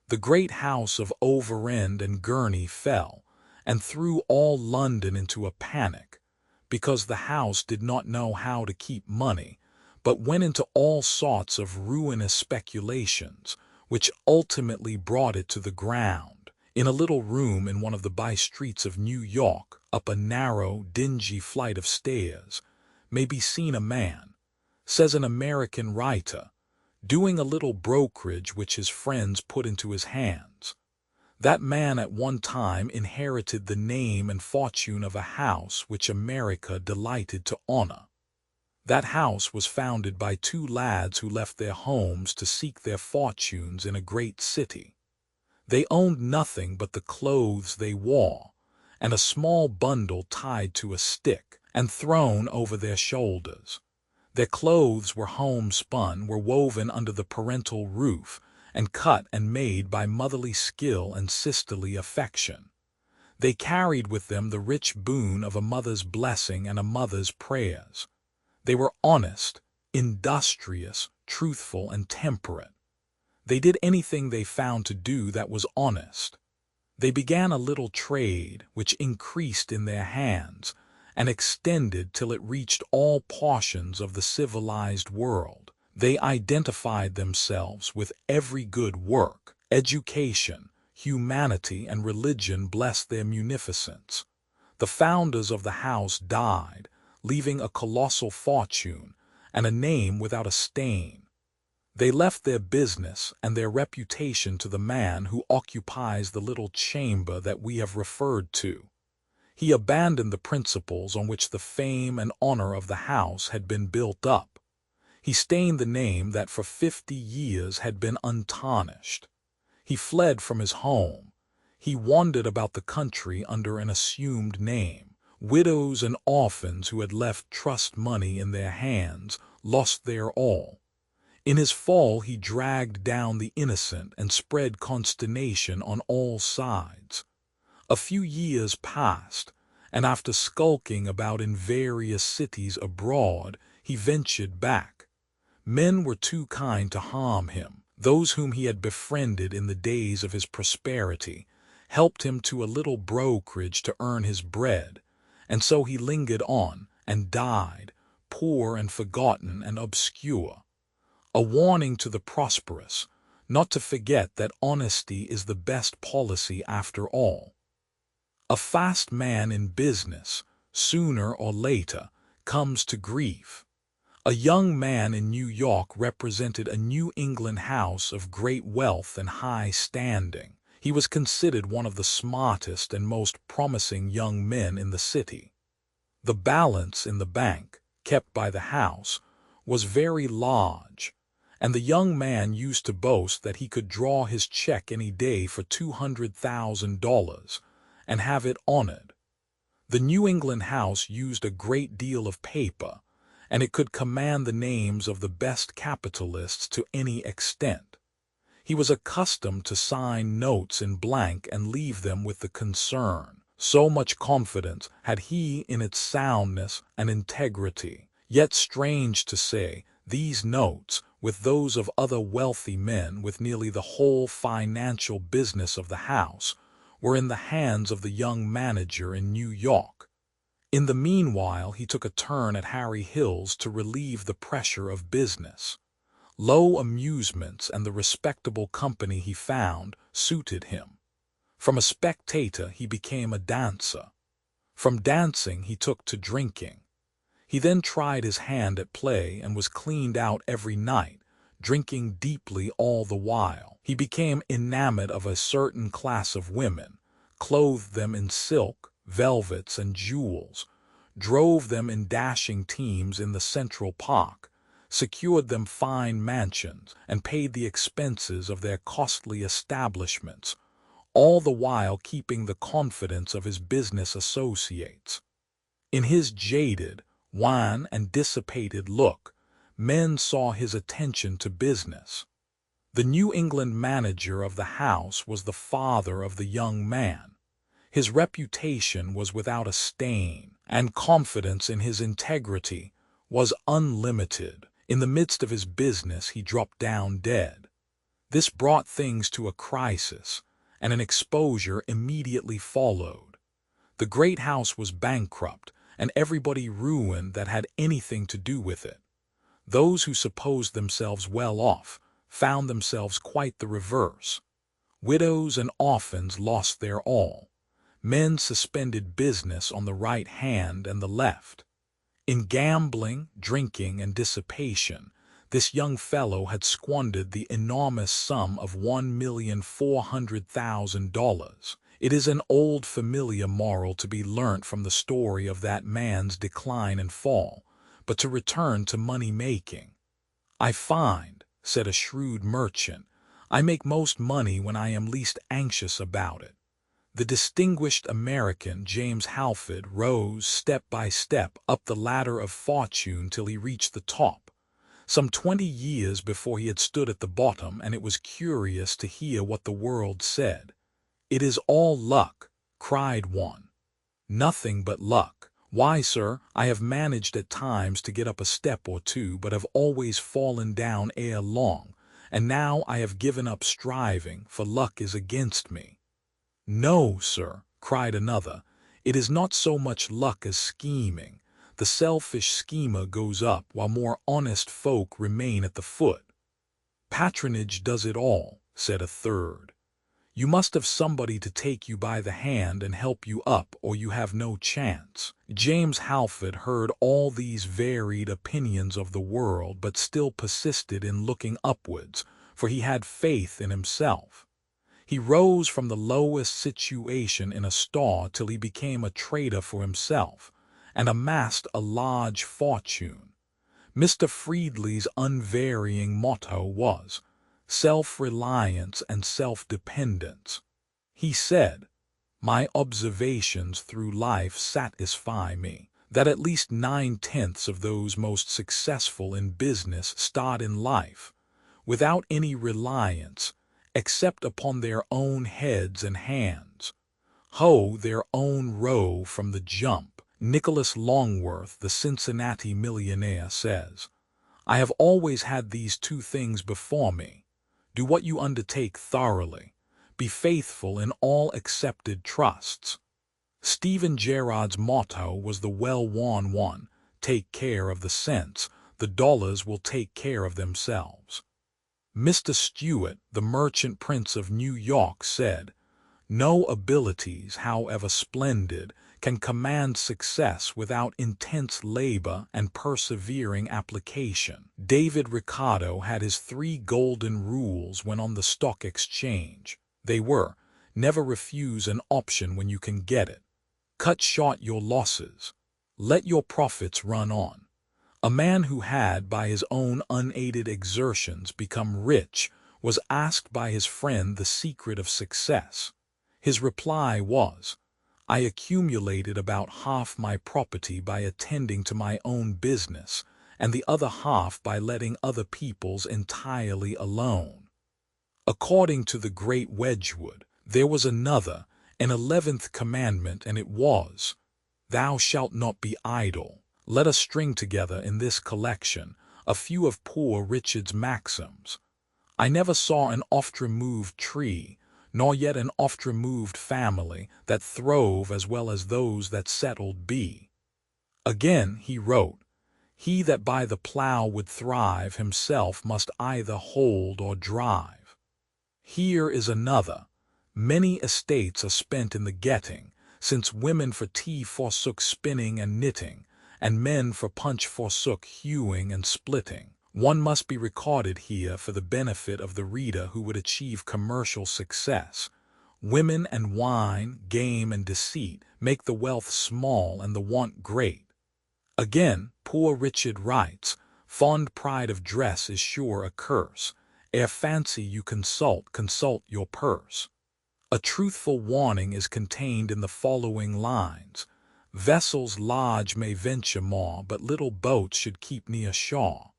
The great house of Overend and Gurney fell, and threw all London into a panic, because the house did not know how to keep money, but went into all sorts of ruinous speculations, which ultimately brought it to the ground. In a little room in one of the by-streets of New York, up a narrow, dingy flight of stairs, may be seen a man, says an American writer, doing a little brokerage which his friends put into his hands. That man at one time inherited the name and fortune of a house which America delighted to honor. That house was founded by 2 lads who left their homes to seek their fortunes in a great city. They owned nothing but the clothes they wore, and a small bundle tied to a stick and thrown over their shoulders. Their clothes were homespun, were woven under the parental roof, and cut and made by motherly skill and sisterly affection. They carried with them the rich boon of a mother's blessing and a mother's prayers. They were honest, industrious, truthful, and temperate. They did anything they found to do that was honest. They began a little trade which increased in their hands and extended till it reached all portions of the civilized world. They identified themselves with every good work. Education, humanity, and religion blessed their munificence. The founders of the house died, leaving a colossal fortune and a name without a stain. They left their business and their reputation to the man who occupies the little chamber that we have referred to. He abandoned the principles on which the fame and honor of the house had been built up. He stained the name that for 50 years had been untarnished. He fled from his home. He wandered about the country under an assumed name. Widows and orphans who had left trust money in their hands lost their all. In his fall he dragged down the innocent and spread consternation on all sides. A few years passed, and after skulking about in various cities abroad, he ventured back. Men were too kind to harm him. Those whom he had befriended in the days of his prosperity helped him to a little brokerage to earn his bread, and so he lingered on and died, poor and forgotten and obscure. A warning to the prosperous, not to forget that honesty is the best policy after all. A fast man in business, sooner or later, comes to grief. A young man in New York represented a New England house of great wealth and high standing. He was considered one of the smartest and most promising young men in the city. The balance in the bank, kept by the house, was very large, and the young man used to boast that he could draw his check any day for $200,000 and have it honored. The New England house used a great deal of paper, and it could command the names of the best capitalists to any extent. He was accustomed to sign notes in blank and leave them with the concern. So much confidence had he in its soundness and integrity. Yet strange to say, these notes, with those of other wealthy men with nearly the whole financial business of the house, were in the hands of the young manager in New York. In the meanwhile he took a turn at Harry Hill's to relieve the pressure of business. Low amusements and the respectable company he found suited him. From a spectator he became a dancer. From dancing he took to drinking. He then tried his hand at play and was cleaned out every night, drinking deeply all the while. He became enamored of a certain class of women, clothed them in silk, velvets, and jewels, drove them in dashing teams in the Central Park, secured them fine mansions, and paid the expenses of their costly establishments, all the while keeping the confidence of his business associates. In his jaded, wan, and dissipated look, men saw his attention to business. The New England manager of the house was the father of the young man. His reputation was without a stain, and confidence in his integrity was unlimited. In the midst of his business he dropped down dead. This brought things to a crisis, and an exposure immediately followed. The great house was bankrupt, and everybody ruined that had anything to do with it. Those who supposed themselves well off found themselves quite the reverse. Widows and orphans lost their all. Men suspended business on the right hand and the left. In gambling, drinking, and dissipation, this young fellow had squandered the enormous sum of $1,400,000. It is an old familiar moral to be learnt from the story of that man's decline and fall, but to return to money-making. "I find," said a shrewd merchant, "I make most money when I am least anxious about it." The distinguished American James Halford rose step by step up the ladder of fortune till he reached the top. Some 20 years before he had stood at the bottom, and it was curious to hear what the world said. "It is all luck," cried one. "Nothing but luck," Why, sir, I have managed at times to get up a step or two, but have always fallen down ere long, and now I have given up striving, for luck is against me. No, sir, cried another, it is not so much luck as scheming. The selfish schemer goes up, while more honest folk remain at the foot. Patronage does it all, said a third. You must have somebody to take you by the hand and help you up, or you have no chance. James Halford heard all these varied opinions of the world, but still persisted in looking upwards, for he had faith in himself. He rose from the lowest situation in a store till he became a trader for himself, and amassed a large fortune. Mr. Friedley's unvarying motto was self-reliance and self-dependence. He said, "My observations through life satisfy me that at least 9/10 of those most successful in business start in life without any reliance except upon their own heads and hands, hoe their own row from the jump." Nicholas Longworth, the Cincinnati millionaire, says, "I have always had these two things before me. Do what you undertake thoroughly. Be faithful in all accepted trusts." Stephen Gerrard's motto was the well-worn one, "Take care of the cents. The dollars will take care of themselves." Mr. Stewart, the merchant prince of New York, said, "No abilities, however splendid, can command success without intense labor and persevering application." David Ricardo had his 3 golden rules when on the stock exchange. They were, never refuse an option when you can get it. Cut short your losses. Let your profits run on. A man who had, by his own unaided exertions, become rich was asked by his friend the secret of success. His reply was, "I accumulated about half my property by attending to my own business, and the other half by letting other people's entirely alone." According to the great Wedgwood, there was another, an 11th commandment, and it was, "Thou shalt not be idle." Let us string together in this collection a few of Poor Richard's maxims. I never saw an oft-removed tree, nor yet an oft-removed family, that throve as well as those that settled be. Again he wrote, "He that by the plough would thrive himself must either hold or drive." Here is another, "Many estates are spent in the getting, since women for tea forsook spinning and knitting, and men for punch forsook hewing and splitting." One must be recorded here for the benefit of the reader who would achieve commercial success. Women and wine, game and deceit make the wealth small and the want great. Again, Poor Richard writes, "Fond pride of dress is sure a curse. Ere fancy you consult, consult your purse." A truthful warning is contained in the following lines, "Vessels large may venture more, but little boats should keep near shore."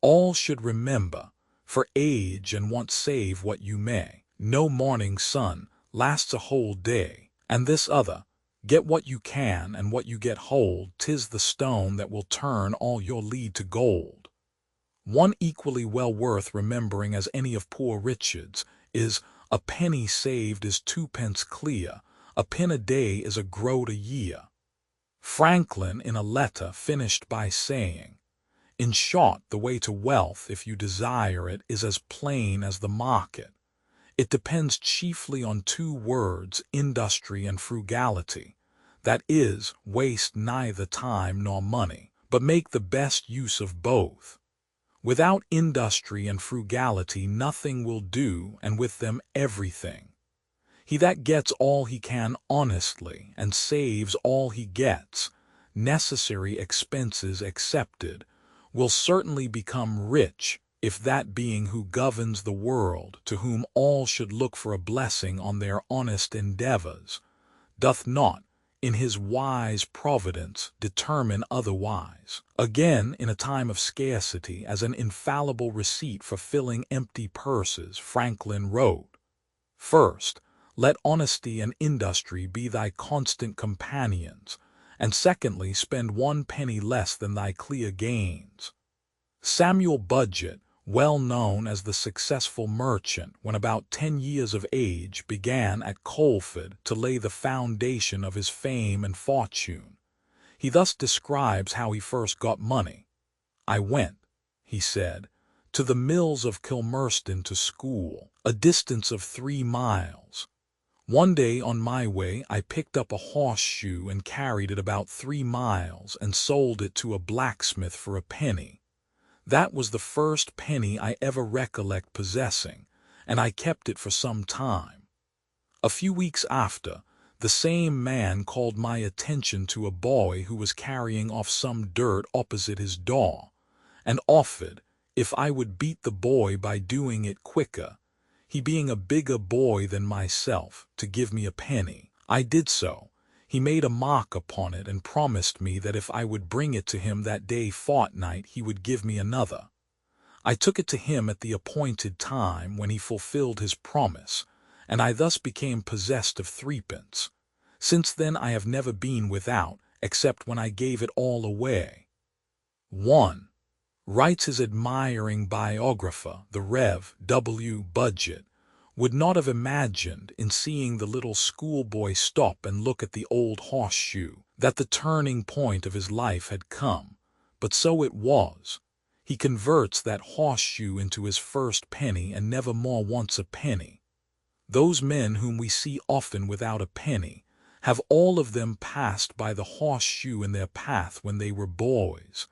All should remember, for age and want save what you may. No morning sun lasts a whole day, and this other, get what you can, and what you get hold, 'tis the stone that will turn all your lead to gold. One equally well worth remembering as any of Poor Richard's is, "A penny saved is 2 pence clear, a pin a day is a groat a year." Franklin in a letter finished by saying, "In short, the way to wealth, if you desire it, is as plain as the market. It depends chiefly on 2 words, industry and frugality. That is, waste neither time nor money, but make the best use of both. Without industry and frugality nothing will do, and with them everything. He that gets all he can honestly, and saves all he gets, necessary expenses excepted, will certainly become rich, if that being who governs the world, to whom all should look for a blessing on their honest endeavors, doth not, in his wise providence, determine otherwise." Again, in a time of scarcity, as an infallible receipt for filling empty purses, Franklin wrote, "First, let honesty and industry be thy constant companions, and secondly, spend 1 penny less than thy clear gains. Samuel Budgett, well known as the successful merchant, when about 10 years of age, began at Colford to lay the foundation of his fame and fortune. He thus describes how he first got money. "I went," he said, "to the mills of Kilmerston to school, a distance of 3 miles. One day on my way I picked up a horseshoe and carried it about 3 miles and sold it to a blacksmith for 1 penny. That was the first penny I ever recollect possessing, and I kept it for some time. A few weeks after, the same man called my attention to a boy who was carrying off some dirt opposite his door, and offered, if I would beat the boy by doing it quicker, he being a bigger boy than myself, to give me 1 penny. I did so. He made a mark upon it and promised me that if I would bring it to him that day fortnight he would give me another. I took it to him at the appointed time, when he fulfilled his promise, and I thus became possessed of 3 pence. Since then I have never been without, except when I gave it all away." 1. Writes his admiring biographer, the Rev. W. Budgett, would not have imagined, in seeing the little schoolboy stop and look at the old horseshoe, that the turning point of his life had come, but so it was. He converts that horseshoe into his first penny, and never more wants 1 penny. Those men whom we see often without 1 penny have all of them passed by the horseshoe in their path when they were boys,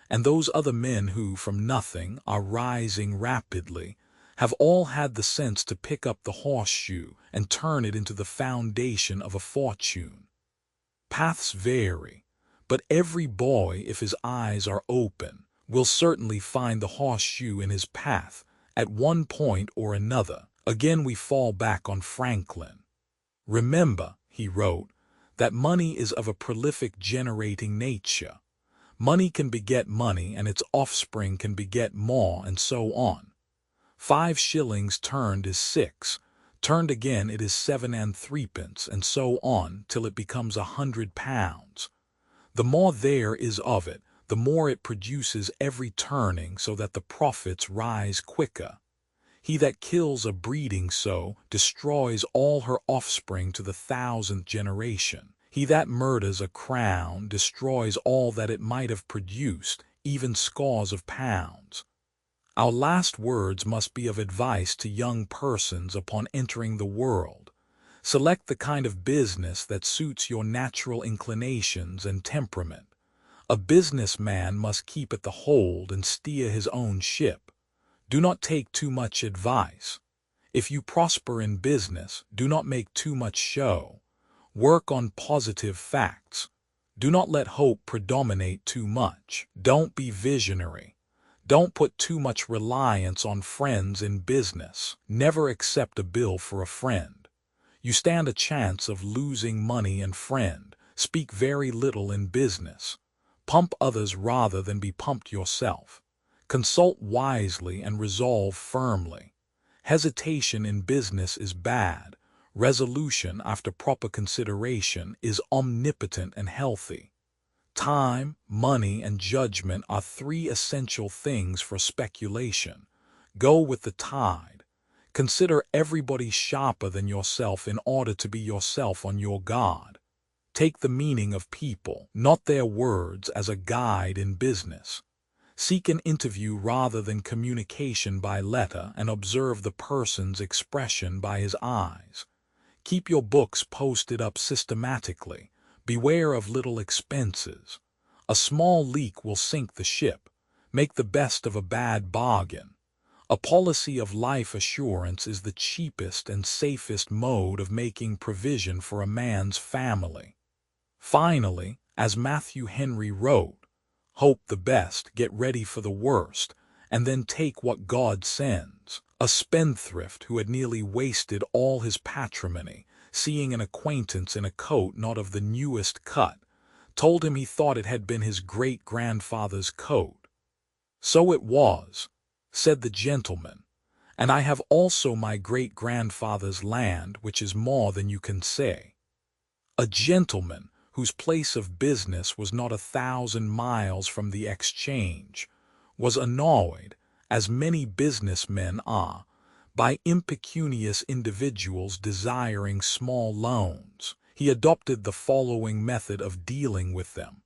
and those other men who, from nothing, are rising rapidly, have all had the sense to pick up the horseshoe and turn it into the foundation of a fortune. Paths vary, but every boy, if his eyes are open, will certainly find the horseshoe in his path at one point or another. Again we fall back on Franklin. "Remember," he wrote, "that money is of a prolific generating nature. Money can beget money, and its offspring can beget more, and so on. 5 shillings turned is 6, turned again it is 7 and 3 pence, and so on till it becomes 100 pounds. The more there is of it, the more it produces every turning, so that the profits rise quicker. He that kills a breeding sow destroys all her offspring to the 1000th generation. He that murders a crown destroys all that it might have produced, even scores of pounds." Our last words must be of advice to young persons upon entering the world. Select the kind of business that suits your natural inclinations and temperament. A businessman must keep at the hold and steer his own ship. Do not take too much advice. If you prosper in business, do not make too much show. Work on positive facts. Do not let hope predominate too much. Don't be visionary. Don't put too much reliance on friends in business. Never accept a bill for a friend. You stand a chance of losing money and friend. Speak very little in business. Pump others rather than be pumped yourself. Consult wisely and resolve firmly. Hesitation in business is bad. Resolution, after proper consideration, is omnipotent and healthy. Time, money, and judgment are 3 essential things for speculation. Go with the tide. Consider everybody sharper than yourself in order to be yourself on your guard. Take the meaning of people, not their words, as a guide in business. Seek an interview rather than communication by letter, and observe the person's expression by his eyes. Keep your books posted up systematically. Beware of little expenses. A small leak will sink the ship. Make the best of a bad bargain. A policy of life assurance is the cheapest and safest mode of making provision for a man's family. Finally, as Matthew Henry wrote, "Hope the best, get ready for the worst, and then take what God sends." A spendthrift who had nearly wasted all his patrimony, seeing an acquaintance in a coat not of the newest cut, told him he thought it had been his great-grandfather's coat. "So it was," said the gentleman, "and I have also my great-grandfather's land, which is more than you can say." A gentleman whose place of business was not 1,000 miles from the exchange, was annoyed, as many businessmen are, by impecunious individuals desiring small loans. He adopted the following method of dealing with them.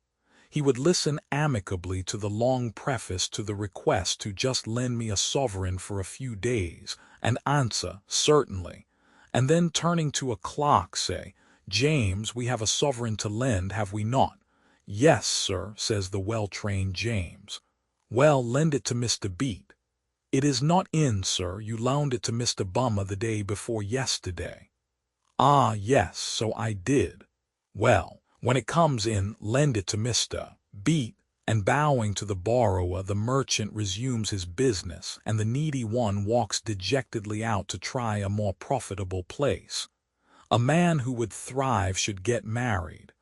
He would listen amicably to the long preface to the request to just lend me a sovereign for a few days, and answer, certainly, and then turning to a clerk say, "James, we have a sovereign to lend, have we not?" "Yes, sir," says the well-trained James. "Well, lend it to Mr. Beat." "It is not in, sir, you loaned it to Mr. Bummer the day before yesterday." "Ah, yes, so I did." "Well, when it comes in, lend it to Mr. Beat," and bowing to the borrower, the merchant resumes his business, and the needy one walks dejectedly out to try a more profitable place. A man who would thrive should get married.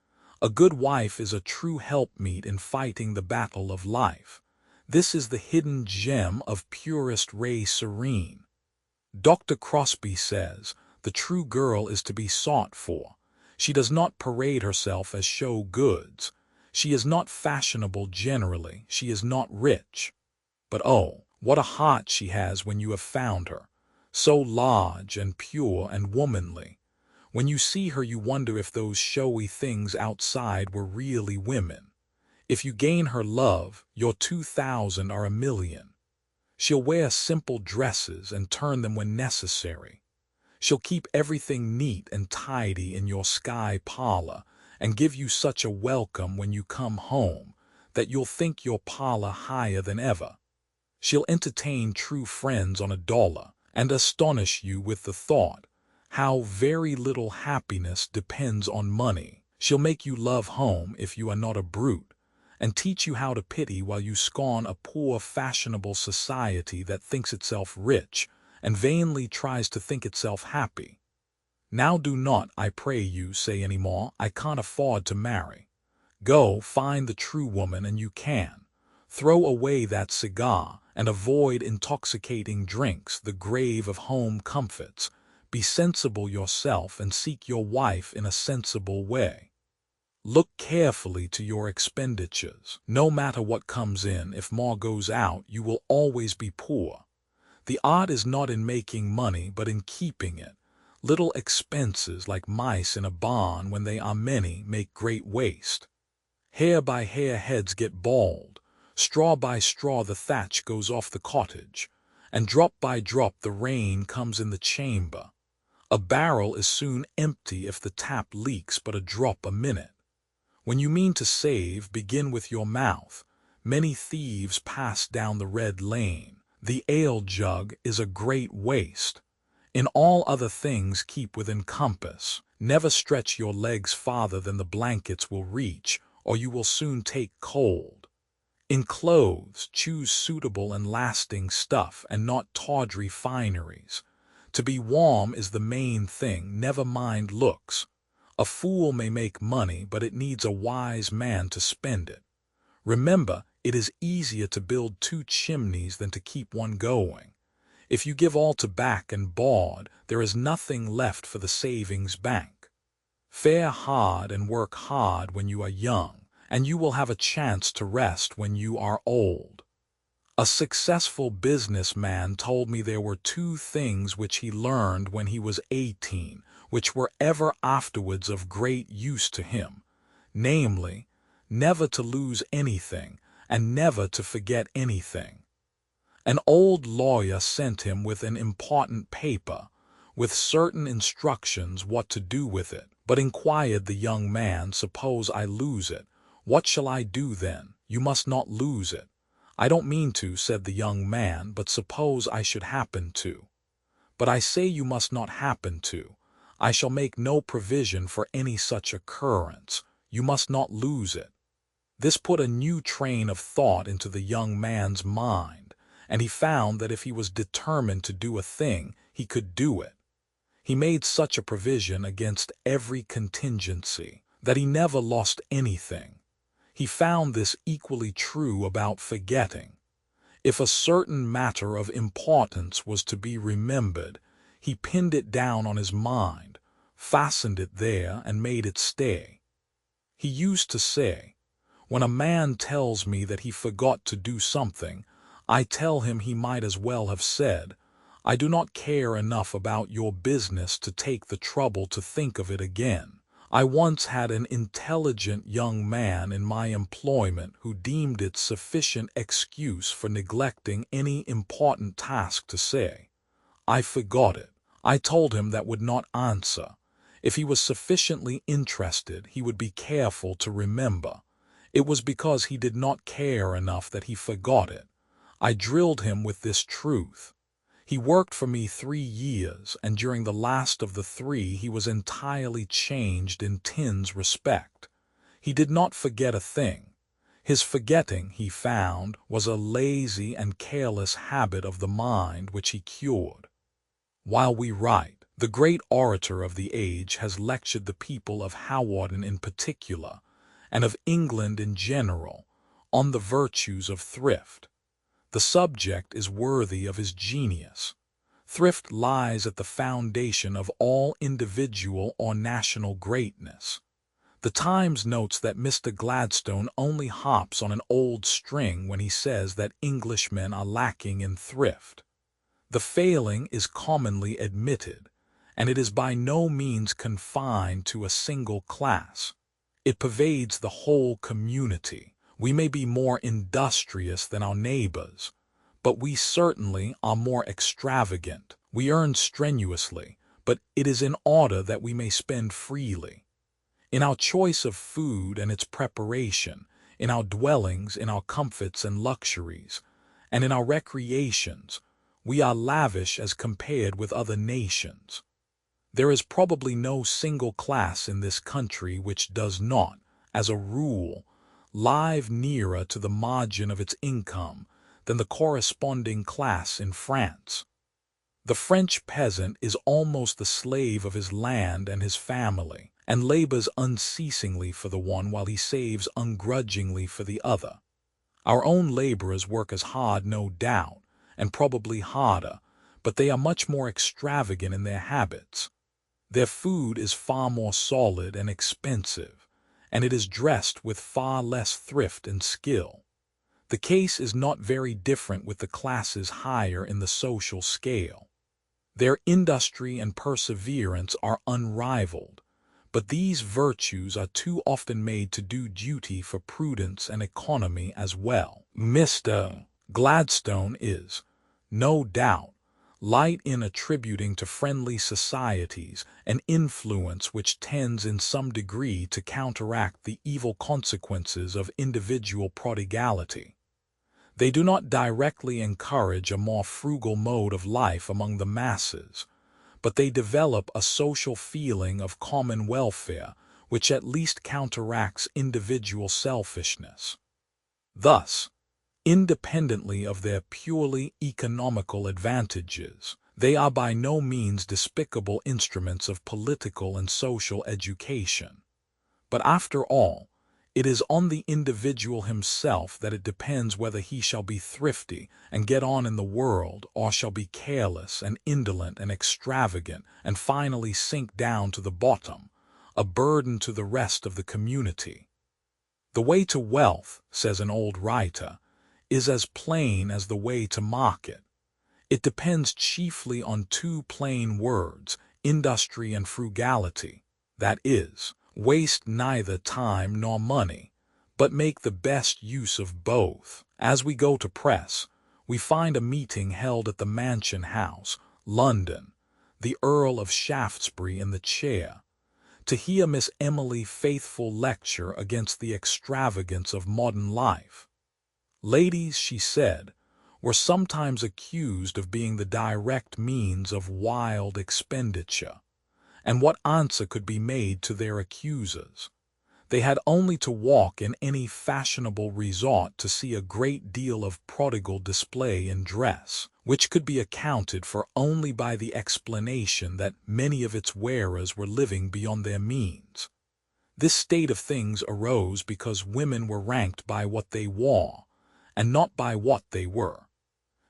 A good wife is a true helpmeet in fighting the battle of life. This is the hidden gem of purest ray serene. Dr. Crosby says, the true girl is to be sought for. She does not parade herself as show goods. She is not fashionable generally. She is not rich. But oh, what a heart she has when you have found her. So large and pure and womanly. When you see her you wonder if those showy things outside were really women. If you gain her love, your 2,000 are 1,000,000. She'll wear simple dresses and turn them when necessary. She'll keep everything neat and tidy in your sky parlor and give you such a welcome when you come home that you'll think your parlor higher than ever. She'll entertain true friends on $1 and astonish you with the thought how very little happiness depends on money. She'll make you love home if you are not a brute, and teach you how to pity while you scorn a poor fashionable society that thinks itself rich and vainly tries to think itself happy. Now do not, I pray you, say any more, "I can't afford to marry." Go, find the true woman, and you can. Throw away that cigar, and avoid intoxicating drinks, the grave of home comforts. Be sensible yourself, and seek your wife in a sensible way. Look carefully to your expenditures. No matter what comes in, if more goes out, you will always be poor. The art is not in making money, but in keeping it. Little expenses, like mice in a barn when they are many, make great waste. Hair by hair heads get bald. Straw by straw the thatch goes off the cottage. And drop by drop the rain comes in the chamber. A barrel is soon empty if the tap leaks but a drop a minute. When you mean to save, begin with your mouth. Many thieves pass down the red lane. The ale jug is a great waste. In all other things keep within compass. Never stretch your legs farther than the blankets will reach, or you will soon take cold. In clothes, choose suitable and lasting stuff, and not tawdry fineries. To be warm is the main thing, never mind looks. A fool may make money, but it needs a wise man to spend it. Remember, it is easier to build 2 chimneys than to keep one going. If you give all to back and board, there is nothing left for the savings bank. Fare hard and work hard when you are young, and you will have a chance to rest when you are old. A successful businessman told me there were 2 things which he learned when he was 18, which were ever afterwards of great use to him, namely, never to lose anything, and never to forget anything. An old lawyer sent him with an important paper, with certain instructions what to do with it, but inquired the young man, "Suppose I lose it, what shall I do then?" "You must not lose it." "I don't mean to," said the young man, "but suppose I should happen to." "But I say you must not happen to. I shall make no provision for any such occurrence. You must not lose it." This put a new train of thought into the young man's mind, and he found that if he was determined to do a thing, he could do it. He made such a provision against every contingency that he never lost anything. He found this equally true about forgetting. If a certain matter of importance was to be remembered, he pinned it down on his mind, fastened it there, and made it stay. He used to say, "When a man tells me that he forgot to do something, I tell him he might as well have said, 'I do not care enough about your business to take the trouble to think of it again.'" I once had an intelligent young man in my employment who deemed it sufficient excuse for neglecting any important task to say, "I forgot it." I told him that would not answer. If he was sufficiently interested, he would be careful to remember. It was because he did not care enough that he forgot it. I drilled him with this truth. He worked for me 3 years, and during the last of the 3 he was entirely changed in Tin's respect. He did not forget a thing. His forgetting, he found, was a lazy and careless habit of the mind which he cured. While we write, the great orator of the age has lectured the people of Hawarden in particular, and of England in general, on the virtues of thrift. The subject is worthy of his genius. Thrift lies at the foundation of all individual or national greatness. The Times notes that Mr. Gladstone only hops on an old string when he says that Englishmen are lacking in thrift. The failing is commonly admitted, and it is by no means confined to a single class. It pervades the whole community. We may be more industrious than our neighbors, but we certainly are more extravagant. We earn strenuously, but it is in order that we may spend freely. In our choice of food and its preparation, in our dwellings, in our comforts and luxuries, and in our recreations, we are lavish as compared with other nations. There is probably no single class in this country which does not, as a rule, live nearer to the margin of its income than the corresponding class in France. The French peasant is almost the slave of his land and his family, and labors unceasingly for the one while he saves ungrudgingly for the other. Our own laborers work as hard, no doubt, and probably harder, but they are much more extravagant in their habits. Their food is far more solid and expensive, and it is dressed with far less thrift and skill. The case is not very different with the classes higher in the social scale. Their industry and perseverance are unrivaled, but these virtues are too often made to do duty for prudence and economy as well. Mr. Gladstone is, no doubt, light in attributing to friendly societies an influence which tends in some degree to counteract the evil consequences of individual prodigality. They do not directly encourage a more frugal mode of life among the masses, but they develop a social feeling of common welfare which at least counteracts individual selfishness. Thus, independently of their purely economical advantages, they are by no means despicable instruments of political and social education. But after all, it is on the individual himself that it depends whether he shall be thrifty and get on in the world, or shall be careless and indolent and extravagant and finally sink down to the bottom, a burden to the rest of the community. The way to wealth, says an old writer, is as plain as the way to market. It depends chiefly on 2 plain words, industry and frugality, that is, waste neither time nor money, but make the best use of both. As we go to press, we find a meeting held at the Mansion House, London, the Earl of Shaftesbury in the chair, to hear Miss Emily Faithfull lecture against the extravagance of modern life. Ladies, she said, were sometimes accused of being the direct means of wild expenditure, and what answer could be made to their accusers? They had only to walk in any fashionable resort to see a great deal of prodigal display in dress, which could be accounted for only by the explanation that many of its wearers were living beyond their means. This state of things arose because women were ranked by what they wore, and not by what they were.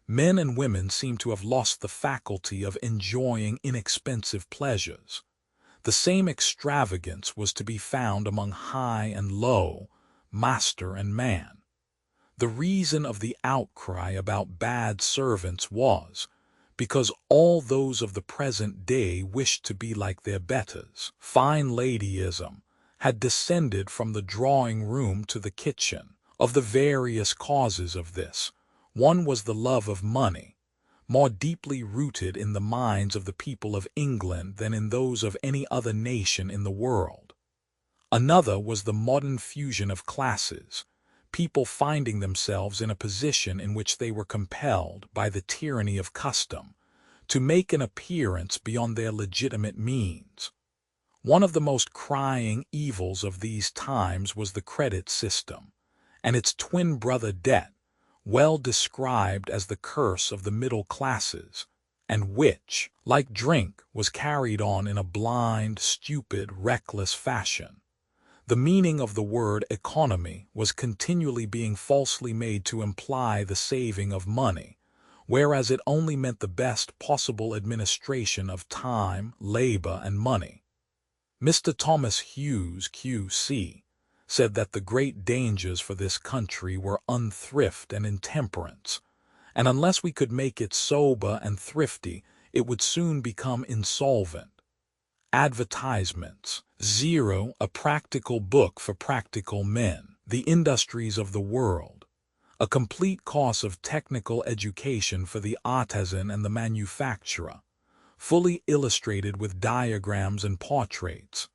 Men and women seem to have lost the faculty of enjoying inexpensive pleasures. The same extravagance was to be found among high and low, master and man. The reason of the outcry about bad servants was because all those of the present day wished to be like their betters. Fine ladyism had descended from the drawing-room to the kitchen. Of the various causes of this, one was the love of money, more deeply rooted in the minds of the people of England than in those of any other nation in the world. Another was the modern fusion of classes, people finding themselves in a position in which they were compelled by the tyranny of custom to make an appearance beyond their legitimate means. One of the most crying evils of these times was the credit system, and its twin brother debt, well described as the curse of the middle classes, and which, like drink, was carried on in a blind, stupid, reckless fashion. The meaning of the word economy was continually being falsely made to imply the saving of money, whereas it only meant the best possible administration of time, labor, and money. Mr. Thomas Hughes, Q.C., said that the great dangers for this country were unthrift and intemperance, and unless we could make it sober and thrifty, it would soon become insolvent. Advertisements. 0. A practical book for practical men. The industries of the world. A complete course of technical education for the artisan and the manufacturer, fully illustrated with diagrams and portraits.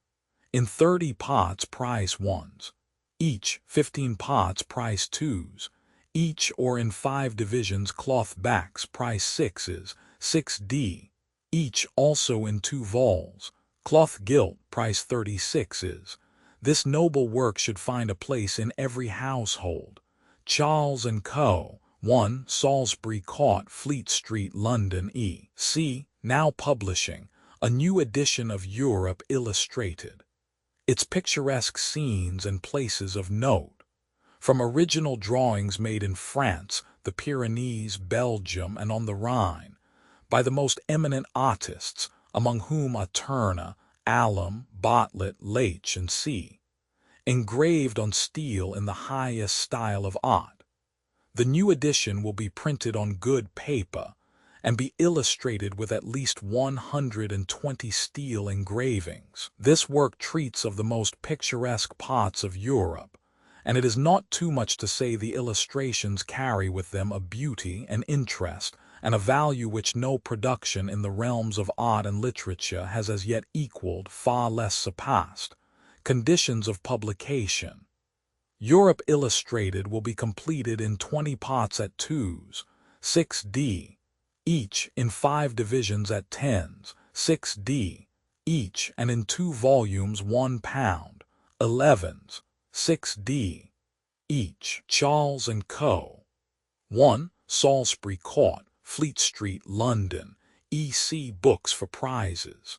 In 30 parts, price 1s. Each, 15 parts, price 2s. Each, or in 5 divisions, cloth backs, price 6s, 6d. Each, also in 2 vols. Cloth gilt, price 36s. This noble work should find a place in every household. Charles & Co., 1 Salisbury Court, Fleet Street, London, E.C., now publishing a new edition of Europe Illustrated. Its picturesque scenes and places of note, from original drawings made in France, the Pyrenees, Belgium, and on the Rhine, by the most eminent artists, among whom are Turner, Allam, Bartlett, Leitch, and C., engraved on steel in the highest style of art. The new edition will be printed on good paper and be illustrated with at least 120 steel engravings. This work treats of the most picturesque parts of Europe, and it is not too much to say the illustrations carry with them a beauty and interest and a value which no production in the realms of art and literature has as yet equaled, far less surpassed. Conditions of publication. Europe Illustrated will be completed in 20 parts at 2s, 6d, each, in 5 divisions at 10s, 6d, each, and in 2 volumes, £1, 11s, 6d, each. Charles & Co., 1 Salisbury Court, Fleet Street, London, E.C. Books for prizes.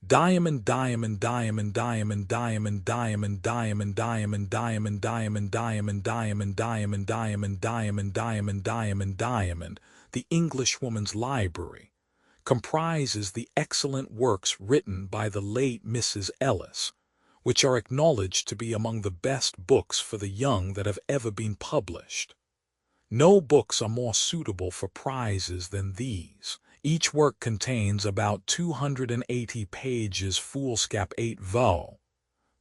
Diamond, diamond, diamond, diamond, diamond, diamond, diamond, diamond, diamond, diamond, diamond, diamond, diamond, diamond, diamond, diamond, diamond, diamond. The Englishwoman's Library comprises the excellent works written by the late Mrs. Ellis, which are acknowledged to be among the best books for the young that have ever been published. No books are more suitable for prizes than these. Each work contains about 280 pages, foolscap 8 vo.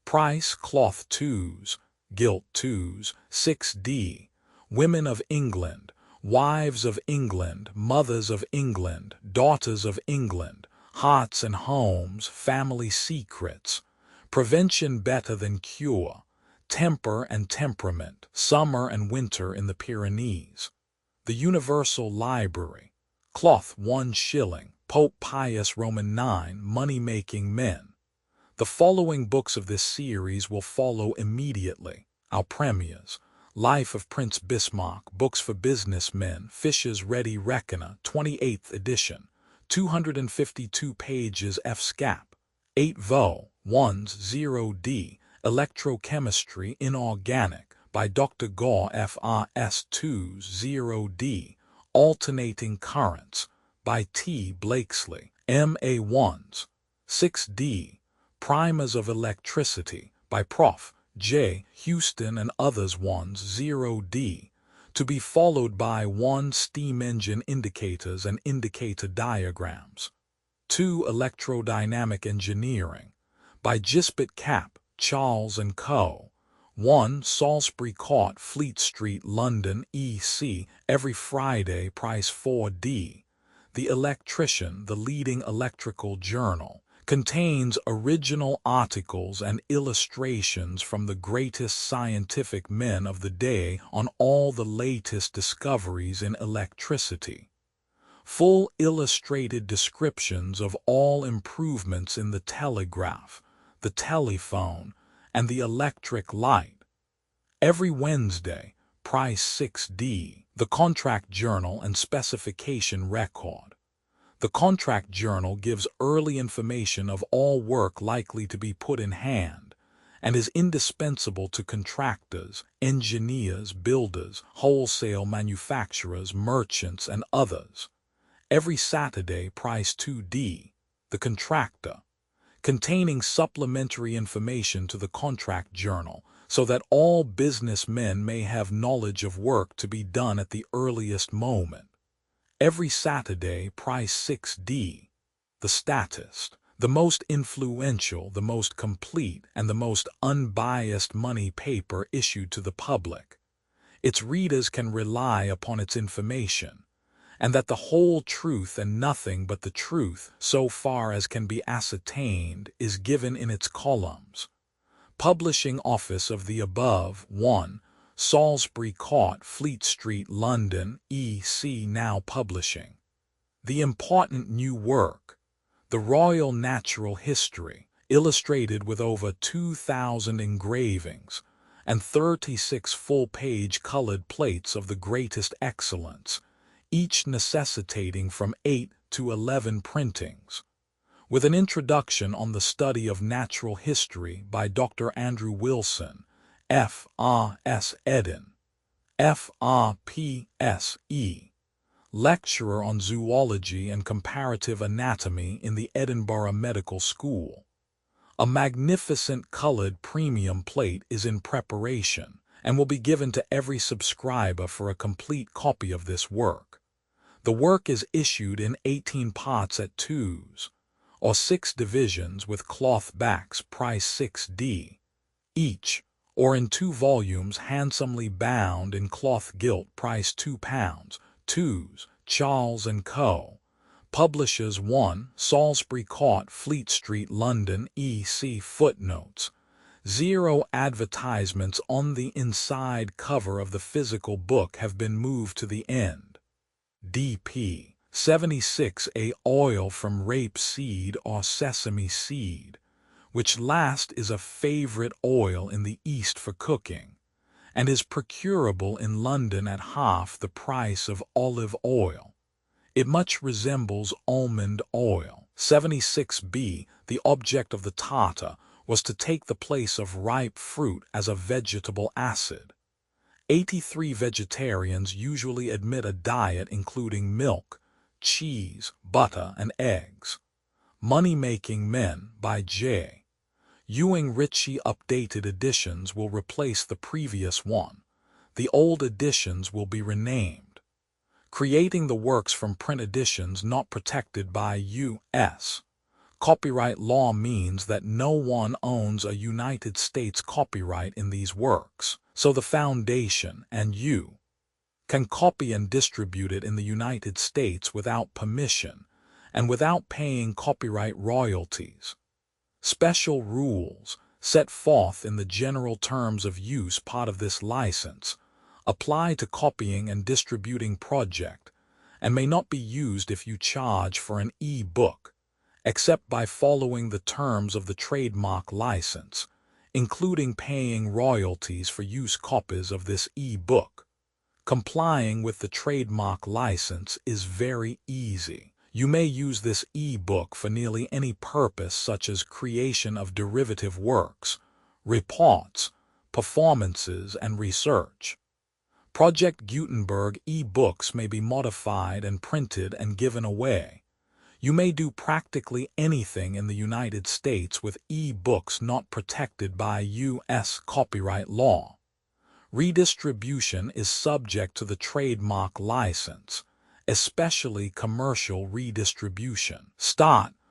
Price, cloth 2s, gilt 2s, 6d. Women of England, wives of England, mothers of England, daughters of England, hearts and homes, family secrets, prevention better than cure, temper and temperament, summer and winter in the Pyrenees. The Universal Library, cloth 1 shilling, Pope Pius Roman IX, money-making men. The following books of this series will follow immediately. Our premiers: Life of Prince Bismarck, Books for Businessmen, Fisher's Ready Reckoner, 28th edition, 252 pages, f. scap, 8 vo. 1s, 0d. Electrochemistry Inorganic, by Dr. Gore, F.R.S. 2s, 0d. Alternating Currents, by T. Blakesley, M.A. 1s, 6d. Primers of Electricity by Prof. J. Houston and others 10D, to be followed by 1. Steam engine indicators and indicator diagrams. 2. Electrodynamic Engineering by Gisbert Cap, Charles & Co. 1. Salisbury Court, Fleet Street, London, EC, every Friday, price 4D. The Electrician, the leading electrical journal, contains original articles and illustrations from the greatest scientific men of the day on all the latest discoveries in electricity. Full illustrated descriptions of all improvements in the telegraph, the telephone, and the electric light. Every Wednesday, price 6D. The Contract Journal and Specification Record. The Contract Journal gives early information of all work likely to be put in hand, and is indispensable to contractors, engineers, builders, wholesale manufacturers, merchants, and others. Every Saturday, price 2D. The Contractor, containing supplementary information to the Contract Journal, so that all businessmen may have knowledge of work to be done at the earliest moment. Every Saturday, price 6D. The Statist, the most influential, the most complete, and the most unbiased money paper issued to the public. Its readers can rely upon its information, and that the whole truth and nothing but the truth, so far as can be ascertained, is given in its columns. Publishing Office of the above. 1. Salisbury Court, Fleet Street, London, EC, now publishing. The important new work, The Royal Natural History, illustrated with over 2,000 engravings and 36 full-page colored plates of the greatest excellence, each necessitating from 8 to 11 printings, with an introduction on the study of natural history by Dr. Andrew Wilson, F.R.S. Eden, F.R.P.S.E., lecturer on zoology and comparative anatomy in the Edinburgh Medical School. A magnificent colored premium plate is in preparation and will be given to every subscriber for a complete copy of this work. The work is issued in 18 parts at 2s, or 6 divisions with cloth backs, price 6D, each, or in 2 volumes handsomely bound in cloth gilt, price £2, 2s, Charles & Co. Publishers 1, Salisbury Court, Fleet Street, London, EC. Footnotes. 0 advertisements on the inside cover of the physical book have been moved to the end. D.P. 76A oil from rapeseed or sesame seed, which last is a favorite oil in the East for cooking, and is procurable in London at half the price of olive oil. It much resembles almond oil. 76B. The object of the tartar was to take the place of ripe fruit as a vegetable acid. 83 vegetarians usually admit a diet including milk, cheese, butter, and eggs. Money-Making Men by J. Ewing Ritchie. Updated editions will replace the previous one. The old editions will be renamed. Creating the works from print editions not protected by U.S. copyright law means that no one owns a United States copyright in these works, so the Foundation and you can copy and distribute it in the United States without permission and without paying copyright royalties. Special rules, set forth in the general terms of use part of this license, apply to copying and distributing project and may not be used if you charge for an e-book, except by following the terms of the trademark license, including paying royalties for use copies of this e-book. Complying with the trademark license is very easy. You may use this e-book for nearly any purpose, such as creation of derivative works, reports, performances, and research. Project Gutenberg e-books may be modified and printed and given away. You may do practically anything in the United States with e-books not protected by U.S. copyright law. Redistribution is subject to the trademark license, especially commercial redistribution.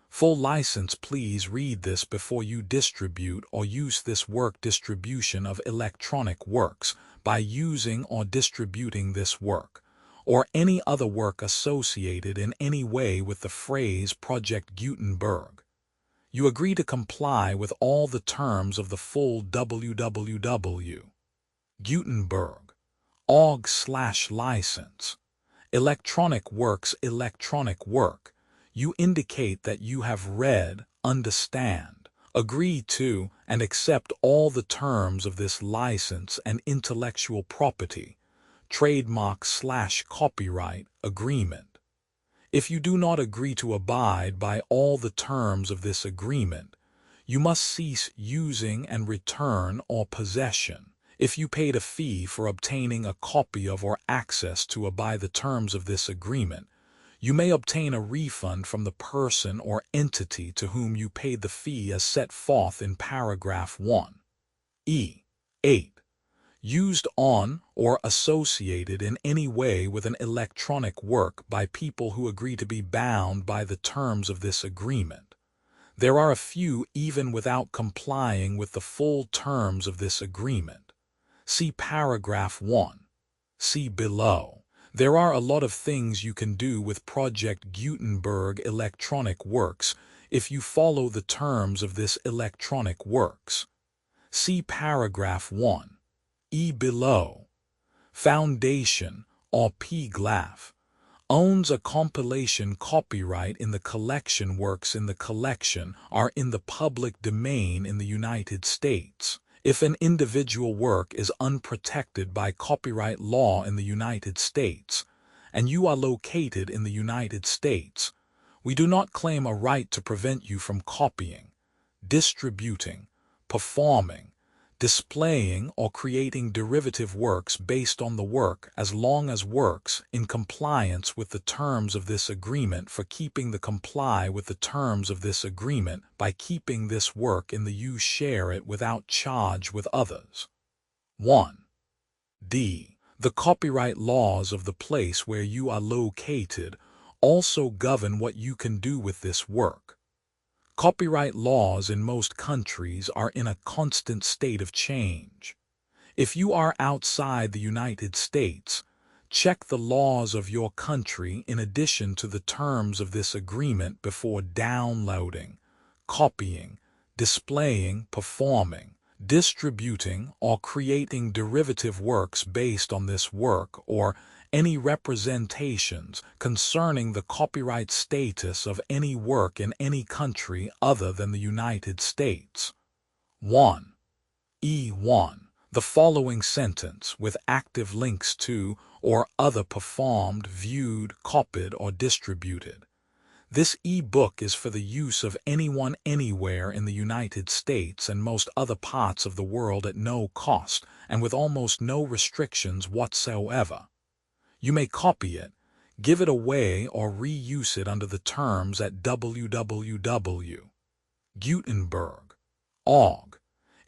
Full license. Please read this before you distribute or use this work. Distribution of electronic works by using or distributing this work, or any other work associated in any way with the phrase Project Gutenberg. You agree to comply with all the terms of the full www.gutenberg.org/license. Electronic works. Electronic work. You indicate that you have read, understand, agree to, and accept all the terms of this license and intellectual property, trademark/copyright agreement. If you do not agree to abide by all the terms of this agreement, you must cease using and return or possession. If you paid a fee for obtaining a copy of or access to by the terms of this agreement, you may obtain a refund from the person or entity to whom you paid the fee as set forth in paragraph 1. 8. Used on or associated in any way with an electronic work by people who agree to be bound by the terms of this agreement. There are a few even without complying with the full terms of this agreement. See paragraph 1. See below. There are a lot of things you can do with Project Gutenberg electronic works if you follow the terms of this electronic works. See paragraph 1. Below. Foundation, or PGLAF, owns a compilation copyright in the collection. Works in the collection are in the public domain in the United States. If an individual work is unprotected by copyright law in the United States, and you are located in the United States, we do not claim a right to prevent you from copying, distributing, performing, displaying, or creating derivative works based on the work as long as works in compliance with the terms of this agreement. For keeping the comply with the terms of this agreement by keeping this work in the you share it without charge with others. 1. D. The copyright laws of the place where you are located also govern what you can do with this work. Copyright laws in most countries are in a constant state of change. If you are outside the United States, check the laws of your country in addition to the terms of this agreement before downloading, copying, displaying, performing, distributing, or creating derivative works based on this work, or any representations concerning the copyright status of any work in any country other than the United States. 1. 1. The following sentence with active links to or other performed, viewed, copied, or distributed. This e-book is for the use of anyone anywhere in the United States and most other parts of the world at no cost and with almost no restrictions whatsoever. You may copy it, give it away, or reuse it under the terms at www.gutenberg.org.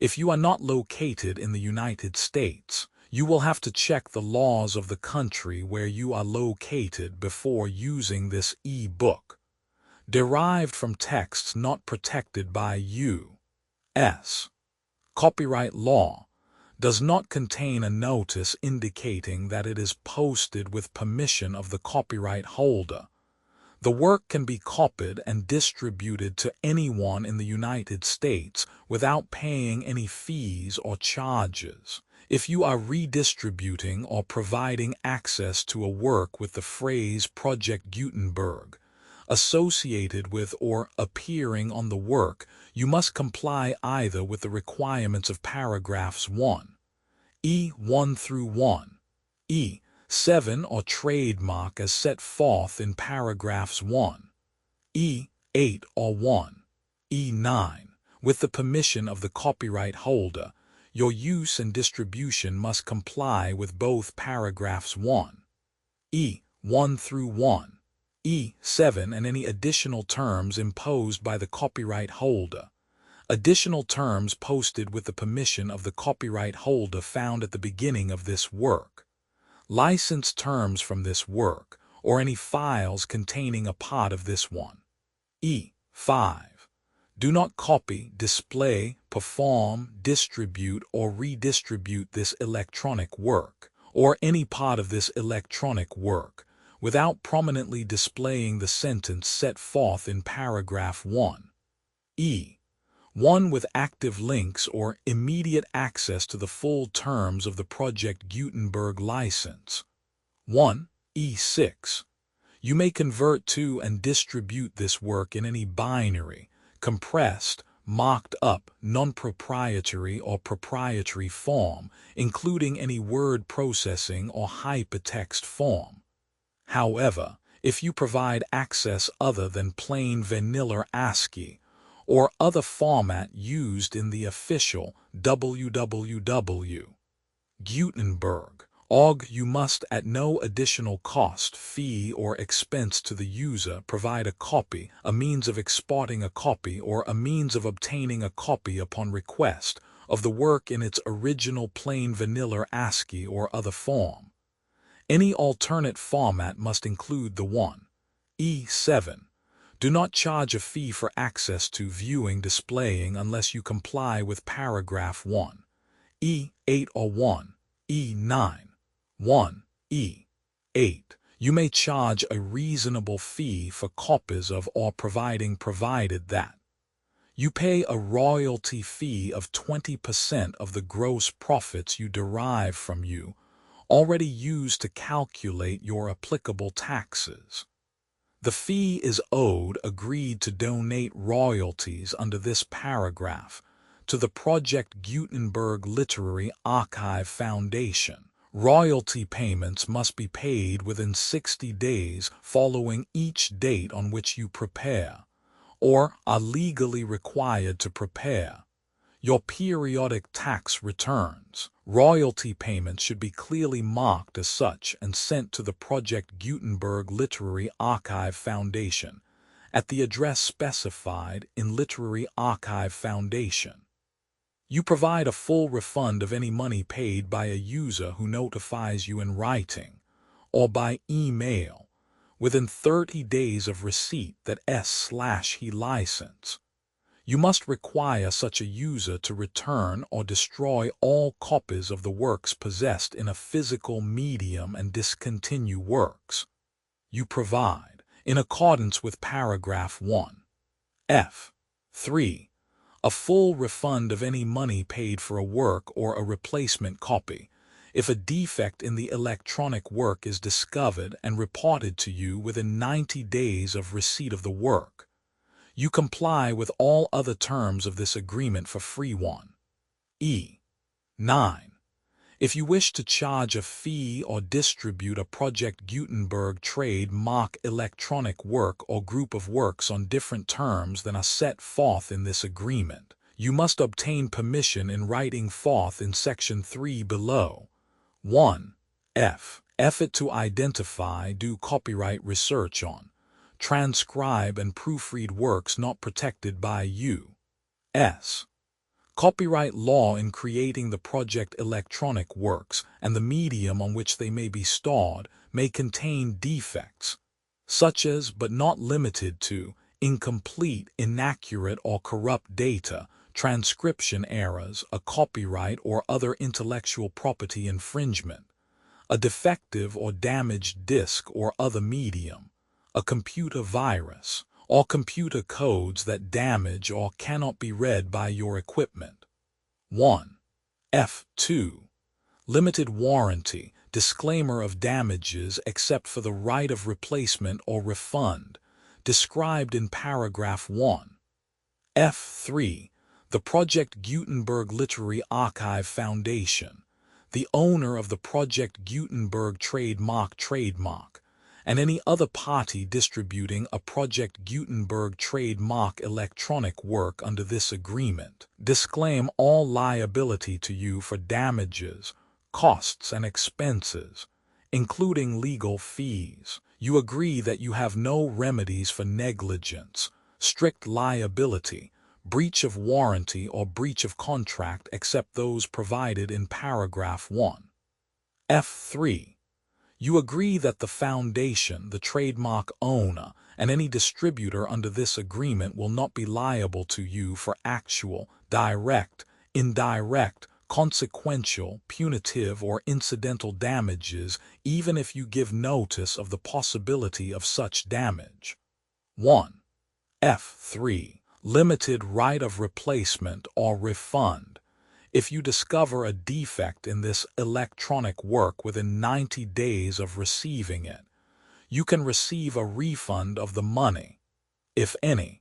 If you are not located in the United States, you will have to check the laws of the country where you are located before using this e-book. Derived from texts not protected by U.S. copyright law, does not contain a notice indicating that it is posted with permission of the copyright holder. The work can be copied and distributed to anyone in the United States without paying any fees or charges. If you are redistributing or providing access to a work with the phrase Project Gutenberg associated with or appearing on the work, you must comply either with the requirements of paragraphs 1, 1 through 1, 7, or trademark as set forth in paragraphs 1, 8, or 1, 9. With the permission of the copyright holder, your use and distribution must comply with both paragraphs 1, 1 through 1, E7 and any additional terms imposed by the copyright holder. Additional terms posted with the permission of the copyright holder found at the beginning of this work. License terms from this work, or any files containing a part of this one. E5. Do not copy, display, perform, distribute, or redistribute this electronic work, or any part of this electronic work, without prominently displaying the sentence set forth in paragraph 1. E1 with active links or immediate access to the full terms of the Project Gutenberg license. 1. E6. You may convert to and distribute this work in any binary, compressed, marked up, non-proprietary or proprietary form, including any word processing or hypertext form. However, if you provide access other than plain vanilla ASCII or other format used in the official www.gutenberg.org, you must at no additional cost, fee, or expense to the user provide a copy, a means of exporting a copy, or a means of obtaining a copy upon request of the work in its original plain vanilla ASCII or other form. Any alternate format must include the 1. E7. Do not charge a fee for access to viewing displaying unless you comply with paragraph 1. E8 or 1. E9. 1. E8. You may charge a reasonable fee for copies of or provided that you pay a royalty fee of 20% of the gross profits you derive from you already used to calculate your applicable taxes. The fee is owed agreed to donate royalties under this paragraph to the Project Gutenberg Literary Archive Foundation. Royalty payments must be paid within 60 days following each date on which you prepare, or are legally required to prepare, your periodic tax returns. Royalty payments should be clearly marked as such and sent to the Project Gutenberg Literary Archive Foundation at the address specified in Literary Archive Foundation. You provide a full refund of any money paid by a user who notifies you in writing or by email within 30 days of receipt that he license. You must require such a user to return or destroy all copies of the works possessed in a physical medium and discontinue works you provide, in accordance with paragraph 1. F3. A full refund of any money paid for a work or a replacement copy, if a defect in the electronic work is discovered and reported to you within 90 days of receipt of the work. You comply with all other terms of this agreement for free. 1. E9. If you wish to charge a fee or distribute a Project Gutenberg trademark electronic work or group of works on different terms than are set forth in this agreement, you must obtain permission in writing forth in Section 3 below. 1. Effort to identify, do copyright research on, transcribe and proofread works not protected by U.S. copyright law in creating the project electronic works and the medium on which they may be stored may contain defects, such as but not limited to incomplete, inaccurate, or corrupt data, transcription errors, a copyright or other intellectual property infringement, a defective or damaged disk or other medium, a computer virus, or computer codes that damage or cannot be read by your equipment. 1. F2. Limited warranty, disclaimer of damages except for the right of replacement or refund, described in paragraph 1. F3. The Project Gutenberg Literary Archive Foundation, the owner of the Project Gutenberg trademark, and any other party distributing a Project Gutenberg trademark electronic work under this agreement, disclaim all liability to you for damages, costs, and expenses, including legal fees. You agree that you have no remedies for negligence, strict liability, breach of warranty or breach of contract except those provided in paragraph 1. F3. You agree that the foundation, the trademark owner, and any distributor under this agreement will not be liable to you for actual, direct, indirect, consequential, punitive, or incidental damages, even if you give notice of the possibility of such damage. 1. F3. Limited right of replacement or refund. If you discover a defect in this electronic work within 90 days of receiving it, you can receive a refund of the money, if any,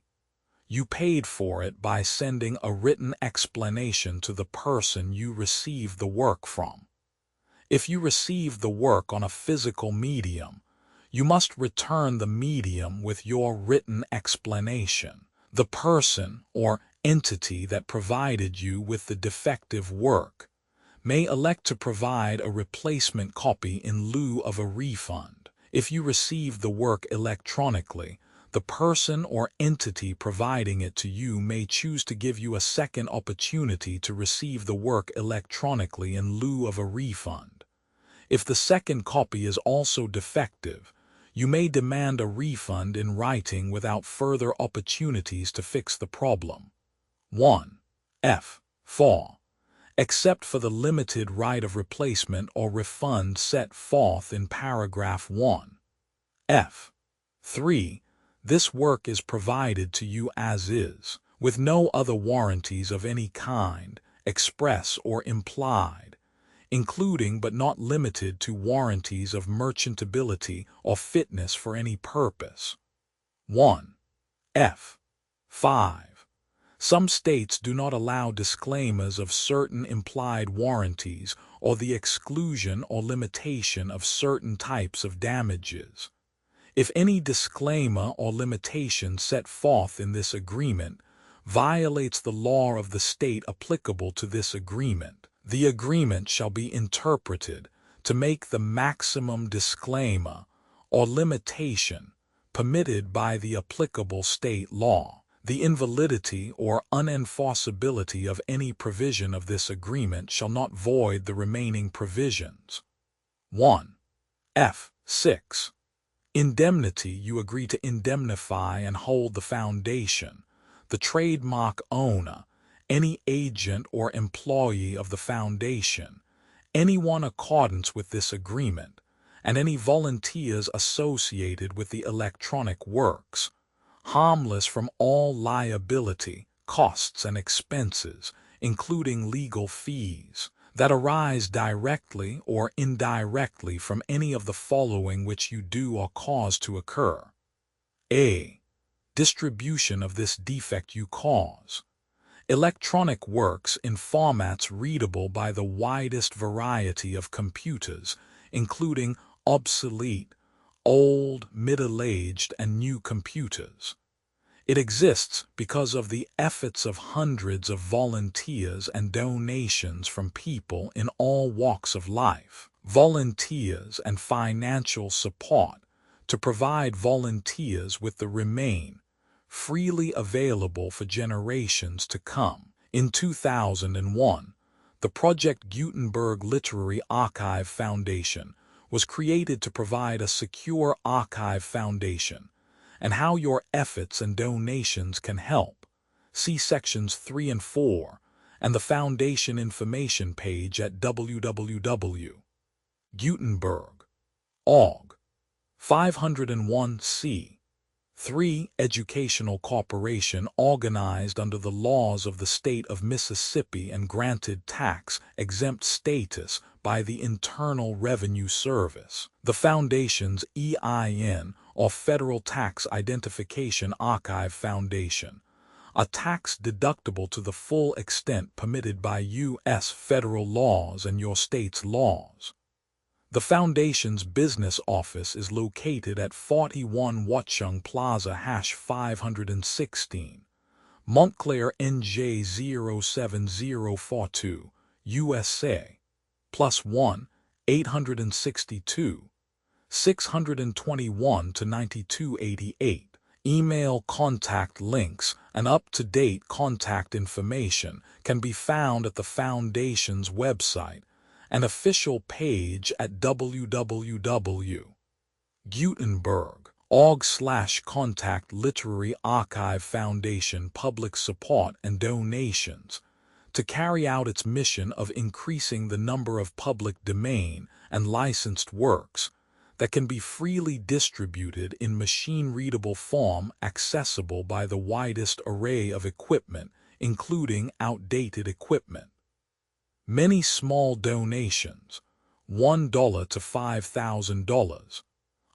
you paid for it by sending a written explanation to the person you received the work from. If you receive the work on a physical medium, you must return the medium with your written explanation. The person or entity that provided you with the defective work may elect to provide a replacement copy in lieu of a refund. If you receive the work electronically, the person or entity providing it to you may choose to give you a second opportunity to receive the work electronically in lieu of a refund. If the second copy is also defective, you may demand a refund in writing without further opportunities to fix the problem. 1. F4. Except for the limited right of replacement or refund set forth in paragraph 1. F3. This work is provided to you as is, with no other warranties of any kind, express or implied, including but not limited to warranties of merchantability or fitness for any purpose. 1. F5. Some states do not allow disclaimers of certain implied warranties or the exclusion or limitation of certain types of damages. If any disclaimer or limitation set forth in this agreement violates the law of the state applicable to this agreement, the agreement shall be interpreted to make the maximum disclaimer or limitation permitted by the applicable state law. The invalidity or unenforceability of any provision of this agreement shall not void the remaining provisions. 1. F6. Indemnity. You agree to indemnify and hold the foundation, the trademark owner, any agent or employee of the foundation, anyone in accordance with this agreement, and any volunteers associated with the electronic works, harmless from all liability, costs, and expenses, including legal fees, that arise directly or indirectly from any of the following which you do or cause to occur. A. Distribution of this defect you cause. Electronic works in formats readable by the widest variety of computers, including obsolete, old, middle-aged, and new computers. It exists because of the efforts of hundreds of volunteers and donations from people in all walks of life, volunteers and financial support to provide volunteers with the remain freely available for generations to come. In 2001, the Project Gutenberg Literary Archive Foundation was created to provide a secure archive foundation, and how your efforts and donations can help. See sections 3 and 4 and the foundation information page at www.gutenberg.org. 501c. 3. Educational corporation organized under the laws of the state of Mississippi and granted tax-exempt status by the Internal Revenue Service. The Foundation's EIN, or Federal Tax Identification Archive Foundation, a tax deductible to the full extent permitted by U.S. federal laws and your state's laws. The Foundation's business office is located at 41 Watchung Plaza #516, Montclair, NJ 07042, USA, +1 862 621 to 9288. Email contact links and up-to-date contact information can be found at the Foundation's website and official page at www.gutenberg.org/contact Literary Archive Foundation public support and donations to carry out its mission of increasing the number of public domain and licensed works that can be freely distributed in machine-readable form accessible by the widest array of equipment, including outdated equipment. Many small donations, $1 to $5,000,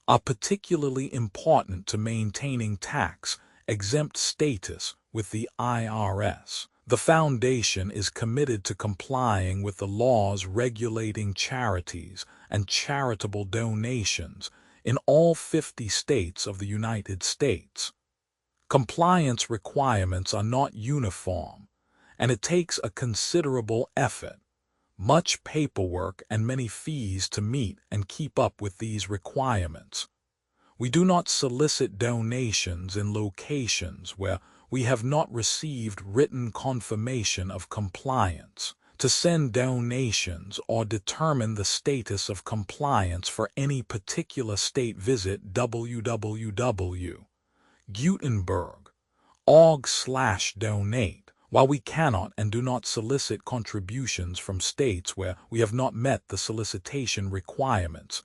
are particularly important to maintaining tax-exempt status with the IRS. The Foundation is committed to complying with the laws regulating charities and charitable donations in all 50 states of the United States. Compliance requirements are not uniform, and it takes a considerable effort, much paperwork, and many fees to meet and keep up with these requirements. We do not solicit donations in locations where we have not received written confirmation of compliance. To send donations or determine the status of compliance for any particular state, visit www.gutenberg.org/donate. While we cannot and do not solicit contributions from states where we have not met the solicitation requirements,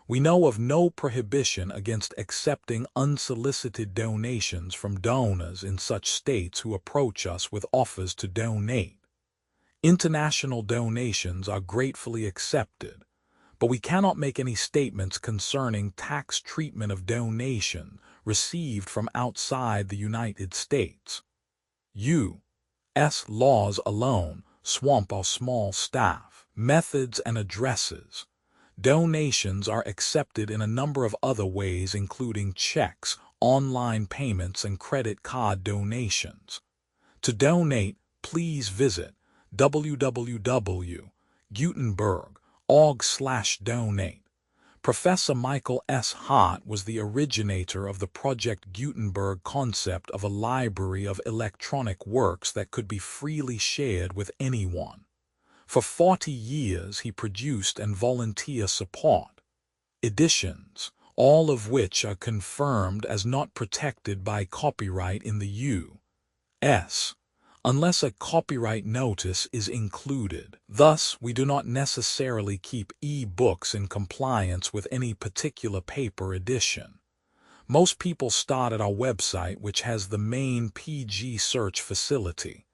we know of no prohibition against accepting unsolicited donations from donors in such states who approach us with offers to donate. International donations are gratefully accepted, but we cannot make any statements concerning tax treatment of donation received from outside the United States. U.S. laws alone swamp our small staff. Methods and addresses. Donations are accepted in a number of other ways, including checks, online payments, and credit card donations. To donate, please visit www.gutenberg.org/donate. Professor Michael S. Hart was the originator of the Project Gutenberg concept of a library of electronic works that could be freely shared with anyone. For 40 years he produced and volunteer support editions, all of which are confirmed as not protected by copyright in the U.S. unless a copyright notice is included. Thus, we do not necessarily keep e-books in compliance with any particular paper edition. Most people start at our website, which has the main PG search facility,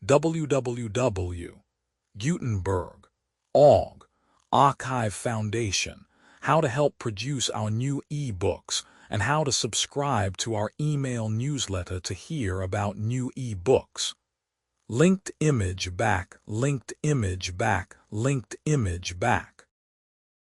www.gutenberg.org, Archive Foundation, how to help produce our new e-books, and how to subscribe to our email newsletter to hear about new e-books. Linked image back, linked image back, linked image back.